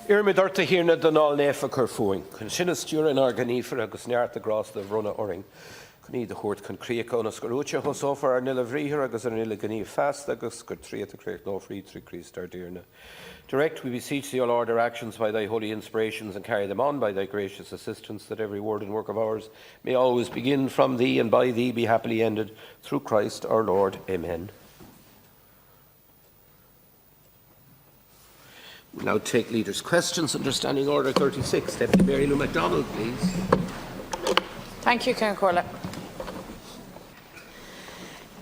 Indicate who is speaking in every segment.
Speaker 1: Irmid orta hirna don all nefa curfuing. Con sinnas durin arganifer agus neart the grass the runa oring. Con the hort con creac on a scarucha hos offer nilla vriher agus an illa gani fast agus gur tria to create no free three creased our dearna. Direct we beseech thee all order actions by thy holy inspirations and carry them on by thy gracious assistance, that every word and work of ours may always begin from thee and by thee be happily ended through Christ our Lord. Amen. We'll now take leaders' questions under Standing Order 36. Deputy Mary Lou MacDonald, please.
Speaker 2: Thank you, Concorla.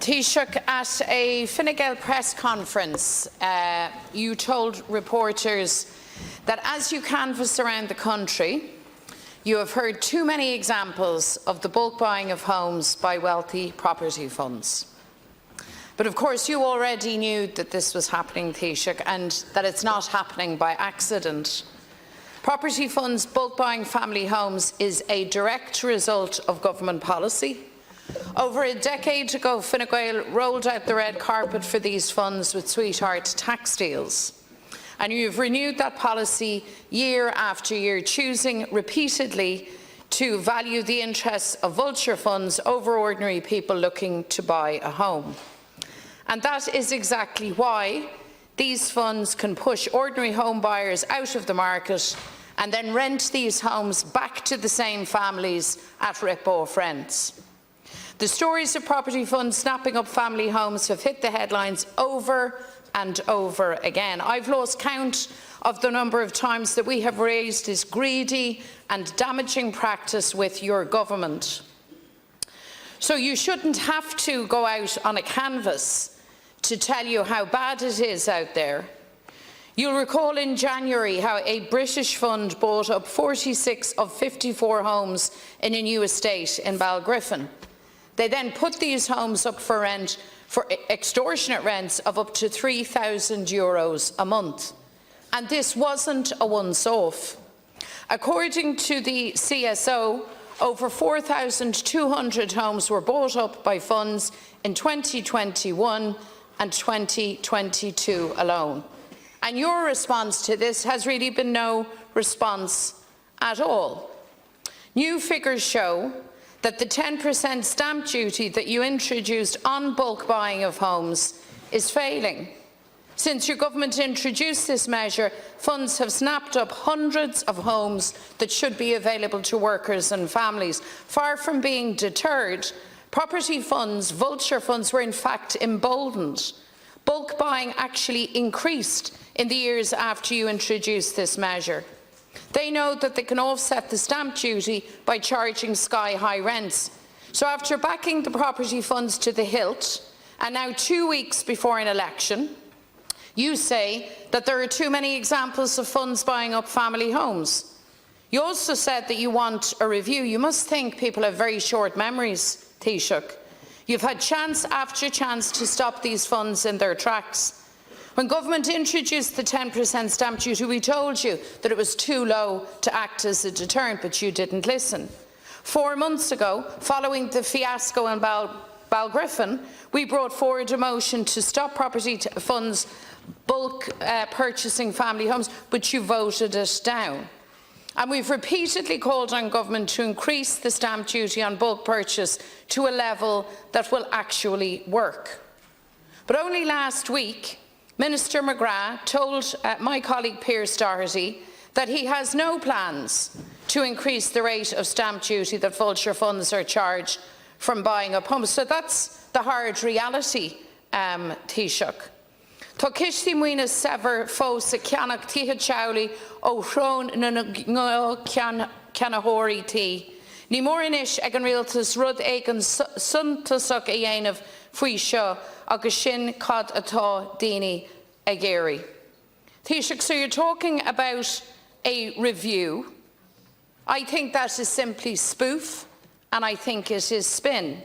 Speaker 2: Taoiseach, at a Fine Gael press conference, you told reporters that as you canvass around the country, you have heard too many examples of the bulk buying of homes by wealthy property funds. But of course you already knew that this was happening, Taoiseach, and that it's not happening by accident. Property funds bulk buying family homes is a direct result of government policy. Over a decade ago, Fine Gael rolled out the red carpet for these funds with sweetheart tax deals. And you've renewed that policy year after year, choosing repeatedly to value the interests of vulture funds over ordinary people looking to buy a home. And that is exactly why these funds can push ordinary home buyers out of the market and then rent these homes back to the same families at rip-off rents. The stories of property funds snapping up family homes have hit the headlines over and over again. I've lost count of the number of times that we have raised this greedy and damaging practice with your government. So you shouldn't have to go out on a canvas to tell you how bad it is out there. You'll recall in January how a British fund bought up 46 of 54 homes in a new estate in Balgriffin. They then put these homes up for rent for extortionate rents of up to €3,000 a month. And this wasn't a once-off. According to the CSO, over 4,200 homes were bought up by funds in 2021 and 2022 alone. And your response to this has really been no response at all. New figures show that the 10% stamp duty that you introduced on bulk buying of homes is failing. Since your government introduced this measure, funds have snapped up hundreds of homes that should be available to workers and families. Far from being deterred, property funds, vulture funds, were in fact emboldened. Bulk buying actually increased in the years after you introduced this measure. They know that they can offset the stamp duty by charging sky-high rents. So after backing the property funds to the hilt, and now 2 weeks before an election, you say that there are too many examples of funds buying up family homes. You also said that you want a review. You must think people have very short memories, Taoiseach. You've had chance after chance to stop these funds in their tracks. When government introduced the 10% stamp duty, we told you that it was too low to act as a deterrent, but you didn't listen. 4 months ago, following the fiasco in Balgriffin, we brought forward a motion to stop property funds bulk purchasing family homes, but you voted it down. And we've repeatedly called on government to increase the stamp duty on bulk purchase to a level that will actually work. But only last week, Minister McGrath told my colleague Pearse Doherty that he has no plans to increase the rate of stamp duty that vulture funds are charged from buying up homes. So that's the hard reality, Taoiseach. Tá cistí muoine sever fós sa ceannach tithe teaghlaí ó thrón na ceannaitheoirí tí. Ní mór inis ag an rialtas rud ag an suntasach a dhéanamh faoi seo agus sin cad atá daoine ag éirí. Taoiseach, so you're talking about a review. I think that is simply spoof, and I think it is spin.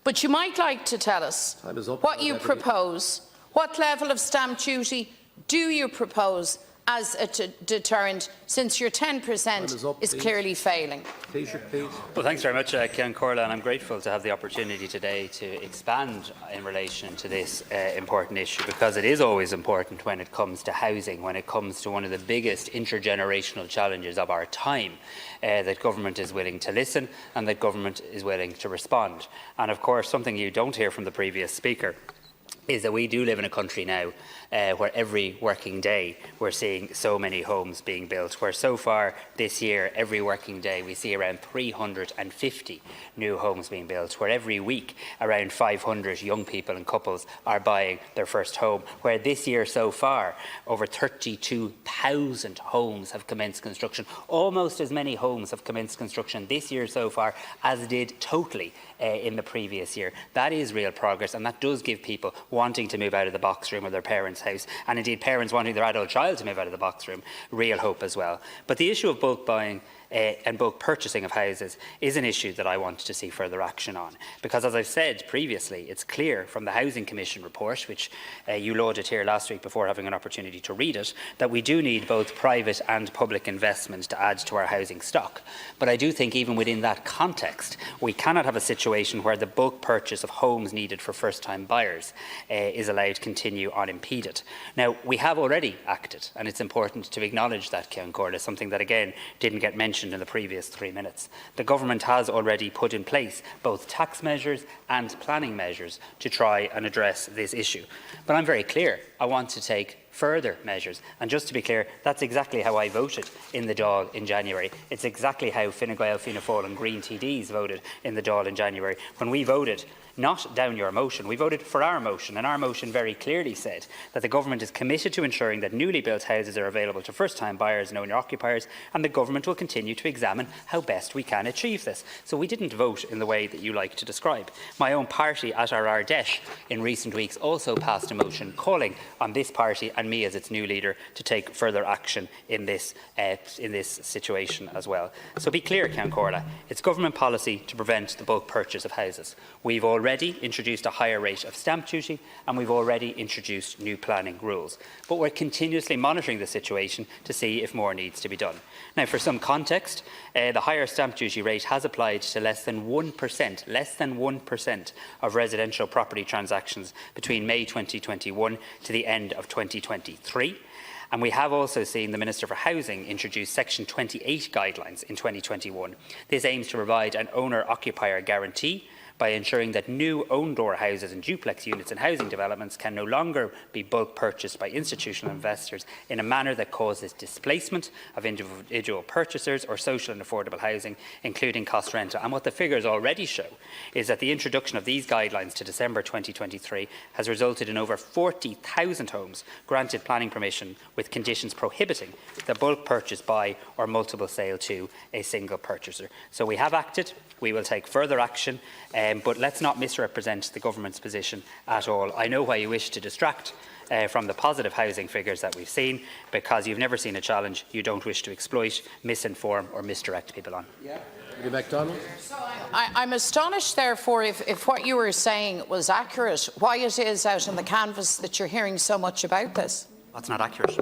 Speaker 2: But you might like to tell us what you propose. What level of stamp duty do you propose, as a deterrent, since your 10% is clearly failing?
Speaker 1: Taoiseach, please.
Speaker 3: Well, thanks very much, Cian Corla, and I'm grateful to have the opportunity today to expand in relation to this important issue, because it is always important when it comes to housing, when it comes to one of the biggest intergenerational challenges of our time, that government is willing to listen and that government is willing to respond. And of course, something you don't hear from the previous speaker is that we do live in a country now where every working day we're seeing so many homes being built, where so far this year, every working day, we see around 350 new homes being built, where every week around 500 young people and couples are buying their first home, where this year so far over 32,000 homes have commenced construction. Almost as many homes have commenced construction this year so far as did totally in the previous year. That is real progress, and that does give people wanting to move out of the box room of their parents' house, and indeed parents wanting their adult child to move out of the box room, real hope as well. But the issue of bulk buying and bulk purchasing of houses is an issue that I want to see further action on, because as I've said previously, it's clear from the Housing Commission report, which you lauded here last week before having an opportunity to read it, that we do need both private and public investment to add to our housing stock. But I do think even within that context, we cannot have a situation where the bulk purchase of homes needed for first-time buyers is allowed to continue unimpeded. Now, we have already acted, and it's important to acknowledge that, Cian Corla, something that again didn't get mentioned in the previous 3 minutes. The government has already put in place both tax measures and planning measures to try and address this issue. But I'm very clear, I want to take further measures. And just to be clear, that's exactly how I voted in the Dáil in January. It's exactly how Fine Gael, Fianna Fáil and Green TDs voted in the Dáil in January. When we voted not down your motion, we voted for our motion, and our motion very clearly said that the government is committed to ensuring that newly built houses are available to first-time buyers and owner-occupiers, and the government will continue to examine how best we can achieve this. So we didn't vote in the way that you like to describe. My own party at our Ardèche in recent weeks also passed a motion calling on this party and me as its new leader to take further action in this situation as well. So be clear, Cian Corla, it's government policy to prevent the bulk purchase of houses. We've already introduced a higher rate of stamp duty, and we've already introduced new planning rules. But we're continuously monitoring the situation to see if more needs to be done. Now, for some context, the higher stamp duty rate has applied to less than 1% of residential property transactions between May 2021 to the end of 2023. And we have also seen the Minister for Housing introduce Section 28 guidelines in 2021. This aims to provide an owner-occupier guarantee by ensuring that new own-door houses and duplex units in housing developments can no longer be bulk purchased by institutional investors in a manner that causes displacement of individual purchasers or social and affordable housing, including cost rental. And what the figures already show is that the introduction of these guidelines to December 2023 has resulted in over 40,000 homes granted planning permission with conditions prohibiting the bulk purchase by or multiple sale to a single purchaser. So we have acted. We will take further action, but let's not misrepresent the government's position at all. I know why you wish to distract from the positive housing figures that we've seen, because you've never seen a challenge you don't wish to exploit, misinform or misdirect people on.
Speaker 1: MacDonald.
Speaker 2: So I'm astonished, therefore, if what you were saying was accurate, why it is out on the canvas that you're hearing so much about this.
Speaker 3: That's not accurate.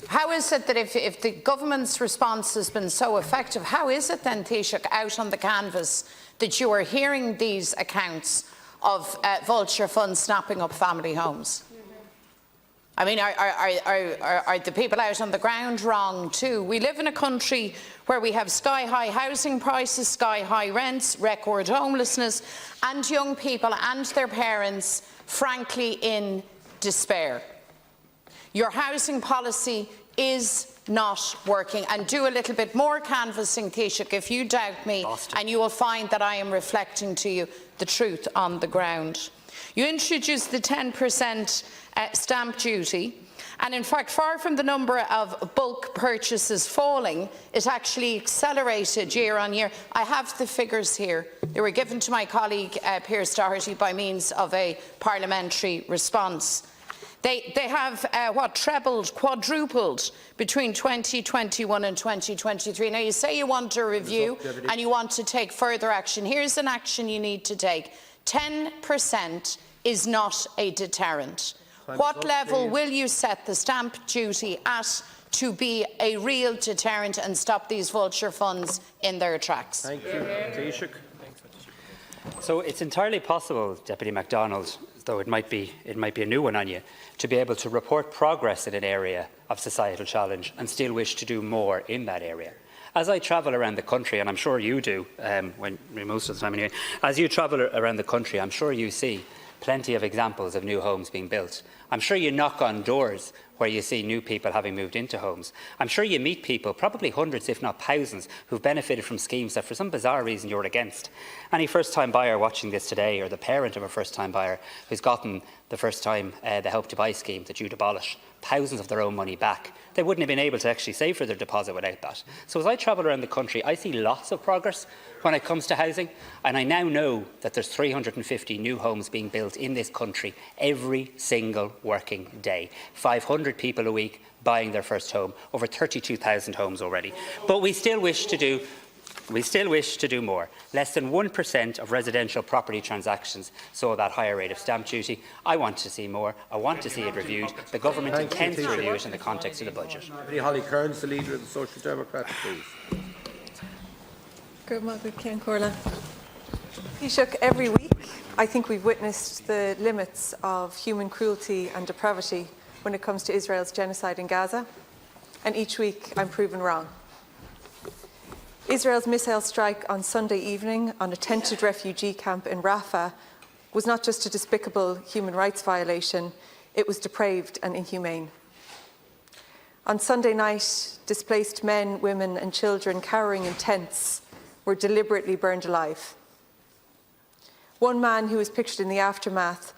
Speaker 2: How is it that if the government's response has been so effective, how is it then, Taoiseach, out on the canvas that you are hearing these accounts of vulture funds snapping up family homes? I mean, are the people out on the ground wrong too? We live in a country where we have sky-high housing prices, sky-high rents, record homelessness, and young people and their parents, frankly, in despair. Your housing policy is not working, and do a little bit more canvassing, Taoiseach, if you doubt me, and you will find that I am reflecting to you the truth on the ground. You introduced the 10% stamp duty, and in fact, far from the number of bulk purchases falling, it actually accelerated year on year. I have the figures here. They were given to my colleague Pearse Doherty by means of a parliamentary response. They have, trebled, quadrupled between 2021 and 2023. Now, you say you want a review and you want to take further action. Here's an action you need to take. 10% is not a deterrent. What level will you set the stamp duty at to be a real deterrent and stop these vulture funds in their tracks?
Speaker 1: Thank you. Taoiseach.
Speaker 3: So it's entirely possible, Deputy MacDonald, though it might be a new one on you, to be able to report progress in an area of societal challenge and still wish to do more in that area. As I travel around the country, and I'm sure you do, most of the time anyway, as you travel around the country, I'm sure you see plenty of examples of new homes being built. I'm sure you knock on doors where you see new people having moved into homes. I'm sure you meet people, probably hundreds if not thousands, who've benefited from schemes that for some bizarre reason you're against. Any first-time buyer watching this today, or the parent of a first-time buyer who's gotten the first-time the Help to Buy scheme that you'd abolish, thousands of their own money back, they wouldn't have been able to actually save for their deposit without that. So as I travel around the country, I see lots of progress when it comes to housing, and I now know that there's 350 new homes being built in this country every single working day. 500 people a week buying their first home, over 32,000 homes already. But we still wish to do more. Less than 1% of residential property transactions saw that higher rate of stamp duty. I want to see more. I want to see it reviewed. The government intends to review it in the context of the budget.
Speaker 1: Holly Kearns, the leader of the Social Democrats, please.
Speaker 4: Taoiseach, every week I think we've witnessed the limits of human cruelty and depravity when it comes to Israel's genocide in Gaza, and each week I'm proven wrong. Israel's missile strike on Sunday evening on a tented refugee camp in Rafah was not just a despicable human rights violation, it was depraved and inhumane. On Sunday night, displaced men, women and children cowering in tents were deliberately burned alive. One man who was pictured in the aftermath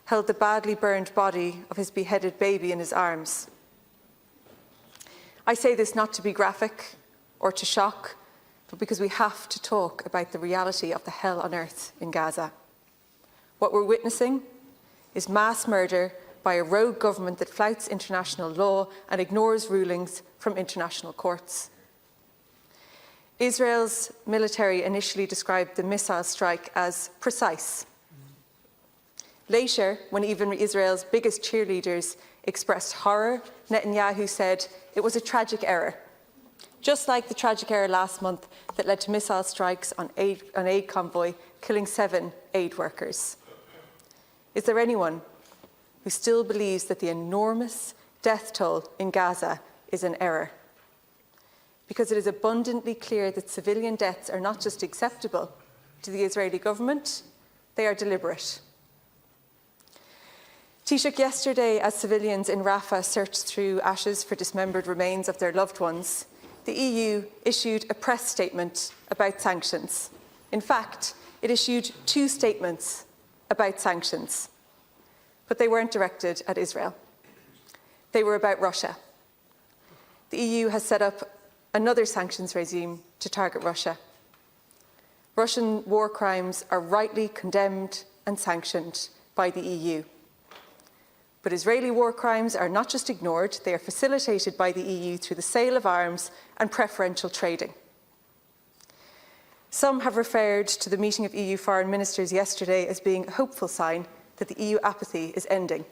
Speaker 4: held the badly burned body of his beheaded baby in his arms. I say this not to be graphic or to shock, but because we have to talk about the reality of the hell on earth in Gaza. What we're witnessing is mass murder by a rogue government that flouts international law and ignores rulings from international courts. Israel's military initially described the missile strike as precise. Later, when even Israel's biggest cheerleaders expressed horror, Netanyahu said it was a tragic error, just like the tragic error last month that led to missile strikes on an aid convoy, killing 7 aid workers. Is there anyone who still believes that the enormous death toll in Gaza is an error? Because it is abundantly clear that civilian deaths are not just acceptable to the Israeli government, they are deliberate. Taoiseach, yesterday, as civilians in Rafah searched through ashes for dismembered remains of their loved ones, the EU issued a press statement about sanctions. In fact, it issued 2 statements about sanctions, but they weren't directed at Israel. They were about Russia. The EU has set up another sanctions regime to target Russia. Russian war crimes are rightly condemned and sanctioned by the EU. But Israeli war crimes are not just ignored, they are facilitated by the EU through the sale of arms and preferential trading. Some have referred to the meeting of EU foreign ministers yesterday as being a hopeful sign that the EU apathy is ending.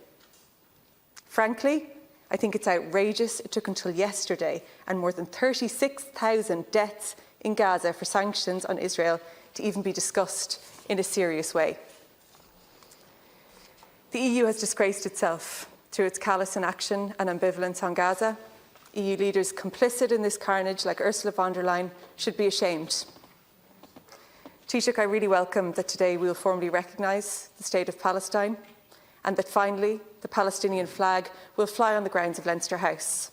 Speaker 4: Frankly, I think it's outrageous it took until yesterday and more than 36,000 deaths in Gaza for sanctions on Israel to even be discussed in a serious way. The EU has disgraced itself through its callous inaction and ambivalence on Gaza. EU leaders complicit in this carnage, like Ursula von der Leyen, should be ashamed. Taoiseach, I really welcome that today we will formally recognise the State of Palestine and that finally the Palestinian flag will fly on the grounds of Leinster House.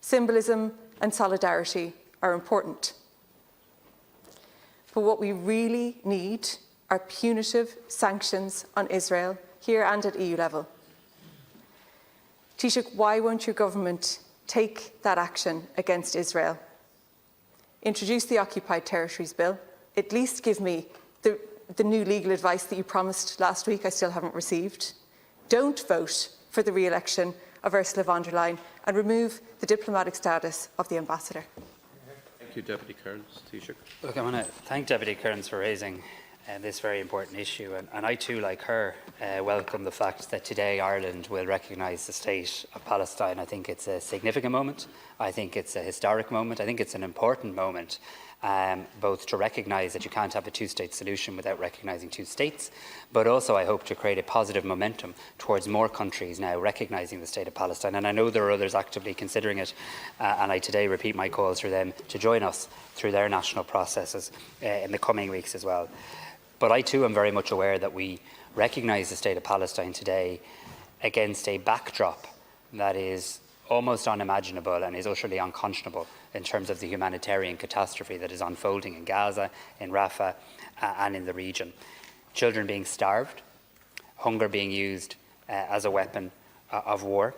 Speaker 4: Symbolism and solidarity are important. But what we really need are punitive sanctions on Israel, here and at EU level. Taoiseach, why won't your government take that action against Israel? Introduce the Occupied Territories Bill. At least give me the new legal advice that you promised last week I still haven't received. Don't vote for the re-election of Ursula von der Leyen and remove the diplomatic status of the ambassador.
Speaker 1: Thank you, Deputy Kearns. Taoiseach.
Speaker 3: Look, I want to thank Deputy Kearns for raising this very important issue. And I too, like her, welcome the fact that today Ireland will recognise the state of Palestine. I think it's a significant moment. I think it's a historic moment. I think it's an important moment, both to recognise that you can't have a two-state solution without recognising two states, but also I hope to create a positive momentum towards more countries now recognising the state of Palestine. And I know there are others actively considering it, and I today repeat my calls for them to join us through their national processes in the coming weeks as well. But I too am very much aware that we recognise the state of Palestine today against a backdrop that is almost unimaginable and is utterly unconscionable in terms of the humanitarian catastrophe that is unfolding in Gaza, in Rafah and in the region. Children being starved, hunger being used as a weapon of war.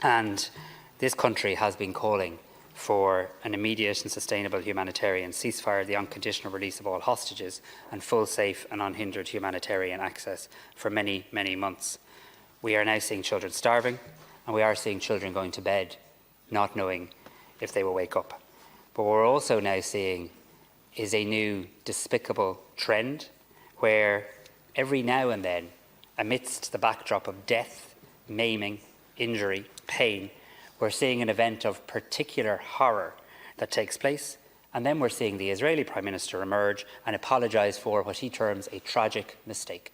Speaker 3: And this country has been calling for an immediate and sustainable humanitarian ceasefire, the unconditional release of all hostages, and full, safe and unhindered humanitarian access for many, many months. We are now seeing children starving, and we are seeing children going to bed not knowing if they will wake up. But what we're also now seeing is a new despicable trend where every now and then, amidst the backdrop of death, maiming, injury, pain, we're seeing an event of particular horror that takes place, and then we're seeing the Israeli Prime Minister emerge and apologise for what he terms a tragic mistake.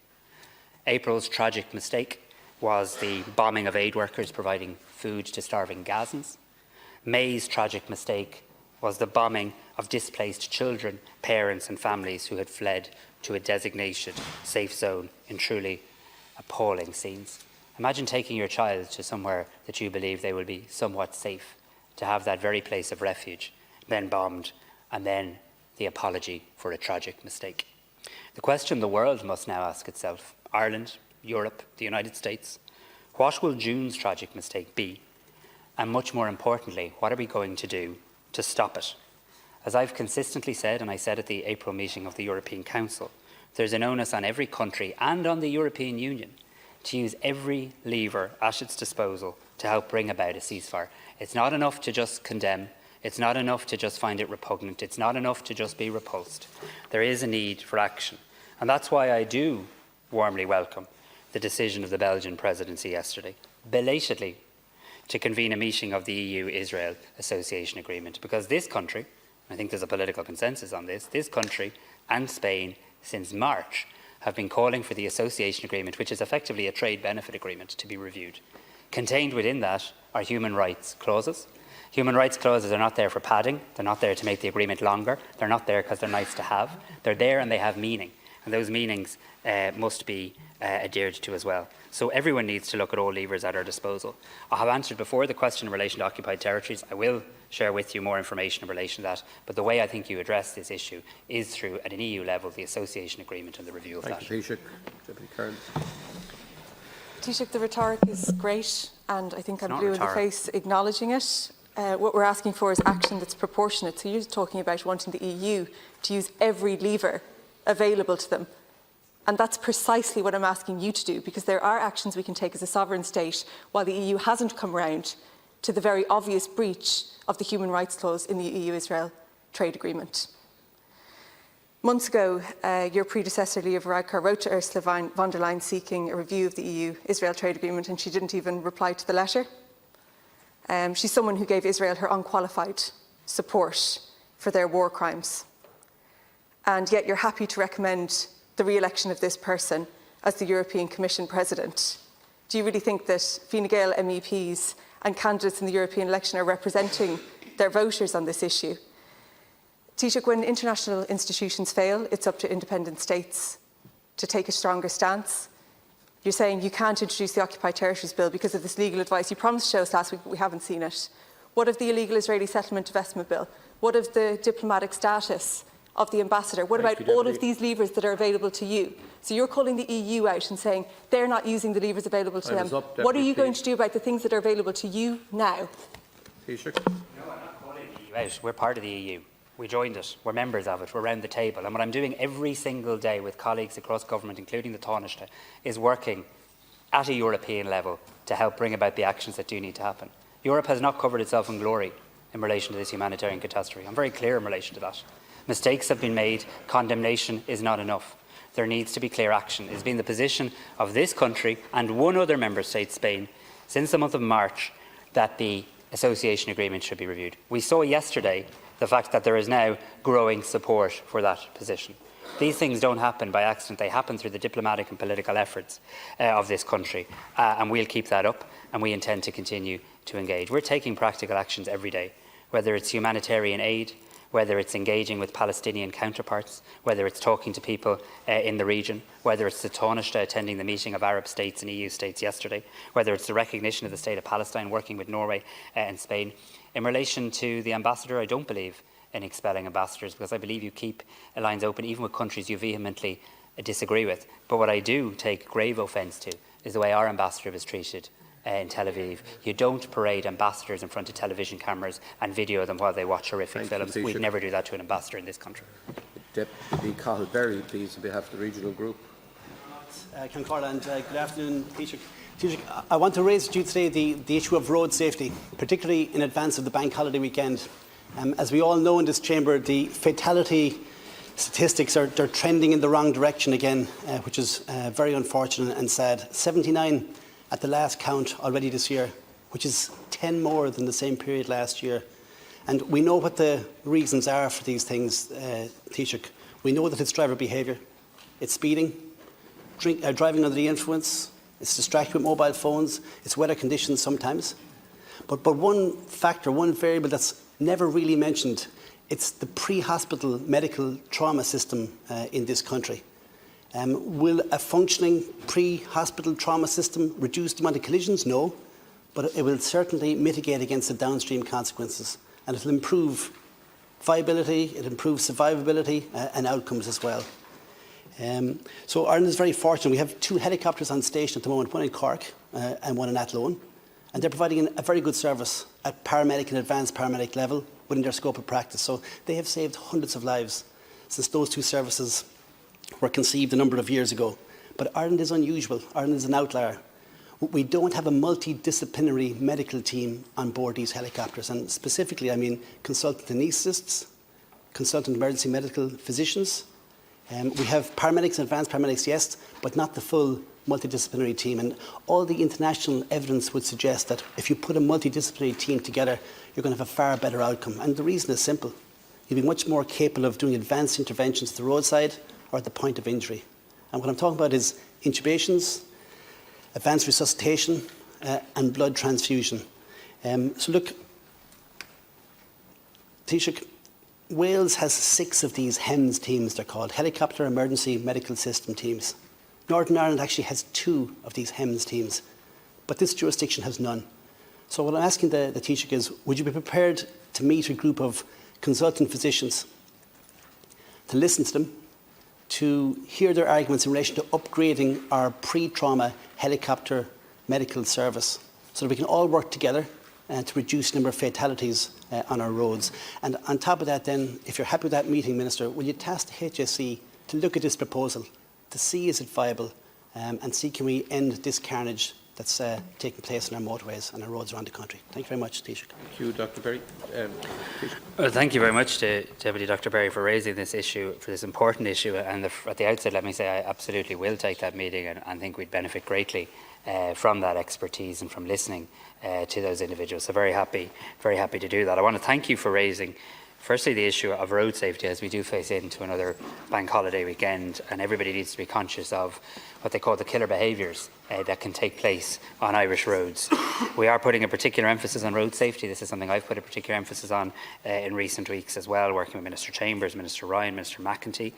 Speaker 3: April's tragic mistake was the bombing of aid workers providing food to starving Gazans. May's tragic mistake was the bombing of displaced children, parents and families who had fled to a designated safe zone in truly appalling scenes. Imagine taking your child to somewhere that you believe they will be somewhat safe, to have that very place of refuge, then bombed, and then the apology for a tragic mistake. The question the world must now ask itself, Ireland, Europe, the United States, what will June's tragic mistake be? And much more importantly, what are we going to do to stop it? As I've consistently said, and I said at the April meeting of the European Council, there's an onus on every country and on the European Union to use every lever at its disposal to help bring about a ceasefire. It's not enough to just condemn. It's not enough to just find it repugnant. It's not enough to just be repulsed. There is a need for action. And that's why I do warmly welcome the decision of the Belgian presidency yesterday, belatedly, to convene a meeting of the EU-Israel Association Agreement. Because this country, I think there's a political consensus on this country and Spain since March have been calling for the association agreement, which is effectively a trade benefit agreement, to be reviewed. Contained within that are human rights clauses. Human rights clauses are not there for padding. They're not there to make the agreement longer. They're not there because they're nice to have. They're there and they have meaning. And those meanings must be adhered to as well. So everyone needs to look at all levers at our disposal. I have answered before the question in relation to occupied territories. I will share with you more information in relation to that. But the way I think you address this issue is through, at an EU level, the association agreement and the review of that.
Speaker 1: Thank you, Taoiseach. Deputy Cairns.
Speaker 4: Taoiseach, the rhetoric is great, and I think I'm blue in the face acknowledging it. What we're asking for is action that's proportionate. So you're talking about wanting the EU to use every lever available to them. And that's precisely what I'm asking you to do, because there are actions we can take as a sovereign state while the EU hasn't come round to the very obvious breach of the human rights clause in the EU-Israel trade agreement. Months ago, your predecessor, Leo Varadkar, wrote to Ursula von der Leyen seeking a review of the EU-Israel trade agreement, and she didn't even reply to the letter. She's someone who gave Israel her unqualified support for their war crimes. And yet you're happy to recommend the re-election of this person as the European Commission President. Do you really think that Fine Gael MEPs and candidates in the European election are representing their voters on this issue? Taoiseach, when international institutions fail, it's up to independent states to take a stronger stance. You're saying you can't introduce the Occupied Territories Bill because of this legal advice. You promised to show us last week, but we haven't seen it. What of the illegal Israeli settlement divestment bill? What of the diplomatic status of the ambassador? What about all of these levers that are available to you? So you're calling the EU out and saying they're not using the levers available to them. What are you going to do about the things that are available to you now?
Speaker 1: Taoiseach.
Speaker 3: No, I'm not calling the EU out. We're part of the EU. We joined it. We're members of it. We're around the table. And what I'm doing every single day with colleagues across government, including the Taoiseach, is working at a European level to help bring about the actions that do need to happen. Europe has not covered itself in glory in relation to this humanitarian catastrophe. I'm very clear in relation to that. Mistakes have been made. Condemnation is not enough. there needs to be clear action. It has been the position of this country and one other member state, Spain, since the month of March, that the association agreement should be reviewed. We saw yesterday the fact that there is now growing support for that position. These things don't happen by accident. They happen through the diplomatic and political efforts of this country. And we'll keep that up, and we intend to continue to engage. We're taking practical actions every day, whether it's humanitarian aid, whether it's engaging with Palestinian counterparts, whether it's talking to people in the region, whether it's the Taoiseach attending the meeting of Arab states and EU states yesterday, whether it's the recognition of the state of Palestine, working with Norway and Spain. In relation to the ambassador, I don't believe in expelling ambassadors, because I believe you keep lines open even with countries you vehemently disagree with. But what I do take grave offence to is the way our ambassador was treated in Tel Aviv. You don't parade ambassadors in front of television cameras and video them while they watch horrific films. We'd never do that to an ambassador in this country.
Speaker 1: Deputy Cathal Berry, please, on behalf of the regional group.
Speaker 5: Concorda, and good afternoon, Taoiseach. Taoiseach, I want to raise with you today the issue of road safety, particularly in advance of the bank holiday weekend. As we all know in this chamber, the fatality statistics are trending in the wrong direction again, which is very unfortunate and sad. 79 at the last count already this year, which is 10 more than the same period last year. And we know what the reasons are for these things, Taoiseach. We know that it's driver behaviour, it's speeding, driving under the influence, it's distracted with mobile phones, it's weather conditions sometimes. But one factor, one variable that's never really mentioned, it's the pre-hospital medical trauma system in this country. Will a functioning pre-hospital trauma system reduce the amount of collisions? No, but it will certainly mitigate against the downstream consequences, and it will improve viability, it improves survivability and outcomes as well. So Ireland is very fortunate. We have 2 helicopters on station at the moment, one in Cork and one in Athlone, and they're providing a very good service at paramedic and advanced paramedic level within their scope of practice. So they have saved hundreds of lives since those 2 services were conceived a number of years ago. But Ireland is unusual. Ireland is an outlier. We don't have a multidisciplinary medical team on board these helicopters, and specifically I mean consultant anaesthetists, consultant emergency medical physicians. We have paramedics and advanced paramedics, yes, but not the full multidisciplinary team. And all the international evidence would suggest that if you put a multidisciplinary team together, you're going to have a far better outcome. And the reason is simple. You'll be much more capable of doing advanced interventions at the roadside or at the point of injury. And what I'm talking about is intubations, advanced resuscitation and blood transfusion. So look, Taoiseach, Wales has 6 of these HEMS teams, they're called, Helicopter Emergency Medical System teams. Northern Ireland actually has 2 of these HEMS teams, but this jurisdiction has none. So what I'm asking the Taoiseach is, would you be prepared to meet a group of consultant physicians, to listen to them, to hear their arguments in relation to upgrading our pre-trauma helicopter medical service so that we can all work together to reduce the number of fatalities on our roads. And on top of that then, if you're happy with that meeting, Minister, will you task the HSE to look at this proposal, to see is it viable, and see can we end this carnage that's taking place on our motorways and our roads around the country. Thank you very much, Taoiseach.
Speaker 1: Thank you, Dr. Berry.
Speaker 3: Well, thank you very much to Deputy Dr. Berry for raising this issue, for this important issue. And at the outset, let me say I absolutely will take that meeting and think we'd benefit greatly from that expertise and from listening to those individuals. So very happy to do that. I want to thank you for raising, firstly, the issue of road safety, as we do face into another bank holiday weekend, and everybody needs to be conscious of what they call the killer behaviours that can take place on Irish roads. We are putting a particular emphasis on road safety. This is something I've put a particular emphasis on in recent weeks as well, working with Minister Chambers, Minister Ryan, Minister McEntee.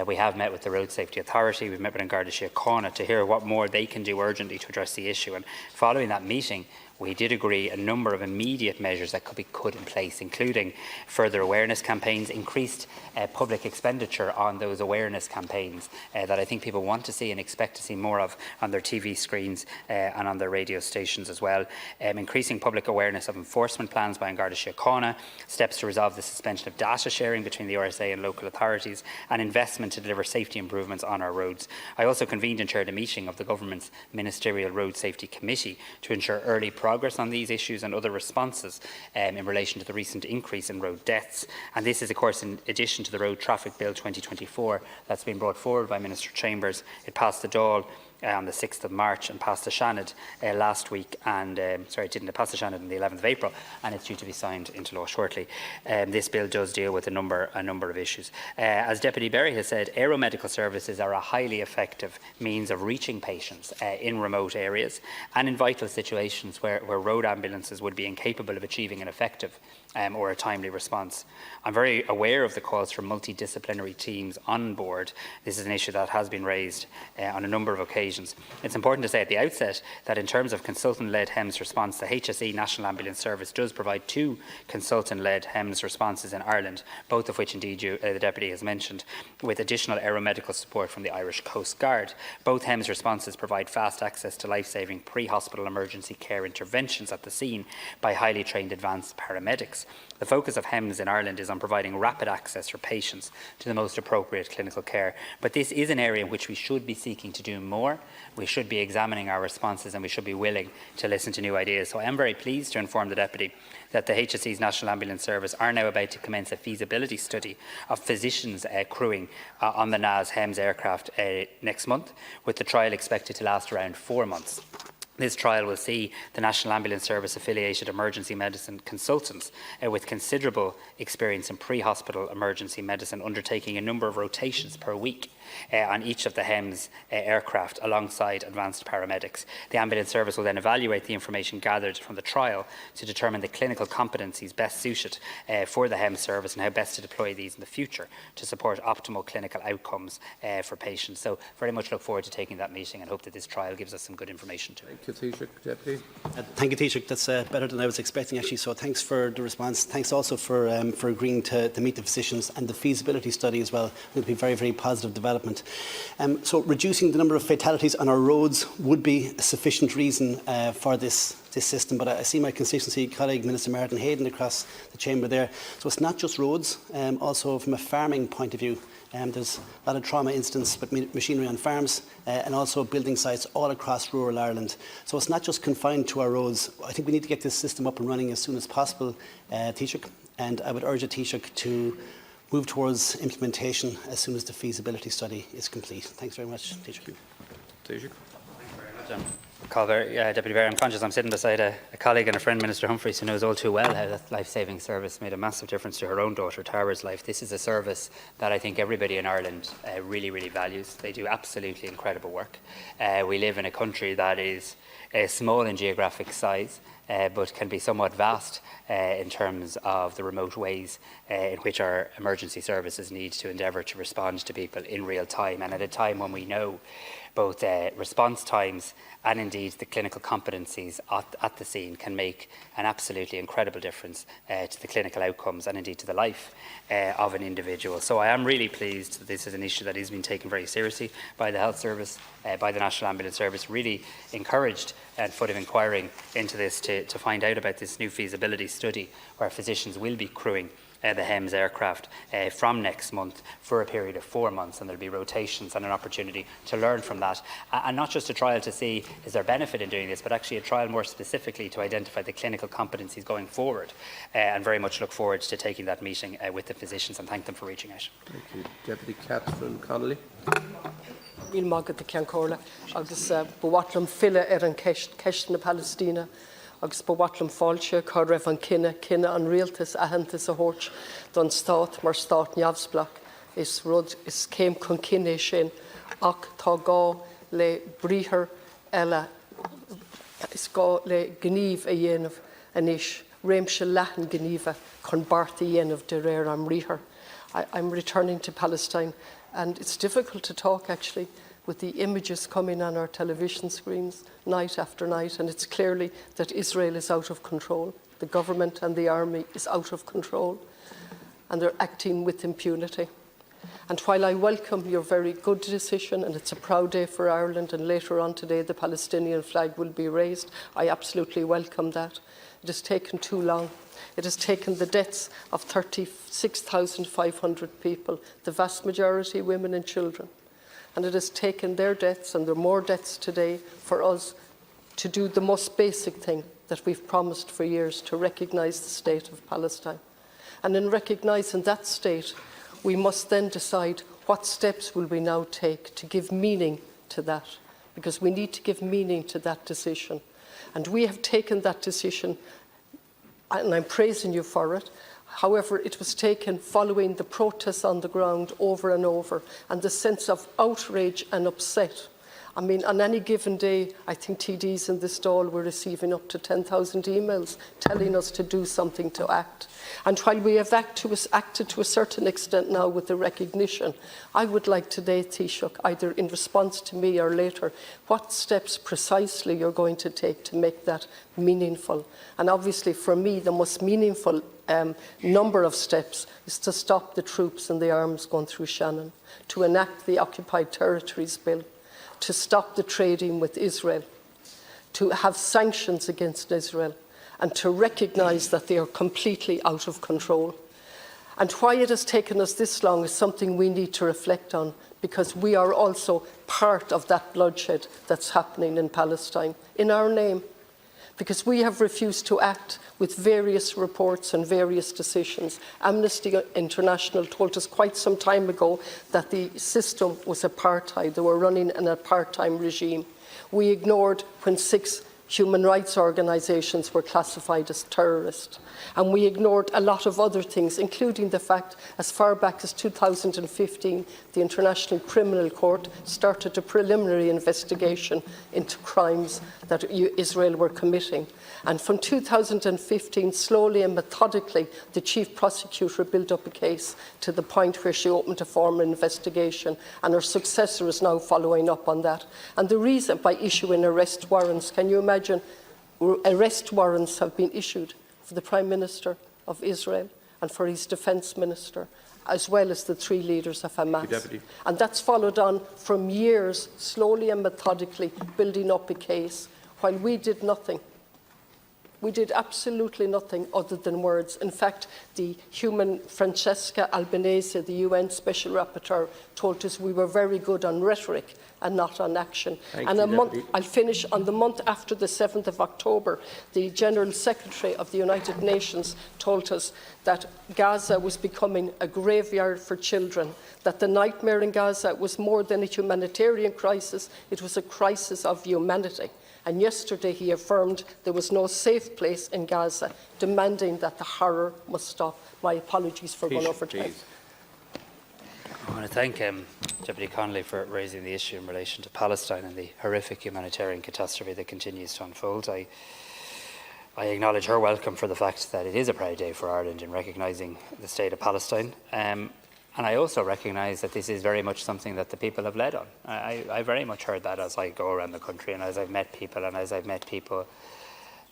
Speaker 3: We have met with the Road Safety Authority. We've met with Garda Síochána to hear what more they can do urgently to address the issue. And following that meeting, we did agree a number of immediate measures that could be put in place, including further awareness campaigns, increased public expenditure on those awareness campaigns that I think people want to see and expect expect to see more of on their TV screens and on their radio stations as well. Increasing public awareness of enforcement plans by An Garda Síochána, steps to resolve the suspension of data sharing between the RSA and local authorities, and investment to deliver safety improvements on our roads. I also convened and chaired a meeting of the Government's Ministerial Road Safety Committee to ensure early progress on these issues and other responses in relation to the recent increase in road deaths. And this is, of course, in addition to the Road Traffic Bill 2024 that's been brought forward by Minister Chambers. It passed the Dáil on the 6th of March and passed the Shannon last week, and sorry, it didn't. It passed the Shannon on the 11th of April, and it's due to be signed into law shortly. This bill does deal with a number of issues. As Deputy Berry has said, aeromedical services are a highly effective means of reaching patients in remote areas and in vital situations where road ambulances would be incapable of achieving an effective or a timely response. I'm very aware of the calls for multidisciplinary teams on board. This is an issue that has been raised on a number of occasions. It's important to say at the outset that in terms of consultant-led HEMS response, the HSE National Ambulance Service does provide 2 consultant-led HEMS responses in Ireland, both of which indeed the Deputy has mentioned, with additional aeromedical support from the Irish Coast Guard. Both HEMS responses provide fast access to life-saving pre-hospital emergency care interventions at the scene by highly trained advanced paramedics. The focus of HEMS in Ireland is on providing rapid access for patients to the most appropriate clinical care. But this is an area in which we should be seeking to do more. We should be examining our responses, and we should be willing to listen to new ideas. So I am very pleased to inform the Deputy that the HSE's National Ambulance Service are now about to commence a feasibility study of physicians crewing on the NAS HEMS aircraft next month, with the trial expected to last around 4 months. This trial will see the National Ambulance Service affiliated emergency medicine consultants with considerable experience in pre-hospital emergency medicine undertaking a number of rotations per week on each of the HEMS aircraft alongside advanced paramedics. The ambulance service will then evaluate the information gathered from the trial to determine the clinical competencies best suited for the HEMS service and how best to deploy these in the future to support optimal clinical outcomes for patients. So very much look forward to taking that meeting and hope that this trial gives us some good information too.
Speaker 1: Thank you, Taoiseach. Deputy.
Speaker 5: Thank you, Taoiseach. That's better than I was expecting, actually. So thanks for the response. Thanks also for agreeing to meet the physicians, and the feasibility study as well. It will be very, very positive development. So reducing the number of fatalities on our roads would be a sufficient reason for this system. But I see my constituency colleague, Minister Martin Hayden, across the chamber there. So it's not just roads, also from a farming point of view. There's a lot of trauma incidents with machinery on farms and also building sites all across rural Ireland. So it's not just confined to our roads. I think we need to get this system up and running as soon as possible, Taoiseach, and I would urge the Taoiseach to move towards implementation as soon as the feasibility study is complete. Thanks very much, Taoiseach.
Speaker 1: Taoiseach.
Speaker 3: Deputy Mayor, I'm conscious I'm sitting beside a colleague and a friend, Minister Humphreys, who knows all too well how that life-saving service made a massive difference to her own daughter Tara's life. This is a service that I think everybody in Ireland really, really values. They do absolutely incredible work. We live in a country that is small in geographic size, but can be somewhat vast in terms of the remote ways in which our emergency services need to endeavour to respond to people in real time, and at a time when we know both response times and indeed the clinical competencies at the scene can make an absolutely incredible difference to the clinical outcomes and indeed to the life of an individual. So I am really pleased that this is an issue that is being taken very seriously by the Health Service, by the National Ambulance Service, really encouraged and foot of inquiring into this to find out about this new feasibility study where physicians will be crewing the HEMS aircraft from next month for a period of 4 months, and there'll be rotations and an opportunity to learn from that, and not just a trial to see is there benefit in doing this, but actually a trial more specifically to identify the clinical competencies going forward, and very much look forward to taking that meeting with the physicians and thank them for reaching out.
Speaker 1: Thank you. Deputy Catherine Connolly.
Speaker 6: Mil magad the Ciancorla, agus bwatlam fila an ceist na Palestina, agus bwatlam fáilte cá raibh an cinenne an rialtas ahantas a hort don stát mar stát neamhsblach is rud is céim chun cinné sin ach tá gá le bríthar eile is gá le gníomh a dhéanamh anis réimse leathan gníomha chun bart a dhéanamh de réir am ríthair. I'm returning to Palestine, and it's difficult to talk actually with the images coming on our television screens night after night, and it's clearly that Israel is out of control. The government and the army is out of control, and they're acting with impunity. And while I welcome your very good decision, and it's a proud day for Ireland, and later on today the Palestinian flag will be raised, I absolutely welcome that. It has taken too long. It has taken the deaths of 36,500 people, the vast majority women and children. And it has taken their deaths, and there are more deaths today, for us to do the most basic thing that we've promised for years, to recognise the state of Palestine. And in recognising that state, we must then decide what steps will we now take to give meaning to that, because we need to give meaning to that decision. And we have taken that decision, and I'm praising you for it. However, it was taken following the protests on the ground over and over, and the sense of outrage and upset. I mean, on any given day, I think TDs in this stall were receiving up to 10,000 emails telling us to do something, to act. And while we have acted to a certain extent now with the recognition, I would like today, Taoiseach, either in response to me or later, what steps precisely you're going to take to make that meaningful. And obviously, for me, the most meaningful number of steps is to stop the troops and the arms going through Shannon, to enact the Occupied Territories Bill, to stop the trading with Israel, to have sanctions against Israel, and to recognise that they are completely out of control. And why it has taken us this long is something we need to reflect on, because we are also part of that bloodshed that's happening in Palestine, in our name. Because we have refused to act with various reports and various decisions. Amnesty International told us quite some time ago that the system was apartheid. They were running an apartheid regime. We ignored when 6 human rights organisations were classified as terrorist. And we ignored a lot of other things, including the fact, as far back as 2015, the International Criminal Court started a preliminary investigation into crimes that Israel were committing. And from 2015, slowly and methodically, the chief prosecutor built up a case to the point where she opened a formal investigation, and her successor is now following up on that. And the reason, by issuing arrest warrants, can you imagine, arrest warrants have been issued for the Prime Minister of Israel and for his Defence Minister, as well as the 3 leaders of Hamas. And that's followed on from years, slowly and methodically, building up a case, while we did nothing. We did absolutely nothing other than words. In fact, the human Francesca Albanese, the UN Special Rapporteur, told us we were very good on rhetoric and not on action. I'll finish on the month after the 7th of October, the General Secretary of the United Nations told us that Gaza was becoming a graveyard for children, that the nightmare in Gaza was more than a humanitarian crisis, it was a crisis of humanity. And yesterday he affirmed there was no safe place in Gaza, demanding that the horror must stop. My apologies for going over time.
Speaker 3: I want to thank Deputy Connolly for raising the issue in relation to Palestine and the horrific humanitarian catastrophe that continues to unfold. I acknowledge her welcome for the fact that it is a proud day for Ireland in recognising the state of Palestine. And I also recognise that this is very much something that the people have led on. I very much heard that as I go around the country, and as I've met people,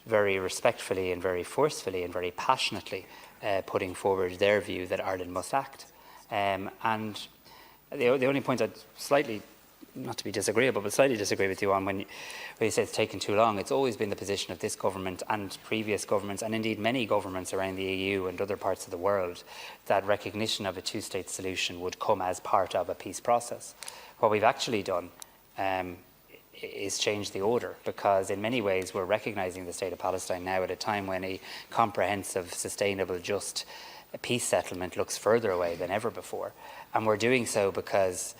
Speaker 3: very respectfully and very forcefully and very passionately putting forward their view that Ireland must act. And the only point I'd slightly, not to be disagreeable, but slightly disagree with you on when you say it's taken too long, it's always been the position of this government and previous governments, and indeed many governments around the EU and other parts of the world, that recognition of a two-state solution would come as part of a peace process. What we've actually done is change the order, because in many ways we're recognising the state of Palestine now at a time when a comprehensive, sustainable, just peace settlement looks further away than ever before. And we're doing so because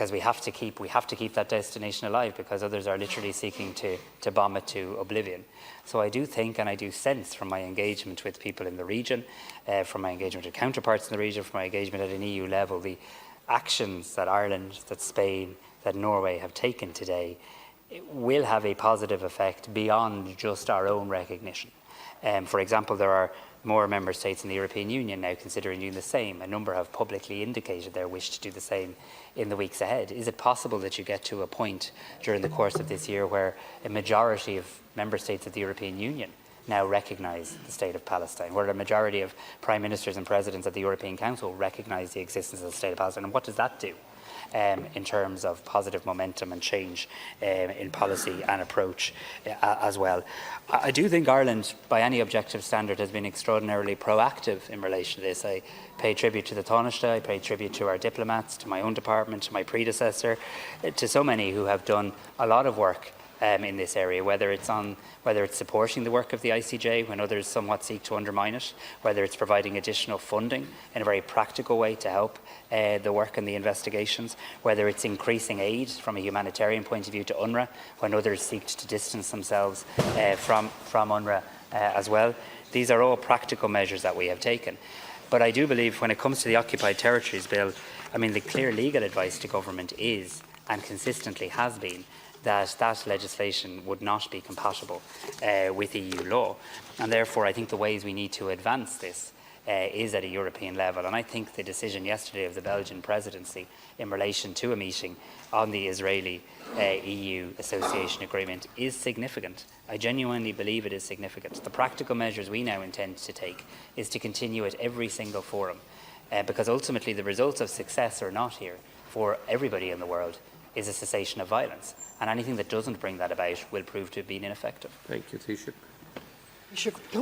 Speaker 3: we have to keep that destination alive, because others are literally seeking to bomb it to oblivion. So I do think, and I do sense from my engagement with people in the region, from my engagement with counterparts in the region, from my engagement at an EU level, the actions that Ireland, that Spain, that Norway have taken today will have a positive effect beyond just our own recognition. For example, there are more member states in the European Union now considering doing the same. A number have publicly indicated their wish to do the same in the weeks ahead. Is it possible that you get to a point during the course of this year where a majority of member states of the European Union now recognise the State of Palestine, where a majority of Prime Ministers and Presidents of the European Council recognise the existence of the State of Palestine. And what does that do in terms of positive momentum and change in policy and approach as well? I do think Ireland, by any objective standard, has been extraordinarily proactive in relation to this. I pay tribute to the Taoiseach, I pay tribute to our diplomats, to my own department, to my predecessor, to so many who have done a lot of work in this area, whether it's supporting the work of the ICJ when others somewhat seek to undermine it, whether it's providing additional funding in a very practical way to help the work and the investigations, whether it's increasing aid from a humanitarian point of view to UNRWA when others seek to distance themselves from UNRWA as well. These are all practical measures that we have taken. But I do believe when it comes to the Occupied Territories Bill, I mean, the clear legal advice to government is, and consistently has been, that that legislation would not be compatible with EU law. And therefore, I think the ways we need to advance this is at a European level. And I think the decision yesterday of the Belgian presidency in relation to a meeting on the Israeli-EU association agreement is significant. I genuinely believe it is significant. The practical measures we now intend to take is to continue at every single forum, because ultimately the results of success or not here for everybody in the world is a cessation of violence. And anything that doesn't bring that about will prove to have been ineffective.
Speaker 1: Thank you, Taoiseach.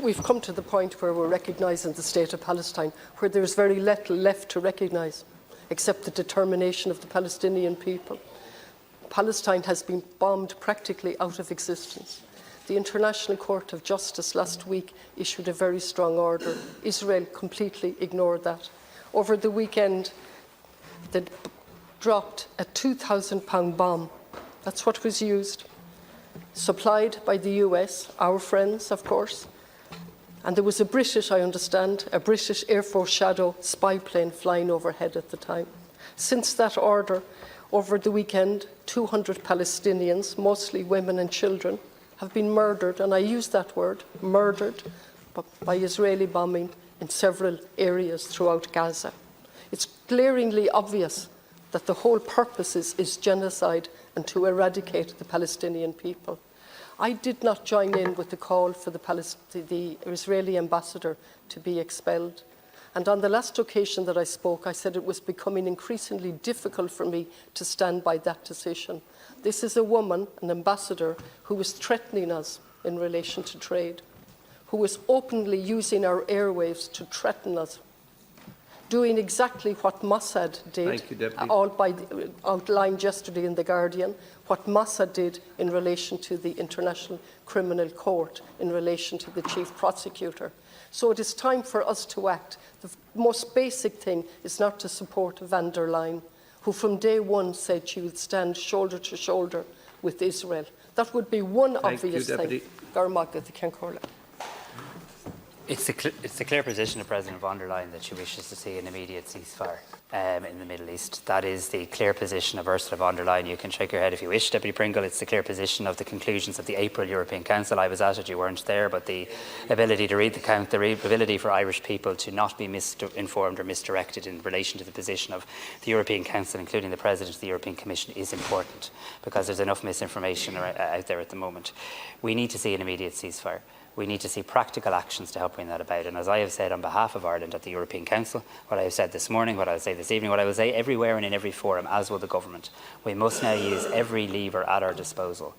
Speaker 6: We've come to the point where we're recognising the State of Palestine, where there's very little left to recognise, except the determination of the Palestinian people. Palestine has been bombed practically out of existence. The International Court of Justice last week issued a very strong order. Israel completely ignored that. Over the weekend, they dropped a 2,000-pound bomb. That's what was used, supplied by the US, our friends, of course. And there was a British, I understand, a British Air Force Shadow spy plane flying overhead at the time. Since that order, over the weekend, 200 Palestinians, mostly women and children, have been murdered, and I use that word, murdered, by Israeli bombing in several areas throughout Gaza. It's glaringly obvious that the whole purpose is genocide and to eradicate the Palestinian people. I did not join in with the call for the Israeli ambassador to be expelled. And on the last occasion that I spoke, I said it was becoming increasingly difficult for me to stand by that decision. This is a woman, an ambassador, who was threatening us in relation to trade, who was openly using our airwaves to threaten us, doing exactly what Mossad did, outlined yesterday in The Guardian, what Mossad did in relation to the International Criminal Court, in relation to the chief prosecutor. So it is time for us to act. The most basic thing is not to support van der Leyen, who from day one said she would stand shoulder to shoulder with Israel. That would be one obvious thing.
Speaker 3: It's the clear position of President von der Leyen that she wishes to see an immediate ceasefire in the Middle East. That is the clear position of Ursula von der Leyen. You can shake your head if you wish, Deputy Pringle. It's the clear position of the conclusions of the April European Council. I was at it, you weren't there, but the ability to read the count, the ability for Irish people to not be misinformed or misdirected in relation to the position of the European Council, including the President of the European Commission, is important, because there's enough misinformation out there at the moment. We need to see an immediate ceasefire. We need to see practical actions to help bring that about. And as I have said on behalf of Ireland at the European Council, what I have said this morning, what I will say this evening, what I will say everywhere and in every forum, as will the government, we must now use every lever at our disposal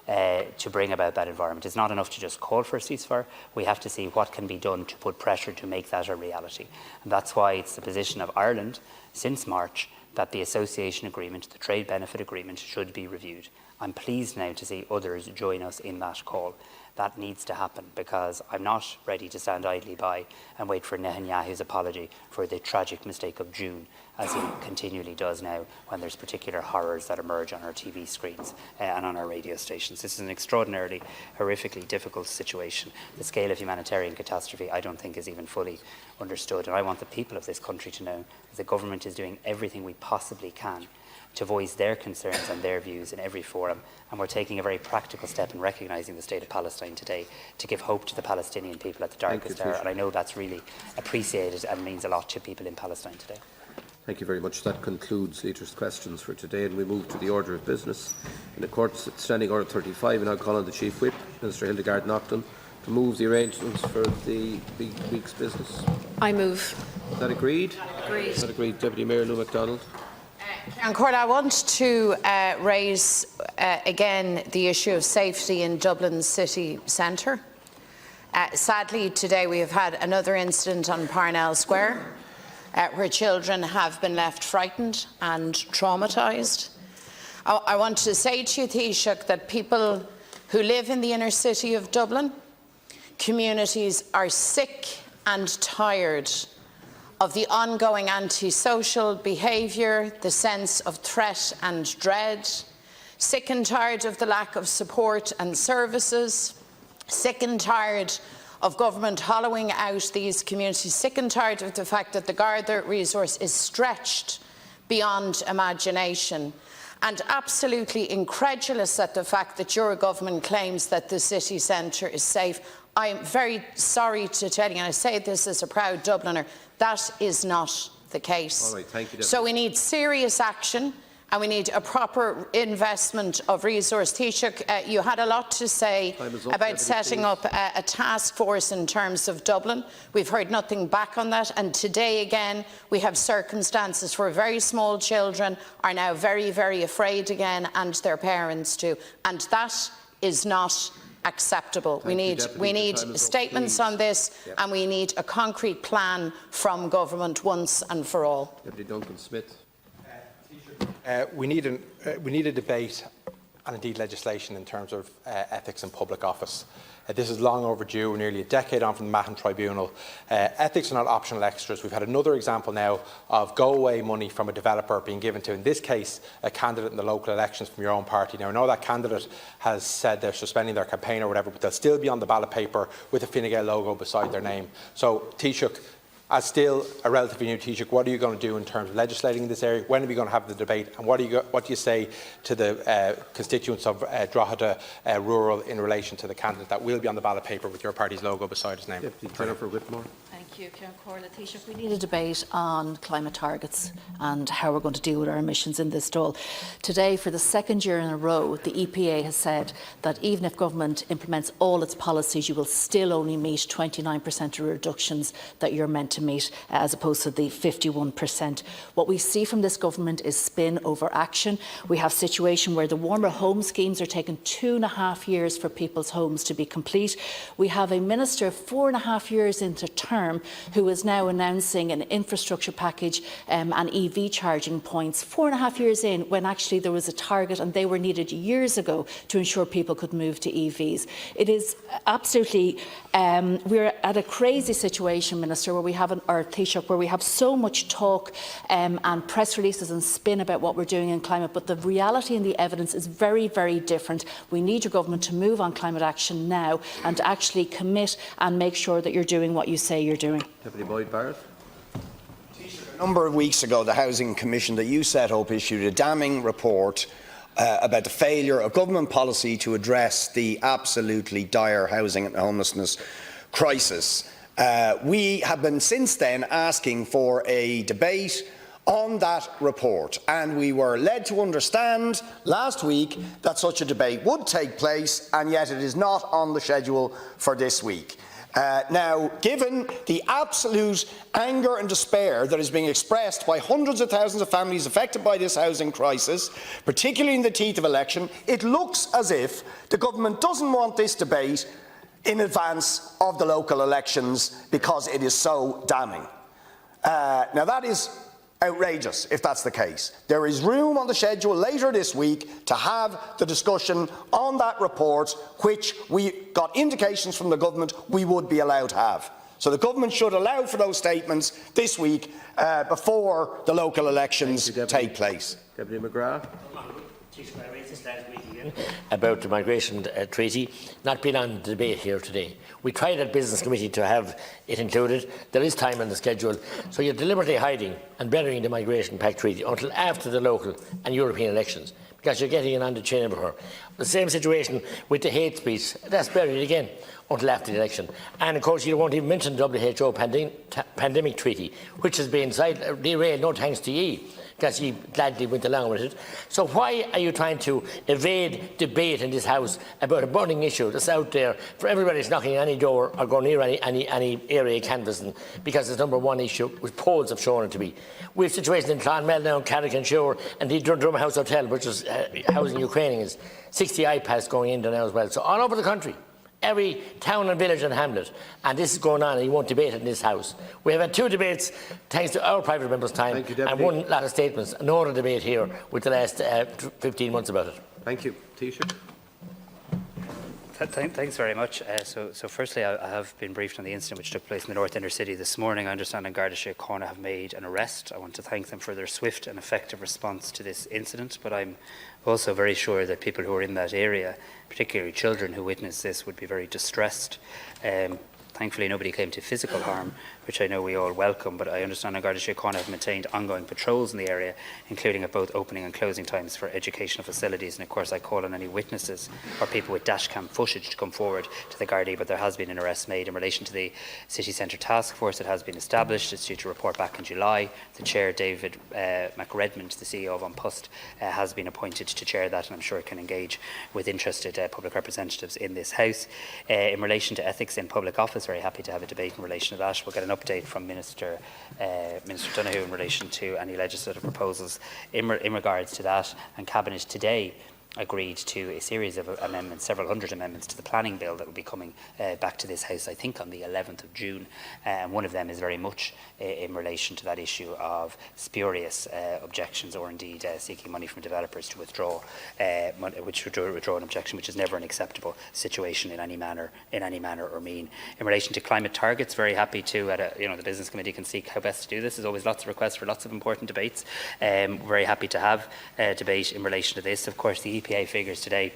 Speaker 3: to bring about that environment. It's not enough to just call for a ceasefire. We have to see what can be done to put pressure to make that a reality. And that's why it's the position of Ireland since March that the association agreement, the trade benefit agreement, should be reviewed. I'm pleased now to see others join us in that call. That needs to happen, because I'm not ready to stand idly by and wait for Netanyahu's apology for the tragic mistake of June, as he continually does now when there's particular horrors that emerge on our TV screens and on our radio stations. This is an extraordinarily, horrifically difficult situation. The scale of humanitarian catastrophe, I don't think, is even fully understood. And I want the people of this country to know that the government is doing everything we possibly can to voice their concerns and their views in every forum, and we're taking a very practical step in recognising the State of Palestine today to give hope to the Palestinian people at the darkest hour, and I know that's really appreciated and means a lot to people in Palestine today.
Speaker 1: Thank you very much. That concludes Leader's questions for today, and we move to the order of business. In accordance with Standing Order 35, and I'll call on the Chief Whip, Minister Hildegard Naughton, to move the arrangements for the week's business?
Speaker 7: I move.
Speaker 1: Is that agreed?
Speaker 7: Agreed.
Speaker 1: Is that agreed, Deputy Mayor Lou MacDonald?
Speaker 2: And Corla, I want to raise again the issue of safety in Dublin city centre. Sadly, today we have had another incident on Parnell Square where children have been left frightened and traumatised. I want to say to you, Taoiseach, that people who live in the inner city of Dublin, communities are sick and tired of the ongoing antisocial behaviour, the sense of threat and dread, sick and tired of the lack of support and services, sick and tired of government hollowing out these communities, sick and tired of the fact that the Garda resource is stretched beyond imagination, and absolutely incredulous at the fact that your government claims that the city centre is safe. I am very sorry to tell you, and I say this as a proud Dubliner, that is not the case.
Speaker 1: All right, thank you, Deputy.
Speaker 2: So we need serious action and we need a proper investment of resource. Taoiseach, you had a lot to say about setting up a task force in terms of Dublin. We've heard nothing back on that, and today again we have circumstances where very small children are now very, very afraid again, and their parents too, and that is not acceptable. We need statements on this, and we need a concrete plan from government once and for all.
Speaker 1: Deputy Duncan Smith.
Speaker 8: We need a debate and indeed legislation in terms of ethics in public office. This is long overdue. We're nearly a decade on from the Mahon Tribunal. Ethics are not optional extras. We've had another example now of go-away money from a developer being given to, in this case, a candidate in the local elections from your own party. Now, I know that candidate has said they're suspending their campaign or whatever, but they'll still be on the ballot paper with a Fine Gael logo beside their name. So, Taoiseach, as still a relatively new Taoiseach, what are you going to do in terms of legislating in this area? When are we going to have the debate? And what do you say to the constituents of Drogheda Rural in relation to the candidate that will be on the ballot paper with your party's logo beside his name?
Speaker 1: Deputy Jennifer Whitmore.
Speaker 7: Thank you, Ciarán Comhairle. Taoiseach, we need a debate on climate targets and how we're going to deal with our emissions in this Dáil. Today, for the second year in a row, the EPA has said that even if government implements all its policies, you will still only meet 29% of reductions that you're meant to meet, as opposed to the 51%. What we see from this government is spin over action. We have a situation where the warmer home schemes are taking 2.5 years for people's homes to be complete. We have a minister 4.5 years into term who is now announcing an infrastructure package and EV charging points 4.5 years in, when actually there was a target and they were needed years ago to ensure people could move to EVs. It is absolutely, we're at a crazy situation, Minister, where we have Taoiseach, where we have so much talk and press releases and spin about what we're doing in climate, but the reality and the evidence is very, very different. We need your government to move on climate action now and to actually commit and make sure that you're doing what you say you're doing.
Speaker 1: Deputy Boyd Barrett.
Speaker 9: A number of weeks ago, the Housing Commission that you set up issued a damning report about the failure of government policy to address the absolutely dire housing and homelessness crisis. We have been since then asking for a debate on that report, and we were led to understand last week that such a debate would take place, and yet it is not on the schedule for this week. Now, given the absolute anger and despair that is being expressed by hundreds of thousands of families affected by this housing crisis, particularly in the teeth of election, it looks as if the government doesn't want this debate in advance of the local elections because it is so damning. Now, that is outrageous if that's the case. There is room on the schedule later this week to have the discussion on that report, which we got indications from the government we would be allowed to have. So the government should allow for those statements this week before the local elections take place.
Speaker 1: Deputy McGrath.
Speaker 10: About the migration treaty not being on the debate here today. We tried at Business Committee to have it included. There is time on the schedule, so you're deliberately hiding and burying the migration pact treaty until after the local and European elections, because you're getting it on the chamber. The same situation with the hate speech, that's buried again until after the election. And of course you won't even mention the WHO pandemic treaty, which has been derailed, no thanks to ye, because she gladly went along with it. So why are you trying to evade debate in this House about a burning issue that's out there for everybody that's knocking on any door or going near any area canvassing, because it's #1 issue, which polls have shown it to be. We have situations in Clonmel now, Carrick-on-Shore, and the Drum House Hotel, which is housing Ukrainians. 60 iPads going in there now as well. So all over the country, every town and village and hamlet, and this is going on, and you won't debate it in this House. We have had 2 debates, thanks to our private members' time, and 1 lot of statements, no other debate here with the last 15 months about it.
Speaker 1: Thank you. Taoiseach.
Speaker 3: Thanks very much. So firstly, I have been briefed on the incident which took place in the North Inner City this morning. I understand Garda Síochána have made an arrest. I want to thank them for their swift and effective response to this incident, but I'm also very sure that people who are in that area, particularly children who witnessed this, would be very distressed. Thankfully, nobody came to physical harm, which I know we all welcome, but I understand Garda Síochána have maintained ongoing patrols in the area, including at both opening and closing times for educational facilities. And of course, I call on any witnesses or people with dashcam footage to come forward to the Gardaí, but there has been an arrest made in relation to the City Centre Task Force that has been established. It's due to report back in July. The chair, David McRedmond, the CEO of An Post, has been appointed to chair that, and I'm sure it can engage with interested public representatives in this House. In relation to ethics in public office, very happy to have a debate in relation to that. We'll get an update from Minister Donoghue in relation to any legislative proposals in regards to that, and Cabinet today agreed to a series of amendments, several hundred amendments to the planning bill that will be coming back to this House, I think, on the 11th of June. And one of them is very much in relation to that issue of spurious objections, or indeed seeking money from developers to withdraw an objection, which is never an acceptable situation in any manner or mean. In relation to climate targets, very happy to, the Business Committee can seek how best to do this. There's always lots of requests for lots of important debates. Very happy to have a debate in relation to this. Of course, the EPA figures today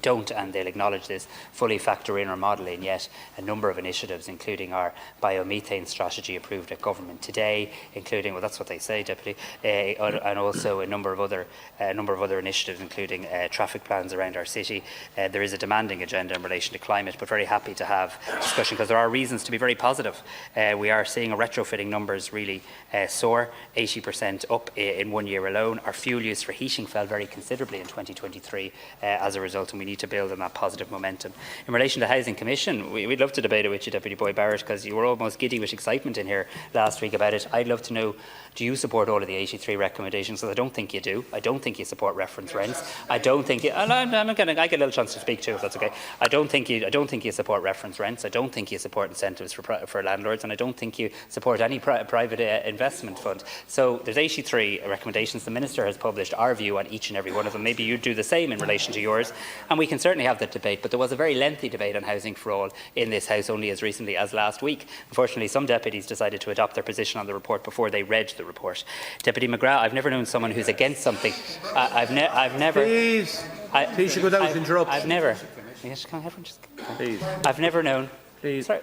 Speaker 3: don't, and they'll acknowledge this, fully factor in or model in yet a number of initiatives, including our biomethane strategy approved at government today, including, well, that's what they say, Deputy, and also a number of other initiatives, including traffic plans around our city. There is a demanding agenda in relation to climate, but very happy to have discussion because there are reasons to be very positive. We are seeing our retrofitting numbers really soar, 80% up in 1 year alone. Our fuel use for heating fell very considerably in 2023 as a result, and we need to build on that positive momentum. In relation to Housing Commission, we'd love to debate it with you, Deputy Boyd Barrett, because you were almost giddy with excitement in here last week about it. I'd love to know, do you support all of the 83 recommendations? Because I don't think you do. I don't think you support reference rents. I don't think you, and I get a little chance to speak too, if that's okay. I don't think you support reference rents. I don't think you support incentives for landlords, and I don't think you support any private investment fund. So there's 83 recommendations. The Minister has published our view on each and every one of them. Maybe you'd do the same in relation to yours, and we can certainly have that debate. But there was a very lengthy debate on Housing for All in this House only as recently as last week. Unfortunately, some deputies decided to adopt their position on the report before they read the report. Deputy McGrath, I've never known someone who's against something. I've never.
Speaker 1: Please, Taoiseach, without interruption.
Speaker 3: I've never. Yes, can everyone just? Please. I've never known.
Speaker 1: Please.
Speaker 3: Sorry.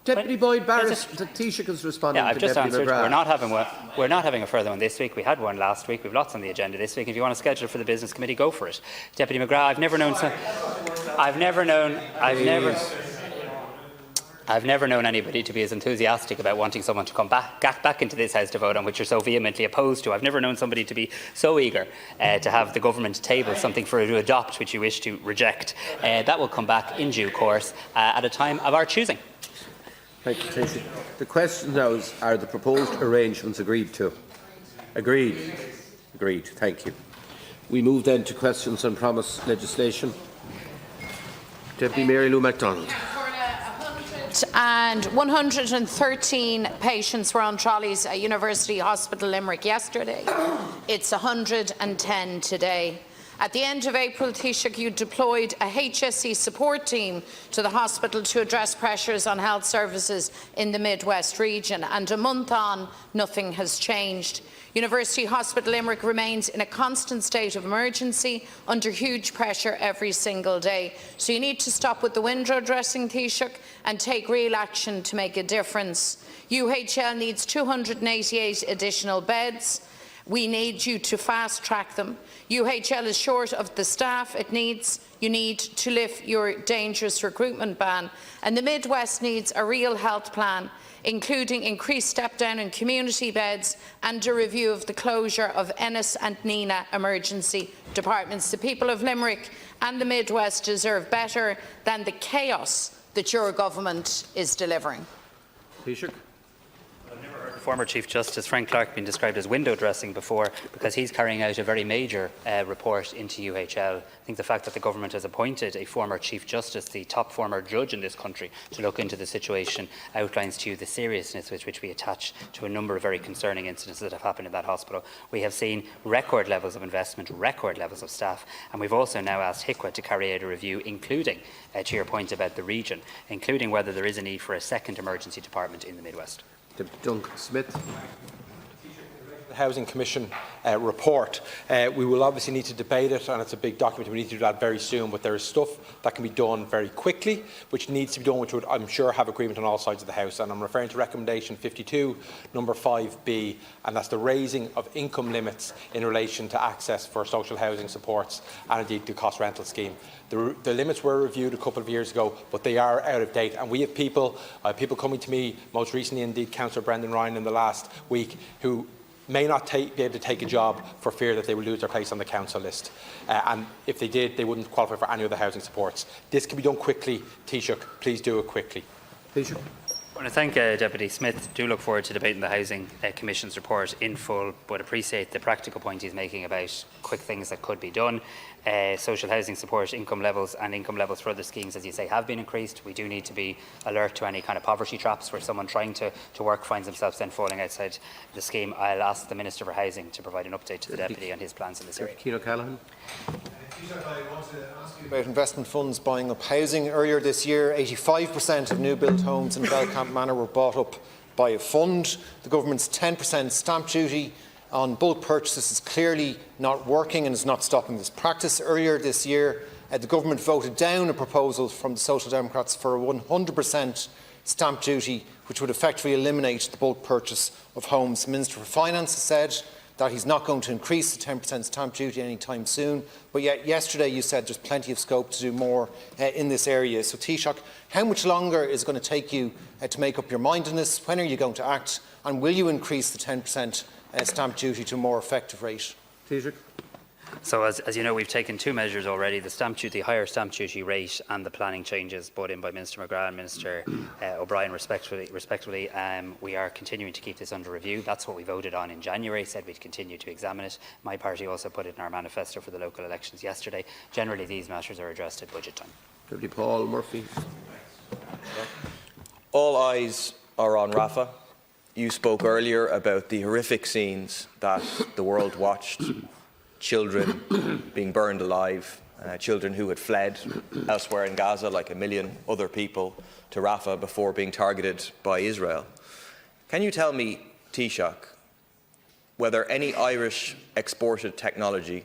Speaker 1: Deputy Boyd Barrett, Taoiseach is responding.
Speaker 3: Yeah, I've
Speaker 1: to
Speaker 3: just
Speaker 1: Deputy
Speaker 3: answered.
Speaker 1: McGrath.
Speaker 3: We're not having a further one this week. We had one last week. We've lots on the agenda this week. If you want to schedule it for the Business Committee, go for it. Deputy McGrath, I've never known anybody to be as enthusiastic about wanting someone to come back into this House to vote on, which you're so vehemently opposed to. I've never known somebody to be so eager to have the government table something for it to adopt which you wish to reject. That will come back in due course at a time of our choosing.
Speaker 1: Thank you, Taoiseach. The question now is, are the proposed arrangements agreed to? Agreed. Agreed. Thank you. We move then to questions on promised legislation. Deputy Mary Lou MacDonald.
Speaker 2: And 113 patients were on trolleys at University Hospital Limerick yesterday. It's 110 today. At the end of April, Taoiseach, you deployed a HSE support team to the hospital to address pressures on health services in the Midwest region, and a month on, nothing has changed. University Hospital Limerick remains in a constant state of emergency, under huge pressure every single day. So you need to stop with the window dressing, Taoiseach, and take real action to make a difference. UHL needs 288 additional beds. We need you to fast-track them. UHL is short of the staff it needs. You need to lift your dangerous recruitment ban. And the Midwest needs a real health plan. including increased step-down in community beds and a review of the closure of Ennis and Nina emergency departments. The people of Limerick and the Midwest deserve better than the chaos that your government is delivering.
Speaker 1: Taoiseach.
Speaker 3: Former Chief Justice Frank Clark been described as window dressing before because he's carrying out a very major report into UHL. I think the fact that the government has appointed a former Chief Justice, the top former judge in this country, to look into the situation outlines to you the seriousness with which we attach to a number of very concerning incidents that have happened in that hospital. We have seen record levels of investment, record levels of staff, and we've also now asked HICWA to carry out a review, including, to your point about the region, including whether there is a need for a second emergency department in the Midwest.
Speaker 1: Duncan Smith.
Speaker 8: The Housing Commission report. We will obviously need to debate it, and it's a big document. We need to do that very soon, but there is stuff that can be done very quickly, which needs to be done, which would, I'm sure, have agreement on all sides of the House. And I'm referring to recommendation 52, number 5B, and that's the raising of income limits in relation to access for social housing supports and indeed the cost rental scheme. The limits were reviewed a couple of years ago, but they are out of date. And we have people coming to me, most recently indeed Councillor Brendan Ryan in the last week, who may not be able to take a job for fear that they will lose their place on the council list. And if they did, they wouldn't qualify for any of the housing supports. This can be done quickly. Taoiseach, please do it quickly.
Speaker 1: Taoiseach.
Speaker 3: I want to thank Deputy Smith. Do look forward to debating the Housing Commission's report in full, but appreciate the practical point he's making about quick things that could be done. Social housing support, income levels for other schemes, as you say, have been increased. We do need to be alert to any kind of poverty traps where someone trying to work finds themselves then falling outside the scheme. I'll ask the Minister for Housing to provide an update to the Deputy on his plans in this area.
Speaker 1: Ciarán O'Callaghan.
Speaker 11: I want to ask you about investment funds buying up housing. Earlier this year, 85% of new built homes in Belcamp Manor were bought up by a fund. The government's 10% stamp duty on bulk purchases is clearly not working and is not stopping this practice. Earlier this year, the government voted down a proposal from the Social Democrats for a 100% stamp duty, which would effectively eliminate the bulk purchase of homes. The Minister for Finance has said that he's not going to increase the 10% stamp duty anytime soon, but yet yesterday you said there's plenty of scope to do more in this area. So Taoiseach, how much longer is it going to take you to make up your mind on this? When are you going to act, and will you increase the 10% stamp duty to a more effective rate?
Speaker 1: Taoiseach.
Speaker 3: So as you know, we've taken two measures already, the stamp duty, higher stamp duty rate and the planning changes brought in by Minister McGrath and Minister O'Brien respectively. We are continuing to keep this under review. That's what we voted on in January, said we'd continue to examine it. My party also put it in our manifesto for the local elections yesterday. Generally, these matters are addressed at budget time.
Speaker 1: Deputy Paul Murphy.
Speaker 12: All eyes are on Rafah. You spoke earlier about the horrific scenes that the world watched. Children being burned alive, children who had fled elsewhere in Gaza, like a million other people, to Rafah before being targeted by Israel. Can you tell me, Taoiseach, whether any Irish exported technology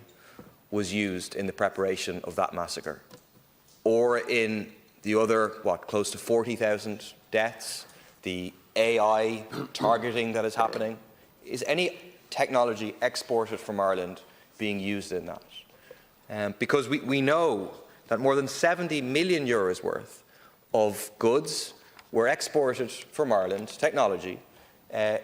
Speaker 12: was used in the preparation of that massacre, or in the other, close to 40,000 deaths, the AI targeting that is happening? Is any technology exported from Ireland being used in that? Because we know that more than €70 million worth of goods were exported from Ireland, technology,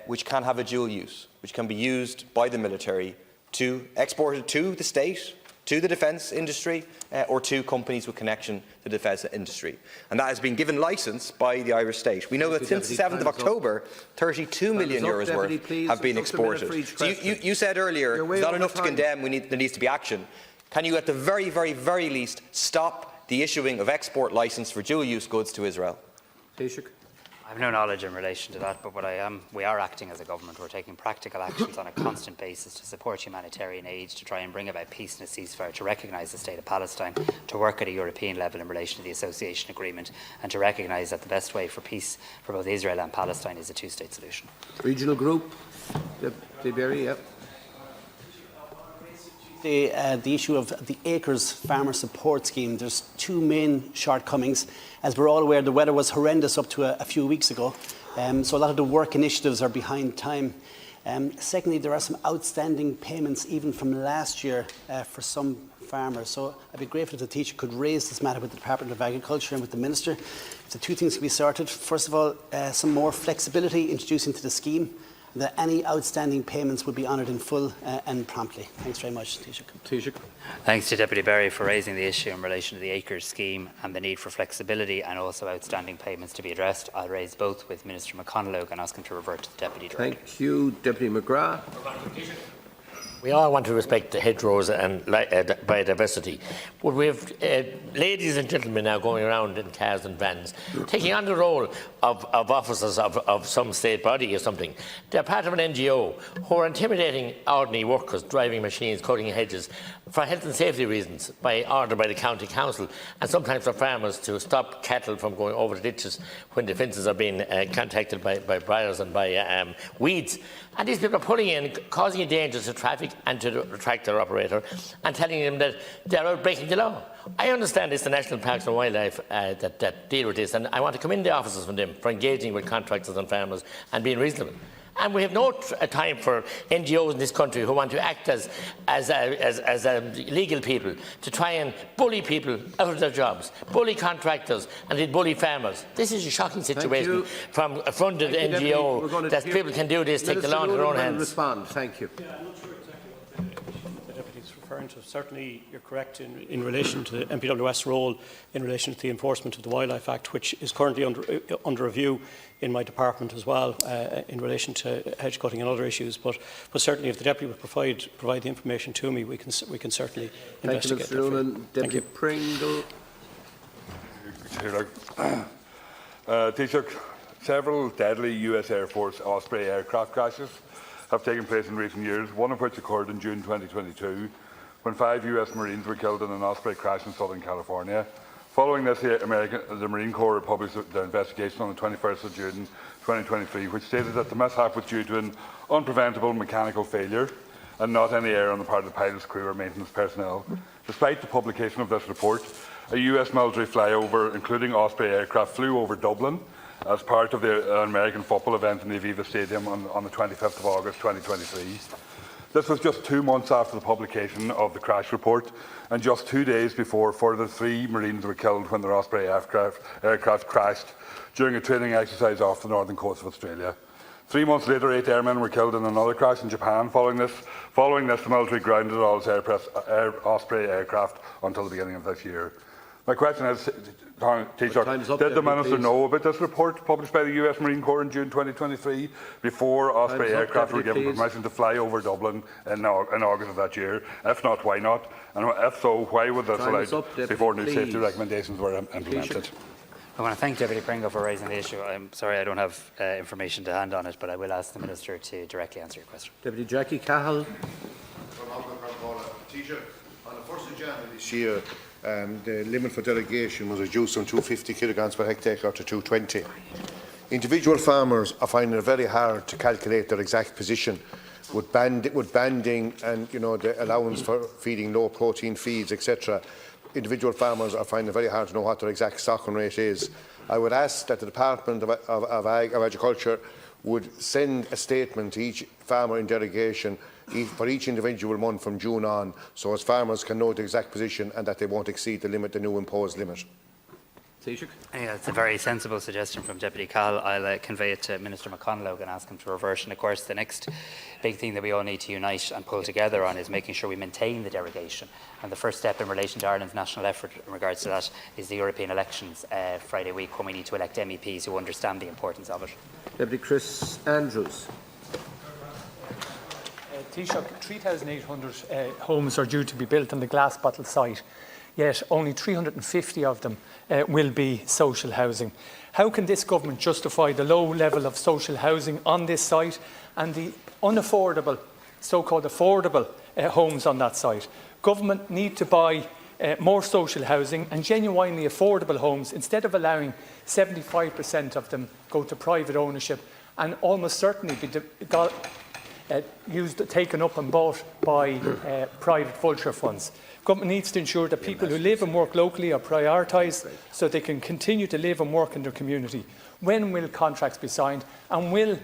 Speaker 12: which can have a dual use, which can be used by the military to export it to the state, to the defence industry, or to companies with connection to the defence industry. And that has been given licence by the Irish state. We know that since the 7th of October, €32 million worth have been exported. So you said earlier, it's not enough to condemn, there needs to be action. Can you, at the very, very, very least, stop the issuing of export licence for dual-use goods to Israel?
Speaker 1: Taoiseach.
Speaker 3: I have no knowledge in relation to that, but we are acting as a government. We're taking practical actions on a constant basis to support humanitarian aid, to try and bring about peace and a ceasefire, to recognise the state of Palestine, to work at a European level in relation to the association agreement, and to recognise that the best way for peace for both Israel and Palestine is a two-state solution.
Speaker 1: Regional group. Deputy Berry, yep.
Speaker 5: The issue of the Acres Farmer Support Scheme, there's two main shortcomings. As we're all aware, the weather was horrendous up to a few weeks ago, so a lot of the work initiatives are behind time. Secondly, there are some outstanding payments even from last year for some farmers. So I'd be grateful if the Taoiseach could raise this matter with the Department of Agriculture and with the Minister. If the two things can be sorted, first of all, some more flexibility introduced into the scheme, that any outstanding payments would be honoured in full and promptly. Thanks very much, Taoiseach.
Speaker 3: Thanks to Deputy Berry for raising the issue in relation to the acres scheme and the need for flexibility and also outstanding payments to be addressed. I'll raise both with Minister McConalogue and ask him to revert to the Deputy Director.
Speaker 1: Thank you. Deputy McGrath.
Speaker 10: We all want to respect the hedgerows and biodiversity, but we have ladies and gentlemen now going around in cars and vans, taking on the role of officers of some state body or something. They're part of an NGO who are intimidating ordinary workers, driving machines, cutting hedges, for health and safety reasons, by order by the county council, and sometimes for farmers to stop cattle from going over the ditches when the fences are being contacted by briars and by weeds. And these people are pulling in, causing a danger to traffic and to the tractor operator, and telling them that they're out breaking the law. I understand it's the National Parks and Wildlife that deal with this, and I want to commend the officers from them for engaging with contractors and farmers and being reasonable. And we have no time for NGOs in this country who want to act as legal people to try and bully people out of their jobs, bully contractors and then bully farmers. This is a shocking situation from a funded NGO that people can do this, take the law into their own hands.
Speaker 1: Respond. Thank you.
Speaker 13: Yeah, I'm not sure exactly what the Deputy is referring to. Certainly you're correct in relation to the MPWS role in relation to the enforcement of the Wildlife Act, which is currently under review in my department as well, in relation to hedge cutting and other issues. But certainly, if the Deputy would provide the information to me, we can certainly investigate.
Speaker 1: Thank you, Mr. Noonan. Deputy Pringle.
Speaker 14: Taoiseach, several deadly US Air Force Osprey aircraft crashes have taken place in recent years, one of which occurred in June 2022, when 5 US Marines were killed in an Osprey crash in Southern California. Following this, the Marine Corps published their investigation on the 21st of June 2023, which stated that the mishap was due to an unpreventable mechanical failure and not any error on the part of the pilot's crew or maintenance personnel. Despite the publication of this report, a US military flyover, including Osprey aircraft, flew over Dublin as part of the American football event in the Aviva Stadium on the 25th of August 2023. This was just 2 months after the publication of the crash report and just 2 days before further 3 Marines were killed when their Osprey aircraft crashed during a training exercise off the northern coast of Australia. 3 months later, 8 airmen were killed in another crash in Japan. Following this, the military grounded all its Osprey aircraft until the beginning of this year. My question is, Taoiseach, did the Minister know about this report published by the US Marine Corps in June 2023 before Osprey aircraft were given permission to fly over Dublin in August of that year? If not, why not? And if so, why was this allowed before new safety recommendations were implemented?
Speaker 3: I want to thank Deputy Pringle for raising the issue. I'm sorry I don't have information to hand on it, but I will ask the Minister to directly answer your question.
Speaker 1: Deputy Jackie Cahill.
Speaker 15: Taoiseach, on the 1st of January this year, the limit for delegation was reduced from 250 kilograms per hectare to 220. Individual farmers are finding it very hard to calculate their exact position with banding and the allowance for feeding low protein feeds, etc. Individual farmers are finding it very hard to know what their exact stocking rate is. I would ask that the Department of Agriculture would send a statement to each farmer in delegation for each individual month from June on, so as farmers can know the exact position and that they won't exceed the limit, the new imposed limit.
Speaker 3: Yeah, it's a very sensible suggestion from Deputy Cahill. I'll convey it to Minister McConalogue and ask him to reverse. And of course, the next big thing that we all need to unite and pull together on is making sure we maintain the derogation. And the first step in relation to Ireland's national effort in regards to that is the European elections Friday week, when we need to elect MEPs who understand the importance of it.
Speaker 1: Deputy Chris Andrews.
Speaker 16: Taoiseach, 3,800 homes are due to be built on the Glass Bottle site, yet only 350 of them will be social housing. How can this government justify the low level of social housing on this site and the unaffordable, so-called affordable homes on that site? Government need to buy more social housing and genuinely affordable homes instead of allowing 75% of them go to private ownership and almost certainly be taken up and bought by private vulture funds. Government needs to ensure that people who live and work locally are prioritised so they can continue to live and work in their community. When will contracts be signed, and will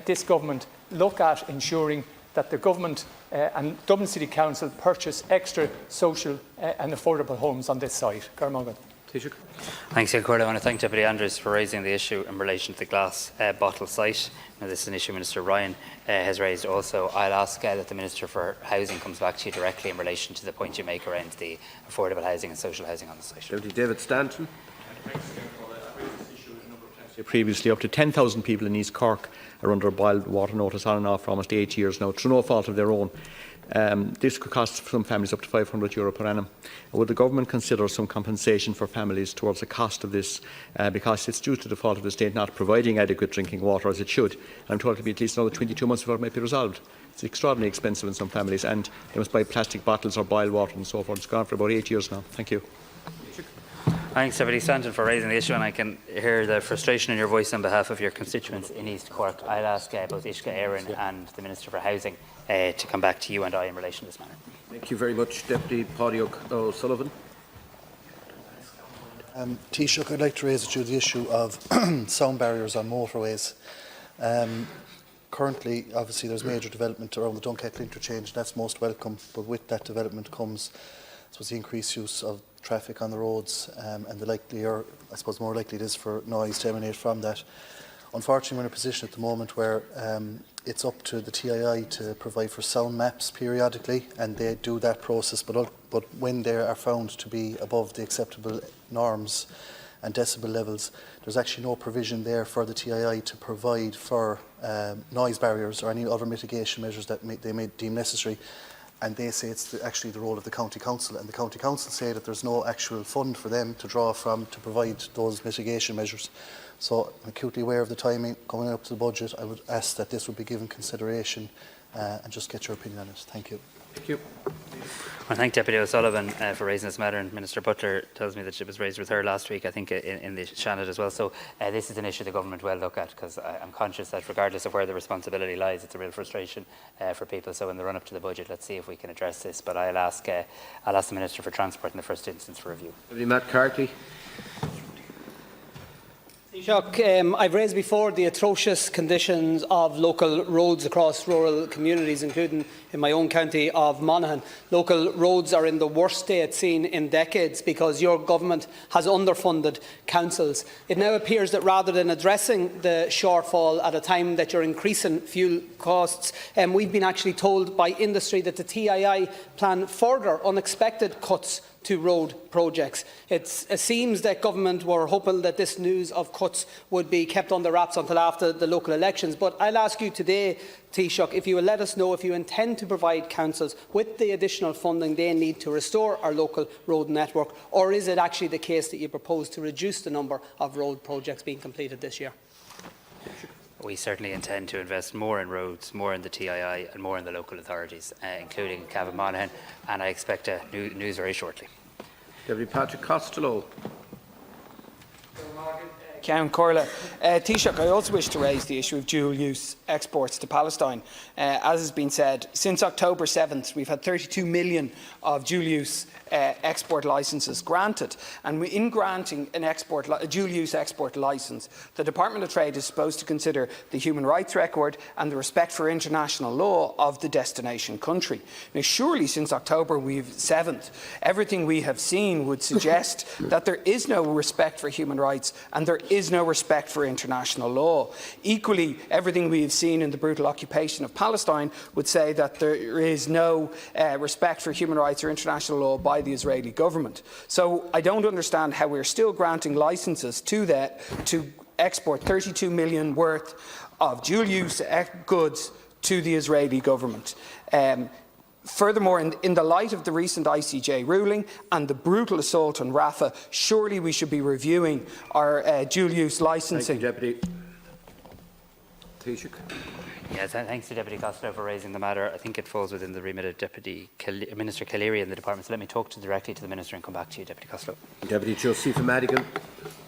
Speaker 16: this government look at ensuring that the government and Dublin City Council purchase extra social and affordable homes on this site. Garmongan.
Speaker 3: Thanks, Corla. I want to thank Deputy Andrews for raising the issue in relation to the glass bottle site. Now, this is an issue Minister Ryan has raised also. I'll ask that the Minister for Housing comes back to you directly in relation to the point you make around the affordable housing and social housing on the site.
Speaker 1: Deputy David Stanton.
Speaker 17: Previously, up to 10,000 people in East Cork are under a boiled water notice on and off for almost 8 years now, through no fault of their own. This could cost some families up to €500 per annum. Would the government consider some compensation for families towards the cost of this, because it's due to the fault of the state not providing adequate drinking water as it should? I'm told it will be at least another 22 months before it might be resolved. It's extraordinarily expensive in some families, and they must buy plastic bottles or boiled water and so forth. It's gone for about 8 years now. Thank you.
Speaker 3: Thanks, Deputy Stanton, for raising the issue, and I can hear the frustration in your voice on behalf of your constituents in East Cork. I'll ask both Ishka Aaron and the Minister for Housing to come back to you and I in relation to this matter.
Speaker 1: Thank you very much, Deputy Taoiseach O'Sullivan.
Speaker 18: Taoiseach, I'd like to raise with you the issue of sound barriers on motorways. Currently, obviously, there's major development around the Dunkettle interchange, and that's most welcome. But with that development comes, I suppose, the increased use of traffic on the roads, and the likelier, I suppose, more likely it is for noise to emanate from that. Unfortunately, we're in a position at the moment where it's up to the TII to provide for sound maps periodically, and they do that process. But when they are found to be above the acceptable norms and decibel levels, there's actually no provision there for the TII to provide for noise barriers or any other mitigation measures that they may deem necessary. And they say it's actually the role of the County Council, and the County Council say that there's no actual fund for them to draw from to provide those mitigation measures. So I'm acutely aware of the timing coming up to the budget. I would ask that this would be given consideration and just get your opinion on it. Thank you.
Speaker 1: Thank you.
Speaker 3: I thank Deputy O'Sullivan for raising this matter, and Minister Butler tells me that it was raised with her last week, I think, in the Shannon as well. So this is an issue the government will look at, because I'm conscious that regardless of where the responsibility lies, it's a real frustration for people. So in the run-up to the budget, let's see if we can address this. But I'll ask the Minister for Transport in the first instance for review.
Speaker 1: Matt Carthy.
Speaker 19: Taoiseach, I've raised before the atrocious conditions of local roads across rural communities, including in my own county of Monaghan. Local roads are in the worst state seen in decades because your government has underfunded councils. It now appears that rather than addressing the shortfall at a time that you're increasing fuel costs, we've been actually told by industry that the TII plan further unexpected cuts to road projects. It seems that government were hoping that this news of cuts would be kept under wraps until after the local elections. But I'll ask you today, Taoiseach, if you will let us know if you intend to provide councils with the additional funding they need to restore our local road network, or is it actually the case that you propose to reduce the number of road projects being completed this year?
Speaker 3: We certainly intend to invest more in roads, more in the TII and more in the local authorities, including Cavan Monaghan, and I expect news very shortly.
Speaker 1: Deputy Patrick Costello.
Speaker 19: Count Corla. Taoiseach, I also wish to raise the issue of dual-use exports to Palestine. As has been said, since October 7th, we've had 32 million of dual-use export licences granted. And in granting a dual-use export licence, the Department of Trade is supposed to consider the human rights record and the respect for international law of the destination country. Now, surely since October 7th, everything we have seen would suggest that there is no respect for human rights and there is no respect for international law. Equally, everything we have seen in the brutal occupation of Palestine would say that there is no respect for human rights or international law by the Israeli government. So I don't understand how we're still granting licences to export 32 million worth of dual-use goods to the Israeli government. Furthermore, in the light of the recent ICJ ruling and the brutal assault on Rafah, surely we should be reviewing our dual-use licensing.
Speaker 1: Thank you, Deputy. Taoiseach.
Speaker 3: Yes, thanks to Deputy Costello for raising the matter. I think it falls within the remit of Minister Calleary in the department. So let me talk directly to the Minister and come back to you, Deputy Costello.
Speaker 1: Deputy Josepha Madigan.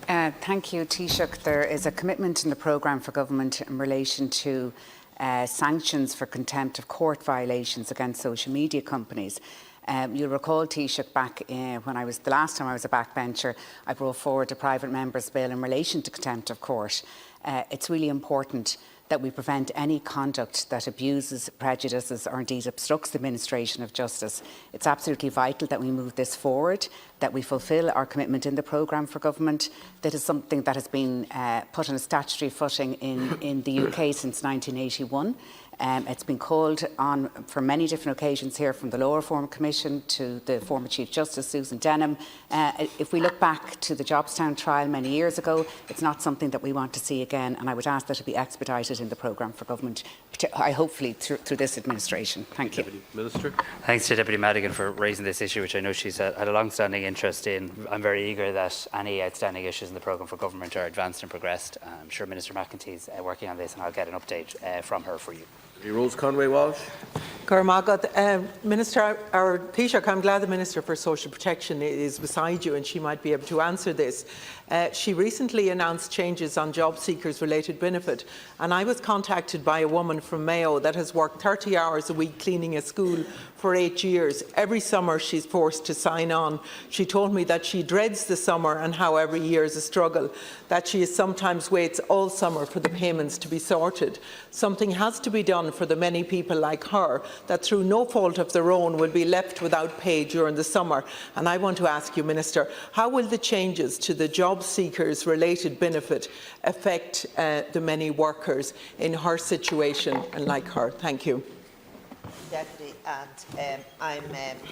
Speaker 20: Thank you, Taoiseach. There is a commitment in the programme for government in relation to sanctions for contempt of court violations against social media companies. You'll recall, Taoiseach, back when the last time I was a backbencher, I brought forward a private member's bill in relation to contempt of court. It's really important that we prevent any conduct that abuses, prejudices or indeed obstructs the administration of justice. It's absolutely vital that we move this forward, that we fulfil our commitment in the programme for government. That is something that has been put on a statutory footing in the UK since 1981. It's been called on for many different occasions here, from the Lower Reform Commission to the former Chief Justice Susan Denham. If we look back to the Jobstown trial many years ago, it's not something that we want to see again, and I would ask that it be expedited in the programme for government, hopefully through this administration. Thank you.
Speaker 1: Deputy Minister.
Speaker 3: Thanks to Deputy Madigan for raising this issue, which I know she's had a long-standing interest in. I'm very eager that any outstanding issues in the programme for government are advanced and progressed. I'm sure Minister McEntee is working on this, and I'll get an update from her for you.
Speaker 1: Rose Conway-Walsh.
Speaker 21: Minister, our Taoiseach, I'm glad the Minister for Social Protection is beside you and she might be able to answer this. She recently announced changes on job seekers related benefit, and I was contacted by a woman from Mayo that has worked 30 hours a week cleaning a school for 8 years. Every summer she's forced to sign on. She told me that she dreads the summer and how every year is a struggle, that she sometimes waits all summer for the payments to be sorted. Something has to be done for the many people like her that through no fault of their own will be left without pay during the summer. And I want to ask you, Minister, how will the changes to the job seekers related benefit affect the many workers in her situation and like her? Thank you.
Speaker 22: Deputy, and I'm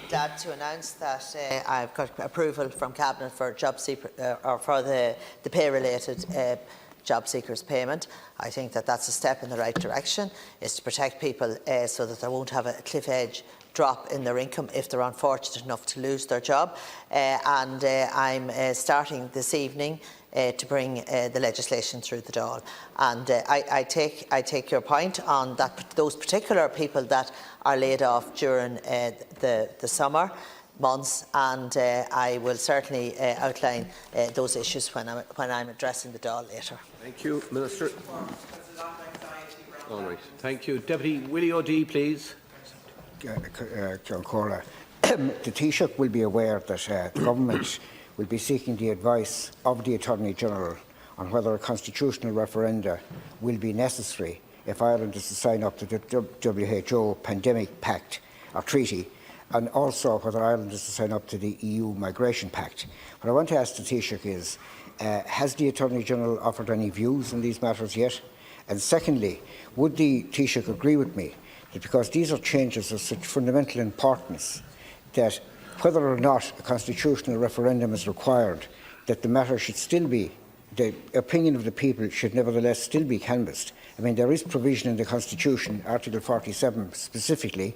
Speaker 22: glad to announce that I've got approval from Cabinet for job seeker, or for the pay-related job seekers payment. I think that that's a step in the right direction, is to protect people so that they won't have a cliff edge drop in their income if they're unfortunate enough to lose their job. I'm starting this evening to bring the legislation through the Dáil. And I take your point on that those particular people that are laid off during the summer months, and I will certainly outline those issues when I'm addressing the Dáil later.
Speaker 1: Thank you, Minister. All right. Thank you. Deputy Willie O'Dea, please.
Speaker 23: The Taoiseach will be aware that the Government will be seeking the advice of the Attorney-General on whether a constitutional referenda will be necessary if Ireland is to sign up to the WHO Pandemic Pact or Treaty, and also whether Ireland is to sign up to the EU Migration Pact. What I want to ask the Taoiseach is, has the Attorney-General offered any views on these matters yet? And secondly, would the Taoiseach agree with me that because these are changes of such fundamental importance, that whether or not a constitutional referendum is required, that the matter should still be, the opinion of the people should nevertheless still be canvassed? I mean, there is provision in the Constitution, Article 47 specifically,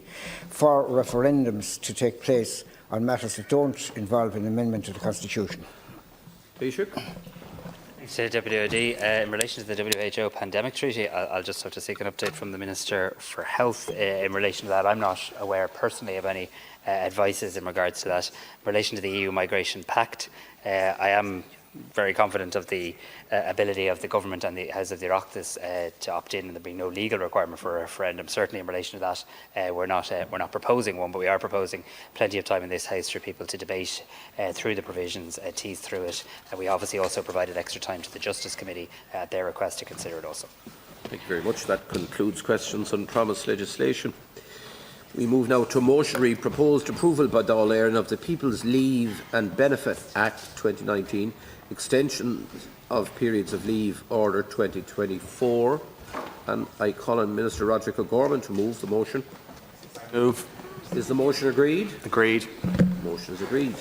Speaker 23: for referendums to take place on matters that don't involve an amendment to the Constitution.
Speaker 1: Taoiseach.
Speaker 3: Thanks to Deputy O'Dea. In relation to the WHO Pandemic Treaty, I'll just have to seek an update from the Minister for Health in relation to that. I'm not aware personally of any advices in regards to that. In relation to the EU Migration Pact, I am very confident of the ability of the Government and the House of the Oireachtas to opt in, and there being no legal requirement for a referendum. Certainly in relation to that, we're not proposing one, but we are proposing plenty of time in this House for people to debate through the provisions, tease through it. We obviously also provided extra time to the Justice Committee at their request to consider it also.
Speaker 1: Thank you very much. That concludes questions on promised legislation. We move now to a motion read proposed approval by Dáil Éireann of the People's Leave and Benefit Act 2019, extension of periods of leave order 2024, and I call on Minister Roderick O'Gorman to move the motion.
Speaker 24: Move.
Speaker 1: Is the motion agreed?
Speaker 24: Agreed.
Speaker 1: Motion is agreed.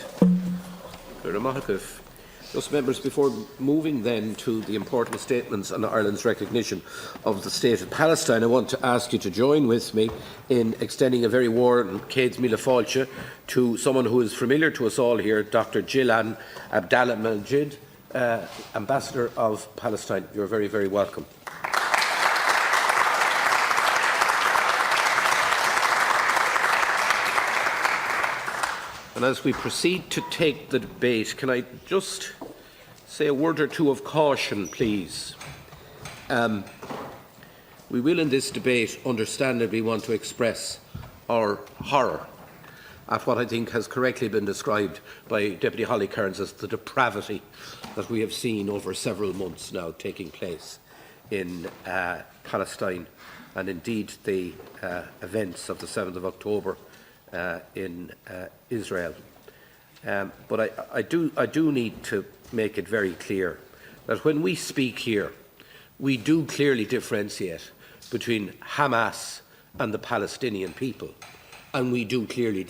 Speaker 1: Just members, before moving then to the important statements on Ireland's recognition of the State of Palestine, I want to ask you to join with me in extending a very warm Céad Míle Fáilte to someone who is familiar to us all here, Dr. Gillan Abdallah Majid, Ambassador of Palestine. You're very, very welcome. And as we proceed to take the debate, can I just say a word or two of caution, please? We will in this debate understandably want to express our horror at what I think has correctly been described by Deputy Holly Cairns as the depravity that we have seen over several months now taking place in Palestine and indeed the events of the 7th of October in Israel. But I do need to make it very clear that when we speak here, we do clearly differentiate between Hamas and the Palestinian people, and we do clearly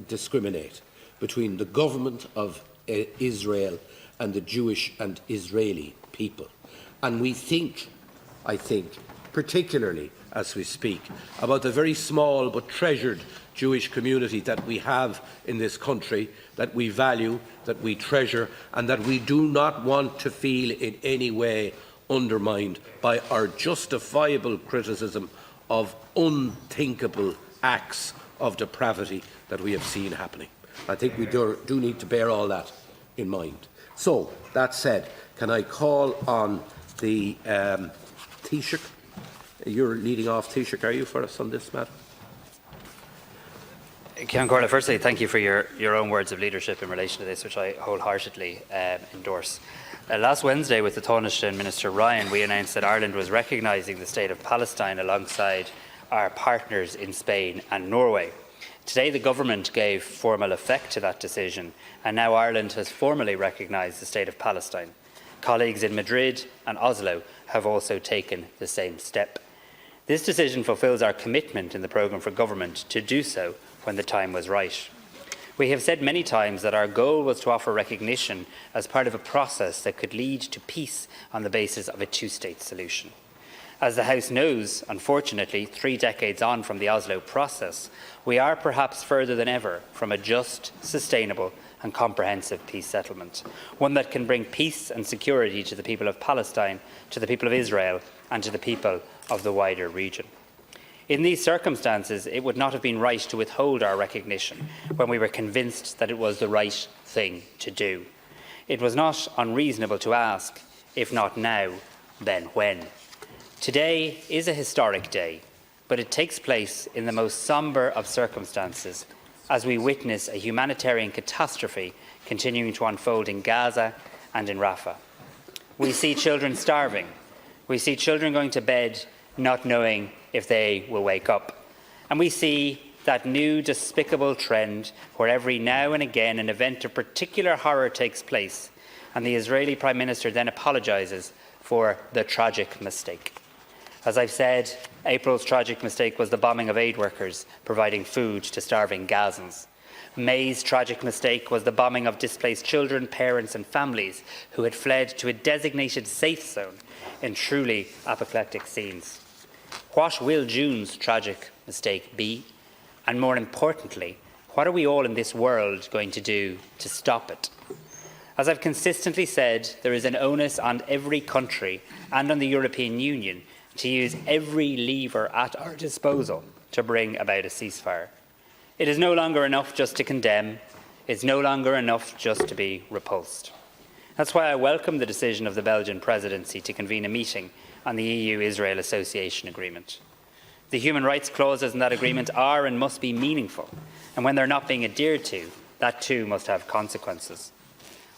Speaker 1: discriminate between the government of Israel and the Jewish and Israeli people. And we think, I think, particularly as we speak, about the very small but treasured Jewish community that we have in this country, that we value, that we treasure, and that we do not want to feel in any way undermined by our justifiable criticism of unthinkable acts of depravity that we have seen happening. I think we do need to bear all that in mind. So, that said, can I call on the Taoiseach? You're leading off, Taoiseach, are you, for us on this matter?
Speaker 3: Ceann Comhairle, firstly, thank you for your own words of leadership in relation to this, which I wholeheartedly endorse. Last Wednesday, with the Taoiseach Minister Ryan, we announced that Ireland was recognising the State of Palestine alongside our partners in Spain and Norway. Today, the Government gave formal effect to that decision, and now Ireland has formally recognised the State of Palestine. Colleagues in Madrid and Oslo have also taken the same step. This decision fulfils our commitment in the programme for government to do so when the time was right. We have said many times that our goal was to offer recognition as part of a process that could lead to peace on the basis of a two-state solution. As the House knows, unfortunately, 3 decades on from the Oslo process, we are perhaps further than ever from a just, sustainable and comprehensive peace settlement, one that can bring peace and security to the people of Palestine, to the people of Israel and to the people of the wider region. In these circumstances, it would not have been right to withhold our recognition when we were convinced that it was the right thing to do. It was not unreasonable to ask, if not now, then when? Today is a historic day, but it takes place in the most sombre of circumstances as we witness a humanitarian catastrophe continuing to unfold in Gaza and in Rafah. We see children starving. We see children going to bed not knowing if they will wake up. And we see that new despicable trend where every now and again an event of particular horror takes place and the Israeli Prime Minister then apologises for the tragic mistake. As I've said, April's tragic mistake was the bombing of aid workers providing food to starving Gazans. May's tragic mistake was the bombing of displaced children, parents and families who had fled to a designated safe zone in truly apoplectic scenes. What will June's tragic mistake be? And more importantly, what are we all in this world going to do to stop it? As I've consistently said, there is an onus on every country and on the European Union to use every lever at our disposal to bring about a ceasefire. It is no longer enough just to condemn. It's no longer enough just to be repulsed. That's why I welcome the decision of the Belgian presidency to convene a meeting on the EU-Israel Association Agreement. The human rights clauses in that agreement are and must be meaningful, and when they're not being adhered to, that too must have consequences.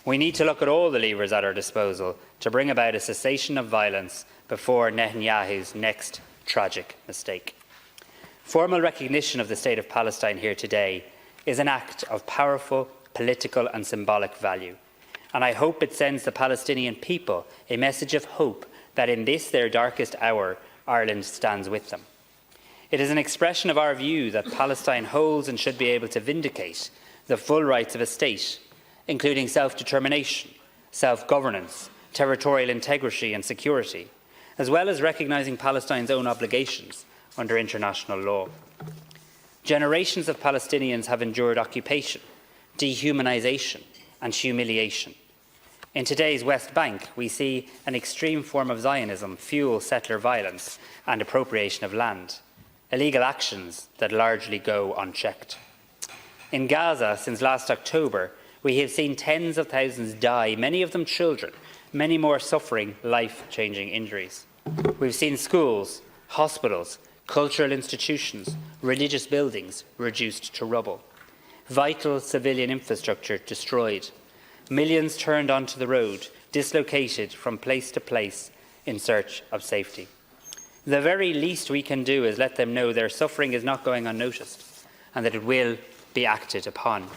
Speaker 3: We need to look at all the levers at our disposal to bring about a cessation of violence before Netanyahu's next tragic mistake. Formal recognition of the State of Palestine here today is an act of powerful political and symbolic value, and I hope it sends the Palestinian people a message of hope that in this their darkest hour, Ireland stands with them. It is an expression of our view that Palestine holds and should be able to vindicate the full rights of a state, including self-determination, self-governance, territorial integrity and security, as well as recognising Palestine's own obligations under international law. Generations of Palestinians have endured occupation, dehumanisation and humiliation. In today's West Bank, we see an extreme form of Zionism fuel settler violence and appropriation of land, illegal actions that largely go unchecked. In Gaza, since last October, we have seen tens of thousands die, many of them children, many more suffering life-changing injuries. We've seen schools, hospitals, cultural institutions, religious buildings reduced to rubble, vital civilian infrastructure destroyed, millions turned onto the road, dislocated from place to place in search of safety. The very least we can do is let them know their suffering is not going unnoticed and that it will be acted upon.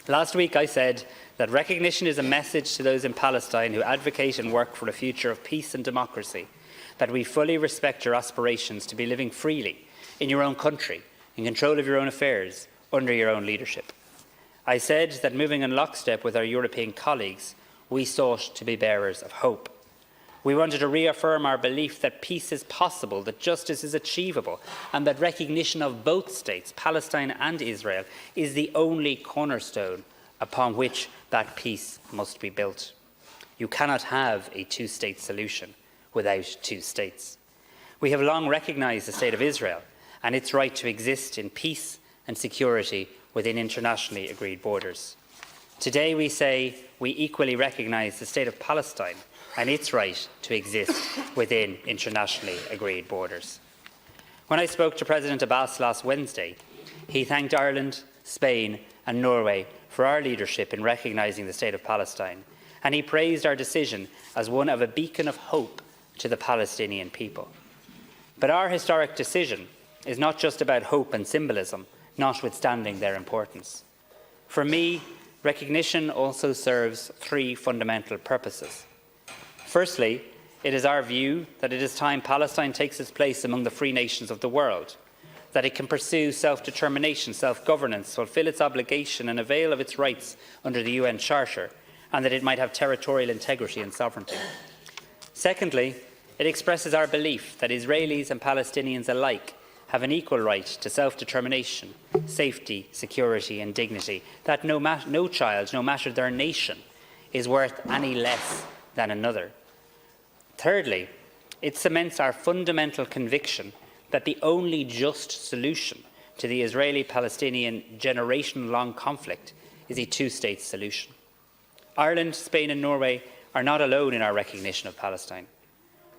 Speaker 3: Last week I said that recognition is a message to those in Palestine who advocate and work for a future of peace and democracy, that we fully respect your aspirations to be living freely in your own country, in control of your own affairs, under your own leadership. I said that moving in lockstep with our European colleagues, we sought to be bearers of hope. We wanted to reaffirm our belief that peace is possible, that justice is achievable, and that recognition of both states, Palestine and Israel, is the only cornerstone upon which that peace must be built. You cannot have a two-state solution without two states. We have long recognised the State of Israel and its right to exist in peace and security within internationally agreed borders. Today we say we equally recognise the State of Palestine and its right to exist within internationally agreed borders. When I spoke to President Abbas last Wednesday, he thanked Ireland, Spain and Norway for our leadership in recognising the State of Palestine, and he praised our decision as one of a beacon of hope to the Palestinian people. But our historic decision is not just about hope and symbolism, notwithstanding their importance. For me, recognition also serves three fundamental purposes. Firstly, it is our view that it is time Palestine takes its place among the free nations of the world, that it can pursue self-determination, self-governance, fulfil its obligation and avail of its rights under the UN Charter, and that it might have territorial integrity and sovereignty. Secondly, it expresses our belief that Israelis and Palestinians alike have an equal right to self-determination, safety, security and dignity, that no child, no matter their nation, is worth any less than another. Thirdly, it cements our fundamental conviction that the only just solution to the Israeli-Palestinian generation-long conflict is a two-state solution. Ireland, Spain and Norway are not alone in our recognition of Palestine.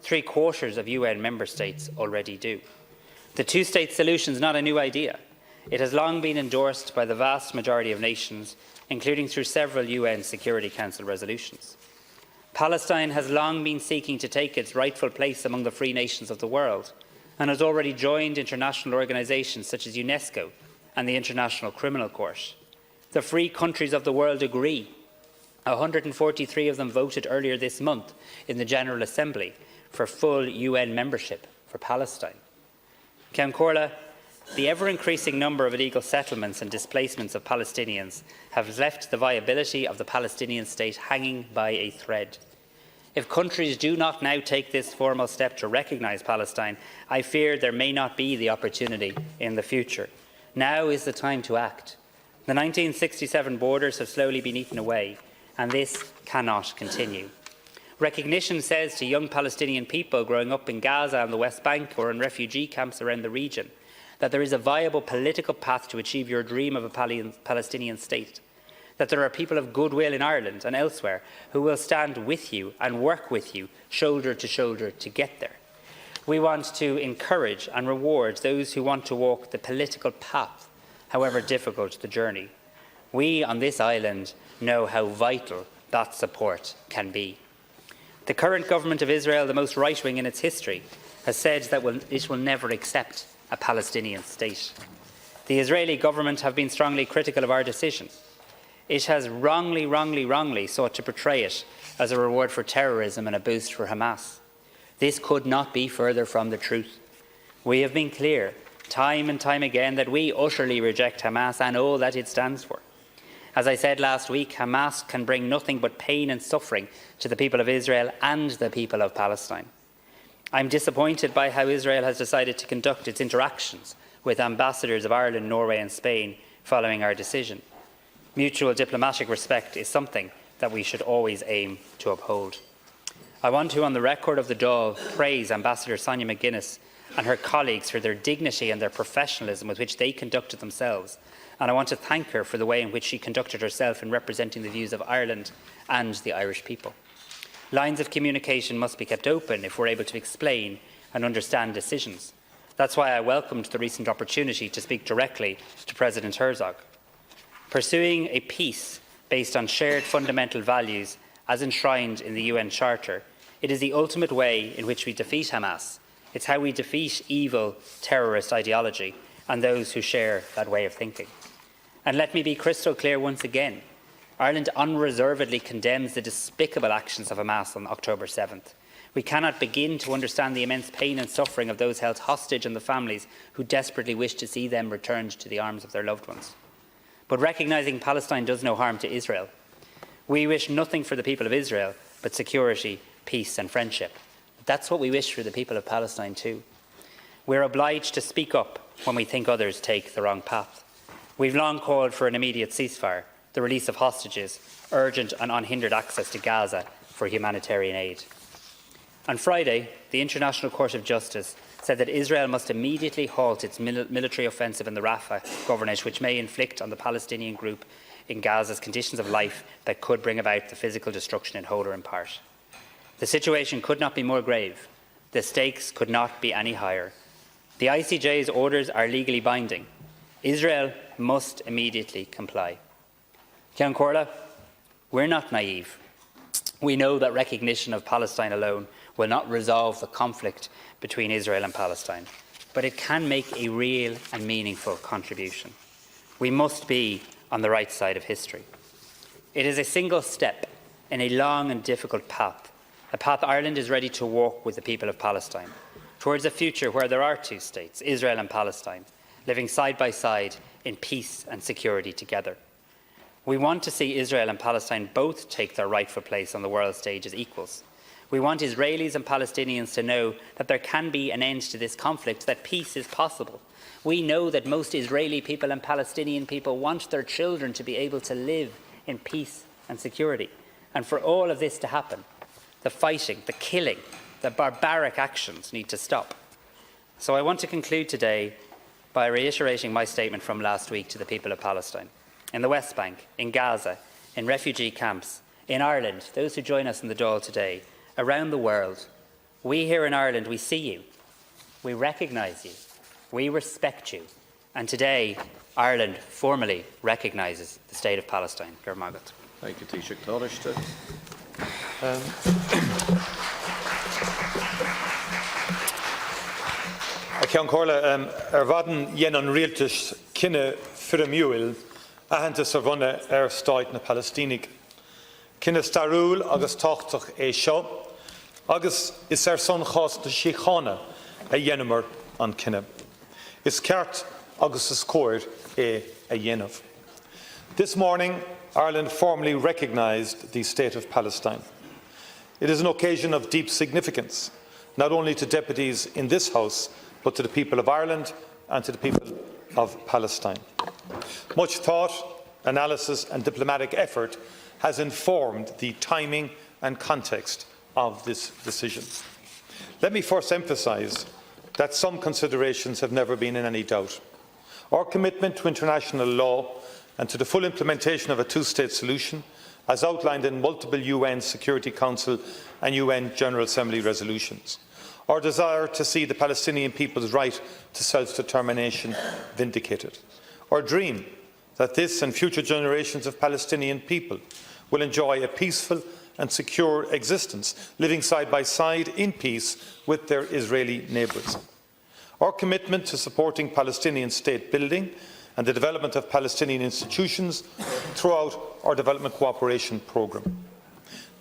Speaker 3: 3/4 of UN member states already do. The two-state solution is not a new idea. It has long been endorsed by the vast majority of nations, including through several UN Security Council resolutions. Palestine has long been seeking to take its rightful place among the free nations of the world and has already joined international organisations such as UNESCO and the International Criminal Court. The free countries of the world agree. 143 of them voted earlier this month in the General Assembly for full UN membership for Palestine. Ceann Comhairle, the ever-increasing number of illegal settlements and displacements of Palestinians have left the viability of the Palestinian state hanging by a thread. If countries do not now take this formal step to recognise Palestine, I fear there may not be the opportunity in the future. Now is the time to act. The 1967 borders have slowly been eaten away, and this cannot continue. Recognition says to young Palestinian people growing up in Gaza and the West Bank or in refugee camps around the region that there is a viable political path to achieve your dream of a Palestinian state, that there are people of goodwill in Ireland and elsewhere who will stand with you and work with you shoulder to shoulder to get there. We want to encourage and reward those who want to walk the political path, however difficult the journey. We on this island know how vital that support can be. The current government of Israel, the most right-wing in its history, has said that it will never accept a Palestinian state. The Israeli government have been strongly critical of our decision. It has wrongly sought to portray it as a reward for terrorism and a boost for Hamas. This could not be further from the truth. We have been clear, time and time again, that we utterly reject Hamas and all that it stands for. As I said last week, Hamas can bring nothing but pain and suffering to the people of Israel and the people of Palestine. I am disappointed by how Israel has decided to conduct its interactions with ambassadors of Ireland, Norway and Spain following our decision. Mutual diplomatic respect is something that we should always aim to uphold. I want to, on the record of the Dáil, praise Ambassador Sonia McGuinness and her colleagues for their dignity and their professionalism with which they conducted themselves, and I want to thank her for the way in which she conducted herself in representing the views of Ireland and the Irish people. Lines of communication must be kept open if we're able to explain and understand decisions. That's why I welcomed the recent opportunity to speak directly to President Herzog. Pursuing a peace based on shared fundamental values as enshrined in the UN Charter, it is the ultimate way in which we defeat Hamas, It's how we defeat evil, terrorist ideology and those who share that way of thinking. And let me be crystal clear once again. Ireland unreservedly condemns the despicable actions of Hamas on October 7th. We cannot begin to understand the immense pain and suffering of those held hostage and the families who desperately wish to see them returned to the arms of their loved ones. But recognising Palestine does no harm to Israel. We wish nothing for the people of Israel but security, peace and friendship. But that's what we wish for the people of Palestine too. We're obliged to speak up when we think others take the wrong path. We've long called for an immediate ceasefire, the release of hostages, urgent and unhindered access to Gaza for humanitarian aid. On Friday, the International Court of Justice said that Israel must immediately halt its military offensive in the Rafah governorate, which may inflict on the Palestinian group in Gaza's conditions of life that could bring about the physical destruction in whole or in part. The situation could not be more grave. The stakes could not be any higher. The ICJ's orders are legally binding. Israel must immediately comply. Ceann Comhairle, we're not naive. We know that recognition of Palestine alone will not resolve the conflict between Israel and Palestine, but it can make a real and meaningful contribution. We must be on the right side of history. It is a single step in a long and difficult path, a path Ireland is ready to walk with the people of Palestine, towards a future where there are two states, Israel and Palestine, living side by side in peace and security together. We want to see Israel and Palestine both take their rightful place on the world stage as equals. We want Israelis and Palestinians to know that there can be an end to this conflict, that peace is possible. We know that most Israeli people and Palestinian people want their children to be able to live in peace and security. And for all of this to happen, the fighting, the killing, the barbaric actions need to stop. So I want to conclude today by reiterating my statement from last week to the people of Palestine. In the West Bank, in Gaza, in refugee camps, in Ireland, those who join us in the Dáil today, around the world, we here in Ireland, we see you, we recognise you, we respect you, and today Ireland formally recognises the State of Palestine.
Speaker 1: Thank you, Taoiseach. Tánaiste.
Speaker 4: Ceann Comhairle, bhadan dhéanann rialtas cinenne firimúil ahananta sa bhunna Stáit na Palestínig. Cinenne starúil agus táchtach é seo, agus is son chás na síochána a dhéanamar an cinenne. Is ceart agus is cóir é a dhéanamh. This morning, Ireland formally recognised the State of Palestine. It is an occasion of deep significance, not only to deputies in this House, but to the people of Ireland and to the people of Palestine. Much thought, analysis and diplomatic effort has informed the timing and context of this decision. Let me first emphasise that some considerations have never been in any doubt. Our commitment to international law and to the full implementation of a two-state solution, as outlined in multiple UN Security Council and UN General Assembly resolutions. Our desire to see the Palestinian people's right to self-determination vindicated. Our dream that this and future generations of Palestinian people will enjoy a peaceful and secure existence, living side by side in peace with their Israeli neighbours. Our commitment to supporting Palestinian state building and the development of Palestinian institutions throughout our development cooperation programme.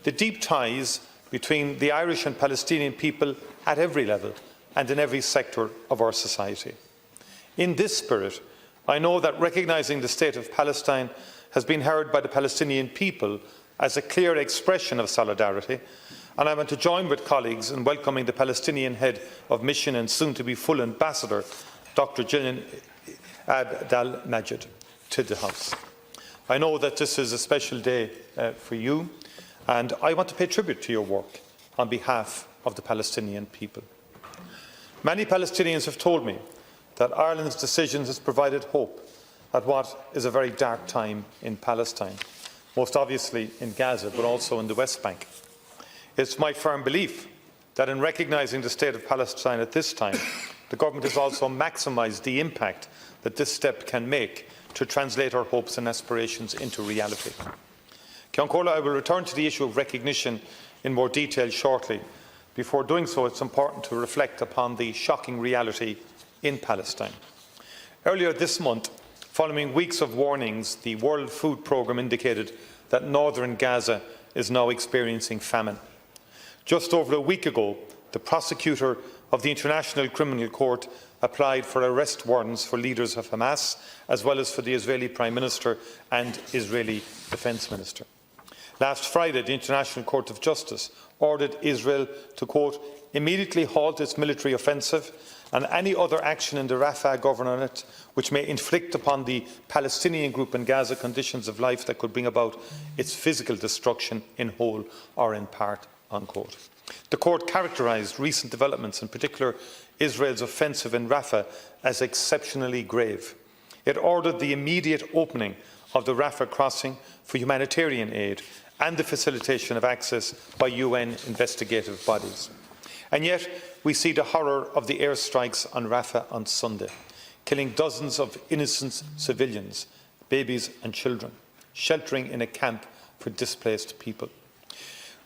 Speaker 4: The deep ties between the Irish and Palestinian people at every level and in every sector of our society. In this spirit, I know that recognising the State of Palestine has been heard by the Palestinian people as a clear expression of solidarity, and I want to join with colleagues in welcoming the Palestinian head of mission and soon-to-be full ambassador, Dr. Gillian Abdel-Majid, to the House. I know that this is a special day for you, and I want to pay tribute to your work on behalf of the Palestinian people. Many Palestinians have told me that Ireland's decision has provided hope at what is a very dark time in Palestine, most obviously in Gaza, but also in the West Bank. It's my firm belief that in recognising the State of Palestine at this time, the Government has also maximised the impact that this step can make to translate our hopes and aspirations into reality. Ceann Comhairle, I will return to the issue of recognition in more detail shortly, Before doing so, it's important to reflect upon the shocking reality in Palestine. Earlier this month, following weeks of warnings, the World Food Programme indicated that northern Gaza is now experiencing famine. Just over a week ago, the prosecutor of the International Criminal Court applied for arrest warrants for leaders of Hamas, as well as for the Israeli Prime Minister and Israeli Defence Minister. Last Friday, the International Court of Justice ordered Israel to, quote, immediately halt its military offensive and any other action in the Rafah governorate which may inflict upon the Palestinian group in Gaza conditions of life that could bring about its physical destruction in whole or in part, unquote. The court characterised recent developments, in particular Israel's offensive in Rafah, as exceptionally grave. It ordered the immediate opening of the Rafah crossing for humanitarian aid and the facilitation of access by UN investigative bodies. And yet, we see the horror of the airstrikes on Rafah on Sunday, killing dozens of innocent civilians, babies and children, sheltering in a camp for displaced people.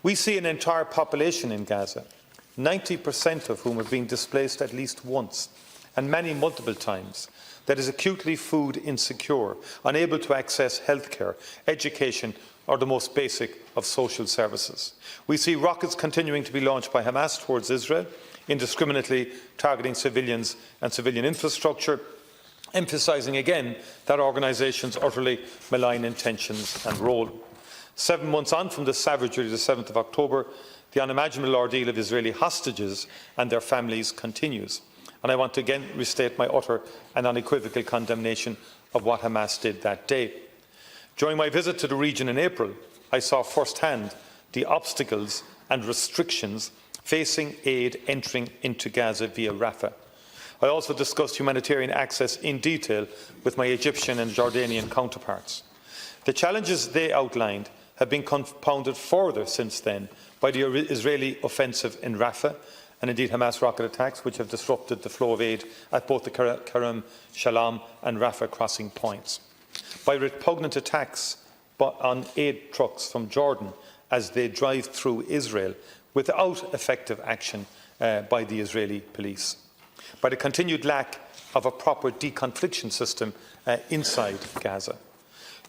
Speaker 4: We see an entire population in Gaza, 90% of whom have been displaced at least once, and many multiple times, that is acutely food insecure, unable to access healthcare, education, or the most basic of social services. We see rockets continuing to be launched by Hamas towards Israel, indiscriminately targeting civilians and civilian infrastructure, emphasising again that organisation's utterly malign intentions and role. 7 months on from the savagery of the 7th of October, the unimaginable ordeal of Israeli hostages and their families continues. And I want to again restate my utter and unequivocal condemnation of what Hamas did that day. During my visit to the region in April, I saw firsthand the obstacles and restrictions facing aid entering into Gaza via Rafah. I also discussed humanitarian access in detail with my Egyptian and Jordanian counterparts. The challenges they outlined have been compounded further since then by the Israeli offensive in Rafah and indeed Hamas rocket attacks, which have disrupted the flow of aid at both the Kerem Shalom and Rafah crossing points, by repugnant attacks on aid trucks from Jordan as they drive through Israel without effective action by the Israeli police, by the continued lack of a proper deconfliction system inside Gaza.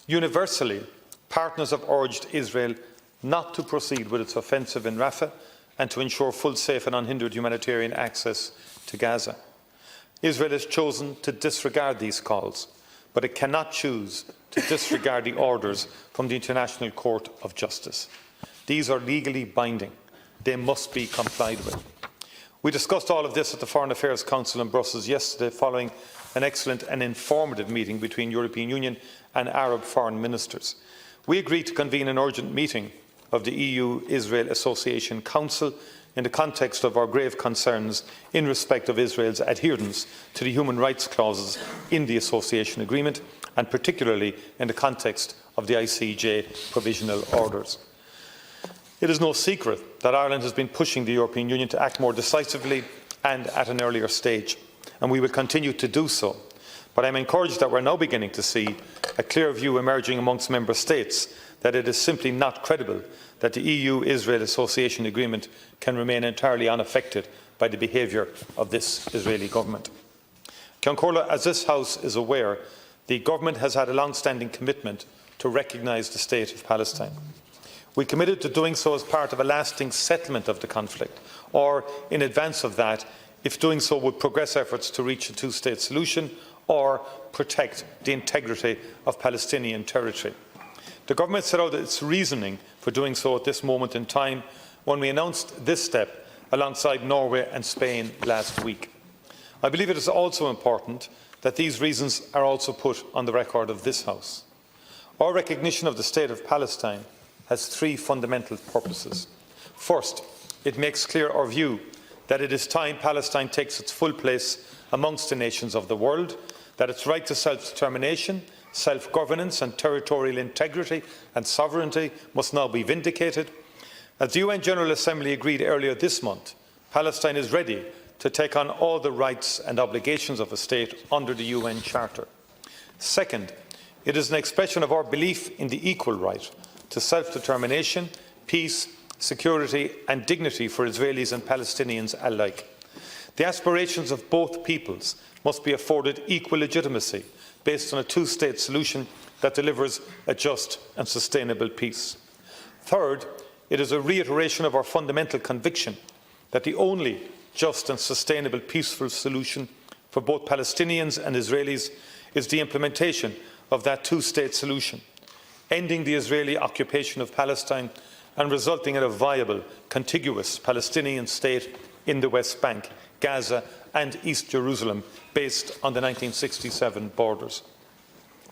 Speaker 4: Universally, partners have urged Israel not to proceed with its offensive in Rafah and to ensure full, safe and unhindered humanitarian access to Gaza. Israel has chosen to disregard these calls, but it cannot choose to disregard the orders from the International Court of Justice. These are legally binding. They must be complied with. We discussed all of this at the Foreign Affairs Council in Brussels yesterday, following an excellent and informative meeting between European Union and Arab foreign ministers. We agreed to convene an urgent meeting of the EU-Israel Association Council in the context of our grave concerns in respect of Israel's adherence to the human rights clauses in the Association Agreement, and particularly in the context of the ICJ provisional orders. It is no secret that Ireland has been pushing the European Union to act more decisively and at an earlier stage, and we will continue to do so. But I am encouraged that we are now beginning to see a clear view emerging amongst Member States that it is simply not credible that the EU-Israel Association Agreement can remain entirely unaffected by the behaviour of this Israeli government. Ceann, as this House is aware, the government has had a long-standing commitment to recognise the State of Palestine. We committed to doing so as part of a lasting settlement of the conflict, or in advance of that, if doing so would progress efforts to reach a two-state solution or protect the integrity of Palestinian territory. The government set out its reasoning for doing so at this moment in time when we announced this step alongside Norway and Spain last week. I believe it is also important that these reasons are also put on the record of this House. Our recognition of the State of Palestine has three fundamental purposes. First, it makes clear our view that it is time Palestine takes its full place amongst the nations of the world, that its right to self-determination, self-governance and territorial integrity and sovereignty must now be vindicated. As the UN General Assembly agreed earlier this month, Palestine is ready to take on all the rights and obligations of a state under the UN Charter. Second, it is an expression of our belief in the equal right to self-determination, peace, security and dignity for Israelis and Palestinians alike. The aspirations of both peoples must be afforded equal legitimacy based on a two-state solution that delivers a just and sustainable peace. Third, it is a reiteration of our fundamental conviction that the only just and sustainable peaceful solution for both Palestinians and Israelis is the implementation of that two-state solution, ending the Israeli occupation of Palestine and resulting in a viable, contiguous Palestinian state in the West Bank, Gaza and East Jerusalem, based on the 1967 borders.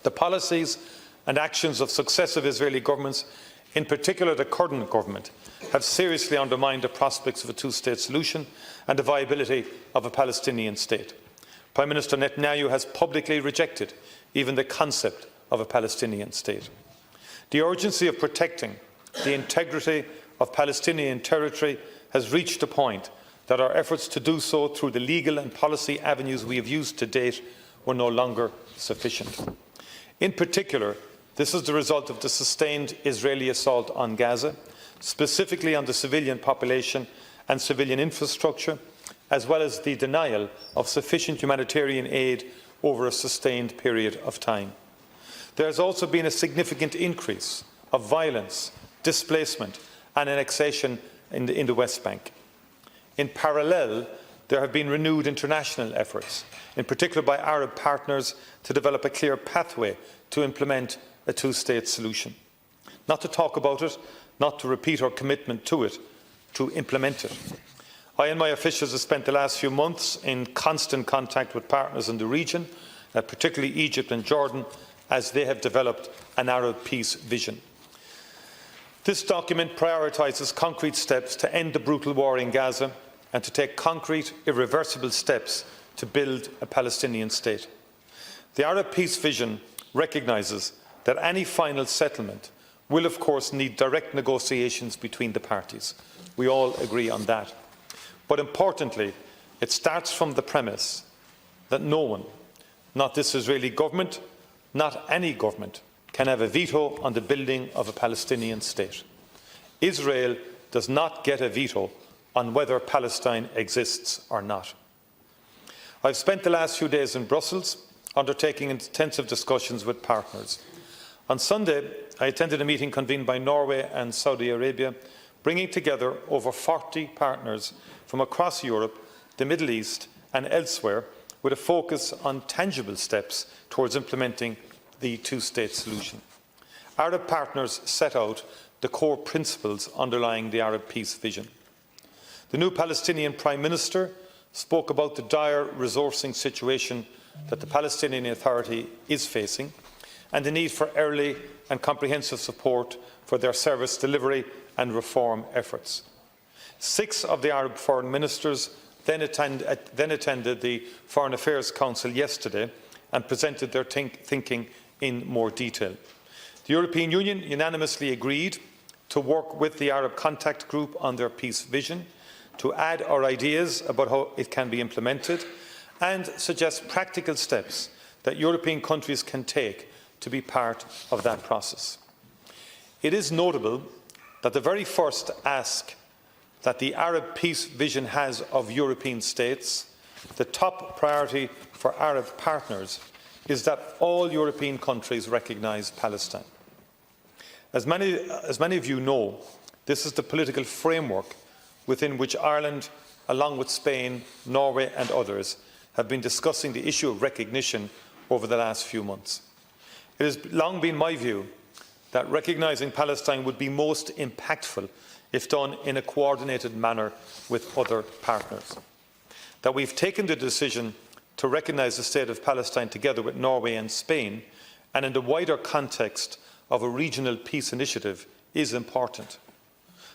Speaker 4: The policies and actions of successive Israeli governments, in particular the current government, have seriously undermined the prospects of a two-state solution and the viability of a Palestinian state. Prime Minister Netanyahu has publicly rejected even the concept of a Palestinian state. The urgency of protecting the integrity of Palestinian territory has reached a point that our efforts to do so through the legal and policy avenues we have used to date were no longer sufficient. In particular, this is the result of the sustained Israeli assault on Gaza, specifically on the civilian population and civilian infrastructure, as well as the denial of sufficient humanitarian aid over a sustained period of time. There has also been a significant increase of violence, displacement and annexation in the West Bank. In parallel, there have been renewed international efforts, in particular by Arab partners, to develop a clear pathway to implement a two-state solution. Not to talk about it, not to repeat our commitment to it, to implement it. I and my officials have spent the last few months in constant contact with partners in the region, particularly Egypt and Jordan, as they have developed an Arab peace vision. This document prioritises concrete steps to end the brutal war in Gaza and to take concrete, irreversible steps to build a Palestinian state. The Arab peace vision recognises that any final settlement will, of course, need direct negotiations between the parties. We all agree on that. But importantly, it starts from the premise that no one, not this Israeli government, not any government, can have a veto on the building of a Palestinian state. Israel does not get a veto on whether Palestine exists or not. I've spent the last few days in Brussels undertaking intensive discussions with partners. On Sunday, I attended a meeting convened by Norway and Saudi Arabia, bringing together over 40 partners from across Europe, the Middle East and elsewhere, with a focus on tangible steps towards implementing the two-state solution. Arab partners set out the core principles underlying the Arab peace vision. The new Palestinian Prime Minister spoke about the dire resourcing situation that the Palestinian Authority is facing and the need for early and comprehensive support for their service delivery and reform efforts. 6 of the Arab foreign ministers then attended the Foreign Affairs Council yesterday and presented their thinking in more detail. The European Union unanimously agreed to work with the Arab Contact Group on their peace vision, to add our ideas about how it can be implemented, and suggest practical steps that European countries can take to be part of that process. It is notable that the very first ask that the Arab peace vision has of European states, the top priority for Arab partners, is that all European countries recognise Palestine. As many of you know, this is the political framework within which Ireland, along with Spain, Norway and others, have been discussing the issue of recognition over the last few months. It has long been my view that recognising Palestine would be most impactful if done in a coordinated manner with other partners. That we've taken the decision to recognise the state of Palestine together with Norway and Spain, and in the wider context of a regional peace initiative, is important.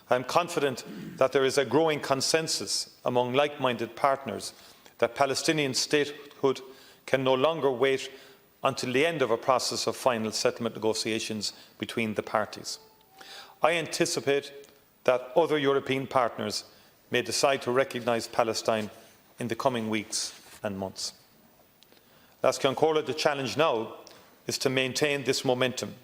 Speaker 4: I am confident that there is a growing consensus among like-minded partners that Palestinian statehood can no longer wait until the end of a process of final settlement negotiations between the parties. I anticipate that other European partners may decide to recognise Palestine in the coming weeks and months. As Concordia, the challenge now is to maintain this momentum.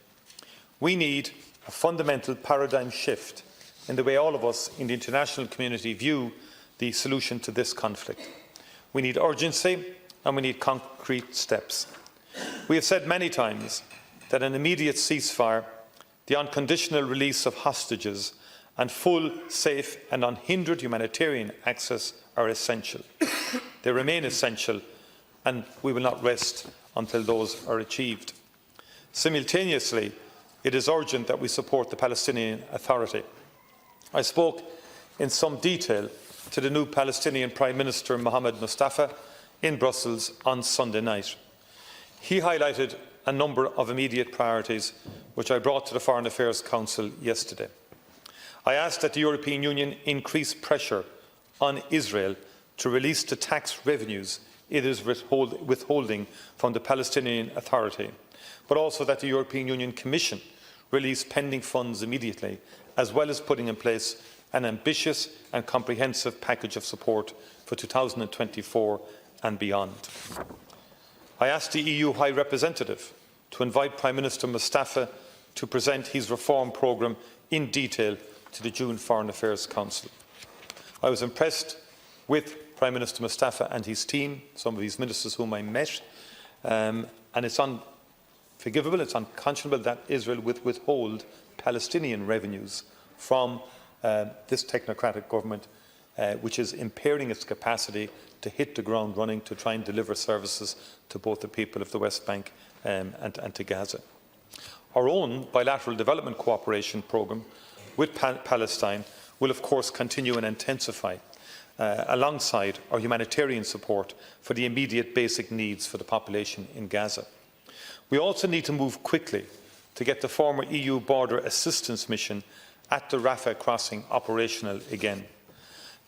Speaker 4: We need a fundamental paradigm shift in the way all of us in the international community view the solution to this conflict. We need urgency and we need concrete steps. We have said many times that an immediate ceasefire, the unconditional release of hostages and full, safe and unhindered humanitarian access are essential. They remain essential and we will not rest until those are achieved. Simultaneously, it is urgent that we support the Palestinian Authority. I spoke in some detail to the new Palestinian Prime Minister Mohammed Mustafa in Brussels on Sunday night. He highlighted a number of immediate priorities which I brought to the Foreign Affairs Council yesterday. I asked that the European Union increase pressure on Israel to release the tax revenues it is withholding from the Palestinian Authority, but also that the European Union Commission release pending funds immediately, as well as putting in place an ambitious and comprehensive package of support for 2024 and beyond. I asked the EU High Representative to invite Prime Minister Mustafa to present his reform programme in detail to the June Foreign Affairs Council. I was impressed with Prime Minister Mustafa and his team, some of his ministers whom I met, and it's unforgivable, it's unconscionable that Israel would withhold Palestinian revenues from this technocratic government, which is impairing its capacity to hit the ground running to try and deliver services to both the people of the West Bank and to Gaza. Our own bilateral development cooperation programme with Palestine will of course continue and intensify alongside our humanitarian support for the immediate basic needs for the population in Gaza. We also need to move quickly to get the former EU border assistance mission at the Rafah crossing operational again.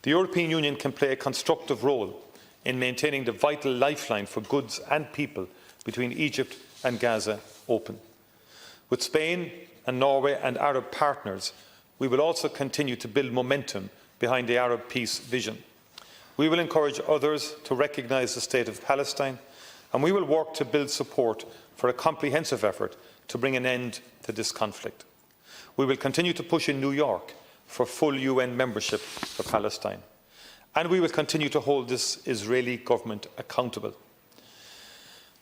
Speaker 4: The European Union can play a constructive role in maintaining the vital lifeline for goods and people between Egypt and Gaza open. With Spain and Norway and Arab partners, we will also continue to build momentum behind the Arab peace vision. We will encourage others to recognise the State of Palestine, and we will work to build support for a comprehensive effort to bring an end to this conflict. We will continue to push in New York for full UN membership for Palestine, and we will continue to hold this Israeli government accountable.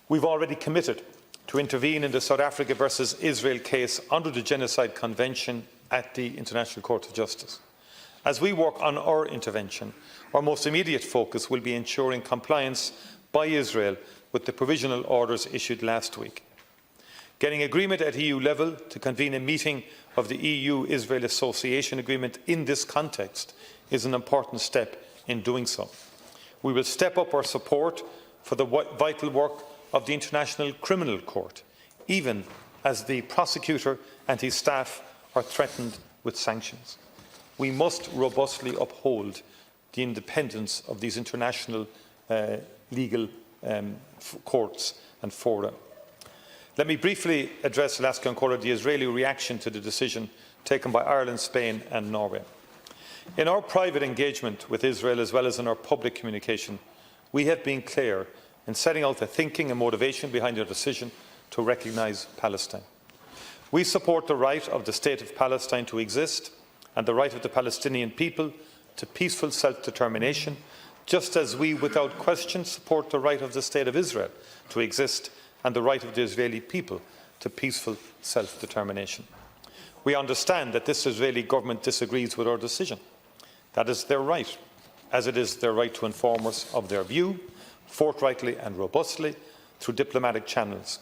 Speaker 4: We've already committed to intervene in the South Africa versus Israel case under the Genocide Convention at the International Court of Justice. As we work on our intervention, our most immediate focus will be ensuring compliance by Israel with the provisional orders issued last week. Getting agreement at EU level to convene a meeting of the EU-Israel Association Agreement in this context is an important step in doing so. We will step up our support for the vital work of the International Criminal Court, even as the prosecutor and his staff are threatened with sanctions. We must robustly uphold the independence of these international legal courts and fora. Let me briefly address, Alaska and Cora, the Israeli reaction to the decision taken by Ireland, Spain and Norway. In our private engagement with Israel, as well as in our public communication, we have been clear in setting out the thinking and motivation behind our decision to recognise Palestine. We support the right of the State of Palestine to exist and the right of the Palestinian people to peaceful self-determination, just as we, without question, support the right of the State of Israel to exist and the right of the Israeli people to peaceful self-determination. We understand that this Israeli government disagrees with our decision. That is their right, as it is their right to inform us of their view, forthrightly and robustly, through diplomatic channels.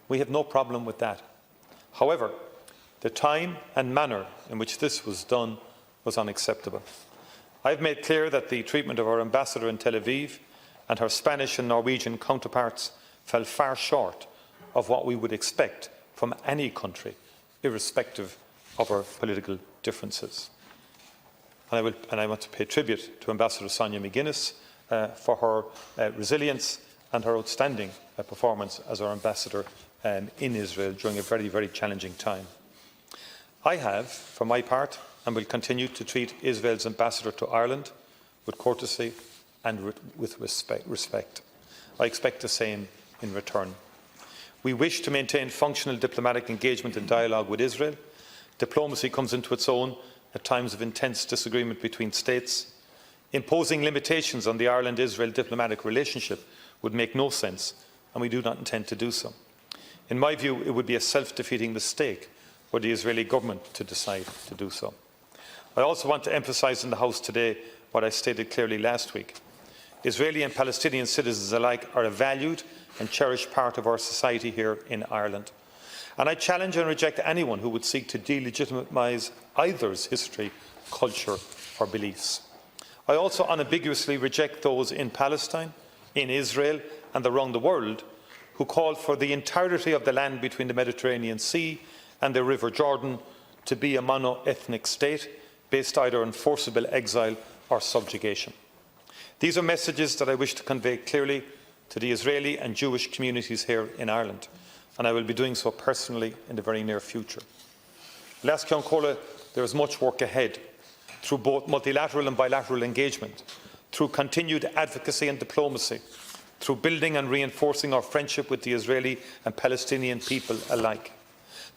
Speaker 4: We have no problem with that. However, the time and manner in which this was done was unacceptable. I have made clear that the treatment of our ambassador in Tel Aviv and her Spanish and Norwegian counterparts fell far short of what we would expect from any country, irrespective of our political differences. And I want to pay tribute to Ambassador Sonia McGuinness for her resilience and her outstanding performance as our ambassador in Israel during a very, very challenging time. I have, for my part, and will continue to treat Israel's ambassador to Ireland with courtesy and with respect. I expect the same in return. We wish to maintain functional diplomatic engagement and dialogue with Israel. Diplomacy comes into its own at times of intense disagreement between states. Imposing limitations on the Ireland-Israel diplomatic relationship would make no sense, and we do not intend to do so. In my view, it would be a self-defeating mistake for the Israeli government to decide to do so. I also want to emphasise in the House today what I stated clearly last week. Israeli and Palestinian citizens alike are a valued and cherished part of our society here in Ireland. And I challenge and reject anyone who would seek to delegitimise either's history, culture or beliefs. I also unambiguously reject those in Palestine, in Israel and around the world who call for the entirety of the land between the Mediterranean Sea and the River Jordan to be a mono-ethnic state based either on forcible exile or subjugation. These are messages that I wish to convey clearly to the Israeli and Jewish communities here in Ireland, and I will be doing so personally in the very near future. Last Ceann, there is much work ahead through both multilateral and bilateral engagement, through continued advocacy and diplomacy, through building and reinforcing our friendship with the Israeli and Palestinian people alike.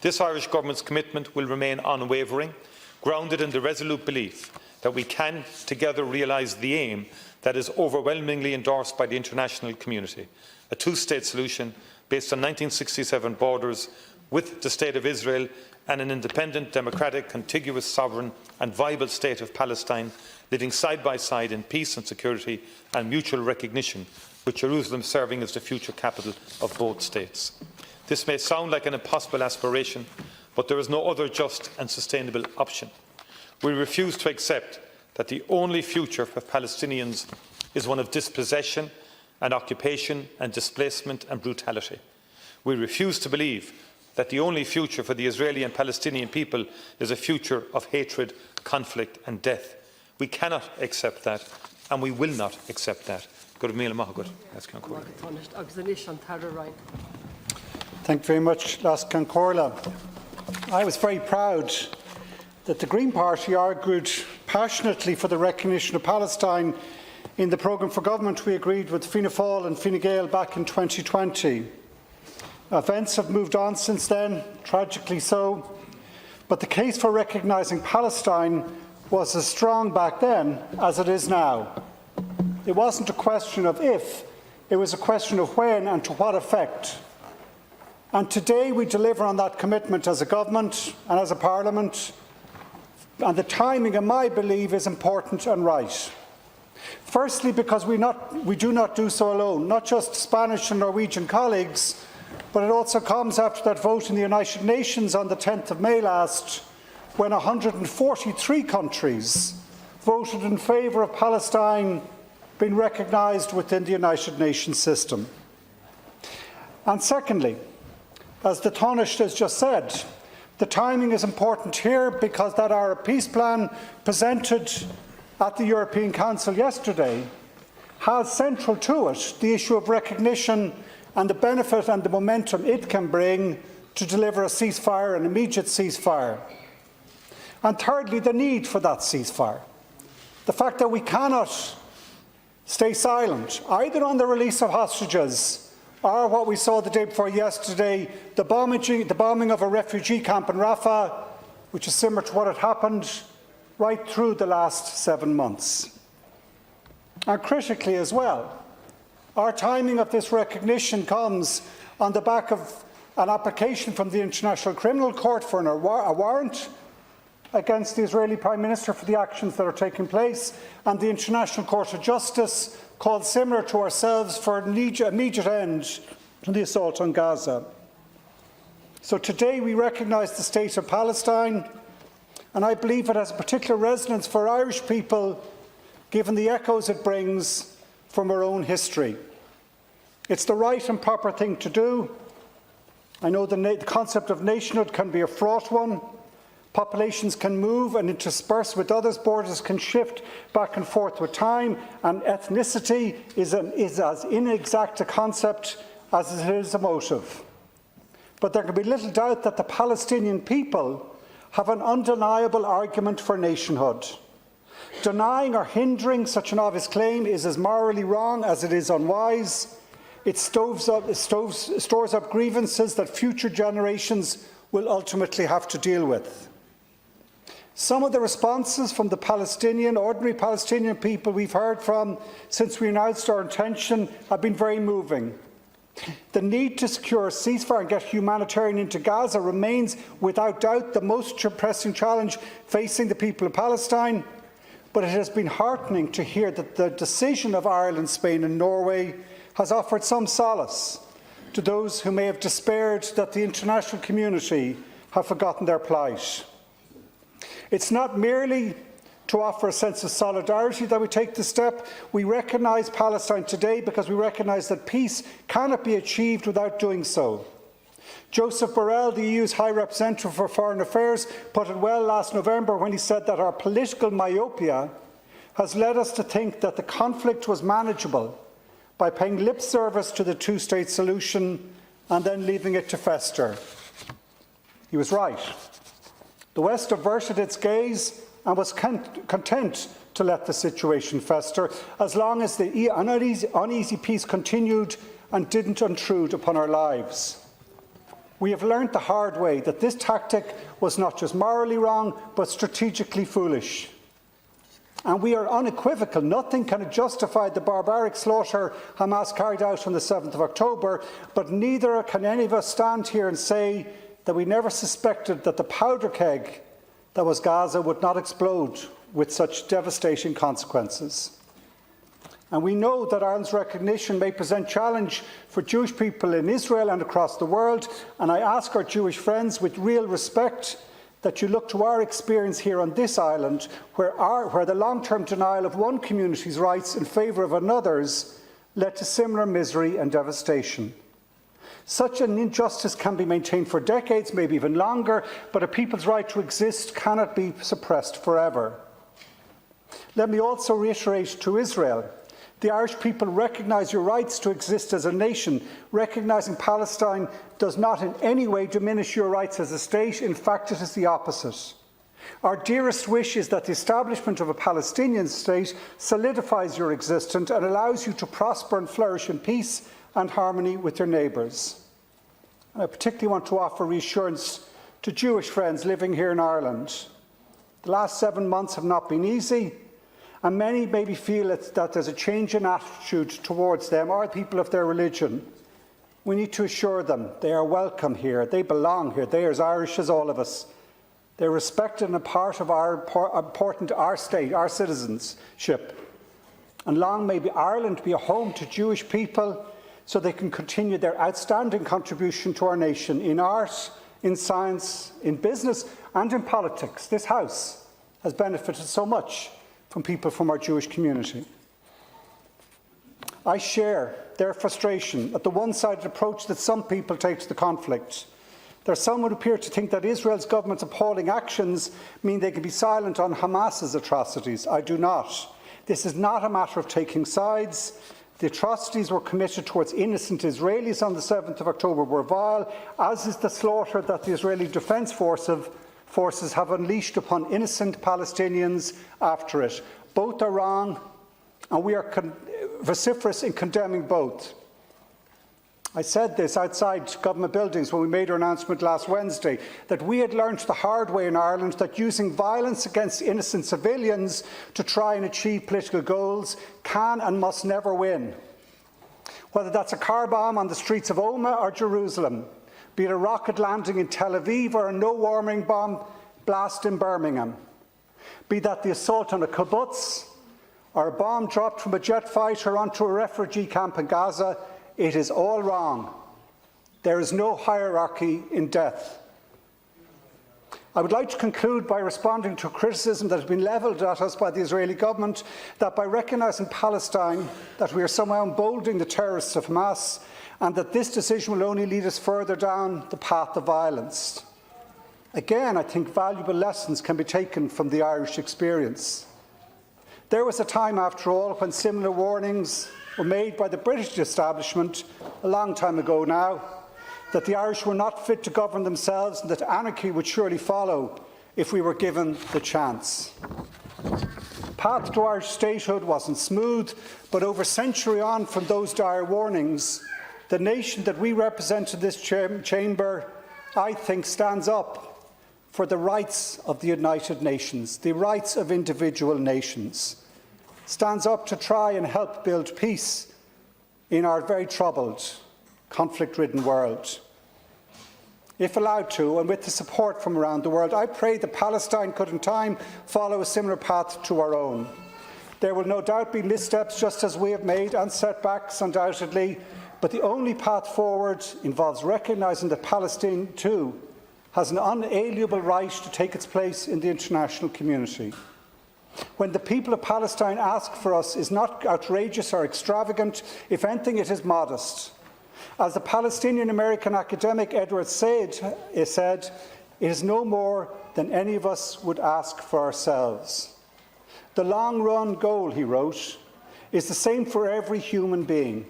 Speaker 4: This Irish Government's commitment will remain unwavering, grounded in the resolute belief that we can together realise the aim that is overwhelmingly endorsed by the international community, a two-state solution based on 1967 borders with the State of Israel and an independent, democratic, contiguous, sovereign and viable state of Palestine living side by side in peace and security and mutual recognition, with Jerusalem serving as the future capital of both states. This may sound like an impossible aspiration, but there is no other just and sustainable option. We refuse to accept that the only future for Palestinians is one of dispossession and occupation and displacement and brutality. We refuse to believe that the only future for the Israeli and Palestinian people is a future of hatred, conflict and death. We cannot accept that, and we will not accept that. Thank
Speaker 6: you very much, Last Concorla. I was very proud that the Green Party argued passionately for the recognition of Palestine in the programme for government we agreed with Fianna Fáil and Fine Gael back in 2020. Events have moved on since then, tragically so, but the case for recognising Palestine was as strong back then as it is now. It wasn't a question of if, it was a question of when and to what effect. And today we deliver on that commitment as a government and as a parliament, and the timing, in my belief, is important and right. Firstly, because we do not do so alone, not just Spanish and Norwegian colleagues, but it also comes after that vote in the United Nations on the 10th of May last, when 143 countries voted in favour of Palestine being recognised within the United Nations system. And secondly, as the Taoiseach has just said, the timing is important here because that Arab peace plan presented at the European Council yesterday has central to it the issue of recognition and the benefit and the momentum it can bring to deliver a ceasefire, an immediate ceasefire. And thirdly, the need for that ceasefire. The fact that we cannot stay silent, either on the release of hostages or what we saw the day before yesterday, the bombing of a refugee camp in Rafah, which is similar to what had happened right through the last 7 months. And critically as well, our timing of this recognition comes on the back of an application from the International Criminal Court for a warrant against the Israeli Prime Minister for the actions that are taking place, and the International Court of Justice called similar to ourselves for an immediate end to the assault on Gaza. So today we recognise the state of Palestine, and I believe it has a particular resonance for Irish people, given the echoes it brings from our own history. It's the right and proper thing to do. I know the concept of nationhood can be a fraught one. Populations can move and intersperse with others, borders can shift back and forth with time, and ethnicity is as inexact a concept as it is a motive. But there can be little doubt that the Palestinian people have an undeniable argument for nationhood. Denying or hindering such an obvious claim is as morally wrong as it is unwise. It stores up grievances that future generations will ultimately have to deal with. Some of the responses from the ordinary Palestinian people we've heard from since we announced our intention have been very moving. The need to secure a ceasefire and get humanitarian into Gaza remains without doubt the most pressing challenge facing the people of Palestine, but it has been heartening to hear that the decision of Ireland, Spain and Norway has offered some solace to those who may have despaired that the international community have forgotten their plight. It's not merely to offer a sense of solidarity that we take this step. We recognise Palestine today because we recognise that peace cannot be achieved without doing so. Joseph Borrell, the EU's High Representative for Foreign Affairs, put it well last November when he said that our political myopia has led us to think that the conflict was manageable by paying lip service to the two-state solution and then leaving it to fester. He was right. The West averted its gaze and was content to let the situation fester as long as the uneasy peace continued and didn't intrude upon our lives. We have learned the hard way that this tactic was not just morally wrong, but strategically foolish. And we are unequivocal. Nothing can justify the barbaric slaughter Hamas carried out on the 7th of October, but neither can any of us stand here and say that we never suspected that the powder keg that was Gaza would not explode with such devastating consequences. And we know that Ireland's recognition may present challenge for Jewish people in Israel and across the world, and I ask our Jewish friends with real respect that you look to our experience here on this island, where the long-term denial of one community's rights in favour of another's led to similar misery and devastation. Such an injustice can be maintained for decades, maybe even longer, but a people's right to exist cannot be suppressed forever. Let me also reiterate to Israel, the Irish people recognise your rights to exist as a nation. Recognising Palestine does not in any way diminish your rights as a state. In fact, it is the opposite. Our dearest wish is that the establishment of a Palestinian state solidifies your existence and allows you to prosper and flourish in peace and harmony with your neighbours. And I particularly want to offer reassurance to Jewish friends living here in Ireland. The last 7 months have not been easy, and many maybe feel that there's a change in attitude towards them or people of their religion. We need to assure them they are welcome here, they belong here, they are as Irish as all of us. They're respected and a part of our state, our citizenship. And long may Ireland be a home to Jewish people so they can continue their outstanding contribution to our nation in art, in science, in business and in politics. This House has benefited so much from people from our Jewish community. I share their frustration at the one-sided approach that some people take to the conflict. There are some who appear to think that Israel's government's appalling actions mean they can be silent on Hamas's atrocities. I do not. This is not a matter of taking sides. The atrocities were committed towards innocent Israelis on the 7th of October were vile, as is the slaughter that the Israeli Defence Forces have unleashed upon innocent Palestinians after it. Both are wrong, and we are vociferous in condemning both. I said this outside government buildings when we made our announcement last Wednesday, that we had learned the hard way in Ireland that using violence against innocent civilians to try and achieve political goals can and must never win. Whether that's a car bomb on the streets of Omagh or Jerusalem, be it a rocket landing in Tel Aviv or a no-warning bomb blast in Birmingham, be that the assault on a kibbutz or a bomb dropped from a jet fighter onto a refugee camp in Gaza, it is all wrong. There is no hierarchy in death. I would like to conclude by responding to criticism that has been levelled at us by the Israeli government that by recognising Palestine that we are somehow emboldening the terrorists of Hamas and that this decision will only lead us further down the path of violence. Again, I think valuable lessons can be taken from the Irish experience. There was a time, after all, when similar warnings were made by the British establishment, a long time ago now, that the Irish were not fit to govern themselves and that anarchy would surely follow if we were given the chance. The path to Irish statehood wasn't smooth, but over a century on from those dire warnings, the nation that we represent in this chamber, I think, stands up for the rights of the United Nations, the rights of individual nations, stands up to try and help build peace in our very troubled, conflict-ridden world. If allowed to, and with the support from around the world, I pray that Palestine could in time follow a similar path to our own. There will no doubt be missteps, just as we have made, and setbacks, undoubtedly, but the only path forward involves recognising that Palestine, too, has an unalienable right to take its place in the international community. When the people of Palestine ask for us is not outrageous or extravagant, if anything, it is modest. As the Palestinian-American academic Edward Said said, it is no more than any of us would ask for ourselves. The long-run goal, he wrote, is the same for every human being,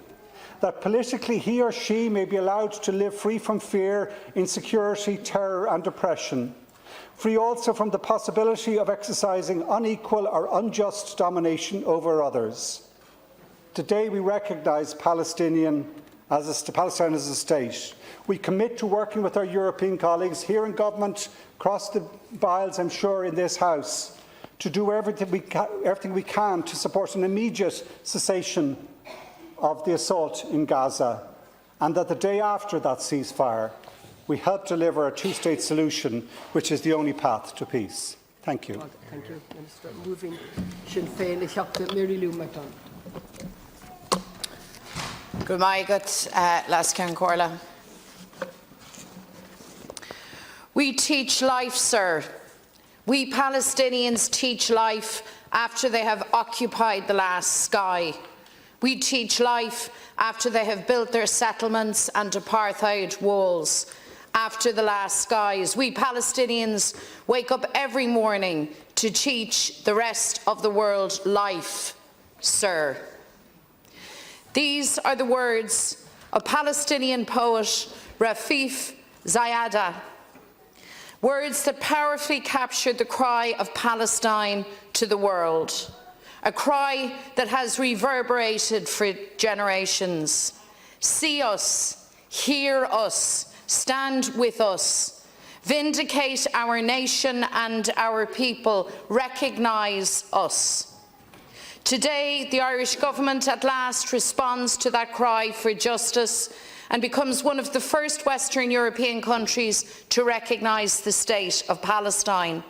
Speaker 6: that politically he or she may be allowed to live free from fear, insecurity, terror and oppression, free also from the possibility of exercising unequal or unjust domination over others. Today we recognise Palestine as a state. We commit to working with our European colleagues here in government, across the aisles, I'm sure, in this House, to do everything we can to support an immediate cessation of the assault in Gaza, and that the day after that ceasefire, we help deliver a two-state solution, which is the only path to peace. Thank you.
Speaker 2: Thank you, Minister. Moving Sinn Féin, ich habe Mary Lou McDonald.
Speaker 7: Good maigat, Lascan Corla. We teach life, sir. We Palestinians teach life after they have occupied the last sky. We teach life after they have built their settlements and apartheid walls. After the last skies, we Palestinians wake up every morning to teach the rest of the world life, sir. These are the words of Palestinian poet Rafif Zayada, words that powerfully captured the cry of Palestine to the world, a cry that has reverberated for generations. See us, hear us, stand with us, vindicate our nation and our people, recognise us. Today, the Irish Government at last responds to that cry for justice and becomes one of the first Western European countries to recognise the state of Palestine.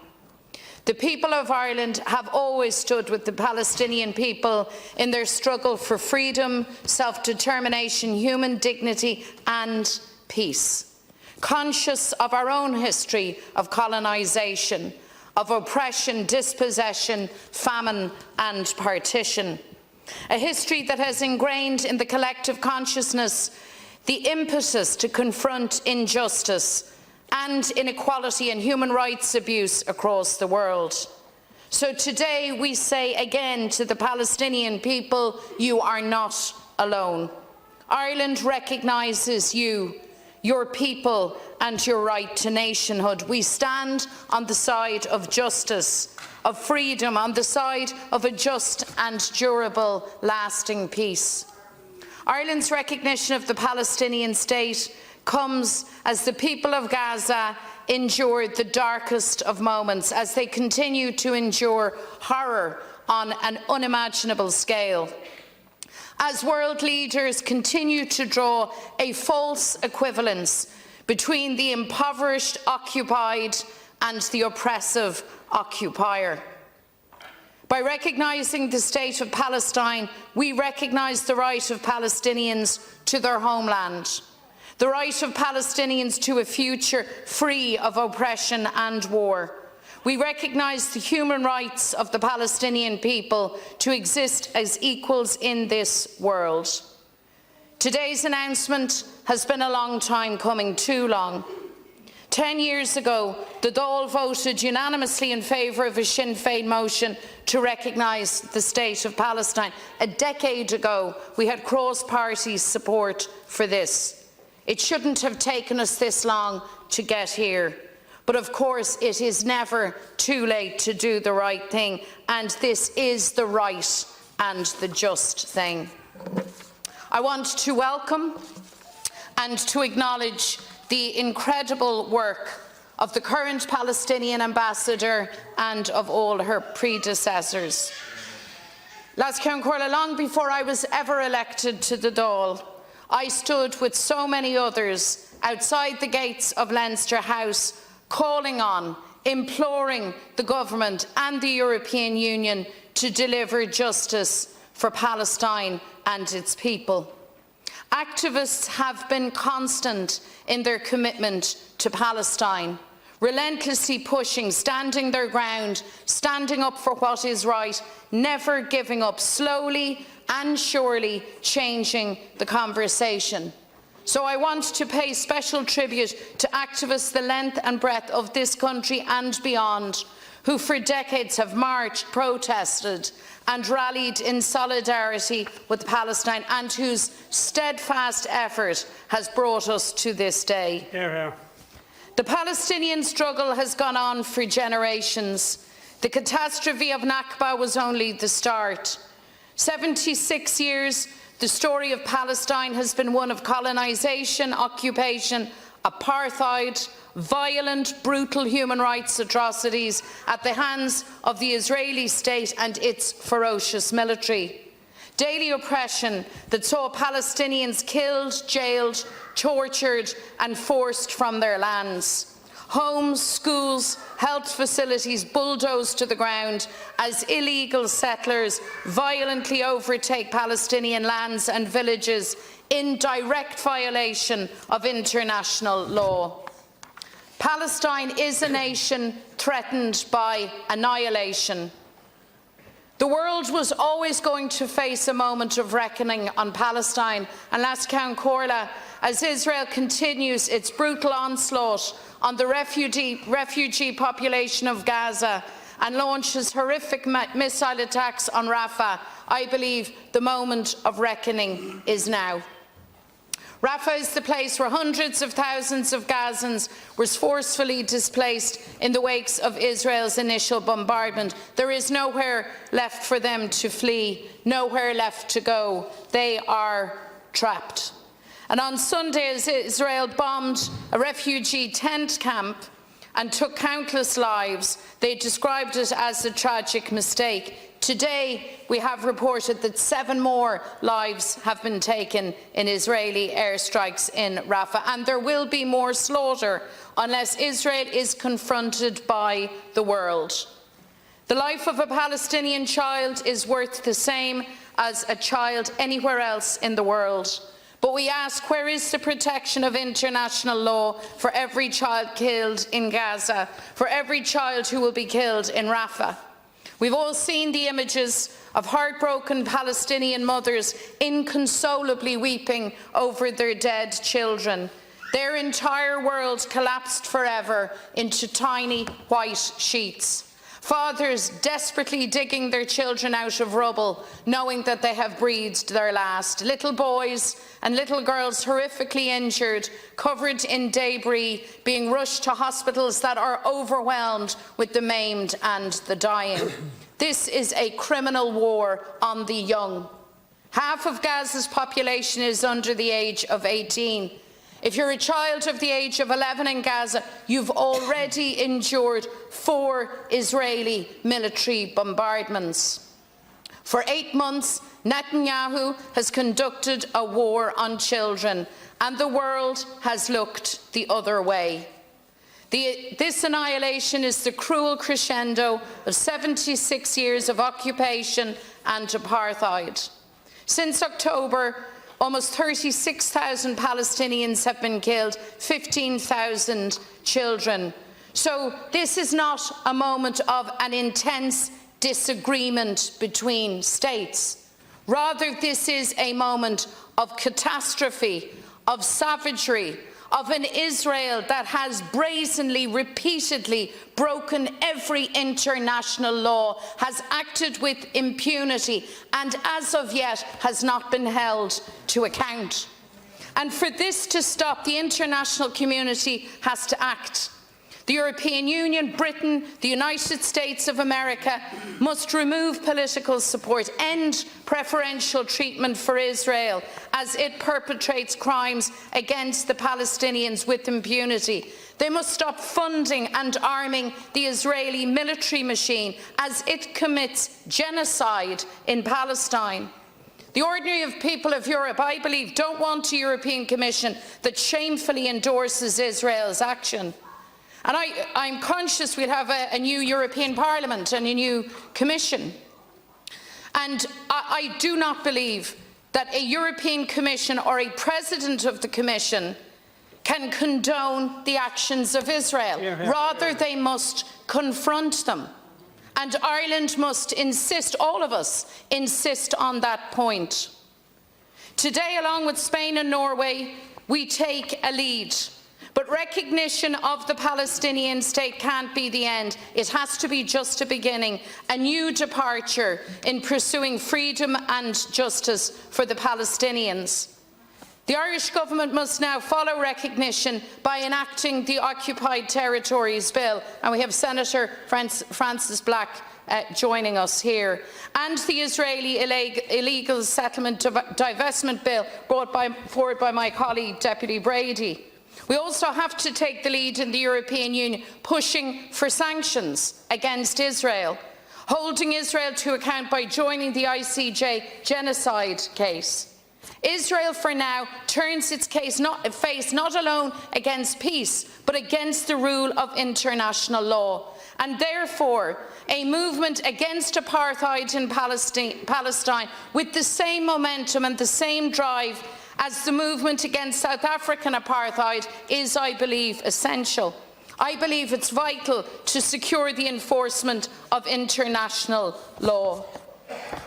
Speaker 7: The people of Ireland have always stood with the Palestinian people in their struggle for freedom, self-determination, human dignity and peace. Conscious of our own history of colonisation, of oppression, dispossession, famine and partition. A history that has ingrained in the collective consciousness the impetus to confront injustice and inequality and human rights abuse across the world. So today we say again to the Palestinian people, you are not alone. Ireland recognises you, your people and your right to nationhood. We stand on the side of justice, of freedom, on the side of a just and durable, lasting peace. Ireland's recognition of the Palestinian state comes as the people of Gaza endured the darkest of moments, as they continue to endure horror on an unimaginable scale. As world leaders continue to draw a false equivalence between the impoverished occupied and the oppressive occupier. By recognising the state of Palestine, we recognise the right of Palestinians to their homeland, the right of Palestinians to a future free of oppression and war. We recognise the human rights of the Palestinian people to exist as equals in this world. Today's announcement has been a long time coming, too long. 10 years ago, the Dáil voted unanimously in favour of a Sinn Féin motion to recognise the state of Palestine. A decade ago, we had cross-party support for this. It shouldn't have taken us this long to get here. But of course, it is never too late to do the right thing, and this is the right and the just thing. I want to welcome and to acknowledge the incredible work of the current Palestinian ambassador and of all her predecessors. Las Ciancórla, long before I was ever elected to the Dáil, I stood with so many others outside the gates of Leinster House, calling on, imploring the government and the European Union to deliver justice for Palestine and its people. Activists have been constant in their commitment to Palestine, relentlessly pushing, standing their ground, standing up for what is right, never giving up, slowly and surely changing the conversation. So I want to pay special tribute to activists the length and breadth of this country and beyond, who for decades have marched, protested and rallied in solidarity with Palestine, and whose steadfast effort has brought us to this day.
Speaker 13: Hear, hear.
Speaker 7: The Palestinian struggle has gone on for generations. The catastrophe of Nakba was only the start. 76 years, the story of Palestine has been one of colonisation, occupation, apartheid, violent, brutal human rights atrocities at the hands of the Israeli state and its ferocious military. Daily oppression that saw Palestinians killed, jailed, tortured and forced from their lands. Homes, schools, health facilities bulldozed to the ground as illegal settlers violently overtake Palestinian lands and villages in direct violation of international law. Palestine is a nation threatened by annihilation. The world was always going to face a moment of reckoning on Palestine and Las Ciancórla as Israel continues its brutal onslaught on the refugee population of Gaza and launches horrific missile attacks on Rafah. I believe the moment of reckoning is now. Rafah is the place where hundreds of thousands of Gazans were forcefully displaced in the wakes of Israel's initial bombardment. There is nowhere left for them to flee, nowhere left to go. They are trapped. And on Sunday, as Israel bombed a refugee tent camp and took countless lives, they described it as a tragic mistake. Today, we have reported that 7 more lives have been taken in Israeli airstrikes in Rafah, and there will be more slaughter unless Israel is confronted by the world. The life of a Palestinian child is worth the same as a child anywhere else in the world. But we ask, where is the protection of international law for every child killed in Gaza, for every child who will be killed in Rafah? We've all seen the images of heartbroken Palestinian mothers inconsolably weeping over their dead children. Their entire world collapsed forever into tiny white sheets. Fathers desperately digging their children out of rubble, knowing that they have breathed their last. Little boys and little girls horrifically injured, covered in debris, being rushed to hospitals that are overwhelmed with the maimed and the dying. This is a criminal war on the young. Half of Gaza's population is under the age of 18. If you're a child of the age of 11 in Gaza, you've already endured 4 Israeli military bombardments. For 8 months, Netanyahu has conducted a war on children, and the world has looked the other way. This annihilation is the cruel crescendo of 76 years of occupation and apartheid. Since October, almost 36,000 Palestinians have been killed, 15,000 children. So this is not a moment of an intense disagreement between states. Rather, this is a moment of catastrophe, of savagery, of an Israel that has brazenly, repeatedly broken every international law, has acted with impunity, and as of yet has not been held to account. And for this to stop, the international community has to act. The European Union, Britain, the United States of America must remove political support, end preferential treatment for Israel as it perpetrates crimes against the Palestinians with impunity. They must stop funding and arming the Israeli military machine as it commits genocide in Palestine. The ordinary people of Europe, I believe, don't want a European Commission that shamefully endorses Israel's action. And I'm conscious we'll have a new European Parliament and a new Commission. And I do not believe that a European Commission or a President of the Commission can condone the actions of Israel. Rather, they must confront them. And Ireland must insist, all of us insist on that point. Today, along with Spain and Norway, we take a lead. But recognition of the Palestinian state can't be the end. It has to be just a beginning, a new departure in pursuing freedom and justice for the Palestinians. The Irish Government must now follow recognition by enacting the Occupied Territories Bill, and we have Senator Francis Black joining us here, and the Israeli Illegal Settlement Divestment Bill brought forward by my colleague Deputy Brady. We also have to take the lead in the European Union, pushing for sanctions against Israel, holding Israel to account by joining the ICJ genocide case. Israel, for now, turns its face not alone against peace, but against the rule of international law. And therefore, a movement against apartheid in Palestine with the same momentum and the same drive as the movement against South African apartheid is, I believe, essential. I believe it's vital to secure the enforcement of international law.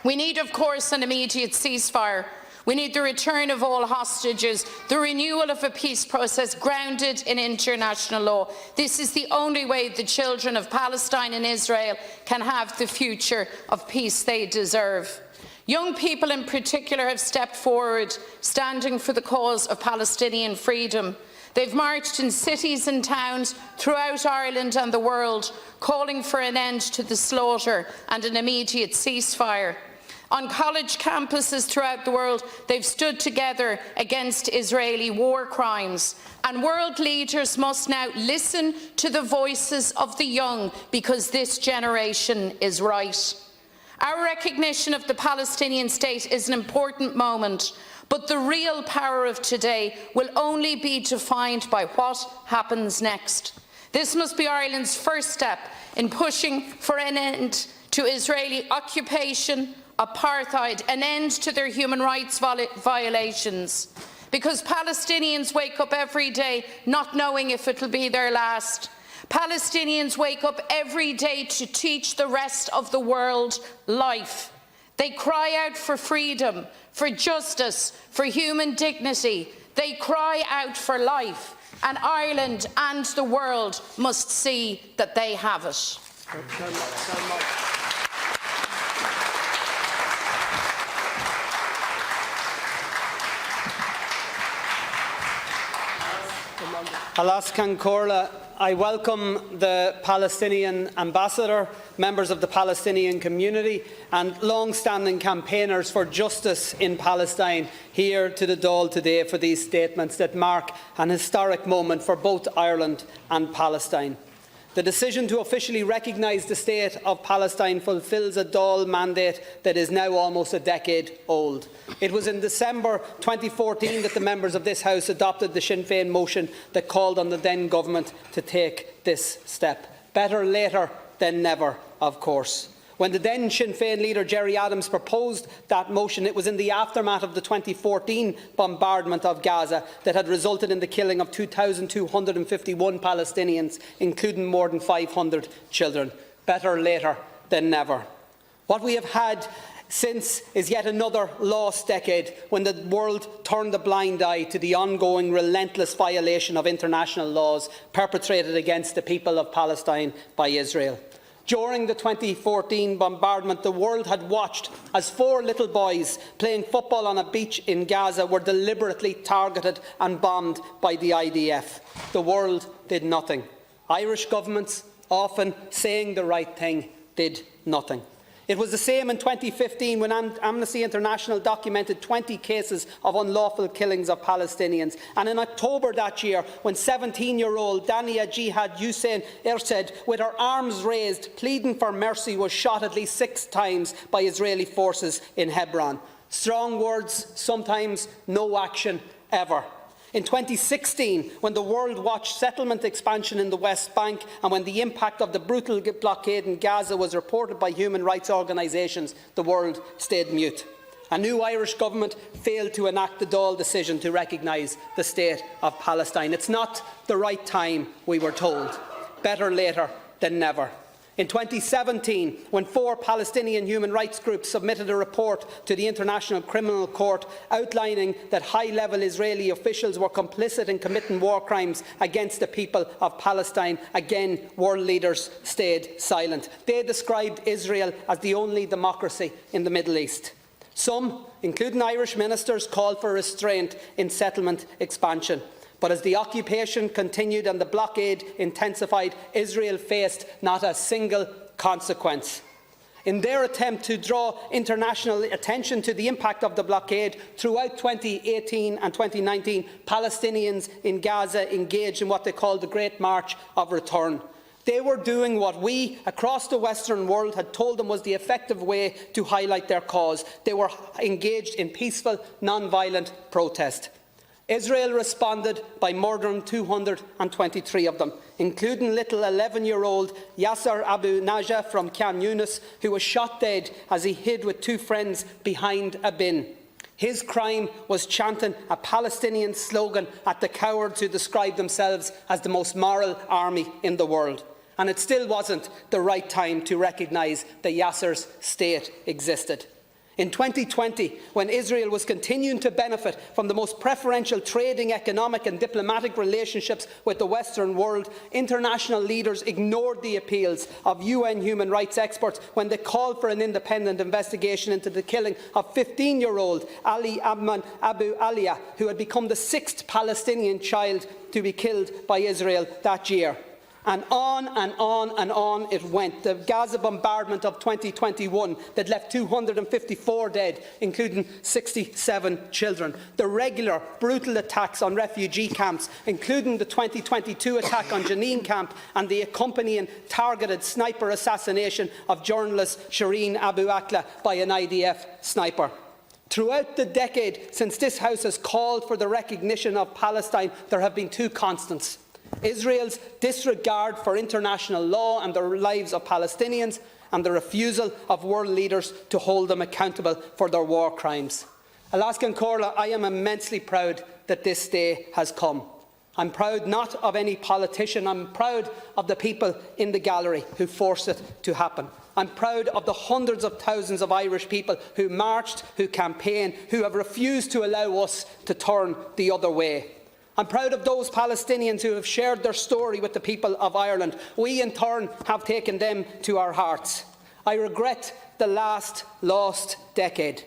Speaker 7: We need, of course, an immediate ceasefire. We need the return of all hostages, the renewal of a peace process grounded in international law. This is the only way the children of Palestine and Israel can have the future of peace they deserve. Young people in particular have stepped forward, standing for the cause of Palestinian freedom. They've marched in cities and towns throughout Ireland and the world, calling for an end to the slaughter and an immediate ceasefire. On college campuses throughout the world, they've stood together against Israeli war crimes. And world leaders must now listen to the voices of the young, because this generation is right. Our recognition of the Palestinian state is an important moment, but the real power of today will only be defined by what happens next. This must be Ireland's first step in pushing for an end to Israeli occupation, apartheid, an end to their human rights violations. Because Palestinians wake up every day not knowing if it will be their last. Palestinians wake up every day to teach the rest of the world life. They cry out for freedom, for justice, for human dignity. They cry out for life, and Ireland and the world must see that they have it.
Speaker 5: Alaskan Corla, I welcome the Palestinian ambassador, members of the Palestinian community and long-standing campaigners for justice in Palestine here to the Dáil today for these statements that mark an historic moment for both Ireland and Palestine. The decision to officially recognise the state of Palestine fulfils a Dáil mandate that is now almost a decade old. It was in December 2014 that the members of this House adopted the Sinn Féin motion that called on the then government to take this step. Better later than never, of course. When the then Sinn Féin leader Gerry Adams proposed that motion, it was in the aftermath of the 2014 bombardment of Gaza that had resulted in the killing of 2,251 Palestinians, including more than 500 children. Better later than never. What we have had since is yet another lost decade when the world turned a blind eye to the ongoing relentless violation of international laws perpetrated against the people of Palestine by Israel. During the 2014 bombardment, the world had watched as 4 little boys playing football on a beach in Gaza were deliberately targeted and bombed by the IDF. The world did nothing.
Speaker 8: Irish governments, often saying the right thing, did nothing. It was the same in 2015 when Amnesty International documented 20 cases of unlawful killings of Palestinians. And in October that year, when 17-year-old Dania Jihad Hussein Ersed, with her arms raised, pleading for mercy, was shot at least 6 times by Israeli forces in Hebron. Strong words, sometimes no action ever. In 2016, when the world watched settlement expansion in the West Bank and when the impact of the brutal blockade in Gaza was reported by human rights organisations, the world stayed mute. A new Irish government failed to enact the Dáil decision to recognise the State of Palestine. It's not the right time, we were told. Better later than never. In 2017, when 4 Palestinian human rights groups submitted a report to the International Criminal Court outlining that high-level Israeli officials were complicit in committing war crimes against the people of Palestine, again, world leaders stayed silent. They described Israel as the only democracy in the Middle East. Some, including Irish ministers, called for restraint in settlement expansion. But as the occupation continued and the blockade intensified, Israel faced not a single consequence. In their attempt to draw international attention to the impact of the blockade, throughout 2018 and 2019, Palestinians in Gaza engaged in what they called the Great March of Return. They were doing what we, across the Western world, had told them was the effective way to highlight their cause. They were engaged in peaceful, non-violent protest. Israel responded by murdering 223 of them, including little 11-year-old Yasser Abu Najah from Khan Yunis, who was shot dead as he hid with 2 friends behind a bin. His crime was chanting a Palestinian slogan at the cowards who described themselves as the most moral army in the world. And it still wasn't the right time to recognise that Yasser's state existed. In 2020, when Israel was continuing to benefit from the most preferential trading, economic and diplomatic relationships with the Western world, international leaders ignored the appeals of UN human rights experts when they called for an independent investigation into the killing of 15-year-old Ali Abman Abu Alia, who had become the 6th Palestinian child to be killed by Israel that year. And on and on and on it went. The Gaza bombardment of 2021 that left 254 dead, including 67 children. The regular brutal attacks on refugee camps, including the 2022 attack on Jenin camp and the accompanying targeted sniper assassination of journalist Shireen Abu Akleh by an IDF sniper. Throughout the decade since this House has called for the recognition of Palestine, there have been 2 constants. Israel's disregard for international law and the lives of Palestinians, and the refusal of world leaders to hold them accountable for their war crimes. Alaskan Corla, I am immensely proud that this day has come. I'm proud not of any politician, I'm proud of the people in the gallery who forced it to happen. I'm proud of the hundreds of thousands of Irish people who marched, who campaigned, who have refused to allow us to turn the other way. I'm proud of those Palestinians who have shared their story with the people of Ireland. We, in turn, have taken them to our hearts. I regret the last lost decade,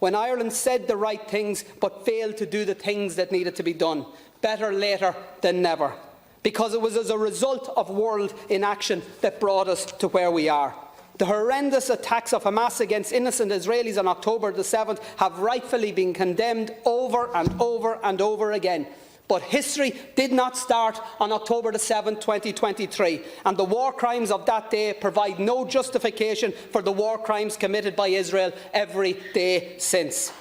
Speaker 8: when Ireland said the right things but failed to do the things that needed to be done. Better later than never. Because it was as a result of world inaction that brought us to where we are. The horrendous attacks of Hamas against innocent Israelis on October the 7th have rightfully been condemned over and over and over again. But history did not start on October the 7th, 2023, and the war crimes of that day provide no justification for the war crimes committed by Israel every day since.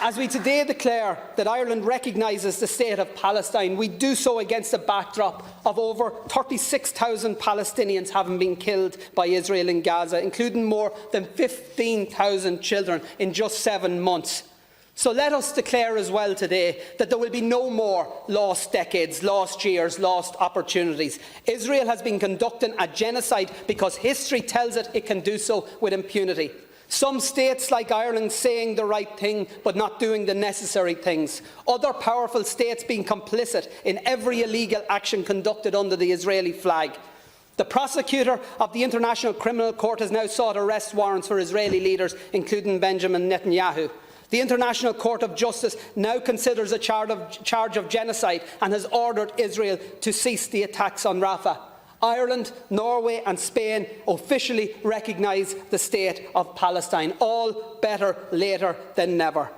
Speaker 8: As we today declare that Ireland recognises the State of Palestine, we do so against a backdrop of over 36,000 Palestinians having been killed by Israel in Gaza, including more than 15,000 children in just 7 months. So let us declare as well today that there will be no more lost decades, lost years, lost opportunities. Israel has been conducting a genocide because history tells it can do so with impunity. Some states like Ireland saying the right thing but not doing the necessary things. Other powerful states being complicit in every illegal action conducted under the Israeli flag. The prosecutor of the International Criminal Court has now sought arrest warrants for Israeli leaders, including Benjamin Netanyahu. The International Court of Justice now considers a charge of genocide and has ordered Israel to cease the attacks on Rafah. Ireland, Norway and Spain officially recognise the State of Palestine. All better later than never.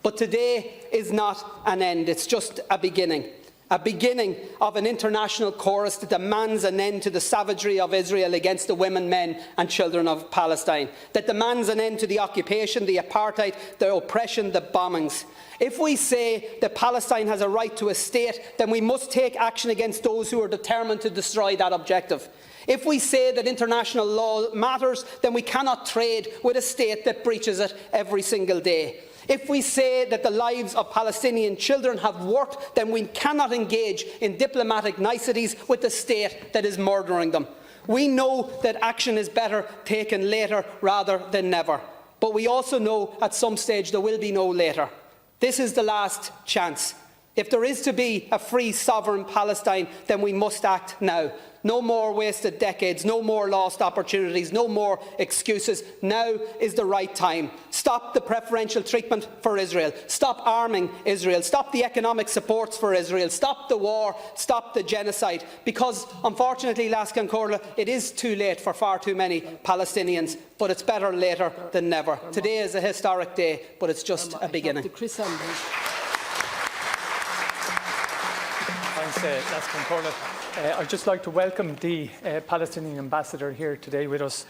Speaker 8: But today is not an end, it's just a beginning. A beginning of an international chorus that demands an end to the savagery of Israel against the women, men and children of Palestine, that demands an end to the occupation, the apartheid, the oppression, the bombings. If we say that Palestine has a right to a state, then we must take action against those who are determined to destroy that objective. If we say that international law matters, then we cannot trade with a state that breaches it every single day. If we say that the lives of Palestinian children have worth, then we cannot engage in diplomatic niceties with the state that is murdering them. We know that action is better taken later rather than never. But we also know at some stage there will be no later. This is the last chance. If there is to be a free, sovereign Palestine, then we must act now. No more wasted decades, no more lost opportunities, no more excuses. Now is the right time. Stop the preferential treatment for Israel. Stop arming Israel. Stop the economic supports for Israel. Stop the war. Stop the genocide. Because, unfortunately, Lascan Corla, it is too late for far too many Palestinians, but it's better later than never. Today is a historic day, but it's just a beginning.
Speaker 16: Thanks, Lascan Corla. I'd just like to welcome the Palestinian ambassador here today with us,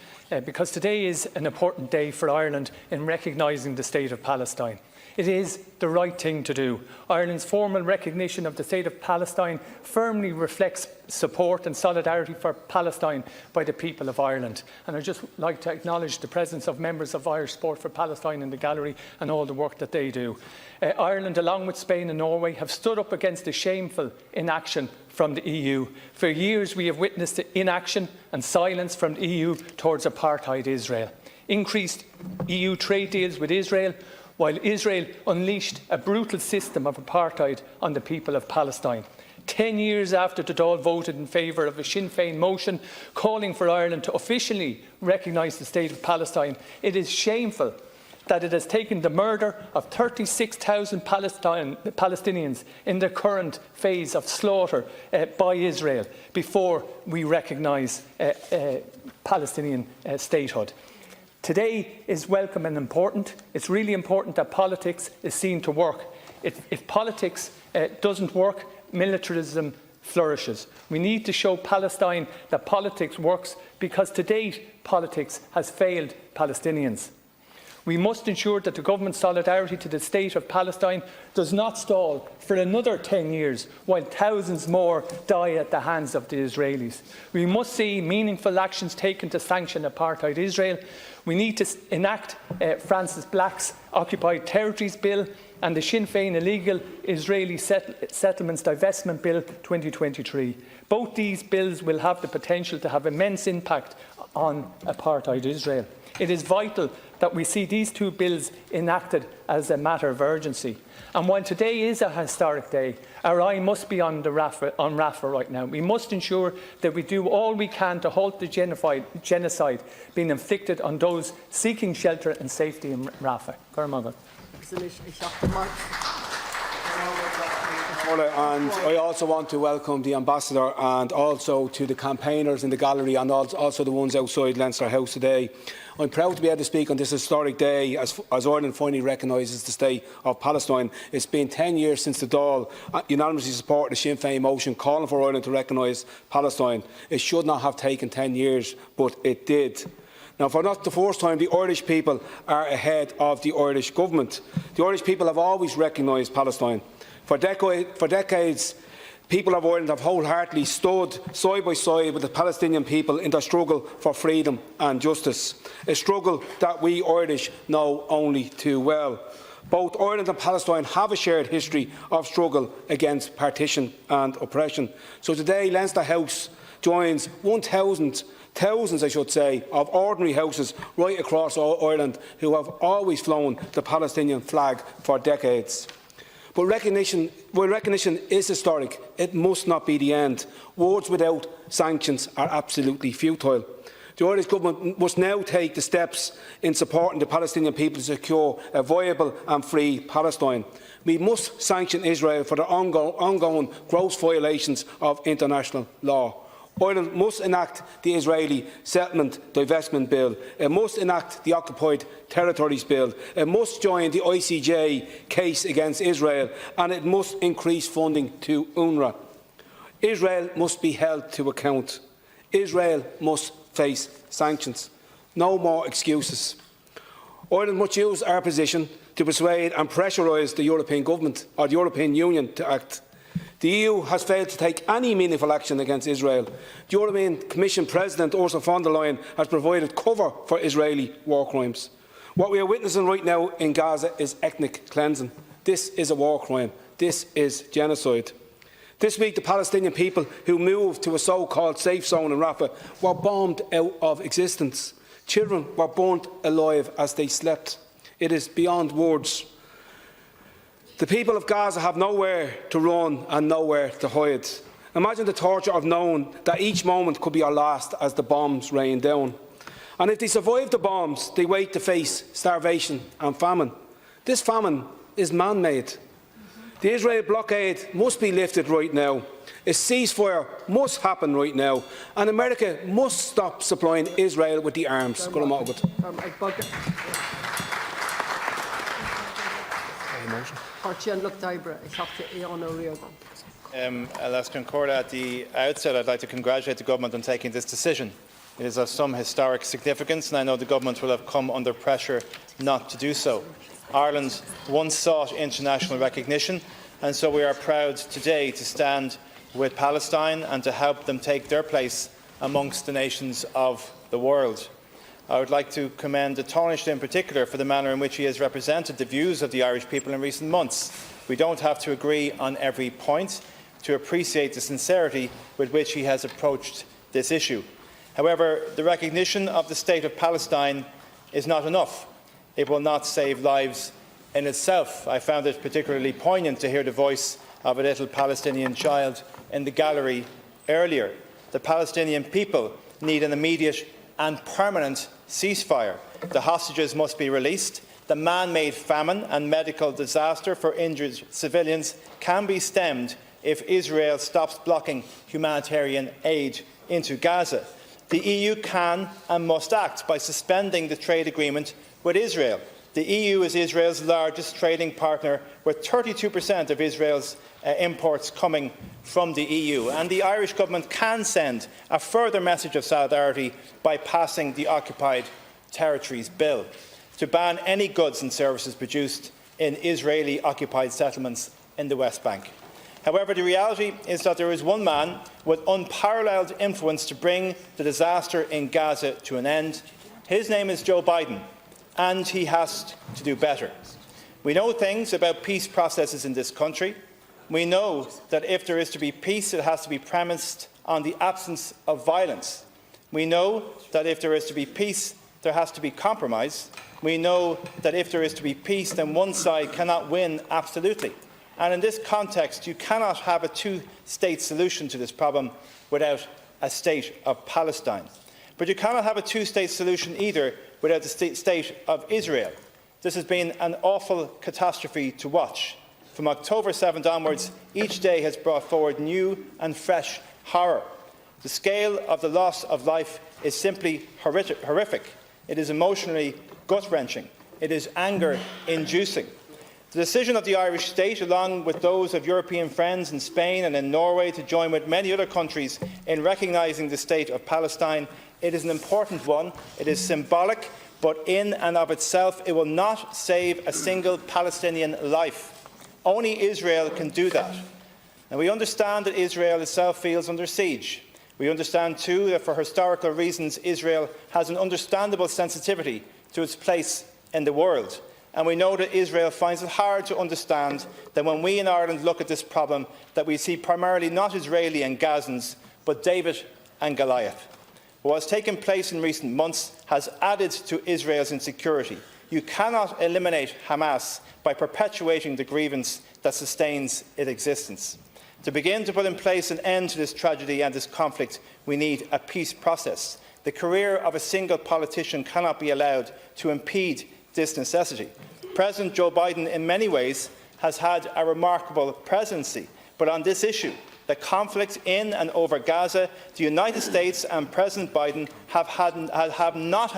Speaker 16: because today is an important day for Ireland in recognising the State of Palestine. It is the right thing to do. Ireland's formal recognition of the State of Palestine firmly reflects support and solidarity for Palestine by the people of Ireland. And I'd just like to acknowledge the presence of members of Irish Sport for Palestine in the gallery and all the work that they do. Ireland, along with Spain and Norway, have stood up against the shameful inaction from the EU. For years we have witnessed the inaction and silence from the EU towards apartheid Israel. Increased EU trade deals with Israel, while Israel unleashed a brutal system of apartheid on the people of Palestine. 10 years after the Dáil voted in favour of a Sinn Féin motion calling for Ireland to officially recognise the State of Palestine, it is shameful that it has taken the murder of 36,000 Palestinians in the current phase of slaughter by Israel before we recognise Palestinian statehood. Today is welcome and important. It's really important that politics is seen to work. If politics doesn't work, militarism flourishes. We need to show Palestine that politics works, because to date politics has failed Palestinians. We must ensure that the government's solidarity to the State of Palestine does not stall for another 10 years while thousands more die at the hands of the Israelis. We must see meaningful actions taken to sanction apartheid Israel. We need to enact Francis Black's Occupied Territories Bill and the Sinn Féin Illegal Israeli Settlements Divestment Bill 2023. Both these bills will have the potential to have immense impact on apartheid Israel. It is vital that we see these two bills enacted as a matter of urgency. And while today is a historic day, our eye must be on Rafah right now. We must ensure that we do all we can to halt the genocide being inflicted on those seeking shelter and safety in Rafah.
Speaker 9: And I also want to welcome the Ambassador and also to the campaigners in the gallery and also the ones outside Leinster House today. I'm proud to be able to speak on this historic day as Ireland finally recognises the State of Palestine. It's been 10 years since the Dáil unanimously supported the Sinn Féin motion calling for Ireland to recognise Palestine. It should not have taken 10 years, but it did. Now, for not the first time, the Irish people are ahead of the Irish government. The Irish people have always recognised Palestine. For decades, people of Ireland have wholeheartedly stood side by side with the Palestinian people in their struggle for freedom and justice, a struggle that we Irish know only too well. Both Ireland and Palestine have a shared history of struggle against partition and oppression. So today, Leinster House joins thousands, I should say, of ordinary houses right across Ireland who have always flown the Palestinian flag for decades. But when recognition is historic, it must not be the end. Words without sanctions are absolutely futile. The Irish Government must now take the steps in supporting the Palestinian people to secure a viable and free Palestine. We must sanction Israel for their ongoing gross violations of international law. Ireland must enact the Israeli Settlement Divestment Bill. It must enact the Occupied Territories Bill. It must join the ICJ case against Israel, and it must increase funding to UNRWA. Israel must be held to account. Israel must face sanctions. No more excuses. Ireland must use our position to persuade and pressurise the European Government or the European Union to act. The EU has failed to take any meaningful action against Israel. The European Commission President Ursula von der Leyen has provided cover for Israeli war crimes. What we are witnessing right now in Gaza is ethnic cleansing. This is a war crime. This is genocide. This week, the Palestinian people who moved to a so-called safe zone in Rafah were bombed out of existence. Children were burnt alive as they slept. It is beyond words. The people of Gaza have nowhere to run and nowhere to hide. Imagine the torture of knowing that each moment could be our last as the bombs rain down. And if they survive the bombs, they wait to face starvation and famine. This famine is man-made. The Israel blockade must be lifted right now. A ceasefire must happen right now. And America must stop supplying Israel with the arms.
Speaker 10: At the outset, I'd like to congratulate the Government on taking this decision. It is of some historic significance, and I know the Government will have come under pressure not to do so. Ireland once sought international recognition, and so we are proud today to stand with Palestine and to help them take their place amongst the nations of the world. I would like to commend the Taoiseach in particular for the manner in which he has represented the views of the Irish people in recent months. We don't have to agree on every point to appreciate the sincerity with which he has approached this issue. However, the recognition of the State of Palestine is not enough. It will not save lives in itself. I found it particularly poignant to hear the voice of a little Palestinian child in the gallery earlier. The Palestinian people need an immediate and permanent ceasefire. The hostages must be released. The man-made famine and medical disaster for injured civilians can be stemmed if Israel stops blocking humanitarian aid into Gaza. The EU can and must act by suspending the trade agreement with Israel. The EU is Israel's largest trading partner, with 32% of Israel's imports coming from the EU. And the Irish Government can send a further message of solidarity by passing the Occupied Territories Bill to ban any goods and services produced in Israeli-occupied settlements in the West Bank. However, the reality is that there is one man with unparalleled influence to bring the disaster in Gaza to an end. His name is Joe Biden, and he has to do better. We know things about peace processes in this country. We know that if there is to be peace, it has to be premised on the absence of violence. We know that if there is to be peace, there has to be compromise. We know that if there is to be peace, then one side cannot win absolutely. And in this context, you cannot have a two-state solution to this problem without a state of Palestine. But you cannot have a two-state solution either without the state of Israel. This has been an awful catastrophe to watch. From October 7th onwards, each day has brought forward new and fresh horror. The scale of the loss of life is simply horrific. It is emotionally gut-wrenching. It is anger-inducing. The decision of the Irish state, along with those of European friends in Spain and in Norway, to join with many other countries in recognising the state of Palestine, it is an important one. It is symbolic, but in and of itself, it will not save a single Palestinian life. Only Israel can do that. And we understand that Israel itself feels under siege. We understand too that for historical reasons, Israel has an understandable sensitivity to its place in the world. And we know that Israel finds it hard to understand that when we in Ireland look at this problem, that we see primarily not Israeli and Gazans, but David and Goliath. What has taken place in recent months has added to Israel's insecurity. You cannot eliminate Hamas by perpetuating the grievance that sustains its existence. To begin to put in place an end to this tragedy and this conflict, we need a peace process. The career of a single politician cannot be allowed to impede this necessity. President Joe Biden, in many ways, has had a remarkable presidency, but on this issue, the conflict in and over Gaza, the United States and President Biden have not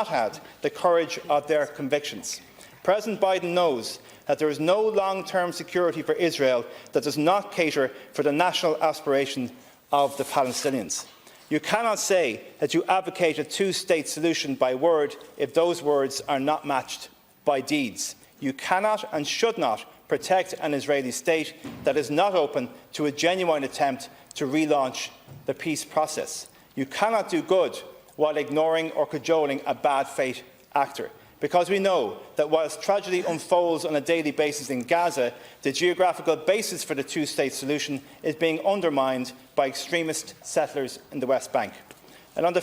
Speaker 10: had the courage of their convictions. President Biden knows that there is no long-term security for Israel that does not cater for the national aspirations of the Palestinians. You cannot say that you advocate a two-state solution by word if those words are not matched by deeds. You cannot and should not protect an Israeli state that is not open to a genuine attempt to relaunch the peace process. You cannot do good while ignoring or cajoling a bad faith actor, because we know that whilst tragedy unfolds on a daily basis in Gaza, the geographical basis for the two-state solution is being undermined by extremist settlers in the West Bank. And in the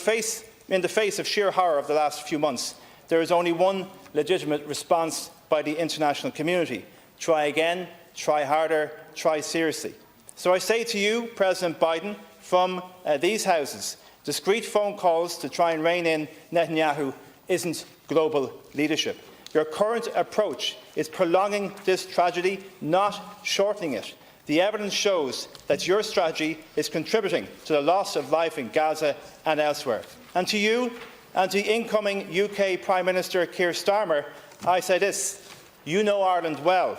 Speaker 10: face of sheer horror of the last few months, there is only one legitimate response by the international community: try again, try harder, try seriously. So I say to you, President Biden, from these houses, discreet phone calls to try and rein in Netanyahu isn't global leadership. Your current approach is prolonging this tragedy, not shortening it. The evidence shows that your strategy is contributing to the loss of life in Gaza and elsewhere. And to you and to incoming UK Prime Minister Keir Starmer, I say this: you know Ireland well.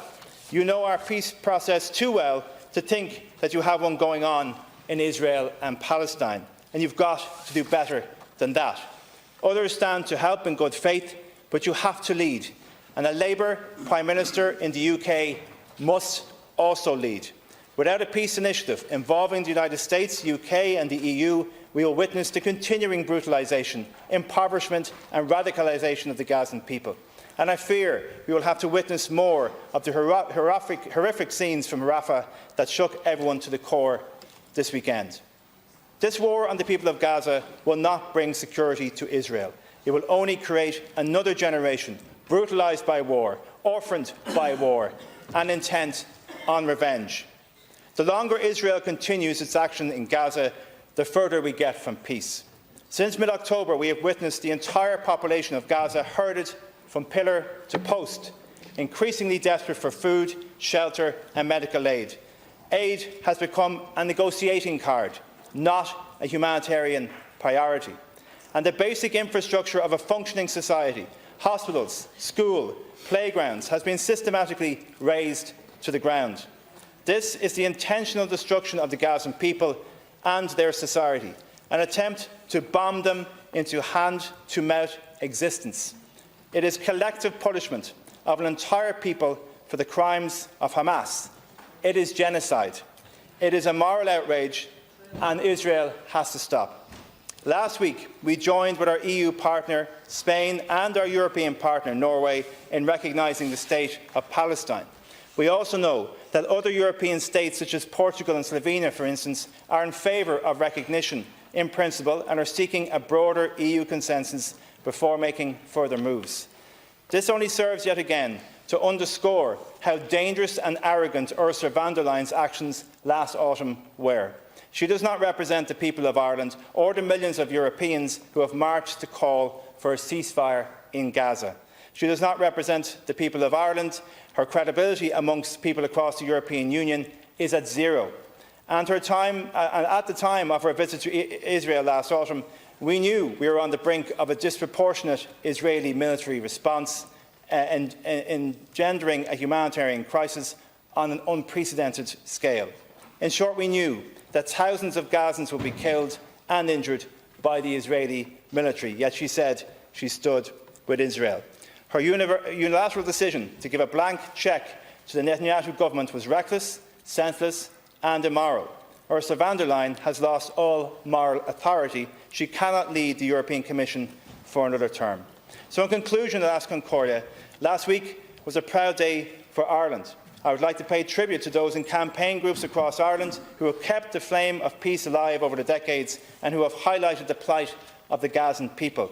Speaker 10: You know our peace process too well to think that you have one going on in Israel and Palestine, and you've got to do better than that. Others stand to help in good faith, but you have to lead, and a Labour Prime Minister in the UK must also lead. Without a peace initiative involving the United States, UK and the EU, we will witness the continuing brutalisation, impoverishment and radicalisation of the Gazan people. And I fear we will have to witness more of the horrific scenes from Rafah that shook everyone to the core this weekend. This war on the people of Gaza will not bring security to Israel. It will only create another generation brutalised by war, orphaned by war, and intent on revenge. The longer Israel continues its action in Gaza, the further we get from peace. Since mid-October, we have witnessed the entire population of Gaza herded from pillar to post, increasingly desperate for food, shelter and medical aid. Aid has become a negotiating card, not a humanitarian priority. And the basic infrastructure of a functioning society, hospitals, schools, playgrounds, has been systematically razed to the ground. This is the intentional destruction of the Gazan people and their society, an attempt to bomb them into hand-to-mouth existence. It is collective punishment of an entire people for the crimes of Hamas. It is genocide. It is a moral outrage, and Israel has to stop. Last week, we joined with our EU partner, Spain, and our European partner, Norway, in recognising the state of Palestine. We also know that other European states, such as Portugal and Slovenia, for instance, are in favour of recognition in principle and are seeking a broader EU consensus before making further moves. This only serves yet again to underscore how dangerous and arrogant Ursula von der Leyen's actions last autumn were. She does not represent the people of Ireland or the millions of Europeans who have marched to call for a ceasefire in Gaza. She does not represent the people of Ireland. Her credibility amongst people across the European Union is at zero. And at the time of her visit to Israel last autumn, we knew we were on the brink of a disproportionate Israeli military response engendering a humanitarian crisis on an unprecedented scale. In short, we knew that thousands of Gazans would be killed and injured by the Israeli military, yet she said she stood with Israel. Her unilateral decision to give a blank cheque to the Netanyahu government was reckless, senseless and immoral. Ursula von der Leyen has lost all moral authority. She cannot lead the European Commission for another term. So in conclusion, I'll ask Concordia, last week was a proud day for Ireland. I would like to pay tribute to those in campaign groups across Ireland who have kept the flame of peace alive over the decades and who have highlighted the plight of the Gazan people.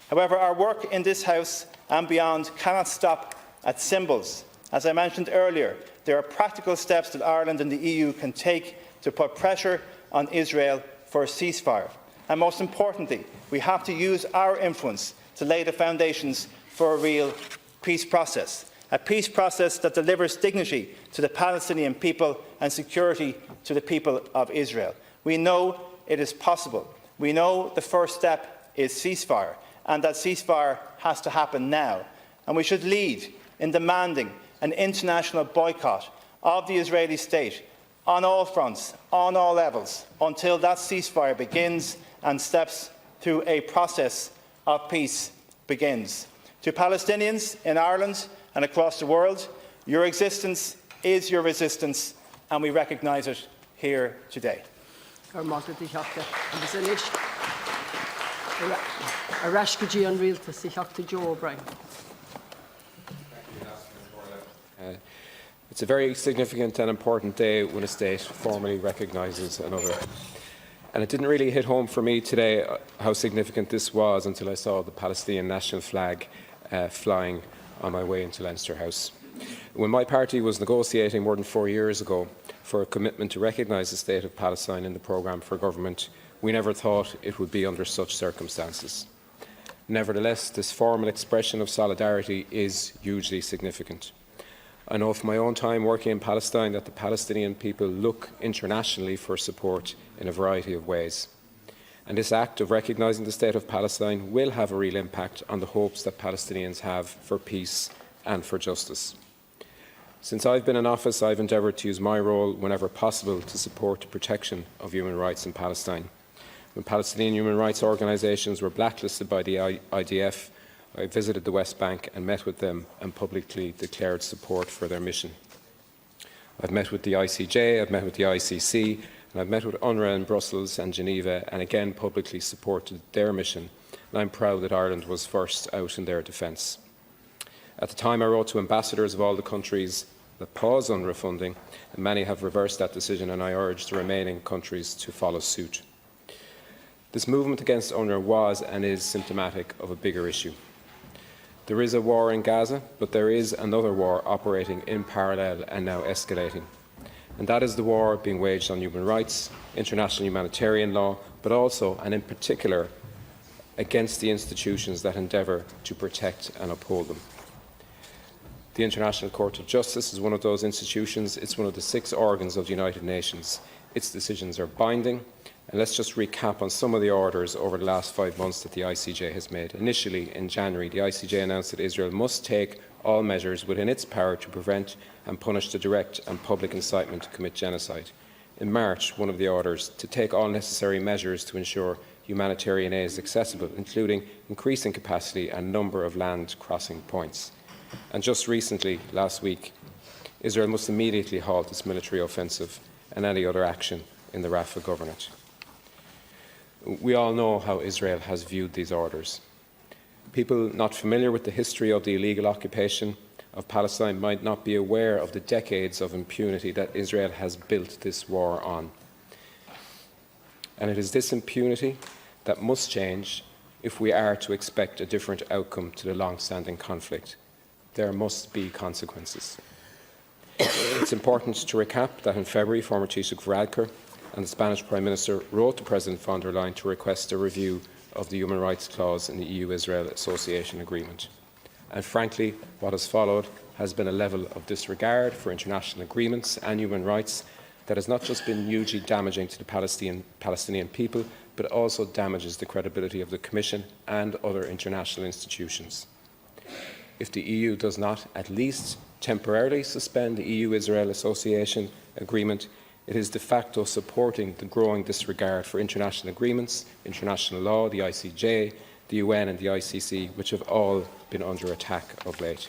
Speaker 10: However, our work in this House and beyond cannot stop at symbols. As I mentioned earlier, there are practical steps that Ireland and the EU can take to put pressure on Israel for a ceasefire. And most importantly, we have to use our influence to lay the foundations for a real peace process, a peace process that delivers dignity to the Palestinian people and security to the people of Israel. We know it is possible. We know the first step is ceasefire, and that ceasefire has to happen now. And we should lead in demanding an international boycott of the Israeli state on all fronts, on all levels, until that ceasefire begins and steps through a process of peace begins. To Palestinians in Ireland and across the world, your existence is your resistance, and we recognise it here today.
Speaker 11: It's a very significant and important day when a state formally recognises another. And it didn't really hit home for me today how significant this was until I saw the Palestinian national flag flying on my way into Leinster House. When my party was negotiating more than 4 years ago for a commitment to recognise the state of Palestine in the programme for government, we never thought it would be under such circumstances. Nevertheless, this formal expression of solidarity is hugely significant. I know from my own time working in Palestine that the Palestinian people look internationally for support in a variety of ways. And this act of recognising the state of Palestine will have a real impact on the hopes that Palestinians have for peace and for justice. Since I've been in office, I've endeavoured to use my role whenever possible to support the protection of human rights in Palestine. When Palestinian human rights organisations were blacklisted by the IDF, I visited the West Bank and met with them and publicly declared support for their mission. I've met with the ICJ, I've met with the ICC, and I've met with UNRWA in Brussels and Geneva, and again publicly supported their mission. And I'm proud that Ireland was first out in their defence. At the time, I wrote to ambassadors of all the countries that paused UNRWA funding, and many have reversed that decision, and I urge the remaining countries to follow suit. This movement against UNRWA was and is symptomatic of a bigger issue. There is a war in Gaza, but there is another war operating in parallel and now escalating. And that is the war being waged on human rights, international humanitarian law, but also, and in particular, against the institutions that endeavour to protect and uphold them. The International Court of Justice is one of those institutions. It's one of the 6 organs of the United Nations. Its decisions are binding. And let's just recap on some of the orders over the last 5 months that the ICJ has made. Initially, in January, the ICJ announced that Israel must take all measures within its power to prevent and punish the direct and public incitement to commit genocide. In March, one of the orders to take all necessary measures to ensure humanitarian aid is accessible, including increasing capacity and number of land crossing points. And just recently, last week, Israel must immediately halt its military offensive and any other action in the Rafah Governorate. We all know how Israel has viewed these orders. People not familiar with the history of the illegal occupation of Palestine might not be aware of the decades of impunity that Israel has built this war on. And it is this impunity that must change if we are to expect a different outcome to the long-standing conflict. There must be consequences. It's important to recap that in February, former Taoiseach Simon and the Spanish Prime Minister wrote to President von der Leyen to request a review of the human rights clause in the EU-Israel Association Agreement. And frankly, what has followed has been a level of disregard for international agreements and human rights that has not just been hugely damaging to the Palestinian people, but also damages the credibility of the Commission and other international institutions. If the EU does not at least temporarily suspend the EU-Israel Association Agreement, it is de facto supporting the growing disregard for international agreements, international law, the ICJ, the UN and the ICC, which have all been under attack of late.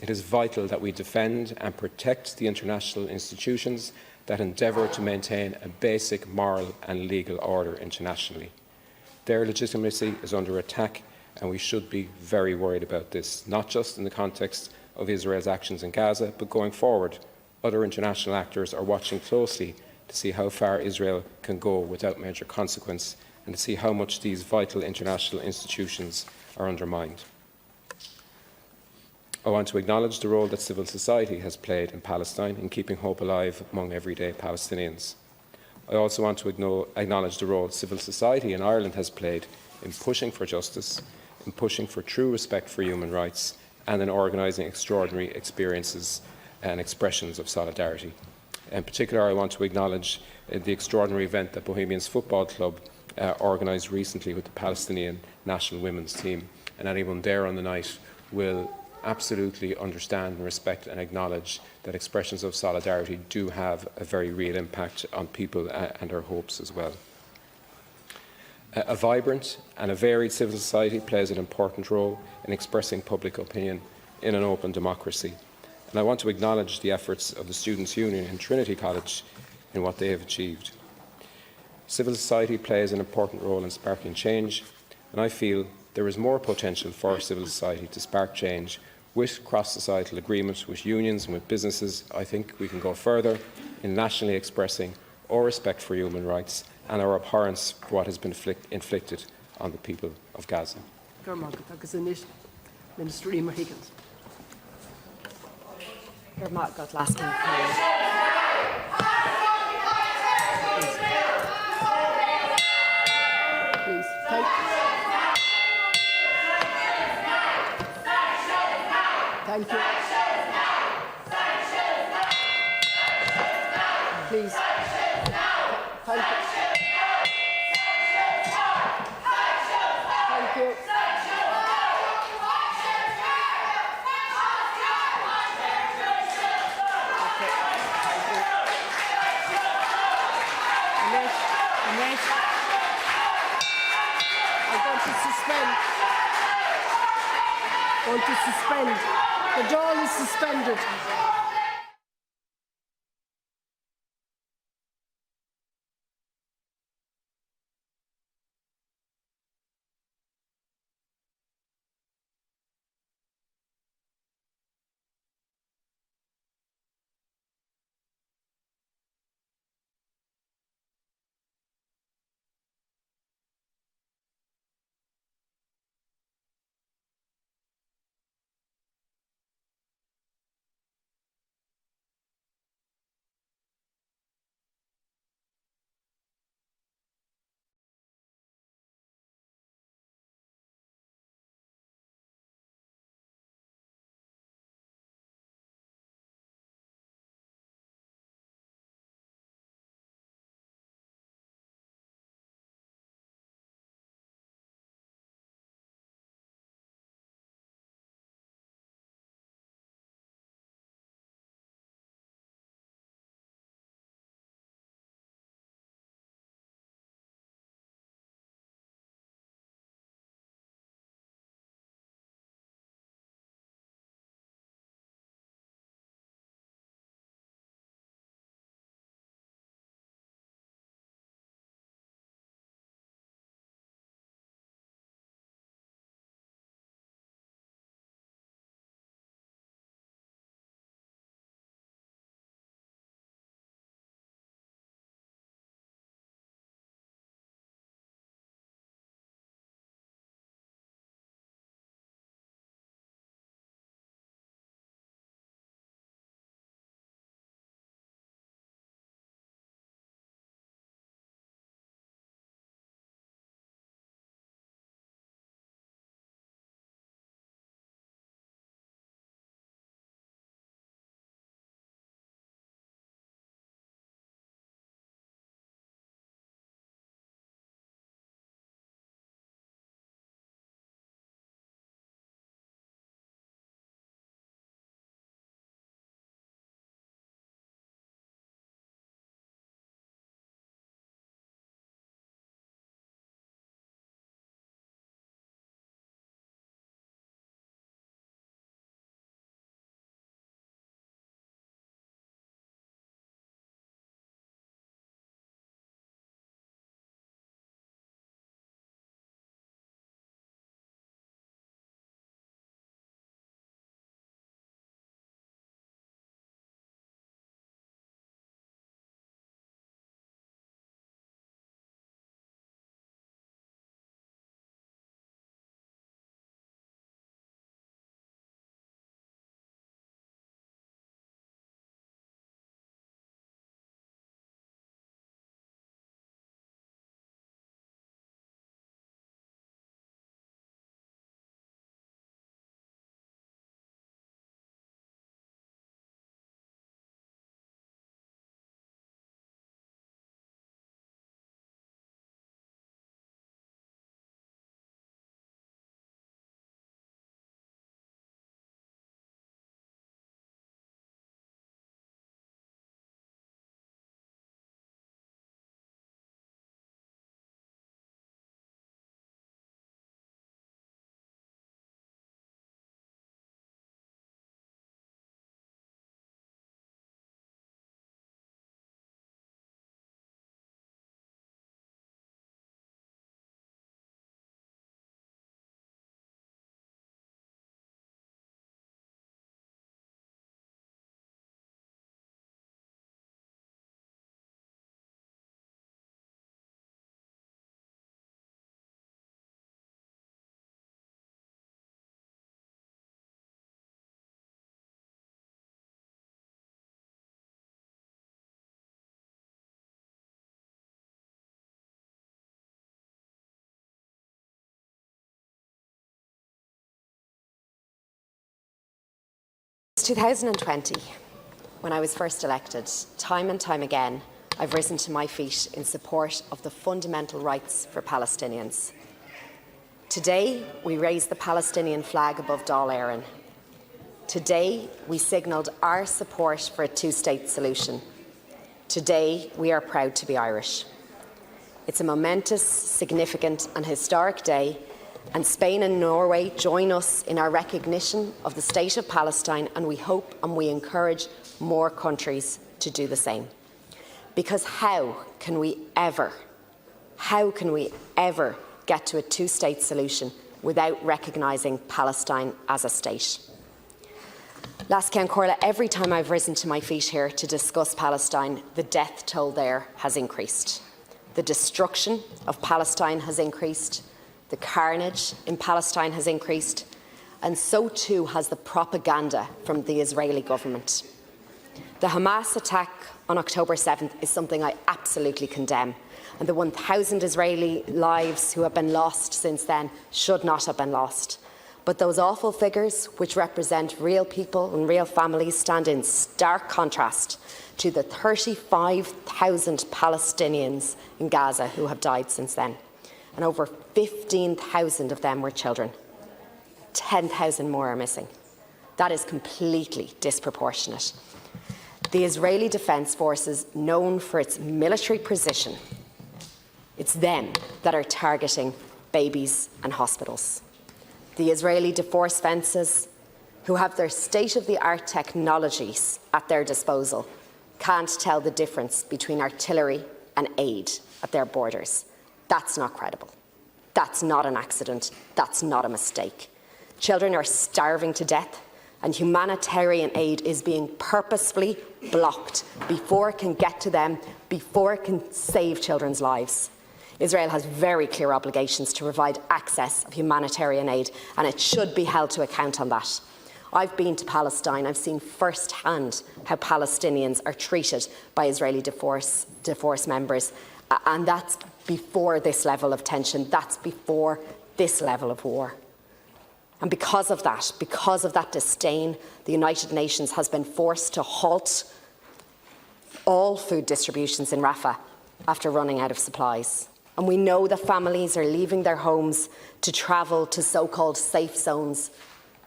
Speaker 11: It is vital that we defend and protect the international institutions that endeavour to maintain a basic moral and legal order internationally. Their legitimacy is under attack, and we should be very worried about this, not just in the context of Israel's actions in Gaza, but going forward. Other international actors are watching closely to see how far Israel can go without major consequence and to see how much these vital international institutions are undermined. I want to acknowledge the role that civil society has played in Palestine in keeping hope alive among everyday Palestinians. I also want to acknowledge the role civil society in Ireland has played in pushing for justice, in pushing for true respect for human rights, and in organising extraordinary experiences and expressions of solidarity. In particular, I want to acknowledge the extraordinary event that Bohemians Football Club organised recently with the Palestinian national women's team, and anyone there on the night will absolutely understand and respect and acknowledge that expressions of solidarity do have a very real impact on people and their hopes as well. A vibrant and a varied civil society plays an important role in expressing public opinion in an open democracy. And I want to acknowledge the efforts of the Students' Union in Trinity College in what they have achieved. Civil society plays an important role in sparking change, and I feel there is more potential for civil society to spark change with cross-societal agreement with unions and with businesses. I think we can go further in nationally expressing our respect for human rights and our abhorrence for what has been inflicted on the people of Gaza.
Speaker 2: Minister Emer Higgins. Please, thank you. Please. Thank you. Thank you. Going to suspend. The Dáil is suspended.
Speaker 12: 2020, when I was first elected, time and time again, I've risen to my feet in support of the fundamental rights for Palestinians. Today, we raise the Palestinian flag above Dáil Éireann. Today, we signalled our support for a two-state solution. Today, we are proud to be Irish. It's a momentous, significant and historic day, and Spain and Norway join us in our recognition of the State of Palestine, and we hope and we encourage more countries to do the same. Because how can we ever get to a two-state solution without recognising Palestine as a state? Last Corla, every time I've risen to my feet here to discuss Palestine, the death toll there has increased. The destruction of Palestine has increased. The carnage in Palestine has increased. And so too has the propaganda from the Israeli government. The Hamas attack on October 7th is something I absolutely condemn. And the 1,000 Israeli lives who have been lost since then should not have been lost. But those awful figures, which represent real people and real families, stand in stark contrast to the 35,000 Palestinians in Gaza who have died since then. And over 15,000 of them were children. 10,000 more are missing. That is completely disproportionate. The Israeli Defence Forces, known for its military precision, it's them that are targeting babies and hospitals. The Israeli Defence Forces, who have their state-of-the-art technologies at their disposal, can't tell the difference between artillery and aid at their borders. That's not credible. That's not an accident. That's not a mistake. Children are starving to death, and humanitarian aid is being purposefully blocked before it can get to them, before it can save children's lives. Israel has very clear obligations to provide access of humanitarian aid, and it should be held to account on that. I've been to Palestine. I've seen firsthand how Palestinians are treated by Israeli Defence Force members, and that's before this level of tension. That's before this level of war. And because of that disdain, the United Nations has been forced to halt all food distributions in Rafah after running out of supplies. And we know that families are leaving their homes to travel to so-called safe zones,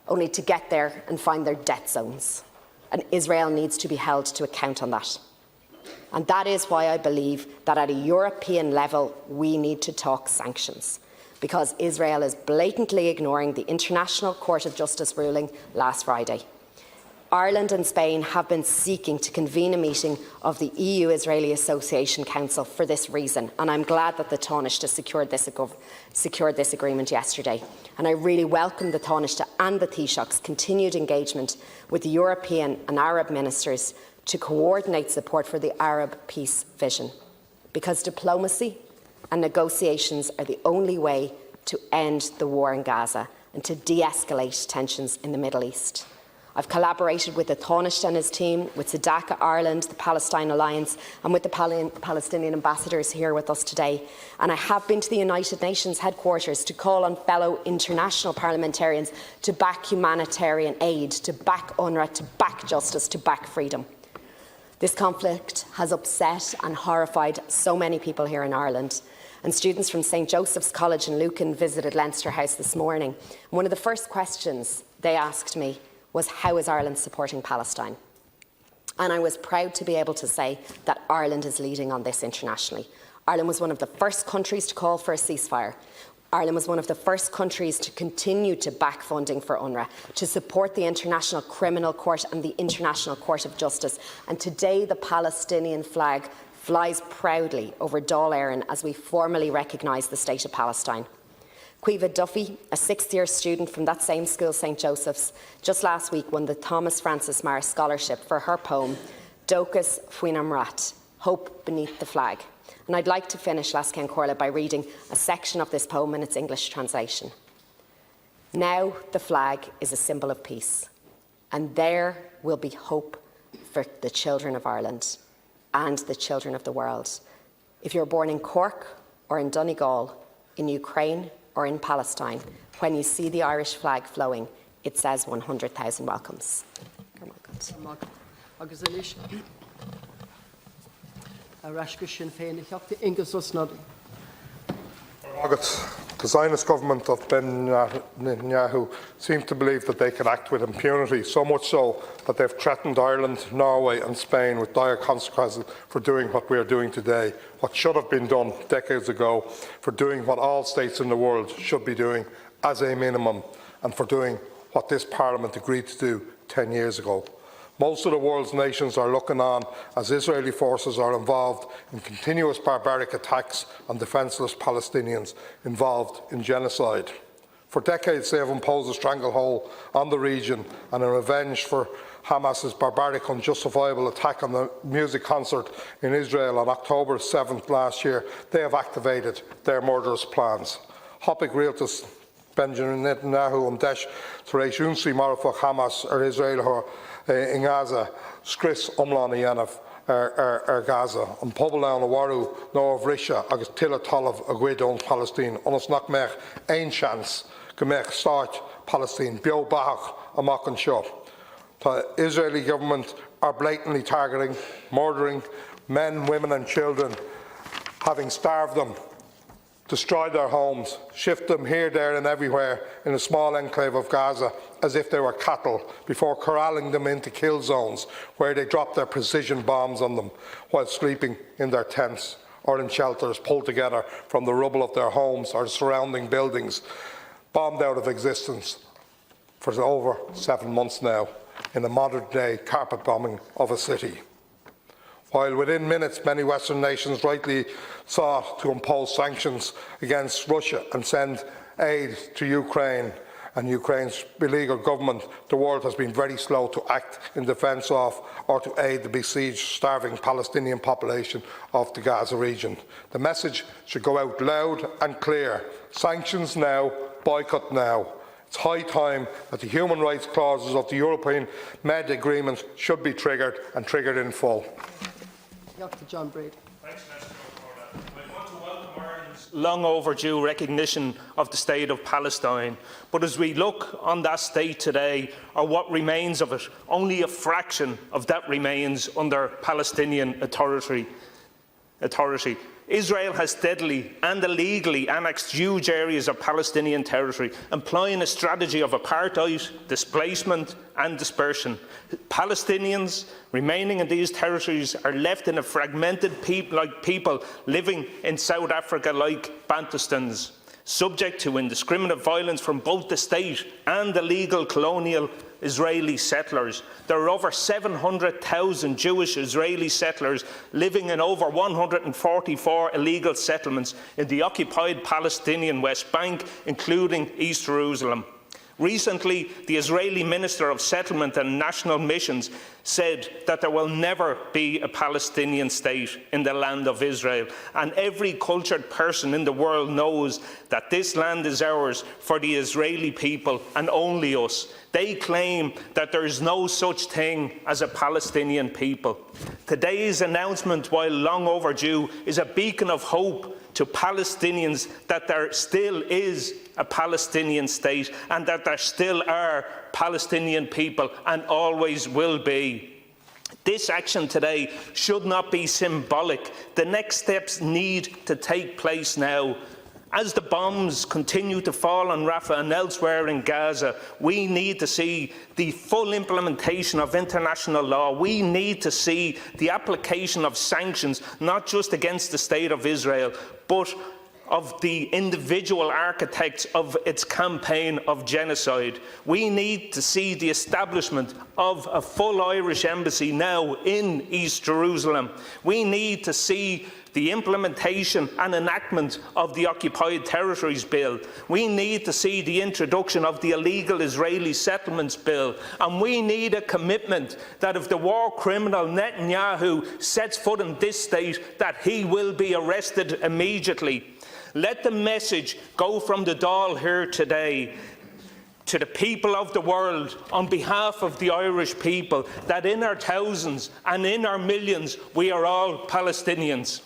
Speaker 12: only to get there and find their death zones. And Israel needs to be held to account on that. And that is why I believe that at a European level, we need to talk sanctions, because Israel is blatantly ignoring the International Court of Justice ruling last Friday. Ireland and Spain have been seeking to convene a meeting of the EU-Israeli Association Council for this reason, and I'm glad that the Taoiseach secured this agreement yesterday. And I really welcome the Taoiseach and the Taoiseach's continued engagement with the European and Arab ministers to coordinate support for the Arab peace vision, because diplomacy and negotiations are the only way to end the war in Gaza and to de-escalate tensions in the Middle East. I've collaborated with the Taoiseach and his team, with Sadaka Ireland, the Palestine Alliance, and with the Palestinian ambassadors here with us today. And I have been to the United Nations headquarters to call on fellow international parliamentarians to back humanitarian aid, to back UNRWA, to back justice, to back freedom. This conflict has upset and horrified so many people here in Ireland. And students from St Joseph's College in Lucan visited Leinster House this morning. And one of the first questions they asked me was, how is Ireland supporting Palestine? And I was proud to be able to say that Ireland is leading on this internationally. Ireland was one of the first countries to call for a ceasefire. Ireland was one of the first countries to continue to back funding for UNRWA, to support the International Criminal Court and the International Court of Justice. And today the Palestinian flag flies proudly over Dáil Éireann as we formally recognise the State of Palestine. Caoimhe Duffy, a sixth-year student from that same school, St Joseph's, just last week won the Thomas Francis Meagher Scholarship for her poem, Dóchas Faoin Amrat, Hope Beneath the Flag. And I'd like to finish Last Corla by reading a section of this poem in its English translation. Now the flag is a symbol of peace, and there will be hope for the children of Ireland and the children of the world. If you're born in Cork or in Donegal, in Ukraine or in Palestine, when you see the Irish flag flowing, it says 100,000 welcomes. Come on.
Speaker 2: agus inis a Rashka Sinn Féin Heachta Ingus Osnodi.
Speaker 14: The Zionist government of Netanyahu seem to believe that they can act with impunity, so much so that they've threatened Ireland, Norway and Spain with dire consequences for doing what we are doing today, what should have been done decades ago, for doing what all states in the world should be doing as a minimum, and for doing what this Parliament agreed to do 10 years ago. Most of the world's nations are looking on as Israeli forces are involved in continuous barbaric attacks on defenceless Palestinians involved in genocide. For decades, they have imposed a stranglehold on the region, and in revenge for Hamas's barbaric, unjustifiable attack on the music concert in Israel on October 7th last year, they have activated their murderous plans. Hoppig Realtas Benjamin Netanyahu and Desh Taresh Unsi Marafach Hamas Israel in Gaza, Skris Umlan Yanaf Gaza, and Poblaun Waru no of Risha, Agus Tilla Tolav Aguidon Palestine, Onos Nakmech, Ein Chance, Gemech Start Palestine, Bio Bahach, Amakan Shop. The Israeli government are blatantly targeting, murdering men, women and children, having starved them, destroyed their homes, shift them here, there and everywhere in a small enclave of Gaza as if they were cattle, before corralling them into kill zones where they drop their precision bombs on them while sleeping in their tents or in shelters pulled together from the rubble of their homes or the surrounding buildings, bombed out of existence for over 7 months now in the modern-day carpet bombing of a city. While within minutes many Western nations rightly sought to impose sanctions against Russia and send aid to Ukraine and Ukraine's beleaguered government, the world has been very slow to act in defence of or to aid the besieged, starving Palestinian population of the Gaza region. The message should go out loud and clear. Sanctions now, boycott now. It's high time that the human rights clauses of the European Med Agreement should be triggered and triggered in full.
Speaker 2: Dr. John Brady.
Speaker 15: Long overdue recognition of the state of Palestine, but as we look on that state today, or what remains of it, only a fraction of that remains under Palestinian authority. Israel has steadily and illegally annexed huge areas of Palestinian territory, employing a strategy of apartheid, displacement and dispersion. Palestinians remaining in these territories are left in a fragmented people living in South Africa like Bantustans, subject to indiscriminate violence from both the state and illegal colonial Israeli settlers. There are over 700,000 Jewish Israeli settlers living in over 144 illegal settlements in the occupied Palestinian West Bank, including East Jerusalem. Recently, the Israeli Minister of Settlement and National Missions said that there will never be a Palestinian state in the land of Israel, and every cultured person in the world knows that this land is ours for the Israeli people and only us. They claim that there is no such thing as a Palestinian people. Today's announcement, while long overdue, is a beacon of hope to Palestinians that there still is a Palestinian state and that there still are Palestinian people and always will be. This action today should not be symbolic. The next steps need to take place now. As the bombs continue to fall on Rafah and elsewhere in Gaza, we need to see the full implementation of international law. We need to see the application of sanctions, not just against the State of Israel, but of the individual architects of its campaign of genocide. We need to see the establishment of a full Irish embassy now in East Jerusalem. We need to see the implementation and enactment of the Occupied Territories Bill. We need to see the introduction of the Illegal Israeli Settlements Bill. And we need a commitment that if the war criminal Netanyahu sets foot in this state, that he will be arrested immediately. Let the message go from the Dáil here today to the people of the world, on behalf of the Irish people, that in our thousands and in our millions, we are all Palestinians.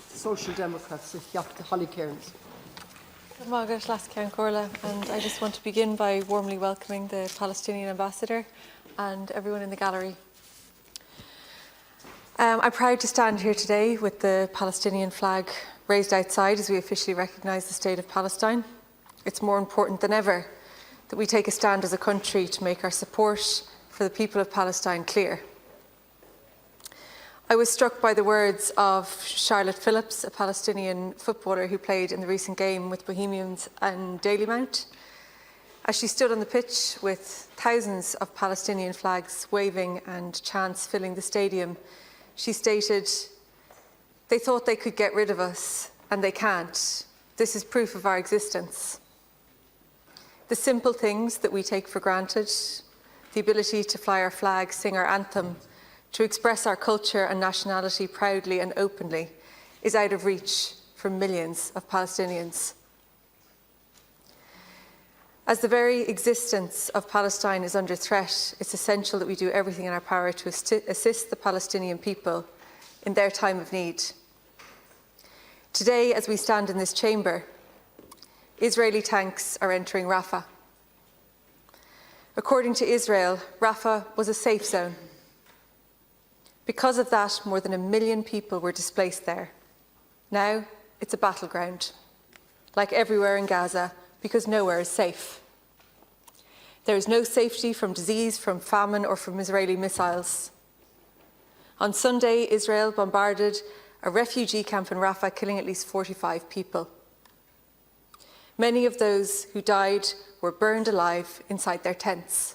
Speaker 2: Social Democrats, Holly Cairns.
Speaker 17: And I just want to begin by warmly welcoming the Palestinian ambassador and everyone in the gallery. I'm proud to stand here today with the Palestinian flag raised outside as we officially recognise the State of Palestine. It's more important than ever that we take a stand as a country to make our support for the people of Palestine clear. I was struck by the words of Charlotte Phillips, a Palestinian footballer who played in the recent game with Bohemians and Dalymount. As she stood on the pitch with thousands of Palestinian flags waving and chants filling the stadium, she stated, "They thought they could get rid of us, and they can't. This is proof of our existence." The simple things that we take for granted, the ability to fly our flag, sing our anthem, to express our culture and nationality proudly and openly, is out of reach for millions of Palestinians. As the very existence of Palestine is under threat, it's essential that we do everything in our power to assist the Palestinian people in their time of need. Today, as we stand in this chamber, Israeli tanks are entering Rafah. According to Israel, Rafah was a safe zone. Because of that, more than 1 million people were displaced there. Now, it's a battleground, like everywhere in Gaza, because nowhere is safe. There is no safety from disease, from famine, or from Israeli missiles. On Sunday, Israel bombarded a refugee camp in Rafah, killing at least 45 people. Many of those who died were burned alive inside their tents.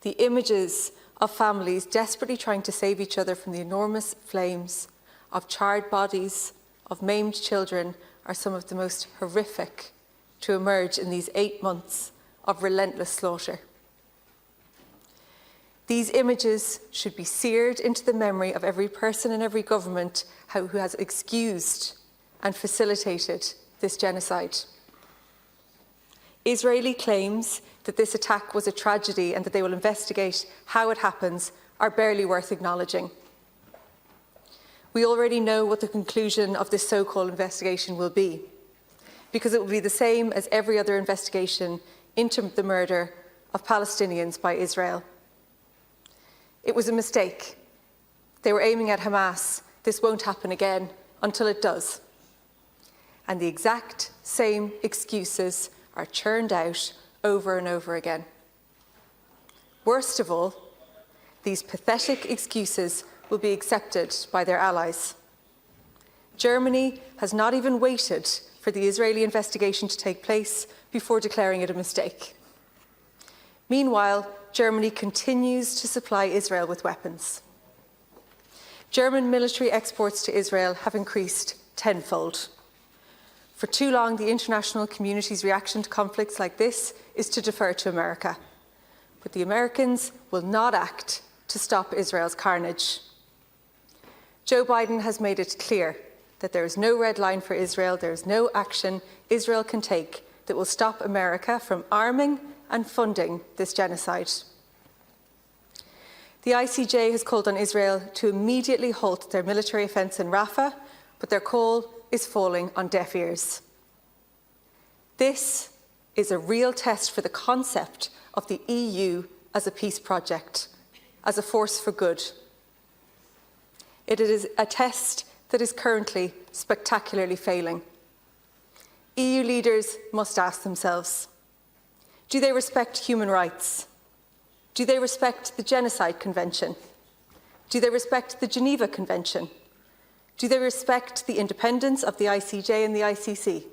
Speaker 17: The images of families desperately trying to save each other from the enormous flames, of charred bodies, of maimed children, are some of the most horrific to emerge in these 8 months of relentless slaughter. These images should be seared into the memory of every person and every government who has excused and facilitated this genocide. Israeli claims that this attack was a tragedy and that they will investigate how it happens are barely worth acknowledging. We already know what the conclusion of this so-called investigation will be, because it will be the same as every other investigation into the murder of Palestinians by Israel. It was a mistake. They were aiming at Hamas. This won't happen again until it does. And the exact same excuses are churned out over and over again. Worst of all, these pathetic excuses will be accepted by their allies. Germany has not even waited for the Israeli investigation to take place before declaring it a mistake. Meanwhile, Germany continues to supply Israel with weapons. German military exports to Israel have increased tenfold. For too long, the international community's reaction to conflicts like this is to defer to America. But the Americans will not act to stop Israel's carnage. Joe Biden has made it clear that there is no red line for Israel, there is no action Israel can take that will stop America from arming and funding this genocide. The ICJ has called on Israel to immediately halt their military offence in Rafah, but their call is falling on deaf ears. This is a real test for the concept of the EU as a peace project, as a force for good. It is a test that is currently spectacularly failing. EU leaders must ask themselves, do they respect human rights? Do they respect the Genocide Convention? Do they respect the Geneva Convention? Do they respect the independence of the ICJ and the ICC?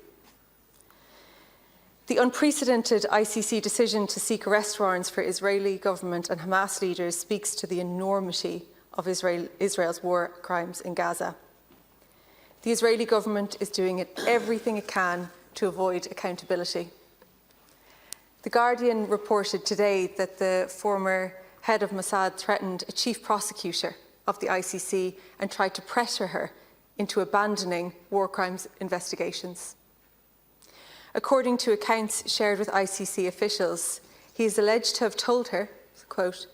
Speaker 17: The unprecedented ICC decision to seek arrest warrants for Israeli government and Hamas leaders speaks to the enormity of Israel's war crimes in Gaza. The Israeli government is doing everything it can to avoid accountability. The Guardian reported today that the former head of Mossad threatened a chief prosecutor of the ICC and tried to pressure her into abandoning war crimes investigations. According to accounts shared with ICC officials, he is alleged to have told her, quote,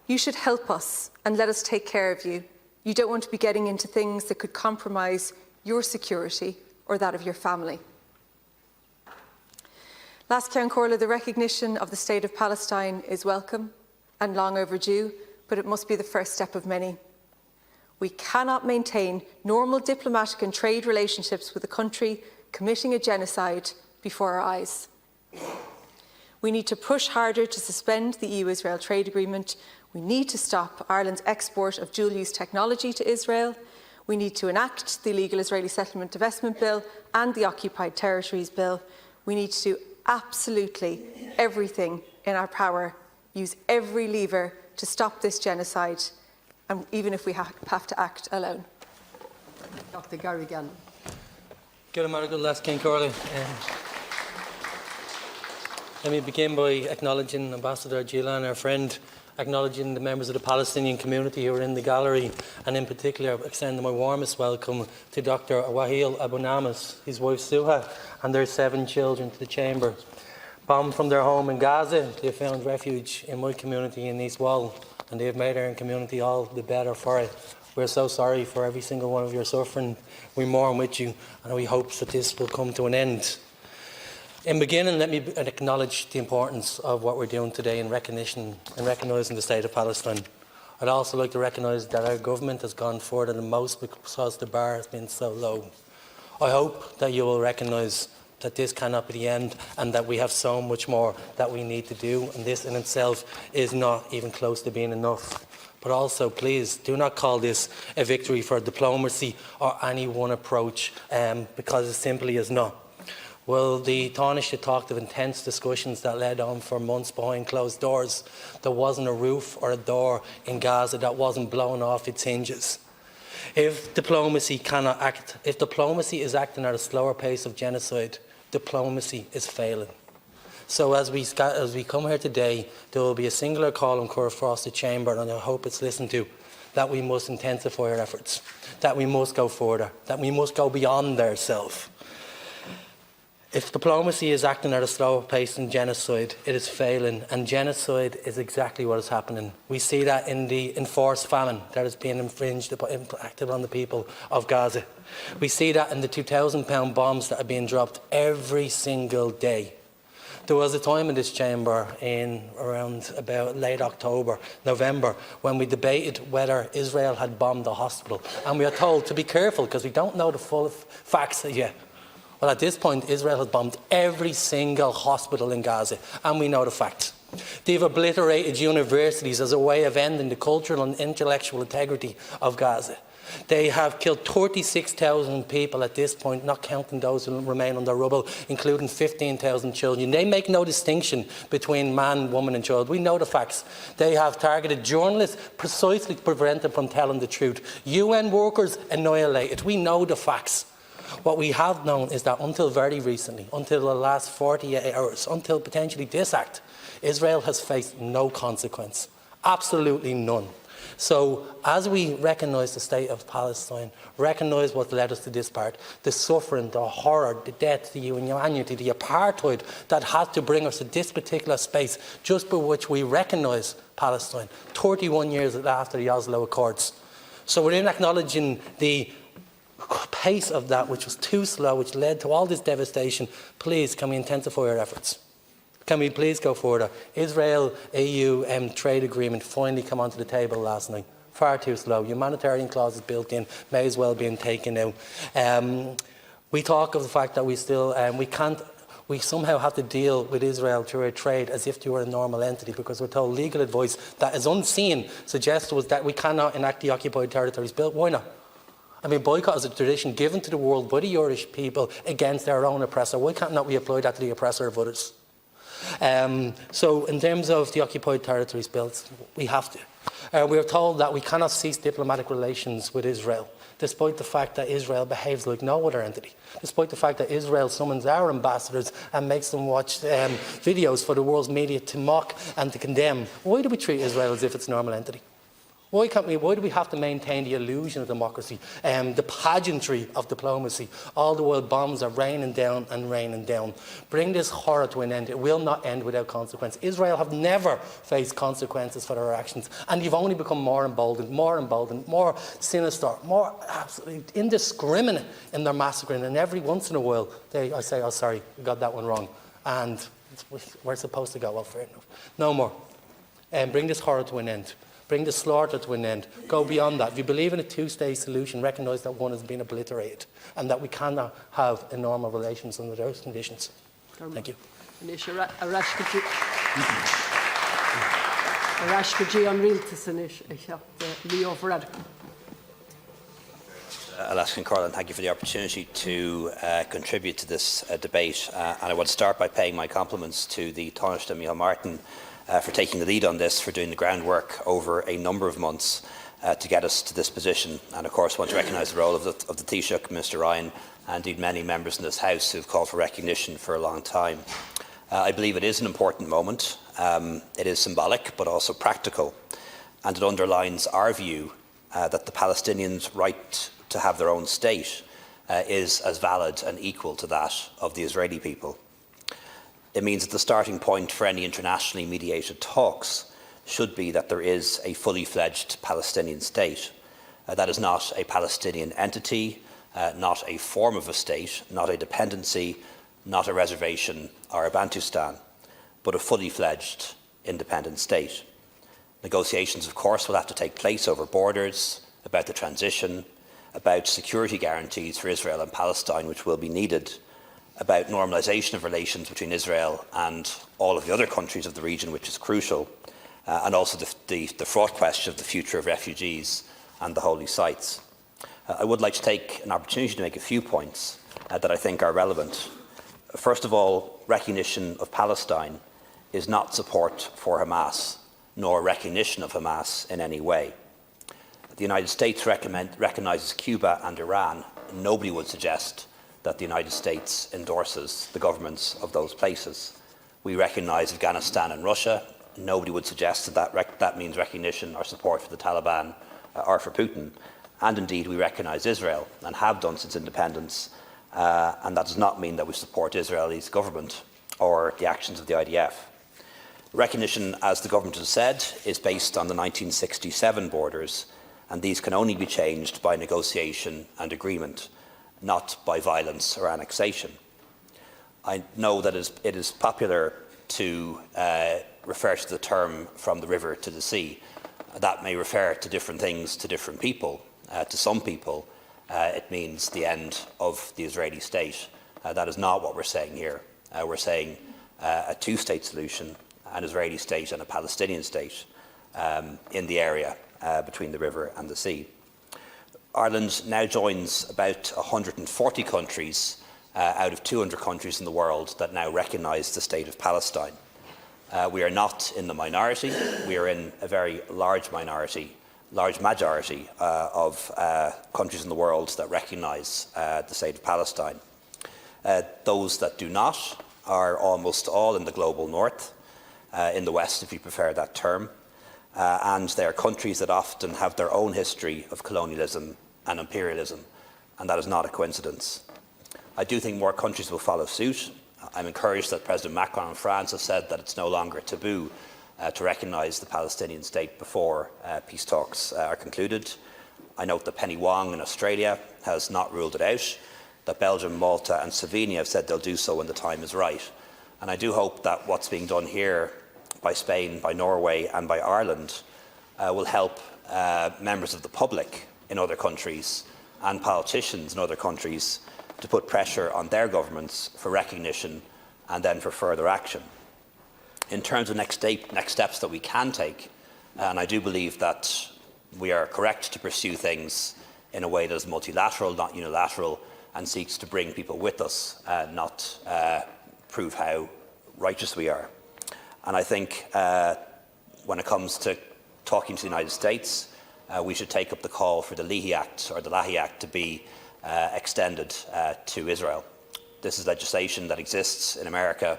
Speaker 17: "You should help us and let us take care of you. You don't want to be getting into things that could compromise your security or that of your family." Last Ceann Comhairle, the recognition of the State of Palestine is welcome and long overdue, but it must be the first step of many. We cannot maintain normal diplomatic and trade relationships with a country committing a genocide before our eyes. We need to push harder to suspend the EU-Israel trade agreement. We need to stop Ireland's export of dual-use technology to Israel. We need to enact the illegal Israeli settlement divestment bill and the Occupied Territories bill. We need to do absolutely everything in our power, use every lever to stop this genocide, and even if we have to act alone.
Speaker 2: Dr. Gary Gannon.
Speaker 18: Last Ceann Comhairle. Let me begin by acknowledging Ambassador Gillan, our friend, acknowledging the members of the Palestinian community who are in the gallery, and in particular extending my warmest welcome to Dr. Wahil Abu Namas, his wife Suha, and their 7 children to the chamber. Bombed from their home in Gaza, they have found refuge in my community in East Wall, and they have made our community all the better for it. We're so sorry for every single one of your suffering. We mourn with you, and we hope that this will come to an end. In beginning, let me acknowledge the importance of what we're doing today in recognising the State of Palestine. I'd also like to recognise that our government has gone further than most because the bar has been so low. I hope that you will recognise that this cannot be the end and that we have so much more that we need to do, and this in itself is not even close to being enough. But also, please, do not call this a victory for diplomacy or any one approach, because it simply is not. Well, the Taoiseach talked of intense discussions that led on for months behind closed doors. There wasn't a roof or a door in Gaza that wasn't blown off its hinges. If diplomacy is acting at a slower pace of genocide, diplomacy is failing. So as we come here today, there will be a singular call across the chamber, and I hope it's listened to, that we must intensify our efforts, that we must go further, that we must go beyond ourselves. If diplomacy is acting at a slower pace than genocide, it is failing, and genocide is exactly what is happening. We see that in the enforced famine that is being impacted on the people of Gaza. We see that in the 2,000-pound bombs that are being dropped every single day. There was a time in this chamber in around about late October, November, when we debated whether Israel had bombed the hospital, and we are told to be careful because we don't know the full facts yet. Well, at this point, Israel has bombed every single hospital in Gaza, and we know the facts. They've obliterated universities as a way of ending the cultural and intellectual integrity of Gaza. They have killed 36,000 people at this point, not counting those who remain under rubble, including 15,000 children. They make no distinction between man, woman and child. We know the facts. They have targeted journalists precisely to prevent them from telling the truth. UN workers annihilated. We know the facts. What we have known is that until very recently, until the last 48 hours, until potentially this act, Israel has faced no consequence, absolutely none. So as we recognise the State of Palestine, recognise what led us to this part, the suffering, the horror, the death, the inhumanity, the apartheid that had to bring us to this particular space, just by which we recognise Palestine, 31 years after the Oslo Accords. So we're in acknowledging the pace of that, which was too slow, which led to all this devastation. Please, can we intensify our efforts? Can we please go further? Israel-EU trade agreement finally came onto the table last night. Far too slow. Humanitarian clauses built in, may as well be taken out. We talk of the fact that we somehow have to deal with Israel through our trade as if they were a normal entity, because we're told legal advice that is unseen suggests to us that we cannot enact the Occupied Territories Bill. Why not? I mean, boycott is a tradition given to the world by the Irish people against their own oppressor. Why can't not we apply that to the oppressor of others? So in terms of the Occupied Territories Bill, we have to. We are told that we cannot cease diplomatic relations with Israel, despite the fact that Israel behaves like no other entity, despite the fact that Israel summons our ambassadors and makes them watch videos for the world's media to mock and to condemn. Why do we treat Israel as if it's a normal entity? Why do we have to maintain the illusion of democracy, the pageantry of diplomacy? All the while bombs are raining down and raining down. Bring this horror to an end. It will not end without consequence. Israel have never faced consequences for their actions, and they've only become more emboldened, more sinister, more absolutely indiscriminate in their massacring. And every once in a while, I say, oh, sorry, we got that one wrong. And We're supposed to go, well, fair enough. No more. Bring this horror to an end. Bring the slaughter to an end. Go beyond that. If you believe in a two-state solution, recognise that one has been obliterated and that we cannot have a normal relations under those conditions. Thank you.
Speaker 19: Alaskan Corlin, thank you for the opportunity to contribute to this debate. And I want to start by paying my compliments to the Taoiseach Micheál Martin for taking the lead on this, for doing the groundwork over a number of months to get us to this position. And of course, I want to recognise the role of the Taoiseach, Mr Ryan, and indeed many members in this House who have called for recognition for a long time. I believe it is an important moment. It is symbolic, but also practical. And it underlines our view that the Palestinians' right to have their own state is as valid and equal to that of the Israeli people. It means that the starting point for any internationally mediated talks should be that there is a fully fledged Palestinian state. That is not a Palestinian entity, not a form of a state, not a dependency, not a reservation or a Bantustan, but a fully fledged independent state. Negotiations, of course, will have to take place over borders, about the transition, about security guarantees for Israel and Palestine, which will be needed, about normalisation of relations between Israel and all of the other countries of the region, which is crucial, and also the fraught question of the future of refugees and the holy sites. I would like to take an opportunity to make a few points that I think are relevant. First of all, recognition of Palestine is not support for Hamas, nor recognition of Hamas in any way. The United States recognises Cuba and Iran. Nobody would suggest that the United States endorses the governments of those places. We recognise Afghanistan and Russia. Nobody would suggest that means recognition or support for the Taliban or for Putin. And indeed, we recognise Israel and have done since independence. And that does not mean that we support Israel's government or the actions of the IDF. Recognition, as the government has said, is based on the 1967 borders, and these can only be changed by negotiation and agreement, not by violence or annexation. I know that it is popular to refer to the term from the river to the sea. That may refer to different things to different people. To some people, it means the end of the Israeli state. That is not what we're saying here. We're saying a two-state solution, an Israeli state and a Palestinian state in the area between the river and the sea. Ireland now joins about 140 countries out of 200 countries in the world that now recognise the state of Palestine. We are not in the minority. We are in a very large majority of countries in the world that recognise the state of Palestine. Those that do not are almost all in the global north, in the west, if you prefer that term, and they are countries that often have their own history of colonialism and imperialism, and that is not a coincidence. I do think more countries will follow suit. I'm encouraged that President Macron in France has said that it's no longer taboo to recognise the Palestinian state before peace talks are concluded. I note that Penny Wong in Australia has not ruled it out, that Belgium, Malta and Slovenia have said they'll do so when the time is right. And I do hope that what's being done here by Spain, by Norway and by Ireland will help members of the public in other countries and politicians in other countries to put pressure on their governments for recognition and then for further action. In terms of next steps that we can take, and I do believe that we are correct to pursue things in a way that is multilateral, not unilateral, and seeks to bring people with us, not prove how righteous we are. And I think when it comes to talking to the United States, we should take up the call for the Leahy Act or the Leahy Act to be extended to Israel. This is legislation that exists in America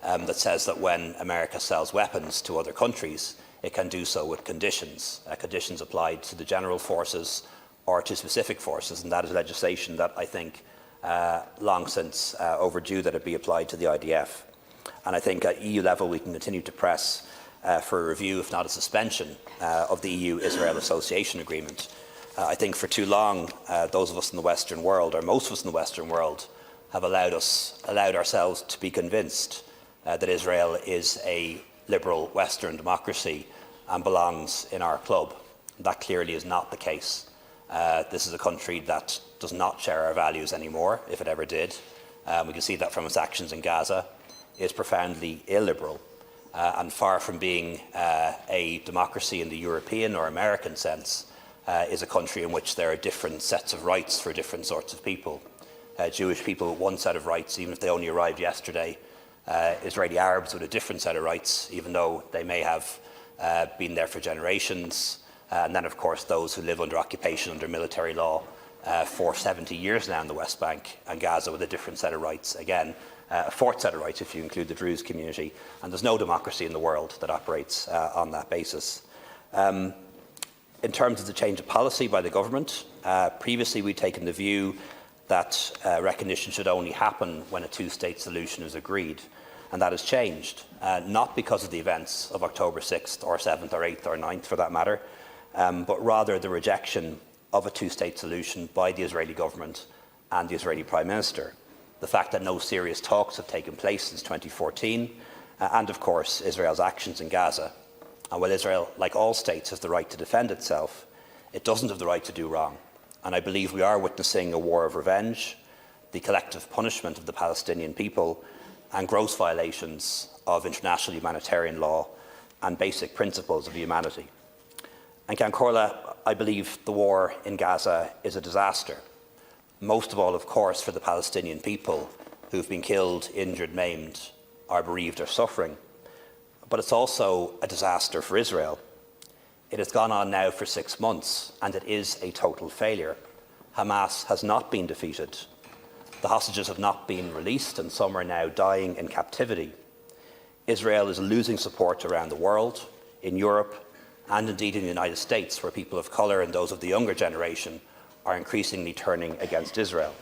Speaker 19: that says that when America sells weapons to other countries, it can do so with conditions, conditions applied to the general forces or to specific forces, and that is legislation that I think long since overdue that it be applied to the IDF. And I think at EU level we can continue to press for a review, if not a suspension, of the EU-Israel Association Agreement. I think for too long, those of us in the Western world, or most of us in the Western world, have allowed ourselves to be convinced that Israel is a liberal Western democracy and belongs in our club. That clearly is not the case. This is a country that does not share our values anymore, if it ever did. We can see that from its actions in Gaza. It is profoundly illiberal and far from being a democracy in the European or American sense, is a country in which there are different sets of rights for different sorts of people. Jewish people with one set of rights, even if they only arrived yesterday. Israeli Arabs with a different set of rights, even though they may have been there for generations. And then, of course, those who live under occupation under military law for 70 years now in the West Bank and Gaza with a different set of rights. Again, a fourth set of rights if you include the Druze community. And there's no democracy in the world that operates on that basis. In terms of the change of policy by the government, previously we'd taken the view that recognition should only happen when a two-state solution is agreed. And that has changed, not because of the events of October 6th or 7th or 8th or 9th for that matter, but rather the rejection of a two-state solution by the Israeli government and the Israeli Prime Minister. The fact that no serious talks have taken place since 2014, and of course Israel's actions in Gaza. And while Israel, like all states, has the right to defend itself, it doesn't have the right to do wrong. And I believe we are witnessing a war of revenge, the collective punishment of the Palestinian people, and gross violations of international humanitarian law and basic principles of humanity. And Ceann Comhairle, I believe the war in Gaza is a disaster. Most of all, of course, for the Palestinian people who've been killed, injured, maimed, are bereaved or suffering. But it's also a disaster for Israel. It has gone on now for 6 months, and it is a total failure. Hamas has not been defeated. The hostages have not been released, and some are now dying in captivity. Israel is losing support around the world, in Europe, and indeed in the United States, where people of colour and those of the younger generation are increasingly turning against Israel.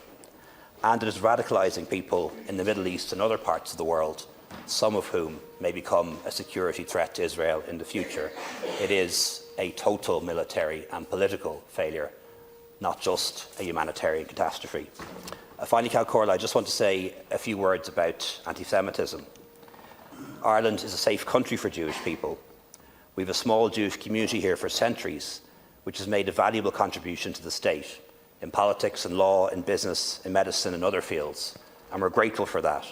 Speaker 19: And it is radicalising people in the Middle East and other parts of the world, some of whom may become a security threat to Israel in the future. It is a total military and political failure, not just a humanitarian catastrophe. Finally, Ceann Comhairle, I just want to say a few words about anti-Semitism. Ireland is a safe country for Jewish people. We have a small Jewish community here for centuries, which has made a valuable contribution to the state in politics and law, in business, in medicine and other fields, and we're grateful for that.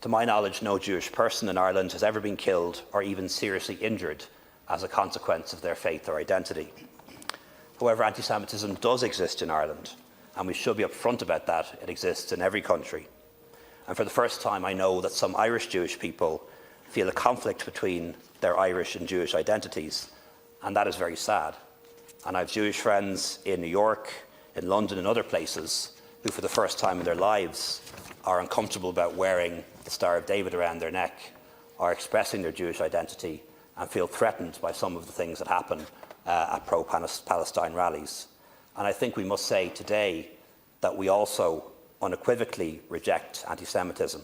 Speaker 19: To my knowledge, no Jewish person in Ireland has ever been killed or even seriously injured as a consequence of their faith or identity. However, anti-Semitism does exist in Ireland, and we should be upfront about that. It exists in every country. And for the first time, I know that some Irish Jewish people feel a conflict between their Irish and Jewish identities, and that is very sad. And I have Jewish friends in New York, in London and other places who for the first time in their lives are uncomfortable about wearing the Star of David around their neck, are expressing their Jewish identity and feel threatened by some of the things that happen at pro-Palestine rallies. And I think we must say today that we also unequivocally reject anti-Semitism.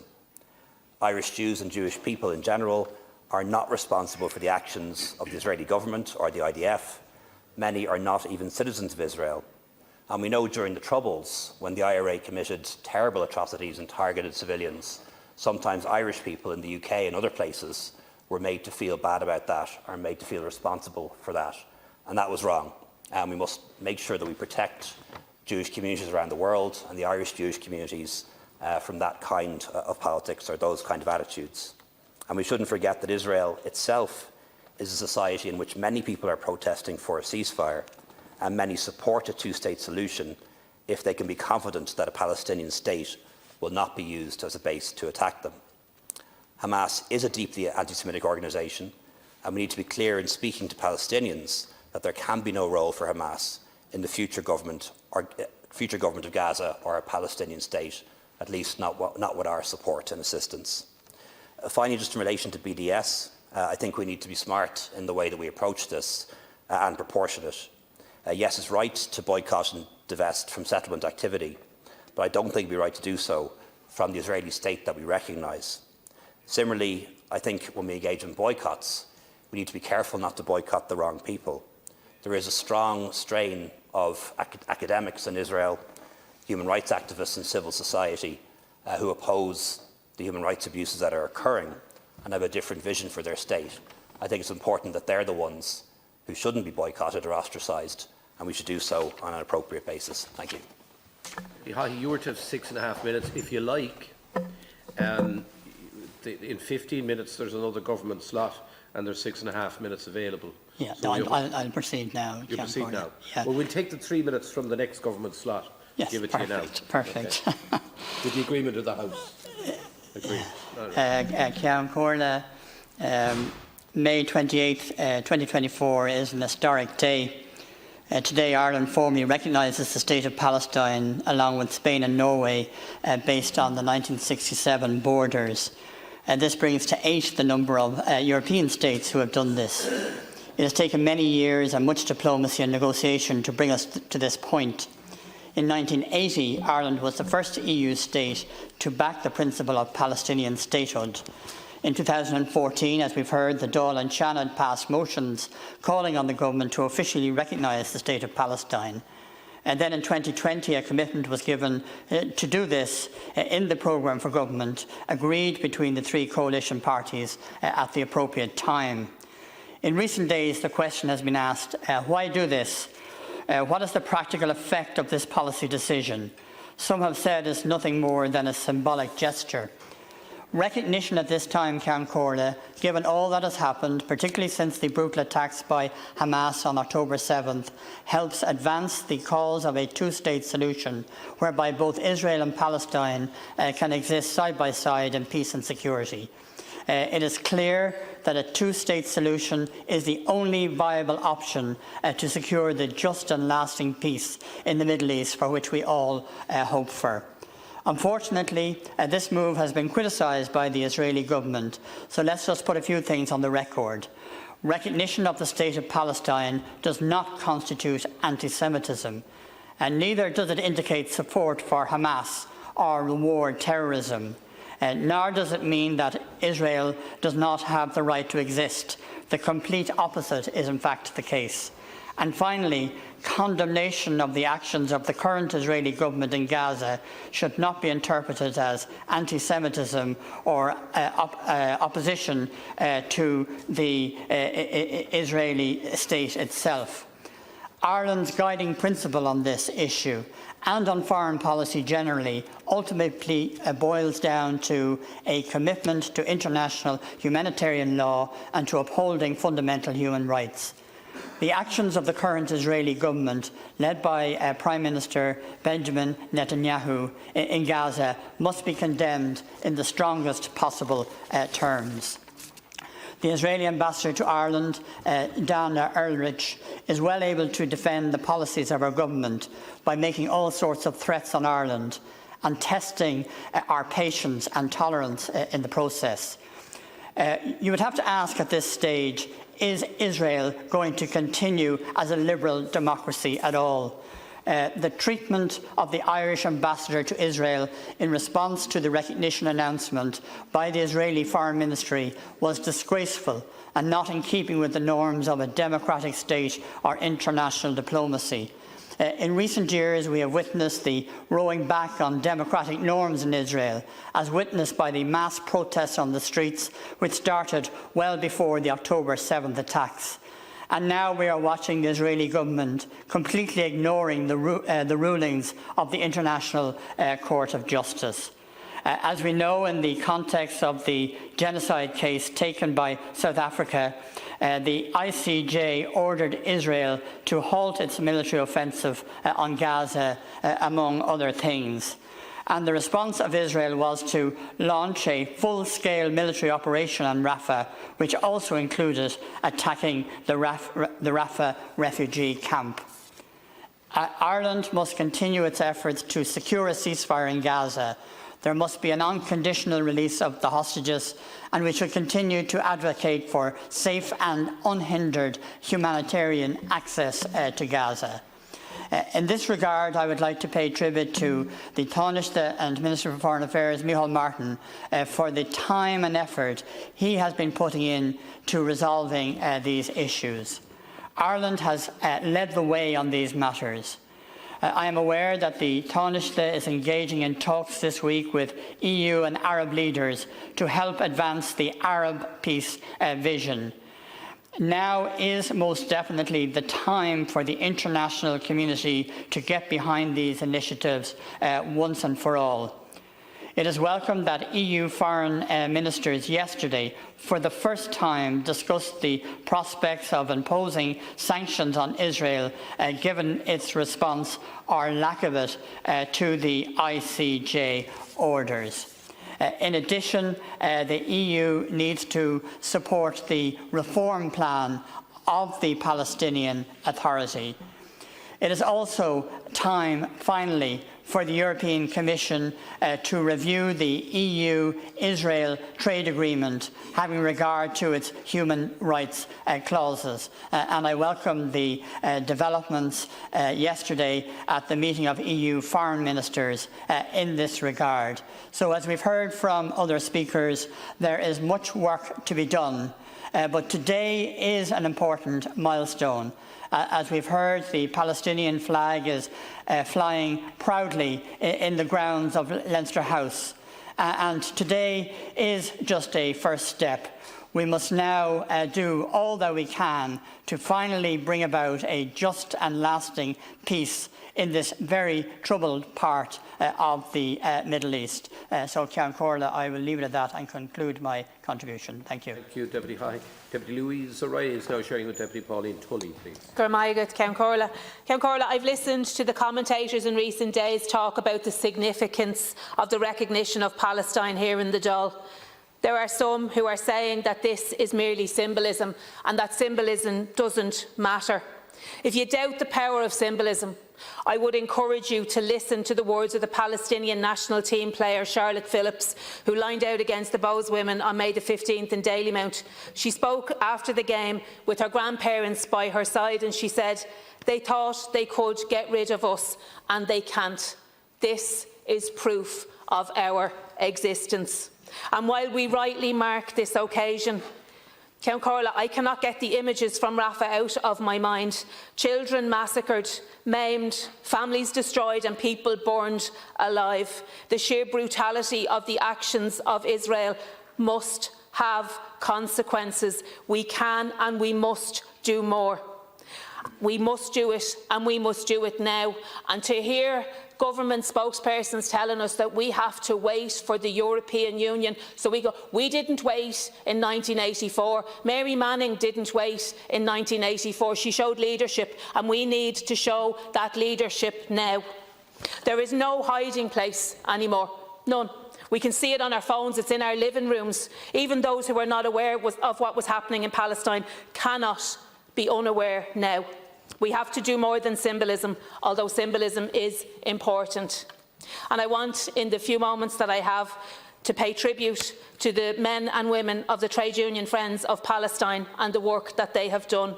Speaker 19: Irish Jews and Jewish people in general are not responsible for the actions of the Israeli government or the IDF. Many are not even citizens of Israel. And we know during the Troubles, when the IRA committed terrible atrocities and targeted civilians, sometimes Irish people in the UK and other places were made to feel bad about that or made to feel responsible for that. And that was wrong. And we must make sure that we protect Jewish communities around the world and the Irish Jewish communities from that kind of politics or those kind of attitudes. And we shouldn't forget that Israel itself is a society in which many people are protesting for a ceasefire, and many support a two-state solution if they can be confident that a Palestinian state will not be used as a base to attack them. Hamas is a deeply anti-Semitic organisation, and we need to be clear in speaking to Palestinians that there can be no role for Hamas in the future government of Gaza or a Palestinian state, at least not with our support and assistance. Finally, just in relation to BDS, I think we need to be smart in the way that we approach this and proportionate. Yes, it's right to boycott and divest from settlement activity, but I don't think it would be right to do so from the Israeli state that we recognise. Similarly, I think when we engage in boycotts, we need to be careful not to boycott the wrong people. There is a strong strain of academics in Israel, human rights activists and civil society who oppose the human rights abuses that are occurring and have a different vision for their state. I think it's important that they're the ones who shouldn't be boycotted or ostracised, and we should do so on an appropriate basis. Thank you.
Speaker 1: You were to have 6.5 minutes. If you like, in 15 minutes there's another government slot and there's 6.5 minutes available.
Speaker 20: Yeah,
Speaker 1: So
Speaker 20: no, I'll proceed now.
Speaker 1: You proceed now?
Speaker 20: Yeah.
Speaker 1: Well, we'll take the 3 minutes from the next government slot.
Speaker 20: Yes,
Speaker 1: give it
Speaker 20: perfect,
Speaker 1: to you now.
Speaker 20: perfect.
Speaker 1: Okay. With the agreement of the House. Agreed.
Speaker 20: Ceann Comhairle, May 28th, 2024 is an historic day. Today, Ireland formally recognises the State of Palestine, along with Spain and Norway, based on the 1967 borders. This brings to 8 the number of European states who have done this. It has taken many years and much diplomacy and negotiation to bring us to this point. In 1980, Ireland was the first EU state to back the principle of Palestinian statehood. In 2014, as we've heard, the Dáil and Seanad passed motions calling on the government to officially recognise the State of Palestine. And then in 2020, a commitment was given to do this in the programme for government, agreed between the 3 coalition parties at the appropriate time. In recent days, the question has been asked, why do this? What is the practical effect of this policy decision? Some have said it's nothing more than a symbolic gesture. Recognition at this time, Ceann Comhairle, given all that has happened, particularly since the brutal attacks by Hamas on October 7th, helps advance the cause of a two-state solution whereby both Israel and Palestine can exist side by side in peace and security. It is clear that a two-state solution is the only viable option to secure the just and lasting peace in the Middle East for which we all hope for. Unfortunately, this move has been criticised by the Israeli government, so let's just put a few things on the record. Recognition of the State of Palestine does not constitute anti-Semitism, and neither does it indicate support for Hamas or reward terrorism. Nor does it mean that Israel does not have the right to exist. The complete opposite is in fact the case. And finally, condemnation of the actions of the current Israeli government in Gaza should not be interpreted as anti-Semitism or opposition to the Israeli state itself. Ireland's guiding principle on this issue and on foreign policy generally ultimately boils down to a commitment to international humanitarian law and to upholding fundamental human rights. The actions of the current Israeli government, led by Prime Minister Benjamin Netanyahu in Gaza, must be condemned in the strongest possible terms. The Israeli ambassador to Ireland, Dana Ehrlich, is well able to defend the policies of our government by making all sorts of threats on Ireland and testing our patience and tolerance in the process. You would have to ask at this stage, is Israel going to continue as a liberal democracy at all? The treatment of the Irish ambassador to Israel in response to the recognition announcement by the Israeli Foreign Ministry was disgraceful and not in keeping with the norms of a democratic state or international diplomacy. In recent years, we have witnessed the rowing back on democratic norms in Israel, as witnessed by the mass protests on the streets, which started well before the October 7th attacks. And now we are watching the Israeli government completely ignoring the rulings of the International Court of Justice. As we know, in the context of the genocide case taken by South Africa, the ICJ ordered Israel to halt its military offensive on Gaza, among other things. And the response of Israel was to launch a full-scale military operation on Rafah, which also included attacking the Rafah refugee camp. Ireland must continue its efforts to secure a ceasefire in Gaza. There must be an unconditional release of the hostages, and we should continue to advocate for safe and unhindered humanitarian access to Gaza. In this regard, I would like to pay tribute to the Taoiseach and Minister for Foreign Affairs, Micheál Martin, for the time and effort he has been putting in to resolving these issues. Ireland has led the way on these matters. I am aware that the Taoiseach is engaging in talks this week with EU and Arab leaders to help advance the Arab peace vision. Now is most definitely the time for the international community to get behind these initiatives once and for all. It is welcome that EU foreign ministers yesterday, for the first time, discussed the prospects of imposing sanctions on Israel, given its response, or lack of it, to the ICJ orders. In addition, the EU needs to support the reform plan of the Palestinian Authority. It is also time, finally, for the European Commission to review the EU-Israel trade agreement, having regard to its human rights clauses. And I welcome the developments yesterday at the meeting of EU foreign ministers in this regard. So, as we've heard from other speakers, there is much work to be done, but today is an important milestone. As we've heard, the Palestinian flag is flying proudly in the grounds of Leinster House. And today is just a first step. We must now do all that we can to finally bring about a just and lasting peace in this very troubled part of the Middle East. So, Ceann Comhairle, I will leave it at that and conclude my contribution. Thank you.
Speaker 1: Thank you, Deputy High. Deputy Louise O'Reilly is now sharing with Deputy Pauline Tully, please.
Speaker 21: Ceann Comhairle, I've listened to the commentators in recent days talk about the significance of the recognition of Palestine here in the Dáil. There are some who are saying that this is merely symbolism and that symbolism doesn't matter. If you doubt the power of symbolism, I would encourage you to listen to the words of the Palestinian national team player Charlotte Phillips, who lined out against the Bows women on May the 15th in Dalymount. She spoke after the game with her grandparents by her side and she said, "They thought they could get rid of us and they can't. This is proof of our existence." And while we rightly mark this occasion, Ceann Comhairle, I cannot get the images from Rafah out of my mind. Children massacred, maimed, families destroyed and people burned alive. The sheer brutality of the actions of Israel must have consequences. We can and we must do more. We must do it and we must do it now. And to hear government spokespersons telling us that we have to wait for the European Union. So we didn't wait in 1984. Mary Manning didn't wait in 1984. She showed leadership and we need to show that leadership now. There is no hiding place anymore. None. We can see it on our phones. It's in our living rooms. Even those who were not aware of what was happening in Palestine cannot be unaware now. We have to do more than symbolism, although symbolism is important. And I want, in the few moments that I have, to pay tribute to the men and women of the Trade Union Friends of Palestine and the work that they have done.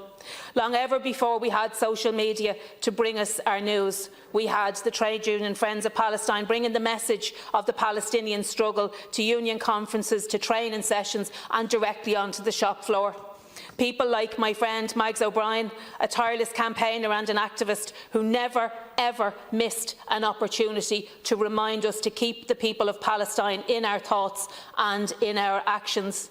Speaker 21: Long ever before we had social media to bring us our news, we had the Trade Union Friends of Palestine bringing the message of the Palestinian struggle to union conferences, to training sessions and directly onto the shop floor. People like my friend Mags O'Brien, a tireless campaigner and an activist who never, ever missed an opportunity to remind us to keep the people of Palestine in our thoughts and in our actions.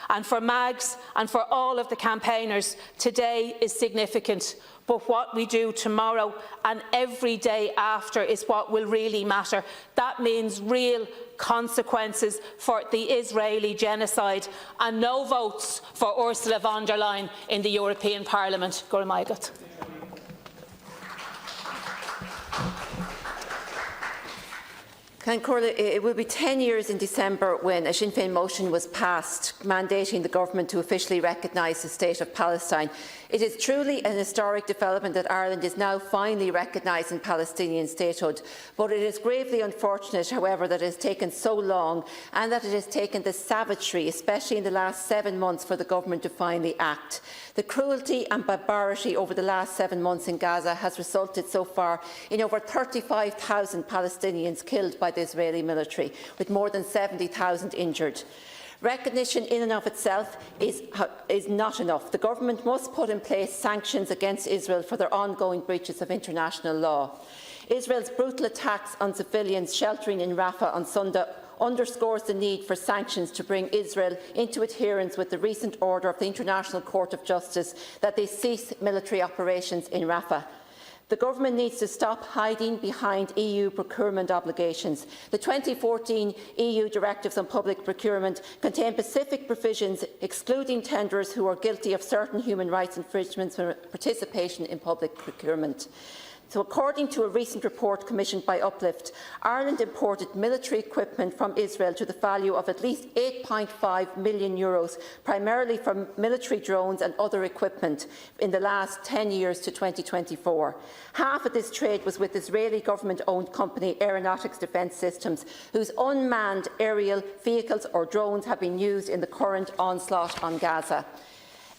Speaker 21: And for Mags and for all of the campaigners, today is significant. But what we do tomorrow and every day after is what will really matter. That means real consequences for the Israeli genocide and no votes for Ursula von der Leyen in the European Parliament.
Speaker 22: Ceann Comhairle, it will be 10 years in December when a Sinn Féin motion was passed mandating the government to officially recognise the state of Palestine. It is truly an historic development that Ireland is now finally recognising Palestinian statehood, but it is gravely unfortunate, however, that it has taken so long and that it has taken the savagery, especially in the last 7 months, for the government to finally act. The cruelty and barbarity over the last 7 months in Gaza has resulted so far in over 35,000 Palestinians killed by the Israeli military, with more than 70,000 injured. Recognition in and of itself is not enough. The government must put in place sanctions against Israel for their ongoing breaches of international law. Israel's brutal attacks on civilians sheltering in Rafah on Sunday underscores the need for sanctions to bring Israel into adherence with the recent order of the International Court of Justice that they cease military operations in Rafah. The government needs to stop hiding behind EU procurement obligations. The 2014 EU directives on public procurement contain specific provisions excluding tenderers who are guilty of certain human rights infringements from participation in public procurement. So, according to a recent report commissioned by Uplift, Ireland imported military equipment from Israel to the value of at least €8.5 million, primarily from military drones and other equipment, in the last 10 years to 2024. Half of this trade was with Israeli government-owned company Aeronautics Defence Systems, whose unmanned aerial vehicles or drones have been used in the current onslaught on Gaza.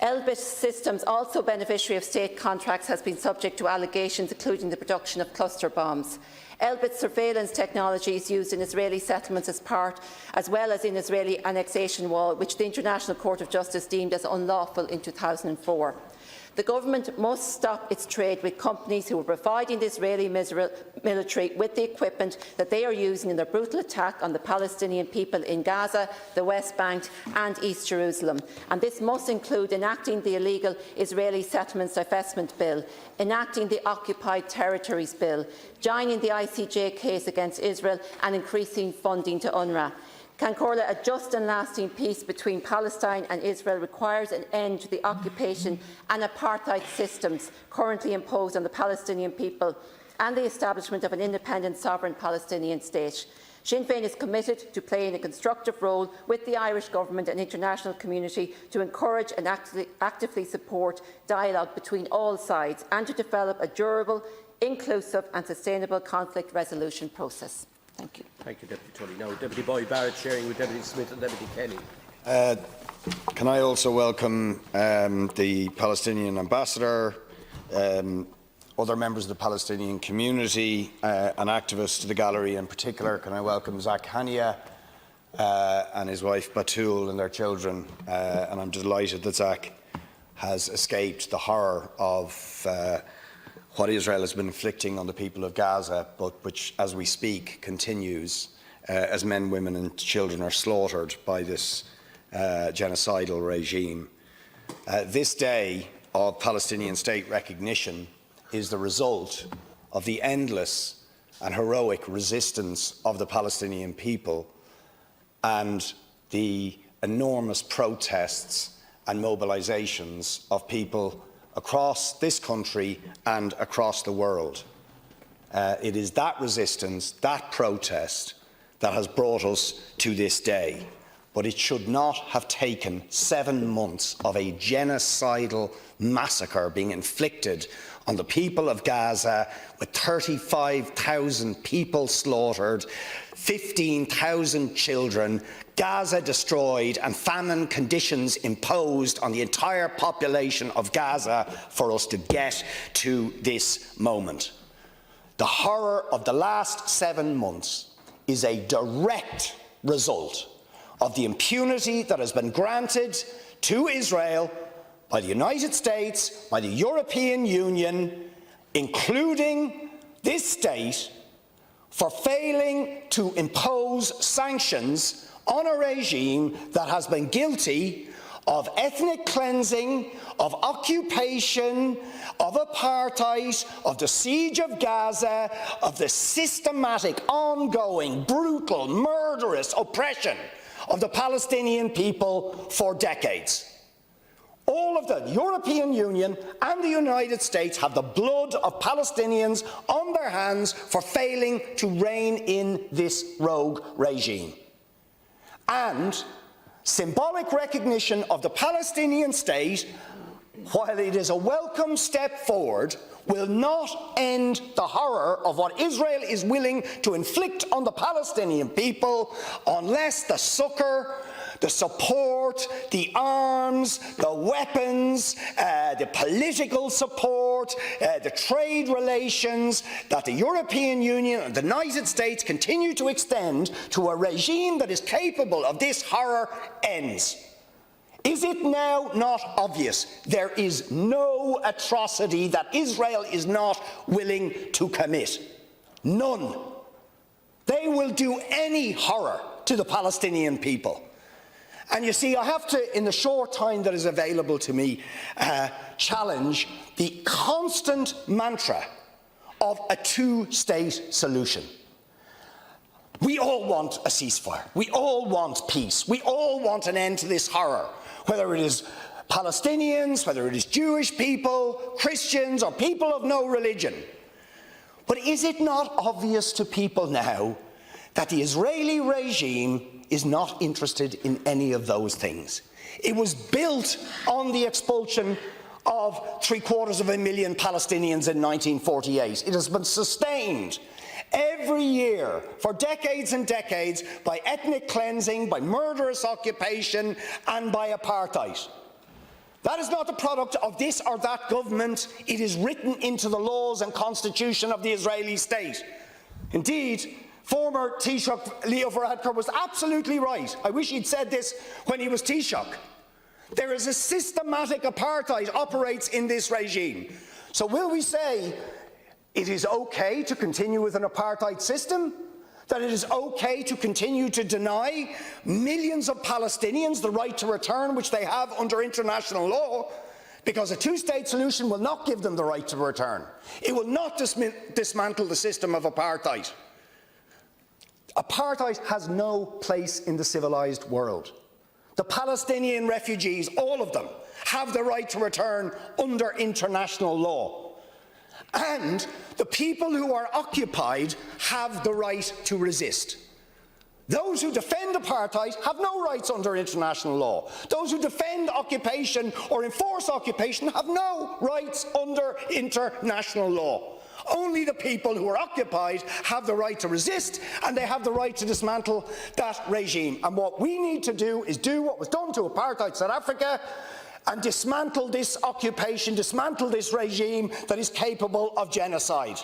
Speaker 22: Elbit Systems, also beneficiary of state contracts, has been subject to allegations including the production of cluster bombs. Elbit surveillance technology is used in Israeli settlements as well as in Israeli annexation wall, which the International Court of Justice deemed as unlawful in 2004. The government must stop its trade with companies who are providing the Israeli military with the equipment that they are using in their brutal attack on the Palestinian people in Gaza, the West Bank and East Jerusalem. And this must include enacting the illegal Israeli Settlements Divestment Bill, enacting the Occupied Territories Bill, joining the ICJ case against Israel and increasing funding to UNRWA. Cancorla, a just and lasting peace between Palestine and Israel requires an end to the occupation and apartheid systems currently imposed on the Palestinian people and the establishment of an independent sovereign Palestinian state. Sinn Féin is committed to playing a constructive role with the Irish Government and international community to encourage and actively support dialogue between all sides and to develop a durable, inclusive and sustainable conflict resolution process. Thank you.
Speaker 1: Thank you, Deputy Tully. Now, Deputy Boyd Barrett sharing with Deputy Smith and Deputy Kenny.
Speaker 3: Can I also welcome the Palestinian ambassador, other members of the Palestinian community and activists to the gallery in particular? Can I welcome Zach Hania and his wife Batul and their children? And I'm delighted that Zach has escaped the horror of what Israel has been inflicting on the people of Gaza, but which, as we speak, continues as men, women and children are slaughtered by this genocidal regime. This day of Palestinian state recognition is the result of the endless and heroic resistance of the Palestinian people and the enormous protests and mobilisations of people across this country and across the world. It is that resistance, that protest, that has brought us to this day. But it should not have taken 7 months of a genocidal massacre being inflicted on the people of Gaza, with 35,000 people slaughtered, 15,000 children, Gaza destroyed and famine conditions imposed on the entire population of Gaza for us to get to this moment. The horror of the last 7 months is a direct result of the impunity that has been granted to Israel by the United States, by the European Union, including this state, for failing to impose sanctions on a regime that has been guilty of ethnic cleansing, of occupation, of apartheid, of the siege of Gaza, of the systematic, ongoing, brutal, murderous oppression of the Palestinian people for decades. All of the European Union and the United States have the blood of Palestinians on their hands for failing to rein in this rogue regime. And symbolic recognition of the Palestinian state, while it is a welcome step forward, will not end the horror of what Israel is willing to inflict on the Palestinian people unless the succour, the support, the arms, the weapons, the political support, the trade relations that the European Union and the United States continue to extend to a regime that is capable of this horror ends. Is it now not obvious there is no atrocity that Israel is not willing to commit? None. They will do any horror to the Palestinian people. And you see, I have to, in the short time that is available to me, challenge the constant mantra of a two-state solution. We all want a ceasefire. We all want peace. We all want an end to this horror, whether it is Palestinians, whether it is Jewish people, Christians, or people of no religion. But is it not obvious to people now that the Israeli regime is not interested in any of those things? It was built on the expulsion of 750,000 Palestinians in 1948. It has been sustained every year for decades and decades by ethnic cleansing, by murderous occupation and by apartheid. That is not the product of this or that government. It is written into the laws and constitution of the Israeli state. Indeed, former Taoiseach Leo Varadkar was absolutely right. I wish he'd said this when he was Taoiseach. There is a systematic apartheid operates in this regime. So will we say it is okay to continue with an apartheid system? That it is okay to continue to deny millions of Palestinians the right to return, which they have under international law, because a two-state solution will not give them the right to return. It will not dismantle the system of apartheid. Apartheid has no place in the civilized world. The Palestinian refugees, all of them, have the right to return under international law. And the people who are occupied have the right to resist. Those who defend apartheid have no rights under international law. Those who defend occupation or enforce occupation have no rights under international law. Only the people who are occupied have the right to resist, and they have the right to dismantle that regime. And what we need to do is do what was done to apartheid South Africa and dismantle this occupation, dismantle this regime that is capable of genocide.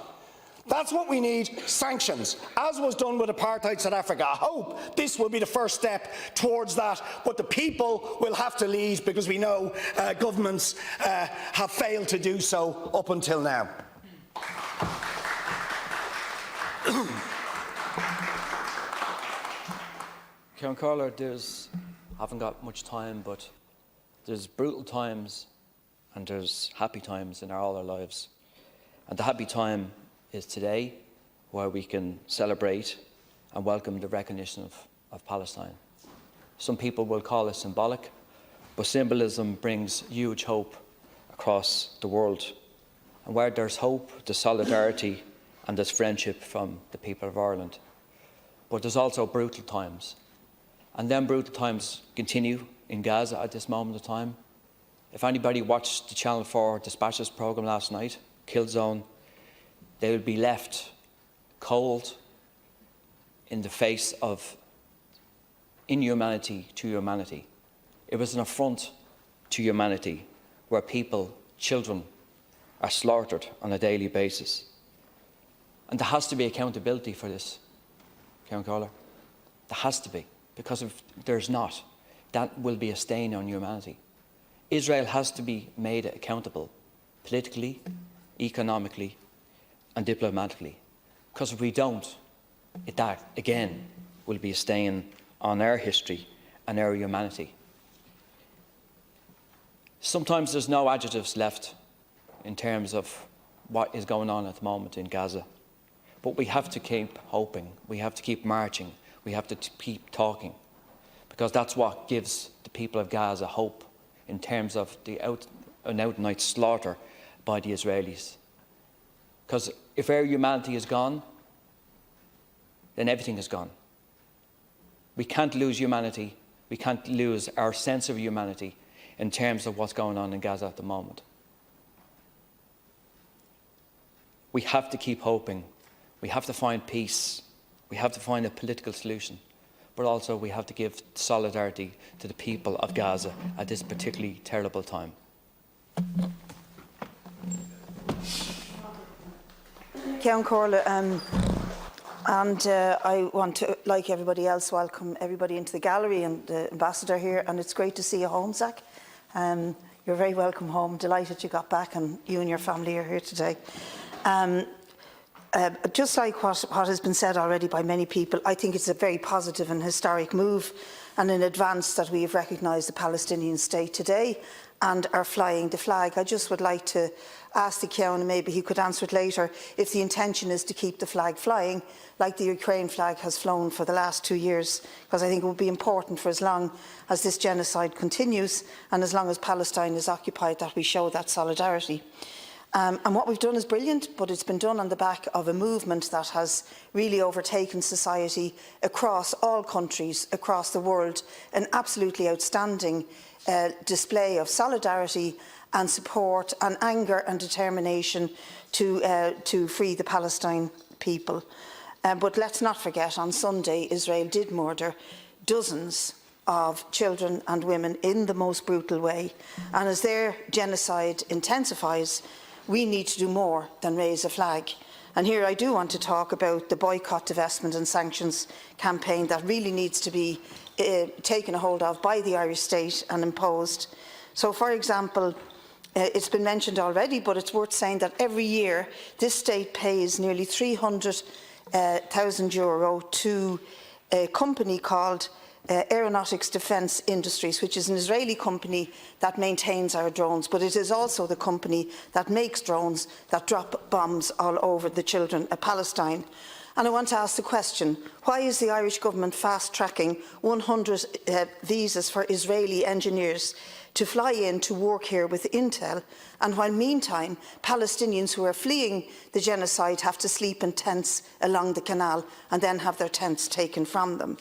Speaker 3: That's what we need, sanctions, as was done with apartheid South Africa. I hope this will be the first step towards that, but the people will have to lead, because we know governments have failed to do so up until now.
Speaker 4: Count Carla, I haven't got much time, but there's brutal times and there's happy times in all our lives. And the happy time is today, where we can celebrate and welcome the recognition of Palestine. Some people will call it symbolic, but symbolism brings huge hope across the world. And where there's hope, there's solidarity and there's friendship from the people of Ireland. But there's also brutal times. And then brutal times continue in Gaza at this moment of time. If anybody watched the Channel 4 Dispatches programme last night, Killzone, they would be left cold in the face of inhumanity to humanity. It was an affront to humanity, where people, children, are slaughtered on a daily basis. And there has to be accountability for this, Count Caller. There has to be, because if there's not, that will be a stain on humanity. Israel has to be made accountable politically, economically and diplomatically, because if we don't, that again will be a stain on our history and our humanity. Sometimes there's no adjectives left in terms of what is going on at the moment in Gaza, but we have to keep hoping, we have to keep marching, we have to keep talking, because that's what gives the people of Gaza hope in terms of the out-and-out slaughter by the Israelis. Because if our humanity is gone, then everything is gone. We can't lose humanity, we can't lose our sense of humanity in terms of what's going on in Gaza at the moment. We have to keep hoping, we have to find peace, we have to find a political solution, but also we have to give solidarity to the people of Gaza at this particularly terrible time.
Speaker 6: Cian Corla, I want to, like everybody else, welcome everybody into the gallery and the ambassador here, and it's great to see you home, Zach. You're very welcome home, delighted you got back and you and your family are here today. Just like what has been said already by many people, I think it's a very positive and historic move and in advance that we have recognised the Palestinian state today and are flying the flag. I just would like to ask the Ceann, and maybe he could answer it later, if the intention is to keep the flag flying like the Ukraine flag has flown for the last 2 years, because I think it would be important for as long as this genocide continues and as long as Palestine is occupied that we show that solidarity. And what we've done is brilliant, but it's been done on the back of a movement that has really overtaken society across all countries, across the world, an absolutely outstanding display of solidarity and support and anger and determination to free the Palestine people. But let's not forget, on Sunday, Israel did murder dozens of children and women in the most brutal way. And as their genocide intensifies, we need to do more than raise a flag. And here I do want to talk about the boycott, divestment and sanctions campaign that really needs to be taken a hold of by the Irish state and imposed. So, for example, it's been mentioned already, but it's worth saying that every year this state pays nearly €300,000 to a company called Aeronautics Defence Industries, which is an Israeli company that maintains our drones, but it is also the company that makes drones that drop bombs all over the children of Palestine. And I want to ask the question, why is the Irish government fast-tracking 100 visas for Israeli engineers to fly in to work here with Intel, and while meantime Palestinians who are fleeing the genocide have to sleep in tents along the canal and then have their tents taken from them?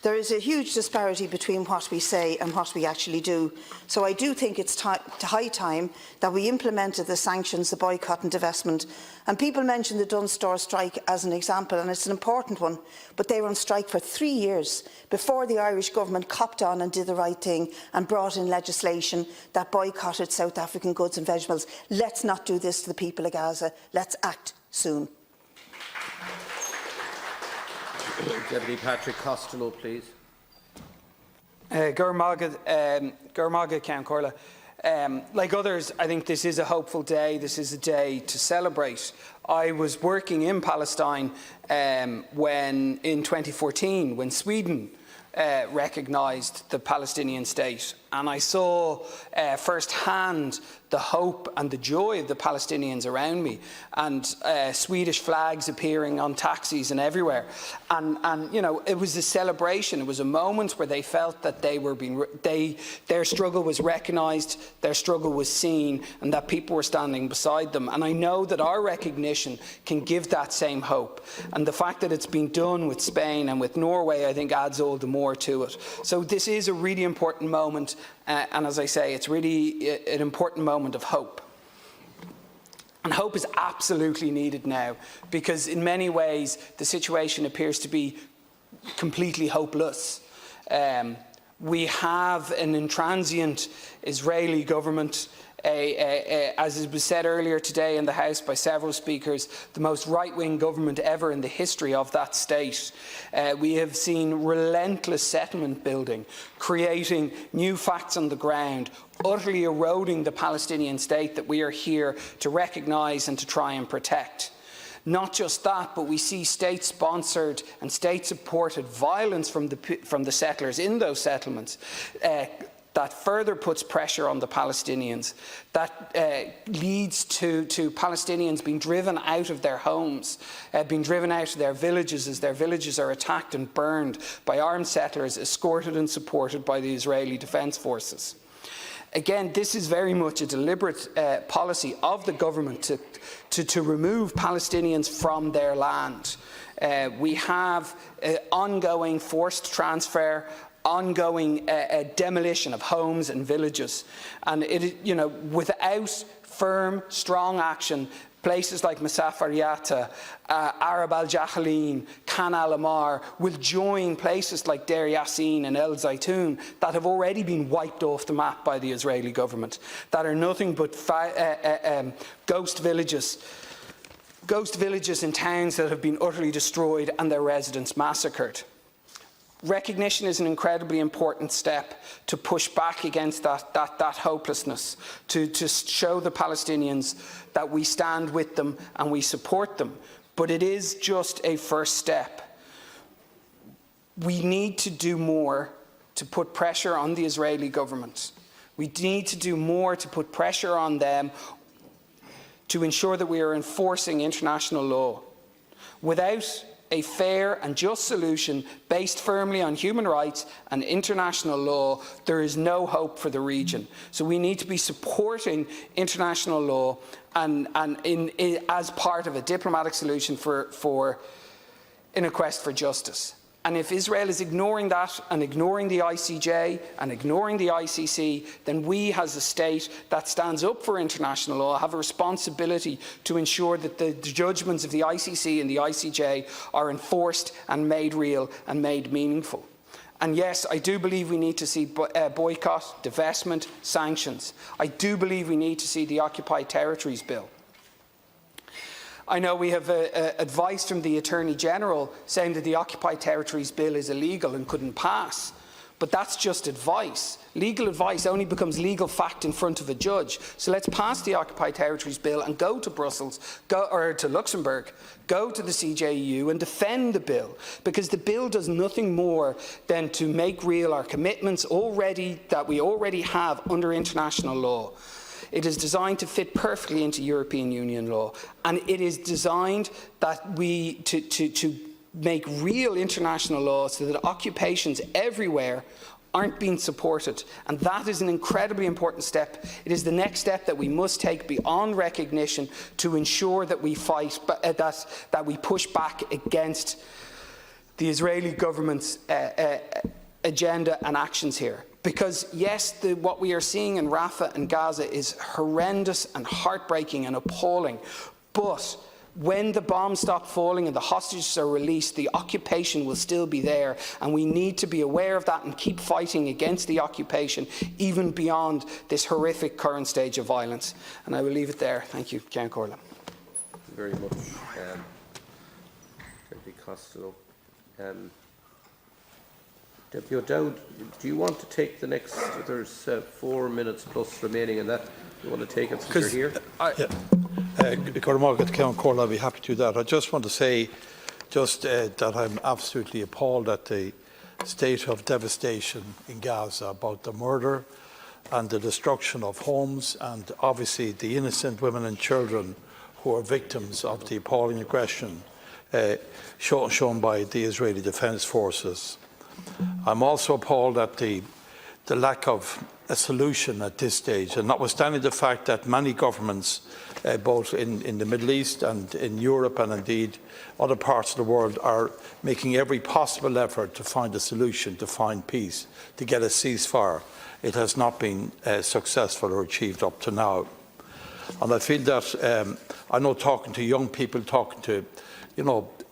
Speaker 6: There is a huge disparity between what we say and what we actually do. So I do think it's high time that we implemented the sanctions, the boycott and divestment. And people mention the Dunstore strike as an example, and it's an important one, but they were on strike for 3 years before the Irish government copped on and did the right thing and brought in legislation that boycotted South African goods and vegetables. Let's not do this to the people of Gaza. Let's act soon.
Speaker 1: Deputy Patrick Costello, please.
Speaker 7: Gurmaga Ceann Corla. Like others, I think this is a hopeful day. This is a day to celebrate. I was working in Palestine when, in 2014, when Sweden recognised the Palestinian state, and I saw firsthand the hope and the joy of the Palestinians around me, and Swedish flags appearing on taxis and everywhere. And you know, it was a celebration. It was a moment where they felt that they were their struggle was recognised, their struggle was seen, and that people were standing beside them. And I know that our recognition can give that same hope. And the fact that it's been done with Spain and with Norway, I think, adds all the more to it. So this is a really important moment. And as I say, it's really an important moment of hope. And hope is absolutely needed now, because in many ways the situation appears to be completely hopeless. We have an intransient Israeli government, as it was said earlier today in the House by several speakers, the most right-wing government ever in the history of that state. We have seen relentless settlement building, creating new facts on the ground, utterly eroding the Palestinian state that we are here to recognise and to try and protect. Not just that, but we see state-sponsored and state-supported violence from the settlers in those settlements. That further puts pressure on the Palestinians, that leads to Palestinians being driven out of their homes, being driven out of their villages as their villages are attacked and burned by armed settlers, escorted and supported by the Israeli Defence Forces. Again, this is very much a deliberate policy of the government to remove Palestinians from their land. We have ongoing forced transfer, ongoing demolition of homes and villages, and without firm, strong action, places like Masafariyata, Arab al-Jahalin, Khan al-Amar will join places like Deir Yassin and El Zaytun that have already been wiped off the map by the Israeli government, that are nothing but ghost villages in towns that have been utterly destroyed and their residents massacred. Recognition is an incredibly important step to push back against that hopelessness, to show the Palestinians that we stand with them and we support them. but it is just a first step. We need to do more to put pressure on the Israeli government. We need to do more to put pressure on them to ensure that we are enforcing international law. Without a fair and just solution based firmly on human rights and international law, there is no hope for the region. So we need to be supporting international law and as part of a diplomatic solution in a quest for justice. And if Israel is ignoring that and ignoring the ICJ and ignoring the ICC, then we as a state that stands up for international law have a responsibility to ensure that the judgments of the ICC and the ICJ are enforced and made real and made meaningful. And yes, I do believe we need to see boycott, divestment, sanctions. I do believe we need to see the Occupied Territories Bill. I know we have advice from the Attorney General saying that the Occupied Territories Bill is illegal and couldn't pass. But that's just advice. Legal advice only becomes legal fact in front of a judge. So let's pass the Occupied Territories Bill and go to Brussels, or to Luxembourg, go to the CJEU and defend the bill. Because the bill does nothing more than to make real our commitments that we already have under international law. It is designed to fit perfectly into European Union law, and it is designed that to make real international law so that occupations everywhere aren't being supported. And that is an incredibly important step. It is the next step that we must take beyond recognition to ensure that we fight, that we push back against the Israeli government's agenda and actions here. Because yes, what we are seeing in Rafah and Gaza is horrendous and heartbreaking and appalling, but when the bombs stop falling and the hostages are released, the occupation will still be there, and we need to be aware of that and keep fighting against the occupation, even beyond this horrific current stage of violence. And I will leave it there. Thank you, Ceann Comhairle.
Speaker 1: Thank you very much, Deputy Costello. Deputy O'Dowd, do you want to take the next, there's 4 minutes plus remaining in that. Do you want to take it since you're here?
Speaker 5: I'll be happy to do that. I just want to say that I'm absolutely appalled at the state of devastation in Gaza about the murder and the destruction of homes, and obviously the innocent women and children who are victims of the appalling aggression shown by the Israeli Defence Forces. I'm also appalled at the lack of a solution at this stage, and notwithstanding the fact that many governments, both in the Middle East and in Europe and indeed other parts of the world, are making every possible effort to find a solution, to find peace, to get a ceasefire, it has not been successful or achieved up to now. And I feel that, I know talking to young people, talking to,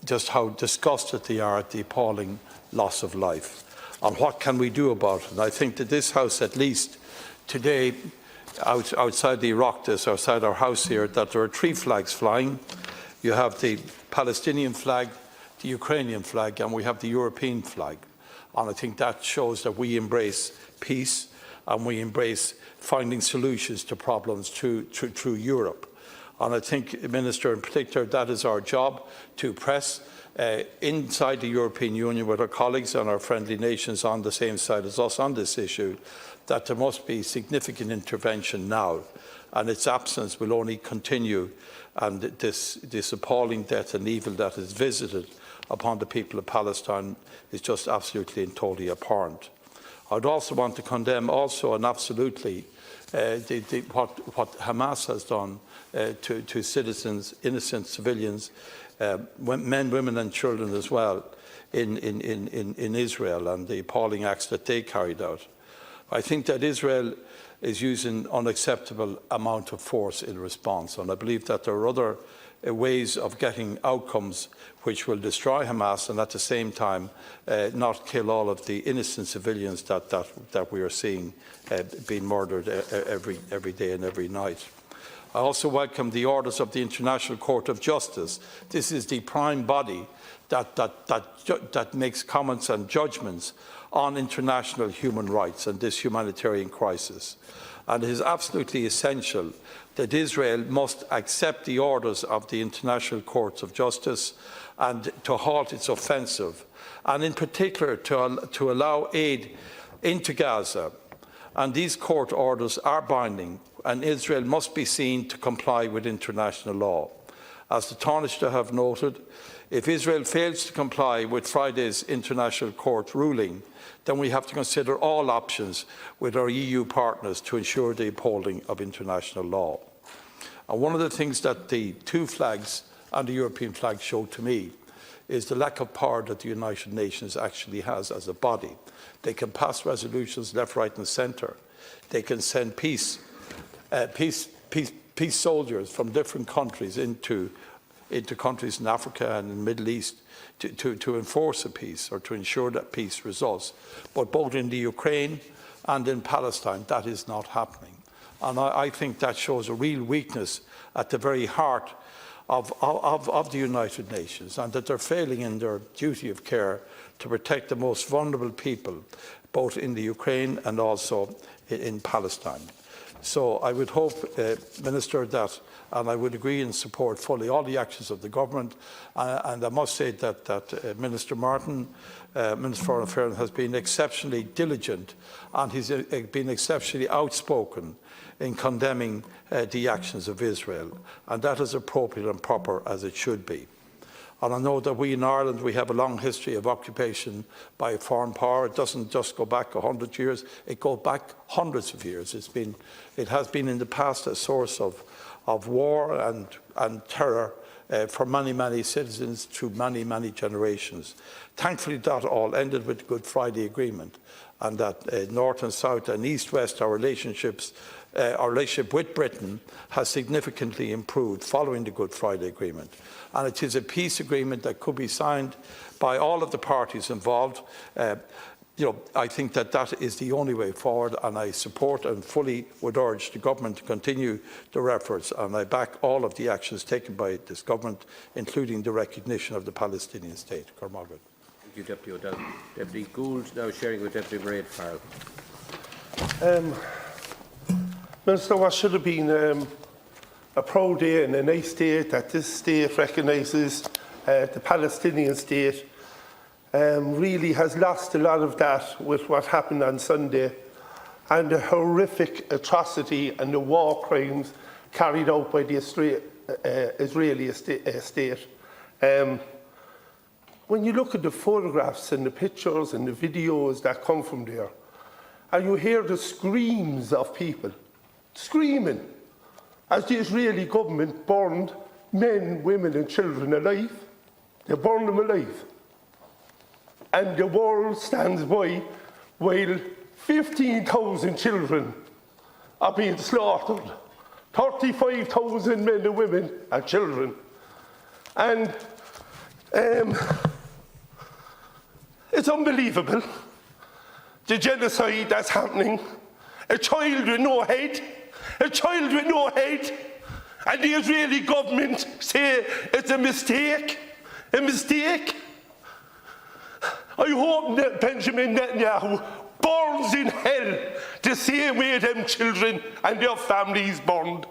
Speaker 5: just how disgusted they are at the appalling loss of life. And what can we do about it? And I think that this House, at least today, outside the Oireachtas, outside our House here, that there are 3 flags flying. You have the Palestinian flag, the Ukrainian flag, and we have the European flag. And I think that shows that we embrace peace and we embrace finding solutions to problems through Europe. And I think, Minister, in particular, that is our job, to press inside the European Union with our colleagues and our friendly nations on the same side as us on this issue, that there must be significant intervention now, and its absence will only continue, and this appalling death and evil that is visited upon the people of Palestine is just absolutely and totally abhorrent. I would also want to condemn also and absolutely what Hamas has done to citizens, innocent civilians, men, women and children as well in Israel, and the appalling acts that they carried out. I think that Israel is using unacceptable amount of force in response, and I believe that there are other ways of getting outcomes which will destroy Hamas and at the same time not kill all of the innocent civilians that we are seeing being murdered every day and every night. I also welcome the orders of the International Court of Justice. This is the prime body that makes comments and judgments on international human rights and this humanitarian crisis. and it is absolutely essential that Israel must accept the orders of the International Courts of Justice and to halt its offensive, and in particular to allow aid into Gaza. And these court orders are binding, and Israel must be seen to comply with international law. As the Taoiseach have noted, if Israel fails to comply with Friday's International Court ruling, then we have to consider all options with our EU partners to ensure the upholding of international law. And one of the things that the two flags and the European flag show to me is the lack of power that the United Nations actually has as a body. They can pass resolutions left, right and centre. They can send peace soldiers from different countries into countries in Africa and in the Middle East to enforce a peace or to ensure that peace results. But both in the Ukraine and in Palestine, that is not happening. And I think that shows a real weakness at the very heart of the United Nations, and that they're failing in their duty of care to protect the most vulnerable people, both in the Ukraine and also in Palestine. So I would hope, Minister, that, and I would agree and support fully all the actions of the government, and I must say that Minister Martin, Minister for Foreign Affairs, has been exceptionally diligent, and he's been exceptionally outspoken in condemning the actions of Israel, and that is appropriate and proper as it should be. And I know that we in Ireland, we have a long history of occupation by a foreign power. It doesn't just go back 100 years, it goes back hundreds of years. It has been in the past a source of war and terror for many, many citizens through many, many generations. Thankfully, that all ended with the Good Friday Agreement, and that North and South and East-West, our relationship with Britain has significantly improved following the Good Friday Agreement. And it is a peace agreement that could be signed by all of the parties involved. I think that is the only way forward, and I support and fully would urge the government to continue their efforts, and I back all of the actions taken by this government, including the recognition of the Palestinian state.
Speaker 1: Thank you, Deputy O'Donnell. Deputy Gould now sharing with Deputy Mairead Farrell.
Speaker 8: Minister, what should have been a proud day and a nice day that this state recognises the Palestinian state really has lost a lot of that with what happened on Sunday and the horrific atrocity and the war crimes carried out by the Israeli state. When you look at the photographs and the pictures and the videos that come from there, and you hear the screams of people screaming as the Israeli government burned men, women and children alive. They burned them alive. And the world stands by while 15,000 children are being slaughtered. 35,000 men and women and children. And it's unbelievable, the genocide that's happening. A child with no head, a child with no head, and the Israeli government say it's a mistake, a mistake. I hope that Benjamin Netanyahu burns in hell the same way them children and their families burned.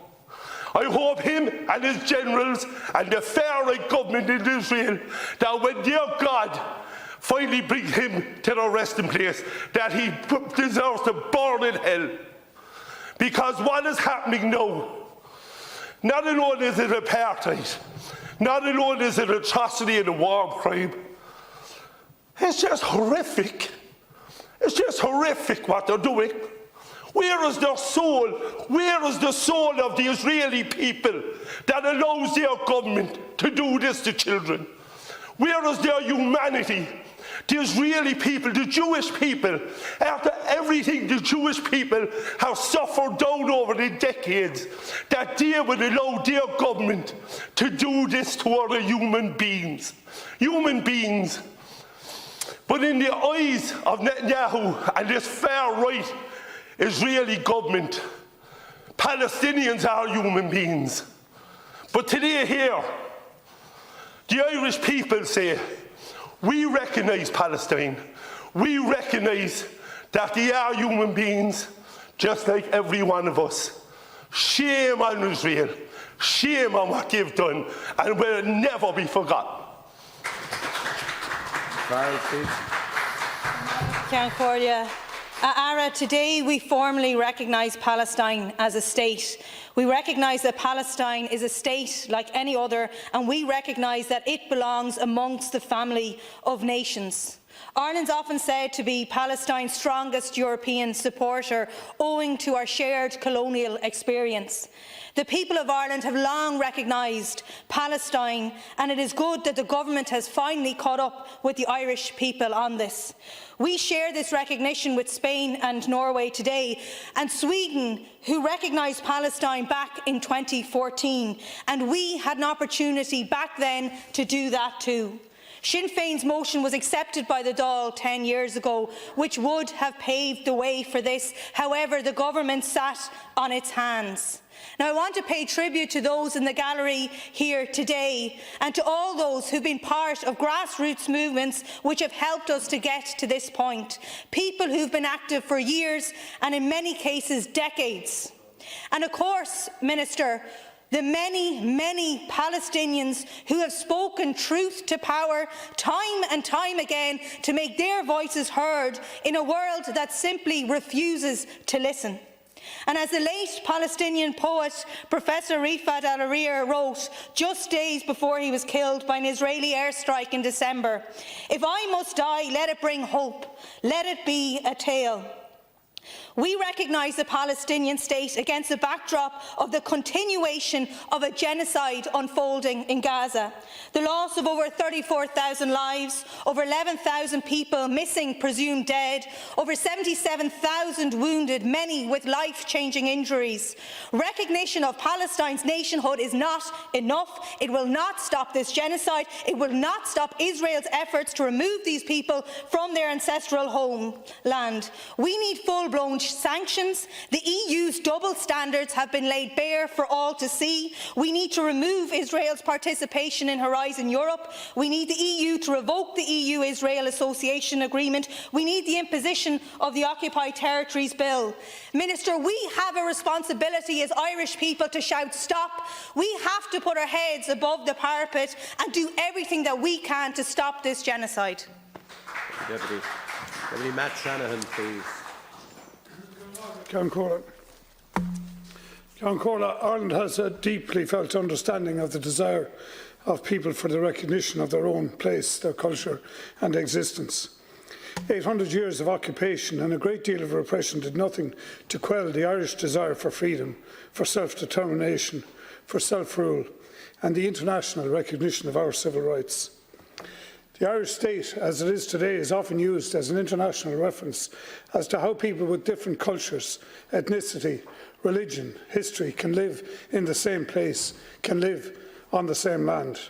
Speaker 8: I hope him and his generals and the far-right government in Israel, that when their God finally brings him to the resting place, that he deserves to burn in hell. Because what is happening now, not alone is it apartheid, not alone is it atrocity and a war crime, it's just horrific. It's just horrific what they're doing. Where is their soul? Where is the soul of the Israeli people that allows their government to do this to children? Where is their humanity? The Israeli people, the Jewish people, after everything the Jewish people have suffered down over the decades, that they would allow their government to do this to other human beings. Human beings. But in the eyes of Netanyahu and this far-right Israeli government, Palestinians are human beings. But today here, the Irish people say, we recognise Palestine. We recognise that they are human beings, just like every one of us. Shame on Israel. Shame on what you've done, and will never be forgotten.
Speaker 13: Ara, today we formally recognise Palestine as a state. We recognise that Palestine is a state like any other, and we recognise that it belongs amongst the family of nations. Ireland's often said to be Palestine's strongest European supporter, owing to our shared colonial experience. The people of Ireland have long recognised Palestine, and it is good that the government has finally caught up with the Irish people on this. We share this recognition with Spain and Norway today, and Sweden, who recognised Palestine back in 2014, and we had an opportunity back then to do that too. Sinn Féin's motion was accepted by the Dáil 10 years ago, which would have paved the way for this. However, the government sat on its hands. Now, I want to pay tribute to those in the gallery here today and to all those who've been part of grassroots movements which have helped us to get to this point. People who've been active for years and in many cases decades. And of course, Minister, the many, many Palestinians who have spoken truth to power time and time again to make their voices heard in a world that simply refuses to listen. And as the late Palestinian poet Professor Rifat al-Arir wrote just days before he was killed by an Israeli airstrike in December, "If I must die, let it bring hope, let it be a tale." We recognise the Palestinian state against the backdrop of the continuation of a genocide unfolding in Gaza. The loss of over 34,000 lives, over 11,000 people missing, presumed dead, over 77,000 wounded, many with life-changing injuries. Recognition of Palestine's nationhood is not enough. It will not stop this genocide. It will not stop Israel's efforts to remove these people from their ancestral homeland. We need full-blown sanctions. The EU's double standards have been laid bare for all to see. We need to remove Israel's participation in Horizon Europe. We need the EU to revoke the EU-Israel Association Agreement. We need the imposition of the Occupied Territories Bill. Minister, we have a responsibility as Irish people to shout stop. We have to put our heads above the parapet and do everything that we can to stop this genocide.
Speaker 1: Deputy Matt Shanahan, please.
Speaker 16: Ireland has a deeply felt understanding of the desire of people for the recognition of their own place, their culture and existence. 800 years of occupation and a great deal of repression did nothing to quell the Irish desire for freedom, for self-determination, for self-rule and the international recognition of our civil rights. The Irish state, as it is today, is often used as an international reference as to how people with different cultures, ethnicity, religion, history can live in the same place, can live on the same land.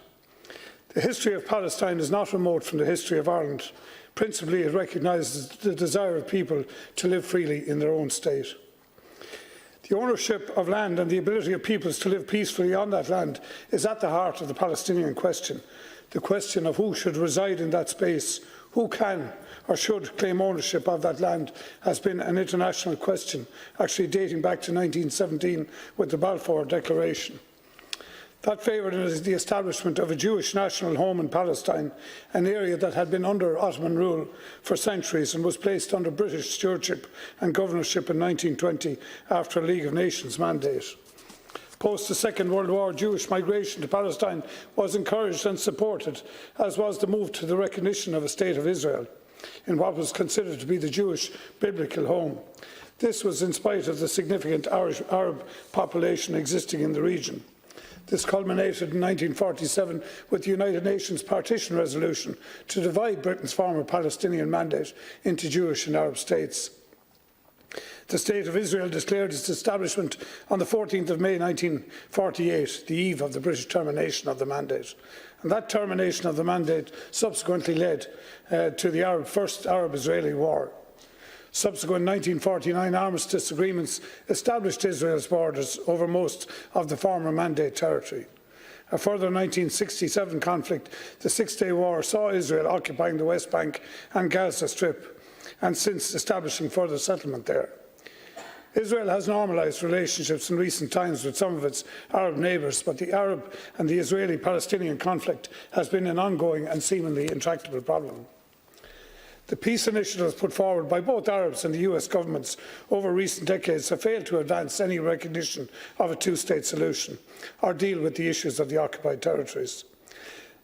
Speaker 16: The history of Palestine is not remote from the history of Ireland. Principally, it recognises the desire of people to live freely in their own state. The ownership of land and the ability of peoples to live peacefully on that land is at the heart of the Palestinian question. The question of who should reside in that space, who can or should claim ownership of that land, has been an international question, actually dating back to 1917 with the Balfour Declaration. That favoured the establishment of a Jewish national home in Palestine, an area that had been under Ottoman rule for centuries and was placed under British stewardship and governorship in 1920 after a League of Nations mandate. Post the Second World War, Jewish migration to Palestine was encouraged and supported, as was the move to the recognition of a State of Israel in what was considered to be the Jewish biblical home. This was in spite of the significant Arab population existing in the region. This culminated in 1947 with the United Nations Partition Resolution to divide Britain's former Palestinian mandate into Jewish and Arab states. The State of Israel declared its establishment on the 14th of May 1948, the eve of the British termination of the mandate. And that termination of the mandate subsequently led to the First Arab-Israeli War. Subsequent 1949 armistice agreements established Israel's borders over most of the former Mandate territory. A further 1967 conflict, the Six-Day War, saw Israel occupying the West Bank and Gaza Strip, and since establishing further settlement there. Israel has normalised relationships in recent times with some of its Arab neighbours, but the Arab and the Israeli-Palestinian conflict has been an ongoing and seemingly intractable problem. The peace initiatives put forward by both Arabs and the US governments over recent decades have failed to advance any recognition of a two-state solution or deal with the issues of the occupied territories.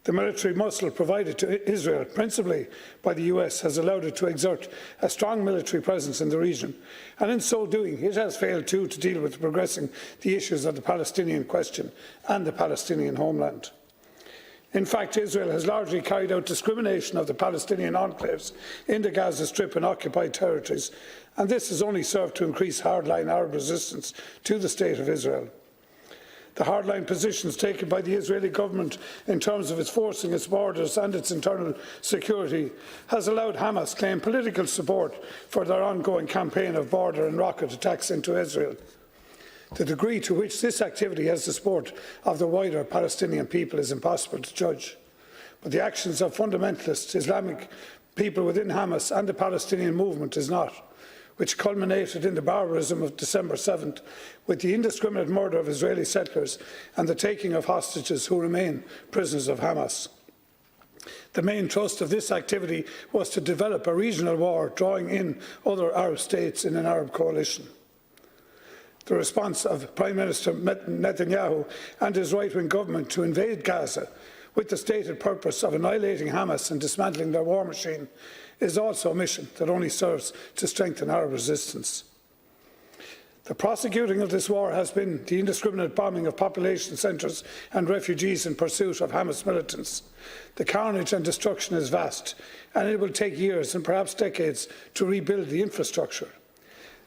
Speaker 16: The military muscle provided to Israel, principally by the US, has allowed it to exert a strong military presence in the region, and in so doing it has failed too to deal with progressing the issues of the Palestinian question and the Palestinian homeland. In fact, Israel has largely carried out discrimination of the Palestinian enclaves in the Gaza Strip and occupied territories, and this has only served to increase hardline Arab resistance to the State of Israel. The hardline positions taken by the Israeli government in terms of its forcing its borders and its internal security has allowed Hamas claim political support for their ongoing campaign of border and rocket attacks into Israel. The degree to which this activity has the support of the wider Palestinian people is impossible to judge. But the actions of fundamentalist Islamic people within Hamas and the Palestinian movement is not, which culminated in the barbarism of December 7th with the indiscriminate murder of Israeli settlers and the taking of hostages who remain prisoners of Hamas. The main thrust of this activity was to develop a regional war, drawing in other Arab states in an Arab coalition. The response of Prime Minister Netanyahu and his right-wing government to invade Gaza with the stated purpose of annihilating Hamas and dismantling their war machine is also a mission that only serves to strengthen Arab resistance. The prosecuting of this war has been the indiscriminate bombing of population centres and refugees in pursuit of Hamas militants. The carnage and destruction is vast, and it will take years and perhaps decades to rebuild the infrastructure.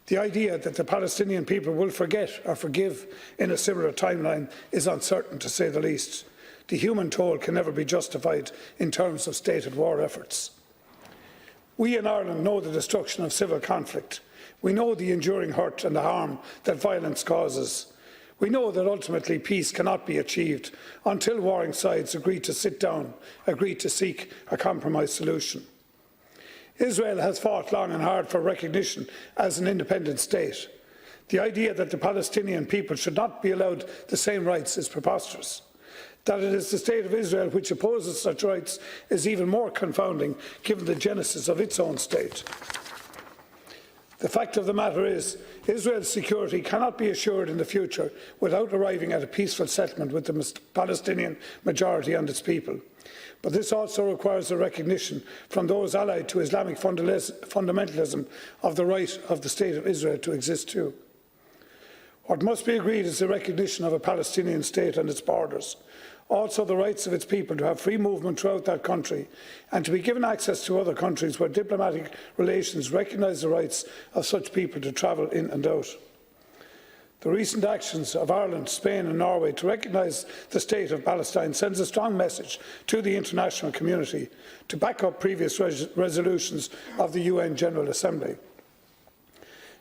Speaker 16: The idea that the Palestinian people will forget or forgive in a similar timeline is uncertain, to say the least. The human toll can never be justified in terms of stated war efforts. We in Ireland know the destruction of civil conflict. We know the enduring hurt and the harm that violence causes. We know that ultimately peace cannot be achieved until warring sides agree to sit down, agree to seek a compromise solution. Israel has fought long and hard for recognition as an independent state. The idea that the Palestinian people should not be allowed the same rights is preposterous. That it is the State of Israel which opposes such rights is even more confounding, given the genesis of its own state. The fact of the matter is, Israel's security cannot be assured in the future without arriving at a peaceful settlement with the Palestinian majority and its people. But this also requires a recognition from those allied to Islamic fundamentalism of the right of the State of Israel to exist too. What must be agreed is the recognition of a Palestinian state and its borders, also the rights of its people to have free movement throughout that country and to be given access to other countries where diplomatic relations recognise the rights of such people to travel in and out. The recent actions of Ireland, Spain and Norway to recognise the State of Palestine sends a strong message to the international community to back up previous resolutions of the UN General Assembly.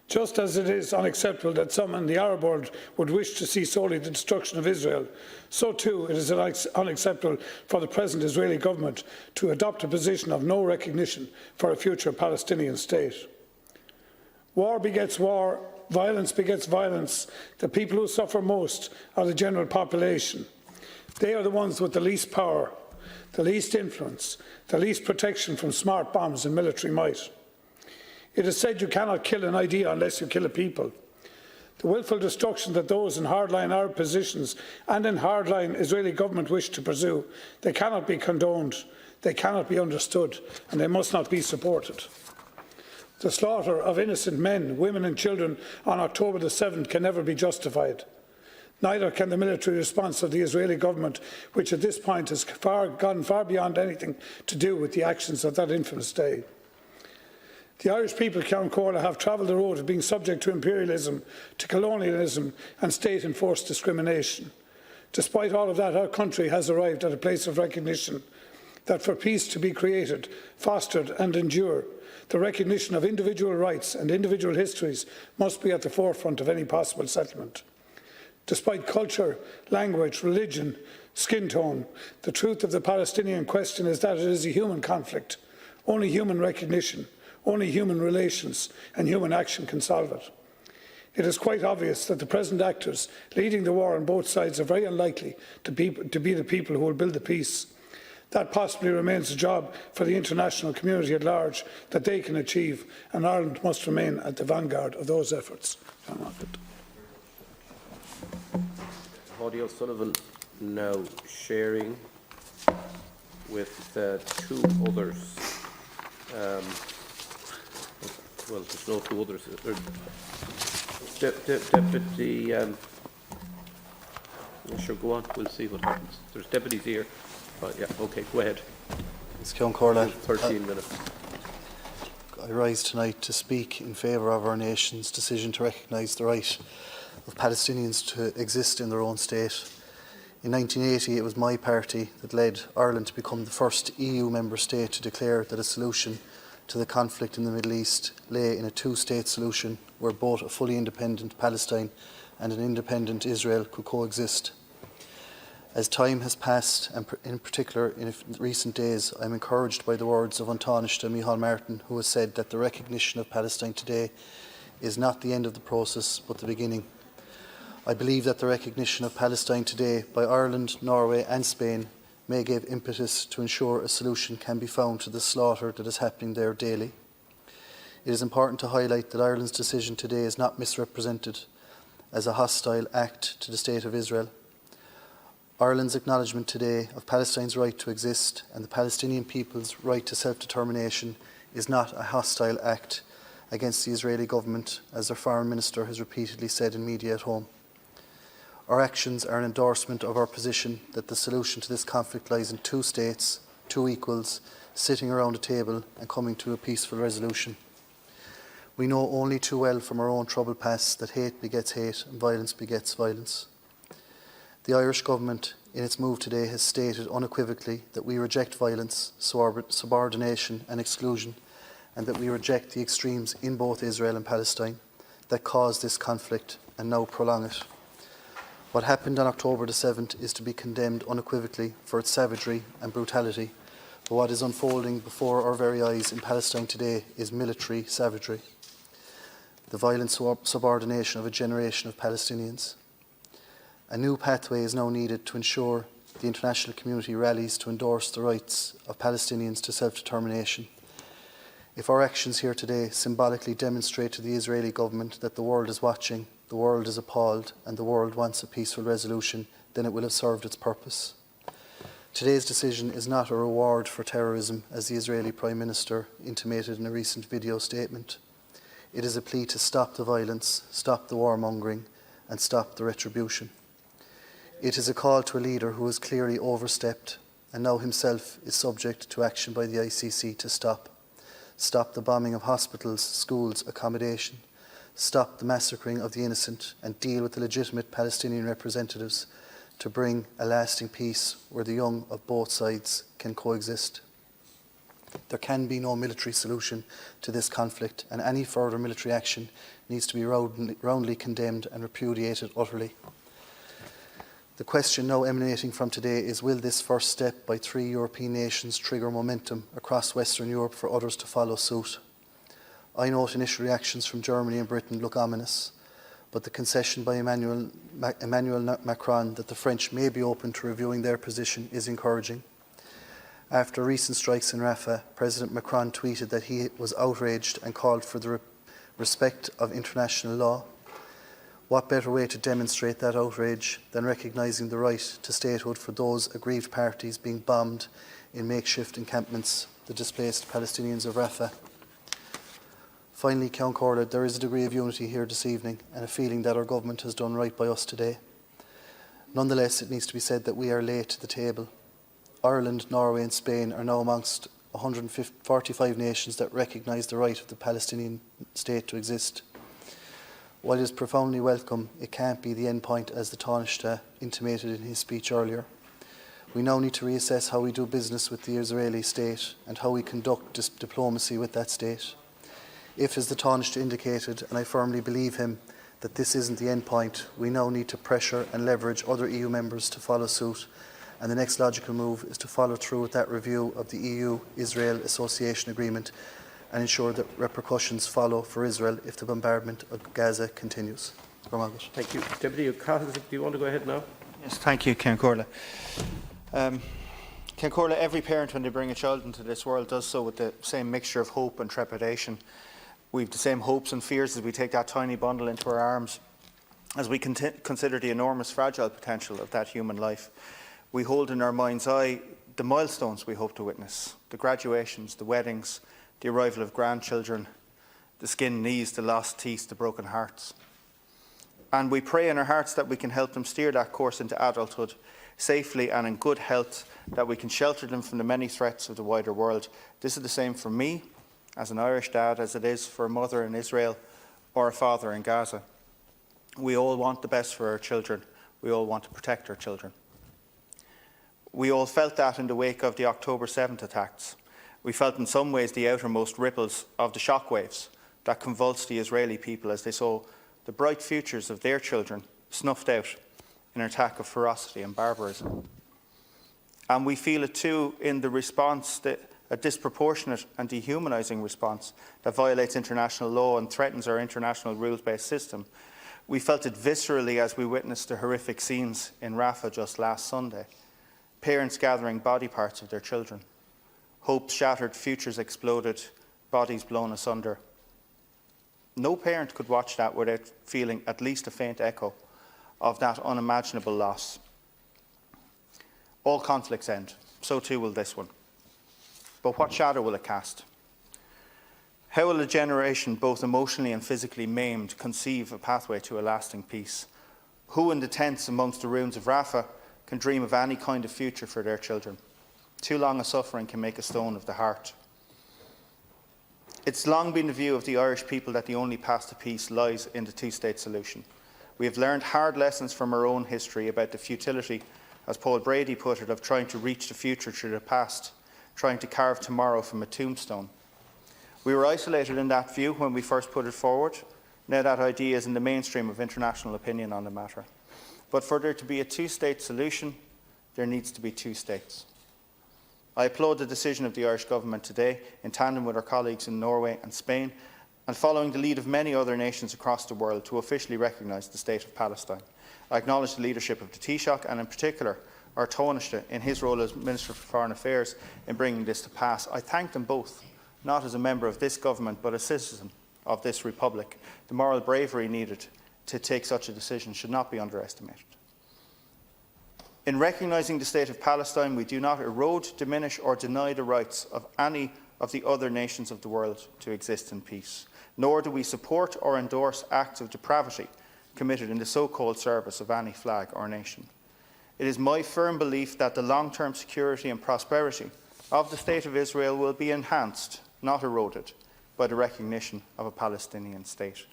Speaker 16: Just as it is unacceptable that some in the Arab world would wish to see solely the destruction of Israel, so too it is unacceptable for the present Israeli government to adopt a position of no recognition for a future Palestinian state. War begets war, violence begets violence. The people who suffer most are the general population. They are the ones with the least power, the least influence, the least protection from smart bombs and military might. It is said you cannot kill an idea unless you kill a people. The willful destruction that those in hardline Arab positions and in hardline Israeli government wish to pursue, they cannot be condoned, they cannot be understood, and they must not be supported. The slaughter of innocent men, women and children on October the 7th can never be justified. Neither can the military response of the Israeli government, which at this point has gone far beyond anything to do with the actions of that infamous day. The Irish people, Ceann Comhairle, have travelled the road of being subject to imperialism, to colonialism and state-enforced discrimination. Despite all of that, our country has arrived at a place of recognition that for peace to be created, fostered and endure, the recognition of individual rights and individual histories must be at the forefront of any possible settlement. Despite culture, language, religion, skin tone, the truth of the Palestinian question is that it is a human conflict. Only human recognition, only human relations and human action can solve it. It is quite obvious that the present actors leading the war on both sides are very unlikely to be the people who will build the peace. That possibly remains a job for the international community at large that they can achieve, and Ireland must remain at the vanguard of those efforts.
Speaker 1: Hodie O'Sullivan now sharing with two others. Well, there's no two others. Deputy, sure, go on. We'll see what happens. There's deputies here. Yeah, okay, go ahead.
Speaker 9: It's Ceann Corla.
Speaker 1: 13 minutes.
Speaker 9: I rise tonight to speak in favour of our nation's decision to recognise the right of Palestinians to exist in their own state. In 1980, it was my party that led Ireland to become the first EU member state to declare that a solution to the conflict in the Middle East lay in a two-state solution where both a fully independent Palestine and an independent Israel could coexist. As time has passed, and in particular in recent days, I am encouraged by the words of Taoiseach Simon Harris, who has said that the recognition of Palestine today is not the end of the process, but the beginning. I believe that the recognition of Palestine today by Ireland, Norway and Spain may give impetus to ensure a solution can be found to the slaughter that is happening there daily. It is important to highlight that Ireland's decision today is not misrepresented as a hostile act to the State of Israel. Ireland's acknowledgement today of Palestine's right to exist and the Palestinian people's right to self-determination is not a hostile act against the Israeli government, as their Foreign Minister has repeatedly said in media at home. Our actions are an endorsement of our position that the solution to this conflict lies in two states, two equals, sitting around a table and coming to a peaceful resolution. We know only too well from our own troubled past that hate begets hate and violence begets violence. The Irish Government, in its move today, has stated unequivocally that we reject violence, subordination and exclusion, and that we reject the extremes in both Israel and Palestine that caused this conflict and now prolong it. What happened on October the 7th is to be condemned unequivocally for its savagery and brutality, but what is unfolding before our very eyes in Palestine today is military savagery, the violent subordination of a generation of Palestinians. A new pathway is now needed to ensure the international community rallies to endorse the rights of Palestinians to self-determination. If our actions here today symbolically demonstrate to the Israeli government that the world is watching, the world is appalled, and the world wants a peaceful resolution, then it will have served its purpose. Today's decision is not a reward for terrorism, as the Israeli Prime Minister intimated in a recent video statement. It is a plea to stop the violence, stop the warmongering, and stop the retribution. It is a call to a leader who has clearly overstepped and now himself is subject to action by the ICC to stop the bombing of hospitals, schools, accommodation, stop the massacring of the innocent, and deal with the legitimate Palestinian representatives to bring a lasting peace where the young of both sides can coexist. There can be no military solution to this conflict, and any further military action needs to be roundly condemned and repudiated utterly. The question now emanating from today is, will this first step by 3 European nations trigger momentum across Western Europe for others to follow suit? I note initial reactions from Germany and Britain look ominous, but the concession by Emmanuel Macron that the French may be open to reviewing their position is encouraging. After recent strikes in Rafah, President Macron tweeted that he was outraged and called for the respect of international law. What better way to demonstrate that outrage than recognising the right to statehood for those aggrieved parties being bombed in makeshift encampments, the displaced Palestinians of Rafah? Finally, Ceann Corla, there is a degree of unity here this evening and a feeling that our government has done right by us today. Nonetheless, it needs to be said that we are late to the table. Ireland, Norway and Spain are now amongst 145 nations that recognise the right of the Palestinian state to exist. While it is profoundly welcome, it can't be the end point, as the Taoiseach intimated in his speech earlier. We now need to reassess how we do business with the Israeli state and how we conduct diplomacy with that state. If, as the Taoiseach indicated, and I firmly believe him, that this isn't the end point, we now need to pressure and leverage other EU members to follow suit, and the next logical move is to follow through with that review of the EU-Israel Association Agreement and ensure that repercussions follow for Israel if the bombardment of Gaza continues.
Speaker 1: Thank you. Deputy O'Connell, do you want to go ahead now?
Speaker 10: Yes, thank you, Ceann Comhairle. Ceann Comhairle, every parent when they bring a child into this world does so with the same mixture of hope and trepidation. We have the same hopes and fears as we take that tiny bundle into our arms, as we consider the enormous fragile potential of that human life. We hold in our mind's eye the milestones we hope to witness, the graduations, the weddings, the arrival of grandchildren, the skinned knees, the lost teeth, the broken hearts. And we pray in our hearts that we can help them steer that course into adulthood safely and in good health, that we can shelter them from the many threats of the wider world. This is the same for me, as an Irish dad, as it is for a mother in Israel or a father in Gaza. We all want the best for our children. We all want to protect our children. We all felt that in the wake of the October 7th attacks. We felt in some ways the outermost ripples of the shockwaves that convulsed the Israeli people as they saw the bright futures of their children snuffed out in an attack of ferocity and barbarism. And we feel it too in the response, a disproportionate and dehumanising response that violates international law and threatens our international rules-based system. We felt it viscerally as we witnessed the horrific scenes in Rafah just last Sunday. Parents gathering body parts of their children. Hopes shattered, futures exploded, bodies blown asunder. No parent could watch that without feeling at least a faint echo of that unimaginable loss. All conflicts end, so too will this one. But what shadow will it cast? How will a generation, both emotionally and physically maimed, conceive a pathway to a lasting peace? Who in the tents amongst the ruins of Rafah can dream of any kind of future for their children? Too long a suffering can make a stone of the heart. It's long been the view of the Irish people that the only path to peace lies in the two-state solution. We have learned hard lessons from our own history about the futility, as Paul Brady put it, of trying to reach the future through the past, trying to carve tomorrow from a tombstone. We were isolated in that view when we first put it forward. Now that idea is in the mainstream of international opinion on the matter. But for there to be a two-state solution, there needs to be two states. I applaud the decision of the Irish Government today, in tandem with our colleagues in Norway and Spain, and following the lead of many other nations across the world, to officially recognise the State of Palestine. I acknowledge the leadership of the Taoiseach, and in particular our Taoiseach in his role as Minister for Foreign Affairs in bringing this to pass. I thank them both, not as a member of this government but a citizen of this republic. The moral bravery needed to take such a decision should not be underestimated. In recognising the State of Palestine, we do not erode, diminish or deny the rights of any of the other nations of the world to exist in peace, nor do we support or endorse acts of depravity committed in the so-called service of any flag or nation. It is my firm belief that the long-term security and prosperity of the State of Israel will be enhanced, not eroded, by the recognition of a Palestinian state.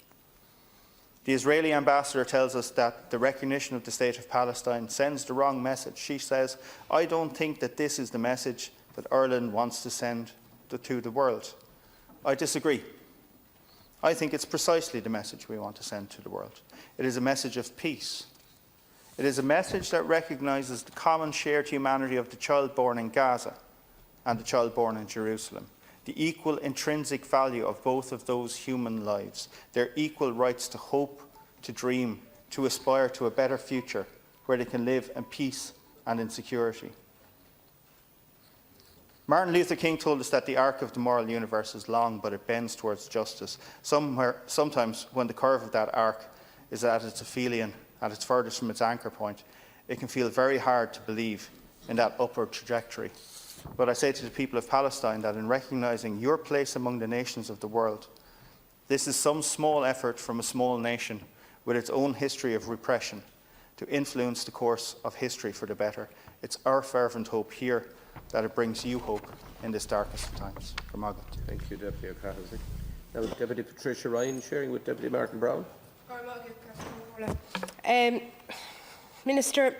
Speaker 10: The Israeli ambassador tells us that the recognition of the State of Palestine sends the wrong message. She says, "I don't think that this is the message that Ireland wants to send to the world." I disagree. I think it's precisely the message we want to send to the world. It is a message of peace. It is a message that recognises the common shared humanity of the child born in Gaza and the child born in Jerusalem, the equal intrinsic value of both of those human lives, their equal rights to hope, to dream, to aspire to a better future where they can live in peace and in security. Martin Luther King told us that the arc of the moral universe is long, but it bends towards justice. Sometimes when the curve of that arc is at its aphelion, at its furthest from its anchor point, it can feel very hard to believe in that upward trajectory. But I say to the people of Palestine that in recognising your place among the nations of the world, this is some small effort from a small nation with its own history of repression to influence the course of history for the better. It's our fervent hope here that it brings you hope in this darkest of times.
Speaker 1: Thank you, Deputy O'Connell. Now, Deputy Patricia Ryan sharing with Deputy Martin Brown.
Speaker 11: Minister,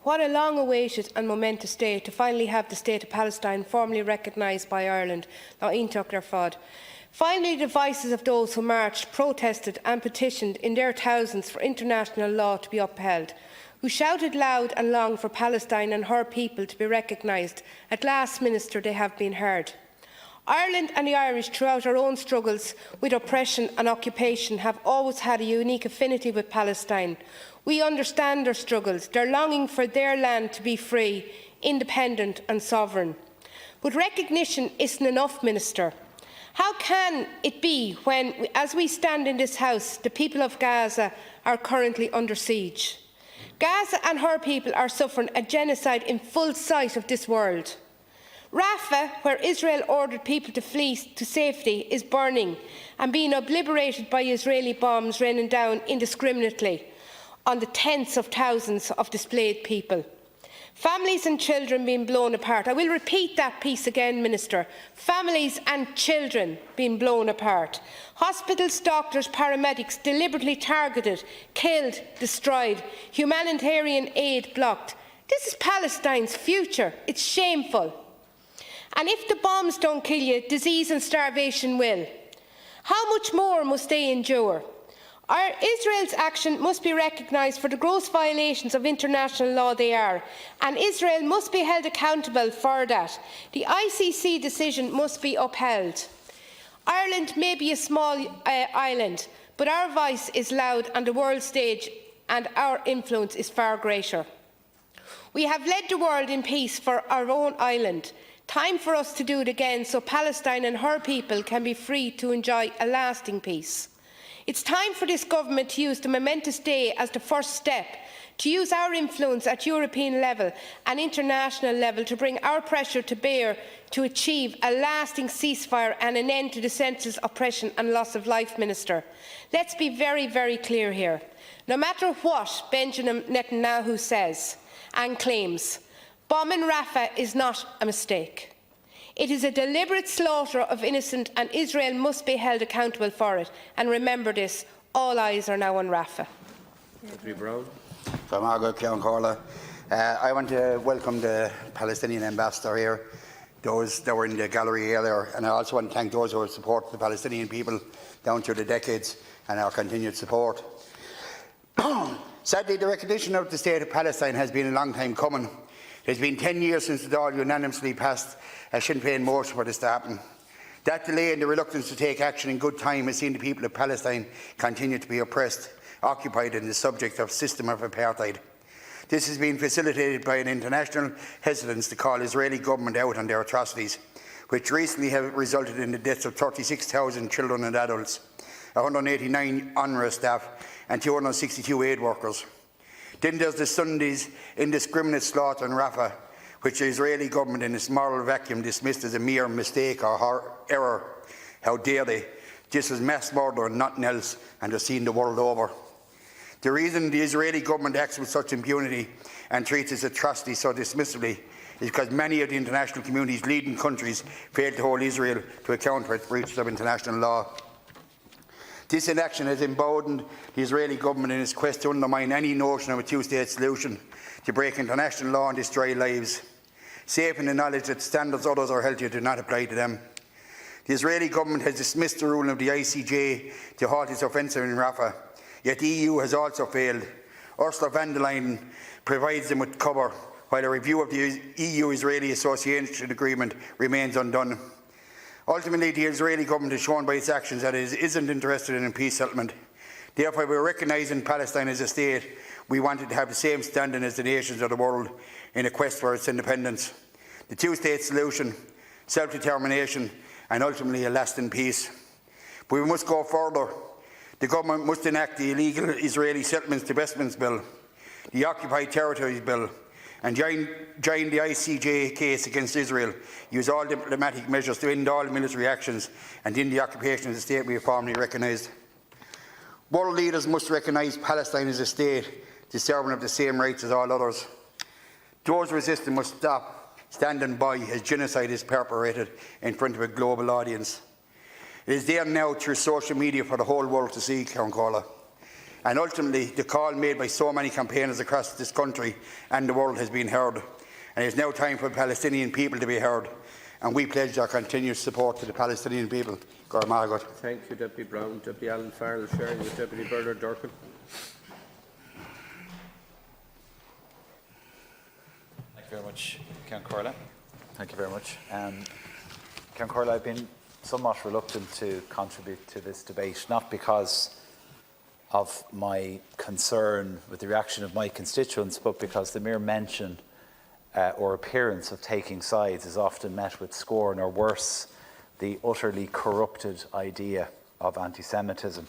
Speaker 11: what a long-awaited and momentous day to finally have the State of Palestine formally recognised by Ireland. Now, Iontucht ar fad. Finally, the voices of those who marched, protested and petitioned in their thousands for international law to be upheld, who shouted loud and long for Palestine and her people to be recognised. At last, Minister, they have been heard. Ireland and the Irish, throughout our own struggles with oppression and occupation, have always had a unique affinity with Palestine. We understand their struggles, their longing for their land to be free, independent and sovereign. But recognition isn't enough, Minister. How can it be when, as we stand in this House, the people of Gaza are currently under siege? Gaza and her people are suffering a genocide in full sight of this world. Rafah, where Israel ordered people to flee to safety, is burning and being obliterated by Israeli bombs raining down indiscriminately on the tens of thousands of displaced people. Families and children being blown apart. I will repeat that piece again, Minister. Families and children being blown apart. Hospitals, doctors, paramedics deliberately targeted, killed, destroyed. Humanitarian aid blocked. This is Palestine's future. It's shameful. And if the bombs don't kill you, disease and starvation will. How much more must they endure? Israel's action must be recognised for the gross violations of international law they are, and Israel must be held accountable for that. The ICC decision must be upheld. Ireland may be a small island, but our voice is loud on the world stage and our influence is far greater. We have led the world in peace for our own island. Time for us to do it again so Palestine and her people can be free to enjoy a lasting peace. It's time for this government to use the momentous day as the first step, to use our influence at European level and international level to bring our pressure to bear to achieve a lasting ceasefire and an end to the senseless oppression and loss of life, Minister. Let's be very, very clear here. No matter what Benjamin Netanyahu says and claims, bombing Rafah is not a mistake. It is a deliberate slaughter of innocent, and Israel must be held accountable for it. And remember this, all eyes are now on Rafah.
Speaker 12: I want to welcome the Palestinian ambassador here, those that were in the gallery earlier, and I also want to thank those who have supported the Palestinian people down through the decades and our continued support. Sadly, the recognition of the State of Palestine has been a long time coming. It has been 10 years since the Dáil unanimously passed a Sinn Féin motion for this to happen. That delay and the reluctance to take action in good time has seen the people of Palestine continue to be oppressed, occupied and the subject of a system of apartheid. This has been facilitated by an international hesitance to call the Israeli government out on their atrocities, which recently have resulted in the deaths of 36,000 children and adults, 189 UNRWA staff and 262 aid workers. Then there's the Sunday's indiscriminate slaughter in Rafah, which the Israeli government in its moral vacuum dismissed as a mere mistake or error. How dare they? This was mass murder and nothing else, and they're seen the world over. The reason the Israeli government acts with such impunity and treats this atrocity so dismissively is because many of the international community's leading countries failed to hold Israel to account for its breaches of international law. This inaction has emboldened the Israeli government in its quest to undermine any notion of a two-state solution, to break international law and destroy lives, safe in the knowledge that standards others are held to do not apply to them. The Israeli government has dismissed the ruling of the ICJ to halt its offensive in Rafah, yet the EU has also failed. Ursula von der Leyen provides them with cover, while a review of the EU-Israeli Association Agreement remains undone. Ultimately, the Israeli government has shown by its actions that it isn't interested in a peace settlement. Therefore, by recognising Palestine as a state, we wanted to have the same standing as the nations of the world in a quest for its independence. The two-state solution, self-determination and ultimately a lasting peace. But we must go further. The government must enact the illegal Israeli settlements divestments bill, the Occupied Territories bill, and join the ICJ case against Israel, use all diplomatic measures to end all military actions and end the occupation of the state we have formally recognised. World leaders must recognise Palestine as a state, deserving of the same rights as all others. Those resisting must stop standing by as genocide is perpetrated in front of a global audience. It is there now through social media for the whole world to see, Councillor. And ultimately, the call made by so many campaigners across this country and the world has been heard. And it is now time for the Palestinian people to be heard. And we pledge our continued support to the Palestinian people.
Speaker 1: Thank you, Deputy Brown. Deputy Alan Farrell, sharing with Deputy Bernard Durkin.
Speaker 14: Thank you very much, Councillor. Thank you very much. Ceann I've been somewhat reluctant to contribute to this debate, not because of my concern with the reaction of my constituents, but because the mere mention or appearance of taking sides is often met with scorn, or worse, the utterly corrupted idea of anti-Semitism.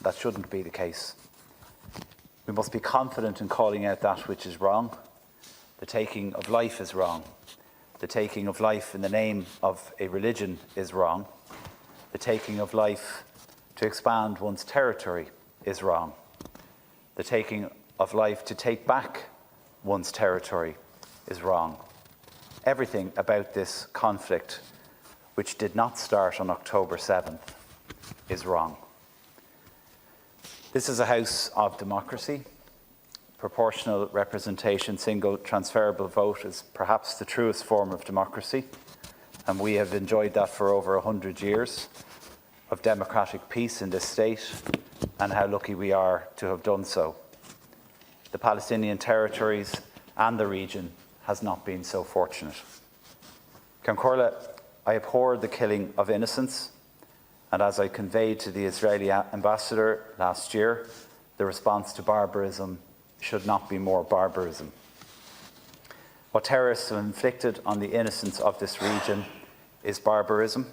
Speaker 14: That shouldn't be the case. We must be confident in calling out that which is wrong. The taking of life is wrong. The taking of life in the name of a religion is wrong. The taking of life to expand one's territory is wrong. The taking of life to take back one's territory is wrong. Everything about this conflict, which did not start on October 7th, is wrong. This is a house of democracy. Proportional representation, single transferable vote is perhaps the truest form of democracy, and we have enjoyed that for over 100 years of democratic peace in this state, and how lucky we are to have done so. The Palestinian territories and the region has not been so fortunate. Ceann, I abhor the killing of innocents, and as I conveyed to the Israeli ambassador last year, the response to barbarism should not be more barbarism. What terrorists have inflicted on the innocents of this region is barbarism,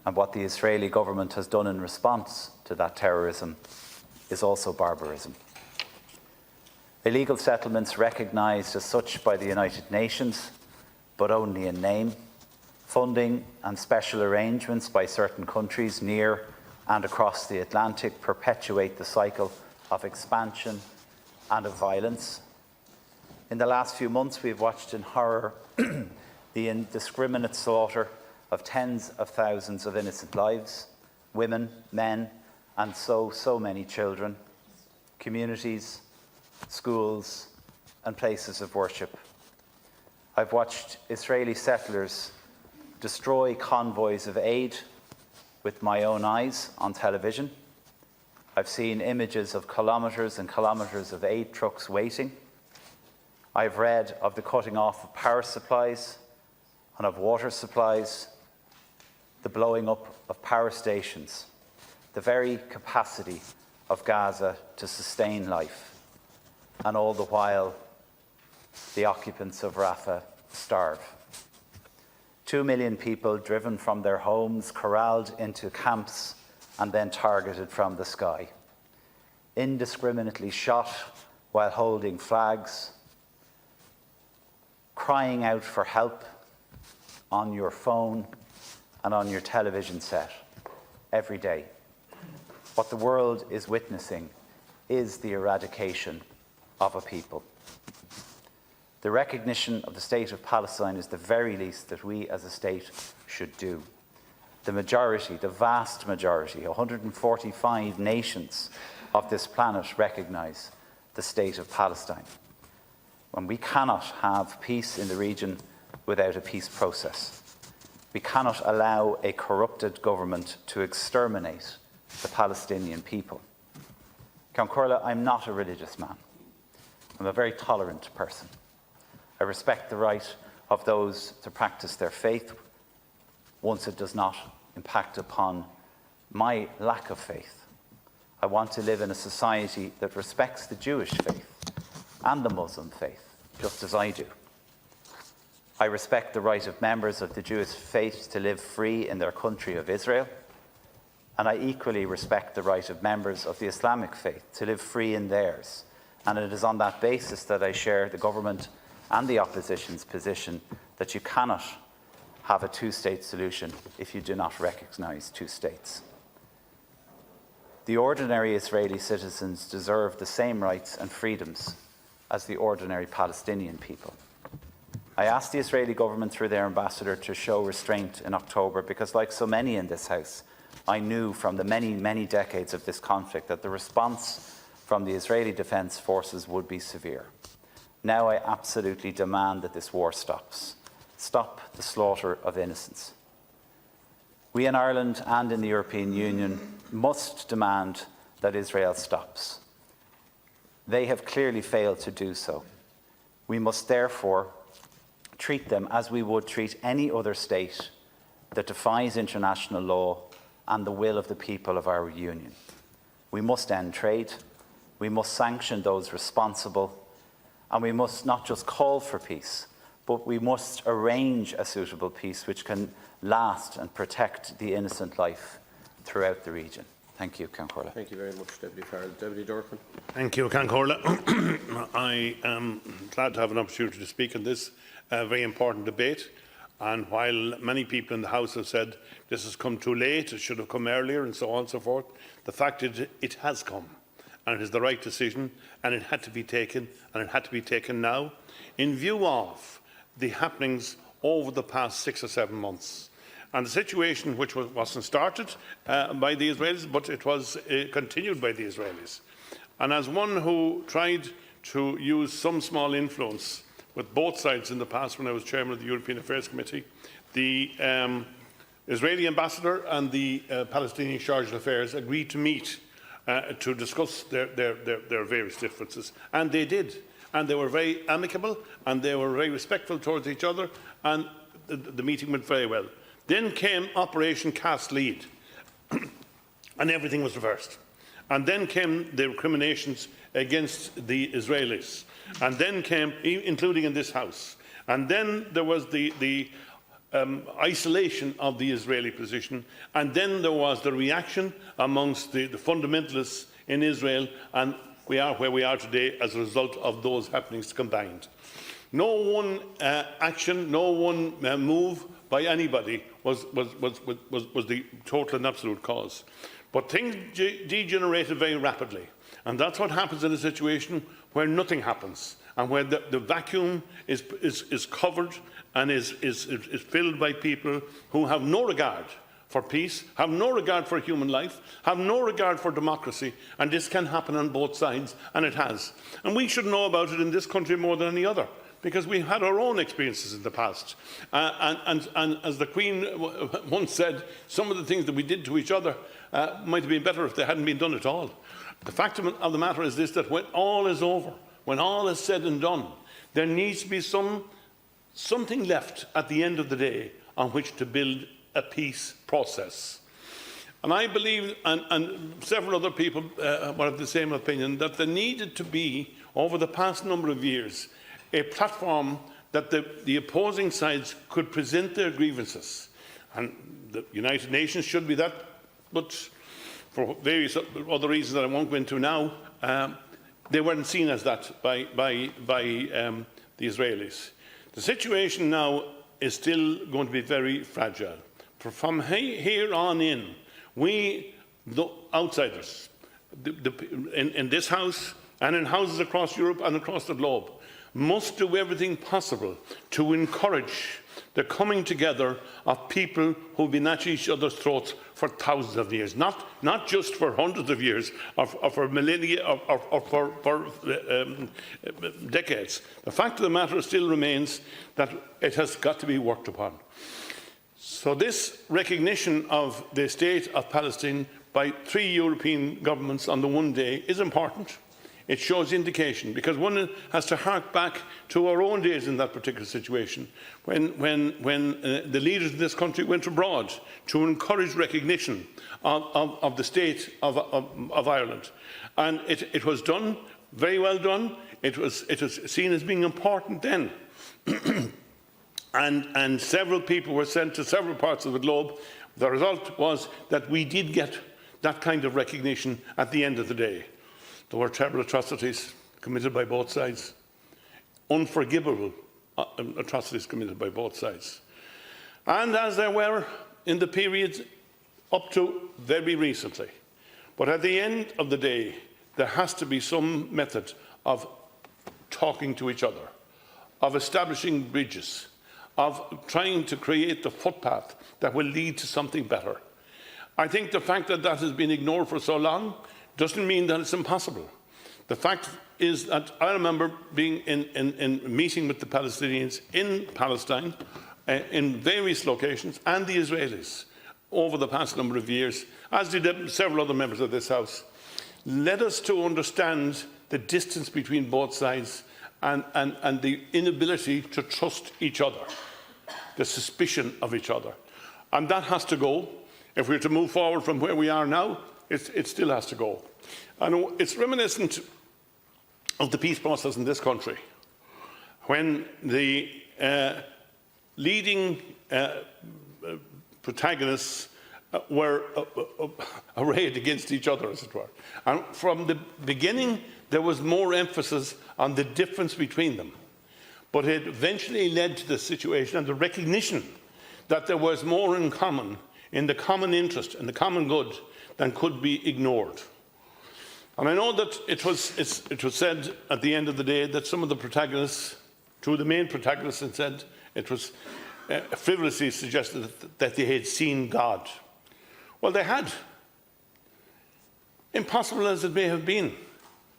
Speaker 14: and what the Israeli government has done in response to that terrorism is also barbarism. Illegal settlements recognised as such by the United Nations, but only in name, funding and special arrangements by certain countries near and across the Atlantic perpetuate the cycle of expansion and of violence. In the last few months, we've watched in horror the indiscriminate slaughter of tens of thousands of innocent lives, women, men, and so many children, communities, schools, and places of worship. I've watched Israeli settlers destroy convoys of aid with my own eyes on television. I've seen images of kilometres and kilometres of aid trucks waiting. I've read of the cutting off of power supplies and of water supplies, the blowing up of power stations, the very capacity of Gaza to sustain life, and all the while the occupants of Rafah starve. 2 million people driven from their homes, corralled into camps, and then targeted from the sky. Indiscriminately shot while holding flags, crying out for help on your phone and on your television set every day. What the world is witnessing is the eradication of a people. The recognition of the state of Palestine is the very least that we as a state should do. The majority, the vast majority, 145 nations of this planet recognise the state of Palestine. And we cannot have peace in the region without a peace process. We cannot allow a corrupted government to exterminate the Palestinian people. Ceann, I'm not a religious man. I'm a very tolerant person. I respect the right of those to practice their faith once it does not impact upon my lack of faith. I want to live in a society that respects the Jewish faith and the Muslim faith, just as I do. I respect the right of members of the Jewish faith to live free in their country of Israel, and I equally respect the right of members of the Islamic faith to live free in theirs. And it is on that basis that I share the government and the opposition's position that you cannot have a two-state solution if you do not recognise two states. The ordinary Israeli citizens deserve the same rights and freedoms as the ordinary Palestinian people. I asked the Israeli government through their ambassador to show restraint in October because, like so many in this House, I knew from the many decades of this conflict that the response from the Israeli Defence Forces would be severe. Now I absolutely demand that this war stops. Stop the slaughter of innocents. We in Ireland and in the European Union must demand that Israel stops. They have clearly failed to do so. We must therefore treat them as we would treat any other state that defies international law and the will of the people of our union. We must end trade, we must sanction those responsible, and we must not just call for peace, but we must arrange a suitable peace which can last and protect the innocent life throughout the region. Thank you, Cairn.
Speaker 1: Thank you very much, Deputy Farrell. Deputy Dorfman.
Speaker 8: Thank you, Cairn. I am glad to have an opportunity to speak on this very important debate. And while many people in the House have said this has come too late, it should have come earlier, and so on and so forth, the fact is it has come. And it is the right decision, and it had to be taken, and it had to be taken now, in view of the happenings over the past 6 or 7 months. And the situation, which wasn't started by the Israelis, but it was continued by the Israelis. And as one who tried to use some small influence with both sides in the past when I was chairman of the European Affairs Committee, the Israeli ambassador and the Palestinian charge d'affaires agreed to meet to discuss their various differences. And they did. And they were very amicable, and they were very respectful towards each other, and the meeting went very well. Then came Operation Cast Lead, and everything was reversed. And then came the recriminations against the Israelis, and then came, including in this House, and then there was the isolation of the Israeli position, and then there was the reaction amongst the fundamentalists in Israel, and we are where we are today as a result of those happenings combined. No one action, no one move by anybody was the total and absolute cause. But things degenerated very rapidly. And that's what happens in a situation where nothing happens, and where the vacuum is covered and is filled by people who have no regard for peace, have no regard for human life, have no regard for democracy, and this can happen on both sides, and it has. And we should know about it in this country more than any other, because we've had our own experiences in the past. And as the Queen once said, some of the things that we did to each other might have been better if they hadn't been done at all. The fact of the matter is this, that when all is over, when all is said and done, there needs to be something left at the end of the day on which to build a peace process. And I believe, and several other people were of the same opinion, that there needed to be, over the past number of years, a platform that the opposing sides could present their grievances. And the United Nations should be that, but for various other reasons that I won't go into now, they weren't seen as that by the Israelis. The situation now is still going to be very fragile. From here on in, we, the outsiders, in this House and in houses across Europe and across the globe, must do everything possible to encourage the coming together of people who have been at each other's throats for thousands of years, not just for hundreds of years, or for millennia, or for decades. The fact of the matter still remains that it has got to be worked upon. So this recognition of the state of Palestine by 3 European governments on the one day is important. It shows indication, because one has to hark back to our own days in that particular situation, when the leaders in this country went abroad to encourage recognition of the state of Ireland. And it was done, very well done. It was seen as being important then. And several people were sent to several parts of the globe. The result was that we did get that kind of recognition at the end of the day. There were terrible atrocities committed by both sides, unforgivable atrocities committed by both sides. And as there were in the period up to very recently. But at the end of the day, there has to be some method of talking to each other, of establishing bridges, of trying to create the footpath that will lead to something better. I think the fact that that has been ignored for so long doesn't mean that it's impossible. The fact is that I remember being in meeting with the Palestinians in Palestine, in various locations, and the Israelis over the past number of years, as did several other members of this House, led us to understand the distance between both sides and the inability to trust each other, the suspicion of each other.
Speaker 15: And that has to go. If we're to move forward from where we are now, it still has to go. I know it's reminiscent of the peace process in this country, when the leading protagonists were arrayed against each other, as it were. And from the beginning, there was more emphasis on the difference between them. But it eventually led to the situation and the recognition that there was more in common, in the common interest and the common good, than could be ignored. And I know that it was said at the end of the day that some of the protagonists, two of the main protagonists, had said it was frivolously suggested that they had seen God. Well, they had. Impossible as it may have been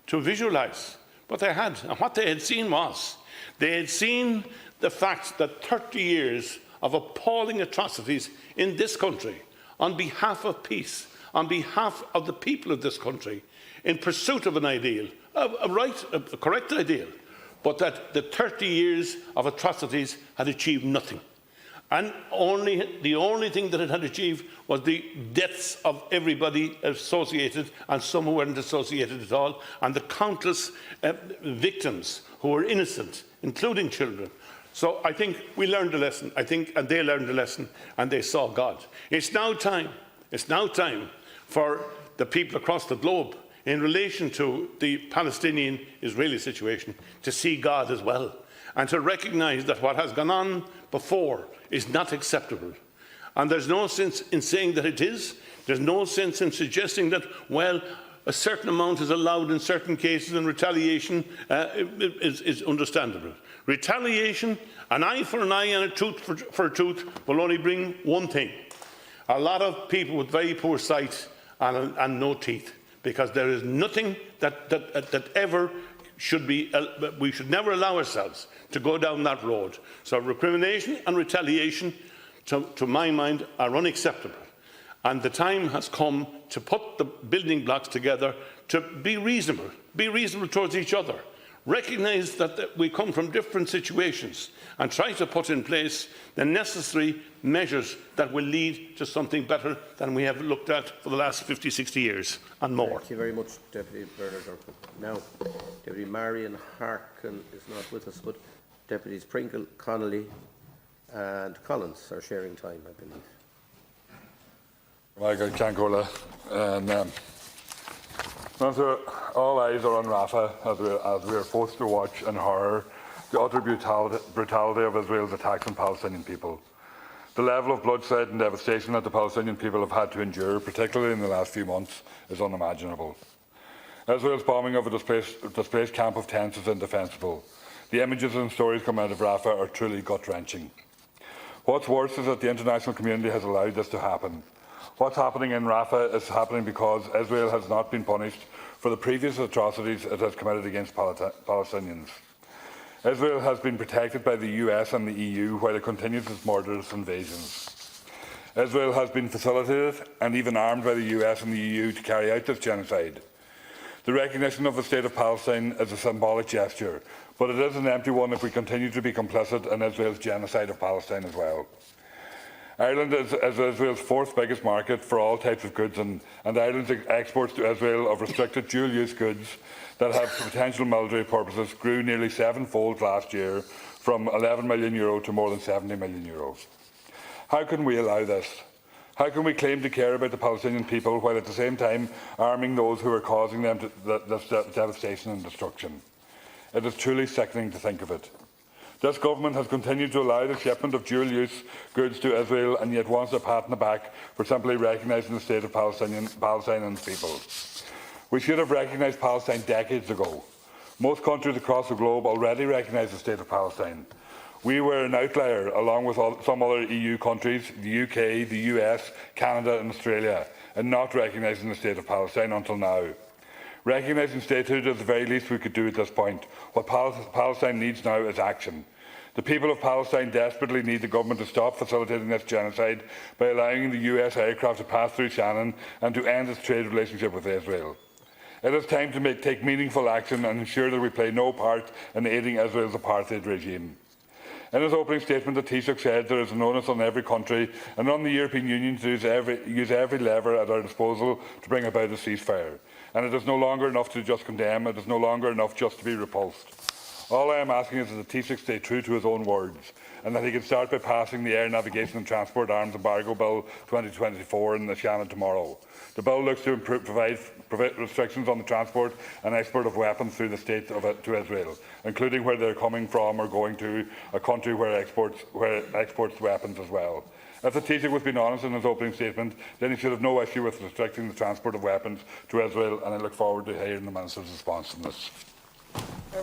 Speaker 15: to visualise, but they had. And what they had seen was, they had seen the fact that 30 years of appalling atrocities in this country, on behalf of peace, on behalf of the people of this country, in pursuit of an ideal, a correct ideal, but that the 30 years of atrocities had achieved nothing. And the only thing that it had achieved was the deaths of everybody associated, and some who weren't associated at all, and the countless victims who were innocent, including children. So I think we learned a lesson, and they learned a lesson, and they saw God. It's now time for the people across the globe, in relation to the Palestinian-Israeli situation, to see God as well, and to recognise that what has gone on before is not acceptable. And there's no sense in saying that it is. There's no sense in suggesting that, well, a certain amount is allowed in certain cases and retaliation is understandable. Retaliation, an eye for an eye and a tooth for a tooth, will only bring one thing: a lot of people with very poor sight and no teeth, because there is nothing that ever should be, we should never allow ourselves to go down that road. So recrimination and retaliation, to my mind, are unacceptable. And the time has come to put the building blocks together, to be reasonable towards each other, recognise that we come from different situations, and try to put in place the necessary measures that will lead to something better than we have looked at for the last 50, 60 years and more.
Speaker 1: Thank you very much, Deputy Bernard Durkin. Now, Deputy Marion Harkin is not with us, but Deputies Pringle, Connolly and Collins are sharing time, I believe.
Speaker 17: Michael Cancola, and all eyes are on Rafah as we are forced to watch in horror the utter brutality of Israel's attacks on Palestinian people. The level of bloodshed and devastation that the Palestinian people have had to endure, particularly in the last few months, is unimaginable. Israel's bombing of a displaced camp of tents is indefensible. The images and stories coming out of Rafah are truly gut-wrenching. What's worse is that the international community has allowed this to happen. What's happening in Rafah is happening because Israel has not been punished for the previous atrocities it has committed against Palestinians. Israel has been protected by the US and the EU while it continues its murderous invasions. Israel has been facilitated and even armed by the US and the EU to carry out this genocide. The recognition of the State of Palestine is a symbolic gesture, but it is an empty one if we continue to be complicit in Israel's genocide of Palestine as well. Ireland is Israel's fourth biggest market for all types of goods, and Ireland's exports to Israel of restricted dual-use goods that have potential military purposes grew nearly sevenfold last year, from €11 million to more than €70 million. How can we allow this? How can we claim to care about the Palestinian people while at the same time arming those who are causing them this devastation and destruction? It is truly sickening to think of it. This government has continued to allow the shipment of dual-use goods to Israel, and yet wants a pat on the back for simply recognising the state of Palestine and its people. We should have recognised Palestine decades ago. Most countries across the globe already recognise the state of Palestine. We were an outlier, along with some other EU countries, the UK, the US, Canada and Australia, in not recognising the state of Palestine until now. Recognising statehood is the very least we could do at this point. What Palestine needs now is action. The people of Palestine desperately need the government to stop facilitating this genocide by allowing the US aircraft to pass through Shannon and to end its trade relationship with Israel. It is time to take meaningful action and ensure that we play no part in aiding Israel's apartheid regime. In his opening statement, the Taoiseach said there is an onus on every country and on the European Union to use every lever at our disposal to bring about a ceasefire. And it is no longer enough to just condemn, it is no longer enough just to be repulsed. All I am asking is that the Taoiseach stay true to his own words, and that he can start by passing the Air Navigation and Transport Arms Embargo Bill 2024 in the Shannon tomorrow. The bill looks to provide restrictions on the transport and export of weapons through the state to Israel, including where they are coming from or going to a country where exports weapons as well. If the Taoiseach was being honest in his opening statement, then he should have no issue with restricting the transport of weapons to Israel, and I look forward to hearing the Minister's response on this.
Speaker 2: I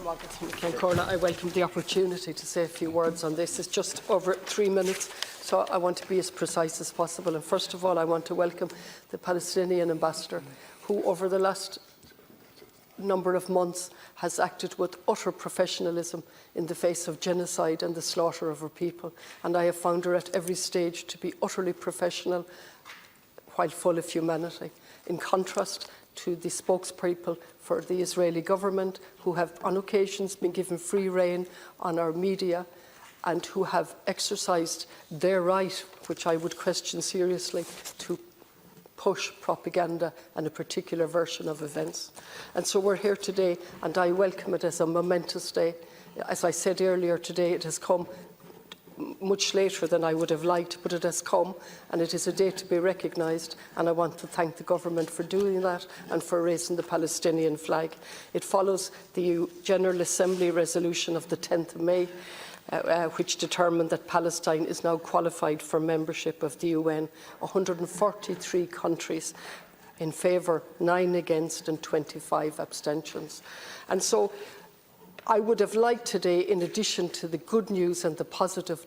Speaker 2: welcome the opportunity to say a few words on this. It's just over 3 minutes, so I want to be as precise as possible. And first of all, I want to welcome the Palestinian ambassador, who over the last number of months has acted with utter professionalism in the face of genocide and the slaughter of our people. And I have found her at every stage to be utterly professional while full of humanity, in contrast to the spokespeople for the Israeli government, who have on occasions been given free rein on our media and who have exercised their right, which I would question seriously, to push propaganda and a particular version of events. And so we're here today, and I welcome it as a momentous day. As I said earlier today, it has come much later than I would have liked, but it has come, and it is a day to be recognised, and I want to thank the government for doing that and for raising the Palestinian flag. It follows the General Assembly resolution of the 10th of May, which determined that Palestine is now qualified for membership of the UN. 143 countries in favour, 9 against and 25 abstentions. And so I would have liked today, in addition to the good news and the positive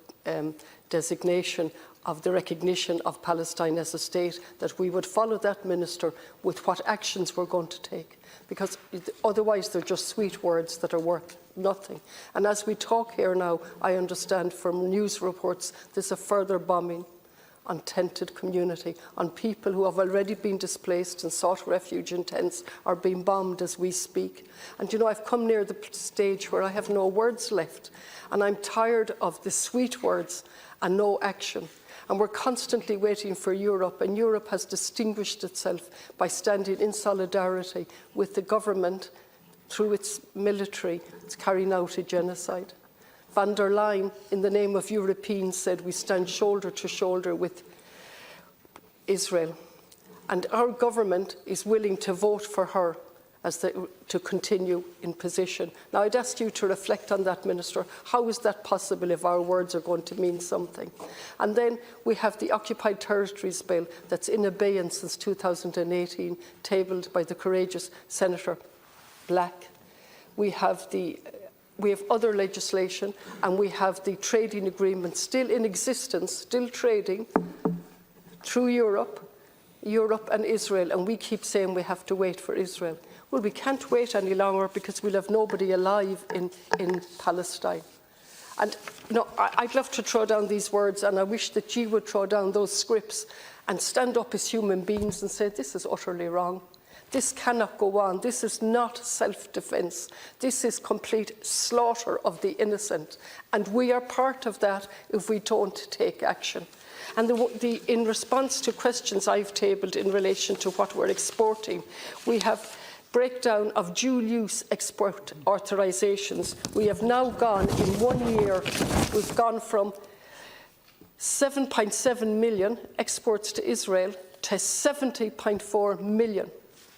Speaker 2: designation of the recognition of Palestine as a state, that we would follow that, Minister, with what actions we're going to take, because otherwise they're just sweet words that are worth nothing. And as we talk here now, I understand from news reports there's a further bombing on tented community, on people who have already been displaced and sought refuge in tents are being bombed as we speak. And you know, I've come near the stage where I have no words left, and I'm tired of the sweet words and no action. And we're constantly waiting for Europe, and Europe has distinguished itself by standing in solidarity with the government through its military. It's carrying out a genocide. Van der Leyen, in the name of Europeans, said we stand shoulder to shoulder with Israel. And our government is willing to vote for her to continue in position. Now, I'd ask you to reflect on that, Minister. How is that possible if our words are going to mean something? And then we have the Occupied Territories Bill that's in abeyance since 2018, tabled by the courageous Senator Black. We have other legislation, and we have the trading agreement still in existence, still trading through Europe and Israel, and we keep saying we have to wait for Israel. Well, we can't wait any longer because we'll have nobody alive in Palestine. And you know, I'd love to throw down these words, and I wish that you would throw down those scripts and stand up as human beings and say, this is utterly wrong. This cannot go on. This is not self-defence. This is complete slaughter of the innocent. And we are part of that if we don't take action. And in response to questions I've tabled in relation to what we're exporting, we have breakdown of dual-use export authorisations. We have now gone, in 1 year, we've gone from 7.7 million exports to Israel to 70.4 million.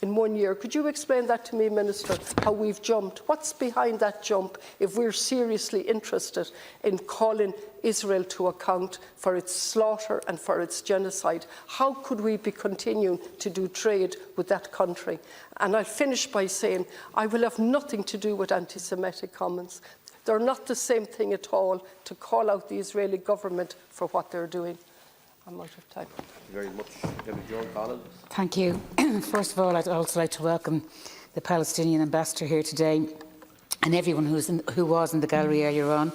Speaker 2: In 1 year. Could you explain that to me, Minister, how we've jumped? What's behind that jump if we're seriously interested in calling Israel to account for its slaughter and for its genocide? How could we be continuing to do trade with that country? And I'll finish by saying I will have nothing to do with anti-Semitic comments. They're not the same thing at all to call out the Israeli government for what they're doing. I'm out of time.
Speaker 1: Thank you very much.
Speaker 18: Thank you. First of all, I'd also like to welcome the Palestinian ambassador here today and everyone who was in the gallery earlier on.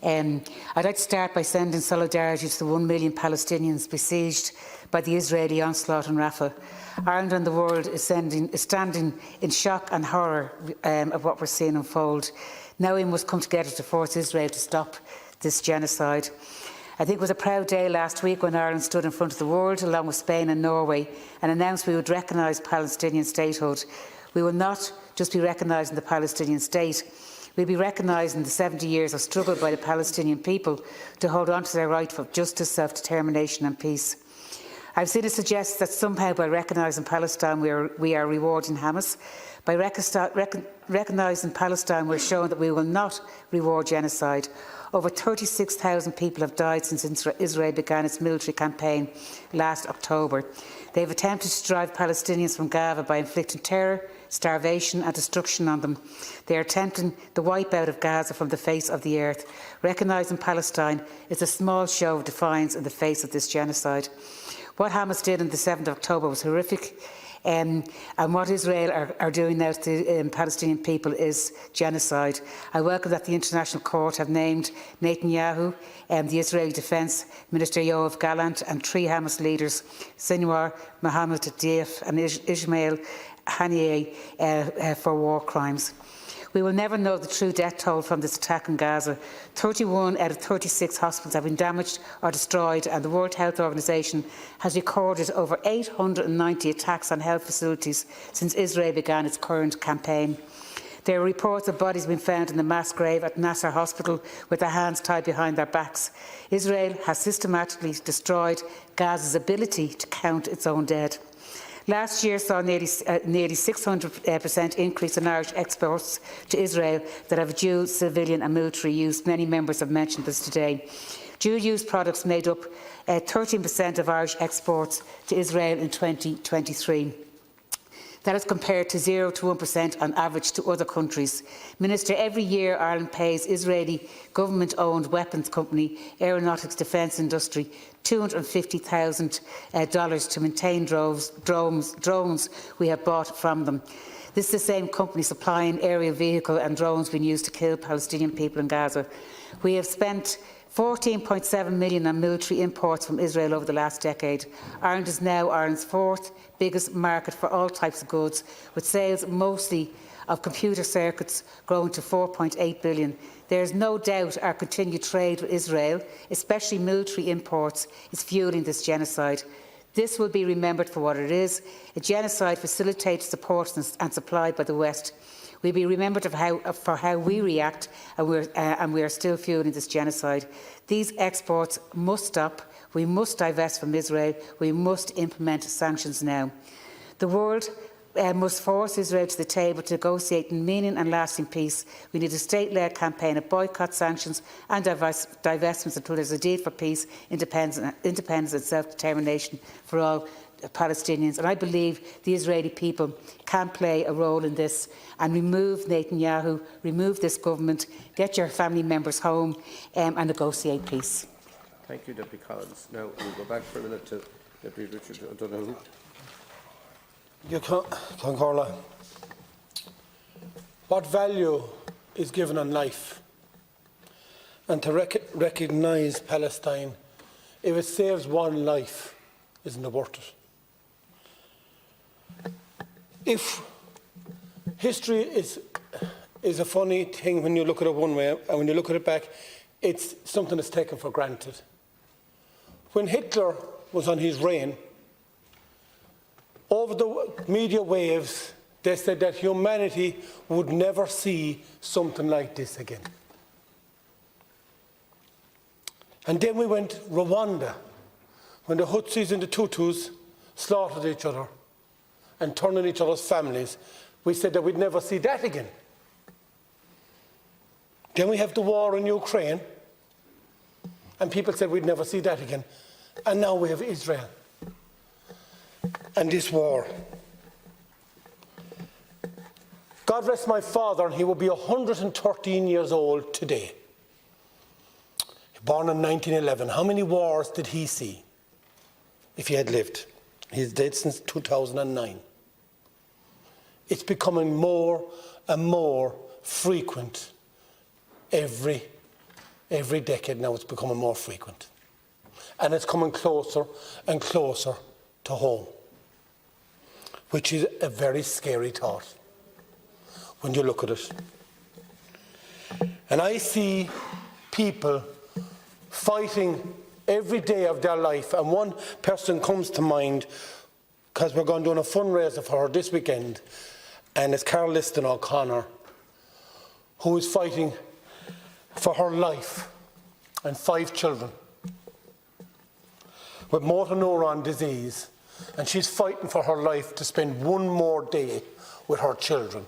Speaker 18: I'd like to start by sending solidarity to the 1 million Palestinians besieged by the Israeli onslaught on Rafah. Ireland and the world is standing in shock and horror of what we're seeing unfold. Now we must come together to force Israel to stop this genocide. I think it was a proud day last week when Ireland stood in front of the world, along with Spain and Norway, and announced we would recognise Palestinian statehood. We will not just be recognising the Palestinian state, we'll be recognising the 70 years of struggle by the Palestinian people to hold on to their right for justice, self-determination and peace. I've seen it suggested that somehow by recognising Palestine we are rewarding Hamas. By recognising Palestine we're showing that we will not reward genocide. Over 36,000 people have died since Israel began its military campaign last October. They have attempted to drive Palestinians from Gaza by inflicting terror, starvation and destruction on them. They are attempting the wipeout of Gaza from the face of the earth. Recognising Palestine is a small show of defiance in the face of this genocide. What Hamas did on the 7th of October was horrific, and what Israel are doing now to the Palestinian people is genocide. I welcome that the International Court have named Netanyahu, the Israeli Defence Minister Yoav Gallant, and 3 Hamas leaders, Sinwar Mohammed Diaf and Ismail Haniyeh, for war crimes. We will never know the true death toll from this attack in Gaza. 31 out of 36 hospitals have been damaged or destroyed, and the World Health Organization has recorded over 890 attacks on health facilities since Israel began its current campaign. There are reports of bodies being found in the mass grave at Nasser Hospital with their hands tied behind their backs. Israel has systematically destroyed Gaza's ability to count its own dead. Last year saw nearly 600% increase in Irish exports to Israel that have dual civilian and military use. Many members have mentioned this today. Dual-use products made up 13% of Irish exports to Israel in 2023. That is compared to 0 to 1% on average to other countries. Minister, every year Ireland pays Israeli government-owned weapons company Aeronautics Defence Industry $250,000 to maintain drones we have bought from them. This is the same company supplying aerial vehicle and drones being used to kill Palestinian people in Gaza. We have spent $14.7 million on military imports from Israel over the last decade. Ireland is now Ireland's 4th biggest market for all types of goods, with sales mostly of computer circuits growing to $4.8 billion. There is no doubt our continued trade with Israel, especially military imports, is fuelling this genocide. This will be remembered for what it is: a genocide facilitated, supported and supplied by the West. We'll be remembered for how we react, and we are still fueling this genocide. These exports must stop. We must divest from Israel. We must implement sanctions now. The world must force Israel to the table to negotiate meaning and lasting peace. We need a state-led campaign of boycott, sanctions and divestments until there is a deal for peace, independence and self-determination for all Palestinians. And I believe the Israeli people can play a role in this and remove Netanyahu, remove this government, get your family members home and negotiate peace.
Speaker 1: Thank you, Deputy Collins. Now we'll go back for a minute to Deputy Richard O'Donoghue.
Speaker 16: Concorla, what value is given on life? And to recognise Palestine, if it saves one life, isn't it worth it? If history is a funny thing when you look at it one way, and when you look at it back, it's something that's taken for granted. When Hitler was on his reign, over the media waves, they said that humanity would never see something like this again. And then we went Rwanda, when the Hutsis and the Tutus slaughtered each other and turned on each other's families. We said that we'd never see that again. Then we have the war in Ukraine, and people said we'd never see that again. And now we have Israel and this war. God rest my father, and he will be 113 years old today. Born in 1911. How many wars did he see if he had lived? He's dead since 2009. It's becoming more and more frequent every decade now. It's becoming more frequent. And it's coming closer and closer to home, which is a very scary thought when you look at it. And I see people
Speaker 19: fighting every day of their life, and one person comes to mind because we're going to do a fundraiser for her this weekend, and it's Carol Liston O'Connor, who is fighting for her life and 5 children with motor neuron disease, and she's fighting for her life to spend one more day with her children.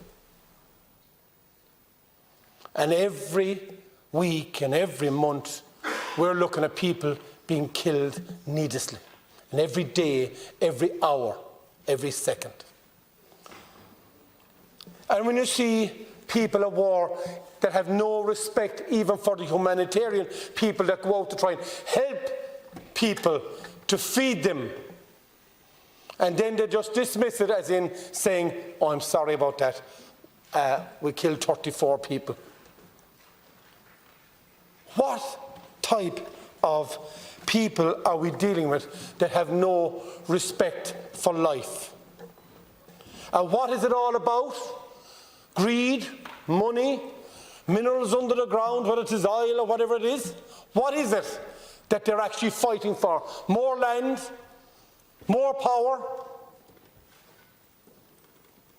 Speaker 19: And every week and every month, we're looking at people being killed needlessly. And every day, every hour, every second. And when you see people at war that have no respect even for the humanitarian people that go out to try and help people to feed them, and then they just dismiss it as in saying, oh, I'm sorry about that, we killed 34 people. What type of people are we dealing with that have no respect for life? And what is it all about? Greed, money, minerals under the ground, whether it is oil or whatever it is? What is it that they're actually fighting for? More land? More power?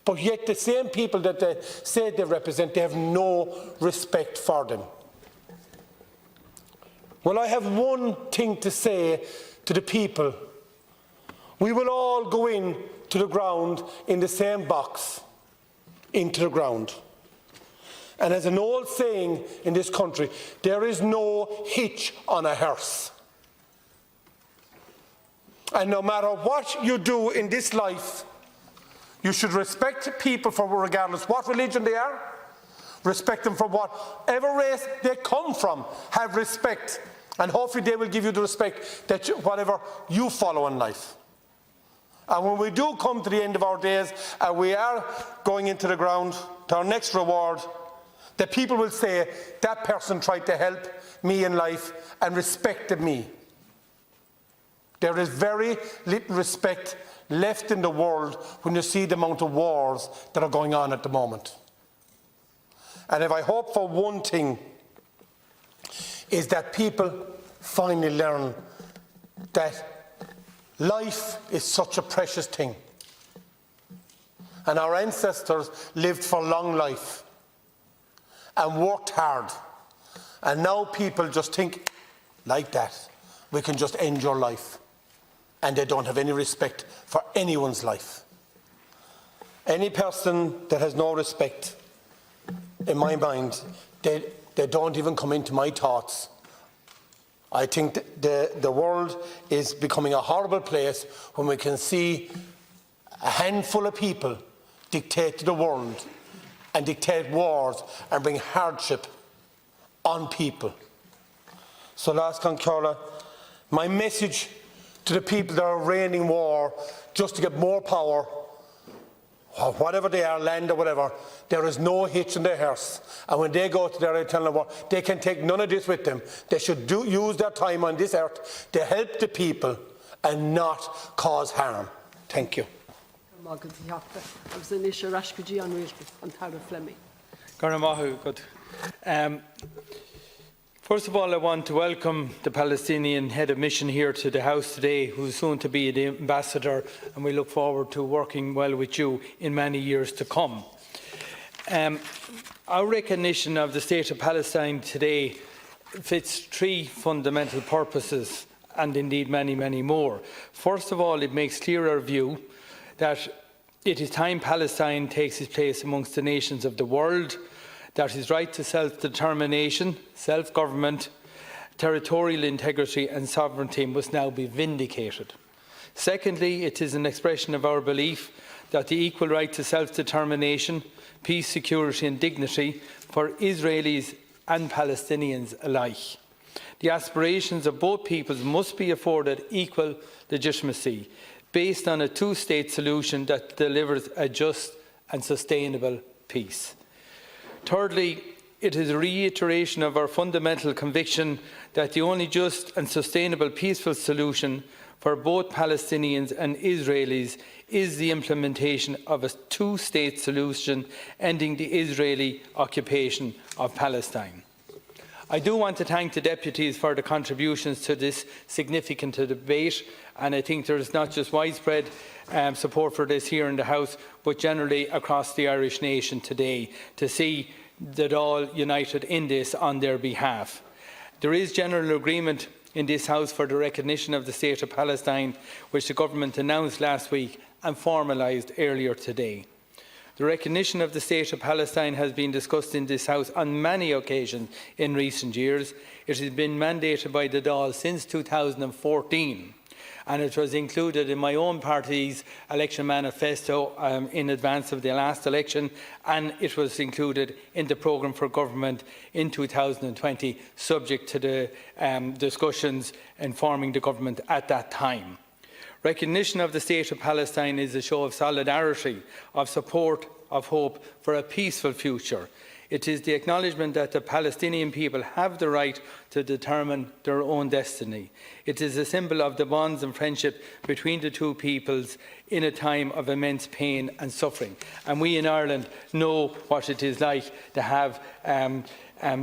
Speaker 19: But yet the same people that they say they represent, they have no respect for them. Well, I have one thing to say to the people. We will all go in to the ground in the same box, into the ground. And as an old saying in this country, there is no hitch on a hearse. And no matter what you do in this life, you should respect people for regardless what religion they are, respect them for whatever race they come from, have respect. And hopefully they will give you the respect that whatever you follow in life. And when we do come to the end of our days and we are going into the ground to our next reward, that people will say, that person tried to help me in life and respected me. There is very little respect left in the world when you see the amount of wars that are going on at the moment. And if I hope for one thing, is that people finally learn that life is such a precious thing. And our ancestors lived for long life and worked hard. And now people just think, like that, we can just end your life. And they don't have any respect for anyone's life. Any person that has no respect, in my mind, they don't even come into my thoughts. I think the world is becoming a horrible place when we can see a handful of people dictate to the world and dictate wars and bring hardship on people. So last Concala, my message to the people that are reigning war just to get more power, or whatever they are, land or whatever, there is no hitch in their hearse. And when they go to their eternal war, they can take none of this with them. They should use their time on this earth to help the people and not cause harm. Thank you.
Speaker 20: First of all, I want to welcome the Palestinian head of mission here to the House today, who is soon to be the ambassador, and we look forward to working well with you in many years to come. Our recognition of the State of Palestine today fits 3 fundamental purposes, and indeed many, many more. First of all, it makes clear our view that it is time Palestine takes its place amongst the nations of the world, that his right to self-determination, self-government, territorial integrity and sovereignty must now be vindicated. Secondly, it is an expression of our belief that the equal right to self-determination, peace, security and dignity for Israelis and Palestinians alike. The aspirations of both peoples must be afforded equal legitimacy, based on a two-state solution that delivers a just and sustainable peace. Thirdly, it is a reiteration of our fundamental conviction that the only just and sustainable peaceful solution for both Palestinians and Israelis is the implementation of a two-state solution ending the Israeli occupation of Palestine. I do want to thank the deputies for the contributions to this significant debate, and I think there is not just widespread support for this here in the House, but generally across the Irish nation today, to see that all united in this on their behalf. There is general agreement in this House for the recognition of the State of Palestine, which the Government announced last week and formalised earlier today. The recognition of the State of Palestine has been discussed in this House on many occasions in recent years. It has been mandated by the Dáil since 2014, and it was included in my own party's election manifesto in advance of the last election, and it was included in the programme for government in 2020, subject to the discussions informing the government at that time. Recognition of the State of Palestine is a show of solidarity, of support, of hope for a peaceful future. It is the acknowledgement that the Palestinian people have the right to determine their own destiny. It is a symbol of the bonds and friendship between the two peoples in a time of immense pain and suffering. And we in Ireland know what it is like to have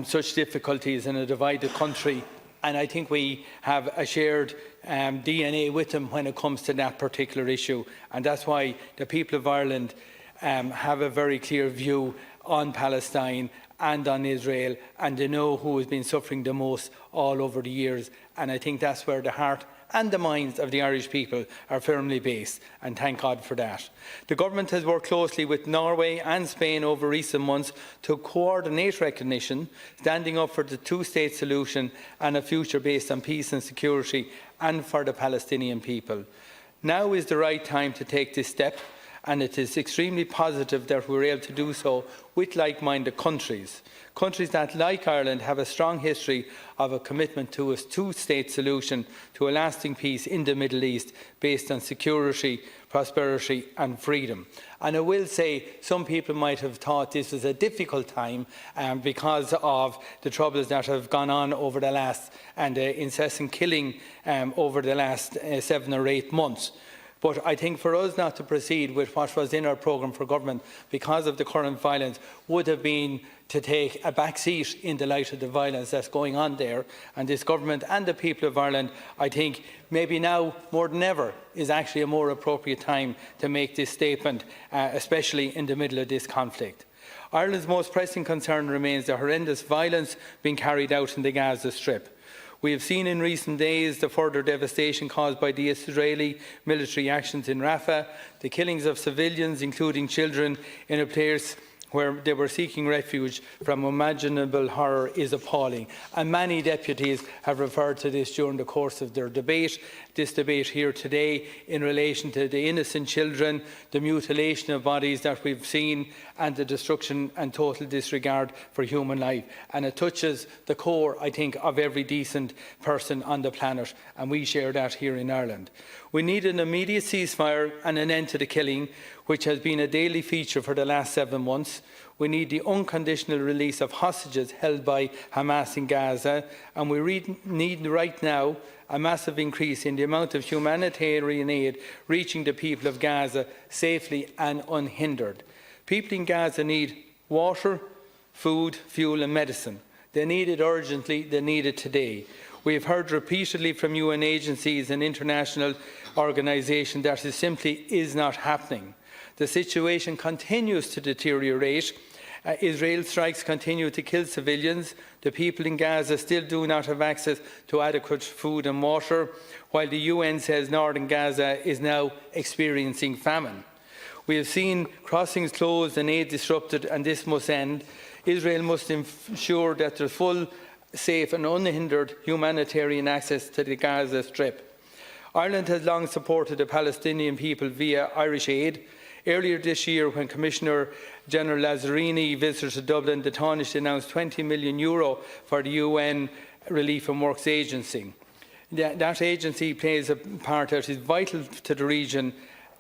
Speaker 20: such difficulties in a divided country, and I think we have a shared DNA with them when it comes to that particular issue, and that's why the people of Ireland have a very clear view on Palestine and on Israel, and they know who has been suffering the most all over the years, and I think that's where the heart and the minds of the Irish people are firmly based, and thank God for that. The Government has worked closely with Norway and Spain over recent months to coordinate recognition, standing up for the two-state solution and a future based on peace and security, and for the Palestinian people. Now is the right time to take this step, and it is extremely positive that we are able to do so with like-minded countries. Countries that, like Ireland, have a strong history of a commitment to a two-state solution to a lasting peace in the Middle East based on security, prosperity and freedom. And I will say some people might have thought this was a difficult time because of the troubles that have gone on over the last, and the incessant killing over the last 7 or 8 months. But I think for us not to proceed with what was in our programme for government because of the current violence would have been to take a back seat in the light of the violence that's going on there. And this government and the people of Ireland, I think, maybe now more than ever, is actually a more appropriate time to make this statement, especially in the middle of this conflict. Ireland's most pressing concern remains the horrendous violence being carried out in the Gaza Strip. We have seen in recent days the further devastation caused by the Israeli military actions in Rafah, the killings of civilians, including children, in a place where they were seeking refuge from unimaginable horror is appalling. And many deputies have referred to this during the course of their debate, this debate here today, in relation to the innocent children, the mutilation of bodies that we've seen, and the destruction and total disregard for human life. And it touches the core, I think, of every decent person on the planet, and we share that here in Ireland. We need an immediate ceasefire and an end to the killing, which has been a daily feature for the last 7 months. We need the unconditional release of hostages held by Hamas in Gaza, and we need right now a massive increase in the amount of humanitarian aid reaching the people of Gaza safely and unhindered. People in Gaza need water, food, fuel and medicine. They need it urgently, they need it today. We have heard repeatedly from UN agencies and international organisations that it simply is not happening. The situation continues to deteriorate. Israel strikes continue to kill civilians. The people in Gaza still do not have access to adequate food and water, while the UN says northern Gaza is now experiencing famine. We have seen crossings closed and aid disrupted, and this must end. Israel must ensure that there is full, safe and unhindered humanitarian access to the Gaza Strip. Ireland has long supported the Palestinian people via Irish aid. Earlier this year, when Commissioner General Lazzarini visited Dublin, the Taoiseach announced €20 million for the UN Relief and Works Agency. That agency plays a part that is vital to the region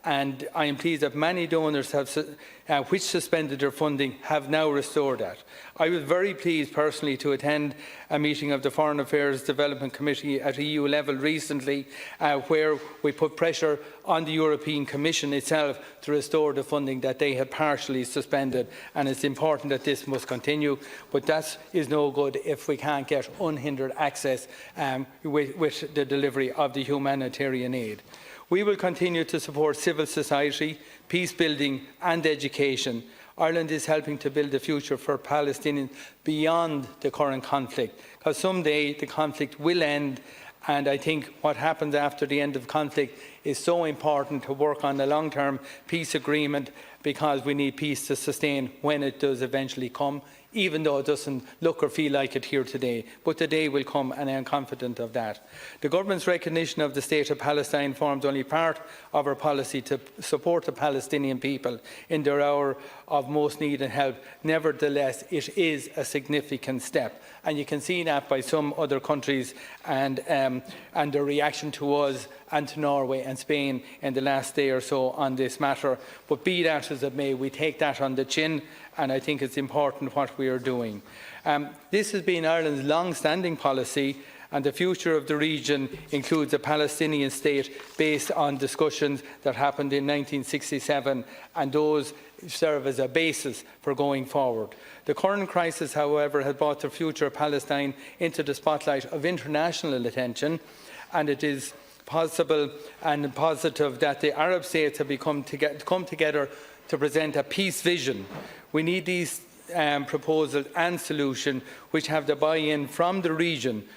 Speaker 20: and I am pleased that many donors which suspended their funding have now restored that. I was very pleased personally to attend a meeting of the Foreign Affairs Development Committee at EU level recently, where we put pressure on the European Commission itself to restore the funding that they had partially suspended, and it's important that this must continue, but that is no good if we can't get unhindered access with the delivery of the humanitarian aid. We will continue to support civil society, peace building and education. Ireland is helping to build a future for Palestinians beyond the current conflict, because someday the conflict will end, and I think what happens after the end of conflict is so important to work on a long-term peace agreement, because we need peace to sustain when it does eventually come, even though it doesn't look or feel like it here today. But the day will come, and I am confident of that. The government's recognition of the State of Palestine forms only part of our policy to support the Palestinian people in their hour of most need and help. Nevertheless, it is a significant step, and you can see that by some other countries and their reaction to us and to Norway and Spain in the last day or so on this matter. But be that as it may, we take that on the chin, and I think it's important what we are doing. This has been Ireland's long-standing policy, and the future of the region includes a Palestinian state based on discussions that happened in 1967, and those serve as a basis for going forward. The current crisis, however, has brought the future of Palestine into the spotlight of international attention, and it is possible and positive that the Arab states have come together to present a peace vision. We need these proposals and solutions which have the buy-in from the region,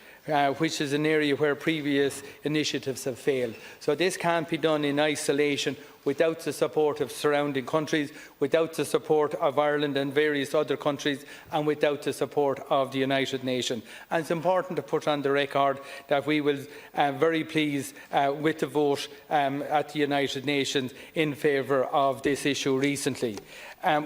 Speaker 20: which is an area where previous initiatives have failed. So this can't be done in isolation without the support of surrounding countries, without the support of Ireland and various other countries, and without the support of the United Nations. And it's important to put on the record that we will very pleased with the vote at the United Nations in favour of this issue recently.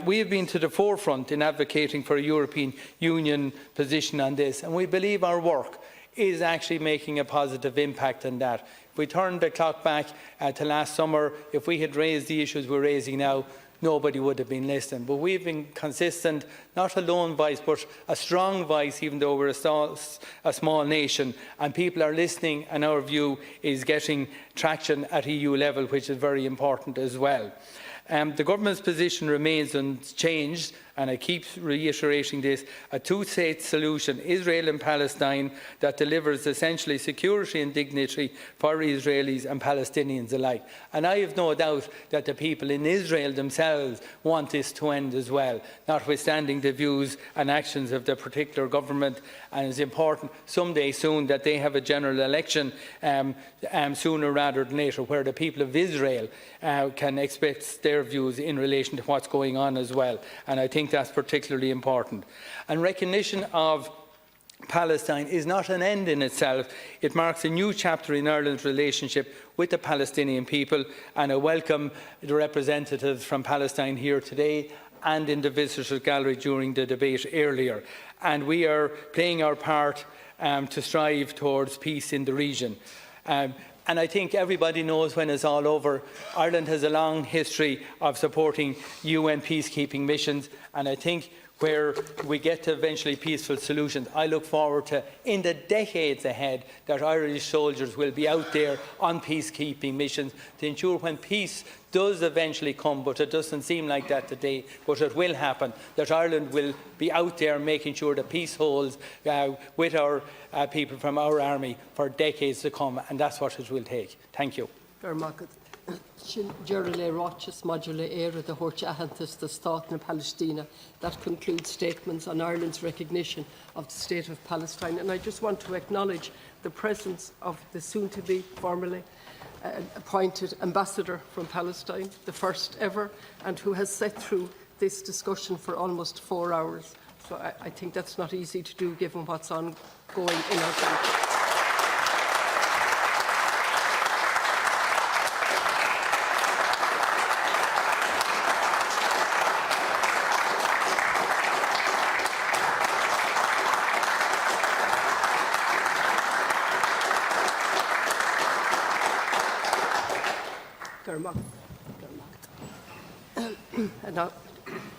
Speaker 20: We have been to the forefront in advocating for a European Union position on this, and we believe our work is actually making a positive impact on that. If we turn the clock back to last summer, if we had raised the issues we're raising now, nobody would have been listening. But we've been consistent, not a lone voice, but a strong voice, even though we're a small nation. And people are listening, and our view is getting traction at EU level, which is very important as well. The government's position remains unchanged, and I keep reiterating this: a two-state solution, Israel and Palestine, that delivers essentially security and dignity for Israelis and Palestinians alike. And I have no doubt that the people in Israel themselves want this to end as well, notwithstanding the views and actions of the particular government. And it's important someday soon that they have a general election sooner rather than later, where the people of Israel can express their views in relation to what's going on as well. And I think that's particularly important. And recognition of Palestine is not an end in itself. It marks a new chapter in Ireland's relationship with the Palestinian people, and I welcome the representatives from Palestine here today and in the visitors' gallery during the debate earlier. And we are playing our part to strive towards peace in the region. And I think everybody knows, when it's all over, Ireland has a long history of supporting UN peacekeeping missions, and I think where we get to eventually peaceful solutions, I look forward to, in the decades ahead, that Irish soldiers will be out there on peacekeeping missions to ensure when peace does eventually come, but it doesn't seem like that today, but it will happen, that Ireland will be out there making sure that peace holds with our people from our army for decades to come, and that's what it will take. Thank you.
Speaker 2: That concludes statements on Ireland's recognition of the State of Palestine. And I just want to acknowledge the presence of the soon-to-be formally appointed ambassador from Palestine, the first ever, and who has sat through this discussion for almost 4 hours. So I think that's not easy to do, given what's ongoing in our country.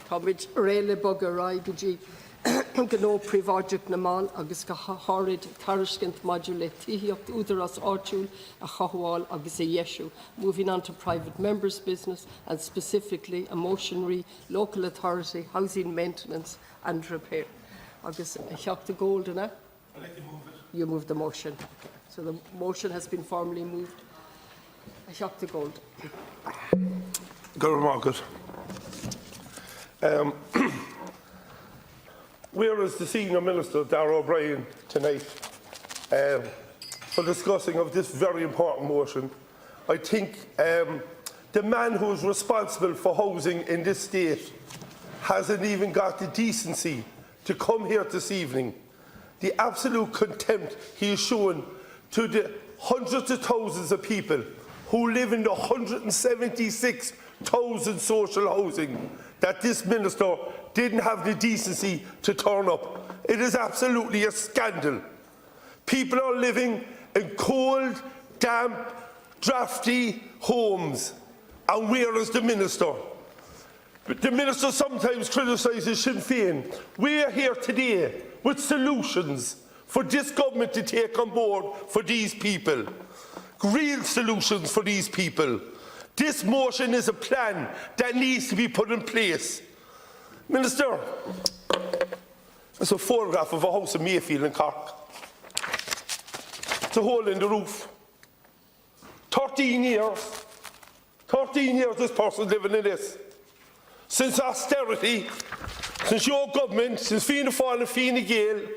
Speaker 2: Táid réile bog a raibidí gó príváideach na máil agus go háid tariscint maidiú le tííocht údar as áitiúil a chaháil agus a dhéisiú. Moving on to private members' business and specifically a motion re local authority, housing maintenance and repair. Agus a cheachta gold in it?
Speaker 8: I'd like to move it.
Speaker 2: You move the motion. So the motion has been formally moved. A cheachta gold.
Speaker 8: Go Margaret. Whereas the Senior Minister, Darragh O'Brien, tonight, for discussing of this very important motion, I think the man who is responsible for housing in this state hasn't even got the decency to come here this evening. The absolute contempt he is showing to the hundreds of thousands of people who live in the 176,000 social housing that this minister didn't have the decency to turn up. It is absolutely a scandal. People are living in cold, damp, drafty homes. And where is the minister? But the minister sometimes criticises Sinn Féin. We are here today with solutions for this government to take on board for these people. Real solutions for these people. This motion is a plan that needs to be put in place. Minister, it's a photograph of a house in Mayfield in Cork. It's a hole in the roof. 13 years this person's living in this. Since austerity, since your government, since Fianna Fáil and Fine Gael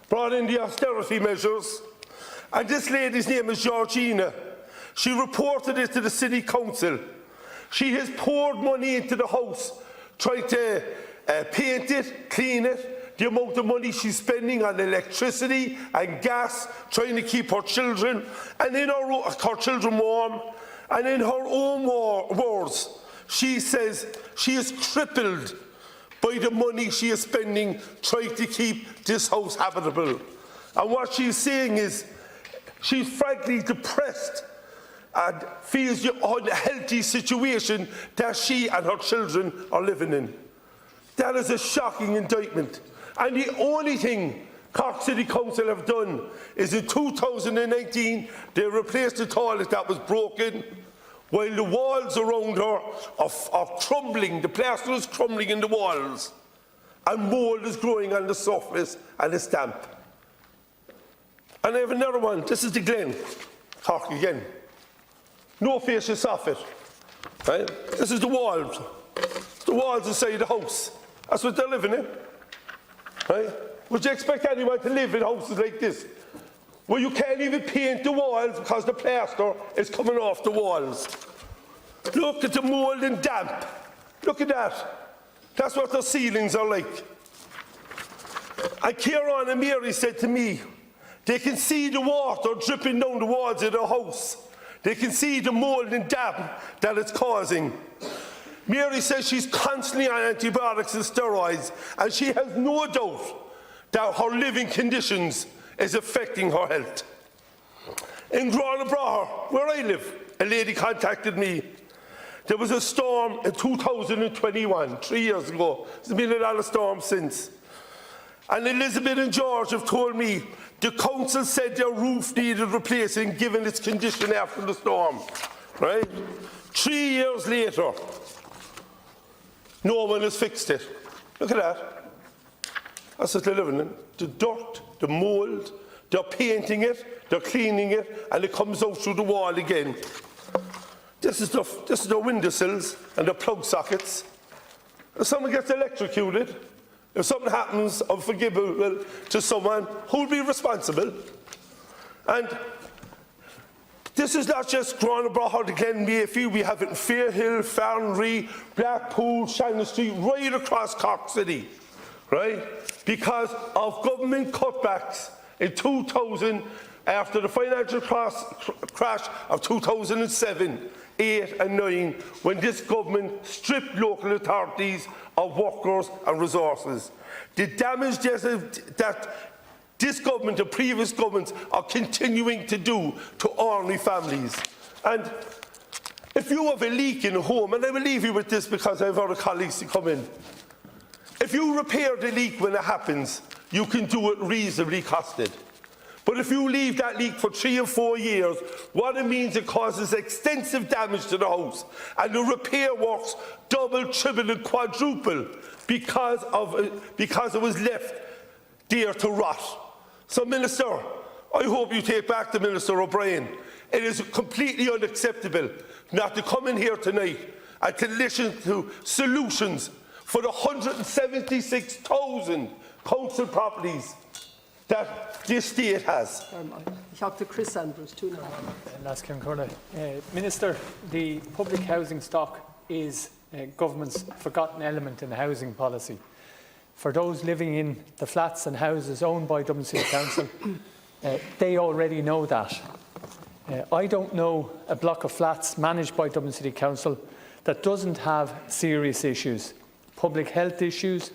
Speaker 8: brought in the austerity measures, and this lady's name is Georgina. She reported it to the City Council. She has poured money into the house, trying to paint it, clean it, the amount of money she's spending on electricity and gas, trying to keep her children and in her children warm. And in her own words, she says she is crippled by the money she is spending trying to keep this house habitable. And what she's saying is she's frankly depressed and feels the unhealthy situation that she and her children are living in. That is a shocking indictment. And the only thing Cork City Council have done is in 2019 they replaced the toilet that was broken, while the walls around her are crumbling, the plaster is crumbling in the walls, and mould is growing on the surface and it's damp. And I have another one. This is the Glen, Cork again. No faces off it. Right? This is the walls. The walls inside the house. That's what they're living in. Right? Would you expect anyone to live in houses like this? Where you can't even paint the walls because the plaster is coming off the walls. Look at the mould and damp. Look at that. That's what the ceilings are like. And Kieran and Mary said to me, they can see the water dripping down the walls of the house. They can see the mould and damp that it's causing. Mary says she's constantly on antibiotics and steroids, and she has no doubt that her living conditions is affecting her health. In Granabraher, where I live, a lady contacted me. There was a storm in 2021, 3 years ago. There's been a lot of storms since. And Elizabeth and George have told me the council said their roof needed replacing given its condition after the storm. Right? 3 years later, no one has fixed it. Look at that. That's what they're living in. The dirt, the mould, they're painting it, they're cleaning it, and it comes out through the wall again. This is the windowsills and the plug sockets. If someone gets electrocuted, if something happens unforgivable to someone, who will be responsible? And this is not just Granabraher, the Glen Mayfield. We have it in Fairhill, Farnry, Blackpool, Shannon Street, right across Cork City, right? Because of government cutbacks in 2000, after the financial crash of 2007, 8 and 9, when this government stripped local authorities of workers and resources. The damage that this government and previous governments are continuing to do to ordinary families. And If you have a leak in a home, and I will leave you with this because I have other colleagues to come in. If you repair the leak when it happens, you can do it reasonably costed. But if you leave that leak for 3 or 4 years, what it means, it causes extensive damage to the house, and the repair works double, triple and quadruple because it was left there to rot. So, Minister, I hope you take back to Minister O'Brien. It is completely unacceptable not to come in here tonight and to listen to solutions for the 176,000 council properties that this state has.
Speaker 2: Ich habe Chris Andrews, 2 minutes.
Speaker 20: Minister, the public housing stock is government's forgotten element in the housing policy. For those living in the flats and houses owned by Dublin City Council, they already know that. I don't know a block of flats managed by Dublin City Council that doesn't have serious issues. Public health issues,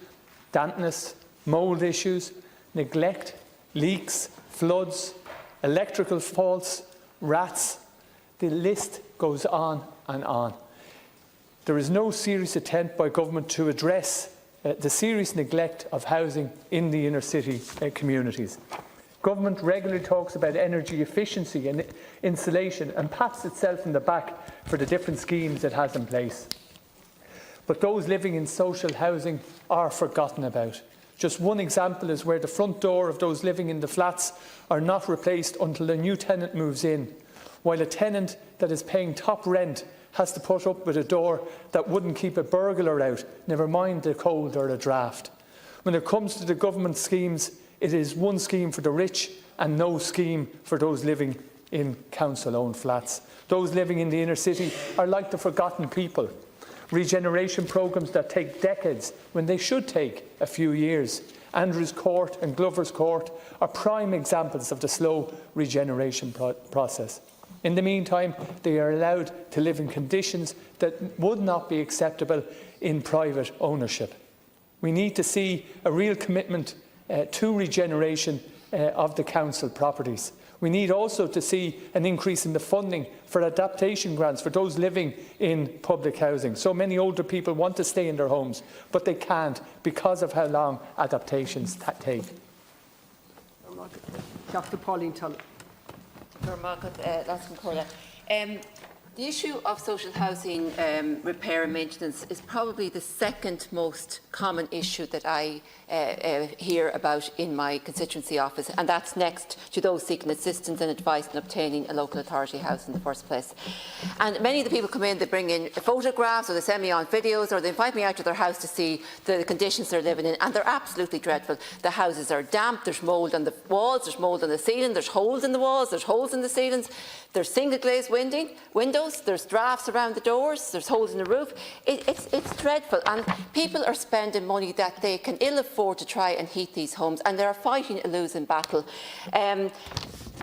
Speaker 20: dampness, mould issues, neglect, leaks, floods, electrical faults, rats. The list goes on and on. There is no serious attempt by government to address the serious neglect of housing in the inner city communities. Government regularly talks about energy efficiency and insulation and pats itself on the back for the different schemes it has in place. But those living in social housing are forgotten about. Just one example is where the front door of those living in the flats are not replaced until a new tenant moves in, while a tenant that is paying top rent has to put up with a door that wouldn't keep a burglar out, never mind the cold or the draft. When it comes to the government schemes, it is one scheme for the rich and no scheme for those living in council-owned flats. Those living in the inner city are like the forgotten people. Regeneration programmes that take decades when they should take a few years. Andrews Court and Glover's Court are prime examples of the slow regeneration process. In the meantime, they are allowed to live in conditions that would not be acceptable in private ownership. We need to see a real commitment to regeneration of the council properties. We need also to see an increase in the funding for adaptation grants for those living in public housing. So many older people want to stay in their homes, but they can't because of how long adaptations take.
Speaker 2: Dr. Pauline Tulloch.
Speaker 21: The issue of social housing repair and maintenance is probably the second most common issue that I hear about in my constituency office, and that's next to those seeking assistance and advice in obtaining a local authority house in the first place. And many of the people come in, they bring in photographs, or they send me on videos, or they invite me out to their house to see the conditions they're living in, and they're absolutely dreadful. The houses are damp, there's mould on the walls, there's mould on the ceiling, there's holes in the walls, there's holes in the ceilings, there's single glazed windows, there's drafts around the doors, there's holes in the roof. It's dreadful, and people are spending money that they can ill afford to try and heat these homes, and they're fighting a losing battle.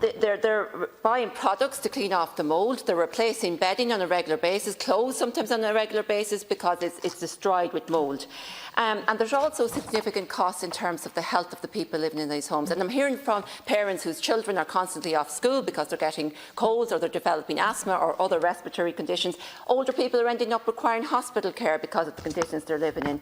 Speaker 21: They're buying products to clean off the mould, they're replacing bedding on a regular basis, clothes sometimes on a regular basis because it's destroyed with mould. And there's also significant costs in terms of the health of the people living in these homes. And I'm hearing from parents whose children are constantly off school because they're getting colds or they're developing asthma or other respiratory conditions. Older people are ending up requiring hospital care because of the conditions they're living in.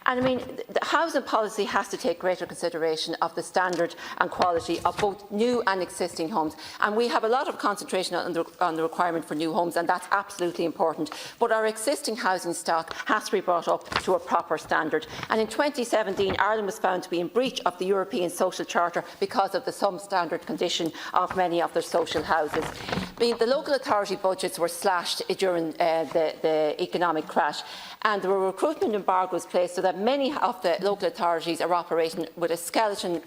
Speaker 21: And I mean, the housing policy has to take greater consideration of the standard and quality of both new and existing homes. And we have a lot of concentration on the requirement for new homes, and that's absolutely important. But our existing housing stock has to be brought up to a proper standard. And in 2017, Ireland was found to be in breach of the European Social Charter because of the substandard condition of many of their social houses. I mean, the local authority budgets were slashed during the economic crash, and there were recruitment embargoes placed so that many of the local authorities are operating with a skeleton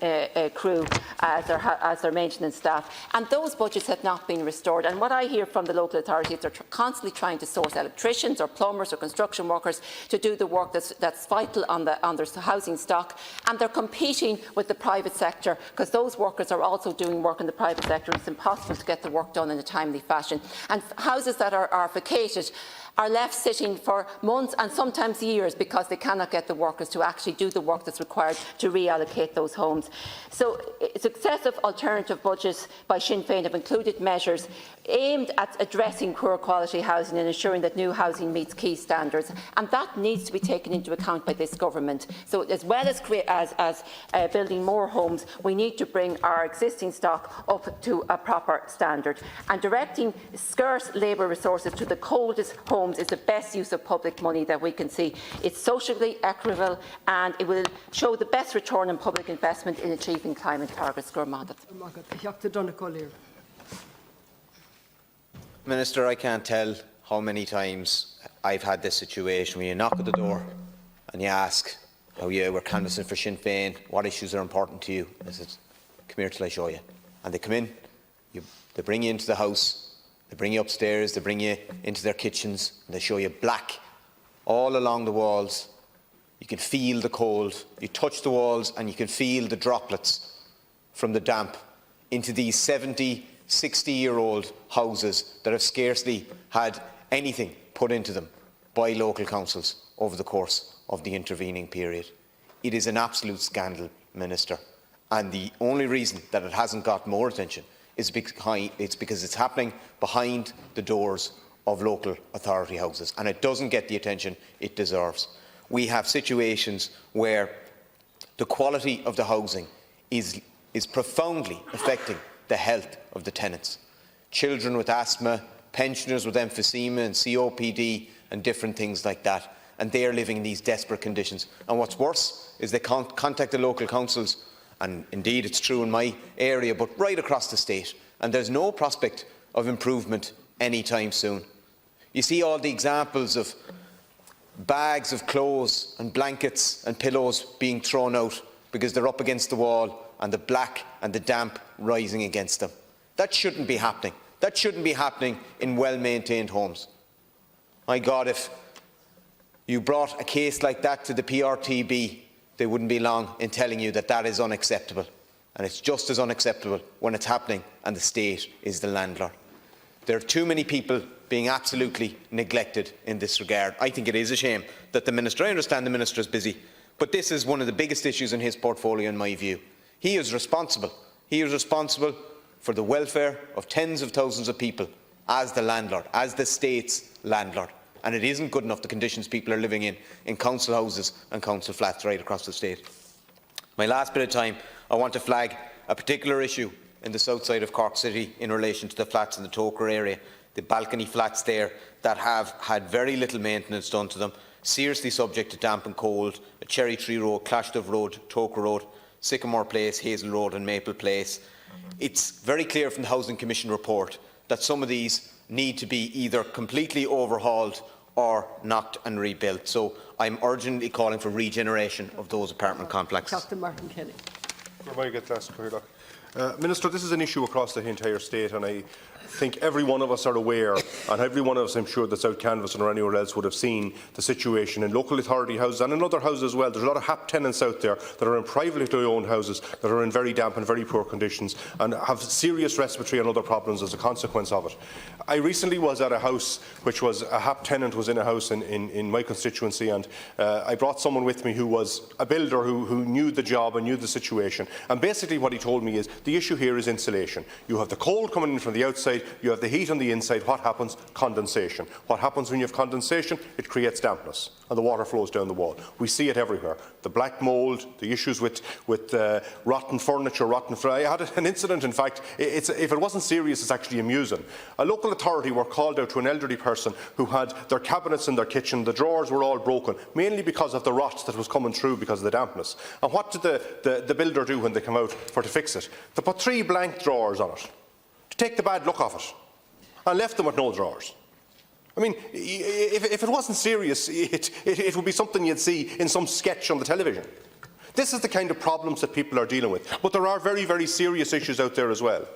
Speaker 21: crew as their maintenance staff, and those budgets have not been restored. And what I hear from the local authorities, they're constantly trying to source electricians or plumbers or construction workers to do the work that's vital on their housing stock, and they're competing with the private sector because those workers are also doing work in the private sector. It's impossible to get the work done in a timely fashion. And houses that are vacated are left sitting for months and sometimes years because they cannot get the workers to actually do the work that's required to reallocate those homes. So successive alternative budgets by Sinn Féin have included measures aimed at addressing poor quality housing and ensuring that new housing meets key standards, and that needs to be taken into account by this government. So as well as building more homes, we need to bring our existing stock up to a proper standard, and directing scarce labour resources to the coldest homes is the best use of public money that we can see. It's socially equitable and it will show the best return on public investment in achieving climate targets.
Speaker 3: Minister, I can't tell how many times I've had this situation where you knock at the door and you ask how you were canvassing for Sinn Féin, what issues are important to you. I said, come here till I show you. And they come in, they bring you into the house, they bring you upstairs, they bring you into their kitchens, and they show you black all along the walls. You can feel the cold. You touch the walls and you can feel the droplets from the damp into these 70, 60-year-old houses that have scarcely had anything put into them by local councils over the course of the intervening period. It is an absolute scandal, Minister, and the only reason that it hasn't got more attention is because it's happening behind the doors of local authority houses, and it doesn't get the attention it deserves. We have situations where the quality of the housing is profoundly affecting the health of the tenants. Children with asthma, pensioners with emphysema and COPD and different things like that, and they are living in these desperate conditions. And what's worse is they contact the local councils, and indeed it's true in my area, but right across the state, and there's no prospect of improvement anytime soon. You see all the examples of bags of clothes and blankets and pillows being thrown out because they're up against the wall and the black and the damp rising against them. That shouldn't be happening. That shouldn't be happening in well-maintained homes. My God, if you brought a case like that to the PRTB, they wouldn't be long in telling you that that is unacceptable. And it's just as unacceptable when it's happening and the state is the landlord. There are too many people being absolutely neglected in this regard. I think it is a shame that the Minister, I understand the Minister is busy, but this is one of the biggest issues in his portfolio in my view. He is responsible. He is responsible for the welfare of tens of thousands of people as the landlord, as the state's landlord. And it isn't good enough the conditions people are living in council houses and council flats right across the state. My last bit of time, I want to flag a particular issue in the south side of Cork City in relation to the flats in the Toker area, the balcony flats there that have had very little maintenance done to them, seriously subject to damp and cold, Cherry Tree Road, Clashdove Road, Toker Road, Sycamore Place, Hazel Road and Maple Place. It's very clear from the Housing Commission report that some of these need to be either completely overhauled or knocked and rebuilt. So I'm urgently calling for regeneration of those apartment complexes.
Speaker 2: Captain Martin Kenny.
Speaker 22: Minister, this is an issue across the entire state, and I think every one of us are aware, and every one of us, I'm sure, that's out canvassing or anywhere else would have seen the situation in local authority houses and in other houses as well. There's a lot of HAP tenants out there that are in privately owned houses that are in very damp and very poor conditions and have serious respiratory and other problems as a consequence of it. I recently was at a house which was a HAP tenant was in a house in my constituency, and I brought someone with me who was a builder who knew the job and knew the situation. And basically what he told me is the issue here is insulation. You have the cold coming in from the outside, you have the heat on the inside. What happens? Condensation. What happens when you have condensation? It creates dampness and the water flows down the wall. We see it everywhere. The black mould, the issues with rotten furniture, rotten... I had an incident, in fact, if it wasn't serious, it's actually amusing. A local authority were called out to an elderly person who had their cabinets in their kitchen, the drawers were all broken, mainly because of the rot that was coming through because of the dampness. And what did the builder do when they came out to fix it? They put 3 blank drawers on it to take the bad look of it and left them with no drawers. I mean, if it wasn't serious, it would be something you'd see in some sketch on the television. This is the kind of problems that people are dealing with. But there are very, very serious issues out there as well.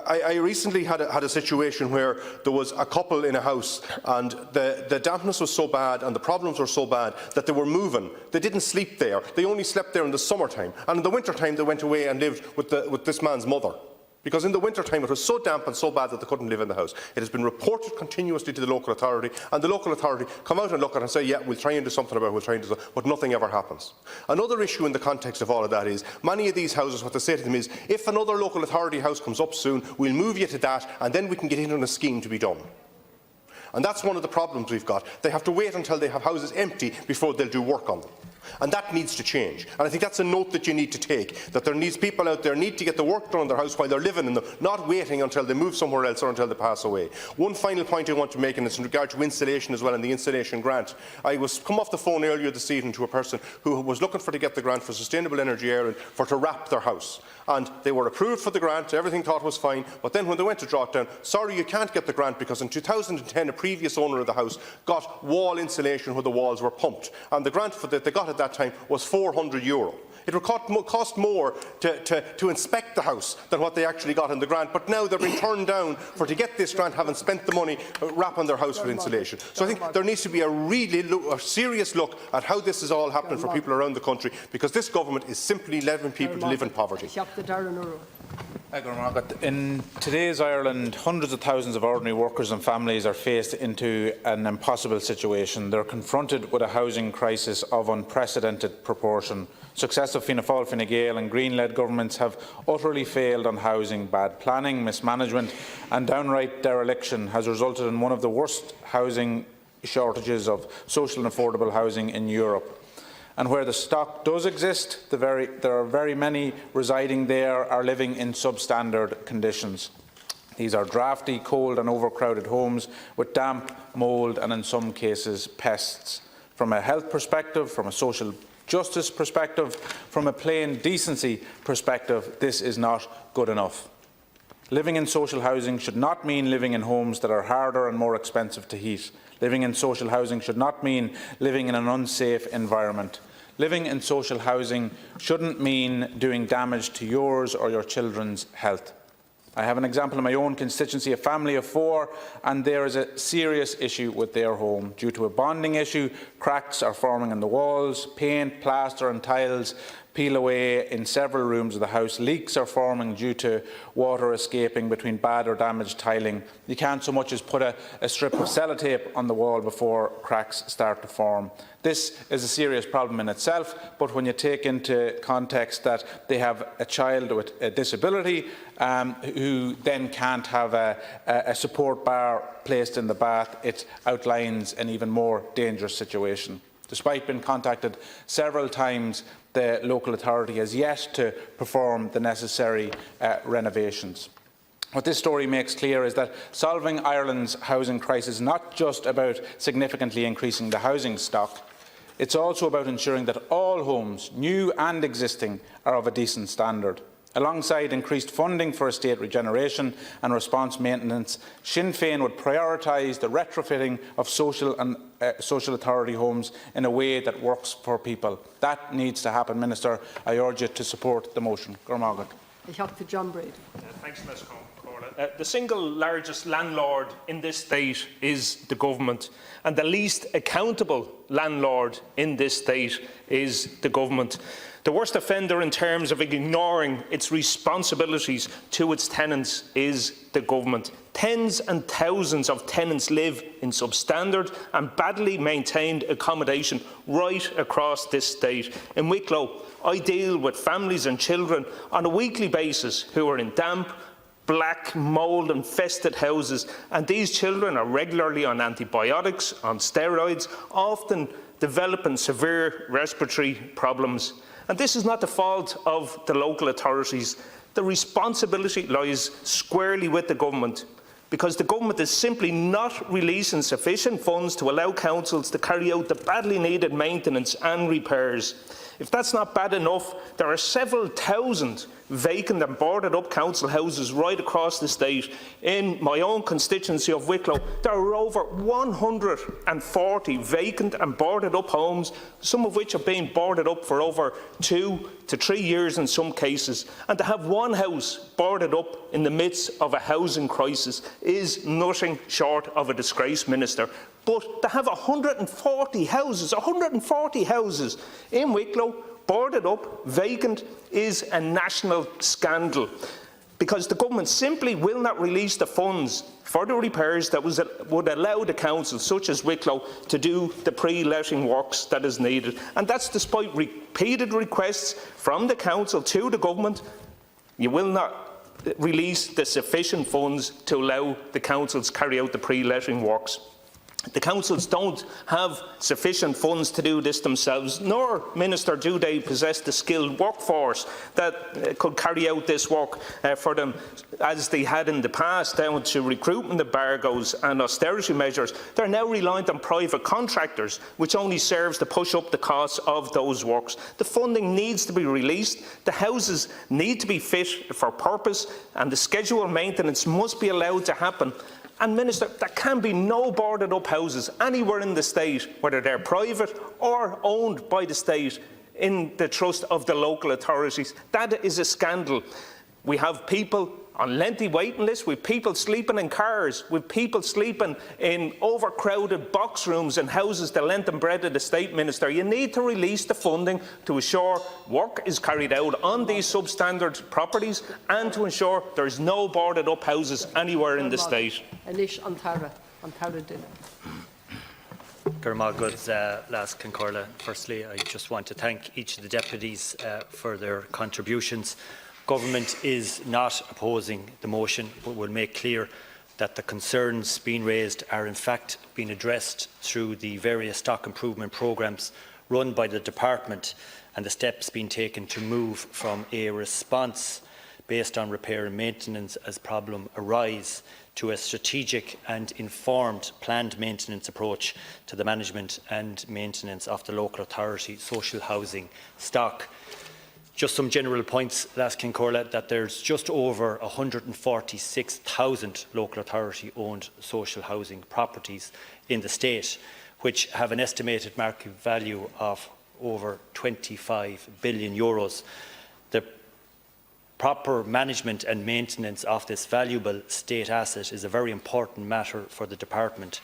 Speaker 22: I recently had a situation where there was a couple in a house and the dampness was so bad and the problems were so bad that they were moving. They didn't sleep there. They only slept there in the summertime. And in the wintertime they went away and lived with this man's mother. Because in the winter time it was so damp and so bad that they couldn't live in the house. It has been reported continuously to the local authority, and the local authority come out and look at it and say, yeah, we'll try and do something about it, we'll try and do something, but nothing ever happens. Another issue in the context of all of that is, many of these houses, what they say to them is, if another local authority house comes up soon, we'll move you to that, and then we can get in on a scheme to be done. And that's one of the problems we've got. They have to wait until they have houses empty before they'll do work on them. And that needs to change. And I think that's a note that you need to take, that there needs people out there need to get the work done on their house while they're living in them, not waiting until they move somewhere else or until they pass away. One final point I want to make, and it's in regard to insulation as well, and the insulation grant. I was come off the phone earlier this evening to a person who was looking to get the grant for Sustainable Energy Ireland to wrap their house. And they were approved for the grant, everything thought was fine, but then when they went to draw it down, sorry, you can't get the grant because in 2010 a previous owner of the house got wall insulation where the walls were pumped, and the grant that they got at that time was €400. It would cost more to inspect the house than what they actually got in the grant, but now they're being turned down to get this grant, having spent the money wrapping their house with insulation. So I think there needs to be a serious look at how this is all happening for people around the country, because this government is simply letting people to live in poverty.
Speaker 4: In today's Ireland, hundreds of thousands of ordinary workers and families are faced into an impossible situation. They're confronted with a housing crisis of unprecedented proportion. Successive Fianna Fáil, Fine Gael and Green-led governments have utterly failed on housing. Bad planning, mismanagement and downright dereliction has resulted in one of the worst housing shortages of social and affordable housing in Europe. And where the stock does exist, there are very many residing there are living in substandard conditions. These are drafty, cold and overcrowded homes with damp, mould and in some cases pests. From a health perspective, from a social justice perspective, from a plain decency perspective, this is not good enough. Living in social housing should not mean living in homes that are harder and more expensive to heat. Living in social housing should not mean living in an unsafe environment. Living in social housing shouldn't mean doing damage to yours or your children's health. I have an example in my own constituency, a family of 4, and there is a serious issue with their home. Due to a bonding issue, cracks are forming in the walls, paint, plaster and tiles peel away in several rooms of the house. Leaks are forming due to water escaping between bad or damaged tiling. You can't so much as put a strip of sellotape on the wall before cracks start to form. This is a serious problem in itself, but when you take into context that they have a child with a disability who then can't have a support bar placed in the bath, it outlines an even more dangerous situation. Despite being contacted several times, the local authority has yet to perform the necessary renovations. What this story makes clear is that solving Ireland's housing crisis is not just about significantly increasing the housing stock, it's also about ensuring that all homes, new and existing, are of a decent standard. Alongside increased funding for estate regeneration and response maintenance, Sinn Féin would prioritise the retrofitting of social and social authority homes in a way that works for people. That needs to happen, Minister. I urge you to support the motion.
Speaker 2: John Brady.
Speaker 6: Thanks, Ms. Corla. The single largest landlord in this state is the government, and the least accountable landlord in this state is the government. The worst offender in terms of ignoring its responsibilities to its tenants is the government. Tens and thousands of tenants live in substandard and badly maintained accommodation right across this state. In Wicklow, I deal with families and children on a weekly basis who are in damp, black, mould-infested houses, and these children are regularly on antibiotics, on steroids, often developing severe respiratory problems. And this is not the fault of the local authorities. The responsibility lies squarely with the government, because the government is simply not releasing sufficient funds to allow councils to carry out the badly needed maintenance and repairs. If that's not bad enough, there are several thousand vacant and boarded up council houses right across the state. In my own constituency of Wicklow, there are over 140 vacant and boarded up homes, some of which are being boarded up for over 2 to 3 years in some cases. And to have one house boarded up in the midst of a housing crisis is nothing short of a disgrace, Minister. But to have 140 houses in Wicklow boarded up, vacant, is a national scandal. because the government simply will not release the funds for the repairs that would allow the council, such as Wicklow, to do the pre-letting works that is needed. And that's despite repeated requests from the council to the government. You will not release the sufficient funds to allow the councils to carry out the pre-letting works. The councils don't have sufficient funds to do this themselves, nor, Minister, do they possess the skilled workforce that could carry out this work for them, as they had in the past, down to recruitment embargoes and austerity measures. They're now reliant on private contractors, which only serves to push up the costs of those works. The funding needs to be released, the houses need to be fit for purpose, and the scheduled maintenance must be allowed to happen. And, Minister, there can be no boarded up houses anywhere in the state, whether they're private or owned by the state in the trust of the local authorities. That is a scandal. We have people on lengthy waiting lists, with people sleeping in cars, with people sleeping in overcrowded box rooms and houses the length and breadth of the state, Minister. You need to release the funding to ensure work is carried out on these substandard properties and to ensure there is no boarded up houses anywhere in the state.
Speaker 2: Anish Antara Din.
Speaker 5: Firstly, I just want to thank each of the deputies for their contributions. Government is not opposing the motion, but will make clear that the concerns being raised are in fact being addressed through the various stock improvement programmes run by the Department, and the steps being taken to move from a response based on repair and maintenance as problems arise to a strategic and informed planned maintenance approach to the management and maintenance of the local authority social housing stock. Just some general points, Laskin Corla, that there's just over 146,000 local authority-owned social housing properties in the state, which have an estimated market value of over €25 billion. The proper management and maintenance of this valuable state asset is a very important matter for the Department.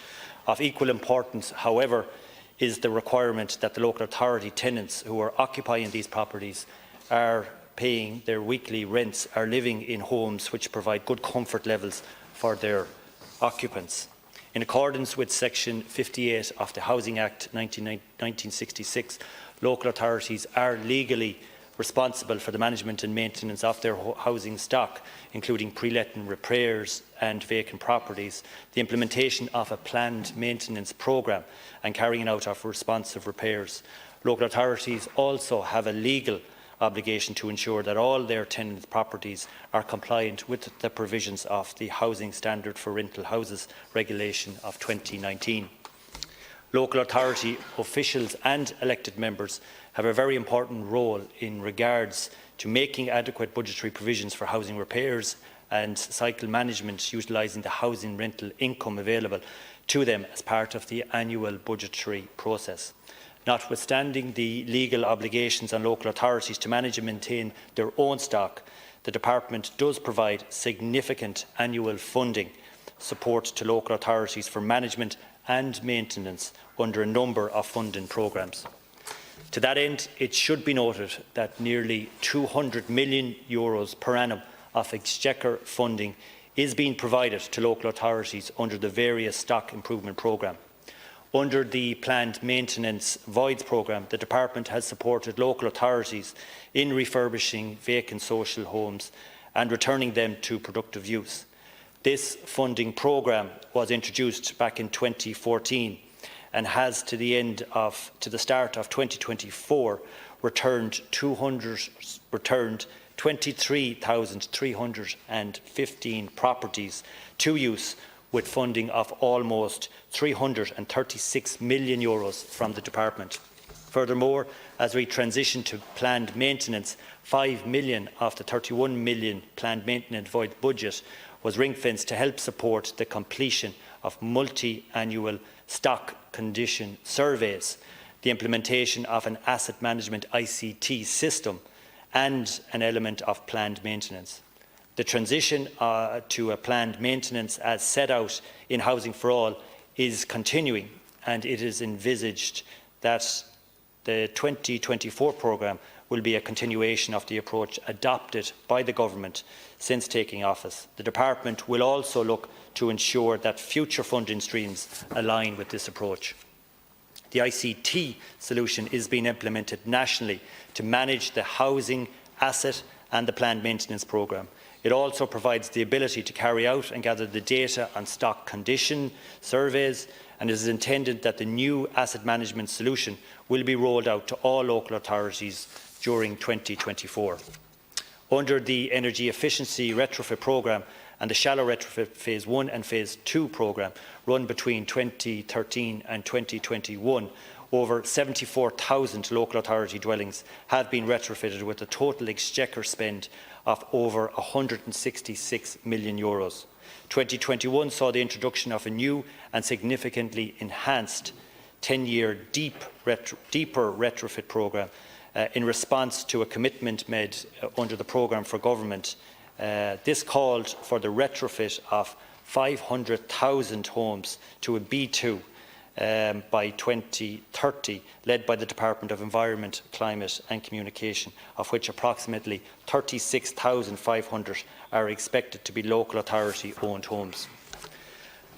Speaker 5: Of equal importance, however, is the requirement that the local authority tenants who are occupying these properties are paying their weekly rents, are living in homes which provide good comfort levels for their occupants. In accordance with Section 58 of the Housing Act 1966, local authorities are legally responsible for the management and maintenance of their housing stock, including pre-letting repairs and vacant properties, the implementation of a planned maintenance programme and carrying out of responsive repairs. Local authorities also have a legal obligation to ensure that all their tenant properties are compliant with the provisions of the Housing Standard for Rental Houses Regulation of 2019. Local authority officials and elected members have a very important role in regards to making adequate budgetary provisions for housing repairs and cycle management, utilising the housing rental income available to them as part of the annual budgetary process. Notwithstanding the legal obligations on local authorities to manage and maintain their own stock, the Department does provide significant annual funding support to local authorities for management and maintenance under a number of funding programmes. To that end, it should be noted that nearly €200 million per annum of exchequer funding is being provided to local authorities under the various stock improvement programme. Under the planned maintenance voids programme, the Department has supported local authorities in refurbishing vacant social homes and returning them to productive use. This funding programme was introduced back in 2014 and has, to the start of 2024, returned 23,315 properties to use, with funding of almost €336 million from the Department. Furthermore, as we transition to planned maintenance, €5 million of the €31 million planned maintenance void budget was ring-fenced to help support the completion of multi-annual stock condition surveys, the implementation of an asset management ICT system, and an element of planned maintenance. The transition to a planned maintenance as set out in Housing for All is continuing, and it is envisaged that the 2024 programme will be a continuation of the approach adopted by the Government since taking office. The Department will also look to ensure that future funding streams align with this approach. The ICT solution is being implemented nationally to manage the housing, asset and the planned maintenance programme. It also provides the ability to carry out and gather the data on stock condition surveys, and it is intended that the new asset management solution will be rolled out to all local authorities during 2024. Under the Energy Efficiency Retrofit Programme and the Shallow Retrofit Phase 1 and Phase 2 programme run between 2013 and 2021, over 74,000 local authority dwellings have been retrofitted with a total exchequer spend of over €166 million. 2021 saw the introduction of a new and significantly enhanced 10-year deeper retrofit programme in response to a commitment made under the programme for government. This called for the retrofit of 500,000 homes to a B2 by 2030, led by the Department of Environment, Climate and Communication, of which approximately 36,500 are expected to be local authority-owned homes.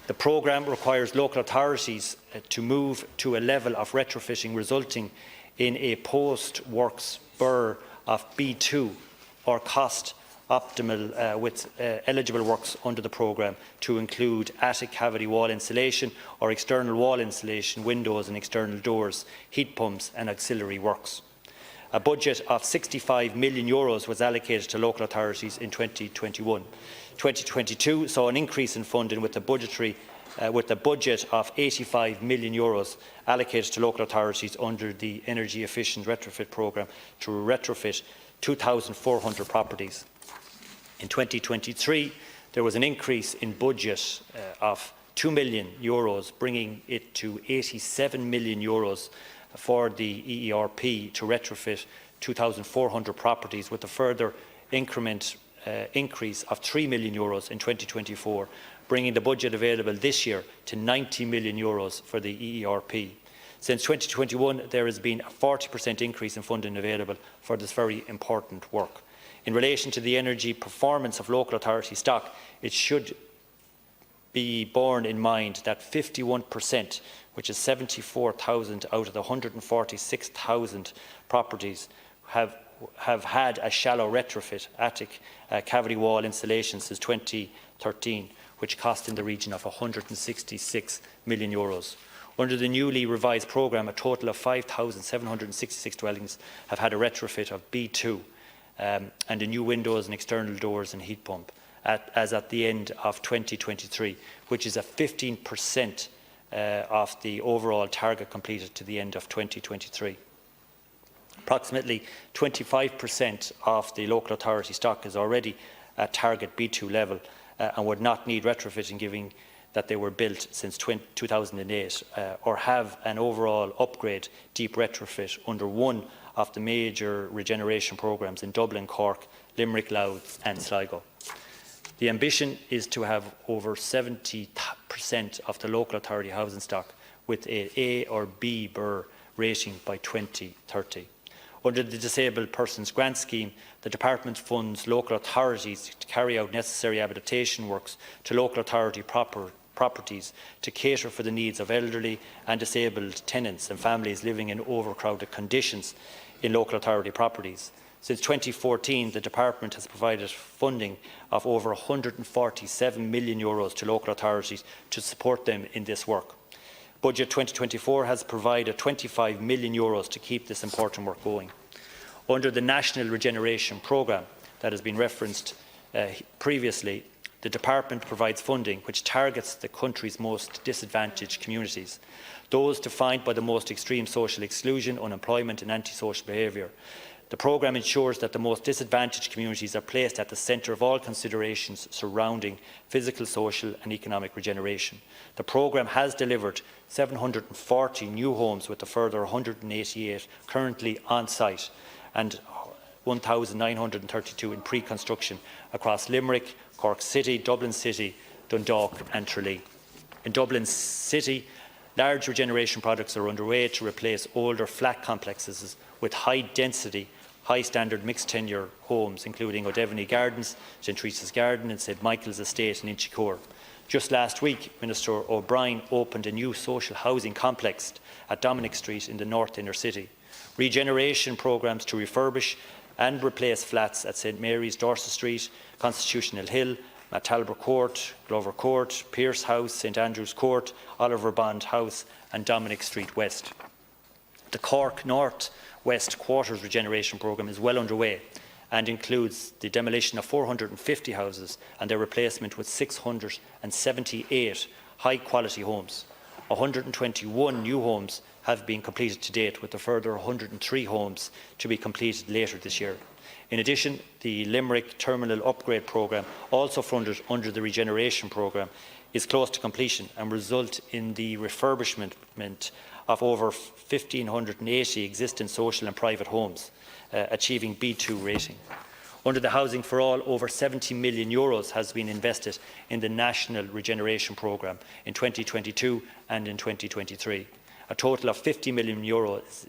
Speaker 5: The programme requires local authorities to move to a level of retrofitting resulting in a post-works BER of B2 or cost optimal with eligible works under the programme to include attic cavity wall insulation or external wall insulation, windows and external doors, heat pumps and auxiliary works. A budget of €65 million was allocated to local authorities in 2021. 2022 saw an increase in funding with the budget of €85 million allocated to local authorities under the Energy Efficient Retrofit Programme to retrofit 2,400 properties. In 2023, there was an increase in budget of €2 million, bringing it to €87 million for the EERP to retrofit 2,400 properties, with a further increase of €3 million in 2024, bringing the budget available this year to €90 million for the EERP. Since 2021, there has been a 40% increase in funding available for this very important work. In relation to the energy performance of local authority stock, it should be borne in mind that 51%, which is 74,000 out of the 146,000 properties, have had a shallow retrofit attic cavity wall insulation since 2013, which cost in the region of €166 million. Under the newly revised programme, a total of 5,766 dwellings have had a retrofit of B2 and a new windows and external doors and heat pump as at the end of 2023, which is a 15% of the overall target completed to the end of 2023. Approximately 25% of the local authority stock is already at target B2 level and would not need retrofitting, given that they were built since 2008 or have an overall upgrade deep retrofit under one of the major regeneration programmes in Dublin, Cork, Limerick, Louth and Sligo. The ambition is to have over 70% of the local authority housing stock with an A or B BER rating by 2030. Under the Disabled Persons Grant Scheme, the Department funds local authorities to carry out necessary adaptation works to local authority properties to cater for the needs of elderly and disabled tenants and families living in overcrowded conditions in local authority properties. Since 2014, the Department has provided funding of over €147 million to local authorities to support them in this work. Budget 2024 has provided €25 million to keep this important work going. Under the National Regeneration Programme that has been referenced previously, the Department provides funding which targets the country's most disadvantaged communities, those defined by the most extreme social exclusion, unemployment and antisocial behaviour. The programme ensures that the most disadvantaged communities are placed at the centre of all considerations surrounding physical, social and economic regeneration. The programme has delivered 740 new homes, with a further 188 currently on site and 1,932 in pre-construction across Limerick, Cork City, Dublin City, Dundalk and Tralee. In Dublin City, large regeneration projects are underway to replace older flat complexes with high-density high-standard mixed-tenure homes, including O'Devaney Gardens, St Teresa's Garden and St Michael's Estate in Inchicore. Just last week, Minister O'Brien opened a new social housing complex at Dominic Street in the North Inner City. Regeneration programmes to refurbish and replace flats at St Mary's, Dorset Street, Constitutional Hill, Matalbert Court, Glover Court, Pierce House, St Andrew's Court, Oliver Bond House and Dominic Street West. The Cork North West Quarters regeneration programme is well underway and includes the demolition of 450 houses and their replacement with 678 high-quality homes. 121 new homes have been completed to date, with a further 103 homes to be completed later this year. In addition, the Limerick Terminal Upgrade Programme, also funded under the Regeneration Programme, is close to completion and will result in the refurbishment of over 1,580 existing social and private homes, achieving B2 rating. Under the Housing for All, over €70 million has been invested in the National Regeneration Programme in 2022 and in 2023. A total of €50 million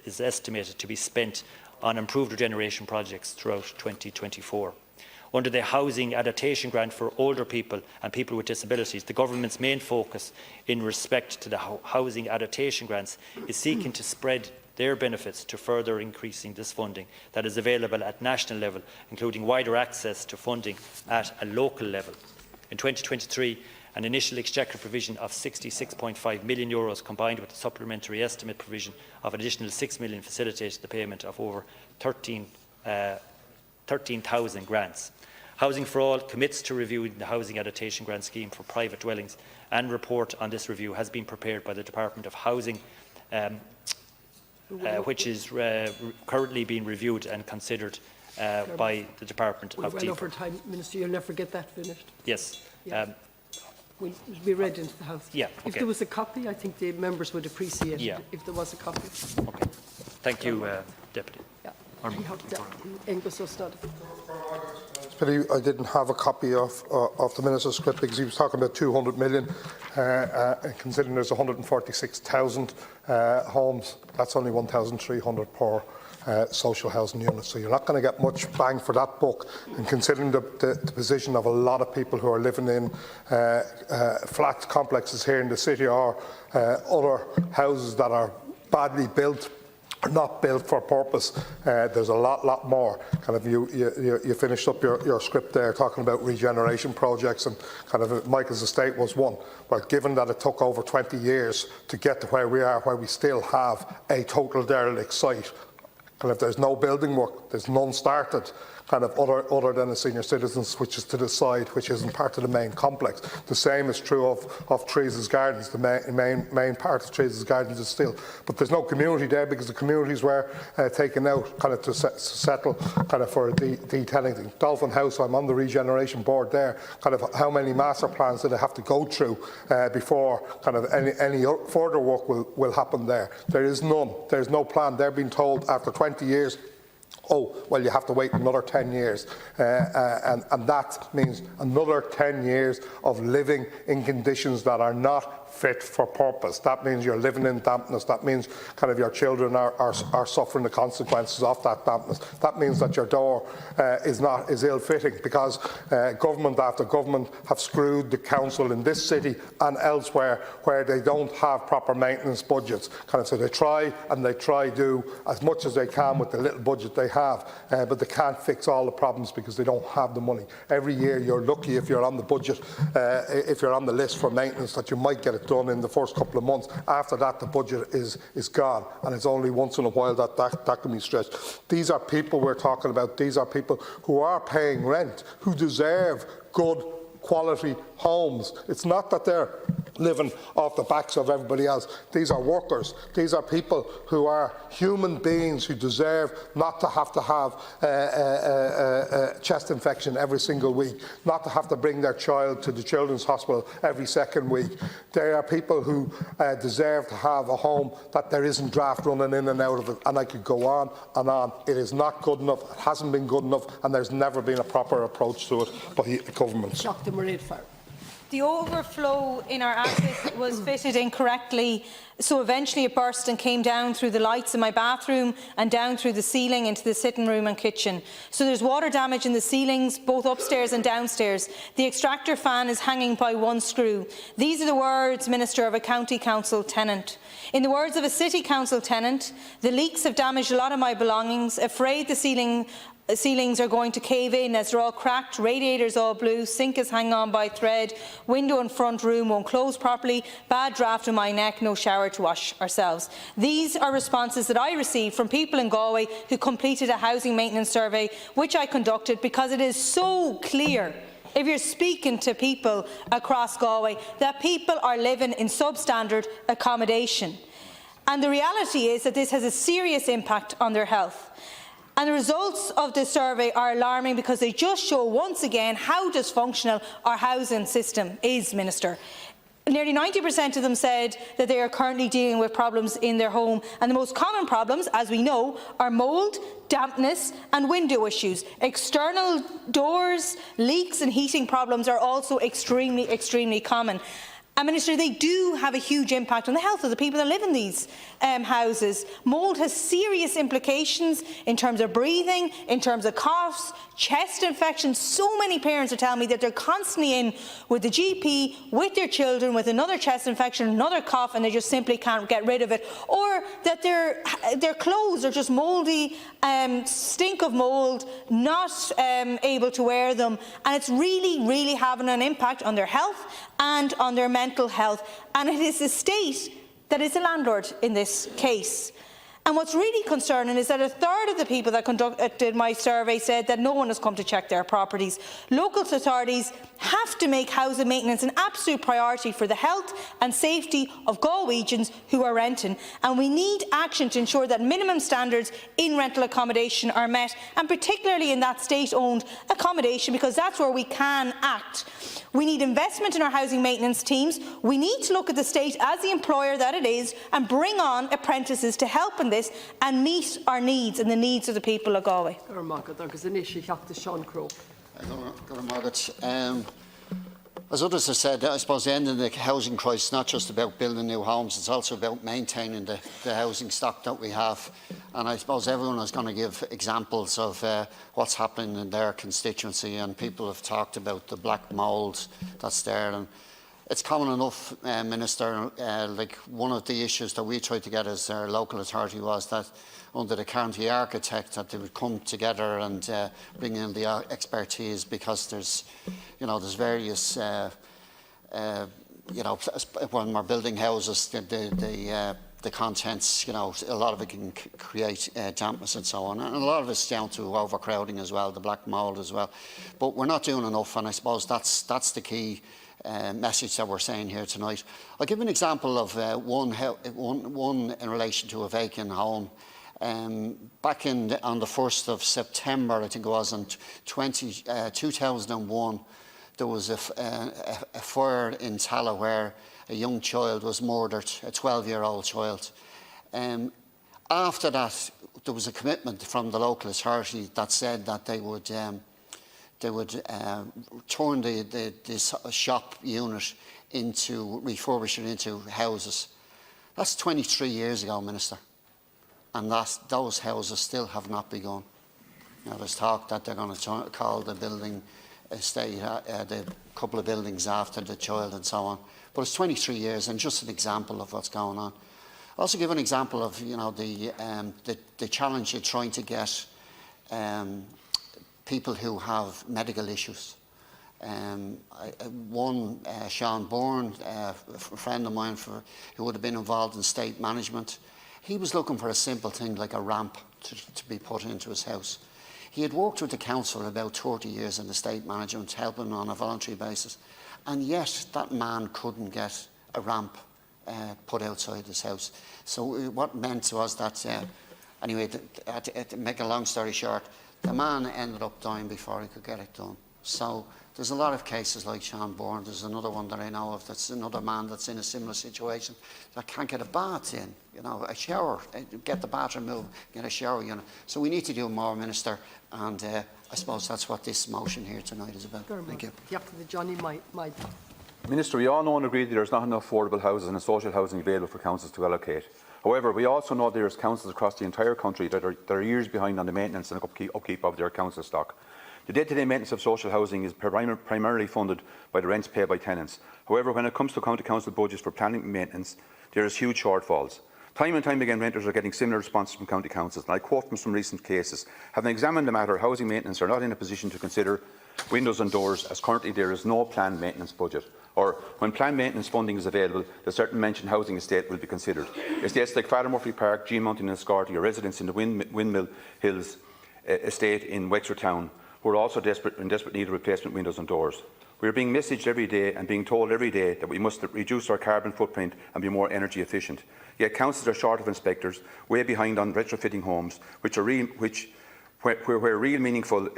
Speaker 5: is estimated to be spent on improved regeneration projects throughout 2024. Under the Housing Adaptation Grant for older people and people with disabilities, the Government's main focus in respect to the Housing Adaptation Grants is seeking to spread their benefits to further increasing this funding that is available at national level, including wider access to funding at a local level. In 2023, an initial exchequer provision of €66.5 million combined with a supplementary estimate provision of an additional €6 million facilitated the payment of over 13,000 grants. Housing for All commits to reviewing the Housing Adaptation Grant Scheme for private dwellings, and report on this review has been prepared by the Department of Housing, which is currently being reviewed and considered by the Department of
Speaker 2: Well over time, Minister, you'll never get that finished.
Speaker 5: Yes.
Speaker 2: Yeah. Will be read into the House.
Speaker 5: Yeah. Okay.
Speaker 2: If there was a copy, I think the members would appreciate
Speaker 5: it
Speaker 2: if there was a copy.
Speaker 5: Okay. Thank you, Deputy.
Speaker 2: Yeah.
Speaker 7: I didn't have a copy of the Minister's script because he was talking about 200 million, and considering there's 146,000 homes, that's only 1,300 per social housing unit. So you're not going to get much bang for that buck. And considering the position of a lot of people who are living in flat complexes here in the city, or other houses that are badly built, are not built for purpose. There's a lot more. Kind of you finished up your script there talking about regeneration projects, and kind of Michael's estate was one. But given that it took over 20 years to get to where we are, where we still have a total derelict site, and if there's no building work, there's none started, kind of other than the senior citizens, which is to the side, which isn't part of the main complex. The same is true of Teresa's Gardens. The main part of Teresa's Gardens is still, but there's no community there because the communities were taken out kind of to settle kind of for a detailing thing. Dolphin House, I'm on the regeneration board there. Kind of how many master plans do they have to go through before kind of any further work will happen there? There is none. There's no plan. They're being told after 20 years. Oh, well, you have to wait another 10 years. And that means another 10 years of living in conditions that are not fit for purpose. That means you're living in dampness. That means kind of your children are suffering the consequences of that dampness. That means that your door is ill-fitting because government after government have screwed the council in this city and elsewhere where they don't have proper maintenance budgets. Kind of, so they try do as much as they can with the little budget they have, but they can't fix all the problems because they don't have the money. Every year you're lucky if you're on the budget, if you're on the list for maintenance, that you might get it done in the first couple of months. After that, the budget is gone, and it's only once in a while that can be stretched. These are people we're talking about. These are people who are paying rent, who deserve good quality homes. It's not that they're living off the backs of everybody else. These are workers. These are people who are human beings who deserve not to have a chest infection every single week, not to have to bring their child to the children's hospital every second week. They are people who deserve to have a home that there isn't draft running in and out of it, and I could go on and on. It is not good enough, it hasn't been good enough, and there's never been a proper approach to it by the government.
Speaker 9: The overflow in our attic was fitted incorrectly, so eventually it burst and came down through the lights in my bathroom and down through the ceiling into the sitting room and kitchen. So there's water damage in the ceilings, both upstairs and downstairs. The extractor fan is hanging by one screw. These are the words, Minister, of a county council tenant. In the words of a city council tenant, the leaks have damaged a lot of my belongings, afraid the ceilings are going to cave in as they're all cracked, radiators all blue, sink is hanging on by thread, window in front room won't close properly, bad draft in my neck, no shower to wash ourselves. These are responses that I received from people in Galway who completed a housing maintenance survey, which I conducted because it is so clear, if you're speaking to people across Galway, that people are living in substandard accommodation. And the reality is that this has a serious impact on their health. And the results of this survey are alarming because they just show once again how dysfunctional our housing system is, Minister. Nearly 90% of them said that they are currently dealing with problems in their home, and the most common problems, as we know, are mould, dampness and window issues. External doors, leaks and heating problems are also extremely common. And Minister, they do have a huge impact on the health of the people that live in these houses. Mould has serious implications in terms of breathing, in terms of coughs, chest infections. So many parents are telling me that they're constantly in with the GP, with their children, with another chest infection, another cough, and they just simply can't get rid of it. Or that their clothes are just mouldy, stink of mould, not able to wear them. And it's really having an impact on their health and on their mental health. And it is the state that is the landlord in this case. And what's really concerning is that a third of the people that conducted my survey said that no one has come to check their properties. Local authorities have to make housing maintenance an absolute priority for the health and safety of Galwegians who are renting. And we need action to ensure that minimum standards in rental accommodation are met, and particularly in that state-owned accommodation, because that's where we can act. We need investment in our housing maintenance teams. We need to look at the state as the employer that it is and bring on apprentices to help in this and meet our needs and the needs of the people of Galway.
Speaker 13: As others have said, I suppose the end of the housing crisis is not just about building new homes, it's also about maintaining the housing stock that we have. And I suppose everyone is going to give examples of what's happening in their constituency, and people have talked about the black mould that's there. And it's common enough, Minister, like one of the issues that we tried to get as our local authority was that under the county architect that they would come together and bring in the expertise, because there's various, when we're building houses, the contents, a lot of it can create dampness and so on. And a lot of it's down to overcrowding as well, the black mould as well. But we're not doing enough, and I suppose that's the key message that we're saying here tonight. I'll give an example of one in relation to a vacant home. Back on the 1st of September, I think it was, in 2001, there was a fire in Tala where a young child was murdered, a 12-year-old child. After that, there was a commitment from the local authority that said that they would turn this shop unit into, refurbish it into houses. That's 23 years ago, Minister. And those houses still have not begun. There's talk that they're going to call the building estate, the couple of buildings after the child and so on. But it's 23 years, and just an example of what's going on. I'll also give an example of the challenge of trying to get people who have medical issues. Sean Bourne, a friend of mine who would have been involved in state management, he was looking for a simple thing like a ramp to be put into his house. He had worked with the council about 30 years in the state management, helping him on a voluntary basis, and yet that man couldn't get a ramp put outside his house. So what meant was that, anyway, to make a long story short, the man ended up dying before he could get it done. So there's a lot of cases like Sean Bourne. There's another one that I know of, that's another man that's in a similar situation that can't get a bath in, a shower, get the bathroom moved, get a shower unit. So we need to do more, Minister, and I suppose that's what this motion here tonight is about. Thank you.
Speaker 10: Minister, we all know and agree that there is not enough affordable houses and social housing available for councils to allocate. However, we also know there are councils across the entire country that are years behind on the maintenance and upkeep of their council stock. The day-to-day maintenance of social housing is primarily funded by the rents paid by tenants. However, when it comes to county council budgets for planning and maintenance, there is huge shortfalls. Time and time again, renters are getting similar responses from county councils, and I quote from some recent cases. Having examined the matter, housing maintenance are not in a position to consider windows and doors, as currently there is no planned maintenance budget. Or, when planned maintenance funding is available, the certain mentioned housing estate will be considered. Estates like Father Murphy Park, G Mountain and Scarty, or residents in the Windmill Hills estate in Wexford Town, who are also in desperate need of replacement windows and doors. We are being messaged every day and being told every day that we must reduce our carbon footprint and be more energy efficient. Yet councils are short of inspectors, way behind on retrofitting homes, where real meaningful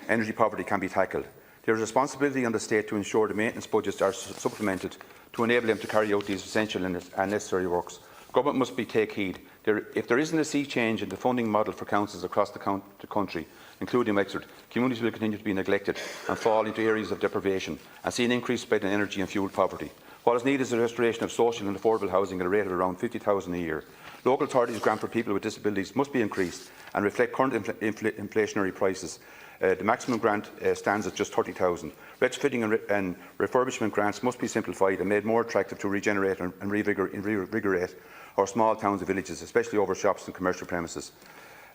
Speaker 10: energy poverty can be tackled. There is a responsibility on the state to ensure the maintenance budgets are supplemented to enable them to carry out these essential and necessary works. Government must take heed. If there isn't a sea change in the funding model for councils across the country, including Wexford, communities will continue to be neglected and fall into areas of deprivation and see an increased spread in energy and fuel poverty. What is needed is a restoration of social and affordable housing at a rate of around 50,000 a year. Local authorities' grant for people with disabilities must be increased and reflect current inflationary prices. The maximum grant stands at just 30,000. Retrofitting and refurbishment grants must be simplified and made more attractive to regenerate and reinvigorate our small towns and villages, especially over shops and commercial premises.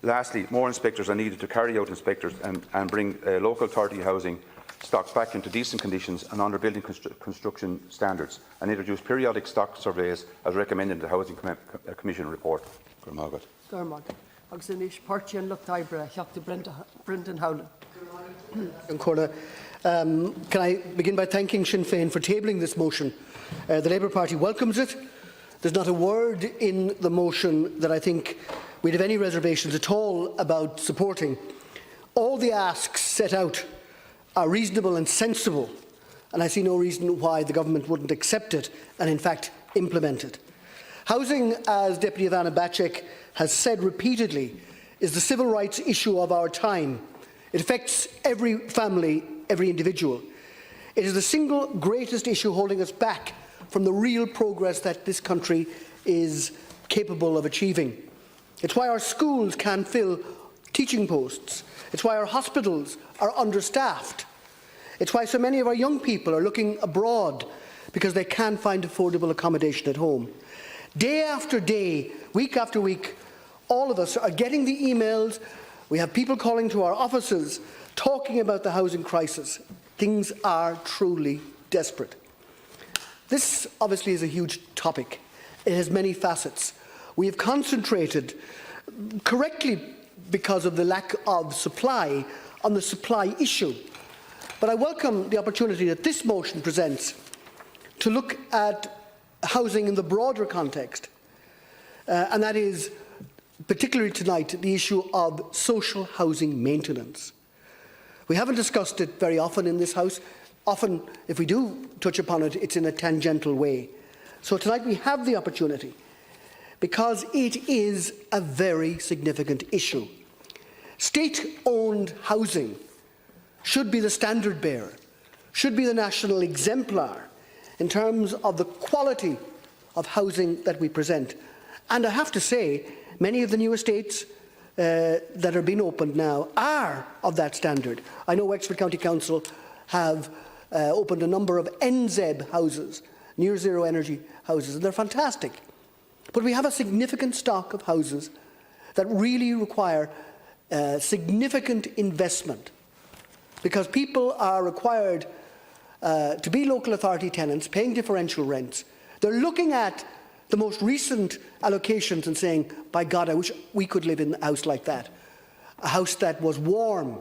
Speaker 10: Lastly, more inspectors are needed to carry out inspectors and bring local authority housing stock back into decent conditions and under building construction standards, and introduce periodic stock surveys as recommended in the Housing Commission report.
Speaker 11: Can I begin by thanking Sinn Féin for tabling this motion? The Labour Party welcomes it. There's not a word in the motion that I think we'd have any reservations at all about supporting. All the asks set out are reasonable and sensible, and I see no reason why the government wouldn't accept it and in fact implement it. Housing, as Deputy Ivana Bacek has said repeatedly, is the civil rights issue of our time. It affects every family, every individual. It is the single greatest issue holding us back from the real progress that this country is capable of achieving. It's why our schools can't fill teaching posts. It's why our hospitals are understaffed. It's why so many of our young people are looking abroad because they can't find affordable accommodation at home. Day after day, week after week, all of us are getting the emails. We have people calling to our offices talking about the housing crisis. Things are truly desperate. This obviously is a huge topic. It has many facets. We have concentrated correctly because of the lack of supply on the supply issue. But I welcome the opportunity that this motion presents to look at housing in the broader context, and that is, particularly tonight, the issue of social housing maintenance. We haven't discussed it very often in this House. Often, if we do touch upon it, it's in a tangential way. So tonight we have the opportunity, because it is a very significant issue. State-owned housing should be the standard bearer, should be the national exemplar in terms of the quality of housing that we present. And I have to say, many of the new estates that are being opened now are of that standard. I know Wexford County Council have opened a number of NZEB houses, near zero energy houses, and they're fantastic. But we have a significant stock of houses that really require significant investment, because people are required to be local authority tenants paying differential rents. They're looking at the most recent allocations and saying, by God, I wish we could live in a house like that. A house that was warm,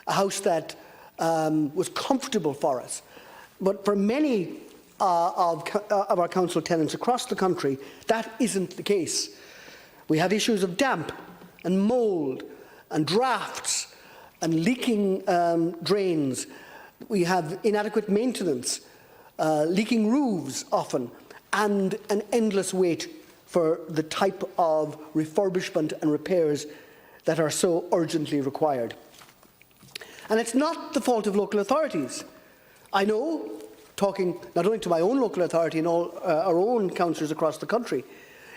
Speaker 11: a house that was comfortable for us. But for many of our council tenants across the country, that isn't the case. We have issues of damp and mould and drafts and leaking drains. We have inadequate maintenance, leaking roofs often, and an endless wait for the type of refurbishment and repairs that are so urgently required. And it's not the fault of local authorities. I know, talking not only to my own local authority and all our own councillors across the country,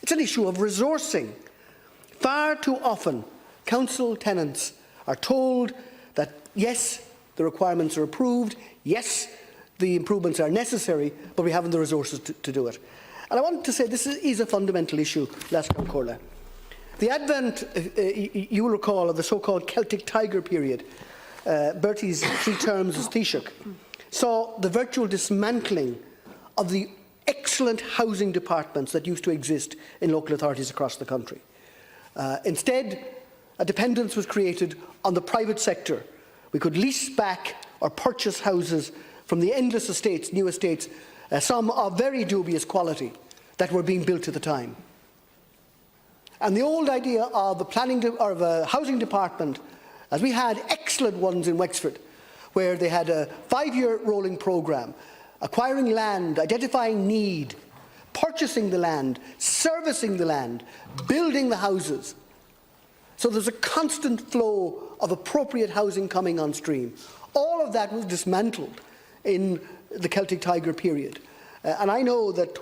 Speaker 11: it's an issue of resourcing. Far too often, council tenants are told that, yes, the requirements are approved, yes, the improvements are necessary, but we haven't the resources to do it. And I want to say this is a fundamental issue, Lascon Corla. The advent, you will recall, of the so-called Celtic Tiger period, Bertie's 3 terms as Taoiseach, saw the virtual dismantling of the excellent housing departments that used to exist in local authorities across the country. Instead, a dependence was created on the private sector. We could lease back or purchase houses from the endless estates, new estates, some of very dubious quality, that were being built at the time. And the old idea of a housing department, as we had excellent ones in Wexford, where they had a 5-year rolling programme, acquiring land, identifying need, purchasing the land, servicing the land, building the houses. So there's a constant flow of appropriate housing coming on stream. All of that was dismantled in the Celtic Tiger period. And I know that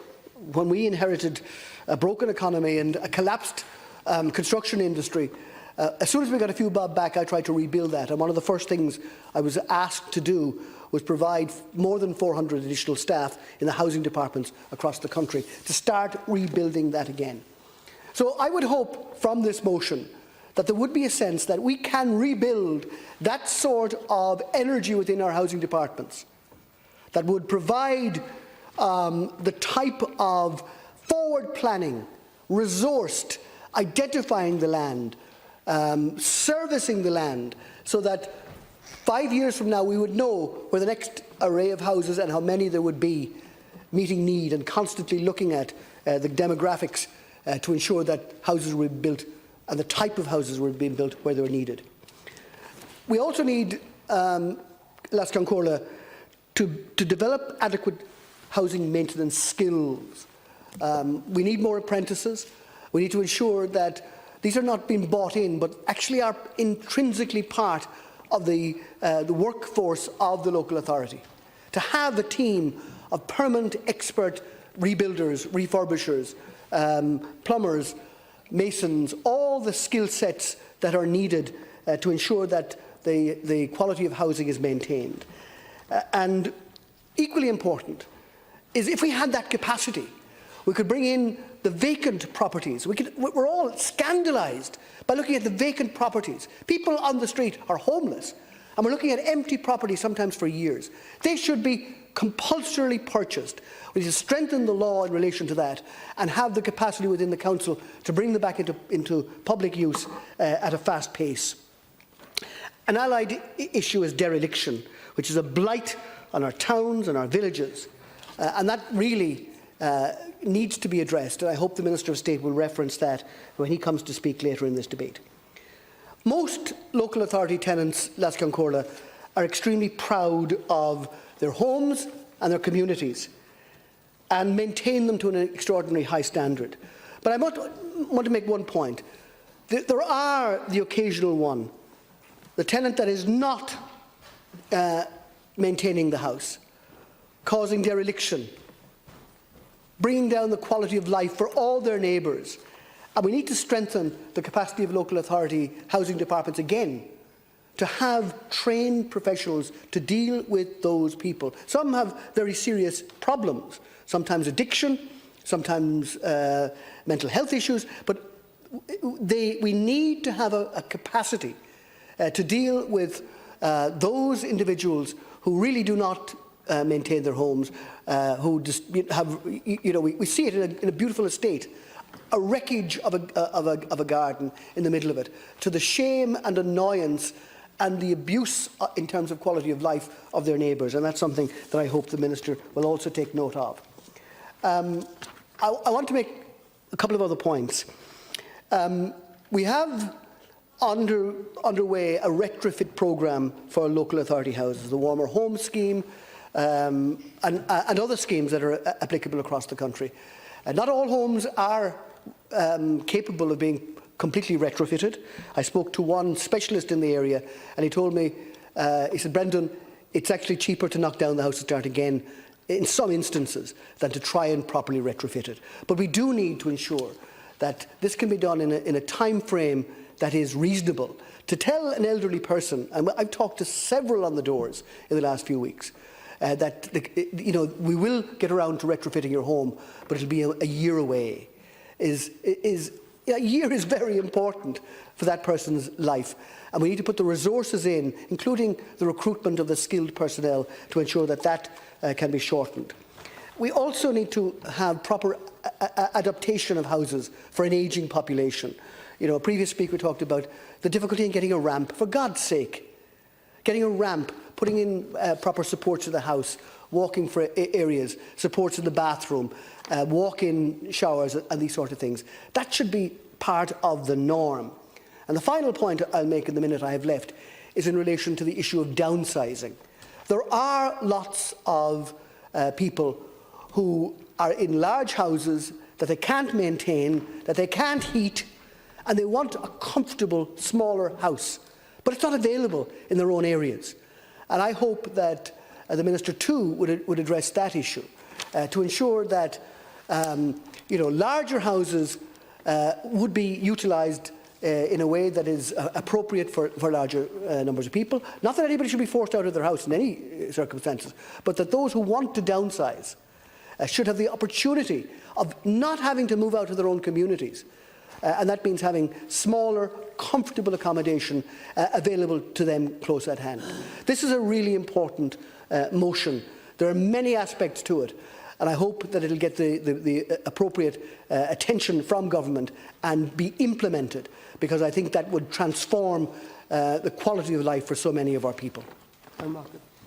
Speaker 11: when we inherited a broken economy and a collapsed construction industry, as soon as we got a few bob back, I tried to rebuild that. And one of the first things I was asked to do was provide more than 400 additional staff in the housing departments across the country to start rebuilding that again. So I would hope from this motion that there would be a sense that we can rebuild that sort of energy within our housing departments that would provide the type of forward planning, resourced, identifying the land, servicing the land, so that 5 years from now we would know where the next array of houses and how many there would be meeting need, and constantly looking at the demographics to ensure that houses were built and the type of houses were being built where they were needed. We also need, Lascon Corla, to develop adequate housing maintenance skills. We need more apprentices. We need to ensure that these are not being bought in, but actually are intrinsically part of the workforce of the local authority. To have a team of permanent expert rebuilders, refurbishers, plumbers, masons, all the skill sets that are needed to ensure that the quality of housing is maintained. And equally important is, if we had that capacity, we could bring in the vacant properties. We're all scandalised by looking at the vacant properties. People on the street are homeless, and we're looking at empty properties sometimes for years. They should be compulsorily purchased. We need to strengthen the law in relation to that and have the capacity within the council to bring them back into public use at a fast pace. An allied issue is dereliction, which is a blight on our towns and our villages, and that really needs to be addressed, and I hope the Minister of State will reference that when he comes to speak later in this debate. Most local authority tenants, Lascon Corla, are extremely proud of their homes and their communities and maintain them to an extraordinarily high standard. But I want to make one point. There are the occasional one, the tenant that is not maintaining the house, causing dereliction, bringing down the quality of life for all their neighbours. And we need to strengthen the capacity of local authority housing departments again to have trained professionals to deal with those people. Some have very serious problems, sometimes addiction, sometimes mental health issues, but we need to have a capacity to deal with those individuals who really do not maintain their homes, who just have, we see it in a beautiful estate, a wreckage of a garden in the middle of it, to the shame and annoyance and the abuse in terms of quality of life of their neighbours. And that's something that I hope the Minister will also take note of. I want to make a couple of other points. We have underway a retrofit programme for local authority houses, the Warmer Home Scheme, and other schemes that are applicable across the country. Not all homes are capable of being completely retrofitted. I spoke to one specialist in the area, and he told me, he said, Brendan, it's actually cheaper to knock down the house and start again in some instances than to try and properly retrofit it. But we do need to ensure that this can be done in a time frame that is reasonable. To tell an elderly person, and I've talked to several on the doors in the last few weeks, that we will get around to retrofitting your home, but it'll be a year away. A year is very important for that person's life, and we need to put the resources in, including the recruitment of the skilled personnel, to ensure that that can be shortened. We also need to have proper adaptation of houses for an ageing population. A previous speaker talked about the difficulty in getting a ramp. For God's sake, getting a ramp, putting in proper supports to the house, walking for areas, supports in the bathroom, walk-in showers and these sort of things. That should be part of the norm. And the final point I'll make in the minute I have left is in relation to the issue of downsizing. There are lots of people who are in large houses that they can't maintain, that they can't heat, and they want a comfortable, smaller house. But it's not available in their own areas. And I hope that the Minister too would address that issue to ensure that larger houses would be utilised in a way that is appropriate for larger numbers of people. Not that anybody should be forced out of their house in any circumstances, but that those who want to downsize should have the opportunity of not having to move out of their own communities. And that means having smaller, comfortable accommodation available to them close at hand. This is a really important motion. There are many aspects to it, and I hope that it will get the appropriate attention from government and be implemented, because I think that would transform the quality of life for so many of our people.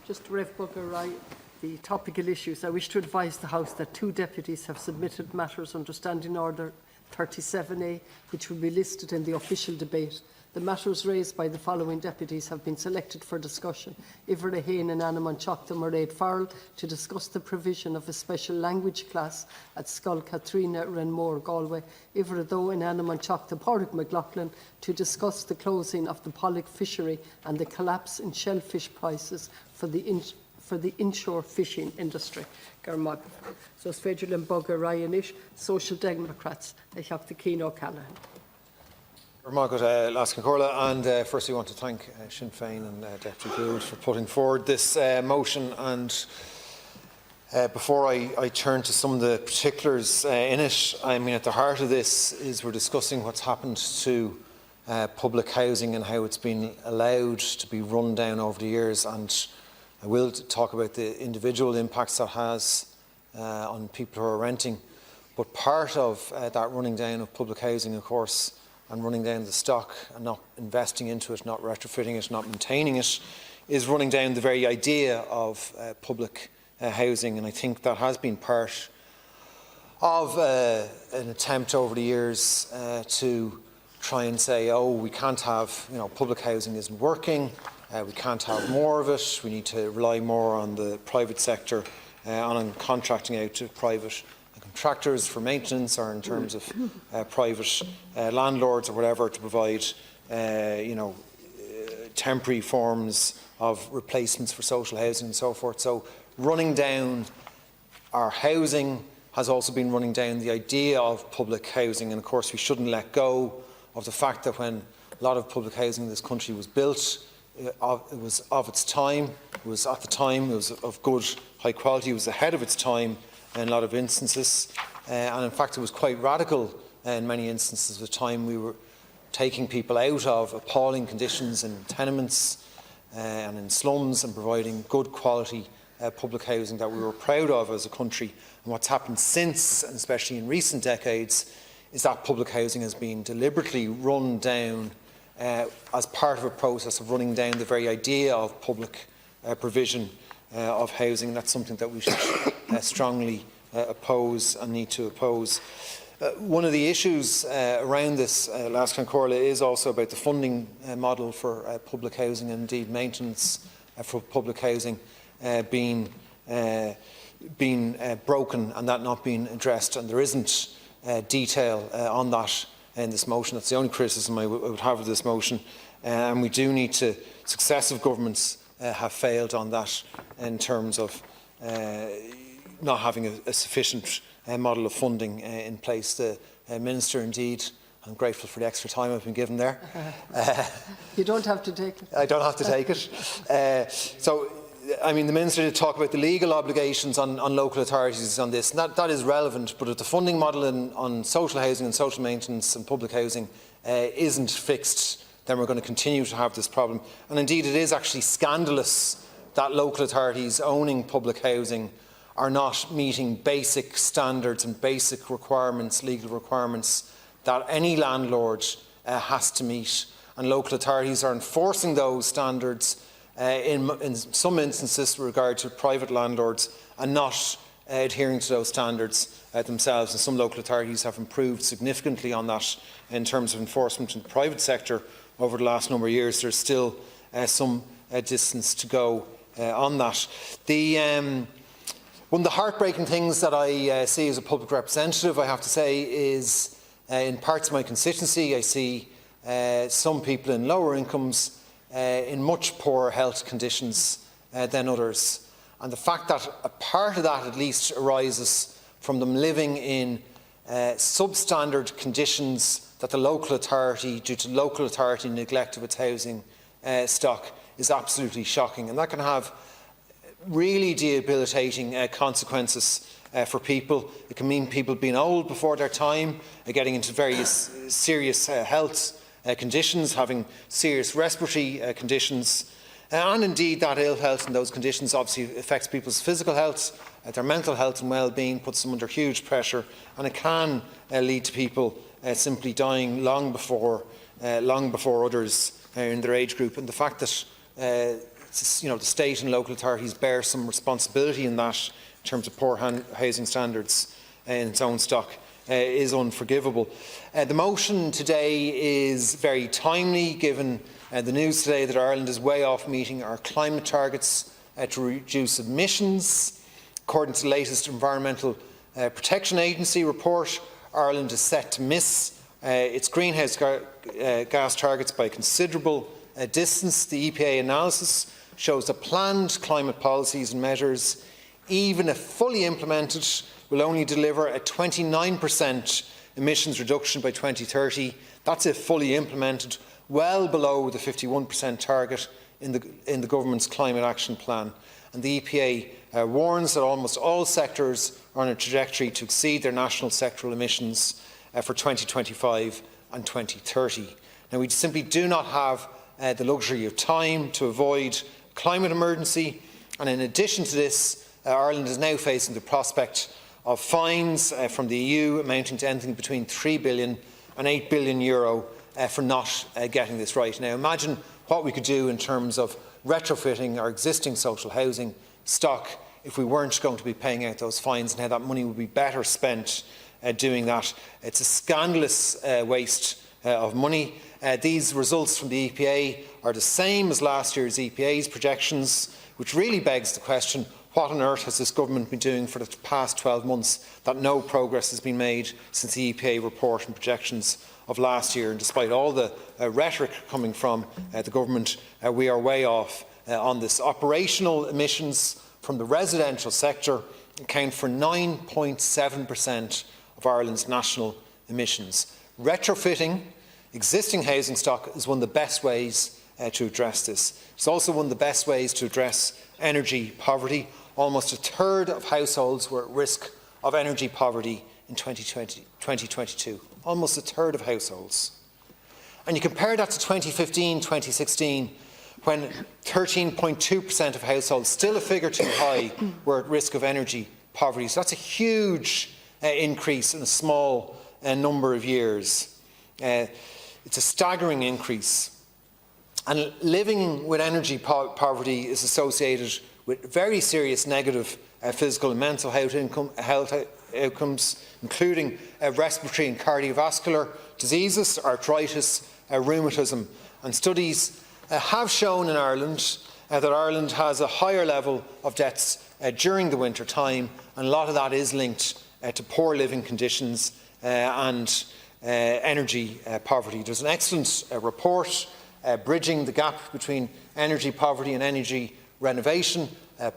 Speaker 2: Just Rev Bugger, the topical issues. I wish to advise the House that 2 deputies have submitted matters under Standing Order 37A, which will be listed in the official debate. The matters raised by the following deputies have been selected for discussion. Ivor Hain and Anna Manchachta Mairead Farrell to discuss the provision of a special language class at Scoil Catriona, Renmore, Galway. Ivor Dó and Anna Manchachta Pádraig McLaughlin to discuss the closing of the pollock fishery and the collapse in shellfish prices for the inshore fishing industry. Garmag. So it's Federal and Bugger Ryanish, Social Democrats, Dr. Keane O'Callaghan.
Speaker 12: Margaret Laskin-Corla, and firstly I want to thank Sinn Féin and Deputy Gould for putting forward this motion. And before I turn to some of the particulars in it, I mean, at the heart of this is we're discussing what's happened to public housing and how it's been allowed to be run down over the years. And I will talk about the individual impacts that has on people who are renting. But part of that running down of public housing, of course, and running down the stock and not investing into it, not retrofitting it, not maintaining it, is running down the very idea of public housing. And I think that has been part of an attempt over the years to try and say, oh, we can't have, public housing isn't working, we can't have more of it, we need to rely more on the private sector, on contracting out to private contractors for maintenance, or in terms of private landlords or whatever, to provide temporary forms of replacements for social housing and so forth. So running down our housing has also been running down the idea of public housing, and of course we shouldn't let go of the fact that when a lot of public housing in this country was built, it was of its time, it was at the time, it was of good high quality, it was ahead of its time in a lot of instances, and in fact it was quite radical in many instances. At the time we were taking people out of appalling conditions in tenements and in slums and providing good quality public housing that we were proud of as a country. And what's happened since, and especially in recent decades, is that public housing has been deliberately run down as part of a process of running down the very idea of public provision of housing. That's something that we should strongly oppose and need to oppose. One of the issues around this, Laskin-Corla, is also about the funding model for public housing, and indeed maintenance for public housing being broken and that not being addressed, and there isn't detail on that in this motion. That's the only criticism I would have of this motion, and we do need to, successive governments have failed on that in terms of not having a sufficient model of funding in place. The Minister, indeed, I'm grateful for the extra time I've been given there.
Speaker 2: You don't have to take it.
Speaker 12: I don't have to take it. I mean, the Minister did talk about the legal obligations on local authorities on this, and that is relevant, but if the funding model on social housing and social maintenance and public housing isn't fixed, then we're going to continue to have this problem. And indeed, it is actually scandalous that local authorities owning public housing are not meeting basic standards and basic requirements, legal requirements, that any landlord has to meet. And local authorities are enforcing those standards in some instances with regard to private landlords and not adhering to those standards themselves. And some local authorities have improved significantly on that in terms of enforcement in the private sector over the last number of years. There's still some distance to go on that. One of the heartbreaking things that I see as a public representative, I have to say, is in parts of my constituency, I see some people in lower incomes in much poorer health conditions than others. And the fact that a part of that at least arises from them living in substandard conditions that the local authority, due to local authority neglect of its housing stock, is absolutely shocking. And that can have really debilitating consequences for people. It can mean people being old before their time, getting into various serious health conditions, having serious respiratory conditions, and indeed that ill health and those conditions obviously affects people's physical health, their mental health and well-being, puts them under huge pressure, and it can lead to people simply dying long before others in their age group. And the fact that the state and local authorities bear some responsibility in that, in terms of poor housing standards in its own stock, is unforgivable. The motion today is very timely, given the news today that Ireland is way off meeting our climate targets to reduce emissions. According to the latest Environmental Protection Agency report, Ireland is set to miss its greenhouse gas targets by a considerable distance. The EPA analysis shows that planned climate policies and measures, even if fully implemented, will only deliver a 29% emissions reduction by 2030. That's if fully implemented, well below the 51% target in the government's climate action plan. And the EPA warns that almost all sectors are on a trajectory to exceed their national sectoral emissions for 2025 and 2030. Now, we simply do not have the luxury of time to avoid climate emergency, and in addition to this, Ireland is now facing the prospect of fines from the EU amounting to anything between €3 billion and €8 billion for not getting this right. Now, imagine what we could do in terms of retrofitting our existing social housing stock if we weren't going to be paying out those fines, and how that money would be better spent doing that. It's a scandalous waste of money. These results from the EPA are the same as last year's EPA's projections, which really begs the question, what on earth has this government been doing for the past 12 months that no progress has been made since the EPA report and projections of last year? And despite all the rhetoric coming from the government, we are way off on this. Operational emissions from the residential sector account for 9.7% of Ireland's national emissions. Retrofitting existing housing stock is one of the best ways to address this. It's also one of the best ways to address energy poverty. Almost a third of households were at risk of energy poverty in 2022. Almost a third of households. And you compare that to 2015-2016, when 13.2% of households, still a figure too high, were at risk of energy poverty. So that's a huge increase in a small number of years. It's a staggering increase. And living with energy poverty is associated with very serious negative physical and mental health outcomes, including respiratory and cardiovascular diseases, arthritis, rheumatism. And studies have shown in Ireland that Ireland has a higher level of deaths during the winter time, and a lot of that is linked to poor living conditions and energy poverty. There's an excellent report Bridging the Gap Between Energy Poverty and Energy Renovation,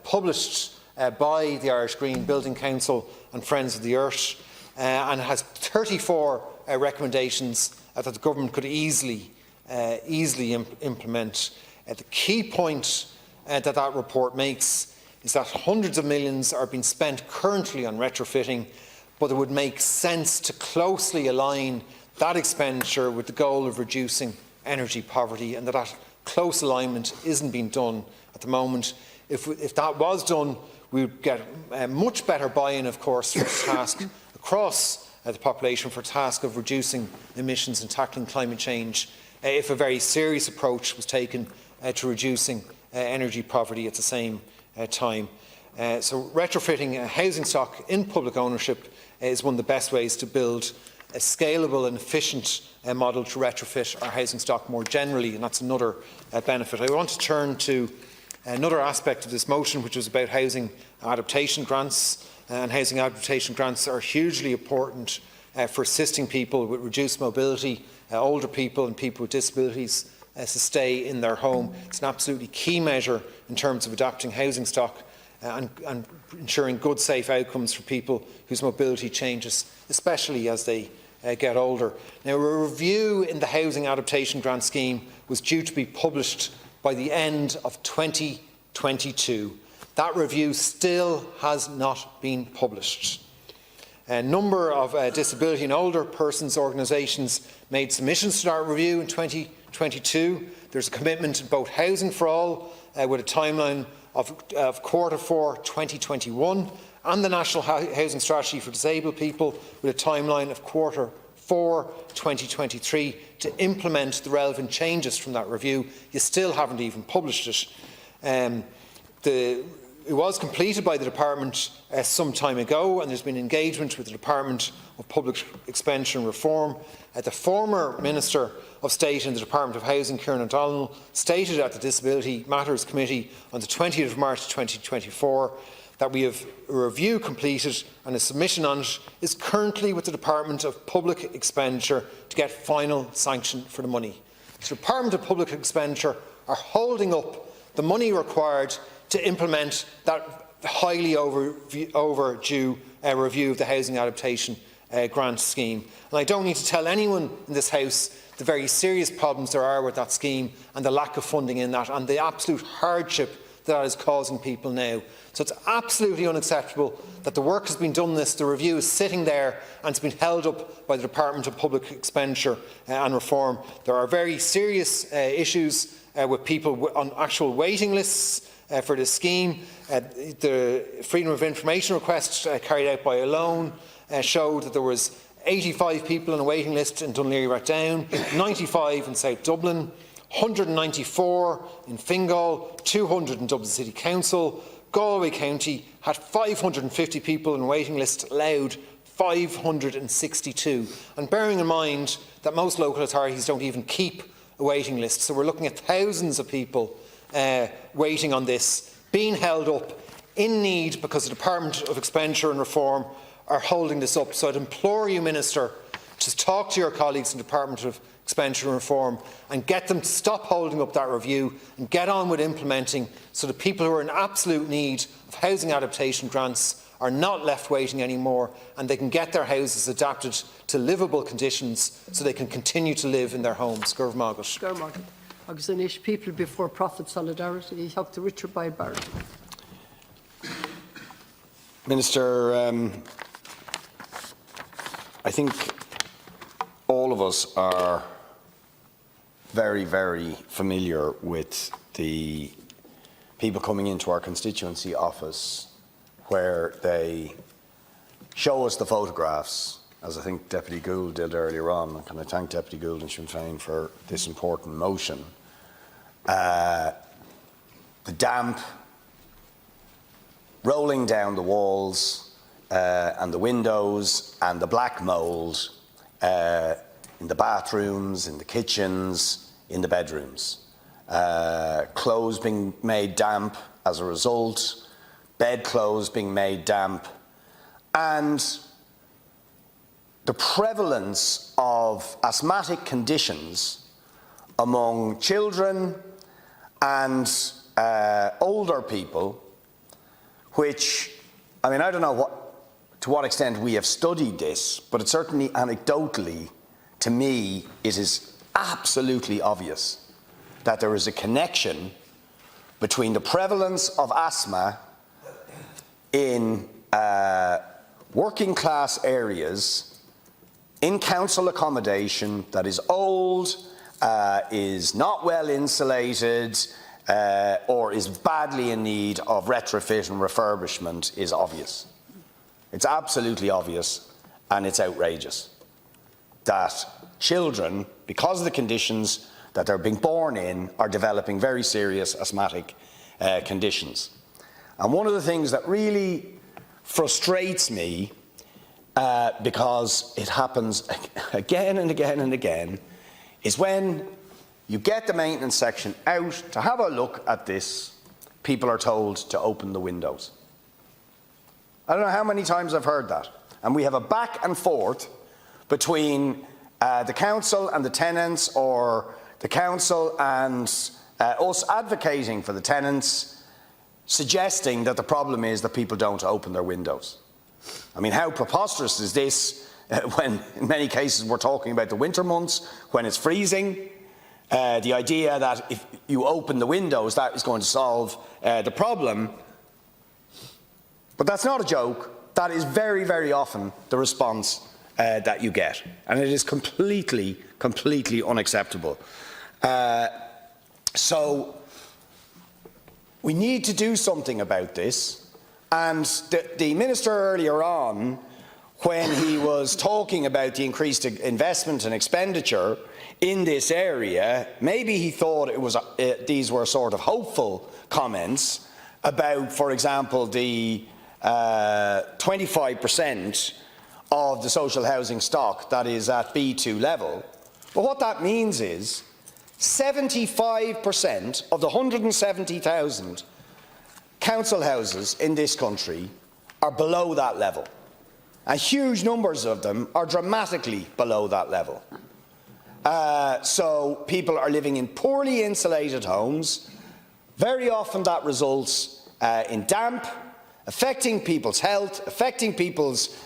Speaker 12: published by the Irish Green Building Council and Friends of the Earth, and has 34 recommendations that the government could easily implement. The key point that report makes is that hundreds of millions are being spent currently on retrofitting, but it would make sense to closely align that expenditure with the goal of reducing energy poverty, and that close alignment isn't being done at the moment. If that was done, we would get much better buy-in, of course, for the task across the population for the task of reducing emissions and tackling climate change, if a very serious approach was taken to reducing energy poverty at the same time. So retrofitting housing stock in public ownership is one of the best ways to build a scalable and efficient model to retrofit our housing stock more generally, and that's another benefit. I want to turn to another aspect of this motion, which is about housing adaptation grants. And housing adaptation grants are hugely important for assisting people with reduced mobility, older people and people with disabilities to stay in their home. It's an absolutely key measure in terms of adapting housing stock and ensuring good, safe outcomes for people whose mobility changes, especially as they get older. Now, a review in the Housing Adaptation Grant Scheme was due to be published by the end of 2022. That review still has not been published. A number of disability and older persons organisations made submissions to that review in 2022. There's a commitment in both Housing for All, with a timeline of Q4 2021, and the National Housing Strategy for Disabled People, with a timeline of Q4 2023 to implement the relevant changes from that review. You still haven't even published it. It was completed by the Department some time ago, and there's been engagement with the Department of Public Expenditure and Reform. The former Minister of State in the Department of Housing, Kieran O'Donnell, stated at the Disability Matters Committee on the 20th of March 2024 that we have a review completed and a submission on it is currently with the Department of Public Expenditure to get final sanction for the money. The Department of Public Expenditure are holding up the money required to implement that highly overdue review of the Housing Adaptation Grant Scheme. And I don't need to tell anyone in this House the very serious problems there are with that scheme and the lack of funding in that and the absolute hardship that is causing people now. So it's absolutely unacceptable that the work has been done on this, the review is sitting there and it's been held up by the Department of Public Expenditure and Reform. There are very serious issues with people on actual waiting lists for the scheme. The Freedom of Information request carried out by Alone showed that there was 85 people on a waiting list in Dunleary-Rathdown, 95 in South Dublin, 194 in Fingal, 200 in Dublin City Council. Galway County had 550 people on a waiting list, allowed 562. And bearing in mind that most local authorities don't even keep a waiting list, so we're looking at thousands of people waiting on this, being held up in need because the Department of Expenditure and Reform are holding this up. So I'd implore you, Minister, to talk to your colleagues in the Department of Expenditure and Reform and get them to stop holding up that review and get on with implementing, so that people who are in absolute need of housing adaptation grants are not left waiting anymore, and they can get their houses adapted to livable conditions so they can continue to live in their homes. Gurv Magat.
Speaker 2: Agus in ish people before profit solidarity. He helped the Richard by Barry.
Speaker 14: Minister, I think all of us are very, very familiar with the people coming into our constituency office where they show us the photographs, as I think Deputy Gould did earlier on. And can I thank Deputy Gould and Sinn Féin for this important motion. The damp rolling down the walls and the windows and the black mould in the bathrooms, in the kitchens, in the bedrooms. Clothes being made damp as a result, bedclothes being made damp, and the prevalence of asthmatic conditions among children and older people, which, I mean, I don't know to what extent we have studied this, but it's certainly anecdotally, to me, it is absolutely obvious that there is a connection between the prevalence of asthma in working class areas, in council accommodation that is old, is not well insulated, or is badly in need of retrofit and refurbishment is obvious. It's absolutely obvious, and it's outrageous that children, because of the conditions that they're being born in, are developing very serious asthmatic conditions. And one of the things that really frustrates me, because it happens again and again and again, is when you get the maintenance section out to have a look at this, people are told to open the windows. I don't know how many times I've heard that. And we have a back and forth between the council and the tenants, or the council and us advocating for the tenants, suggesting that the problem is that people don't open their windows. I mean, how preposterous is this when in many cases we're talking about the winter months, when it's freezing? The idea that if you open the windows, that is going to solve the problem. But that's not a joke. That is very, very often the response that you get. And it is completely, completely unacceptable. So we need to do something about this. And the Minister earlier on, when he was talking about the increased investment and expenditure in this area, maybe he thought it was these were sort of hopeful comments about, for example, the 25% of the social housing stock that is at B2 level. But what that means is 75% of the 170,000 council houses in this country are below that level. And huge numbers of them are dramatically below that level. So people are living in poorly insulated homes. Very often that results in damp, affecting people's health, affecting people's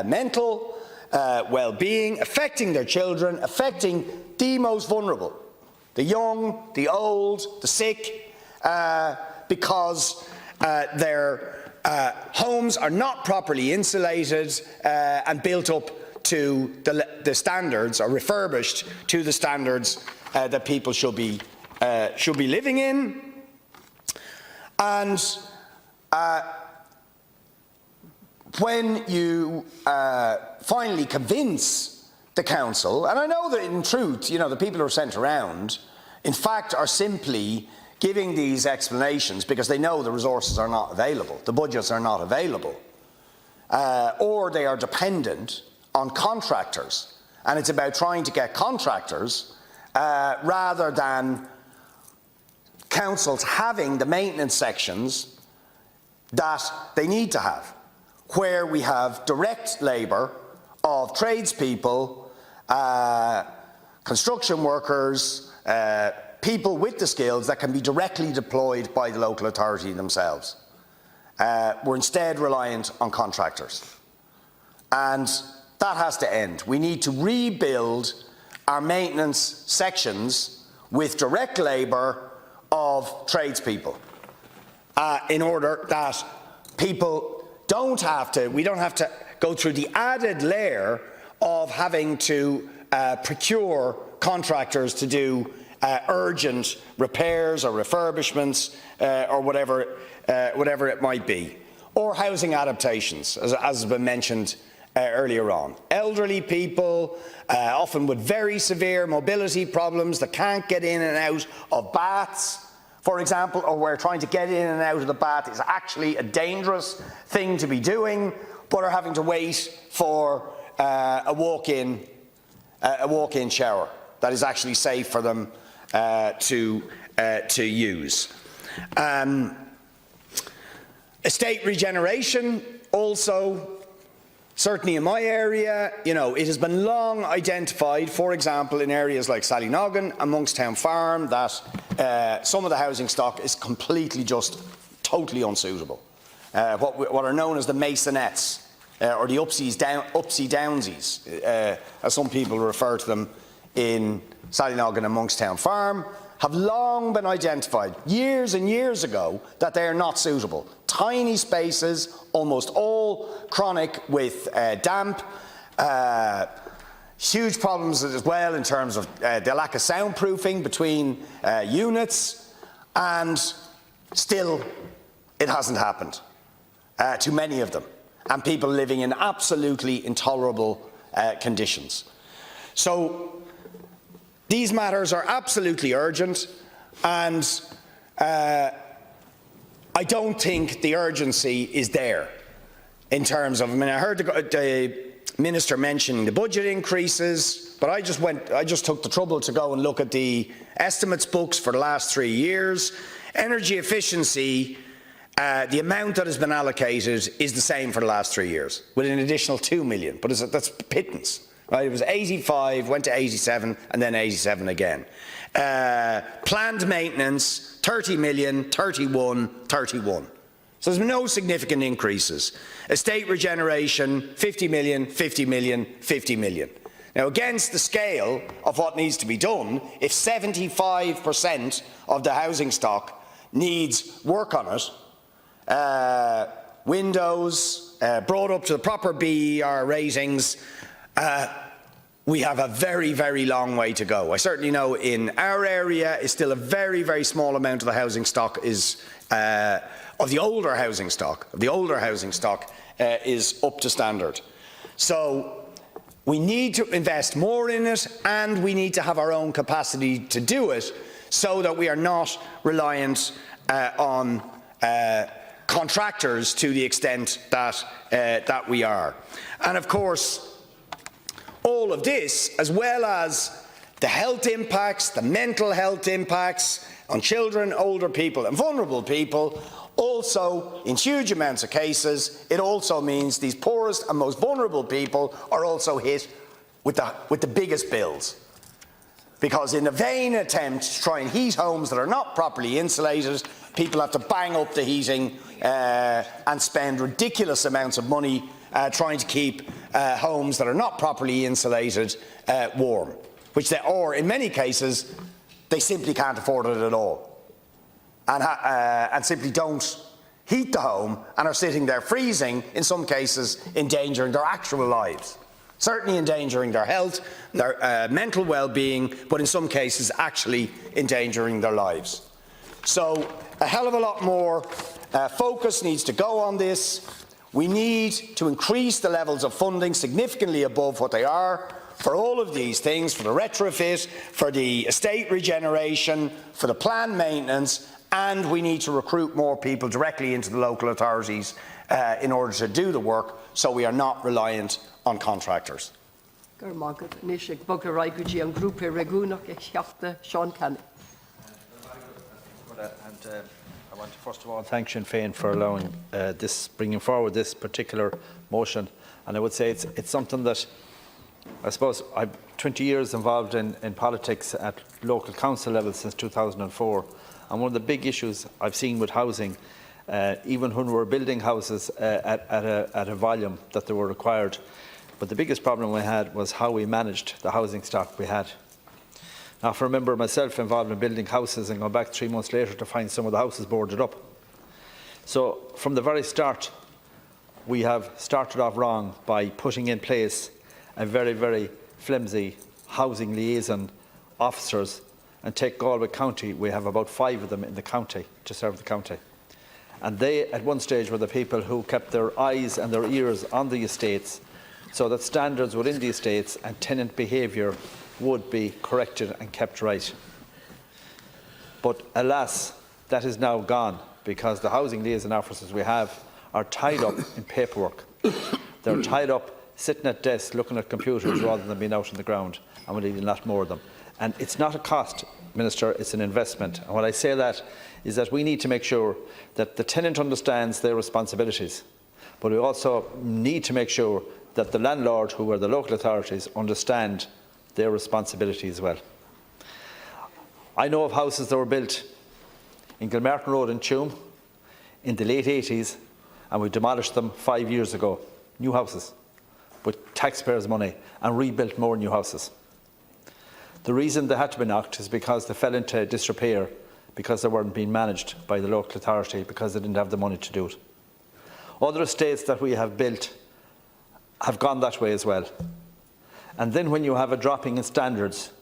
Speaker 14: mental well-being, affecting their children, affecting the most vulnerable, the young, the old, the sick, because their homes are not properly insulated and built up to the standards, or refurbished to the standards that people should be living in. And when you finally convince the council, and I know that in truth, you know, the people who are sent around, in fact, are simply giving these explanations because they know the resources are not available, the budgets are not available, or they are dependent on contractors. And it's about trying to get contractors rather than councils having the maintenance sections that they need to have, where we have direct labour of tradespeople, construction workers, people with the skills that can be directly deployed by the local authority themselves. We're instead reliant on contractors. And that has to end. We need to rebuild our maintenance sections with direct labour of tradespeople in order that people we don't have to go through the added layer of having to procure contractors to do urgent repairs or refurbishments or whatever it might be, or housing adaptations, as has been mentioned earlier on. Elderly people, often with very severe mobility problems that can't get in and out of baths, for example, or where trying to get in and out of the bath is actually a dangerous thing to be doing, but are having to wait for a walk-in shower that is actually safe for them to use. Estate regeneration also Certainly in my area, you know, it has been long identified, for example, in areas like Sallynoggin and Monkstown Farm, that some of the housing stock is completely just totally unsuitable. What are known as the masonettes, or the upsy-downsies, as some people refer to them in Sallynoggin and Monkstown Farm, have long been identified, years and years ago, that they are not suitable. Tiny spaces, almost all chronic with damp, huge problems as well in terms of the lack of soundproofing between units, and still it hasn't happened to many of them, and people living in absolutely intolerable conditions. So these matters are absolutely urgent, and I don't think the urgency is there in terms of, I mean, I heard the Minister mentioning the budget increases, but I just took the trouble to go and look at the estimates books for the last 3 years. Energy efficiency, the amount that has been allocated is the same for the last 3 years, with an additional 2 million, but that's pittance. Right? It was 85, went to 87, and then 87 again. Planned maintenance, 30 million, 31, 31. So there's been no significant increases. Estate regeneration, 50 million, 50 million, 50 million. Now, against the scale of what needs to be done, if 75% of the housing stock needs work on it, windows, brought up to the proper BER ratings, we have a very, very long way to go. I certainly know in our area, it's still a very, very small amount of the housing stock is of the older housing stock. Is up to standard. So we need to invest more in it, and we need to have our own capacity to do it, so that we are not reliant on contractors to the extent that that we are. And of course, all of this, as well as the health impacts, the mental health impacts on children, older people and vulnerable people, also, in huge amounts of cases, it also means these poorest and most vulnerable people are also hit with the biggest bills. Because in a vain attempt to try and heat homes that are not properly insulated, people have to bang up the heating and spend ridiculous amounts of money trying to keep homes that are not properly insulated warm, which they, or in many cases, they simply can't afford it at all, and simply don't heat the home and are sitting there freezing, in some cases endangering their actual lives. Certainly endangering their health, their mental well-being, but in some cases actually endangering their lives. So a hell of a lot more focus needs to go on this. We need to increase the levels of funding significantly above what they are for all of these things, for the retrofit, for the estate regeneration, for the planned maintenance, and we need to recruit more people directly into the local authorities in order to do the work, so we are not reliant on contractors.
Speaker 5: I want to first of all thank Sinn Féin for allowing bringing forward this particular motion, and I would say it's something that I suppose I'm 20 years involved in politics at local council level since 2004, and one of the big issues I've seen with housing, even when we were building houses at a volume that they were required, but the biggest problem we had was how we managed the housing stock we had. Now, I remember myself involved in building houses and going back 3 months later to find some of the houses boarded up. So from the very start, we have started off wrong by putting in place a very, very flimsy housing liaison officers. And take Galway County, we have about 5 of them in the county, to serve the county. And they, at one stage, were the people who kept their eyes and their ears on the estates, so that standards within the estates and tenant behaviour would be corrected and kept right. But alas, that is now gone, because the housing liaison officers we have are tied up in paperwork. They're tied up sitting at desks looking at computers rather than being out on the ground, and we need a lot more of them. And it's not a cost, Minister, it's an investment. And when I say that is that we need to make sure that the tenant understands their responsibilities, but we also need to make sure
Speaker 15: that the landlord, who are the local authorities, understand their responsibility as well. I know of houses that were built in Gilmartin Road in Tuam in the late 80s, and we demolished them 5 years ago. New houses with taxpayers' money, and rebuilt more new houses. The reason they had to be knocked is because they fell into disrepair because they weren't being managed by the local authority because they didn't have the money to do it. Other estates that we have built have gone that way as well. And then when you have a dropping in standards,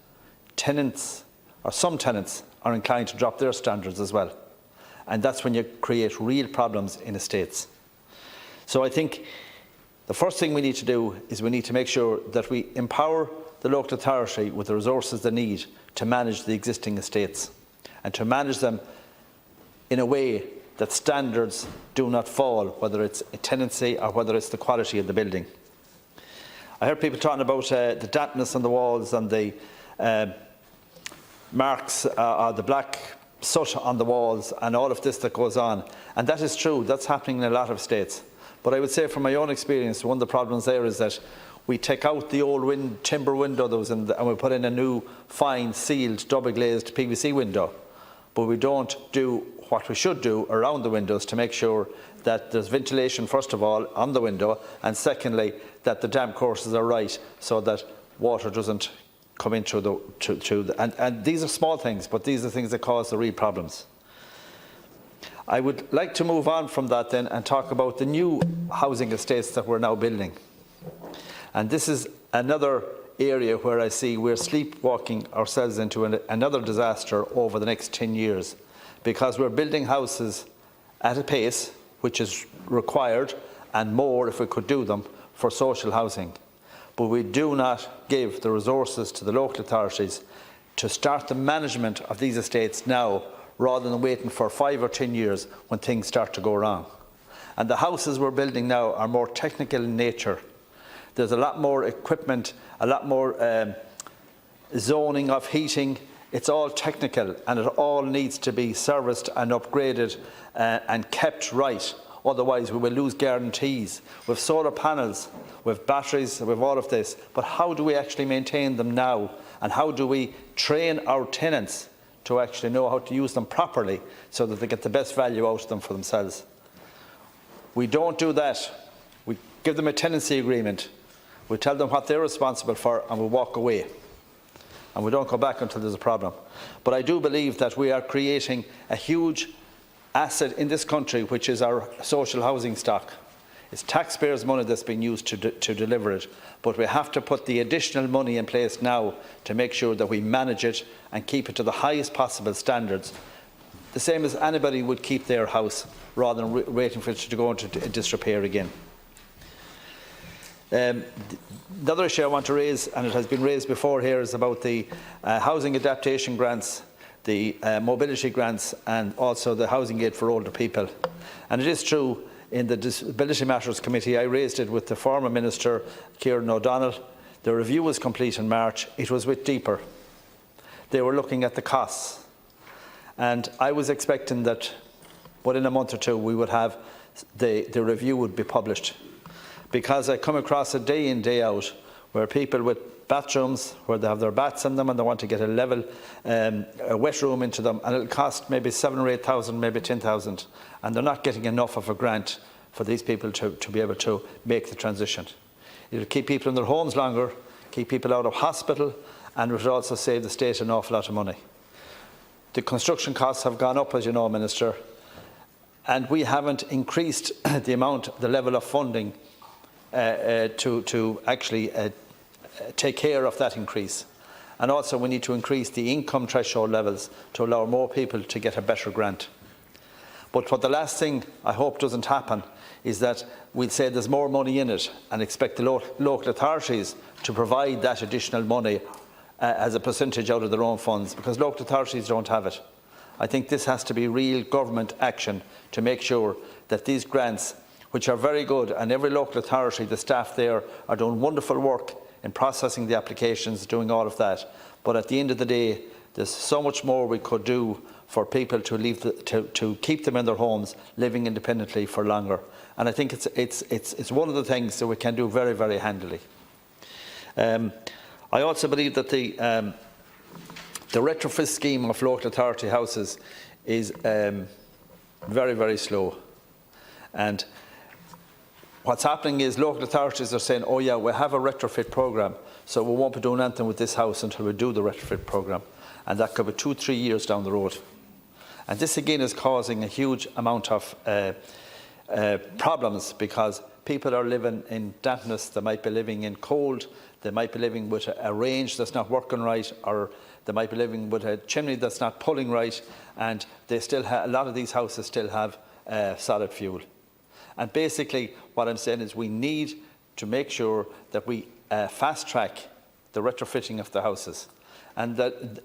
Speaker 15: tenants, or some tenants, are inclined to drop their standards as well. And that's when you create real problems in estates. So I think the first thing we need to do is we need to make sure that we empower the local authority with the resources they need to manage the existing estates, and to manage them in a way that standards do not fall, whether it's a tenancy or whether it's the quality of the building. I heard people talking about the dampness on the walls and the marks, or the black soot on the walls, and all of this that goes on. And that is true, that's happening in a lot of estates. But I would say from my own experience, one of the problems there is that we take out the old timber window that was and we put in a new fine sealed double glazed PVC window, but we don't do what we should do around the windows to make sure that there's ventilation, first of all, on the window, and secondly, that the damp courses are right so that water doesn't come in through the and these are small things, but these are things that cause the real problems. I would like to move on from that then and talk about the new housing estates that we're now building. And this is another area where I see we're sleepwalking ourselves into another disaster over the next 10 years, because we're building houses at a pace which is required, and more if we could do them, for social housing. But we do not give the resources to the local authorities to start the management of these estates now, rather than waiting for 5 or 10 years when things start to go wrong. And the houses we're building now are more technical in nature. There's a lot more equipment, a lot more zoning of heating. It's all technical, and it all needs to be serviced and upgraded and kept right. Otherwise we will lose guarantees. With solar panels, with batteries, with all of this. But how do we actually maintain them now? And how do we train our tenants to actually know how to use them properly so that they get the best value out of them for themselves? We don't do that. We give them a tenancy agreement. We tell them what they're responsible for, and we walk away. And we don't go back until there's a problem. But I do believe that we are creating a huge asset in this country, which is our social housing stock. It's taxpayers' money that's being used to deliver it. But we have to put the additional money in place now to make sure that we manage it and keep it to the highest possible standards, the same as anybody would keep their house, rather than waiting for it to go into disrepair again. The other issue I want to raise, and it has been raised before here, is about the housing adaptation grants, the mobility grants, and also the housing aid for older people. And it is true, in the Disability Matters Committee, I raised it with the former Minister, Kieran O'Donnell. The review was complete in March. It was with Deeper. They were looking at the costs. And I was expecting that within a month or two we would have the review would be published. Because I come across it day in, day out, where people with bathrooms, where they have their baths in them and they want to get a level a wet room into them, and it'll cost maybe 7,000 or 8,000, maybe 10,000, and they're not getting enough of a grant for these people to be able to make the transition. It'll keep people in their homes longer, keep people out of hospital, and it would also save the state an awful lot of money. The construction costs have gone up, as you know, Minister, and we haven't increased the level of funding to actually take care of that increase. And also we need to increase the income threshold levels to allow more people to get a better grant. But what the last thing I hope doesn't happen is that we'll say there's more money in it and expect the local authorities to provide that additional money as a percentage out of their own funds, because local authorities don't have it. I think this has to be real government action to make sure that these grants, which are very good, and every local authority, the staff there are doing wonderful work in processing the applications, doing all of that. But at the end of the day, there's so much more we could do for people to keep them in their homes, living independently for longer. And I think it's one of the things that we can do very, very handily. I also believe that the retrofit scheme of local authority houses is very, very slow. And what's happening is local authorities are saying, oh yeah, we have a retrofit programme, so we won't be doing anything with this house until we do the retrofit programme. And that could be 2-3 years down the road. And this again is causing a huge amount of problems, because people are living in dampness, they might be living in cold, they might be living with a range that's not working right, or they might be living with a chimney that's not pulling right, and they still a lot of these houses still have solid fuel. And basically what I'm saying is we need to make sure that we fast track the retrofitting of the houses. And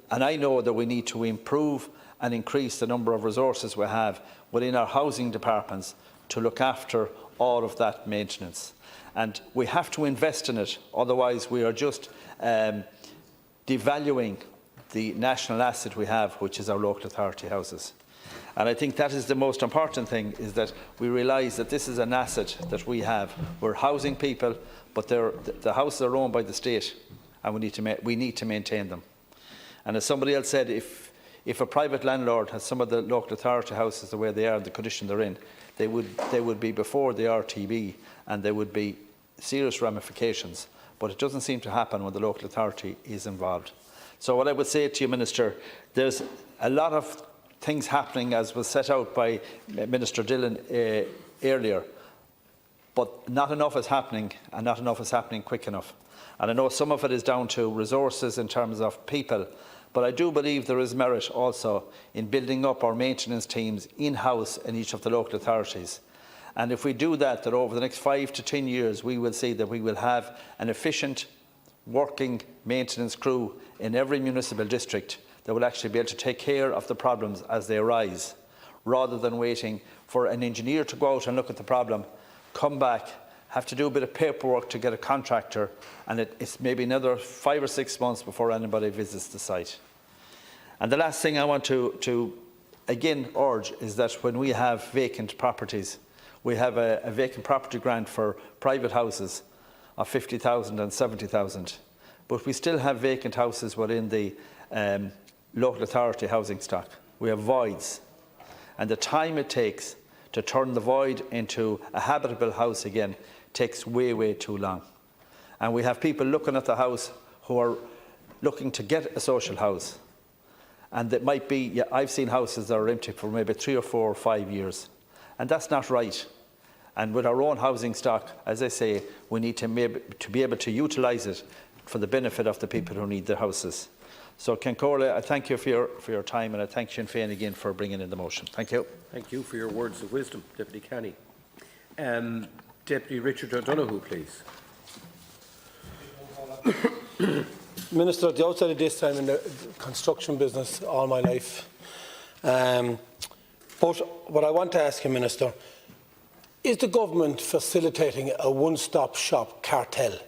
Speaker 15: I know that we need to improve and increase the number of resources we have within our housing departments to look after all of that maintenance. And we have to invest in it, otherwise we are just devaluing the national asset we have, which is our local authority houses. And I think that is the most important thing, is that we realise that this is an asset that we have. We're housing people, but the houses are owned by the state, and we need to maintain them. And as somebody else said, if a private landlord has some of the local authority houses the way they are, the condition they're in, they would be before the RTB, and there would be serious ramifications. But it doesn't seem to happen when the local authority is involved. So what I would say to you, Minister, there's a lot of things happening, as was set out by Minister Dillon earlier, but not enough is happening, and not enough is happening quick enough. And I know some of it is down to resources in terms of people, but I do believe there is merit also in building up our maintenance teams in-house in each of the local authorities. And if we do that over the next 5 to 10 years, we will see that we will have an efficient working maintenance crew in every municipal district that will actually be able to take care of the problems as they arise, rather than waiting for an engineer to go out and look at the problem, come back, have to do a bit of paperwork to get a contractor, and it's maybe another 5 or 6 months before anybody visits the site. And the last thing I want to again urge is that when we have vacant properties, we have a vacant property grant for private houses of 50,000 and 70,000, but we still have vacant houses within the local authority housing stock. We have voids, and the time it takes to turn the void into a habitable house again takes way, way too long. And we have people looking at the house who are looking to get a social house, and it might be, yeah, I've seen houses that are empty for maybe 3 or 4 or 5 years, and that's not right. And with our own housing stock, as I say, we need to be able to utilise it for the benefit of the people who need the houses. So, Ken Corley, I thank you for your time, and I thank Sinn Féin again for bringing in the motion. Thank you.
Speaker 1: Thank you for your words of wisdom, Deputy Kenny. Deputy Richard O'Donoghue, please.
Speaker 19: Minister, at the outset of this, I'm in the construction business all my life. But what I want to ask you, Minister, is the government facilitating a one-stop shop cartel?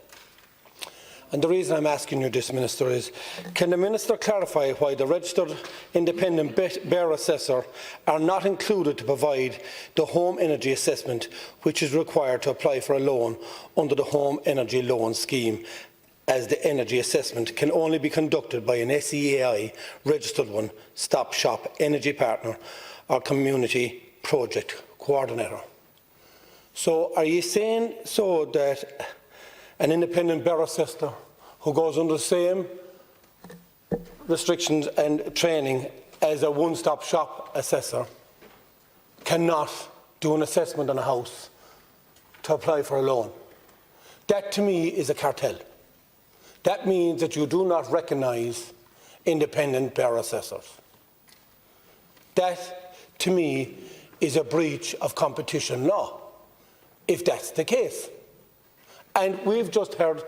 Speaker 19: And the reason I'm asking you this, Minister, is can the Minister clarify why the registered independent bear assessor are not included to provide the home energy assessment which is required to apply for a loan under the Home Energy Loan Scheme, as the energy assessment can only be conducted by an SEAI registered one-stop shop energy partner or community project coordinator? So are you saying so that an independent bear assessor who goes under the same restrictions and training as a one-stop shop assessor cannot do an assessment on a house to apply for a loan? That to me is a cartel. That means that you do not recognise independent bear assessors. That to me is a breach of competition law, if that's the case. And we've just heard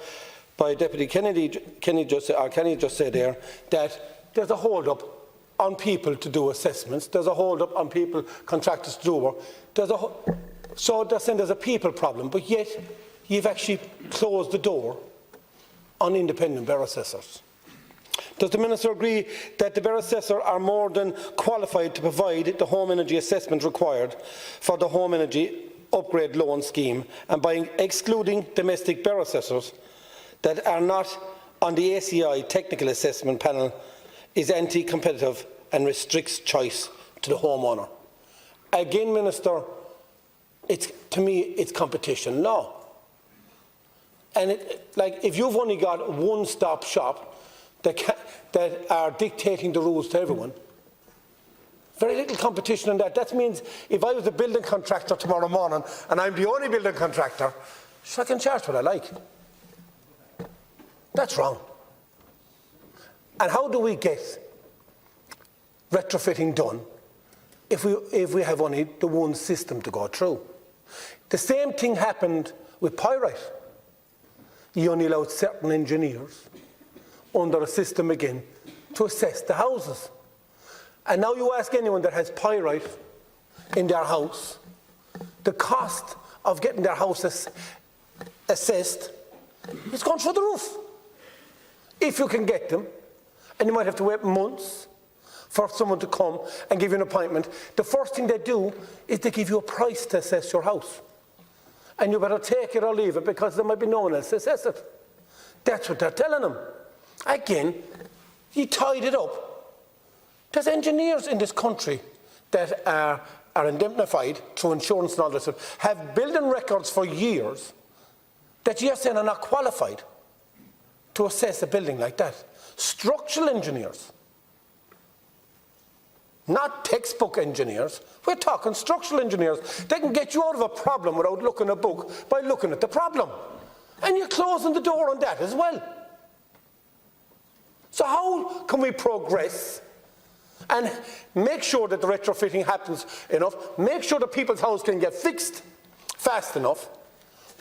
Speaker 19: by Deputy Kenny just say there that there's a hold-up on people to do assessments. There's a hold-up on people, contractors to do work. So they're saying there's a people problem, but yet you've actually closed the door on independent bear assessors.
Speaker 17: Does the Minister agree that the Borough Assessor are more than qualified to provide the home energy assessment required for the home energy upgrade loan scheme, and by excluding domestic Borough Assessors that are not on the ACI technical assessment panel is anti-competitive and restricts choice to the homeowner? Again, Minister, to me, it's competition law. And if you've only got one-stop shop that are dictating the rules to everyone, very little competition on that. That means if I was a building contractor tomorrow morning and I'm the only building contractor, so I can charge what I like. That's wrong. And how do we get retrofitting done if we have only the one system to go through? The same thing happened with pyrite. You only allowed certain engineers under a system again to assess the houses. And now you ask anyone that has pyrite in their house, the cost of getting their house assessed is going through the roof. If you can get them, and you might have to wait months for someone to come and give you an appointment, the first thing they do is they give you a price to assess your house. And you better take it or leave it because there might be no one else to assess it. That's what they're telling them. Again, you tied it up. There's engineers in this country that are indemnified through insurance and all this stuff, have building records for years that you're saying are not qualified to assess a building like that. Structural engineers, not textbook engineers. We're talking structural engineers. They can get you out of a problem without looking at a book by looking at the problem. And you're closing the door on that as well. So how can we progress and make sure that the retrofitting happens enough, make sure that people's houses can get fixed fast enough,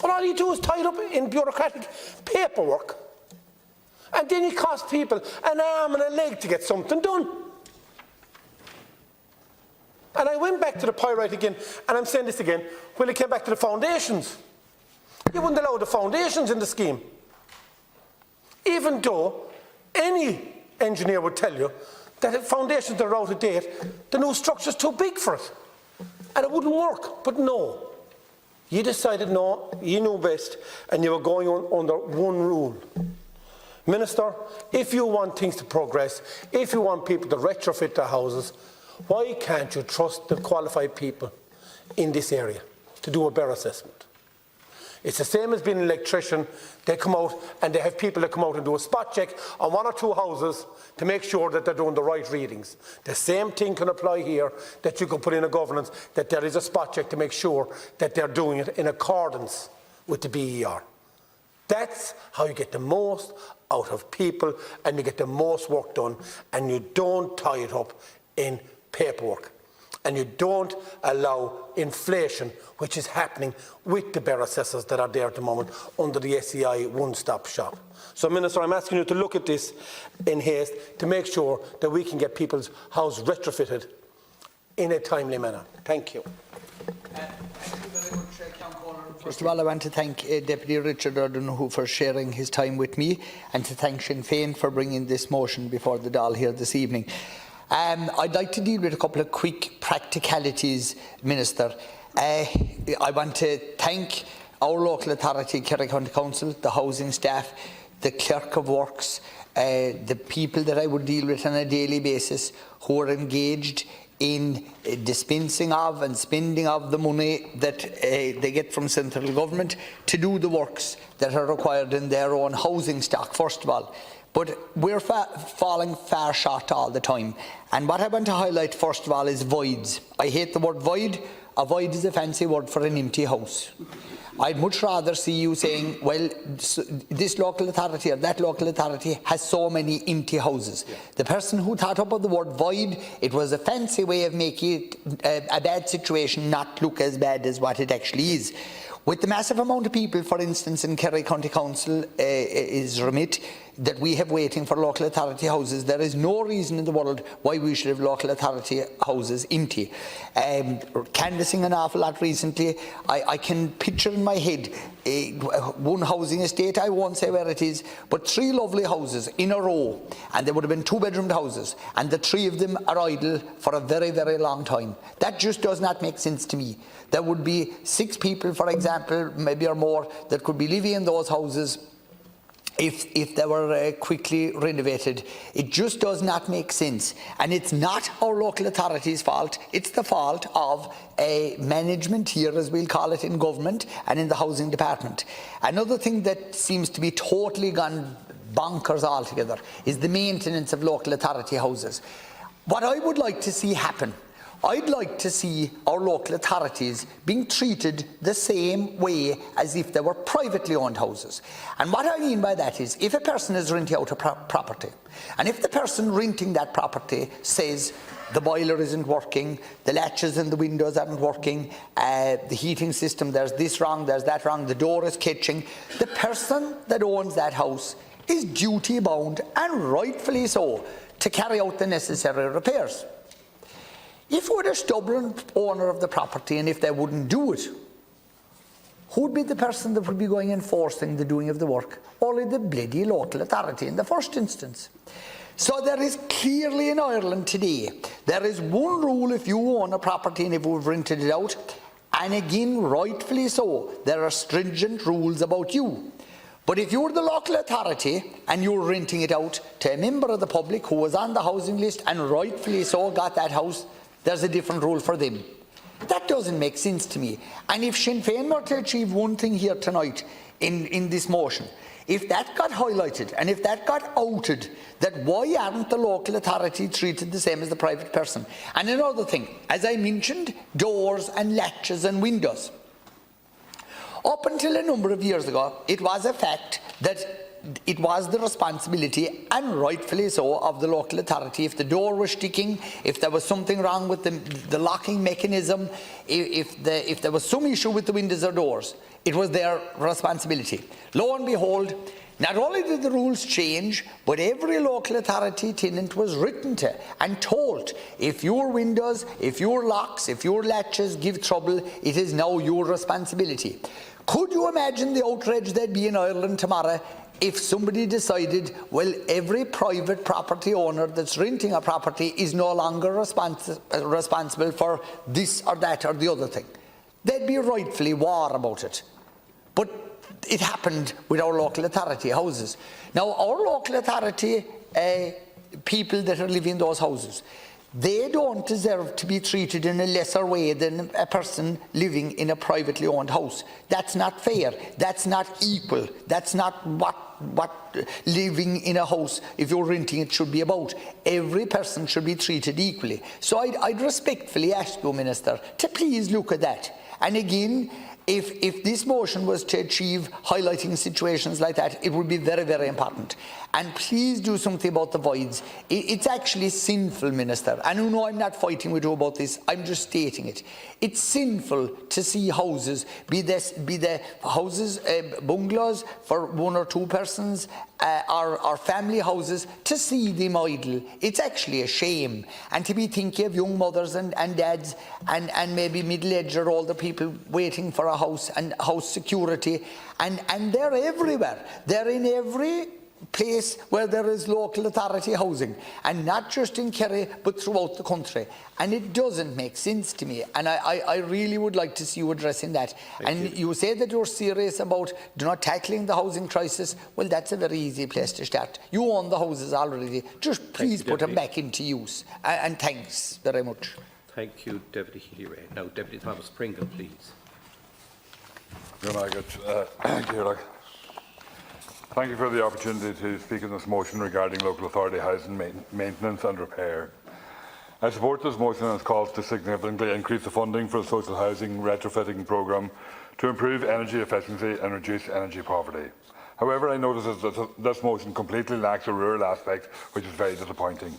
Speaker 17: but all you do is tie it up in bureaucratic paperwork, and then it costs people an arm and a leg to get something done. And I went back to the pyrite again, and I'm saying this again, when it came back to the foundations. You wouldn't allow the foundations in the scheme. Even though any engineer would tell you that if foundations are out of date, the new structure's too big for it. And it wouldn't work. But no. You decided no, you knew best, and you were going on under one rule. Minister, if you want things to progress, if you want people to retrofit their houses, why can't you trust the qualified people in this area to do a better assessment? It's the same as being an electrician. They come out and they have people that come out and do a spot check on one or two houses to make sure that they're doing the right readings. The same thing can apply here, that you can put in a governance, that there is a spot check to make sure that they're doing it in accordance with the BER. That's how you get the most out of people and you get the most work done, and you don't tie it up in paperwork. And you don't allow inflation, which is happening with the Borough Assessors that are there at the moment under the SEI one-stop shop. So, Minister, I'm asking you to look at this in haste to make sure that we can get people's house retrofitted in a timely manner. Thank you.
Speaker 18: First of all, I want to thank Deputy Richard O'Donoghue for sharing his time with me, and to thank Sinn Féin for bringing this motion before the Dáil here this evening. I'd like to deal with a couple of quick practicalities, Minister. I want to thank our local authority, Kerry County Council, the housing staff, the clerk of works, the people that I would deal with on a daily basis who are engaged in dispensing of and spending of the money that they get from central government to do the works that are required in their own housing stock, first of all. But we're falling far short all the time. And what I want to highlight first of all is voids. I hate the word void. A void is a fancy word for an empty house. I'd much rather see you saying, well, this local authority or that local authority has so many empty houses. Yeah. The person who thought up of the word void, it was a fancy way of making it a bad situation not look as bad as what it actually is. With the massive amount of people, for instance, in Kerry County Council is remit, that we have waiting for local authority houses. There is no reason in the world why we should have local authority houses empty. Canvassing an awful lot recently, I can picture in my head one housing estate, I won't say where it is, but 3 lovely houses in a row, and they would have been 2-bedroomed houses, and the 3 of them are idle for a very, very long time. That just does not make sense to me. There would be 6 people, for example, maybe or more, that could be living in those houses if they were quickly renovated. It just does not make sense. And it's not our local authorities' fault, it's the fault of management here, as we'll call it, in government and in the housing department. Another thing that seems to be totally gone bonkers altogether is the maintenance of local authority houses. What I would like to see happen, I'd like to see our local authorities being treated the same way as if they were privately owned houses. And what I mean by that is, if a person is renting out a property, and if the person renting that property says the boiler isn't working, the latches and the windows aren't working, the heating system, there's this wrong, there's that wrong, the door is catching, the person that owns that house is duty bound, and rightfully so, to carry out the necessary repairs. If we're the stubborn owner of the property and if they wouldn't do it, who would be the person that would be going enforcing the doing of the work? Only the bloody local authority in the first instance. So there is clearly in Ireland today, there is one rule if you own a property and if we've rented it out, and again, rightfully so, there are stringent rules about you. But if you're the local authority and you're renting it out to a member of the public who was on the housing list and rightfully so got that house, there's a different rule for them. That doesn't make sense to me. And if Sinn Féin were to achieve one thing here tonight in this motion, if that got highlighted and if that got outed, that why aren't the local authority treated the same as the private person? And another thing, as I mentioned, doors and latches and windows. Up until a number of years ago, it was a fact that it was the responsibility, and rightfully so, of the local authority. If the door was sticking, if there was something wrong with the locking mechanism, if there was some issue with the windows or doors, it was their responsibility. Lo and behold, not only did the rules change, but every local authority tenant was written to and told, if your windows, if your locks, if your latches give trouble, it is now your responsibility. Could you imagine the outrage there'd be in Ireland tomorrow if somebody decided, well, every private property owner that's renting a property is no longer responsible for this or that or the other thing? There'd be rightfully war about it. But it happened with our local authority houses. Now, our local authority people that are living in those houses, they don't deserve to be treated in a lesser way than a person living in a privately owned house. That's not fair. That's not equal. That's not what living in a house, if you're renting it, should be about. Every person should be treated equally. So I'd respectfully ask you, Minister, to please look at that. And again, if this motion was to achieve highlighting situations like that, it would be very, very important. And please do something about the voids. It's actually sinful, Minister. And you know I'm not fighting with you about this, I'm just stating it. It's sinful to see houses, be the houses, bungalows for 1 or 2 persons, or family houses, to see them idle. It's actually a shame. And to be thinking of young mothers and dads and maybe middle-aged or older people waiting for a house and house security, and they're everywhere. They're in every place where there is local authority housing, and not just in Kerry but throughout the country, and it doesn't make sense to me, and I really would like to see you addressing that. You say that you're serious about not tackling the housing crisis. Well, that's a very easy place to start. You own the houses already, just please put them back into use, and thanks very much.
Speaker 1: Thank you, Deputy Healy-Rae. Now, Deputy Thomas Pringle, please.
Speaker 8: Thank you for the opportunity to speak on this motion regarding local authority housing maintenance and repair. I support this motion and its calls to significantly increase the funding for the social housing retrofitting programme to improve energy efficiency and reduce energy poverty. However, I notice that this motion completely lacks a rural aspect, which is very disappointing.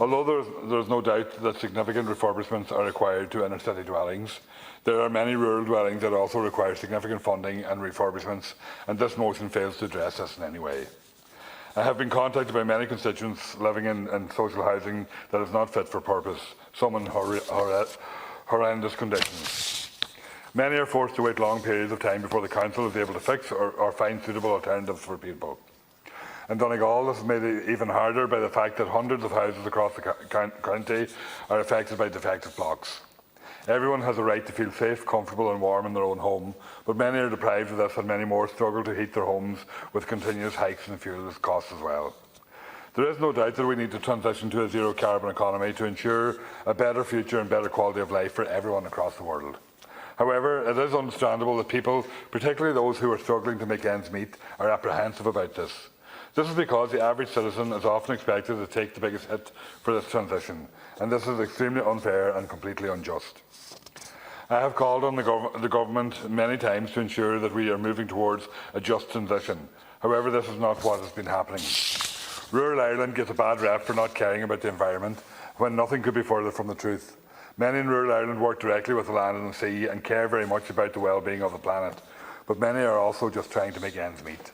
Speaker 8: Although there is no doubt that significant refurbishments are required to inner-city dwellings, there are many rural dwellings that also require significant funding and refurbishments, and this motion fails to address this in any way. I have been contacted by many constituents living in social housing that is not fit for purpose, some in horrendous conditions. Many are forced to wait long periods of time before the council is able to fix or find suitable alternatives for people. In Donegal, this is made even harder by the fact that hundreds of houses across the county are affected by defective blocks. Everyone has a right to feel safe, comfortable and warm in their own home, but many are deprived of this and many more struggle to heat their homes with continuous hikes in fuel costs as well. There is no doubt that we need to transition to a zero-carbon economy to ensure a better future and better quality of life for everyone across the world. However, it is understandable that people, particularly those who are struggling to make ends meet, are apprehensive about this. This is because the average citizen is often expected to take the biggest hit for this transition, and this is extremely unfair and completely unjust. I have called on the government many times to ensure that we are moving towards a just transition. However, this is not what has been happening. Rural Ireland gets a bad rep for not caring about the environment, when nothing could be further from the truth. Many in rural Ireland work directly with the land and the sea and care very much about the well-being of the planet, but many are also just trying to make ends meet.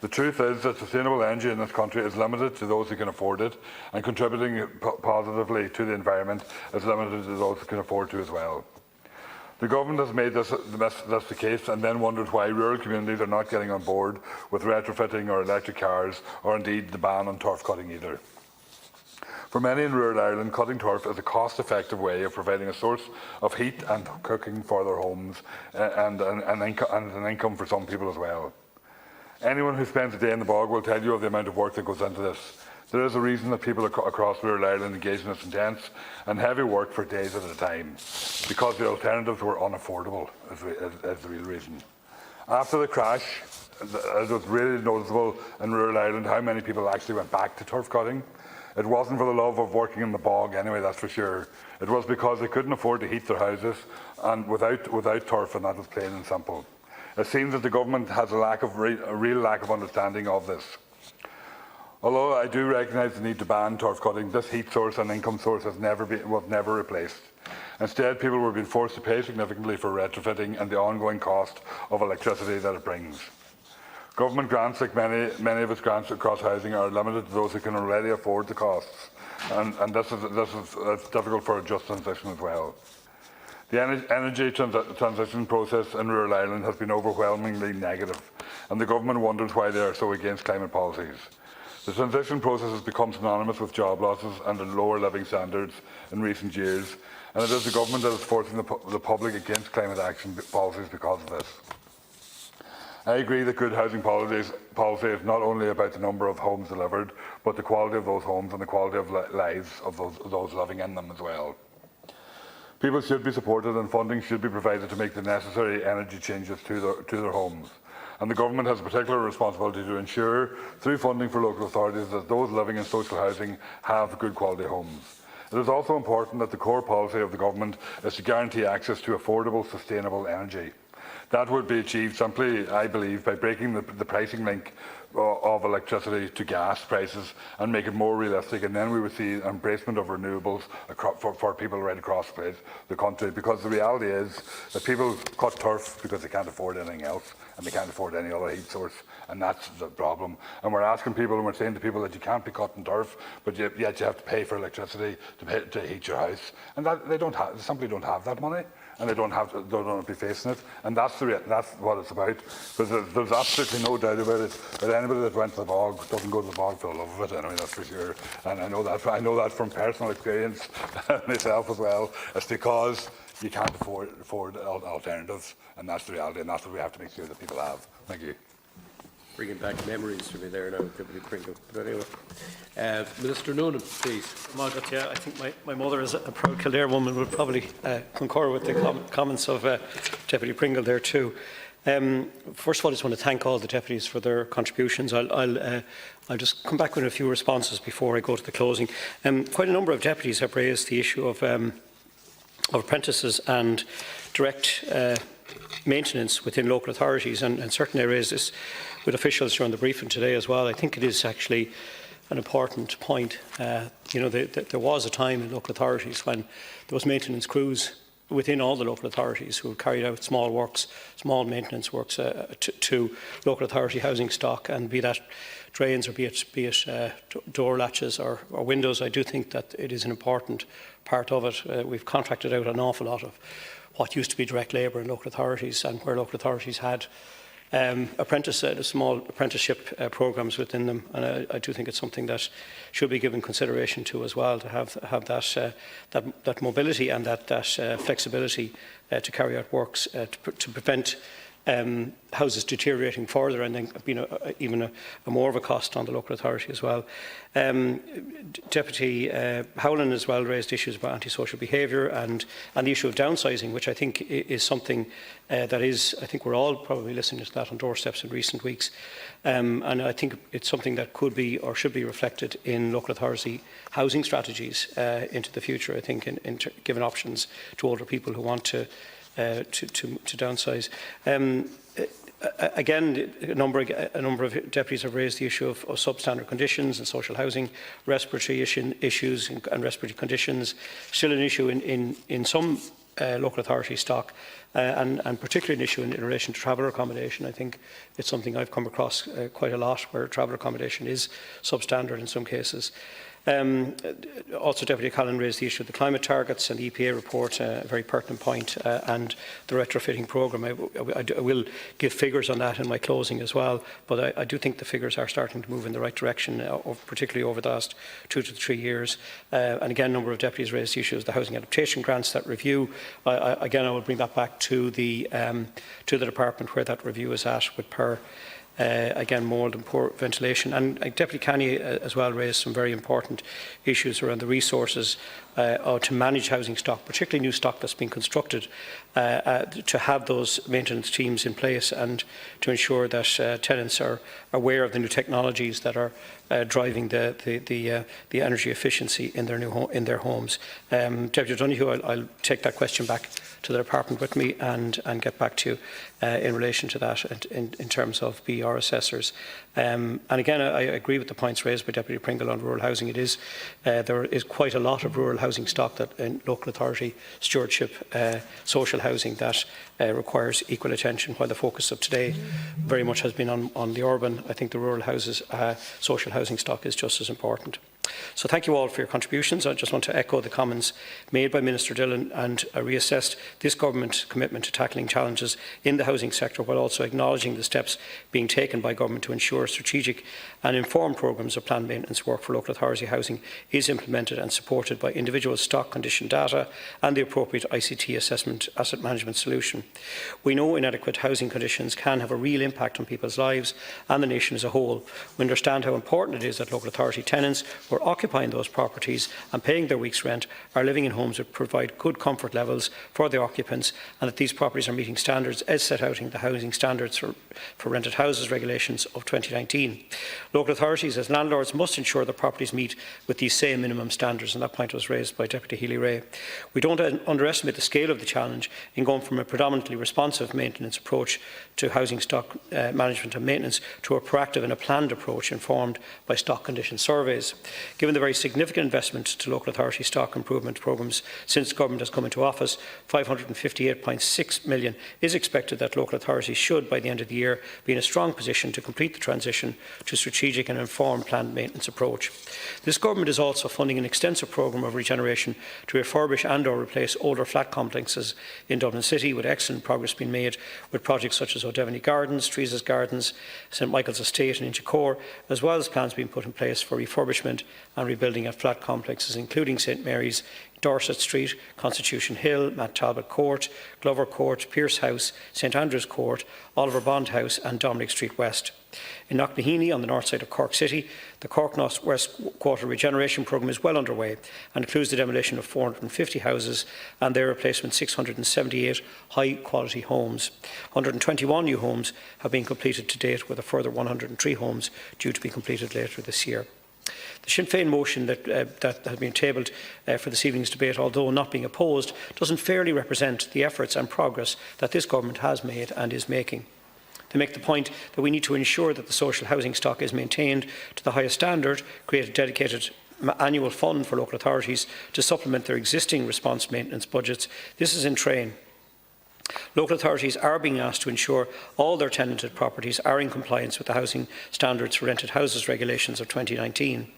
Speaker 8: The truth is that sustainable energy in this country is limited to those who can afford it, and contributing positively to the environment is limited to those who can afford to as well. The government has made this the case and then wondered why rural communities are not getting on board with retrofitting or electric cars, or indeed the ban on turf cutting either. For many in rural Ireland, cutting turf is a cost-effective way of providing a source of heat and cooking for their homes and an income for some people as well. Anyone who spends a day in the bog will tell you of the amount of work that goes into this. There is a reason that people across rural Ireland engage in this intense and heavy work for days at a time, because the alternatives were unaffordable, is the real reason. After the crash, it was really noticeable in rural Ireland how many people actually went back to turf cutting. It wasn't for the love of working in the bog anyway, that's for sure. It was because they couldn't afford to heat their houses and without turf, and that was plain and simple. It seems that the government has a real lack of understanding of this. Although I do recognise the need to ban turf cutting, this heat source and income source was never replaced. Instead, people were being forced to pay significantly for retrofitting and the ongoing cost of electricity that it brings. Government grants, like many of its grants across housing, are limited to those who can already afford the costs, and this is difficult for a just transition as well. The energy transition process in rural Ireland has been overwhelmingly negative, and the government wonders why they are so against climate policies. The transition process has become synonymous with job losses and lower living standards in recent years, and it is the government that is forcing the public against climate action policies because of this. I agree that good housing policy is not only about the number of homes delivered, but the quality of those homes and the quality of lives of those living in them as well. People should be supported and funding should be provided to make the necessary energy changes to their homes. And the government has a particular responsibility to ensure, through funding for local authorities, that those living in social housing have good quality homes. It is also important that the core policy of the government is to guarantee access to affordable, sustainable energy. That would be achieved simply, I believe, by breaking the pricing link of electricity to gas prices and make it more realistic, and then we would see an embracement of renewables for people right across the country, because the reality is that people cut turf because they can't afford anything else and they can't afford any other heat source, and that's the problem. And we're asking people and we're saying to people that you can't be cutting turf, but yet you have to pay for electricity to heat your house, and that they simply don't have that money. And they don't have to be facing it, and that's what it's about. Because there's absolutely no doubt about it. That anybody that went to the bog doesn't go to the bog for the love of it. Anyway, that's for sure. And I know that from personal experience myself as well. It's because you can't afford alternatives, and that's the reality, and that's what we have to make sure that people have. Thank you.
Speaker 1: Bringing back memories for me there now, Deputy Pringle. But anyway, Minister Noonan, please.
Speaker 5: Margaret, yeah, I think my mother, as a proud Kildare woman, would probably concur with the comments of Deputy Pringle there too. First of all, I just want to thank all the deputies for their contributions. I'll just come back with a few responses before I go to the closing. Quite a number of deputies have raised the issue of apprentices and direct maintenance within local authorities, and certainly I raised this with officials during the briefing today as well. I think it is actually an important point. There was a time in local authorities when those maintenance crews within all the local authorities who have carried out small works, small maintenance works to local authority housing stock, and be that drains or be it door latches or windows. I do think that it is an important part of it. We've contracted out an awful lot of what used to be direct labour in local authorities, and where local authorities had small apprenticeship programmes within them, and I do think it's something that should be given consideration to as well, to have that mobility and that flexibility to carry out works to prevent houses deteriorating further and then being even a more of a cost on the local authority as well. Deputy Howland as well raised issues about antisocial behaviour and the issue of downsizing, which I think is something I think we're all probably listening to that on doorsteps in recent weeks. And I think it's something that could be or should be reflected in local authority housing strategies into the future, I think, in giving options to older people who want to downsize. Again, a number of deputies have raised the issue of substandard conditions and social housing, respiratory issues and respiratory conditions, still an issue in some local authority stock, and particularly an issue in relation to traveller accommodation. I think it's something I've come across quite a lot, where traveller accommodation is substandard in some cases. Also, Deputy Callan raised the issue of the climate targets and the EPA report, a very pertinent point, and the retrofitting programme. I will give figures on that in my closing as well, but I do think the figures are starting to move in the right direction, particularly over the last 2 to 3 years. And again, a number of deputies raised the issue of the housing adaptation grants, that review. Again, I will bring that back to the department where that review is at, with again, mould and poor ventilation. And Deputy Canny as well raised some very important issues around the resources to manage housing stock, particularly new stock that's been constructed, to have those maintenance teams in place and to ensure that tenants are aware of the new technologies that are driving the energy efficiency in their homes. Deputy Donoghue, I'll take that question back to the department with me and get back to you in relation to that in terms of BR assessors. And again, I agree with the points raised by Deputy Pringle on rural housing. There is quite a lot of rural housing stock that in local authority stewardship, social housing, that requires equal attention, while the focus of today very much has been on the urban. I think the rural houses, social housing stock is just as important. So thank you all for your contributions. I just want to echo the comments made by Minister Dillon and reassess this government's commitment to tackling challenges in the housing sector, while also acknowledging the steps being taken by government to ensure strategic and informed programmes of planned maintenance work for local authority housing is implemented and supported by individual stock condition data and the appropriate ICT assessment asset management solution. We know inadequate housing conditions can have a real impact on people's lives and the nation as a whole. We understand how important it is that local authority tenants who are occupying those properties and paying their week's rent are living in homes that provide good comfort levels for the occupants, and that these properties are meeting standards as set out in the Housing Standards for Rented Houses Regulations of 2019. Local authorities as landlords must ensure that properties meet with these same minimum standards, and that point was raised by Deputy Healy-Rae. We don't underestimate the scale of the challenge in going from a predominantly responsive maintenance approach to housing stock management and maintenance to a proactive and a planned approach informed by stock condition surveys. Given the very significant investment to local authority stock improvement programmes since government has come into office, £558.6 million is expected that local authorities should, by the end of the year, be in a strong position to complete the transition to a strategic and informed planned maintenance approach. This government is also funding an extensive programme of regeneration to refurbish and/or replace older flat complexes in Dublin City, with excellent progress being made with projects such as O'Devaney Gardens, Teresa's Gardens, St Michael's Estate and Inchicore, as well as plans being put in place for refurbishment and rebuilding at flat complexes including St Mary's, Dorset Street, Constitution Hill, Matt Talbot Court, Glover Court, Pierce House, St Andrew's Court, Oliver Bond House and Dominic Street West. In Knocknaheeny, on the north side of Cork City, the Cork North West Quarter regeneration programme is well underway and includes the demolition of 450 houses and their replacement 678 high-quality homes. 121 new homes have been completed to date, with a further 103 homes due to be completed later this year. The Sinn Féin motion that has been tabled for this evening's debate, although not being opposed, doesn't fairly represent the efforts and progress that this government has made and is making. They make the point that we need to ensure that the social housing stock is maintained to the highest standard, create a dedicated annual fund for local authorities to supplement their existing response maintenance budgets. This is in train. Local authorities are being asked to ensure all their tenanted properties are in compliance with the Housing Standards for Rented Houses regulations of 2019.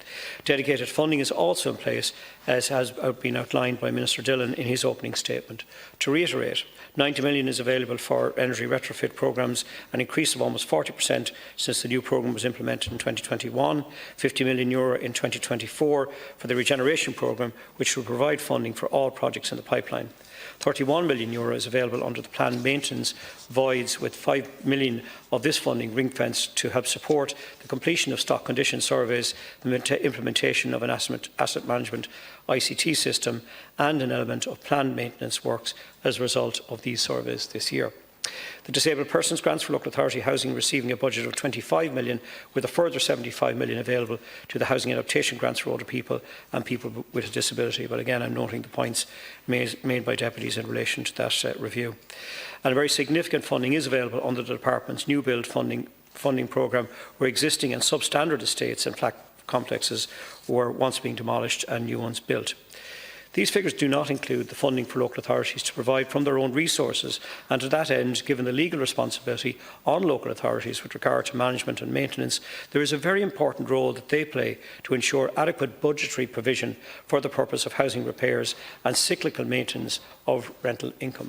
Speaker 5: Dedicated funding is also in place, as has been outlined by Minister Dillon in his opening statement. To reiterate, 90 million is available for energy retrofit programmes, an increase of almost 40% since the new programme was implemented in 2021, €50 million in 2024 for the regeneration programme, which will provide funding for all projects in the pipeline. €31 million is available under the planned maintenance voids, with €5 million of this funding ring-fenced to help support the completion of stock condition surveys, the implementation of an asset management ICT system, and an element of planned maintenance works as a result of these surveys this year. The Disabled Persons Grants for Local Authority Housing receiving a budget of 25 million, with a further 75 million available to the Housing Adaptation Grants for older people and people with a disability. But again, I'm noting the points made by deputies in relation to that review. And a very significant funding is available under the Department's new build funding programme, where existing and substandard estates and flat complexes were once being demolished and new ones built. These figures do not include the funding for local authorities to provide from their own resources, and to that end, given the legal responsibility on local authorities with regard to management and maintenance, there is a very important role that they play to ensure adequate budgetary provision for the purpose of housing repairs and cyclical maintenance of rental income.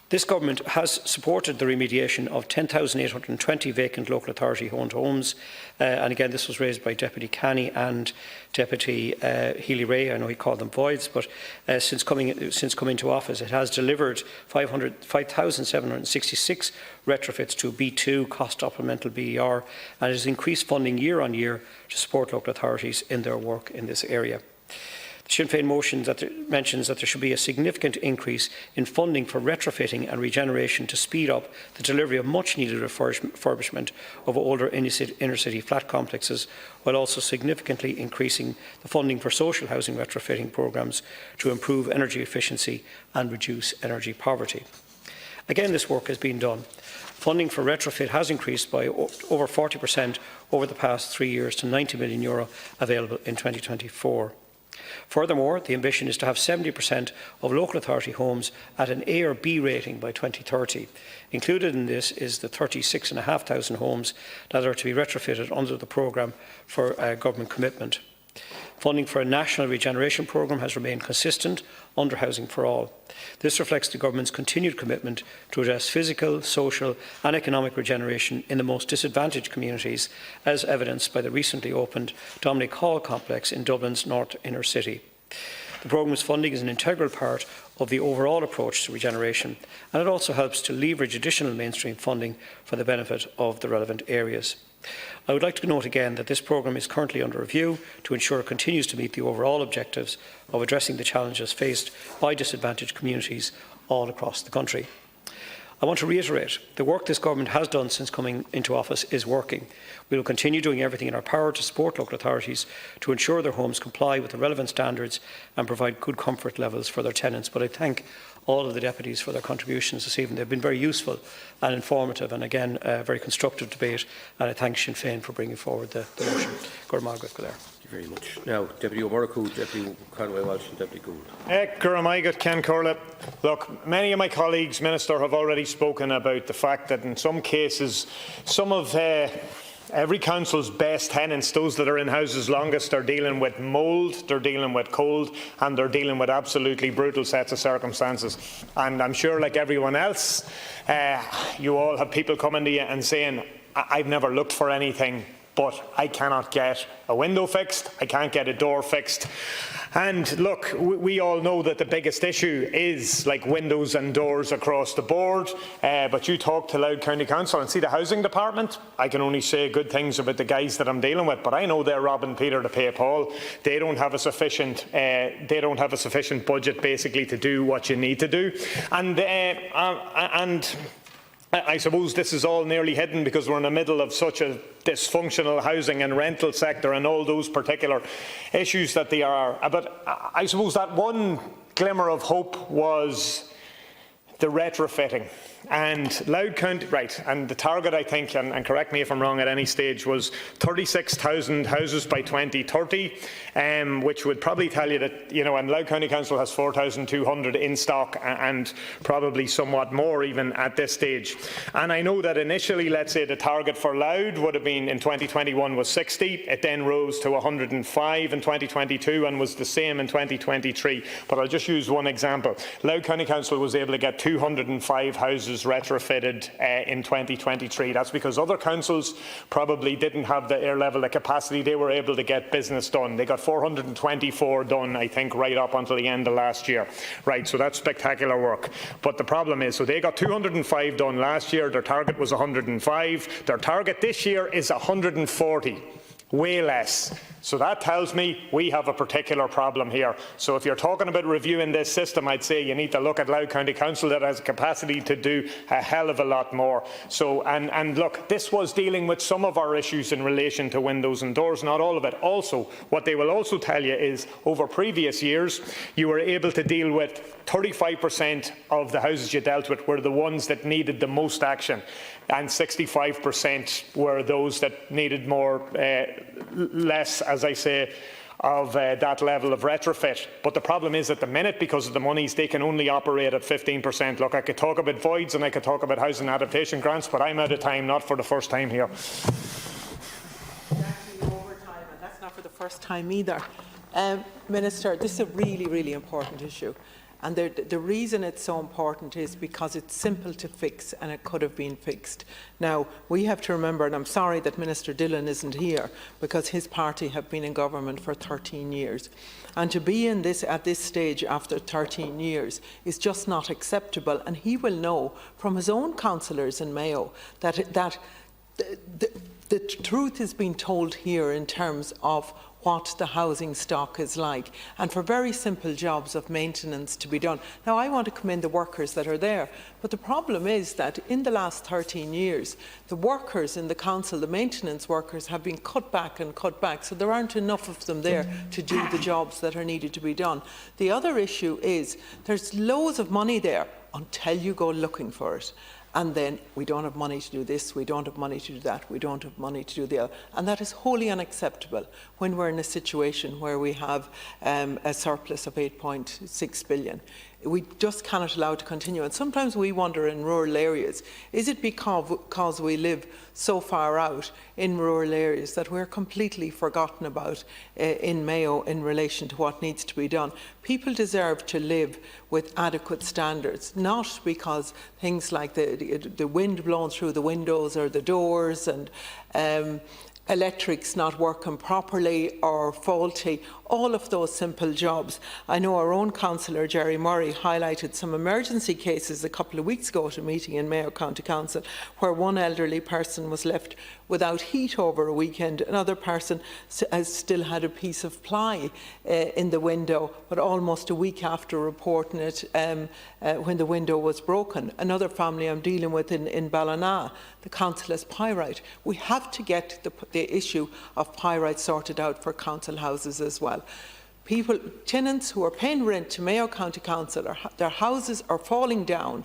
Speaker 5: This government has supported the remediation of 10,820 vacant local authority owned homes, and again this was raised by Deputy Canny and Deputy Healy-Rae. I know he called them voids, but since coming to office it has delivered 5,766 retrofits to B2 cost supplemental BER, and has increased funding year on year to support local authorities in their work in this area. Sinn Féin motion mentions that there should be a significant increase in funding for retrofitting and regeneration to speed up the delivery of much-needed refurbishment of older inner-city flat complexes, while also significantly increasing the funding for social housing retrofitting programmes to improve energy efficiency and reduce energy poverty. Again, this work has been done. Funding for retrofit has increased by over 40% over the past 3 years to €90 million available in 2024. Furthermore, the ambition is to have 70% of local authority homes at an A or B rating by 2030. Included in this is the 36,500 homes that are to be retrofitted under the programme for government commitment. Funding for a national regeneration programme has remained consistent under Housing for All. This reflects the government's continued commitment to address physical, social and economic regeneration in the most disadvantaged communities, as evidenced by the recently opened Dominic Hall complex in Dublin's North Inner City. The programme's funding is an integral part of the overall approach to regeneration, and it also helps to leverage additional mainstream funding for the benefit of the relevant areas. I would like to note again that this programme is currently under review to ensure it continues to meet the overall objectives of addressing the challenges faced by disadvantaged communities all across the country. I want to reiterate the work this government has done since coming into office is working. We will continue doing everything in our power to support local authorities to ensure their homes comply with the relevant standards and provide good comfort levels for their tenants. But I thank all of the deputies for their contributions this evening. They've been very useful and informative, and again a very constructive debate, and I thank Sinn Féin for bringing forward the motion. Thank you
Speaker 1: very much. Now, Deputy O'Murrough, Deputy Conway-Walsh and Deputy Gould.
Speaker 16: Look, many of my colleagues, Minister, have already spoken about the fact that in some cases, some of every council's best tenants, those that are in houses longest, are dealing with mould, they're dealing with cold, and they're dealing with absolutely brutal sets of circumstances. And I'm sure, like everyone else, you all have people coming to you and saying, I've never looked for anything, but I cannot get a window fixed, I can't get a door fixed. And look, we all know that the biggest issue is like windows and doors across the board, but you talk to Louth County Council and see the housing department. I can only say good things about the guys that I'm dealing with, but I know they're robbing Peter to pay Paul. They don't have a sufficient budget basically to do what you need to do, and I suppose this is all nearly hidden because we're in the middle of such a dysfunctional housing and rental sector and all those particular issues that they are. But I suppose that one glimmer of hope was the retrofitting. And Louth County, right, and the target, I think, and correct me if I'm wrong at any stage, was 36,000 houses by 2030, which would probably tell you that, you know, and Louth County Council has 4,200 in stock and probably somewhat more even at this stage. And I know that initially, let's say, the target for Louth would have been in 2021 was 60. It then rose to 105 in 2022 and was the same in 2023. But I'll just use one example. Louth County Council was able to get 205 houses retrofitted in 2023. That's because other councils probably didn't have the air level of capacity. They were able to get business done. They got 424 done, I think, right up until the end of last year. Right, so that's spectacular work. But the problem is, so they got 205 done last year. Their target was 105. Their target this year is 140. Way less. So that tells me we have a particular problem here. So if you're talking about reviewing this system, I'd say you need to look at Louth County Council that has capacity to do a hell of a lot more. So, and look, this was dealing with some of our issues in relation to windows and doors, not all of it. Also, what they will also tell you is over previous years, you were able to deal with 35% of the houses you dealt with were the ones that needed the most action, and 65% were those that needed more, less, as I say, of that level of retrofit. But the problem is at the minute, because of the monies, they can only operate at 15%. Look, I could talk about voids and I could talk about housing adaptation grants, but I'm out of time, not for the first time here.
Speaker 20: That's not for the first time either. Minister, this is a really, really important issue. And the reason it's so important is because it's simple to fix and it could have been fixed. Now, we have to remember, and I'm sorry that Minister Dillon isn't here, because his party have been in government for 13 years. And to be in this at this stage after 13 years is just not acceptable. And he will know from his own councillors in Mayo that the truth is being told here in terms of what the housing stock is like, and for very simple jobs of maintenance to be done. Now, I want to commend the workers that are there, but the problem is that in the last 13 years, the workers in the council, the maintenance workers, have been cut back, so there aren't enough of them there to do the jobs that are needed to be done. The other issue is there's loads of money there until you go looking for it. And then we don't have money to do this, we don't have money to do that, we don't have money to do the other. And that is wholly unacceptable when we're in a situation where we have a surplus of 8.6 billion. We just cannot allow it to continue. And sometimes we wonder in rural areas, is it because we live so far out in rural areas that we're completely forgotten about in Mayo in relation to what needs to be done? People deserve to live with adequate standards, not because things like the wind blowing through the windows or the doors and electrics not working properly or faulty, all of those simple jobs. I know our own councillor, Jerry Murray, highlighted some emergency cases a couple of weeks ago at a meeting in Mayo County Council where one elderly person was left without heat over a weekend. Another person has still had a piece of ply in the window, but almost a week after reporting it when the window was broken. Another family I'm dealing with in Ballina, the council has pyrite. We have to get the issue of pyrite sorted out for council houses as well. Tenants who are paying rent to Mayo County Council, their houses are falling down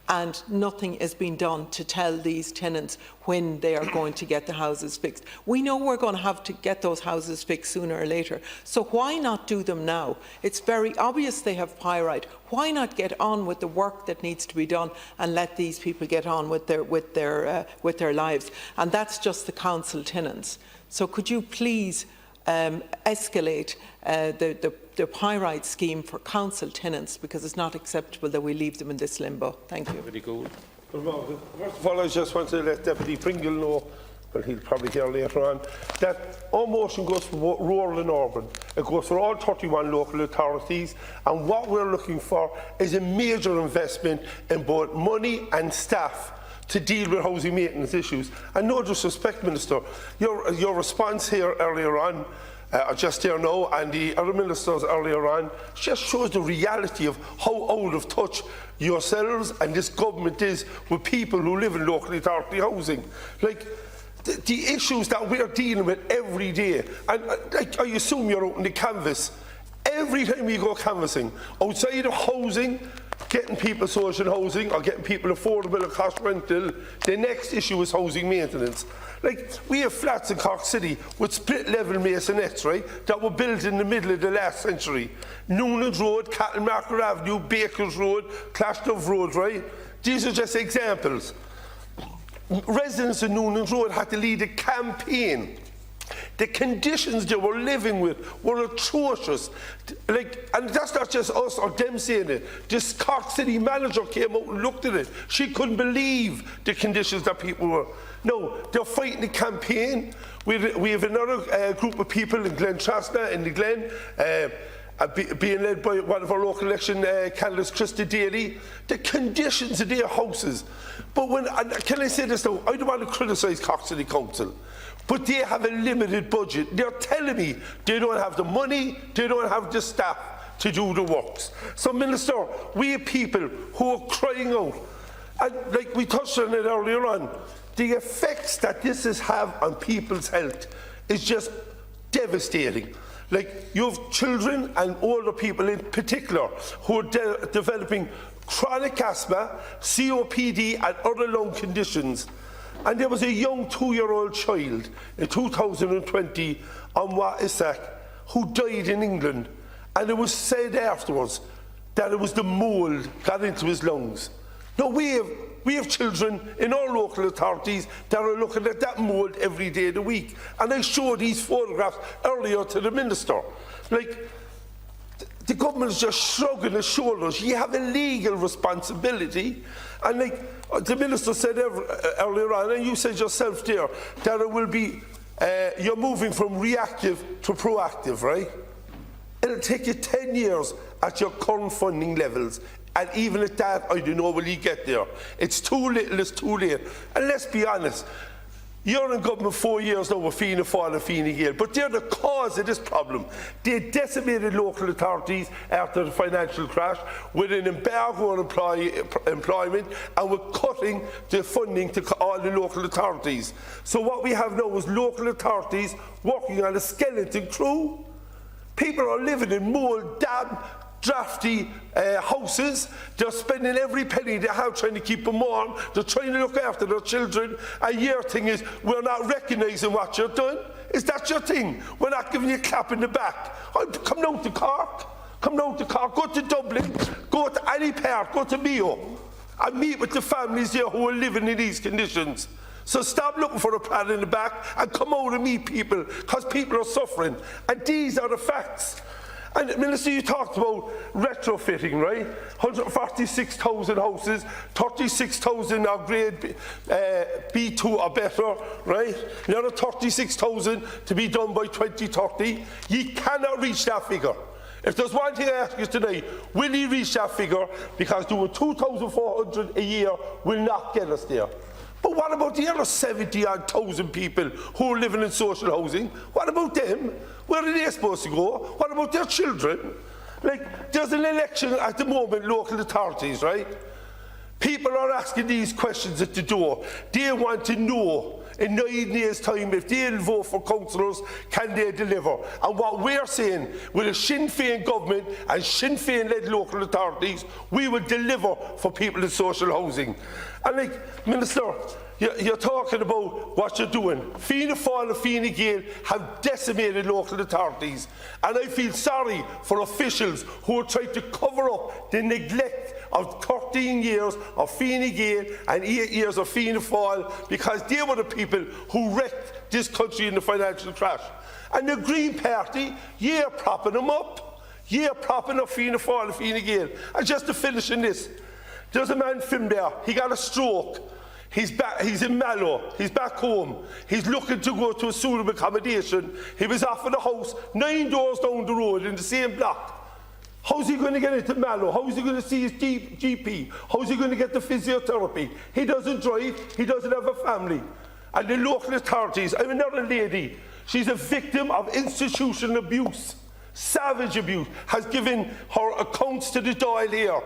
Speaker 20: and nothing is being done to tell these tenants when they are going to get the houses fixed. We know we're going to have to get those houses fixed sooner or later, so why not do them now? It's very obvious they have pyrite. Why not get on with the work that needs to be done and let these people get on with their lives? And that's just the council tenants. So could you please escalate the pyrite scheme for council tenants, because it's not acceptable that we leave them in this limbo. Thank you.
Speaker 1: Very good.
Speaker 17: First of all, I just want to let Deputy Pringle know, well, he'll probably hear later on, that our motion goes for rural and urban. It goes for all 31 local authorities, and what we're looking for is a major investment in both money and staff to deal with housing maintenance issues. And no disrespect, Minister, your response here earlier on, just here now, and the other ministers earlier on, just shows the reality of how out of touch yourselves and this government is with people who live in local authority housing. Like, the issues that we're dealing with every day, and I assume you're out on the canvas. Every time you go canvassing, outside of housing,
Speaker 3: getting people social housing or getting people affordable or cost rental. The next issue is housing maintenance. Like, we have flats in Cork City with split level masonettes, right, that were built in the middle of the last century. Noonan's Road, Cattlemarker Avenue, Baker's Road, Clashdove Road, right? These are just examples. Residents of Noonan's Road had to lead a campaign. The conditions they were living with were atrocious. Like, and that's not just us or them saying it. This Cork City manager came out and looked at it. She couldn't believe the conditions that people were. No, they're fighting the campaign. We have another group of people in Glentrasna, in the Glen, being led by one of our local election candidates, Krista Daly. The conditions of their houses. But when, can I say this now? I don't want to criticise Cork City Council, but they have a limited budget. They're telling me they don't have the money, they don't have the staff to do the works. So, Minister, we have people who are crying out, and like we touched on it earlier on, the effects that this has have on people's health is just devastating. Like, you have children and older people in particular who are developing chronic asthma, COPD and other lung conditions. And there was a young 2-year-old child in 2020 on Isak who died in England, and it was said afterwards that it was the mould got into his lungs. Now, we have children in our local authorities that are looking at that mould every day of the week. And I showed these photographs earlier to the Minister. Like, the government is just shrugging its shoulders. You have a legal responsibility. And like the Minister said earlier on, and you said yourself there, that it will be, you're moving from reactive to proactive, right? It'll take you 10 years at your current funding levels. And even at that, I don't know will you get there. It's too little, it's too late. And let's be honest, you're in government 4 years now with Fianna Fáil and Fine Gael, but they're the cause of this problem. They decimated local authorities after the financial crash with an embargo on employment, and we're cutting the funding to all the local authorities. So what we have now is local authorities working on a skeleton crew. People are living in mould, damp, drafty houses. They're spending every penny they have trying to keep them warm. They're trying to look after their children. And your thing is, we're not recognising what you're doing. Is that your thing? We're not giving you a clap in the back. Come down to Cork. Come down to Cork. Go to Dublin. Go to any part. Go to Mayo. And meet with the families here who are living in these conditions. So stop looking for a pat in the back and come out and meet people, because people are suffering. And these are the facts. And Minister, you talked about retrofitting, right? 146,000 houses, 36,000 are grade B2 or better, right? Another 36,000 to be done by 2030. You cannot reach that figure. If there's one thing I ask you today, will you reach that figure? Because doing 2,400 a year will not get us there. But what about the other 70,000 people who are living in social housing? What about them? Where are they supposed to go? What about their children? Like, there's an election at the moment, local authorities, right? People are asking these questions at the door. They want to know in 9 years' time, if they'll vote for councillors, can they deliver? And what we're saying, with a Sinn Féin government and Sinn Féin-led local authorities, we will deliver for people in social housing. And like, Minister, you're talking about what you're doing. Fianna Fáil and Fine Gael have decimated local authorities. And I feel sorry for officials who are trying to cover up the neglect of 13 years of Fine Gael and 8 years of Fianna Fáil, because they were the people who wrecked this country in the financial crash. And the Green Party, you're propping them up. You're propping up Fianna Fáil and Fine Gael. And just to finish in this, there's a man from there, he got a stroke. He's in Mallow, he's back home, he's looking to go to a suitable accommodation. He was offered a house 9 doors down the road in the same block. How's he going to get into Mallow? How is he going to see his GP? How's he going to get the physiotherapy? He doesn't drive, he doesn't have a family. And the local authorities, I have another lady, she's a victim of institutional abuse, savage abuse, has given her accounts to the Dáil here.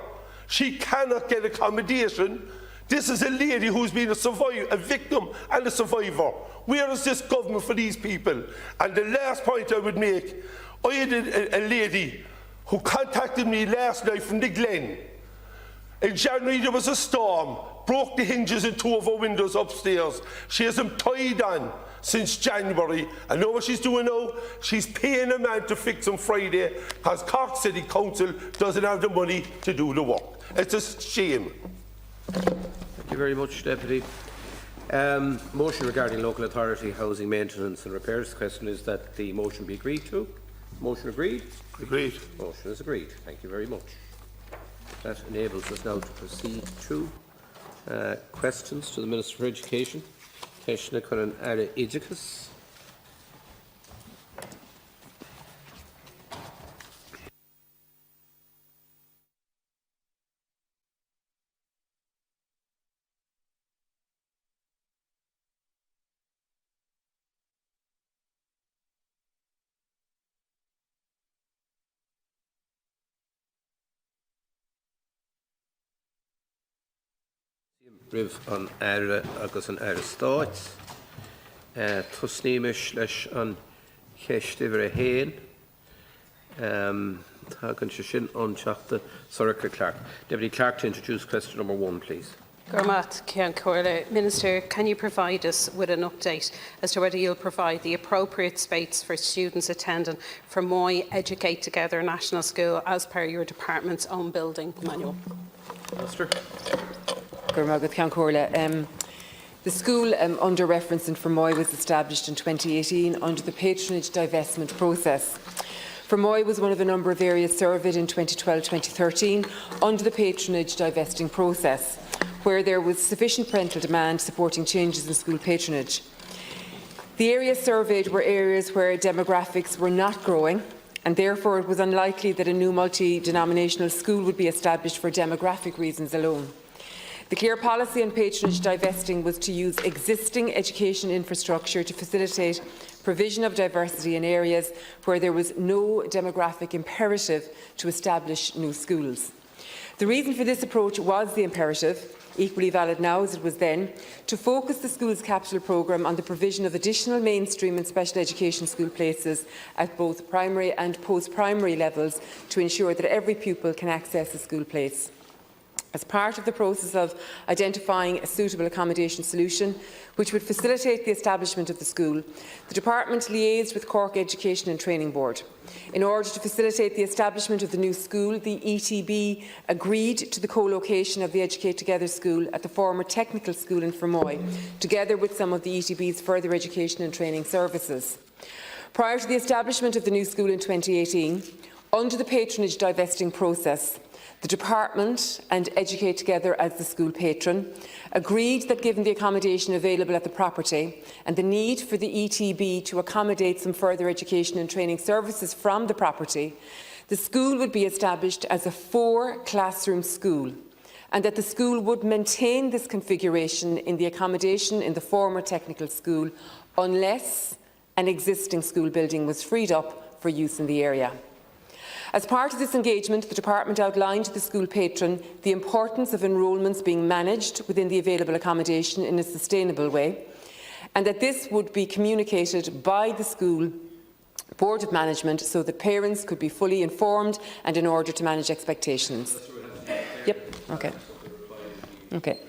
Speaker 3: She cannot get accommodation. This is a lady who's been a victim and a survivor. Where is this government for these people? And the last point I would make, I had a lady who contacted me last night from the Glen. In January there was a storm, broke the hinges in 2 of her windows upstairs. She has them tied on since January. And know what she's doing now? She's paying a man to fix them Friday because Cork City Council doesn't have the money to do the work. It's a shame.
Speaker 1: Thank you very much, Deputy. Motion regarding local authority housing maintenance and repairs. The question is that the motion be agreed to. Motion agreed?
Speaker 3: Agreed.
Speaker 1: Motion is agreed. Thank you very much. That enables us now to proceed to questions to the Minister for Education. Taoiseach Simon Rih an aire agus an aire stáit. Tusníimiis leis an cheistíomhar a héin. Tágann sé sin anseachta Sorcha Clark. Deputy Clark, to introduce question number 1, please.
Speaker 21: Minister, can you provide us with an update as to whether you'll provide the appropriate space for students attending Fermoy Educate Together National School as per your department's own building manual?
Speaker 1: Minister.
Speaker 22: The school under reference in Fermoy was established in 2018 under the patronage divestment process. Fermoy was one of a number of areas surveyed in 2012-2013 under the patronage divesting process, where there was sufficient parental demand supporting changes in school patronage. The areas surveyed were areas where demographics were not growing, and therefore it was unlikely that a new multi-denominational school would be established for demographic reasons alone. The clear policy on patronage divesting was to use existing education infrastructure to facilitate provision of diversity in areas where there was no demographic imperative to establish new schools. The reason for this approach was the imperative, equally valid now as it was then, to focus the school's capital programme on the provision of additional mainstream and special education school places at both primary and post-primary levels to ensure that every pupil can access a school place. As part of the process of identifying a suitable accommodation solution which would facilitate the establishment of the school, the Department liaised with Cork Education and Training Board. In order to facilitate the establishment of the new school, the ETB agreed to the co-location of the Educate Together school at the former technical school in Fermoy, together with some of the ETB's further education and training services. Prior to the establishment of the new school in 2018, under the patronage divesting process, the Department and Educate Together as the school patron agreed that given the accommodation available at the property and the need for the ETB to accommodate some further education and training services from the property, the school would be established as a 4-classroom school and that the school would maintain this configuration in the accommodation in the former technical school unless an existing school building was freed up for use in the area. As part of this engagement, the Department outlined to the school patron the importance of enrolments being managed within the available accommodation in a sustainable way, and that this would be communicated by the school Board of Management so that parents could be fully informed and in order to manage expectations. Yep. Okay. Okay.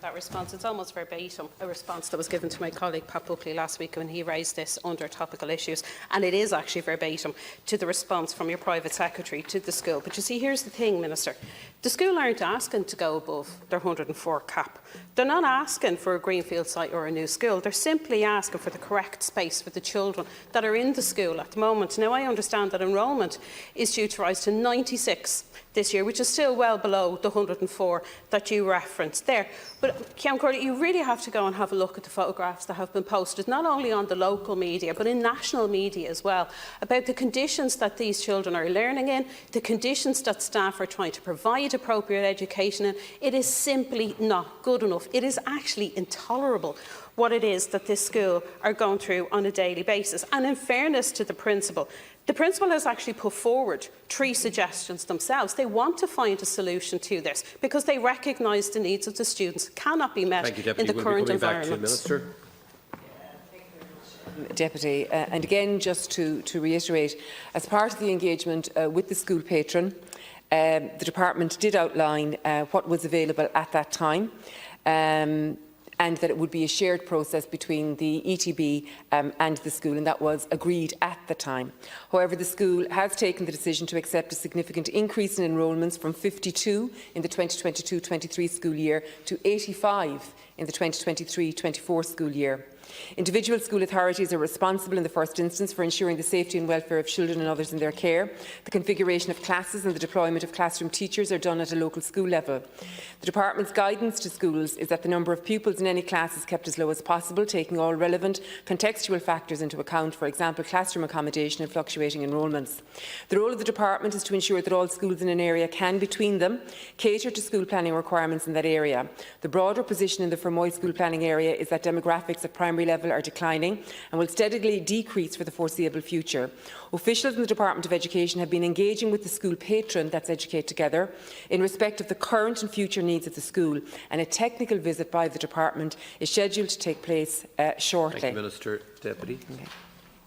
Speaker 21: That response. It's almost verbatim a response that was given to my colleague Pat Buckley last week when he raised this under topical issues, and it is actually verbatim to the response from your private secretary to the school. But you see, here's the thing, Minister. The school aren't asking to go above their 104 cap. They're not asking for a greenfield site or a new school. They're simply asking for the correct space for the children that are in the school at the moment. Now, I understand that enrolment is due to rise to 96 this year, which is still well below the 104 that you referenced there. But, Ceann Corley, you really have to go and have a look at the photographs that have been posted, not only on the local media, but in national media as well, about the conditions that these children are learning in, the conditions that staff are trying to provide appropriate education in. It is simply not good enough. It is actually intolerable what it is that this school are going through on a daily basis. And in fairness to the principal has actually put forward 3 suggestions themselves. They want to find a solution to this because they recognise the needs of the students cannot be met in the current environment.
Speaker 22: Deputy. And again, just to reiterate, as part of the engagement with the school patron, the Department did outline what was available at that time, and that it would be a shared process between the ETB and the school, and that was agreed at the time. However, the school has taken the decision to accept a significant increase in enrolments from 52 in the 2022-23 school year to 85 in the 2023-24 school year. Individual school authorities are responsible in the first instance for ensuring the safety and welfare of children and others in their care. The configuration of classes and the deployment of classroom teachers are done at a local school level. The Department's guidance to schools is that the number of pupils in any class is kept as low as possible, taking all relevant contextual factors into account, for example, classroom accommodation and fluctuating enrolments. The role of the Department is to ensure that all schools in an area can, between them, cater to school planning requirements in that area. The broader position in the Fermoy school planning area is that demographics at primary level are declining and will steadily decrease for the foreseeable future. Officials in the Department of Education have been engaging with the school patron, that's Educate Together, in respect of the current and future needs of the school, and a technical visit by the Department is scheduled to take place shortly.
Speaker 1: Thank you, Minister. Deputy.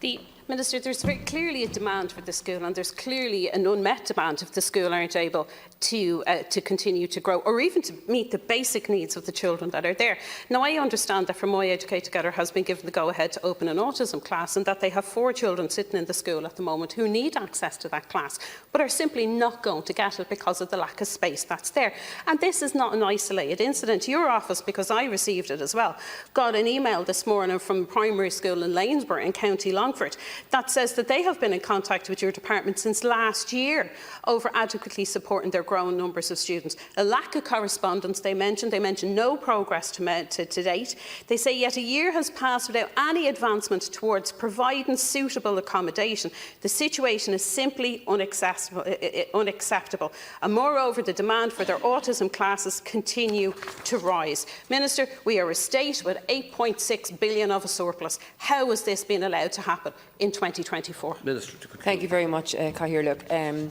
Speaker 21: Okay. Minister, there's very clearly a demand for the school, and there's clearly an unmet demand if the school aren't able to continue to grow, or even to meet the basic needs of the children that are there. Now, I understand that Fermoy Educate Together has been given the go-ahead to open an autism class, and that they have 4 children sitting in the school at the moment who need access to that class, but are simply not going to get it because of the lack of space that's there. And this is not an isolated incident. Your office, because I received it as well, got an email this morning from a primary school in Lanesborough in County Longford that says that they have been in contact with your department since last year over adequately supporting their growing numbers of students. A lack of correspondence, they mentioned no progress to date. They say yet a year has passed without any advancement towards providing suitable accommodation. The situation is simply unacceptable. And moreover, the demand for their autism classes continue to rise. Minister, we are a state with 8.6 billion of a surplus. How has this been allowed to happen in 2024?
Speaker 1: Minister, to conclude.
Speaker 22: Thank you very much, Cathaoirleach.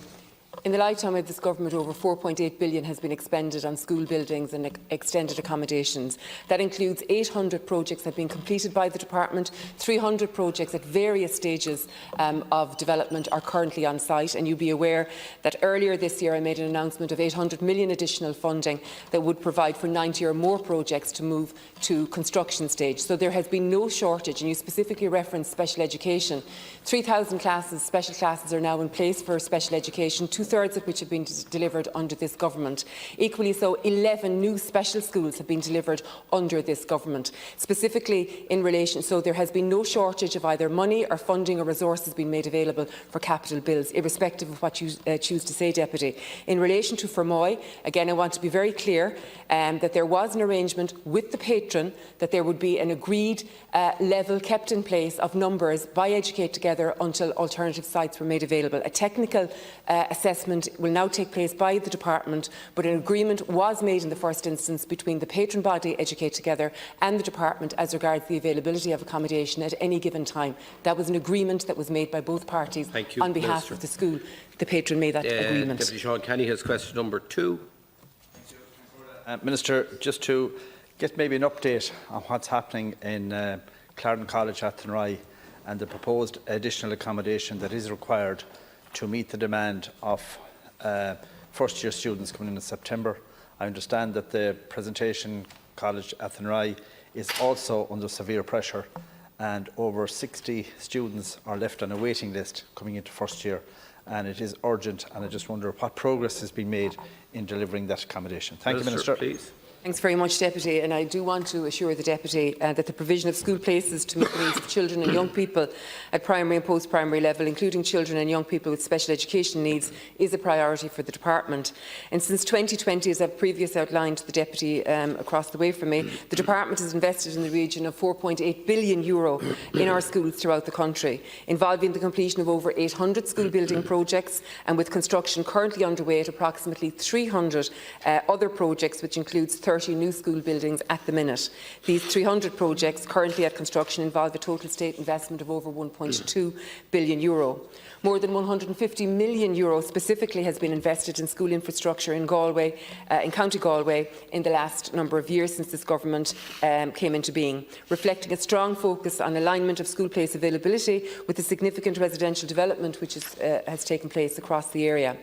Speaker 22: In the lifetime of this government, over 4.8 billion has been expended on school buildings and extended accommodations. That includes 800 projects that have been completed by the department. 300 projects at various stages of development are currently on site, and you'll be aware that earlier this year I made an announcement of 800 million additional funding that would provide for 90 or more projects to move to construction stage. So there has been no shortage, and you specifically referenced special education. 3,000 classes, special classes, are now in place for special education, 2/3 of which have been delivered under this government. Equally so, 11 new special schools have been delivered under this government. Specifically in relation, so there has been no shortage of either money or funding or resources being made available for capital bills, irrespective of what you choose to say, Deputy. In relation to Fermoy, again, I want to be very clear that there was an arrangement with the patron that there would be an agreed level kept in place of numbers by Educate Together until alternative sites were made available. A technical assessment will now take place by the department, but an agreement was made in the first instance between the patron body Educate Together and the department as regards the availability of accommodation at any given time. That was an agreement that was made by both parties on behalf of the school. The patron made that agreement.
Speaker 1: Deputy Sean Kenny has question number 2.
Speaker 15: Minister, just to get maybe an update on what's happening in Clarendon College at Athenry and the proposed additional accommodation that is required to meet the demand of first-year students coming in September. I understand that the Presentation College at Athenry is also under severe pressure, and over 60 students are left on a waiting list coming into first year, and it is urgent, and I just wonder what progress has been made in delivering that accommodation. Thank you, Minister.
Speaker 1: Please.
Speaker 22: Thanks very much, Deputy. And I do want to assure the Deputy that the provision of school places to meet the needs of children and young people at primary and post-primary level, including children and young people with special education needs, is a priority for the Department. And since 2020, as I've previously outlined to the Deputy across the way from me, the Department has invested in the region of €4.8 billion in our schools throughout the country, involving the completion of over 800 school building projects, and with construction currently underway at approximately 300 other projects, which includes 30 new school buildings at the minute. These 300 projects currently at construction involve a total state investment of over €1.2 billion. More than €150 million specifically has been invested in school infrastructure in Galway, in County Galway, in the last number of years since this government came into being, reflecting a strong focus on alignment of school place availability with the significant residential development which has taken place across the area.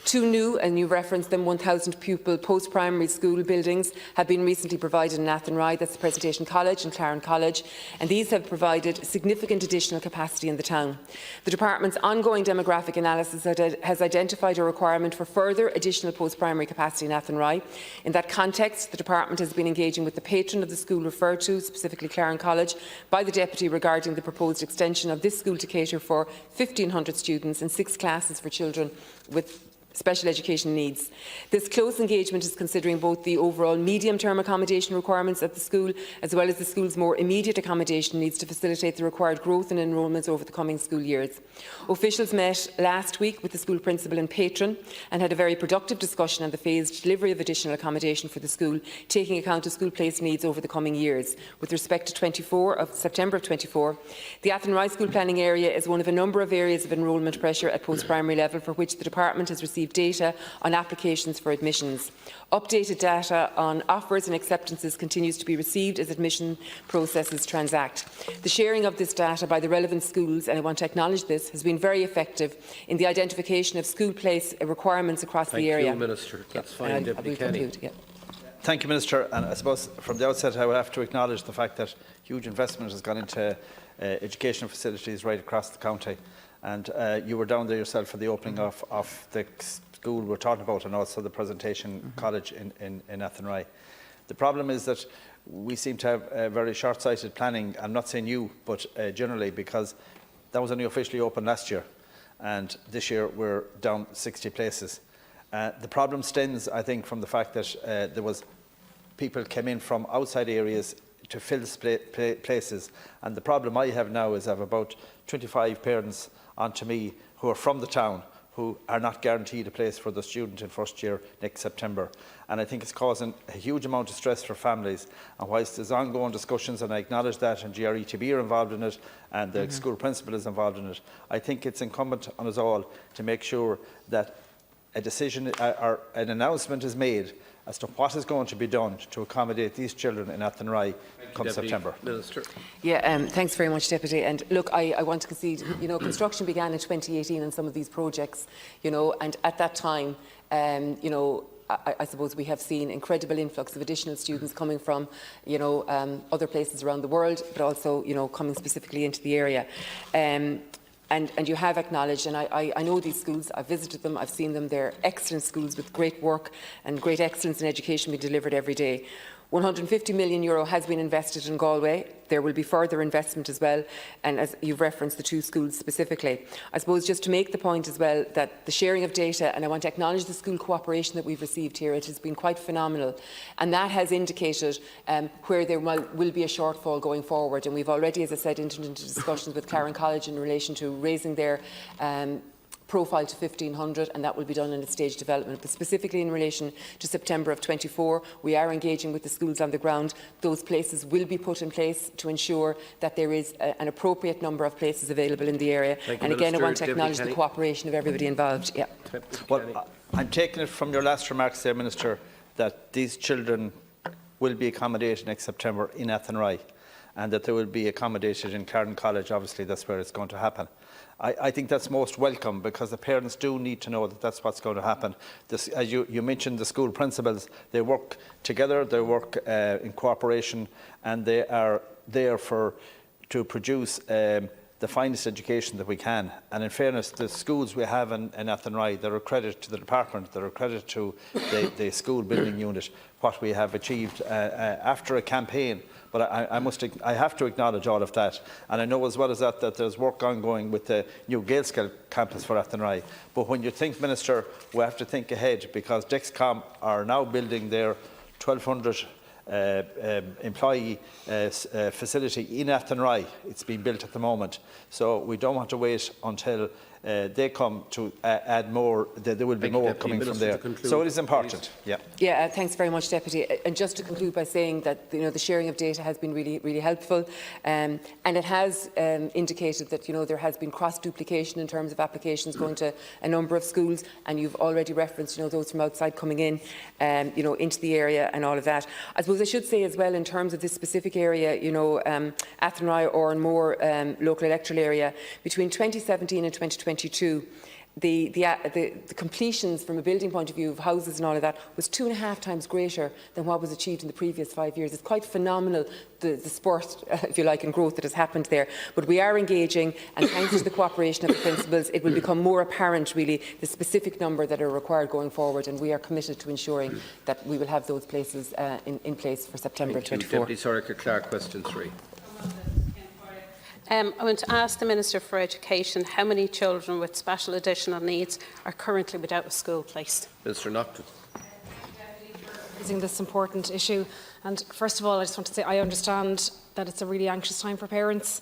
Speaker 22: 2 new, and you referenced them, 1,000 pupil post-primary school buildings have been recently provided in Athenry. That's the Presentation College and Claren College, and these have provided significant additional capacity in the town. The Department's ongoing demographic analysis has identified a requirement for further additional post-primary capacity in Athenry. In that context, the Department has been engaging with the patron of the school referred to, specifically Claren College, by the Deputy regarding the proposed extension of this school to cater for 1,500 students and 6 classes for children with special education needs. This close engagement is considering both the overall medium-term accommodation requirements at the school as well as the school's more immediate accommodation needs to facilitate the required growth in enrolments over the coming school years. Officials met last week with the school principal and patron and had a very productive discussion on the phased delivery of additional accommodation for the school, taking account of school place needs over the coming years. With respect to September of 24, the Athenry School planning area is one of a number of areas of enrolment pressure at post-primary level for which the Department has received data on applications for admissions. Updated data on offers and acceptances continues to be received as admission processes transact. The sharing of this data by the relevant schools, and I want to acknowledge this, has been very effective in the identification of school place requirements across the area.
Speaker 1: Thank you, Minister. That's fine, Deputy Kenny.
Speaker 15: Thank you, Minister. And I suppose from the outset I would have to acknowledge the fact that huge investment has gone into educational facilities right across the county. And you were down there yourself for the opening of the school we're talking about, and also the Presentation College in Athenry. The problem is that we seem to have a very short-sighted planning. I'm not saying you, but generally, because that was only officially open last year, and this year we're down 60 places. The problem stems, I think, from the fact that people came in from outside areas to fill places, and the problem I have now is I have about 25 parents onto me who are from the town who are not guaranteed a place for the student in first year next September. And I think it's causing a huge amount of stress for families. And whilst there's ongoing discussions, and I acknowledge that, and GRETB are involved in it, and the school principal is involved in it, I think it's incumbent on us all to make sure that a decision or an announcement is made as to what is going to be done to accommodate these children in Athenry come September.
Speaker 1: Minister.
Speaker 22: Yeah, thanks very much, Deputy. And look, I want to concede, construction began in 2018 on some of these projects, and at that time, I suppose we have seen incredible influx of additional students coming from, other places around the world, but also, coming specifically into the area. And you have acknowledged, and I know these schools, I've visited them, I've seen them, they're excellent schools with great work and great excellence in education being delivered every day. €150 million has been invested in Galway. There will be further investment as well, and as you've referenced the 2 schools specifically. I suppose just to make the point as well that the sharing of data, and I want to acknowledge the school cooperation that we've received here, it has been quite phenomenal, and that has indicated where there will be a shortfall going forward, and we've already, as I said, entered into discussions with Claren College in relation to raising their profile to 1,500, and that will be done in a staged development. But specifically in relation to September of 24, we are engaging with the schools on the ground. Those places will be put in place to ensure that there is an appropriate number of places available in the area. And again, I want to acknowledge the cooperation of everybody involved. Yeah.
Speaker 15: Well, I'm taking it from your last remarks there, Minister, that these children will be accommodated next September in Athenry, and that they will be accommodated in Claren College. Obviously, that's where it's going to happen. I think that's most welcome, because the parents do need to know that that's what's going to happen. As you mentioned, the school principals, they work together, they work in cooperation, and they are there to produce the finest education that we can. And in fairness, the schools we have in Athenry, they're a credit to the department, they're a credit to the school building unit, what we have achieved after a campaign. But I have to acknowledge all of that. And I know as well as that there's work ongoing with the new Gaelscoil campus for Athenry. But when you think, Minister, we have to think ahead, because Dexcom are now building their 1,200 employee facility in Athenry. It's being built at the moment. So we don't want to wait until they come to add more, there will be more coming from there. So it is important.
Speaker 22: Yeah, thanks very much, Deputy. And just to conclude by saying that the sharing of data has been really helpful, and it has indicated that there has been cross duplication in terms of applications going to a number of schools, and you've already referenced those from outside coming in into the area and all of that. I suppose I should say as well, in terms of this specific area, Athenry or more local electoral area, between 2017 and 2022, the completions from a building point of view of houses and all of that was 2.5 times greater than what was achieved in the previous 5 years. It's quite phenomenal, the spurt, if you like, and growth that has happened there. But we are engaging, and thanks to the cooperation of the principals, it will become more apparent, really, the specific number that are required going forward, and we are committed to ensuring that we will have those places in place for September 24.
Speaker 1: Deputy Cyprus1Click, question 3.
Speaker 21: I want to ask the Minister for Education how many children with special additional needs are currently without a school place.
Speaker 1: Minister Nocton.
Speaker 4: Raising this important issue. And first of all, I just want to say I understand that it's a really anxious time for parents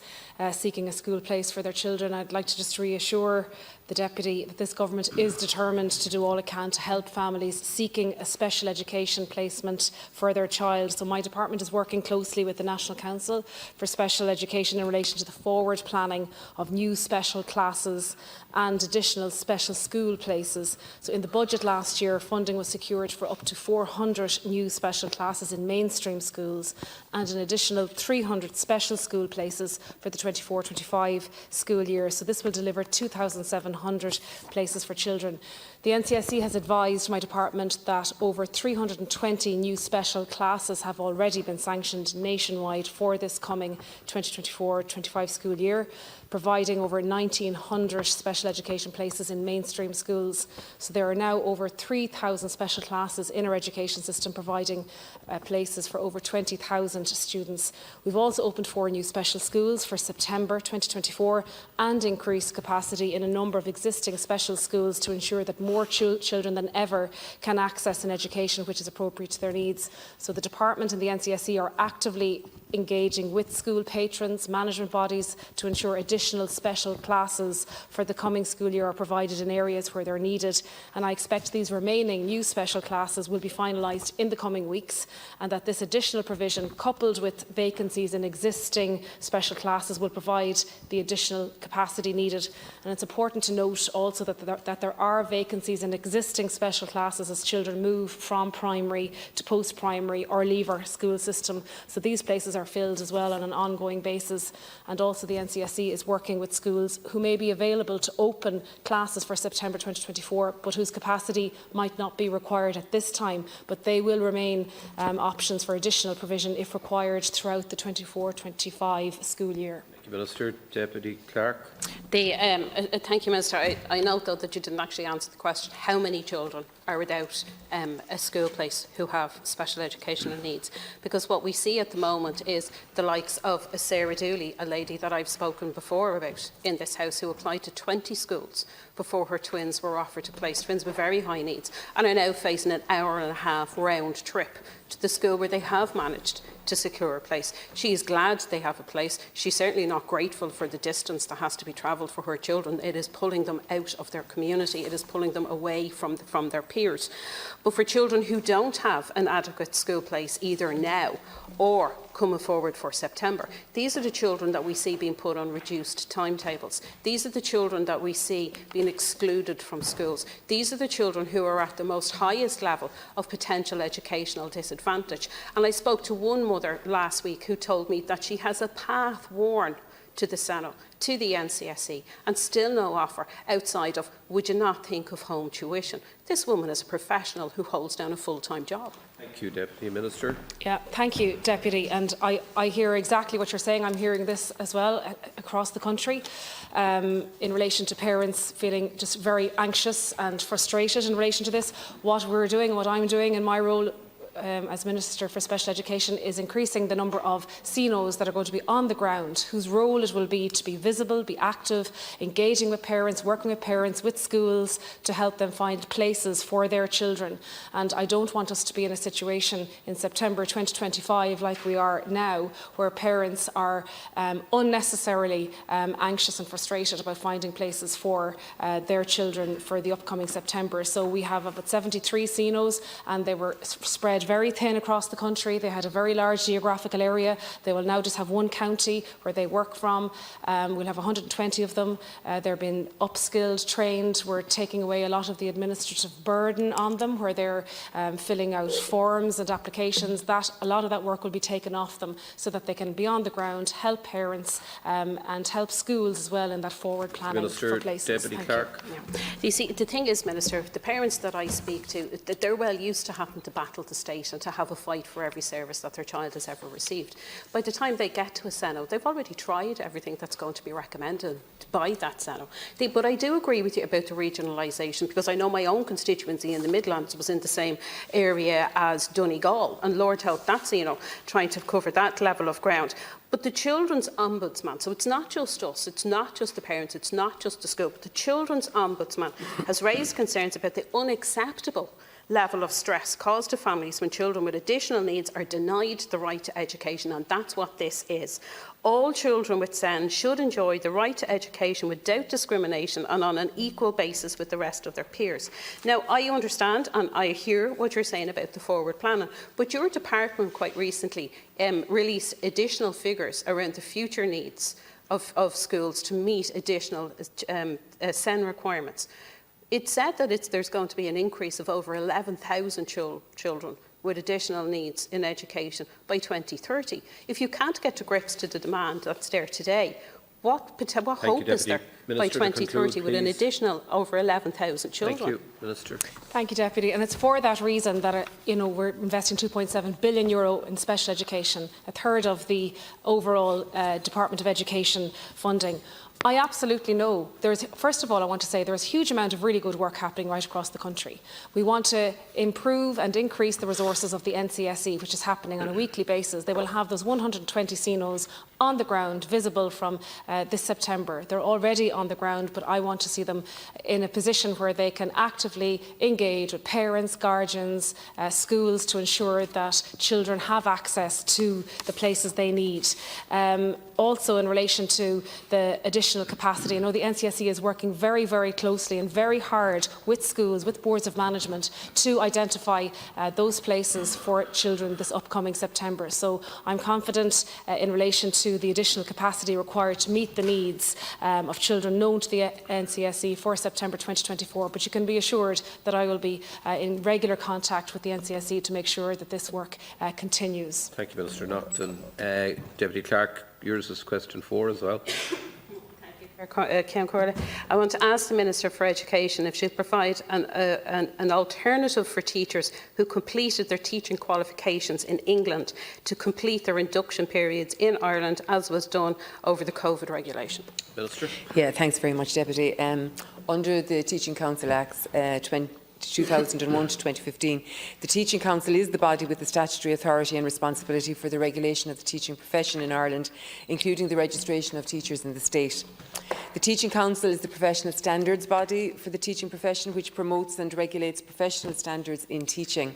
Speaker 4: seeking a school place for their children. I'd like to just reassure the Deputy that this government is determined to do all it can to help families seeking a special education placement for their child. So my department is working closely with the National Council for Special Education in relation to the forward planning of new special classes and additional special school places. So in the budget last year, funding was secured for up to 400 new special classes in mainstream schools and an additional 300 special school places for the 24-25 school year. So this will deliver 2,700 places for children. The NCSE has advised my department that over 320 new special classes have already been sanctioned nationwide for this coming 2024-25 school year, providing over 1,900 special education places in mainstream schools. So there are now over 3,000 special classes in our education system, providing places for over 20,000 students. We've also opened 4 new special schools for September 2024 and increased capacity in a number of existing special schools to ensure that more children than ever can access an education which is appropriate to their needs. So the department and the NCSE are actively engaging with school patrons, management bodies to ensure additional special classes for the coming school year are provided in areas where they're needed. And I expect these remaining new special classes will be finalised in the coming weeks, and that this additional provision, coupled with vacancies in existing special classes, will provide the additional capacity needed. And it's important to note also that there are vacancies in existing special classes as children move from primary to post-primary or leave our school system. So these places are filled as well on an ongoing basis. And also the NCSE is working with schools who may be available to open classes for September 2024, but whose capacity might not be required at this time, but they will remain options for additional provision if required throughout the 24-25 school year.
Speaker 1: Thank you, Minister. Deputy Clerk.
Speaker 21: Thank you, Minister. I note, though, that you didn't actually answer the question how many children are without a school place who have special educational needs. Because what we see at the moment is the likes of Sarah Dooley, a lady that I've spoken before about in this House, who applied to 20 schools before her twins were offered a place, twins with very high needs, and are now facing an hour-and-a-half round trip to the school where they have managed to secure a place. She is glad they have a place. She's certainly not grateful for the distance that has to be travelled for her children. It is pulling them out of their community. It is pulling them away from their peers. But for children who don't have an adequate school place either now or coming forward for September, these are the children that we see being put on reduced timetables. These are the children that we see being excluded from schools. These are the children who are at the most highest level of potential educational disadvantage. And I spoke to one mother last week who told me that she has a path worn to the Senate, to the NCSE, and still no offer outside of, would you not think of home tuition? This woman is a professional who holds down a full-time job.
Speaker 1: Thank you, Deputy Minister.
Speaker 4: Yeah, thank you, Deputy. And I hear exactly what you're saying. I'm hearing this as well across the country in relation to parents feeling just very anxious and frustrated in relation to this. What we're doing, what I'm doing in my role as Minister for Special Education, is increasing the number of CNOs that are going to be on the ground, whose role it will be to be visible, be active, engaging with parents, working with parents, with schools, to help them find places for their children. And I don't want us to be in a situation in September 2025, like we are now, where parents are unnecessarily anxious and frustrated about finding places for their children for the upcoming September. So we have about 73 CNOs, and they were spread very thin across the country. They had a very large geographical area. They will now just have one county where they work from. We'll have 120 of them. They're being upskilled, trained. We're taking away a lot of the administrative burden on them, where they're filling out forms and applications. A lot of that work will be taken off them, so that they can be on the ground, help parents and help schools as well in that forward planning for places.
Speaker 1: Deputy Clerk.
Speaker 21: Yeah. You see, the thing is, Minister, the parents that I speak to, that they're well used to having to battle the state and to have a fight for every service that their child has ever received. By the time they get to a SENO, they've already tried everything that's going to be recommended by that SENO. But I do agree with you about the regionalisation, because I know my own constituency in the Midlands was in the same area as Donegal, and Lord help, that's, trying to cover that level of ground. But the Children's Ombudsman, so it's not just us, it's not just the parents, it's not just the school, but the Children's Ombudsman has raised concerns about the unacceptable level of stress caused to families when children with additional needs are denied the right to education, and that's what this is. All children with SEN should enjoy the right to education without discrimination and on an equal basis with the rest of their peers. Now, I understand and I hear what you're saying about the forward planning, but your department quite recently released additional figures around the future needs of schools to meet additional SEN requirements. It said that there's going to be an increase of over 11,000 children with additional needs in education by 2030. If you can't get to grips to the demand that's there today, what hope is there by 2030 with an additional over 11,000 children?
Speaker 1: Thank you, Minister.
Speaker 4: Thank you, Deputy. And it's for that reason that we're investing €2.7 billion in special education, a third of the overall Department of Education funding. I absolutely know. First of all, I want to say there's a huge amount of really good work happening right across the country. We want to improve and increase the resources of the NCSE, which is happening on a weekly basis. They will have those 120 CNOs on the ground, visible from this September. They're already on the ground, but I want to see them in a position where they can actively engage with parents, guardians, schools, to ensure that children have access to the places they need. Also, in relation to the additional capacity, I know the NCSE is working very, very closely and very hard with schools, with boards of management, to identify those places for children this upcoming September. So I'm confident in relation to the additional capacity required to meet the needs of children known to the NCSE for September 2024. But you can be assured that I will be in regular contact with the NCSE to make sure that this work continues.
Speaker 1: Thank you, Minister Naughton. Deputy Clerk, yours is question 4 as well.
Speaker 21: I want to ask the Minister for Education if she'll provide an alternative for teachers who completed their teaching qualifications in England to complete their induction periods in Ireland, as was done over the COVID regulation.
Speaker 1: Minister.
Speaker 22: Yeah, thanks very much, Deputy. Under the Teaching Council Acts 2001 to 2015, the Teaching Council is the body with the statutory authority and responsibility for the regulation of the teaching profession in Ireland, including the registration of teachers in the state. The Teaching Council is the professional standards body for the teaching profession, which promotes and regulates professional standards in teaching.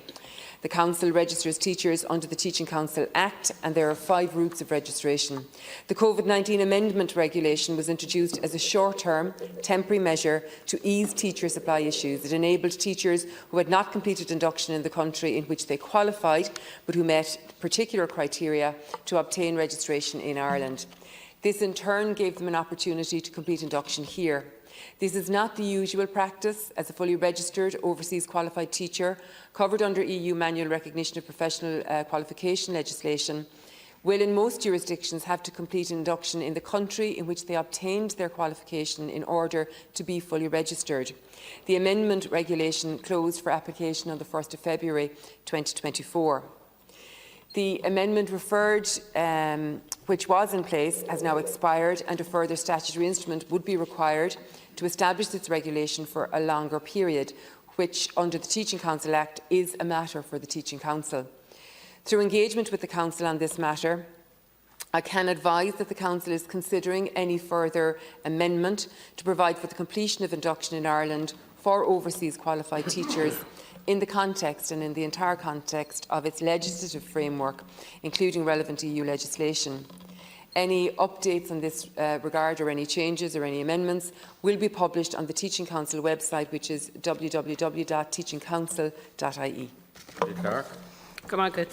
Speaker 22: The Council registers teachers under the Teaching Council Act, and there are 5 routes of registration. The COVID-19 Amendment Regulation was introduced as a short-term, temporary measure to ease teacher supply issues. It enabled teachers who had not completed induction in the country in which they qualified, but who met particular criteria, to obtain registration in Ireland. This in turn gave them an opportunity to complete induction here. This is not the usual practice, as a fully registered overseas qualified teacher covered under EU manual recognition of professional qualification legislation will in most jurisdictions have to complete induction in the country in which they obtained their qualification in order to be fully registered. The amendment regulation closed for application on the 1st of February 2024. The amendment referred, which was in place, has now expired, and a further statutory instrument would be required to establish this regulation for a longer period, which under the Teaching Council Act is a matter for the Teaching Council. Through engagement with the Council on this matter, I can advise that the Council is considering any further amendment to provide for the completion of induction in Ireland for overseas qualified teachers in the context and in the entire context of its legislative framework, including relevant EU legislation. Any updates on this regard, or any changes or any amendments, will be published on the Teaching Council website, which is www.teachingcouncil.ie.
Speaker 21: Come on, good.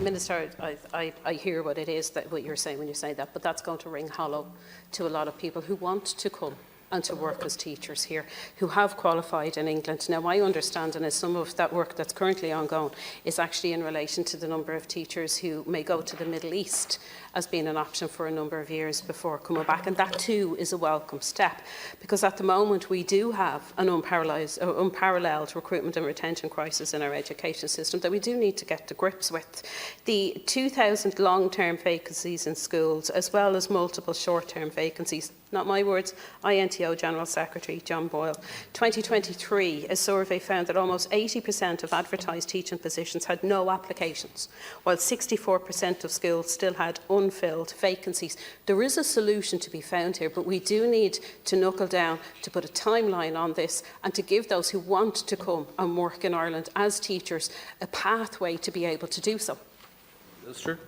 Speaker 21: Minister, I hear what it is that what you're saying when you say that, but that's going to ring hollow to a lot of people who want to come and to work as teachers here, who have qualified in England. Now, my understanding is some of that work that's currently ongoing is actually in relation to the number of teachers who may go to the Middle East as being an option for a number of years before coming back. And that too is a welcome step, because at the moment we do have an unparalleled recruitment and retention crisis in our education system that we do need to get to grips with. The 2,000 long-term vacancies in schools, as well as multiple short-term vacancies, not my words, INTO General Secretary John Boyle. 2023, a survey found that almost 80% of advertised teaching positions had no applications, while 64% of schools still had unfilled vacancies. There is a solution to be found here, but we do need to knuckle down, to put a timeline on this, and to give those who want to come and work in Ireland as teachers a pathway to be able to do so.
Speaker 1: Minister.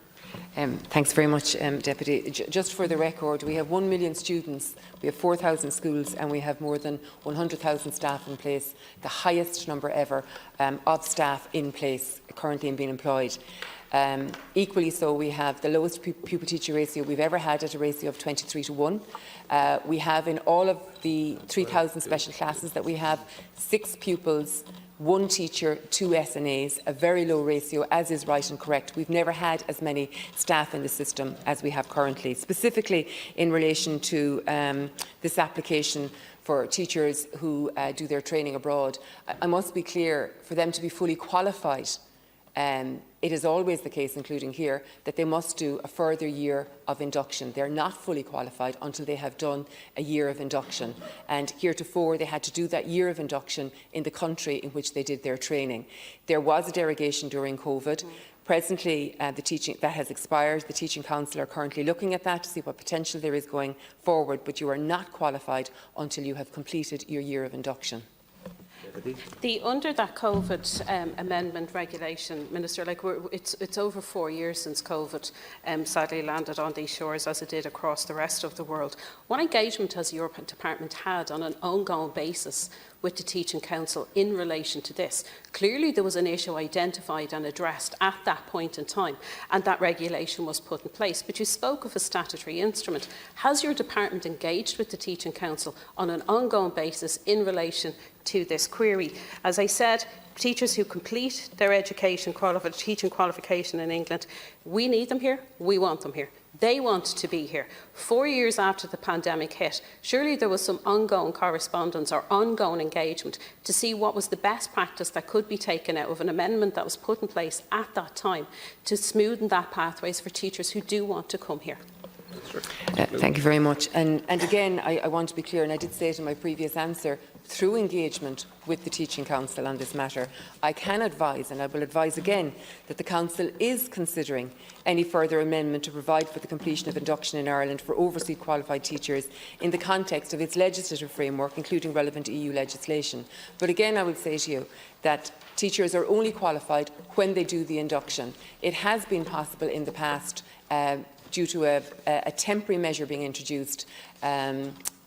Speaker 22: Thanks very much, Deputy. Just for the record, we have 1 million students, we have 4,000 schools, and we have more than 100,000 staff in place, the highest number ever of staff in place currently being employed. Equally so, we have the lowest pupil-teacher ratio we've ever had, at a ratio of 23:1. We have in all of the 3,000 special classes that we have 6 pupils, 1 teacher, 2 SNAs, a very low ratio, as is right and correct. We've never had as many staff in the system as we have currently. Specifically in relation to this application for teachers who do their training abroad, I must be clear, for them to be fully qualified, it is always the case, including here, that they must do a further year of induction. They're not fully qualified until they have done a year of induction. And heretofore, they had to do that year of induction in the country in which they did their training. There was a derogation during COVID. Presently, that has expired. The Teaching Council are currently looking at that to see what potential there is going forward, but you are not qualified until you have completed your year of induction.
Speaker 21: Under that COVID amendment regulation, Minister, it's over 4 years since COVID sadly landed on these shores, as it did across the rest of the world. What engagement has your department had on an ongoing basis with the Teaching Council in relation to this? Clearly there was an issue identified and addressed at that point in time, and that regulation was put in place. But you spoke of a statutory instrument. Has your department engaged with the Teaching Council on an ongoing basis in relation to this query? As I said, teachers who complete their teaching qualification in England, we need them here, we want them here. They want to be here. 4 years after the pandemic hit, surely there was some ongoing correspondence or ongoing engagement to see what was the best practice that could be taken out of an amendment that was put in place at that time to smoothen that pathways for teachers who do want to come here.
Speaker 22: Thank you very much. And again, I want to be clear, and I did say it in my previous answer, through engagement with the Teaching Council on this matter, I can advise, and I will advise again, that the Council is considering any further amendment to provide for the completion of induction in Ireland for overseas qualified teachers in the context of its legislative framework, including relevant EU legislation. But again, I would say to you that teachers are only qualified when they do the induction. It has been possible in the past, due to a temporary measure being introduced,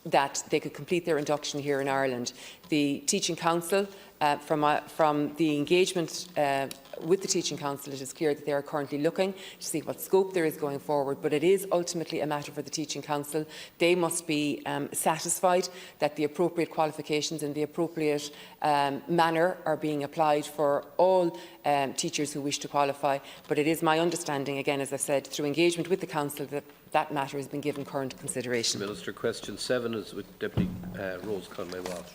Speaker 22: that they could complete their induction here in Ireland. The Teaching Council, from the engagement with the Teaching Council, it is clear that they are currently looking to see what scope there is going forward, but it is ultimately a matter for the Teaching Council. They must be satisfied that the appropriate qualifications in the appropriate manner are being applied for all teachers who wish to qualify. But it is my understanding, again, as I said, through engagement with the Council, that that matter has been given current consideration.
Speaker 1: Minister, question 7 is with Deputy Rose Conway-Walsh.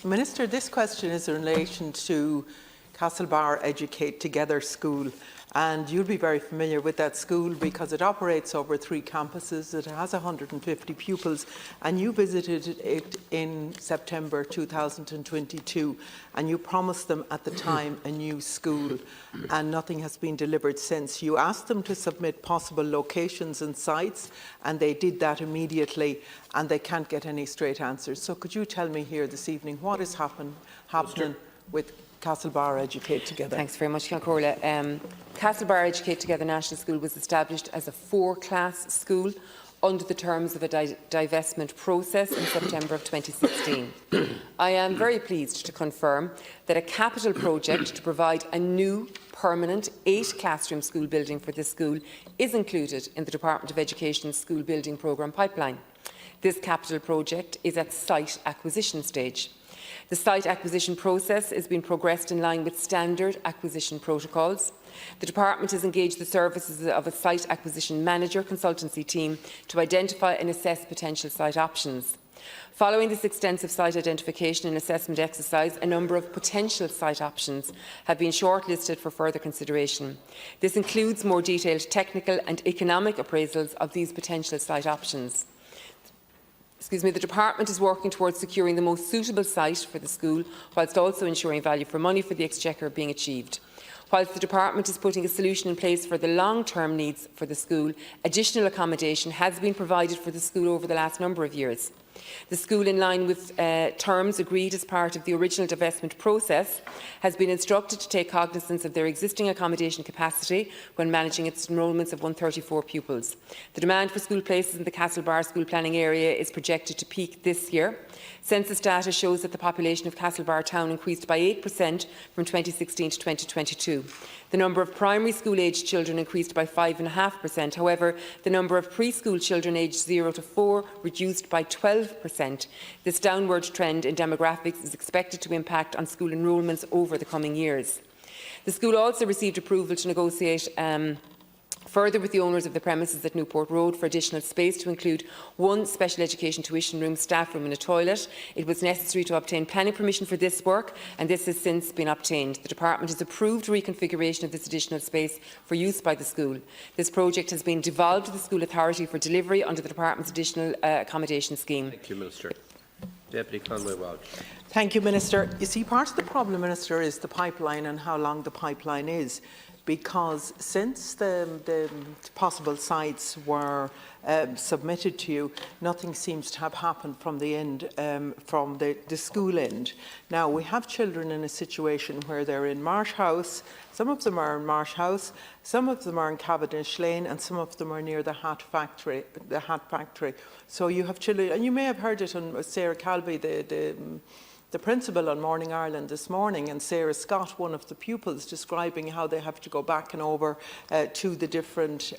Speaker 20: Minister, this question is in relation to Castlebar Educate Together School. And you'll be very familiar with that school because it operates over 3 campuses. It has 150 pupils, and you visited it in September 2022, and you promised them at the time a new school, and nothing has been delivered since. You asked them to submit possible locations and sites, and they did that immediately, and they can't get any straight answers. So could you tell me here this evening what is happening with Castlebar Educate Together?
Speaker 22: Thanks very much, Ciaran. Castlebar Educate Together National School was established as a 4-class school under the terms of a divestment process in September of 2016. I am very pleased to confirm that a capital project to provide a new permanent 8-classroom school building for this school is included in the Department of Education's school building programme pipeline. This capital project is at site acquisition stage. The site acquisition process is being progressed in line with standard acquisition protocols. The Department has engaged the services of a site acquisition manager consultancy team to identify and assess potential site options. Following this extensive site identification and assessment exercise, a number of potential site options have been shortlisted for further consideration. This includes more detailed technical and economic appraisals of these potential site options. The Department is working towards securing the most suitable site for the school, whilst also ensuring value for money for the Exchequer being achieved. Whilst the Department is putting a solution in place for the long-term needs for the school, additional accommodation has been provided for the school over the last number of years. The school, in line with terms agreed as part of the original divestment process, has been instructed to take cognizance of their existing accommodation capacity when managing its enrolments of 134 pupils. The demand for school places in the Castlebar school planning area is projected to peak this year. Census data shows that the population of Castlebar town increased by 8% from 2016 to 2022. The number of primary school-aged children increased by 5.5%. However, the number of preschool children aged 0 to 4 reduced by 12%. This downward trend in demographics is expected to impact on school enrolments over the coming years. The school also received approval to negotiate further with the owners of the premises at Newport Road for additional space to include 1 special education tuition room, staff room and a toilet. It was necessary to obtain planning permission for this work, and this has since been obtained. The Department has approved reconfiguration of this additional space for use by the school. This project has been devolved to the School Authority for delivery under the Department's additional accommodation scheme.
Speaker 1: Thank you, Minister. Deputy Conway-Walsh.
Speaker 20: Thank you, Minister. You see, part of the problem, Minister, is the pipeline and how long the pipeline is. Because since the possible sites were submitted to you, nothing seems to have happened from the end, from the school end. Now, we have children in a situation where they're in Marsh House. Some of them are in Marsh House, some of them are in Cavendish Lane, and some of them are near the hat factory. So you have children, and you may have heard it on Sarah Calby, the principal on Morning Ireland this morning, and Sarah Scott, one of the pupils, describing how they have to go back and over to the different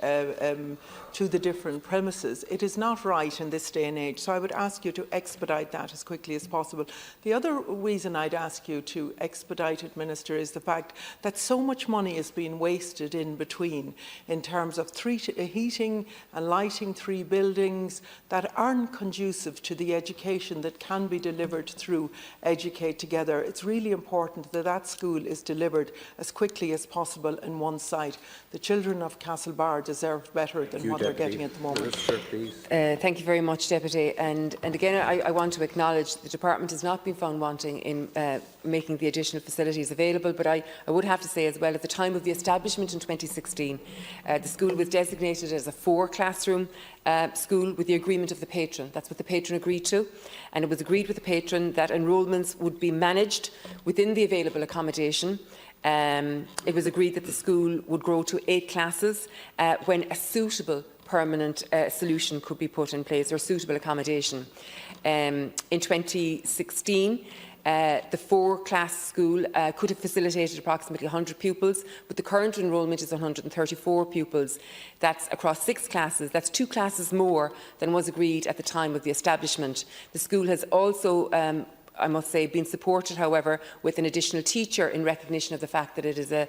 Speaker 20: premises. It is not right in this day and age, so I would ask you to expedite that as quickly as possible. The other reason I'd ask you to expedite it, Minister, is the fact that so much money is being wasted in between in terms of heating and lighting 3 buildings that aren't conducive to the education that can be delivered through Educate Together. It's really important that that school is delivered as quickly as possible in one site. The children of Castlebar deserve better than what they're getting at the moment.
Speaker 1: Minister, please.
Speaker 22: Thank you very much, Deputy. And again, I want to acknowledge the Department has not been found wanting in making the additional facilities available, but I would have to say as well, at the time of the establishment in 2016, the school was designated as a 4-classroom school with the agreement of the patron. That's what the patron agreed to, and it was agreed with the patron that enrolments would be managed within the available accommodation. It was agreed that the school would grow to 8 classes when a suitable permanent solution could be put in place, or suitable accommodation. In 2016, the 4-class school could have facilitated approximately 100 pupils, but the current enrolment is 134 pupils. That's across 6 classes. That's 2 classes more than was agreed at the time of the establishment. The school has also I must say, been supported, however, with an additional teacher in recognition of the fact that it is a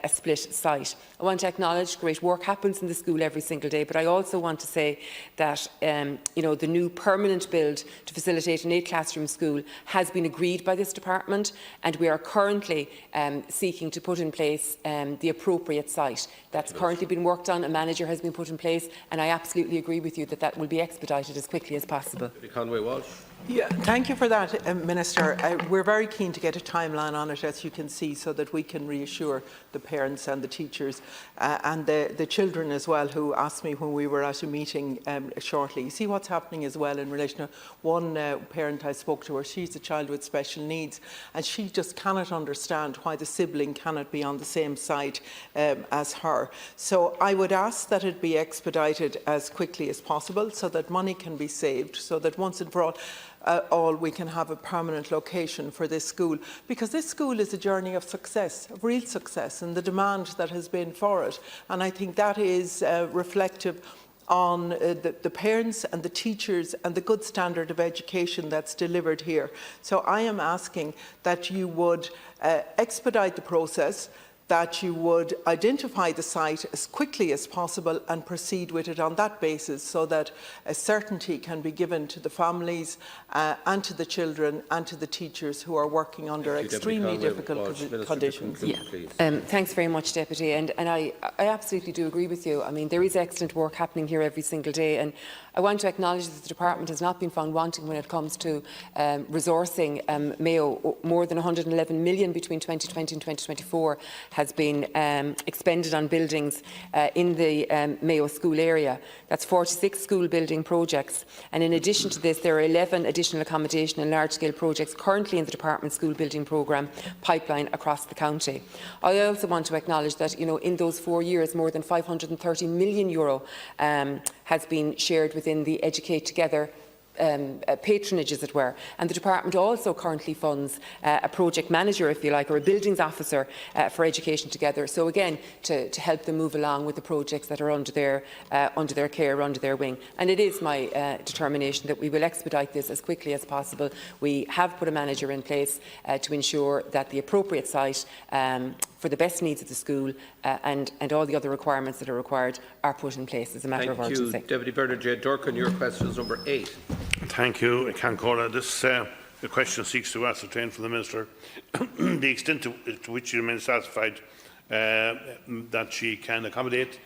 Speaker 22: split site. I want to acknowledge great work happens in the school every single day, but I also want to say that the new permanent build to facilitate an 8-classroom school has been agreed by this department, and we are currently seeking to put in place the appropriate site. That's currently been worked on. A manager has been put in place, and I absolutely agree with you that that will be expedited as quickly as possible.
Speaker 1: Conway-Walsh.
Speaker 20: Yeah, thank you for that, Minister. We're very keen to get a timeline on it, as you can see, so that we can reassure the parents and the teachers and the children as well, who asked me when we were at a meeting shortly. You see what's happening as well in relation to one parent I spoke to her. She's a child with special needs, and she just cannot understand why the sibling cannot be on the same side as her. So I would ask that it be expedited as quickly as possible, so that money can be saved, so that once and for all we can have a permanent location for this school, because this school is a journey of success, of real success, and the demand that has been for it. And I think that is reflective on the parents and the teachers and the good standard of education that's delivered here. So I am asking that you would expedite the process, that you would identify the site as quickly as possible and proceed with it on that basis, so that a certainty can be given to the families and to the children and to the teachers who are working under extremely difficult conditions.
Speaker 22: Thanks very much, Deputy. And I absolutely do agree with you. I mean, there is excellent work happening here every single day, and I want to acknowledge that the department has not been found wanting when it comes to resourcing Mayo. More than 111 million between 2020 and 2024 has been expended on buildings in the Mayo school area. That's 46 school building projects, and in addition to this there are 11 additional accommodation and large-scale projects currently in the department's school building programme pipeline across the county. I also want to acknowledge that in those 4 years more than €530 million has been shared within the Educate Together patronage, as it were, and the department also currently funds a project manager, if you like, or a buildings officer for Education Together. So again, to help them move along with the projects that are under their care, under their wing. And it is my determination that we will expedite this as quickly as possible. We have put a manager in place to ensure that the appropriate site for the best needs of the school and all the other requirements that are required are put in place as a matter of urgency.
Speaker 1: Thank you, Deputy Bernard J. Durkin. Your question is number 8.
Speaker 6: Thank you, Cancora. This the question seeks to ascertain from the Minister the extent to which she remains satisfied that she can accommodate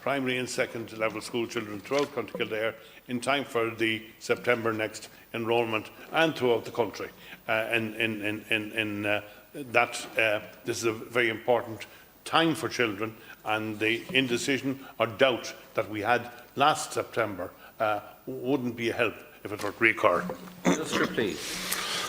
Speaker 6: primary and second level school children throughout County Kildare in time for the September next enrolment and throughout the country. This is a very important time for children, and the indecision or doubt that we had last September wouldn't be a help if it were to recur.
Speaker 1: Minister, please.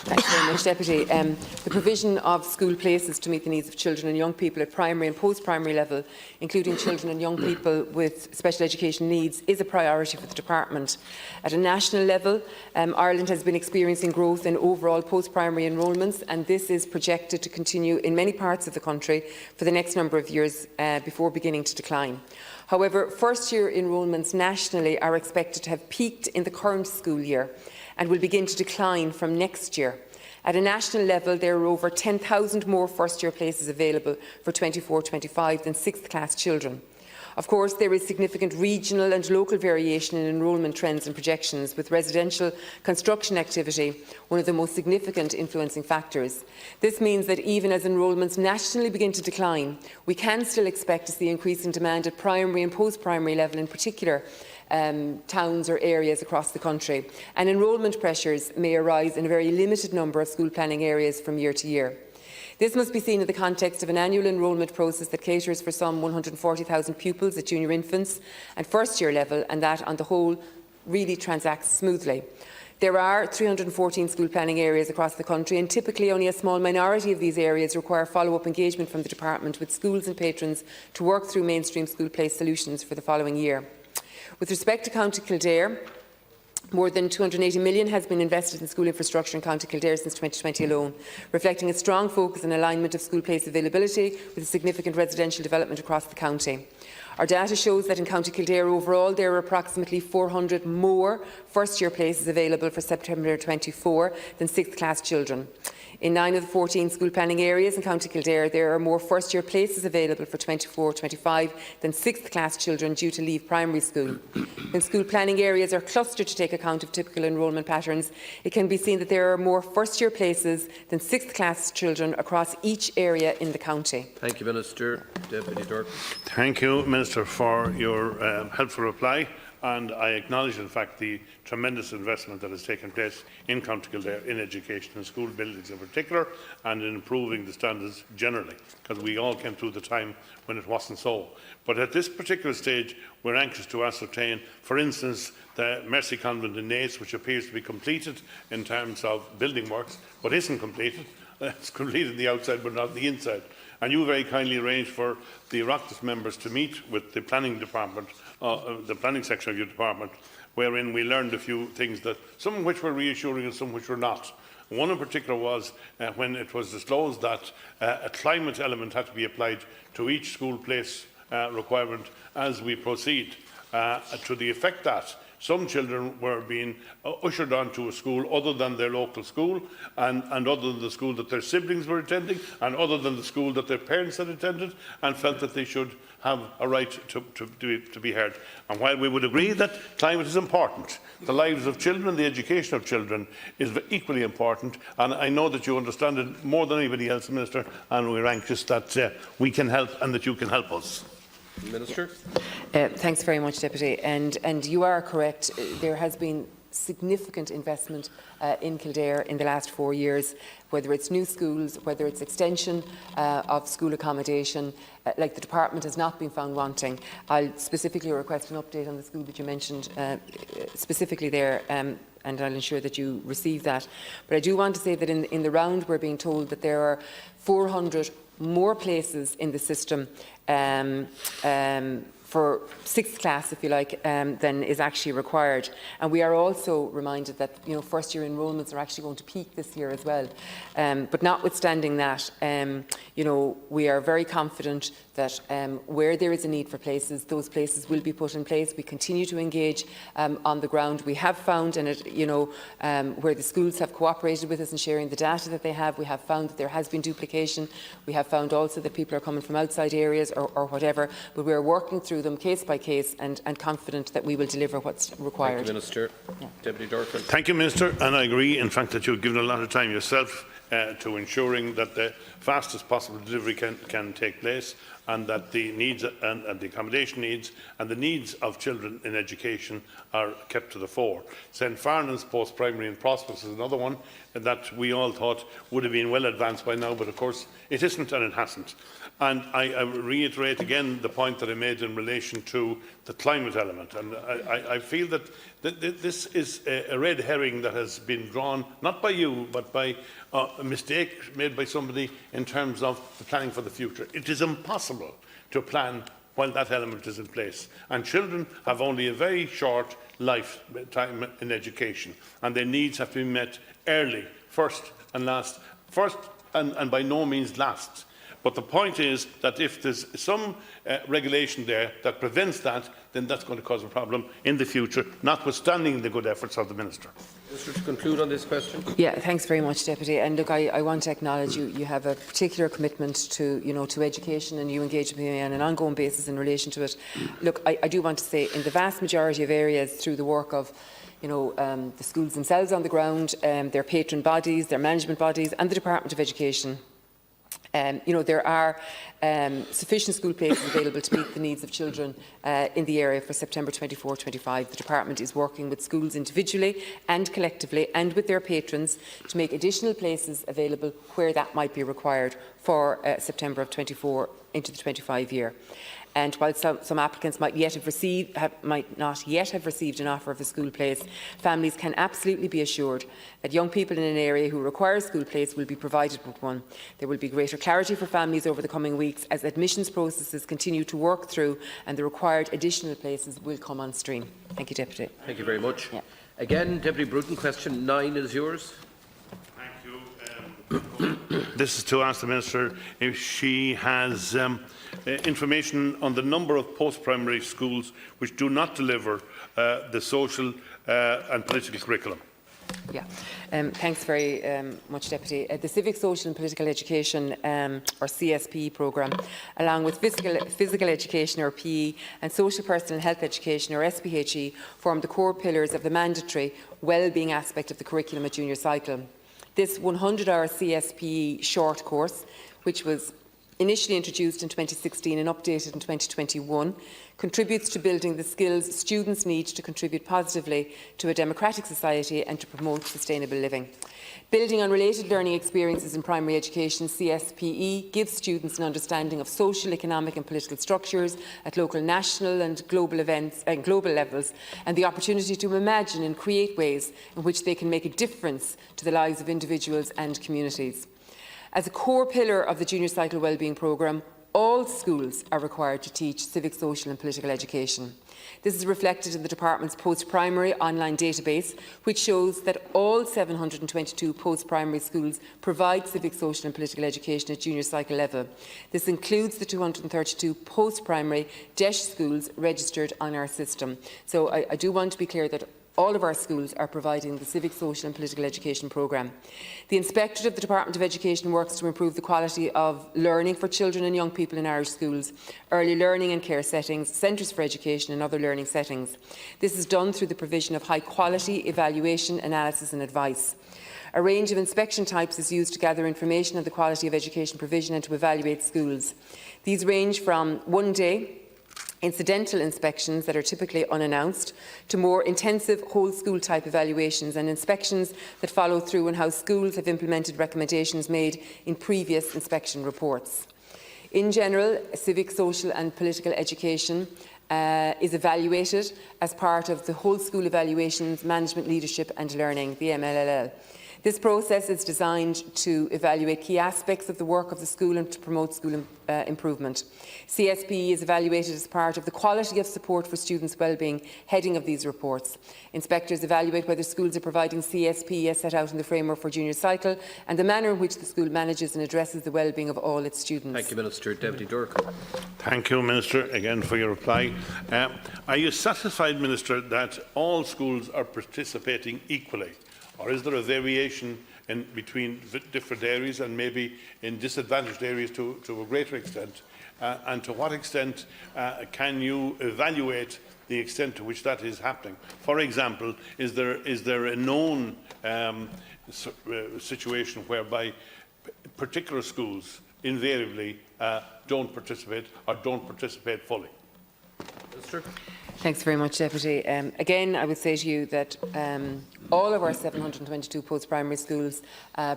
Speaker 22: Thanks very much, Deputy. The provision of school places to meet the needs of children and young people at primary and post-primary level, including children and young people with special education needs, is a priority for the department. At a national level, Ireland has been experiencing growth in overall post-primary enrolments, and this is projected to continue in many parts of the country for the next number of years before beginning to decline. However, first-year enrolments nationally are expected to have peaked in the current school year and will begin to decline from next year. At a national level, there are over 10,000 more first-year places available for 24-25 than 6th class children. Of course, there is significant regional and local variation in enrolment trends and projections, with residential construction activity one of the most significant influencing factors. This means that even as enrolments nationally begin to decline, we can still expect to see increasing demand at primary and post-primary level in particular, towns or areas across the country, and enrolment pressures may arise in a very limited number of school planning areas from year to year. This must be seen in the context of an annual enrolment process that caters for some 140,000 pupils at junior infants and first year level, and that on the whole really transacts smoothly. There are 314 school planning areas across the country, and typically only a small minority of these areas require follow-up engagement from the department with schools and patrons to work through mainstream school place solutions for the following year. With respect to County Kildare, More than €280 million has been invested in school infrastructure in County Kildare since 2020 alone, reflecting a strong focus and alignment of school place availability with significant residential development across the county. Our data shows that in County Kildare overall there are approximately 400 more first-year places available for September 24 than 6th class children. In 9 of the 14 school planning areas in County Kildare, there are more first-year places available for 24-25 than 6th class children due to leave primary school. When school planning areas are clustered to take account of typical enrolment patterns, it can be seen that there are more first-year places than 6th class children across each area in the county.
Speaker 1: Thank you, Minister. Deputy Durkin.
Speaker 6: Thank you, Minister, for your helpful reply. And I acknowledge, in fact, the tremendous investment that has taken place in County Kildare in education and school buildings in particular, and in improving the standards generally, because we all came through the time when it wasn't so. But at this particular stage, we're anxious to ascertain, for instance, the Mercy Convent in Naas, which appears to be completed in terms of building works, but isn't completed. It's completed the outside, but not the inside. And you very kindly arranged for the Oireachtas members to meet with the planning department, the planning section of your department, wherein we learned a few things, that some of which were reassuring and some which were not. One in particular was when it was disclosed that a climate element had to be applied to each school place requirement as we proceed, to the effect that some children were being ushered onto a school other than their local school, and other than the school that their siblings were attending, and other than the school that their parents had attended, and felt that they should have a right to be heard. And while we would agree that climate is important, the lives of children, the education of children is equally important, and I know that you understand it more than anybody else, Minister, and we're anxious that we can help and that you can help us.
Speaker 1: Minister.
Speaker 22: Thanks very much, Deputy. And you are correct. There has been significant investment in Kildare in the last 4 years, whether it's new schools, whether it's extension of school accommodation. Like, the department has not been found wanting. I'll specifically request an update on the school that you mentioned specifically there, and I'll ensure that you receive that. But I do want to say that in the round we're being told that there are 400 more places in the system for 6th class, if you like, than is actually required. And we are also reminded that first-year enrolments are actually going to peak this year as well. But notwithstanding that, we are very confident that where there is a need for places, those places will be put in place. We continue to engage on the ground. We have found, and where the schools have cooperated with us in sharing the data that they have, we have found that there has been duplication. We have found also that people are coming from outside areas or whatever, but we are working through them case by case and confident that we will deliver what's required.
Speaker 1: Thank you, Minister.
Speaker 22: Yeah.
Speaker 1: Deputy Durkin.
Speaker 6: Thank you, Minister, and I agree, in fact, that you've given a lot of time yourself to ensuring that the fastest possible delivery can take place, and that the needs and the accommodation needs and the needs of children in education are kept to the fore. St Farnan's post-primary in Paphos is another one that we all thought would have been well advanced by now, but of course it isn't and it hasn't. And I reiterate again the point that I made in relation to the climate element. And I feel that this is a red herring that has been drawn, not by you, but by a mistake made by somebody in terms of the planning for the future. It is impossible to plan while that element is in place. And children have only a very short lifetime in education, and their needs have to be met early, first and last, first and by no means last. But the point is that if there's some regulation there that prevents that, then that's going to cause a problem in the future, notwithstanding the good efforts of the Minister.
Speaker 1: Minister, to conclude on this question.
Speaker 22: Yeah, thanks very much, Deputy. And look, I want to acknowledge you have a particular commitment to, to education, and you engage with me on an ongoing basis in relation to it. Look, I do want to say, in the vast majority of areas, through the work of the schools themselves on the ground, their patron bodies, their management bodies, and the Department of Education, there are sufficient school places available to meet the needs of children in the area for September 24-25. The Department is working with schools individually and collectively, and with their patrons, to make additional places available where that might be required for September of 24 into the 25 year. And while some applicants might not yet have received an offer of a school place, families can absolutely be assured that young people in an area who require a school place will be provided with one. There will be greater clarity for families over the coming weeks as admissions processes continue to work through and the required additional places will come on stream. Thank you, Deputy.
Speaker 1: Thank you very much.
Speaker 22: Yeah.
Speaker 1: Again, Deputy Bruton, question 9 is yours.
Speaker 6: Thank you. This is to ask the Minister if she has information on the number of post-primary schools which do not deliver the social and political curriculum.
Speaker 22: Yeah, thanks very much, Deputy. The Civic, Social and Political Education, or CSP programme, along with physical education, or PE, and Social, Personal and Health Education, or SPHE, form the core pillars of the mandatory wellbeing aspect of the curriculum at junior cycle. This 100-hour CSPE short course, which was initially introduced in 2016 and updated in 2021, contributes to building the skills students need to contribute positively to a democratic society and to promote sustainable living. Building on related learning experiences in primary education, CSPE gives students an understanding of social, economic and political structures at local, national and global events and global levels, and the opportunity to imagine and create ways in which they can make a difference to the lives of individuals and communities. As a core pillar of the Junior Cycle Wellbeing Programme, all schools are required to teach civic, social and political education. This is reflected in the Department's post-primary online database, which shows that all 722 post-primary schools provide civic, social and political education at junior cycle level. This includes the 232 post-primary DESH schools registered on our system. So I do want to be clear that all of our schools are providing the civic, social and political education programme. The Inspectorate of the Department of Education works to improve the quality of learning for children and young people in Irish schools, early learning and care settings, centres for education and other learning settings. This is done through the provision of high-quality evaluation, analysis and advice. A range of inspection types is used to gather information on the quality of education provision and to evaluate schools. These range from one-day incidental inspections that are typically unannounced, to more intensive whole school type evaluations and inspections that follow through on how schools have implemented recommendations made in previous inspection reports. In general, civic, social and political education is evaluated as part of the whole school evaluations, management, leadership and learning, the MLLL. This process is designed to evaluate key aspects of the work of the school and to promote school improvement. CSPE is evaluated as part of the quality of support for students' wellbeing heading of these reports. Inspectors evaluate whether schools are providing CSPE as set out in the framework for junior cycle and the manner in which the school manages and addresses the wellbeing of all its students.
Speaker 1: Thank you, Minister. Deputy Durkan.
Speaker 6: Thank you, Minister, again for your reply. Are you satisfied, Minister, that all schools are participating equally? Or is there a variation between different areas and maybe in disadvantaged areas to a greater extent? And to what extent can you evaluate the extent to which that is happening? For example, is there a known situation whereby particular schools invariably don't participate or don't participate fully? Minister?
Speaker 22: Thanks very much, Deputy. Again, I would say to you that all of our 722 post-primary schools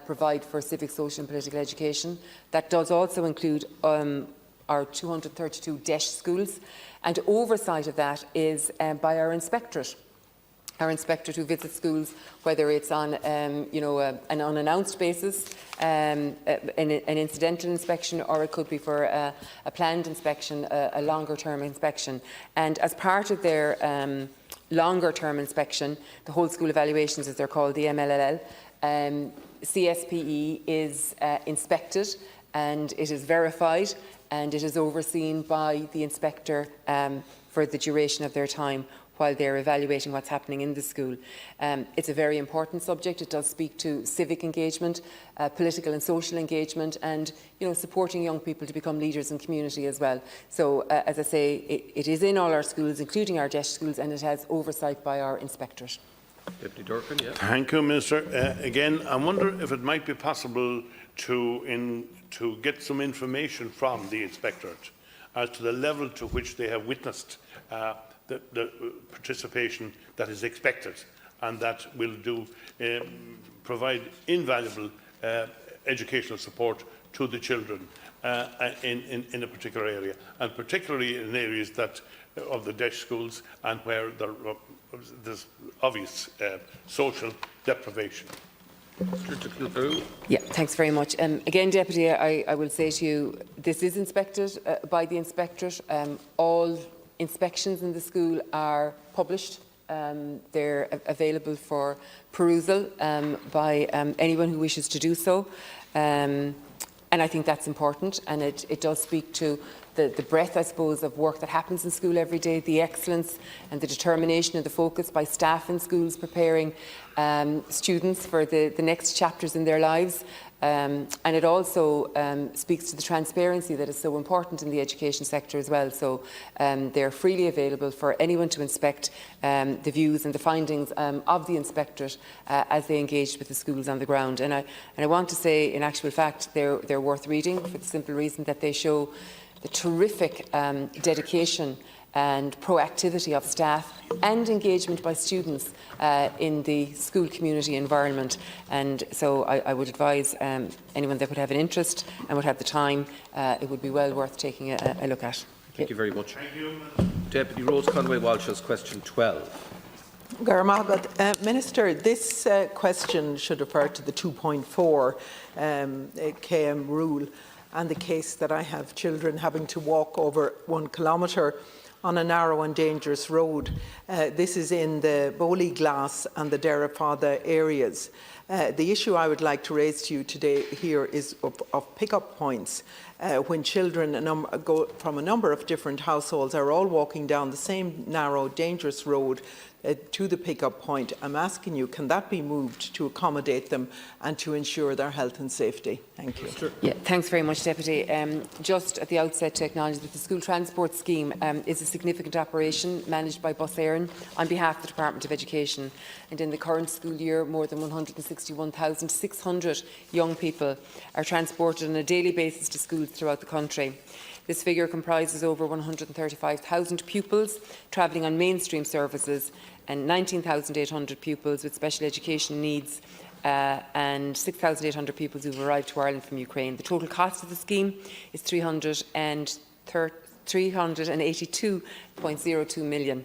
Speaker 22: provide for civic, social and political education. That does also include our 232 DESH schools, and oversight of that is by our inspectorate. Our inspectorate who visits schools, whether it's on an unannounced basis, an incidental inspection, or it could be for a planned inspection, a longer-term inspection. And as part of their longer-term inspection, the whole school evaluations, as they're called, the MLLL, CSPE is inspected and it is verified and it is overseen by the inspector for the duration of their time while they're evaluating what's happening in the school. It's a very important subject. It does speak to civic engagement, political and social engagement, and supporting young people to become leaders in community as well. So, as I say, it is in all our schools, including our DESH schools, and it has oversight by our inspectorate.
Speaker 1: Deputy Durkan, yeah.
Speaker 6: Thank you, Minister. Again, I wonder if it might be possible to get some information from the inspectorate as to the level to which they have witnessed the participation that is expected, and that will provide invaluable educational support to the children in a particular area, and particularly in areas that of the DESH schools and where there's obvious social deprivation.
Speaker 22: Yeah, thanks very much. Again, Deputy, I will say to you, this is inspected by the Inspectorate. All inspections in the school are published. They're available for perusal by anyone who wishes to do so. And I think that's important, and it does speak to the breadth, I suppose, of work that happens in school every day, the excellence and the determination and the focus by staff in schools preparing students for the next chapters in their lives. And it also speaks to the transparency that is so important in the education sector as well. So they're freely available for anyone to inspect the views and the findings of the Inspectorate as they engage with the schools on the ground. And I want to say, in actual fact, they're worth reading for the simple reason that they show the terrific dedication and proactivity of staff and engagement by students in the school community environment. And so I would advise anyone that would have an interest and would have the time, it would be well worth taking a look at.
Speaker 1: Thank you very much. Thank you. Deputy Rose Conway-Walsh has question 12.
Speaker 20: Minister, this question should refer to the 2.4 km rule and the case that I have children having to walk over 1 kilometre on a narrow and dangerous road. This is in the Bowley Glass and the Derrifada areas. The issue I would like to raise to you today here is of pick-up points. When children go from a number of different households are all walking down the same narrow, dangerous road to the pick-up point, I'm asking you, can that be moved to accommodate them and to ensure their health and safety? Thank you.
Speaker 22: Yeah, thanks very much, Deputy. Just at the outset to acknowledge that the school transport scheme is a significant operation managed by Bus Éireann on behalf of the Department of Education. And in the current school year, more than 161,600 young people are transported on a daily basis to schools throughout the country. This figure comprises over 135,000 pupils travelling on mainstream services and 19,800 pupils with special education needs and 6,800 pupils who have arrived to Ireland from Ukraine. The total cost of the scheme is €382.02 million.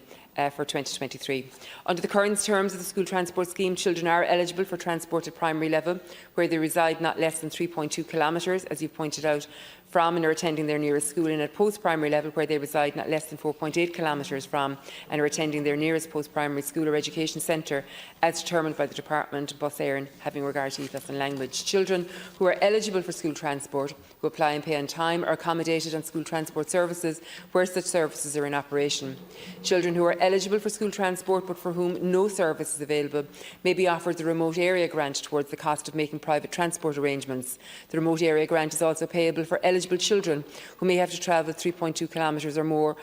Speaker 22: For 2023. Under the current terms of the school transport scheme, children are eligible for transport at primary level, where they reside not less than 3.2 kilometres, as you pointed out, from and are attending their nearest school, and at post-primary level, where they reside not less than 4.8 kilometres from and are attending their nearest post-primary school or education centre, as determined by the Department, Bus Éireann, having regard to ethos and language. Children who are eligible for school transport, who apply and pay on time, are accommodated on school transport services where such services are in operation. Children who are eligible for school transport but for whom no service is available may be offered the remote area grant towards the cost of making private transport arrangements. The remote area grant is also payable for eligible children who may have to travel 3.2 kilometres or more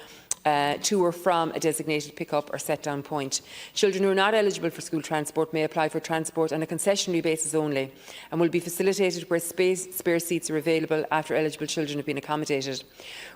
Speaker 22: to or from a designated pick-up or set-down point. Children who are not eligible for school transport may apply for transport on a concessionary basis only and will be facilitated where spare seats are available after eligible children have been accommodated.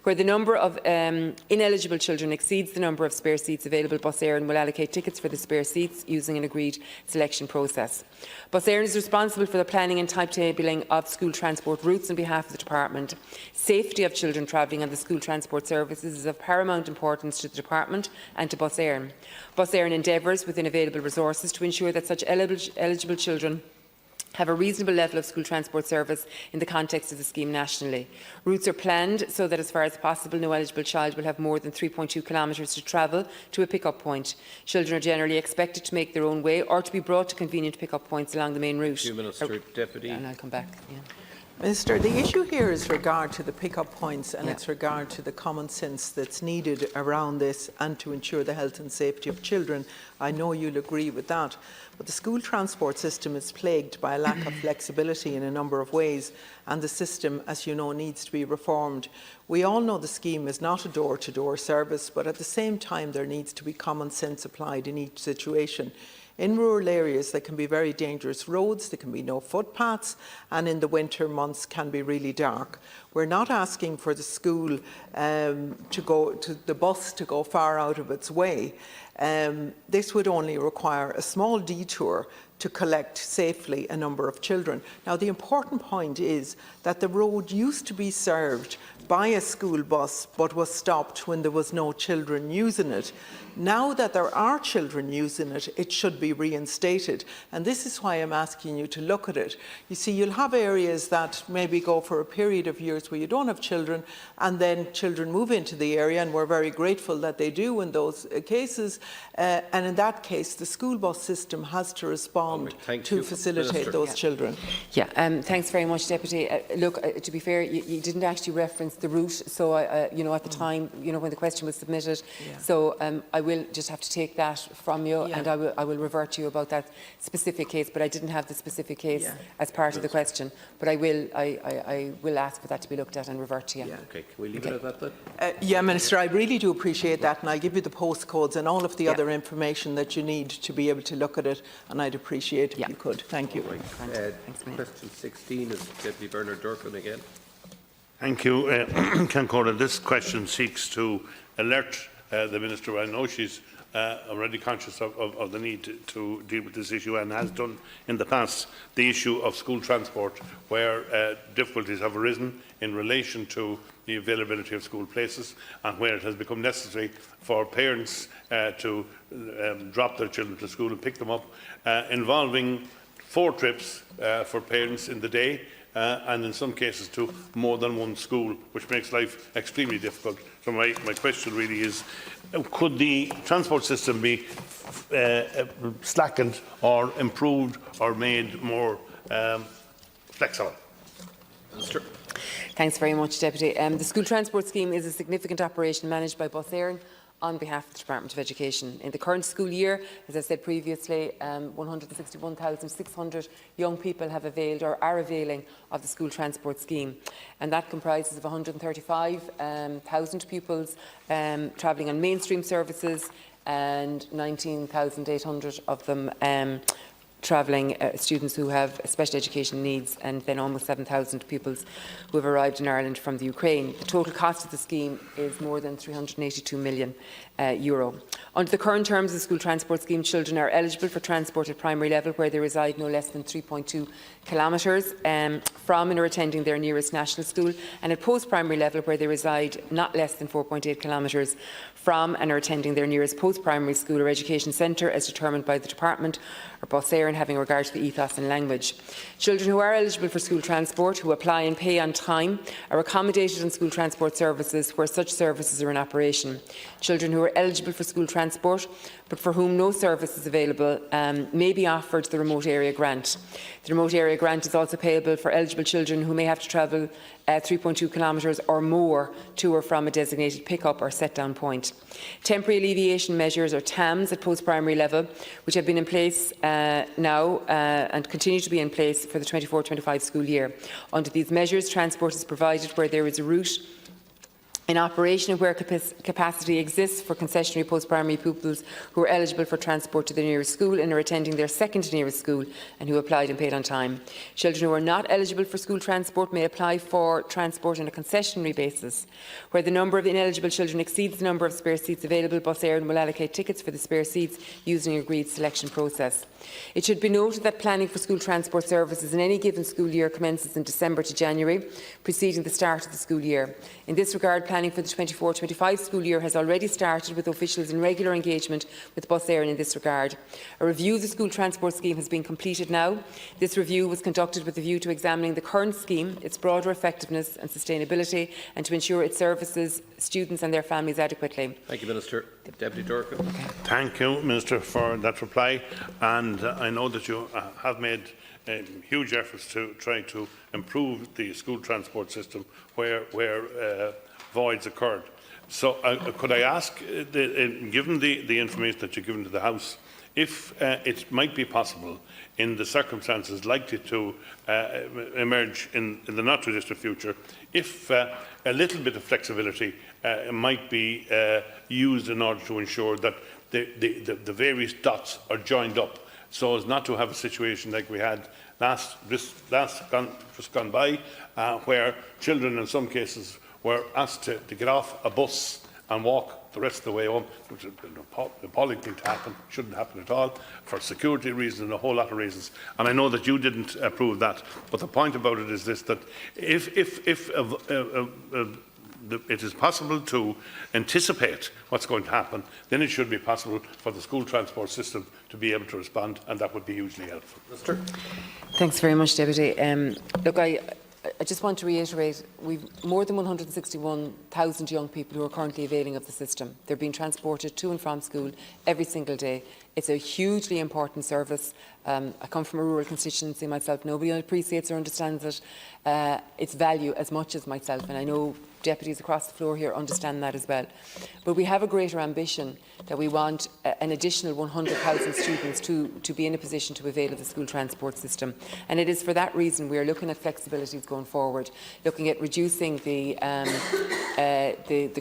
Speaker 22: Where the number of ineligible children exceeds the number of spare seats available, Bus Éireann will allocate tickets for the spare seats using an agreed selection process. Bus Éireann is responsible for the planning and timetabling of school transport routes on behalf of the Department. Safety of children travelling on the school transport services is of paramount importance to the Department and to Bus Éireann. Bus Éireann endeavours within available resources to ensure that such eligible children have a reasonable level of school transport service in the context of the scheme nationally. Routes are planned so that, as far as possible, no eligible child will have more than 3.2 kilometres to travel to a pick-up point. Children are generally expected to make their own way or to be brought to convenient pick-up points along the main route.
Speaker 1: Deputy.
Speaker 22: And I'll come back. Yeah.
Speaker 20: Minister, the issue here is regard to the pick-up points and it's regard to the common sense that's needed around this and to ensure the health and safety of children. I know you'll agree with that. But the school transport system is plagued by a lack of flexibility in a number of ways, and the system, as you know, needs to be reformed. We all know the scheme is not a door-to-door service, but at the same time there needs to be common sense applied in each situation. In rural areas, there can be very dangerous roads, there can be no footpaths, and in the winter months can be really dark. We're not asking for the school the bus to go far out of its way. This would only require a small detour to collect safely a number of children. Now, the important point is that the road used to be served by a school bus but was stopped when there was no children using it. Now that there are children using it, it should be reinstated. And this is why I'm asking you to look at it. You see, you'll have areas that maybe go for a period of years where you don't have children, and then children move into the area, and we're very grateful that they do in those cases. And in that case, the school bus system has to respond to facilitate those children.
Speaker 22: Yeah, thanks very much, Deputy. Look, to be fair, you didn't actually reference the route, so you know, at the time, you know, when the question was submitted, so I will just have to take that from you, and I will revert to you about that specific case. But I didn't have the specific case as part of the question. But I will ask for that to be looked at and revert to you.
Speaker 1: Okay, can we leave it at that then?
Speaker 20: Yeah, Minister, I really do appreciate that, and I'll give you the postcodes and all of the other information that you need to be able to look at it, and I'd appreciate if you could. Thank you.
Speaker 1: Question 16 is Deputy Bernard Durkin again.
Speaker 6: Thank you. Cancora, this question seeks to alert the Minister. I know she's already conscious of the need to deal with this issue and has done in the past, the issue of school transport, where difficulties have arisen in relation to the availability of school places, and where it has become necessary for parents to drop their children to school and pick them up, involving 4 trips for parents in the day, and in some cases to more than one school, which makes life extremely difficult. So my question really is, could the transport system be slackened or improved or made more flexible?
Speaker 1: Minister.
Speaker 22: Thanks very much, Deputy. The school transport scheme is a significant operation managed by Bus Éireann on behalf of the Department of Education. In the current school year, as I said previously, 161,600 young people have availed or are availing of the school transport scheme, and that comprises of 135,000 pupils travelling on mainstream services and 19,800 of them travelling students who have special education needs, and then almost 7,000 pupils who have arrived in Ireland from the Ukraine. The total cost of the scheme is more than €382 million. Under the current terms of the school transport scheme, children are eligible for transport at primary level where they reside no less than 3.2 kilometres from and are attending their nearest national school, and at post-primary level where they reside not less than 4.8 kilometres from and are attending their nearest post-primary school or education centre as determined by the Department or Bus Éireann having regard to the ethos and language. Children who are eligible for school transport, who apply and pay on time, are accommodated in school transport services where such services are in operation. Children who are eligible for school transport but for whom no service is available may be offered the remote area grant. The remote area grant is also payable for eligible children who may have to travel 3.2 kilometres or more to or from a designated pick-up or set-down point. Temporary alleviation measures, or TAMs, at post-primary level, which have been in place now and continue to be in place for the 24-25 school year. Under these measures, transport is provided where there is a route in operation and where capacity exists for concessionary post-primary pupils who are eligible for transport to their nearest school and are attending their second nearest school and who applied and paid on time. Children who are not eligible for school transport may apply for transport on a concessionary basis. Where the number of ineligible children exceeds the number of spare seats available, Bus Éireann will allocate tickets for the spare seats using an agreed selection process. It should be noted that planning for school transport services in any given school year commences in December to January, preceding the start of the school year. In this regard, planning for the 24-25 school year has already started, with officials in regular engagement with Bus Éireann in this regard. A review of the school transport scheme has been completed now. This review was conducted with a view to examining the current scheme, its broader effectiveness and sustainability, and to ensure it services students and their families adequately.
Speaker 1: Thank you, Minister. Deputy Durkin.
Speaker 6: Thank you, Minister, for that reply. And I know that you have made huge efforts to try to improve the school transport system where voids occurred. So could I ask, given the information that you've given to the House, if it might be possible in the circumstances likely to emerge in the not-too-distant future, if a little bit of flexibility might be used in order to ensure that the various dots are joined up, so as not to have a situation like we had just gone by, where children in some cases were asked to get off a bus and walk the rest of the way home, which is an appalling thing to happen, shouldn't happen at all, for security reasons and a whole lot of reasons. And I know that you didn't approve that, but the point about it is this, that if it is possible to anticipate what's going to happen, then it should be possible for the school transport system to be able to respond, and that would be hugely helpful.
Speaker 1: Minister.
Speaker 22: Thanks very much, Deputy. Look, I just want to reiterate, we've more than 161,000 young people who are currently availing of the system. They're being transported to and from school every single day. It's a hugely important service. I come from a rural constituency myself. Nobody appreciates or understands it, its value as much as myself, and I know deputies across the floor here understand that as well. But we have a greater ambition that we want an additional 100,000 students to be in a position to avail of the school transport system. And it is for that reason we are looking at flexibilities going forward, looking at reducing the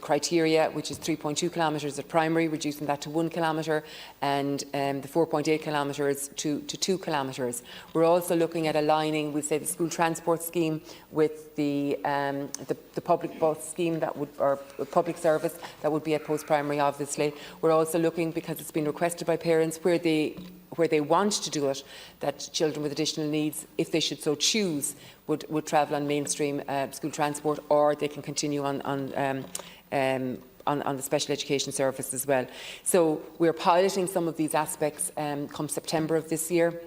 Speaker 22: criteria, which is 3.2 kilometres at primary, reducing that to 1 kilometre, and the 4.8 kilometres to 2 kilometres. We're also looking at aligning, we say, the school transport scheme with the public bus scheme that would, or public service that would be at post-primary, obviously. We're also looking, because it's been requested by parents, where they want to do it, that children with additional needs, if they should so choose, would travel on mainstream school transport, or they can continue on the special education service as well. So we're piloting some of these aspects come September of this year.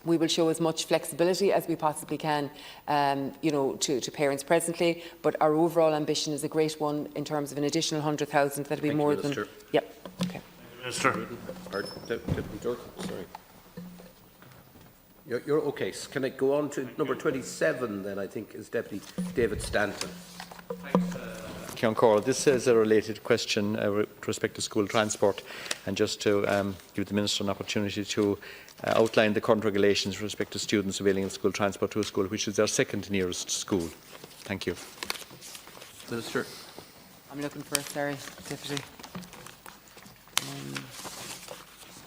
Speaker 22: We will show as much flexibility as we possibly can, to parents presently, but our overall ambition is a great one in terms of an additional 100,000. That'll be
Speaker 1: Thank
Speaker 22: more
Speaker 1: you,
Speaker 22: than.
Speaker 1: Minister.
Speaker 22: Yep. Okay.
Speaker 6: Minister.
Speaker 1: Sorry. You're okay. Can I go on to number 27 then? I think is Deputy David Stanton.
Speaker 5: Ciancora, this is a related question with respect to school transport, and just to give the Minister an opportunity to outline the current regulations with respect to students availing of school transport to a school which is their second nearest school. Thank you.
Speaker 1: Minister.
Speaker 22: I'm looking for, sorry, Deputy.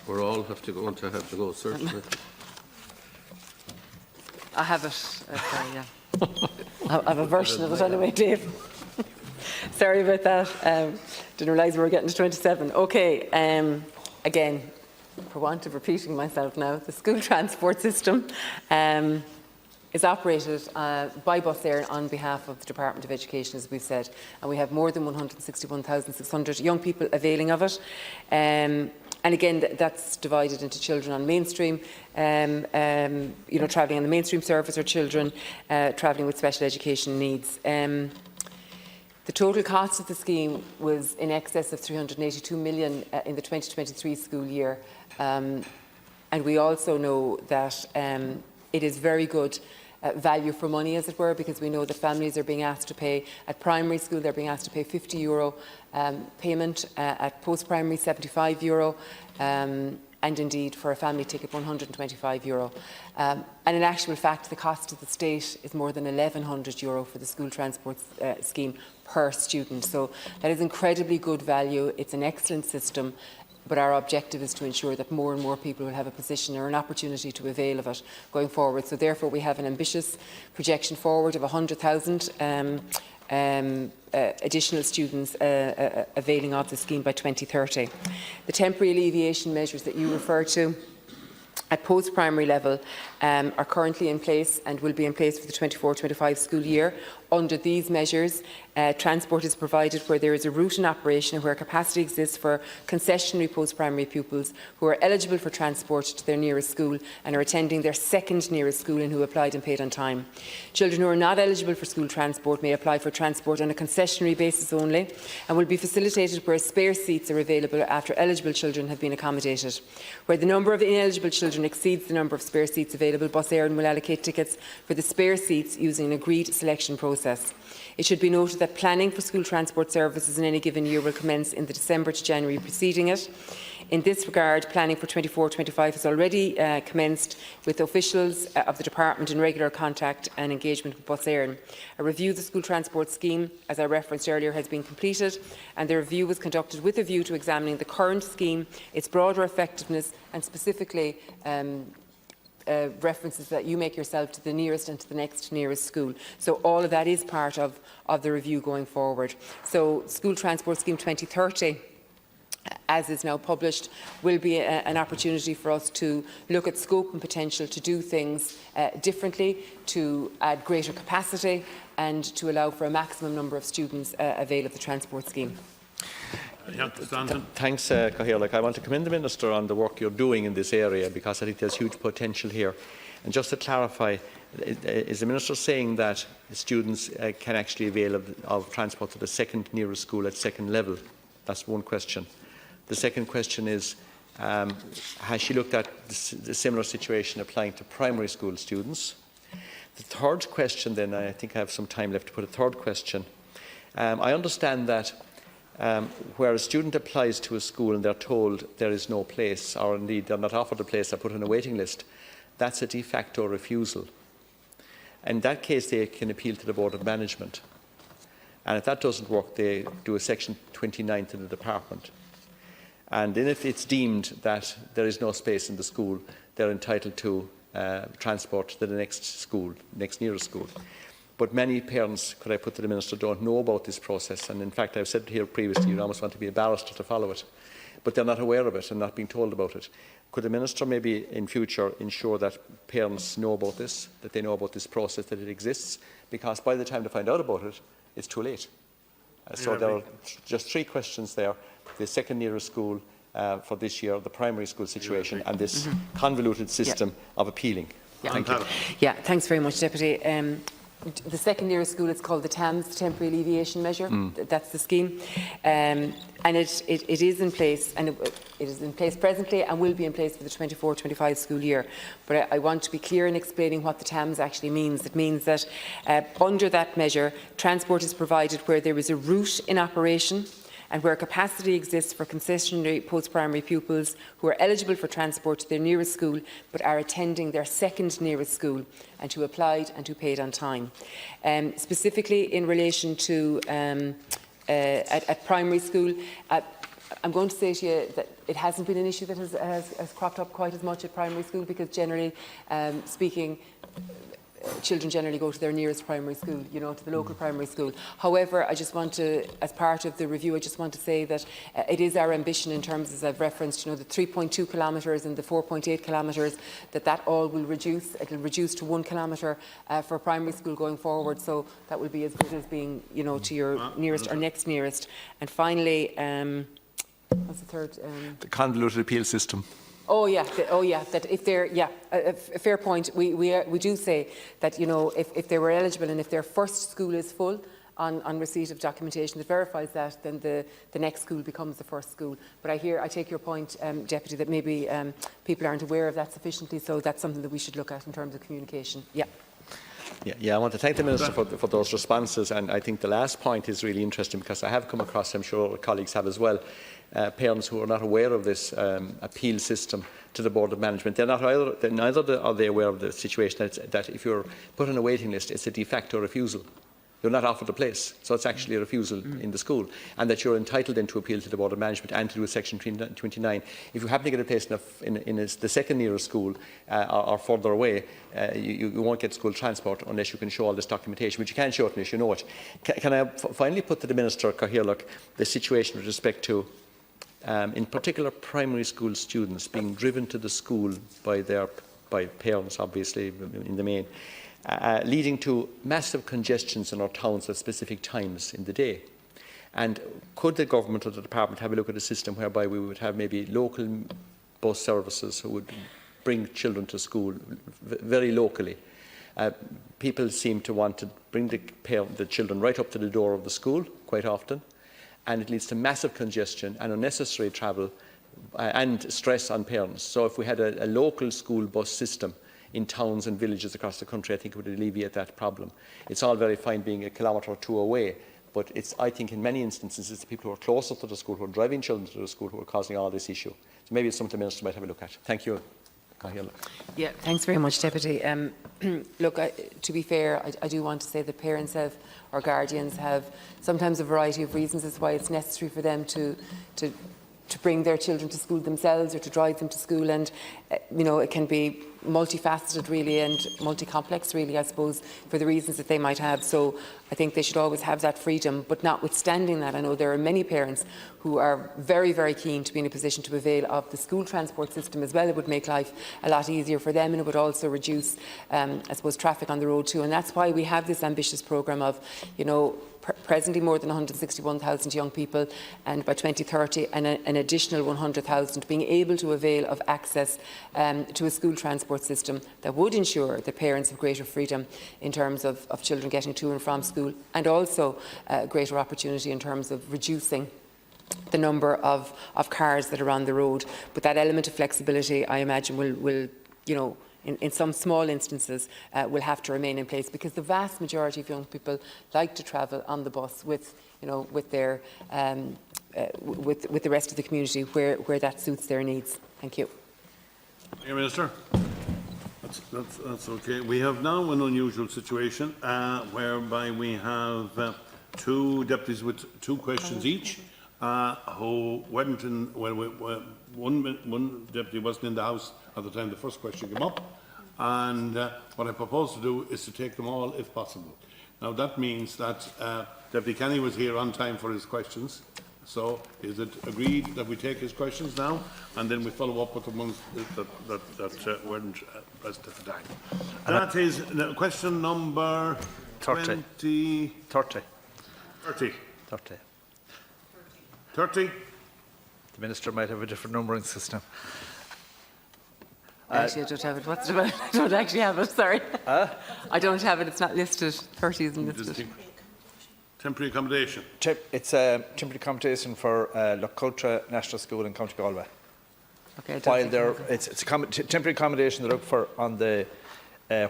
Speaker 1: We're all have to go, certainly.
Speaker 22: I have it. Okay, yeah. I have a version of it anyway, Dave. Sorry about that. Didn't realise we were getting to 27. Okay. Again, for want of repeating myself now, the school transport system is operated by Bus Air on behalf of the Department of Education, as we've said, and we have more than 161,600 young people availing of it. And again, that's divided into children on mainstream, travelling on the mainstream service, or children travelling with special education needs. The total cost of the scheme was in excess of 382 million in the 2023 school year. And we also know that it is very good value for money, as it were, because we know that families are being asked to pay, at primary school they're being asked to pay €50 payment, at post-primary €75, and indeed for a family ticket €125. And in actual fact, the cost to the state is more than €1,100 for the school transport scheme per student. So that is incredibly good value. It's an excellent system, but our objective is to ensure that more and more people will have a position or an opportunity to avail of it going forward. So therefore we have an ambitious projection forward of 100,000 additional students availing of the scheme by 2030. The temporary alleviation measures that you refer to at post-primary level are currently in place and will be in place for the 24-25 school year. Under these measures, transport is provided where there is a route in operation and where capacity exists for concessionary post-primary pupils who are eligible for transport to their nearest school and are attending their second nearest school and who applied and paid on time. Children who are not eligible for school transport may apply for transport on a concessionary basis only and will be facilitated where spare seats are available after eligible children have been accommodated. Where the number of ineligible children exceeds the number of spare seats available, Bus Éireann will allocate tickets for the spare seats using an agreed selection process. It should be noted that planning for school transport services in any given year will commence in the December to January preceding it. In this regard, planning for 24-25 has already commenced with officials of the Department in regular contact and engagement with Bus Éireann. A review of the school transport scheme, as I referenced earlier, has been completed, and the review was conducted with a view to examining the current scheme, its broader effectiveness and specifically references that you make yourself to the nearest and to the next nearest school. So all of that is part of the review going forward. So School Transport Scheme 2030, as is now published, will be an opportunity for us to look at scope and potential to do things differently, to add greater capacity and to allow for a maximum number of students avail of the transport scheme.
Speaker 7: Thanks, Cathaoirleach. I want to commend the Minister on the work you're doing in this area, because I think there's huge potential here. And just to clarify, is the Minister saying that students can actually avail of transport to the second nearest school at second level? That's one question. The second question is, has she looked at the similar situation applying to primary school students? The third question then, I think I have some time left to put a third question. I understand that where a student applies to a school and they're told there is no place, or indeed they're not offered a place, they're put on a waiting list, that's a de facto refusal. In that case, they can appeal to the Board of Management. And if that doesn't work, they do a Section 29 to the department. And then if it's deemed that there is no space in the school, they're entitled to transport to the next school, next nearest school. But many parents, could I put to the Minister, don't know about this process. And in fact, I've said here previously, you almost want to be a barrister to follow it. But they're not aware of it and not being told about it. Could the Minister maybe in future ensure that parents know about this, that they know about this process, that it exists? Because by the time they find out about it, it's too late. So there are just three questions there. The second nearest school for this year, the primary school situation, and this convoluted system of appealing. Thank you.
Speaker 22: Yeah, thanks very much, Deputy. The second nearest school, it's called the TAMS, Temporary Alleviation Measure. That's the scheme. And it is in place, and it is in place presently and will be in place for the 24-25 school year. But I want to be clear in explaining what the TAMS actually means. It means that under that measure, transport is provided where there is a route in operation and where capacity exists for concessionary post-primary pupils who are eligible for transport to their nearest school but are attending their second nearest school and who applied and who paid on time. Specifically in relation to at primary school, I'm going to say to you that it hasn't been an issue that has cropped up quite as much at primary school, because generally speaking, children generally go to their nearest primary school, you know, to the local primary school. However, I just want to, as part of the review, I just want to say that it is our ambition in terms, as I've referenced, you know, the 3.2 kilometres and the 4.8 kilometres, that all will reduce. It will reduce to 1 kilometre for primary school going forward. So that will be as good as being, you know, to your nearest or next nearest. And finally, what's the third?
Speaker 7: The convoluted appeal system.
Speaker 22: Oh yeah, that if they're, a fair point. We do say that, you know, if they were eligible and if their first school is full on receipt of documentation that verifies that, then the next school becomes the first school. But I take your point, Deputy, that maybe people aren't aware of that sufficiently, so that's something that we should look at in terms of communication.
Speaker 7: Yeah, I want to thank the Minister for those responses, and I think the last point is really interesting, because I have come across, I'm sure our colleagues have as well, parents who are not aware of this appeal system to the Board of Management. Neither are they aware of the situation that if you're put on a waiting list, it's a de facto refusal. You're not offered a place, so it's actually a refusal in the school, and that you're entitled then to appeal to the Board of Management and to do a Section 29. If you happen to get a place in the second nearest school or further away, you won't get school transport unless you can show all this documentation, which you can show it unless you know it. Can I finally put to the Minister, Cathaoirleach, the situation with respect to, in particular, primary school students being driven to the school by parents, obviously, in the main, leading to massive congestions in our towns at specific times in the day. And could the government or the department have a look at a system whereby we would have maybe local bus services who would bring children to school very locally? People seem to want to bring the children right up to the door of the school quite often, and it leads to massive congestion and unnecessary travel and stress on parents. So if we had a local school bus system in towns and villages across the country, I think it would alleviate that problem. It's all very fine being a kilometre or two away, but I think in many instances it's the people who are closer to the school, who are driving children to the school, who are causing all this issue. So maybe it's something the Minister might have a look at. Thank you.
Speaker 22: Yeah, thanks very much, Deputy. Look, to be fair, I do want to say that parents or guardians have sometimes a variety of reasons as why it's necessary for them to bring their children to school themselves or to drive them to school, and it can be multifaceted really and multi-complex really, I suppose, for the reasons that they might have. So I think they should always have that freedom. But notwithstanding that, I know there are many parents who are very, very keen to be in a position to avail of the school transport system as well. It would make life a lot easier for them, and it would also reduce, I suppose, traffic on the road too. And that's why we have this ambitious programme of, presently more than 161,000 young people, and by 2030 an additional 100,000 being able to avail of access to a school transport system that would ensure that parents have greater freedom in terms of children getting to and from school, and also greater opportunity in terms of reducing the number of cars that are on the road. But that element of flexibility, I imagine, will in some small instances, will have to remain in place, because the vast majority of young people like to travel on the bus with the rest of the community where that suits their needs. Thank you.
Speaker 6: Thank you, Minister. That's okay. We have now an unusual situation whereby we have two deputies with two questions each, who weren't in. One deputy wasn't in the House at the time the first question came up, and what I propose to do is to take them all if possible. Now that means that Deputy Kenny was here on time for his questions, so is it agreed that we take his questions now and then we follow up with the ones that weren't present at the time? That is question number 30. 30.
Speaker 15: The Minister might have a different numbering system.
Speaker 22: Actually, I don't have it. What's it about? I don't actually have it, sorry. I don't have it, it's not listed. 30 isn't listed.
Speaker 6: Temporary accommodation.
Speaker 15: It's a temporary accommodation for Nicosia National School in County Galway.
Speaker 22: Okay,
Speaker 15: while it's a temporary accommodation they're looking for on the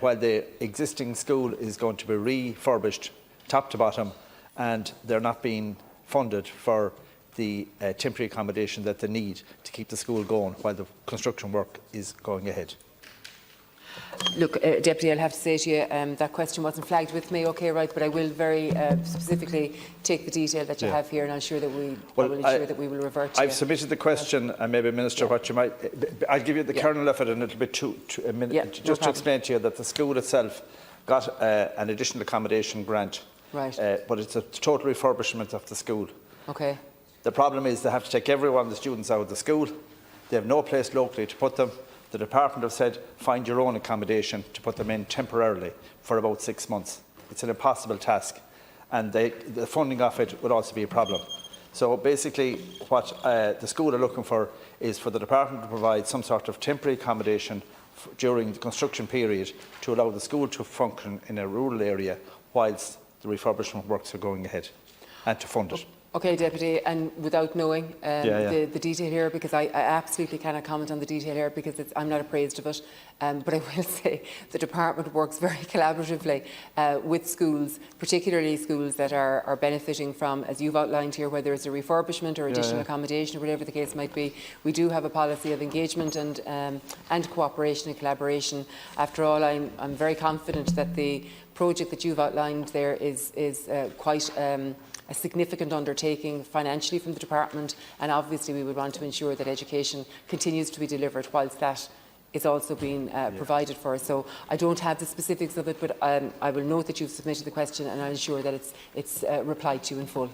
Speaker 15: while the existing school is going to be refurbished top to bottom, and they're not being funded for the temporary accommodation that they need to keep the school going while the construction work is going ahead.
Speaker 22: Look, Deputy, I'll have to say to you, that question wasn't flagged with me, okay, right, but I will very specifically take the detail that you have here, and I'm sure that I will ensure that we will revert to
Speaker 15: I've submitted the question, and maybe, Minister, what you might... I'll give you the kernel of it in a little bit a minute, just to explain to you that the school itself got an additional accommodation grant,
Speaker 22: right.
Speaker 15: But it's a total refurbishment of the school.
Speaker 22: Okay.
Speaker 15: The problem is they have to take every one of the students out of the school. They have no place locally to put them. The department have said, find your own accommodation to put them in temporarily for about 6 months. It's an impossible task, and the funding of it would also be a problem. So basically what the school are looking for is for the department to provide some sort of temporary accommodation during the construction period to allow the school to function in a rural area whilst the refurbishment works are going ahead, and to fund it.
Speaker 22: Okay, Deputy, and without knowing the detail here, because I absolutely cannot comment on the detail here because I'm not appraised of it, but I will say the department works very collaboratively with schools, particularly schools that are benefiting from, as you've outlined here, whether it's a refurbishment or additional accommodation or whatever the case might be. We do have a policy of engagement and cooperation and collaboration. After all, I'm very confident that the project that you've outlined there is quite a significant undertaking financially from the department, and obviously we would want to ensure that education continues to be delivered whilst that is also being provided for. So I don't have the specifics of it, but I will note that you've submitted the question, and I'll ensure that it's replied to in full.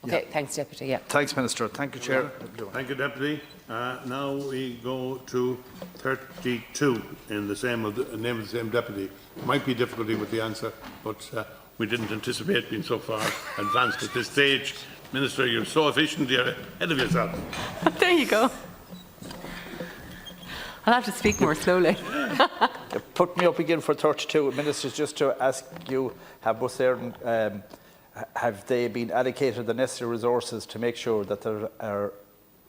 Speaker 22: Okay, thanks, Deputy.
Speaker 15: Thanks, Minister. Thank you, Chair.
Speaker 6: Thank you, Deputy. Now we go to 32 in the name of the same deputy. Might be difficulty with the answer, but we didn't anticipate being so far advanced at this stage. Minister, you're so efficient, you're ahead of yourself.
Speaker 22: There you go. I'll have to speak more slowly.
Speaker 15: Put me up again for 32. Minister, just to ask you, have they been allocated the necessary resources to make sure that there are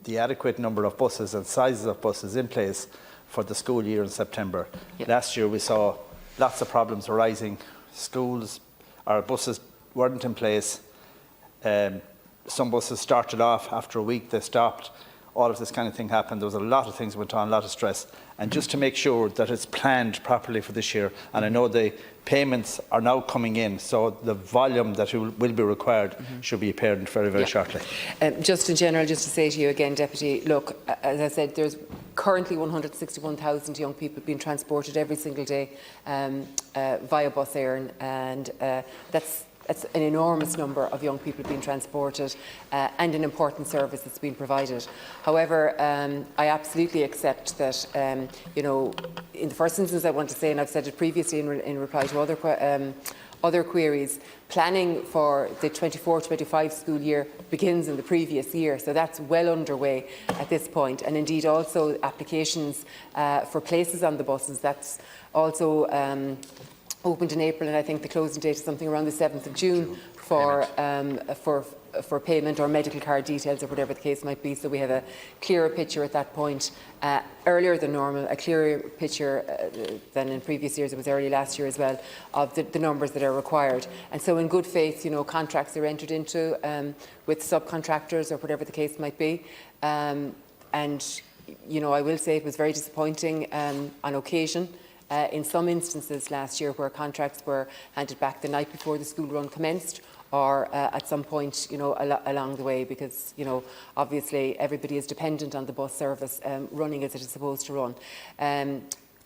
Speaker 15: the adequate number of buses and sizes of buses in place for the school year in September? Last year we saw lots of problems arising. Our buses weren't in place. Some buses started off, after a week they stopped. all of this kind of thing happened. There was a lot of things went on, a lot of stress. And just to make sure that it's planned properly for this year, and I know the payments are now coming in, so the volume that will be required should be apparent very, very shortly.
Speaker 22: Just in general, just to say to you again, Deputy, look, as I said, there's currently 161,000 young people being transported every single day via bus air, and that's an enormous number of young people being transported and an important service that's being provided. However, I absolutely accept that, you know, in the first instance I want to say, and I've said it previously in reply to other queries, planning for the 24-25 school year begins in the previous year, so that's well underway at this point. And indeed also applications for places on the buses, that's also opened in April, and I think the closing date is something around the 7th of June for payment or medical card details or whatever the case might be. So we have a clearer picture at that point, earlier than normal, a clearer picture than in previous years. It was early last year as well, of the numbers that are required. And so in good faith, you know, contracts are entered into with subcontractors or whatever the case might be. And, you know, I will say it was very disappointing on occasion. In some instances last year where contracts were handed back the night before the school run commenced, or at some point, you know, along the way, because, you know, obviously everybody is dependent on the bus service running as it is supposed to run.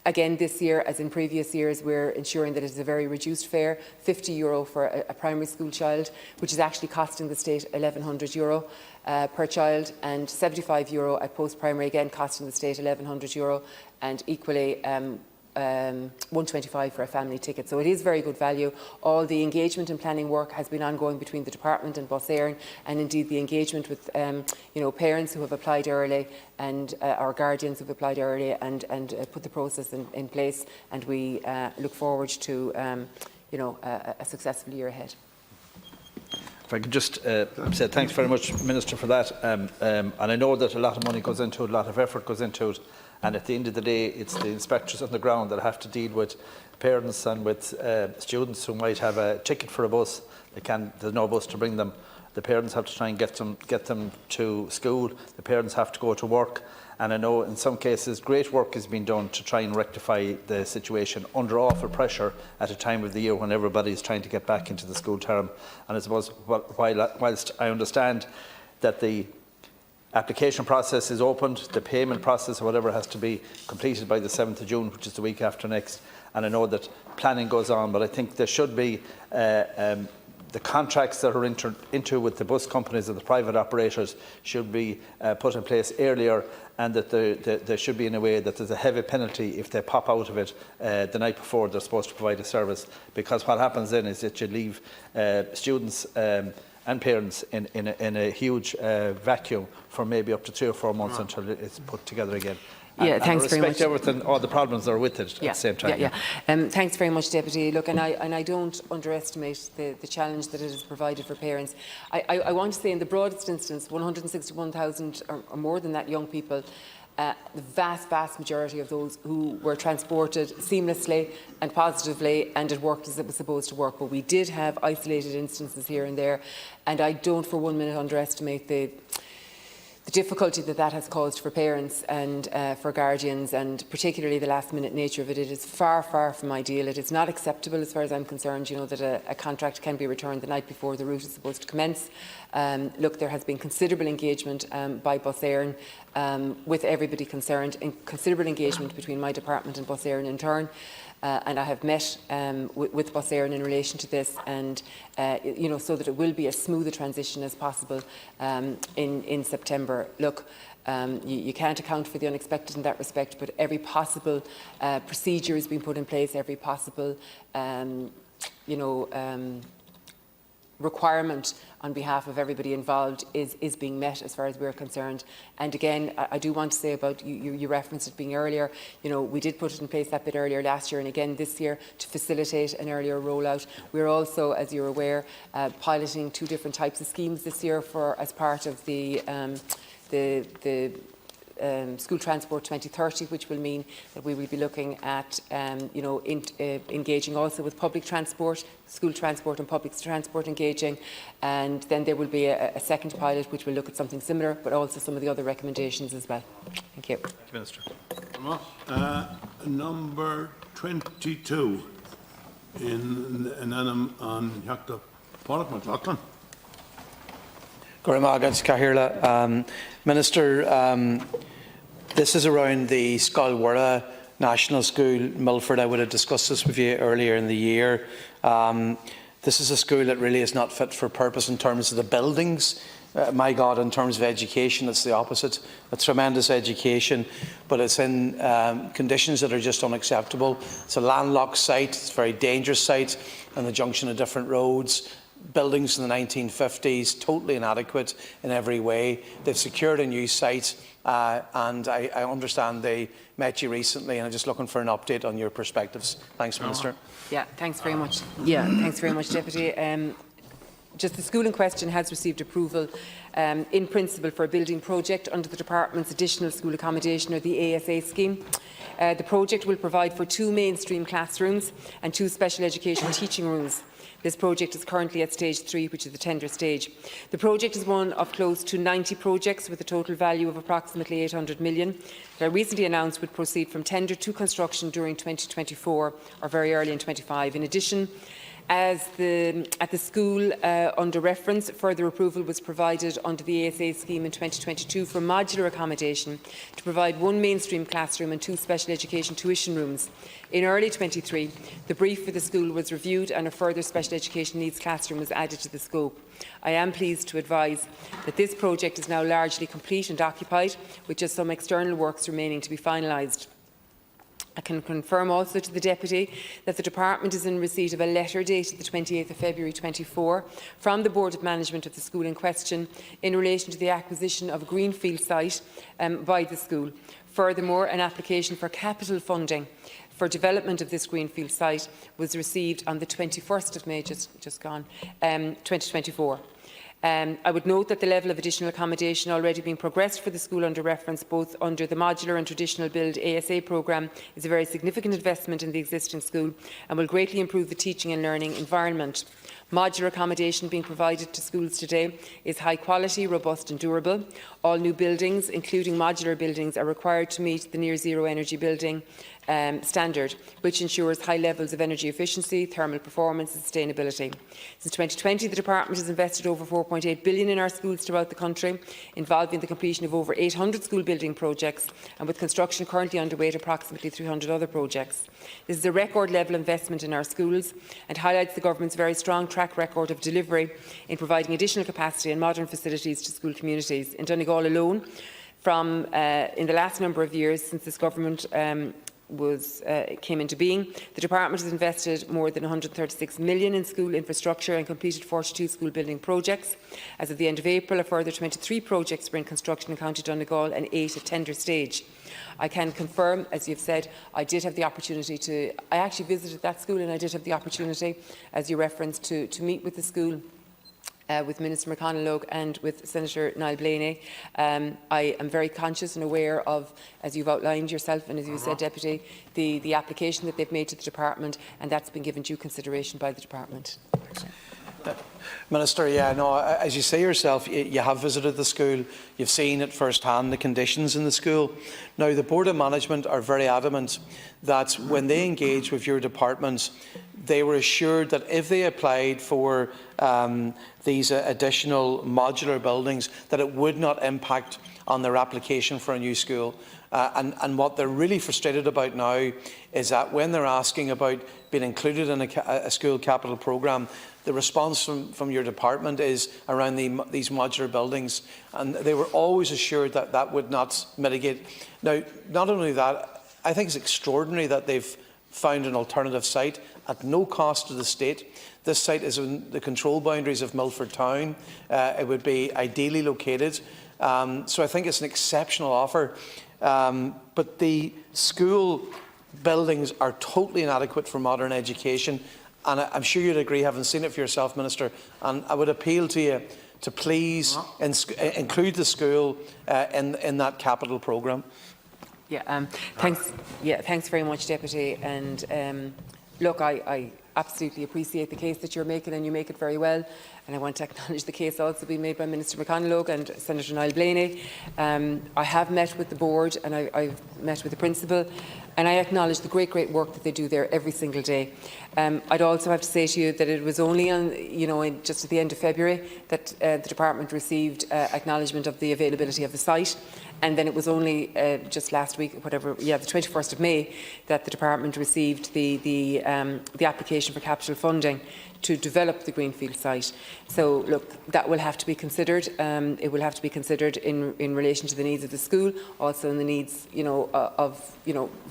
Speaker 22: Again, this year, as in previous years, we're ensuring that it is a very reduced fare, €50 for a primary school child, which is actually costing the state €1,100 per child, and €75 at post-primary, again costing the state €1,100, and equally $125 for a family ticket. So it is very good value. All the engagement and planning work has been ongoing between the department and Bus Éireann, and indeed the engagement with you know, parents who have applied early and our guardians who have applied early, and put the process in place, and we look forward to you know, a successful year ahead.
Speaker 15: If I could just say thanks very much, Minister, for that. And I know that a lot of money goes into it, a lot of effort goes into it. And at the end of the day, it's the inspectors on the ground that have to deal with parents and with students who might have a ticket for a bus. There's no bus to bring them. The parents have to try and get them to school. The parents have to go to work. And I know in some cases great work is being done to try and rectify the situation under awful pressure at a time of the year when everybody is trying to get back into the school term. And I suppose whilst I understand that the application process is opened, the payment process or whatever has to be completed by the 7th of June, which is the week after next. And I know that planning goes on, but I think there should be the contracts that are entered into with the bus companies and the private operators should be put in place earlier, and that there should be in a way that there's a heavy penalty if they pop out of it the night before they're supposed to provide a service. Because what happens then is that you leave students and parents in a huge vacuum for maybe up to 3 or 4 months until it's put together again.
Speaker 22: Yeah, thanks very much.
Speaker 15: Respect everything, all the problems that are with it at the same time.
Speaker 22: Thanks very much, Deputy. Look, and I don't underestimate the challenge that it has provided for parents. I want to say in the broadest instance, 161,000 or more than that young people, the vast majority of those who were transported seamlessly and positively, and it worked as it was supposed to work. But we did have isolated instances here and there, and I don't for 1 minute underestimate the difficulty that has caused for parents and for guardians, and particularly the last-minute nature of it. It is far from ideal. It is not acceptable as far as I'm concerned, you know, that a contract can be returned the night before the route is supposed to commence. Look, there has been considerable engagement by Bus Éireann with everybody concerned, and considerable engagement between my department and Bus Éireann in turn. And I have met with Bus Éireann in relation to this, and you know, so that it will be as smooth a transition as possible in September. Look, you can't account for the unexpected in that respect, but every possible procedure is being put in place, every possible you know, requirement on behalf of everybody involved is being met as far as we're concerned. And again, I do want to say about, you referenced it being earlier, you know, we did put it in place that bit earlier last year and again this year to facilitate an earlier rollout. We're also, as you're aware, piloting 2 different types of schemes this year as part of the School Transport 2030, which will mean that we will be looking at engaging also with public transport, school transport and public transport engaging, and then there will be a second pilot which will look at something similar, but also some of the other recommendations as well. Thank you.
Speaker 6: Thank you, Minister. Number 22 in Anam on Yakta. Paul McLaughlin.
Speaker 9: Minister, this is around the Scolwara National School, Milford. I would have discussed this with you earlier in the year. This is a school that really is not fit for purpose in terms of the buildings. My God, in terms of education, it's the opposite. A tremendous education, but it's in conditions that are just unacceptable. It's a landlocked site, it's a very dangerous site on the junction of different roads. Buildings in the 1950s, totally inadequate in every way. They've secured a new site, and I understand they met you recently, and I'm just looking for an update on your perspectives. Thanks, Minister.
Speaker 22: Yeah, thanks very much. Yeah, thanks very much, Deputy. Just the school in question has received approval in principle for a building project under the Department's Additional School Accommodation, or the ASA scheme. The project will provide for 2 mainstream classrooms and 2 special education teaching rooms. This project is currently at stage 3, which is the tender stage. The project is one of close to 90 projects with a total value of approximately 800 million that I recently announced would proceed from tender to construction during 2024 or very early in 2025. In addition, at the school under reference, further approval was provided under the ASA scheme in 2022 for modular accommodation to provide 1 mainstream classroom and 2 special education tuition rooms. In early 2023, the brief for the school was reviewed and a further special education needs classroom was added to the scope. I am pleased to advise that this project is now largely complete and occupied, with just some external works remaining to be finalised. I can confirm also to the Deputy that the Department is in receipt of a letter dated the 28th of February 2024 from the Board of Management of the school in question in relation to the acquisition of a greenfield site by the school. Furthermore, an application for capital funding for development of this greenfield site was received on the 21st of May, just gone, 2024. I would note that the level of additional accommodation already being progressed for the school under reference, both under the modular and traditional build ASA programme, is a very significant investment in the existing school and will greatly improve the teaching and learning environment. Modular accommodation being provided to schools today is high quality, robust and durable. All new buildings, including modular buildings, are required to meet the near zero energy building standard, which ensures high levels of energy efficiency, thermal performance and sustainability. Since 2020, the Department has invested over 4.8 billion in our schools throughout the country, involving the completion of over 800 school building projects, and with construction currently underway at approximately 300 other projects. This is a record level investment in our schools and highlights the Government's very strong track record of delivery in providing additional capacity and modern facilities to school communities. In Donegal alone, in the last number of years since this Government came into being, the Department has invested more than 136 million in school infrastructure and completed 42 school building projects. As of the end of April, a further 23 projects were in construction in County Donegal and 8 at tender stage. I can confirm, as you've said, I actually visited that school, and I did have the opportunity, as you referenced, to meet with the school, with Minister McConalogue and with Senator Niall Blaney. I am very conscious and aware of, as you've outlined yourself and as you said, Deputy, the application that they've made to the Department, and that's been given due consideration by the Department.
Speaker 9: Minister, as you say yourself, you have visited the school, you've seen at first hand the conditions in the school. Now, the Board of Management are very adamant that when they engage with your department, they were assured that if they applied for these additional modular buildings, that it would not impact on their application for a new school. And what they're really frustrated about now is that when they're asking about being included in a school capital programme, the response from your department is around these modular buildings, and they were always assured that that would not mitigate. Now, not only that, I think it's extraordinary that they've found an alternative site at no cost to the state. This site is in the control boundaries of Milford Town. It would be ideally located. So I think it's an exceptional offer. But the school buildings are totally inadequate for modern education. And I'm sure you'd agree, having seen it for yourself, Minister, and I would appeal to you to please include the school in that capital programme?
Speaker 22: Yeah, thanks. Yeah, thanks very much, Deputy. And look, I absolutely appreciate the case that you're making, and you make it very well. And I want to acknowledge the case also being made by Minister McConalogue and Senator Niall Blaney. I have met with the board, and I've met with the principal, and I acknowledge the great work that they do there every single day. I'd also have to say to you that it was only on, just at the end of February that the department received acknowledgement of the availability of the site. And then it was only just last week, the 21st of May, that the department received the application for capital funding to develop the greenfield site. So, look, that will have to be considered. It will have to be considered in relation to the needs of the school, also in the needs,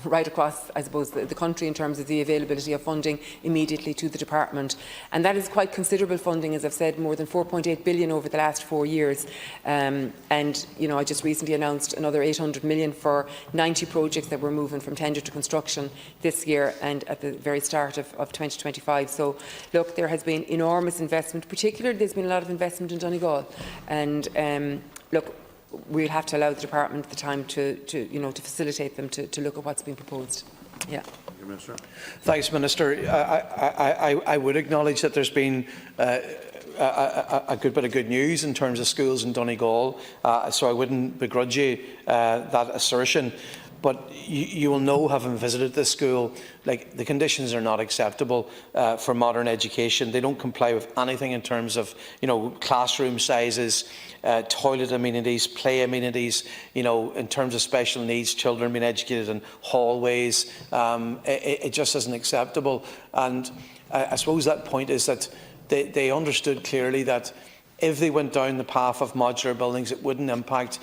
Speaker 22: right across, I suppose, the country in terms of the availability of funding immediately to the department. And that is quite considerable funding, as I've said, more than 4.8 billion over the last 4 years. And, I just recently announced another 800 million for 90 projects that were moving from tender to construction this year and at the very start of 2025. So, look, there has been enormous investment, particularly there's been a lot of investment in Donegal. And look, we'll have to allow the department the time to facilitate them to look at what's been proposed. Yeah.
Speaker 6: Minister.
Speaker 9: Thanks, Minister. I would acknowledge that there's been a good bit of good news in terms of schools in Donegal, so I wouldn't begrudge you that assertion. But you will know, having visited this school, like, the conditions are not acceptable for modern education. They don't comply with anything in terms of, classroom sizes, toilet amenities, play amenities, in terms of special needs, children being educated in hallways. It just isn't acceptable. And I suppose that point is that they understood clearly that if they went down the path of modular buildings, it wouldn't impact.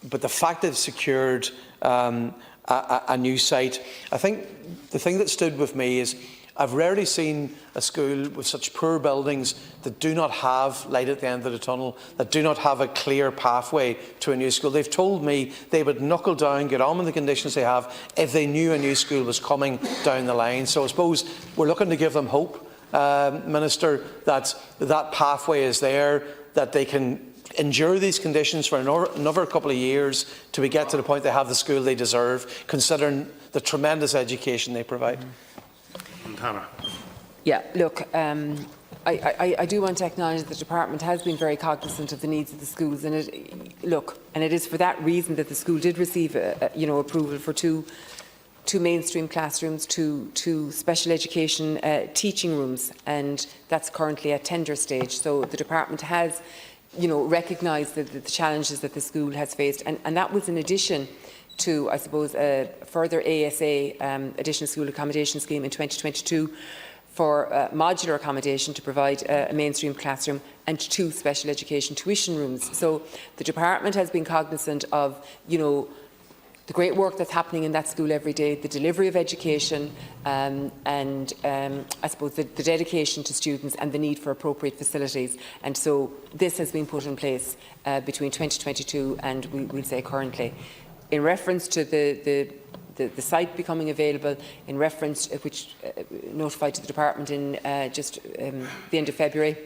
Speaker 9: But the fact that they've secured a new site, I think the thing that stood with me is I've rarely seen a school with such poor buildings that do not have light at the end of the tunnel, that do not have a clear pathway to a new school. They've told me they would knuckle down, get on with the conditions they have if they knew a new school was coming down the line. So I suppose we're looking to give them hope, Minister, that that pathway is there, that they can endure these conditions for another couple of years till we get to the point they have the school they deserve, considering the tremendous education they provide.
Speaker 22: Yeah, look, I do want to acknowledge that the department has been very cognizant of the needs of the schools, and it is for that reason that the school did receive approval for two mainstream classrooms, two special education teaching rooms, and that's currently at tender stage. So the department has recognise the challenges that the school has faced, and that was in addition to, I suppose, a further ASA, additional school accommodation scheme in 2022 for modular accommodation to provide a mainstream classroom and 2 special education tuition rooms. So the department has been cognizant of, the great work that's happening in that school every day, the delivery of education, and I suppose the dedication to students and the need for appropriate facilities. And so this has been put in place between 2022 and we'll say currently. In reference to the site becoming available, in reference which notified to the department in the end of February,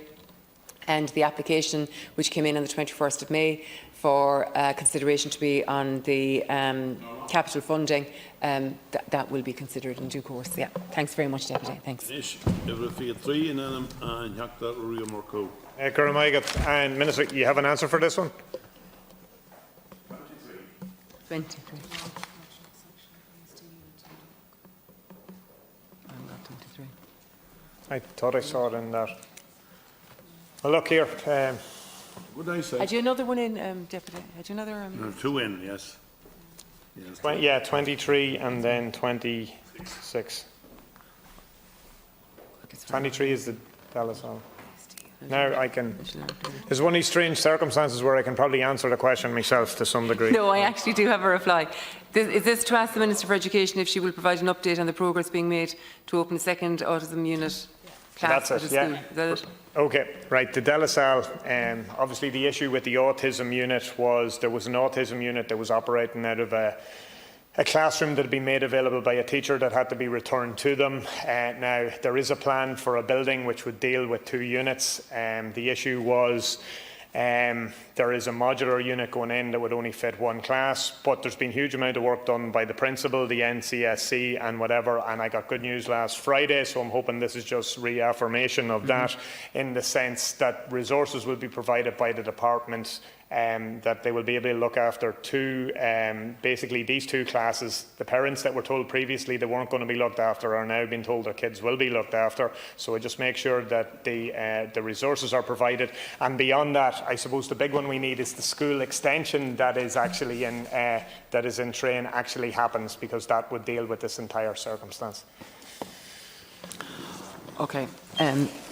Speaker 22: and the application which came in on the 21st of May for consideration to be on the capital funding, that will be considered in due course. Yeah. Thanks very much, Deputy. Thanks.
Speaker 16: And Minister, you have an answer for this one?
Speaker 22: 23.
Speaker 16: I thought I saw it in that. Well, look here.
Speaker 6: What did I say?
Speaker 22: Had you another one in, Deputy? Had you another?
Speaker 6: 2 in, yes.
Speaker 16: 23 and then 26. 23 is the Limassol. Now I can. There's one of these strange circumstances where I can probably answer the question myself to some degree.
Speaker 22: No, I actually do have a reply. Is this to ask the Minister for Education if she will provide an update on the progress being made to open a second autism unit class at the school?
Speaker 16: Yeah.
Speaker 22: Is that it?
Speaker 16: Okay, right. The Limassol, obviously the issue with the autism unit was there was an autism unit that was operating out of a classroom that had been made available by a teacher that had to be returned to them. Now, there is a plan for a building which would deal with 2 units. The issue was There is a modular unit going in that would only fit one class, but there's been a huge amount of work done by the principal, the NCSC and whatever, and I got good news last Friday, so I'm hoping this is just reaffirmation of that, in the sense that resources will be provided by the department, that they will be able to look after basically these two classes. The parents that were told previously they weren't going to be looked after are now being told their kids will be looked after. So I just make sure that the resources are provided. And beyond that, I suppose the big one we need is the school extension that is actually in train actually happens, because that would deal with this entire circumstance.
Speaker 22: Okay.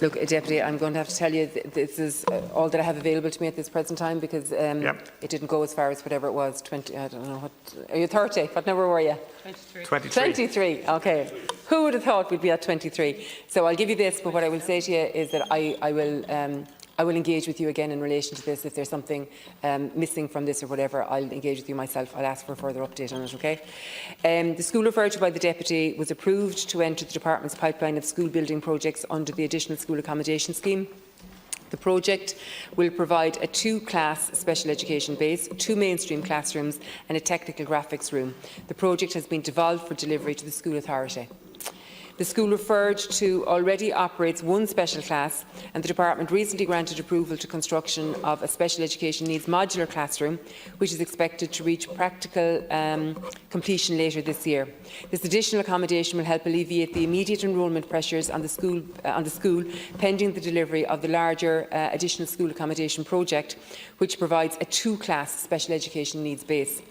Speaker 22: Look, Deputy, I'm going to have to tell you this is all that I have available to me at this present time, because it didn't go as far as whatever it was, 20, I don't know, what, are you 30? What number were you?
Speaker 16: 23.
Speaker 22: 23, okay. Who would have thought we'd be at 23? So I'll give you this, but what I will say to you is that I will engage with you again in relation to this. If there's something missing from this or whatever, I'll engage with you myself. I'll ask for a further update on it, okay? The school referred to by the Deputy was approved to enter the Department's pipeline of school building projects under the Additional School Accommodation Scheme. The project will provide a 2-class special education base, 2 mainstream classrooms and a technical graphics room. The project has been devolved for delivery to the school authority. The school referred to already operates 1 special class, and the department recently granted approval to construction of a special education needs modular classroom, which is expected to reach practical completion later this year. This additional accommodation will help alleviate the immediate enrolment pressures on the school pending the delivery of the larger additional school accommodation project, which provides a 2-class special education needs base.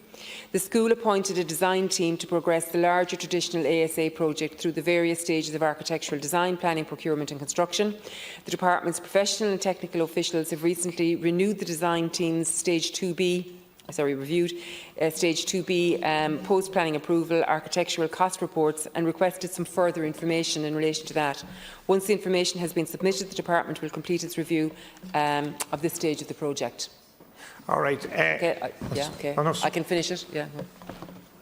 Speaker 22: The school appointed a design team to progress the larger traditional ASA project through the various stages of architectural design, planning, procurement and construction. The department's professional and technical officials have recently renewed the design team's Stage 2B post-planning approval, architectural cost reports, and requested some further information in relation to that. Once the information has been submitted, the department will complete its review of this stage of the project.
Speaker 16: All right.
Speaker 22: Okay, okay.
Speaker 16: Oh, no.
Speaker 22: I can finish it. Yeah.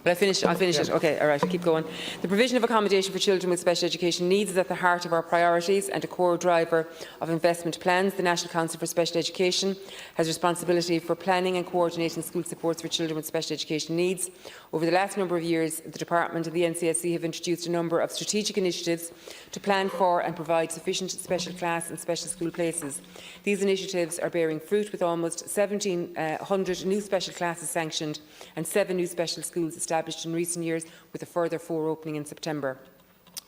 Speaker 22: Will I finish? I'll finish it. Okay, all right, I'll keep going. The provision of accommodation for children with special education needs is at the heart of our priorities and a core driver of investment plans. The National Council for Special Education has responsibility for planning and coordinating school supports for children with special education needs. Over the last number of years, the Department and the NCSC have introduced a number of strategic initiatives to plan for and provide sufficient special class and special school places. These initiatives are bearing fruit, with almost 1,700 new special classes sanctioned and 7 new special schools established in recent years, with a further 4 opening in September.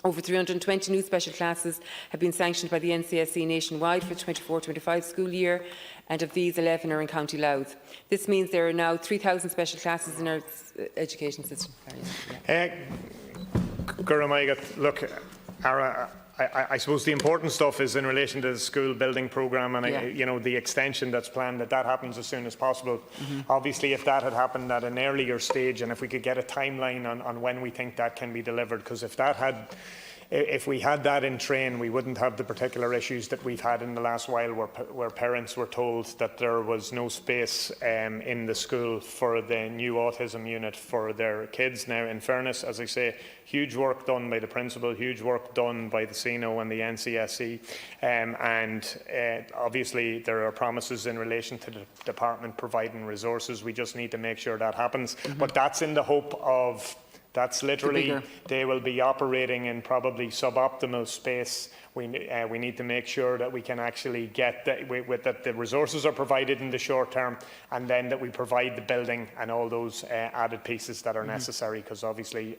Speaker 22: Over 320 new special classes have been sanctioned by the NCSC nationwide for the 24-25 school year, and of these 11 are in County Louth. This means there are now 3,000 special classes in our education system.
Speaker 16: Look, I suppose the important stuff is in relation to the school building programme and you know, the extension that's planned, that happens as soon as possible. Obviously, if that had happened at an earlier stage, and if we could get a timeline on when we think that can be delivered, because if we had that in train, we wouldn't have the particular issues that we've had in the last while, where parents were told that there was no space in the school for the new autism unit for their kids. Now, in fairness, as I say, huge work done by the principal, huge work done by the CNO and the NCSC, and obviously there are promises in relation to the department providing resources. We just need to make sure that happens. But that's in the hope of... That's literally, they will be operating in probably suboptimal space. We need to make sure that we can actually get that the resources are provided in the short term, and then that we provide the building and all those added pieces that are necessary, because obviously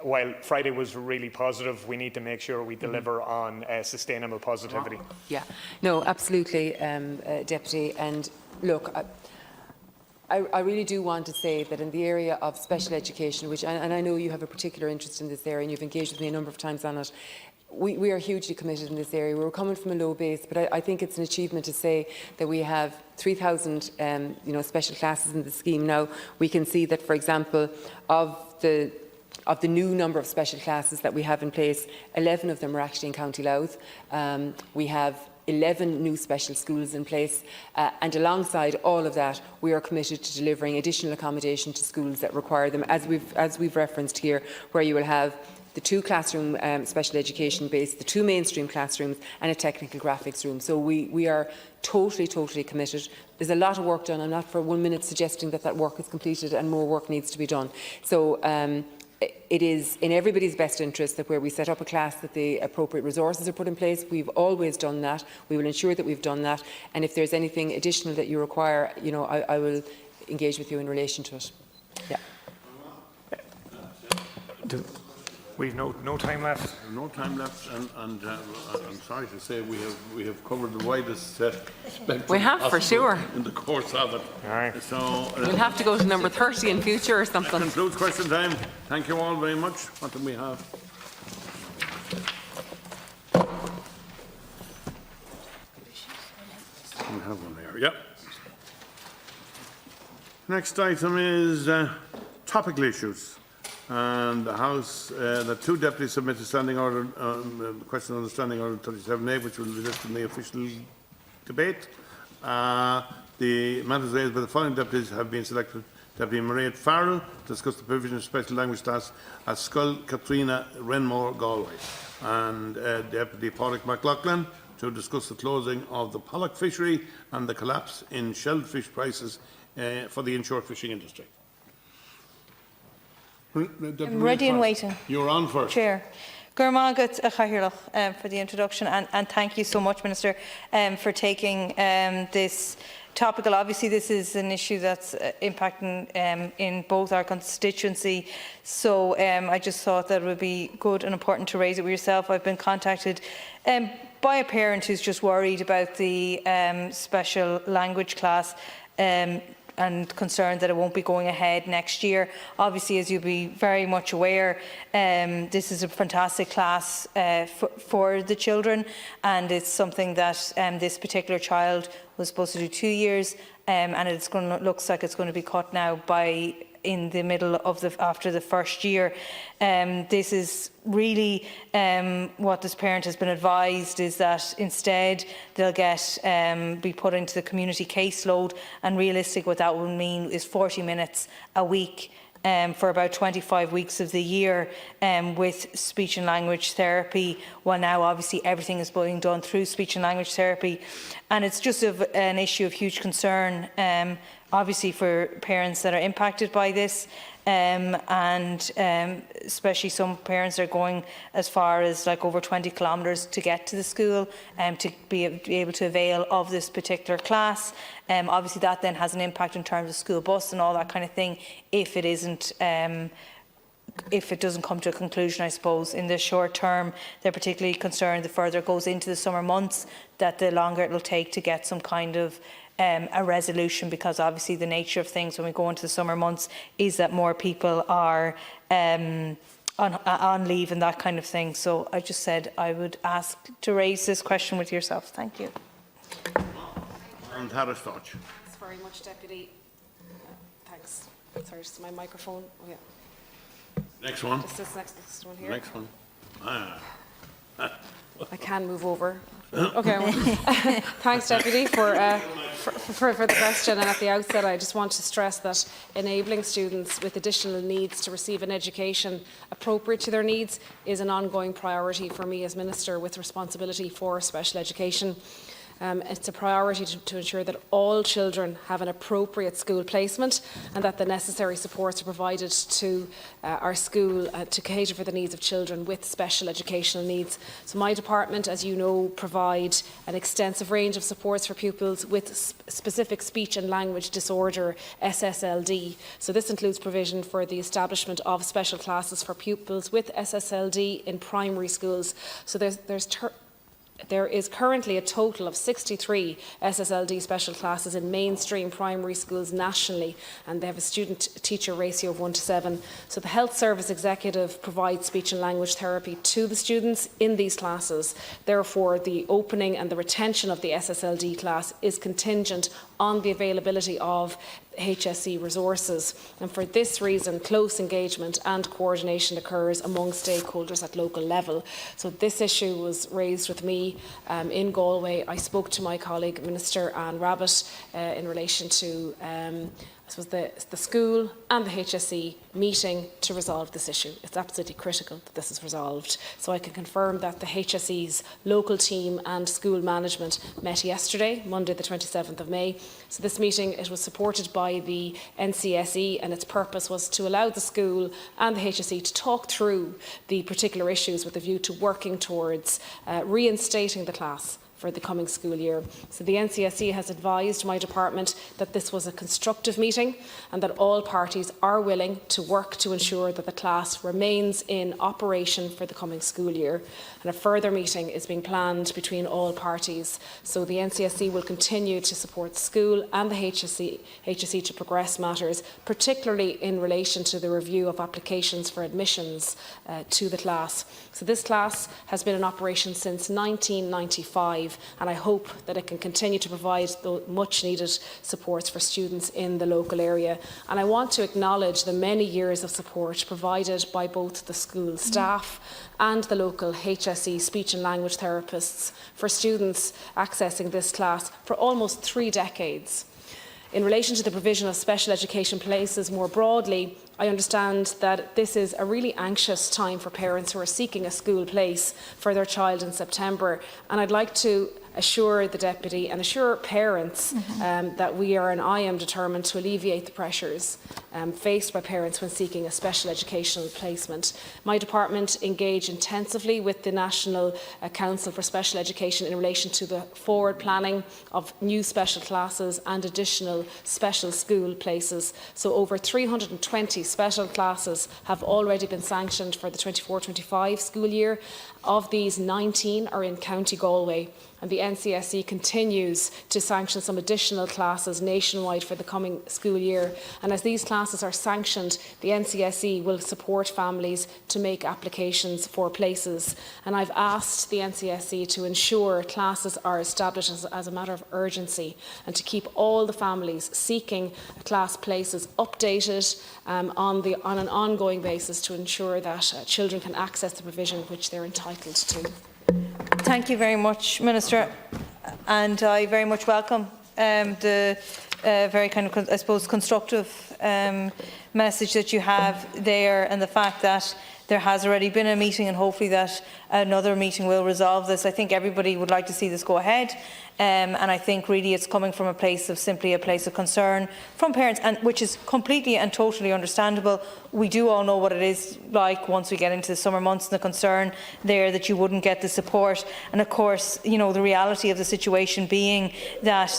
Speaker 16: while Friday was really positive, we need to make sure we deliver on sustainable positivity.
Speaker 22: Yeah, no, absolutely, Deputy. And look, I really do want to say that in the area of special education, which, and I know you have a particular interest in this area and you've engaged with me a number of times on it, we are hugely committed in this area. We're coming from a low base, but I think it's an achievement to say that we have 3,000 special classes in the scheme. Now, we can see that, for example, of the new number of special classes that we have in place, 11 of them are actually in County Louth. We have 11 new special schools in place, and alongside all of that, we are committed to delivering additional accommodation to schools that require them, as we've referenced here, where you will have the 2 classroom special education base, the 2 mainstream classrooms and a technical graphics room. So we are totally committed. There's a lot of work done. I'm not for 1 minute suggesting that that work is completed and more work needs to be done. So it is in everybody's best interest that where we set up a class that the appropriate resources are put in place. We've always done that. We will ensure that we've done that. And if there's anything additional that you require, you know, I will engage with you in relation to it. Yeah.
Speaker 16: We've no time left.
Speaker 6: No time left, and I'm sorry to say we have covered the widest spectrum.
Speaker 22: We have, for sure,
Speaker 6: in the course of it.
Speaker 16: All right.
Speaker 6: So
Speaker 22: we'll have to go to number 30 in future or something.
Speaker 6: That concludes question time. Thank you all very much. What do we have? We have one there. Yep. Next item is topical issues. And the House, the 2 deputies submitted standing order, question on the standing order 37A, which will be listed in the official debate. The matters raised by the following deputies have been selected. Deputy Mairead Farrell to discuss the provision of special language class at Scull Katrina Renmore, Galway. And Deputy Padraig McLaughlin to discuss the closing of the pollock fishery and the collapse in shelled fish prices for the inshore fishing industry.
Speaker 10: I'm ready and waiting.
Speaker 6: You're on first.
Speaker 10: Chair. Gurmagat for the introduction, and thank you so much, Minister, for taking this topical. Obviously, this is an issue that's impacting in both our constituency, so I just thought that it would be good and important to raise it with yourself. I've been contacted by a parent who's just worried about the special language class and concerned that it won't be going ahead next year. Obviously, as you'll be very much aware, this is a fantastic class for the children, and it's something that this particular child was supposed to do 2 years, and looks like it's going to be cut now in the middle of after the first year. This is really what this parent has been advised is that instead they'll be put into the community caseload, and realistic what that will mean is 40 minutes a week for about 25 weeks of the year with speech and language therapy. Well, now obviously everything is being done through speech and language therapy, and it's just an issue of huge concern obviously for parents that are impacted by this, and especially some parents are going as far as like over 20 kilometres to get to the school to be able to avail of this particular class. Obviously that then has an impact in terms of school bus and all that kind of thing if it isn't if it doesn't come to a conclusion. I suppose in the short term they're particularly concerned the further it goes into the summer months that the longer it will take to get some kind of a resolution, because obviously the nature of things when we go into the summer months is that more people are on leave and that kind of thing. So I just said I would ask to raise this question with yourself. Thank you.
Speaker 6: And Harris Dodge.
Speaker 4: Thanks very much, Deputy. Thanks. Sorry, just my microphone. Oh, yeah.
Speaker 6: Next one.
Speaker 4: Just this next one here.
Speaker 6: Next one.
Speaker 4: I can move over. Okay. Thanks, Deputy, for the question. And at the outset, I just want to stress that enabling students with additional needs to receive an education appropriate to their needs is an ongoing priority for me as Minister with responsibility for special education. It's a priority to ensure that all children have an appropriate school placement and that the necessary supports are provided to our school to cater for the needs of children with special educational needs. So my department, as you know, provide an extensive range of supports for pupils with specific speech and language disorder, SSLD. So this includes provision for the establishment of special classes for pupils with SSLD in primary schools. So there is currently a total of 63 SSLD special classes in mainstream primary schools nationally, and they have a student-teacher ratio of 1:7. So the Health Service Executive provides speech and language therapy to the students in these classes. Therefore, the opening and the retention of the SSLD class is contingent on the availability of HSE resources, and for this reason close engagement and coordination occurs among stakeholders at local level. So this issue was raised with me in Galway. I spoke to my colleague Minister Anne Rabbitte in relation to the school and the HSE meeting to resolve this issue. It's absolutely critical that this is resolved. So I can confirm that the HSE's local team and school management met yesterday, Monday the 27th of May. So this meeting, it was supported by the NCSE, and its purpose was to allow the school and the HSE to talk through the particular issues with a view to working towards reinstating the class for the coming school year. So the NCSE has advised my department that this was a constructive meeting and that all parties are willing to work to ensure that the class remains in operation for the coming school year. And a further meeting is being planned between all parties. So the NCSE will continue to support the school and the HSE to progress matters, particularly in relation to the review of applications for admissions to the class. So this class has been in operation since 1995, and I hope that it can continue to provide the much needed supports for students in the local area. And I want to acknowledge the many years of support provided by both the school staff and the local HSE speech and language therapists for students accessing this class for almost 3 decades. In relation to the provision of special education places more broadly, I understand that this is a really anxious time for parents who are seeking a school place for their child in September, and I'd like to assure the Deputy and assure parents that we are and I am determined to alleviate the pressures faced by parents when seeking a special educational placement. My department engaged intensively with the National Council for Special Education in relation to the forward planning of new special classes and additional special school places. So over 320 special classes have already been sanctioned for the 24-25 school year. Of these, 19 are in County Galway, and the NCSE continues to sanction some additional classes nationwide for the coming school year. And as these classes are sanctioned, the NCSE will support families to make applications for places. And I've asked the NCSE to ensure classes are established as a matter of urgency, and to keep all the families seeking class places updated on an ongoing basis to ensure that children can access the provision which they're entitled to.
Speaker 10: Thank you very much, Minister, and I very much welcome the very kind of, I suppose, constructive message that you have there, and the fact that there has already been a meeting, and hopefully that another meeting will resolve this. I think everybody would like to see this go ahead, and I think really it's coming from a place of simply a place of concern from parents, and which is completely and totally understandable. We do all know what it is like once we get into the summer months, and the concern there that you wouldn't get the support. And of course, you know, the reality of the situation being that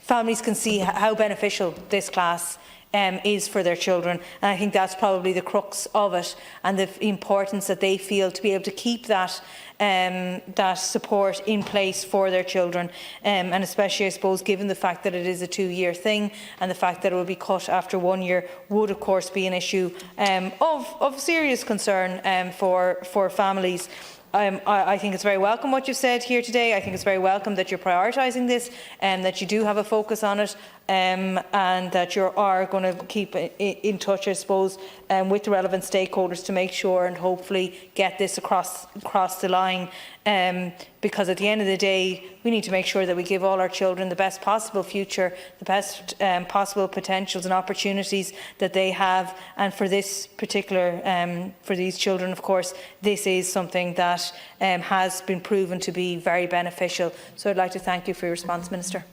Speaker 10: families can see how beneficial this class is for their children, and I think that's probably the crux of it, and the importance that they feel to be able to keep that that support in place for their children, and especially, I suppose, given the fact that it is a 2-year thing, and the fact that it will be cut after 1 year would of course be an issue of serious concern for families. I think it's very welcome what you've said here today. I think it's very welcome that you're prioritising this, and that you do have a focus on it, and that you are going to keep in touch, I suppose, with the relevant stakeholders to make sure and hopefully get this across the line. Because at the end of the day, we need to make sure that we give all our children the best possible future, the best possible potentials and opportunities that they have. And for this particular, for these children, of course, this is something that has been proven to be very beneficial. So I'd like to thank you for your response, Minister.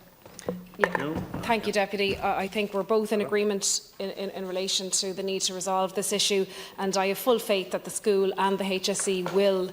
Speaker 4: Yeah. Thank you, Deputy. I think we're both in agreement in relation to the need to resolve this issue, and I have full faith that the school and the HSE will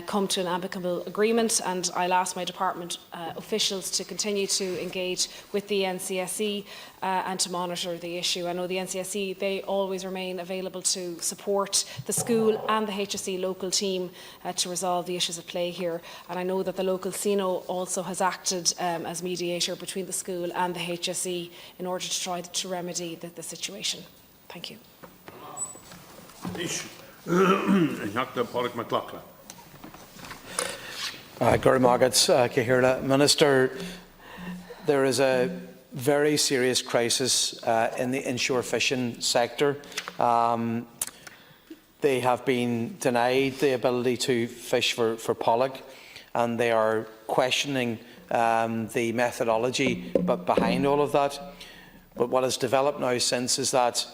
Speaker 4: come to an amicable agreement, and I'll ask my department officials to continue to engage with the NCSE and to monitor the issue. I know the NCSE, they always remain available to support the school and the HSE local team to resolve the issues at play here, and I know that the local CINO also has acted as mediator between the school and the HSE in order to try to remedy the situation. Thank you.
Speaker 9: Minister, there is a very serious crisis in the inshore fishing sector. They have been denied the ability to fish for pollock, and they are questioning the methodology behind all of that. But what has developed now since is that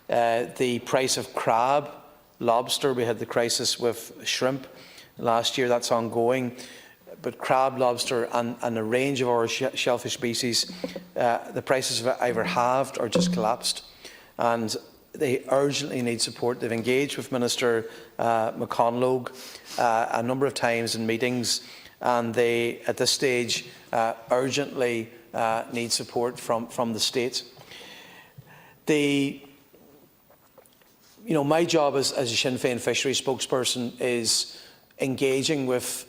Speaker 9: the price of crab, lobster, we had the crisis with shrimp last year, that's ongoing. But crab, lobster and a range of our shellfish species, the prices have either halved or just collapsed. And they urgently need support. They've engaged with Minister McConlogue a number of times in meetings, and they, at this stage, urgently need support from the state. My job as a Sinn Féin fisheries spokesperson is engaging with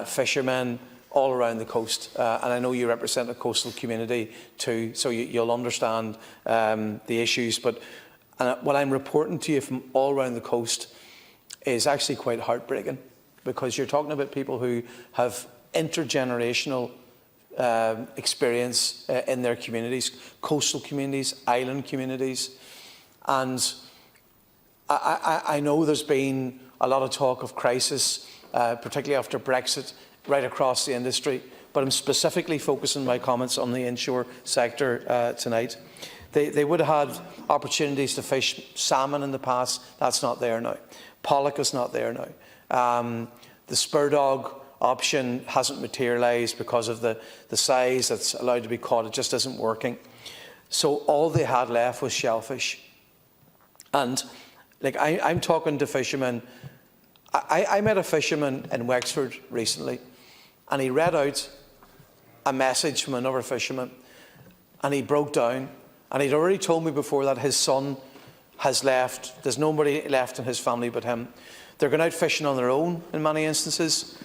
Speaker 9: fishermen all around the coast, and I know you represent a coastal community too, so you'll understand the issues. But what I'm reporting to you from all around the coast is actually quite heartbreaking, because you're talking about people who have intergenerational experience in their communities, coastal communities, island communities, and I know there's been a lot of talk of crisis, particularly after Brexit, right across the industry, but I'm specifically focusing my comments on the inshore sector tonight. They would have had opportunities to fish salmon in the past. That's not there now. Pollock is not there now. The spur dog option hasn't materialised because of the size that's allowed to be caught. It just isn't working. So all they had left was shellfish. And I'm talking to fishermen. I met a fisherman in Wexford recently, and he read out a message from another fisherman, and he broke down. And he'd already told me before that his son has left. There's nobody left in his family but him. They're going out fishing on their own in many instances,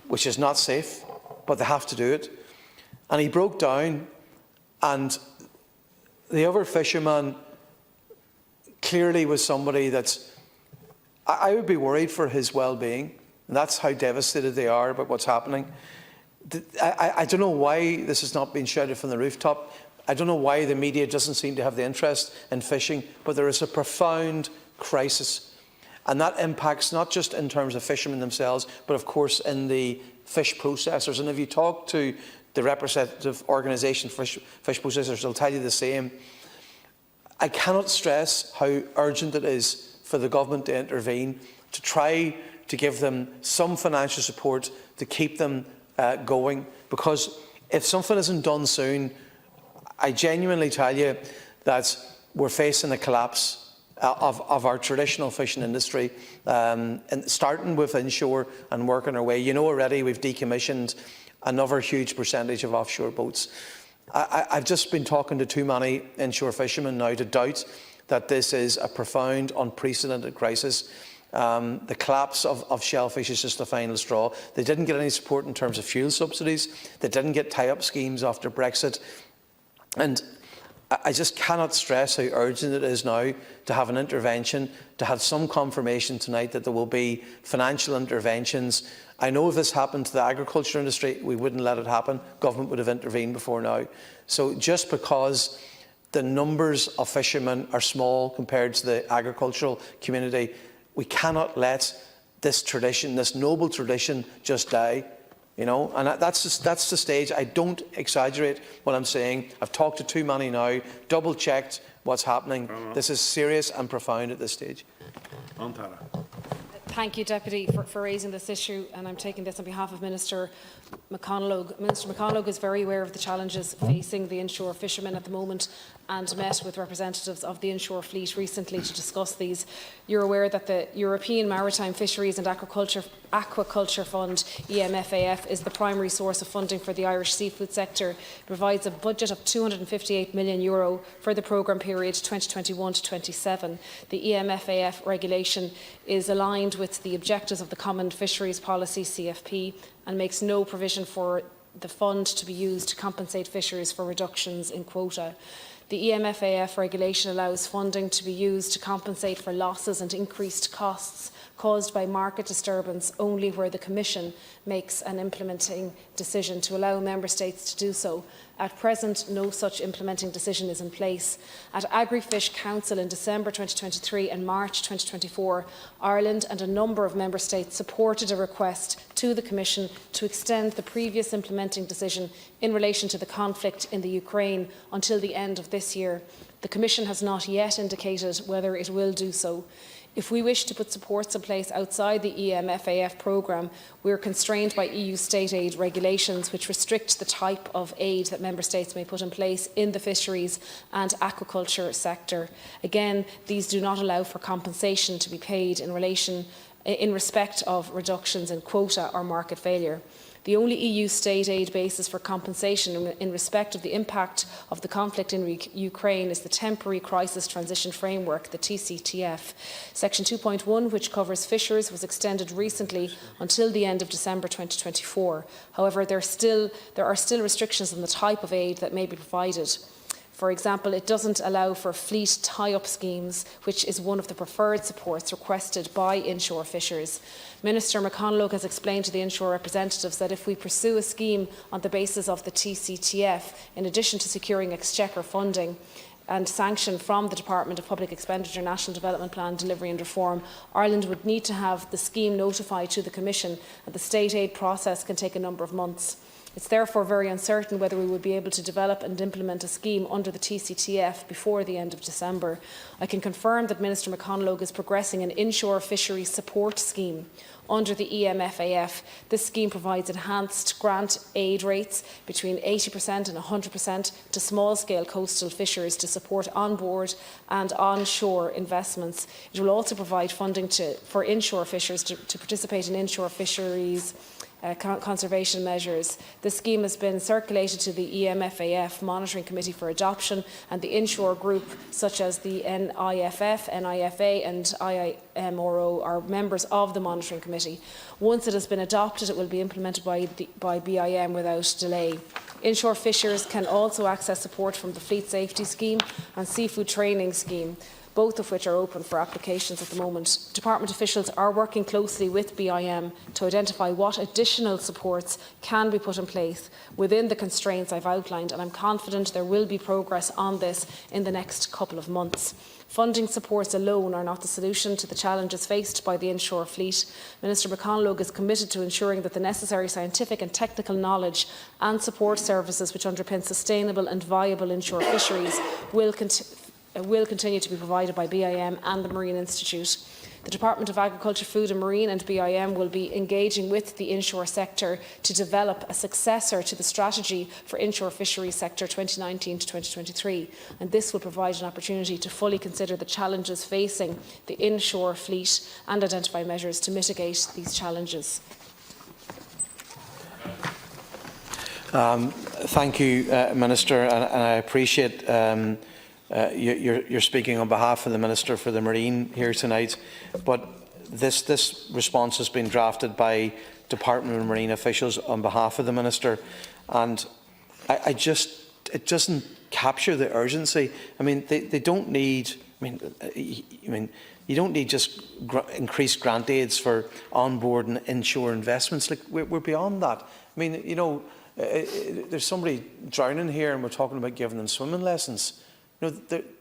Speaker 9: which is not safe, but they have to do it. And he broke down, and the other fisherman clearly was somebody that's, I would be worried for his well-being, and that's how devastated they are about what's happening. I don't know why this has not been shouted from the rooftop. I don't know why the media doesn't seem to have the interest in fishing, but there is a profound crisis. And that impacts not just in terms of fishermen themselves, but of course in the fish processors. And if you talk to the representative organisation fish processors, they'll tell you the same. I cannot stress how urgent it is for the government to intervene, to try to give them some financial support to keep them going. Because if something isn't done soon, I genuinely tell you that we're facing a collapse of our traditional fishing industry, and starting with inshore and working our way. You know already we've decommissioned another huge percentage of offshore boats. I've just been talking to too many inshore fishermen now to doubt that this is a profound, unprecedented crisis. The collapse of shellfish is just the final straw. They didn't get any support in terms of fuel subsidies. They didn't get tie-up schemes after Brexit. And I just cannot stress how urgent it is now to have an intervention, to have some confirmation tonight that there will be financial interventions. I know if this happened to the agriculture industry, we wouldn't let it happen. Government would have intervened before now. So just because the numbers of fishermen are small compared to the agricultural community, we cannot let this tradition, this noble tradition, just die. You know, and that's the stage. I don't exaggerate what I'm saying. I've talked to too many now, double-checked what's happening. This is serious and profound at this stage.
Speaker 4: Thank you, Deputy, for raising this issue, and I'm taking this on behalf of Minister McConlogue. Minister McConlogue is very aware of the challenges facing the inshore fishermen at the moment, and met with representatives of the inshore fleet recently to discuss these. You're aware that the European Maritime Fisheries and Aquaculture Fund, EMFAF, is the primary source of funding for the Irish seafood sector. It provides a budget of €258 million for the programme period 2021 to 27. The EMFAF regulation is aligned with the objectives of the Common Fisheries Policy, CFP, and makes no provision for the fund to be used to compensate fisheries for reductions in quota. The EMFAF regulation allows funding to be used to compensate for losses and increased costs caused by market disturbance only where the Commission makes an implementing decision to allow Member States to do so. At present, no such implementing decision is in place. At Agri-Fish Council in December 2023 and March 2024, Ireland and a number of Member States supported a request to the Commission to extend the previous implementing decision in relation to the conflict in the Ukraine until the end of this year. The Commission has not yet indicated whether it will do so. If we wish to put supports in place outside the EMFAF programme, we are constrained by EU state aid regulations which restrict the type of aid that Member States may put in place in the fisheries and aquaculture sector. Again, these do not allow for compensation to be paid in respect of reductions in quota or market failure. The only EU state aid basis for compensation in respect of the impact of the conflict in Ukraine is the Temporary Crisis Transition Framework, the TCTF. Section 2.1, which covers fishers, was extended recently until the end of December 2024. However, there are still restrictions on the type of aid that may be provided. For example, it doesn't allow for fleet tie-up schemes, which is one of the preferred supports requested by inshore fishers. Minister McConalogue has explained to the inshore representatives that if we pursue a scheme on the basis of the TCTF, in addition to securing exchequer funding and sanction from the Department of Public Expenditure National Development Plan Delivery and Reform, Ireland would need to have the scheme notified to the Commission, and the state aid process can take a number of months. It's therefore very uncertain whether we will be able to develop and implement a scheme under the TCTF before the end of December. I can confirm that Minister McConalogue is progressing an inshore fisheries support scheme under the EMFAF. This scheme provides enhanced grant aid rates between 80% and 100% to small-scale coastal fishers to support on-board and onshore investments. It will also provide funding for inshore fishers to participate in inshore fisheries conservation measures. The scheme has been circulated to the EMFAF Monitoring Committee for adoption, and the inshore group, such as the NIFF, NIFA and IIMRO, are members of the Monitoring Committee. Once it has been adopted, it will be implemented by BIM without delay. Inshore fishers can also access support from the Fleet Safety Scheme and Seafood Training Scheme, both of which are open for applications at the moment. Department officials are working closely with BIM to identify what additional supports can be put in place within the constraints I've outlined, and I'm confident there will be progress on this in the next couple of months. Funding supports alone are not the solution to the challenges faced by the inshore fleet. Minister McConalogue is committed to ensuring that the necessary scientific and technical knowledge and support services which underpin sustainable and viable inshore fisheries will continue to be provided by BIM and the Marine Institute. The Department of Agriculture, Food and Marine and BIM will be engaging with the inshore sector to develop a successor to the strategy for inshore fisheries sector 2019 to 2023, and this will provide an opportunity to fully consider the challenges facing the inshore fleet and identify measures to mitigate these challenges.
Speaker 9: Thank you, Minister, and I appreciate you're speaking on behalf of the Minister for the Marine here tonight, but this response has been drafted by Department of Marine officials on behalf of the Minister, and it doesn't capture the urgency. I mean, they don't need. You don't need just increased grant aids for onboard and inshore investments. Like we're beyond that. I mean, you know, there's somebody drowning here, and we're talking about giving them swimming lessons.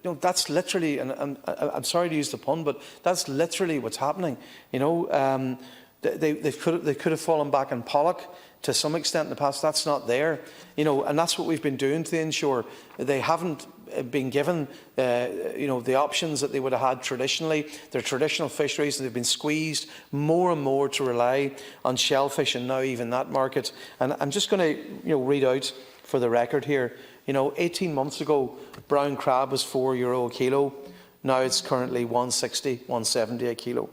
Speaker 9: That's literally, and I'm sorry to use the pun, but that's literally what's happening. You know, they could have fallen back on Pollock to some extent in the past. That's not there. You know, and that's what we've been doing to the inshore. They haven't been given, you know, the options that they would have had traditionally. Their traditional fisheries, they've been squeezed more and more to rely on shellfish, and now even that market. And I'm just going to, read out for the record here. 18 months ago, brown crab was €4 a kilo. Now it's currently 160, 170 a kilo.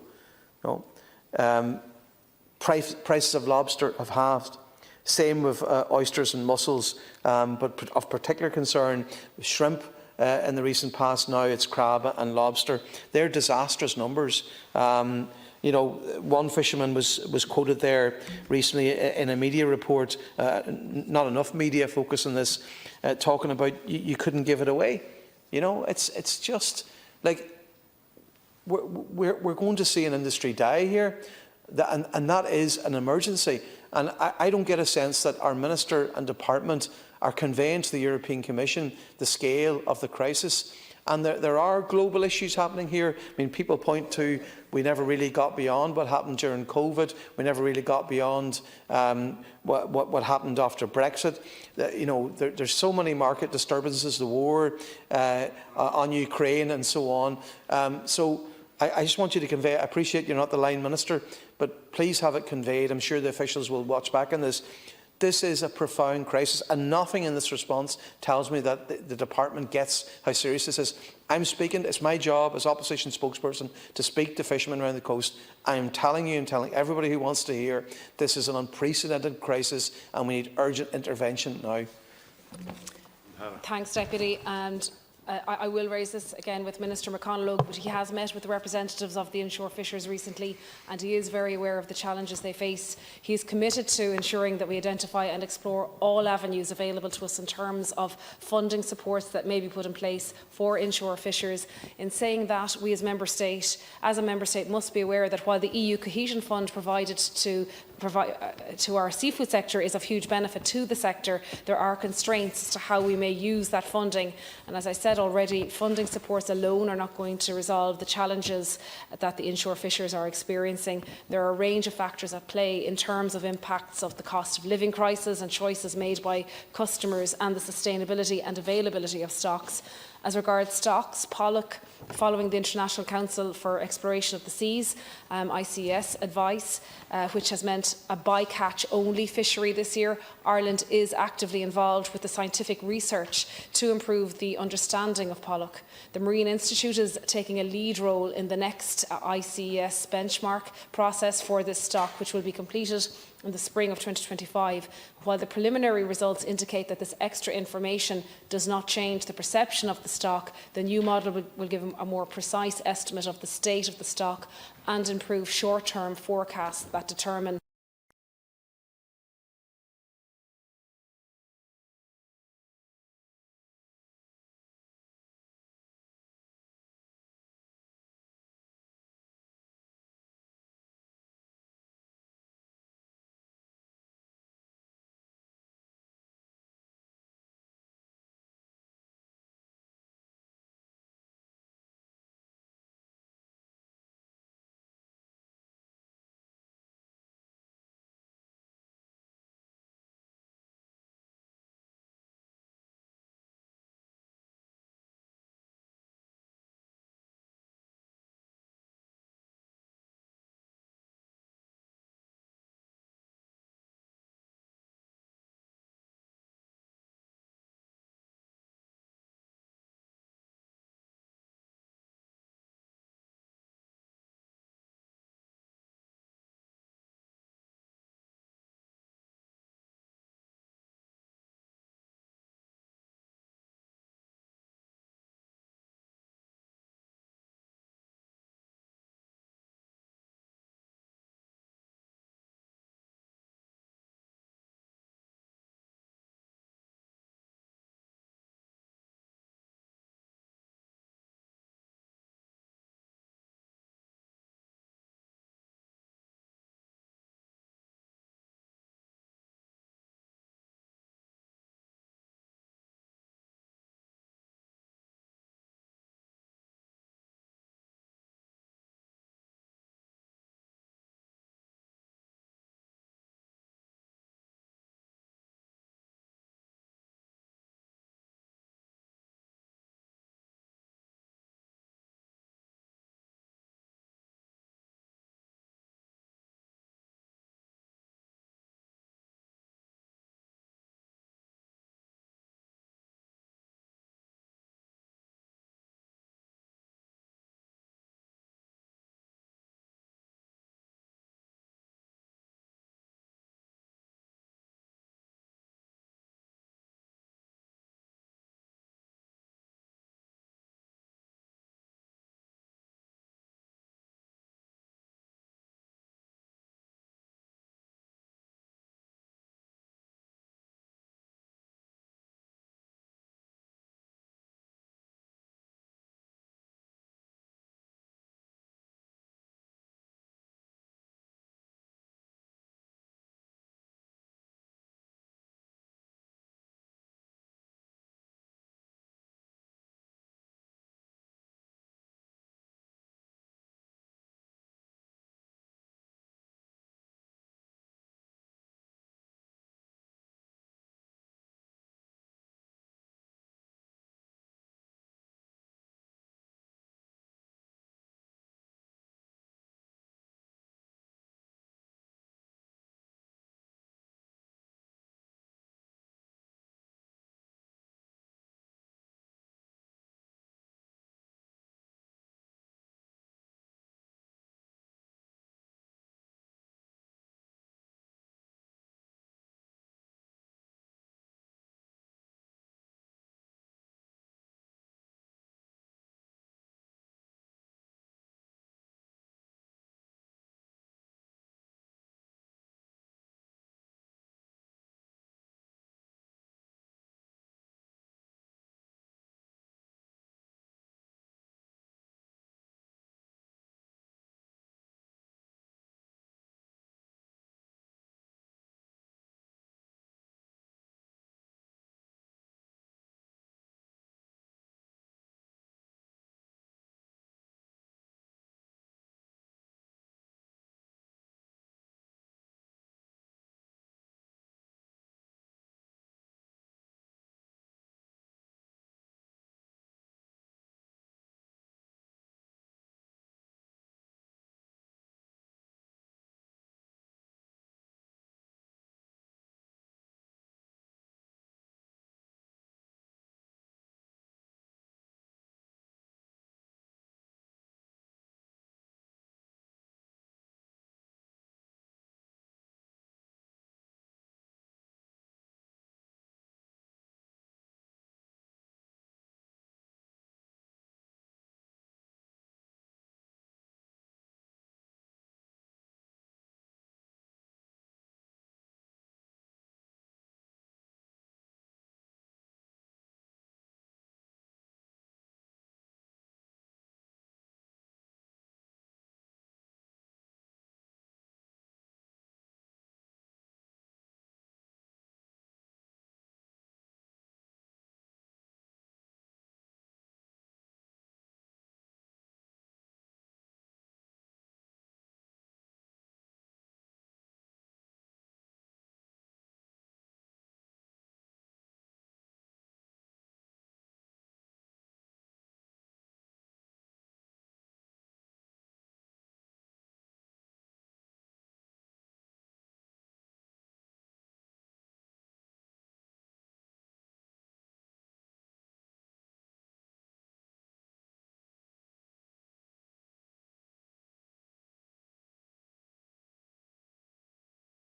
Speaker 9: Prices of lobster have halved. Same with oysters and mussels, but of particular concern, shrimp in the recent past. Now it's crab and lobster. They're disastrous numbers. One fisherman was quoted there recently in a media report, not enough media focus on this, talking about you couldn't give it away. It's just like we're going to see an industry die here, and that is an emergency. And I don't get a sense that our Minister and Department are conveying to the European Commission the scale of the crisis. And there are global issues happening here. I mean, people point to we never really got beyond what happened during COVID. We never really got beyond what happened after Brexit. You know, there's so many market disturbances, the war on Ukraine and so on. So I just want you to convey, I appreciate you're not the line minister, but please have it conveyed. I'm sure the officials will watch back on this. This is a profound crisis, and nothing in this response tells me that the department gets how serious this is. I'm speaking, it's my job as opposition spokesperson to speak to fishermen around the coast. I'm telling you and telling everybody who wants to hear, this is an unprecedented crisis and we need urgent intervention now.
Speaker 4: Thanks, Deputy. And I will raise this again with Minister McConalogue, but he has met with the representatives of the inshore fishers recently and he is very aware of the challenges they face. He is committed to ensuring that we identify and explore all avenues available to us in terms of funding supports that may be put in place for inshore fishers. In saying that, we as a Member State must be aware that while the EU Cohesion Fund provided to our seafood sector is of huge benefit to the sector, there are constraints as to how we may use that funding. And as I said already, funding supports alone are not going to resolve the challenges that the inshore fishers are experiencing. There are a range of factors at play in terms of impacts of the cost of living crisis and choices made by customers and the sustainability and availability of stocks. As regards stocks, pollock, following the International Council for Exploration of the Seas, ICES advice, which has meant a bycatch only fishery this year, Ireland is actively involved with the scientific research to improve the understanding of pollock. The Marine Institute is taking a lead role in the next ICES benchmark process for this stock, which will be completed in the spring of 2025. While the preliminary results indicate that this extra information does not change the perception of the stock, the new model will give a more precise estimate of the state of the stock and improve short-term forecasts that determine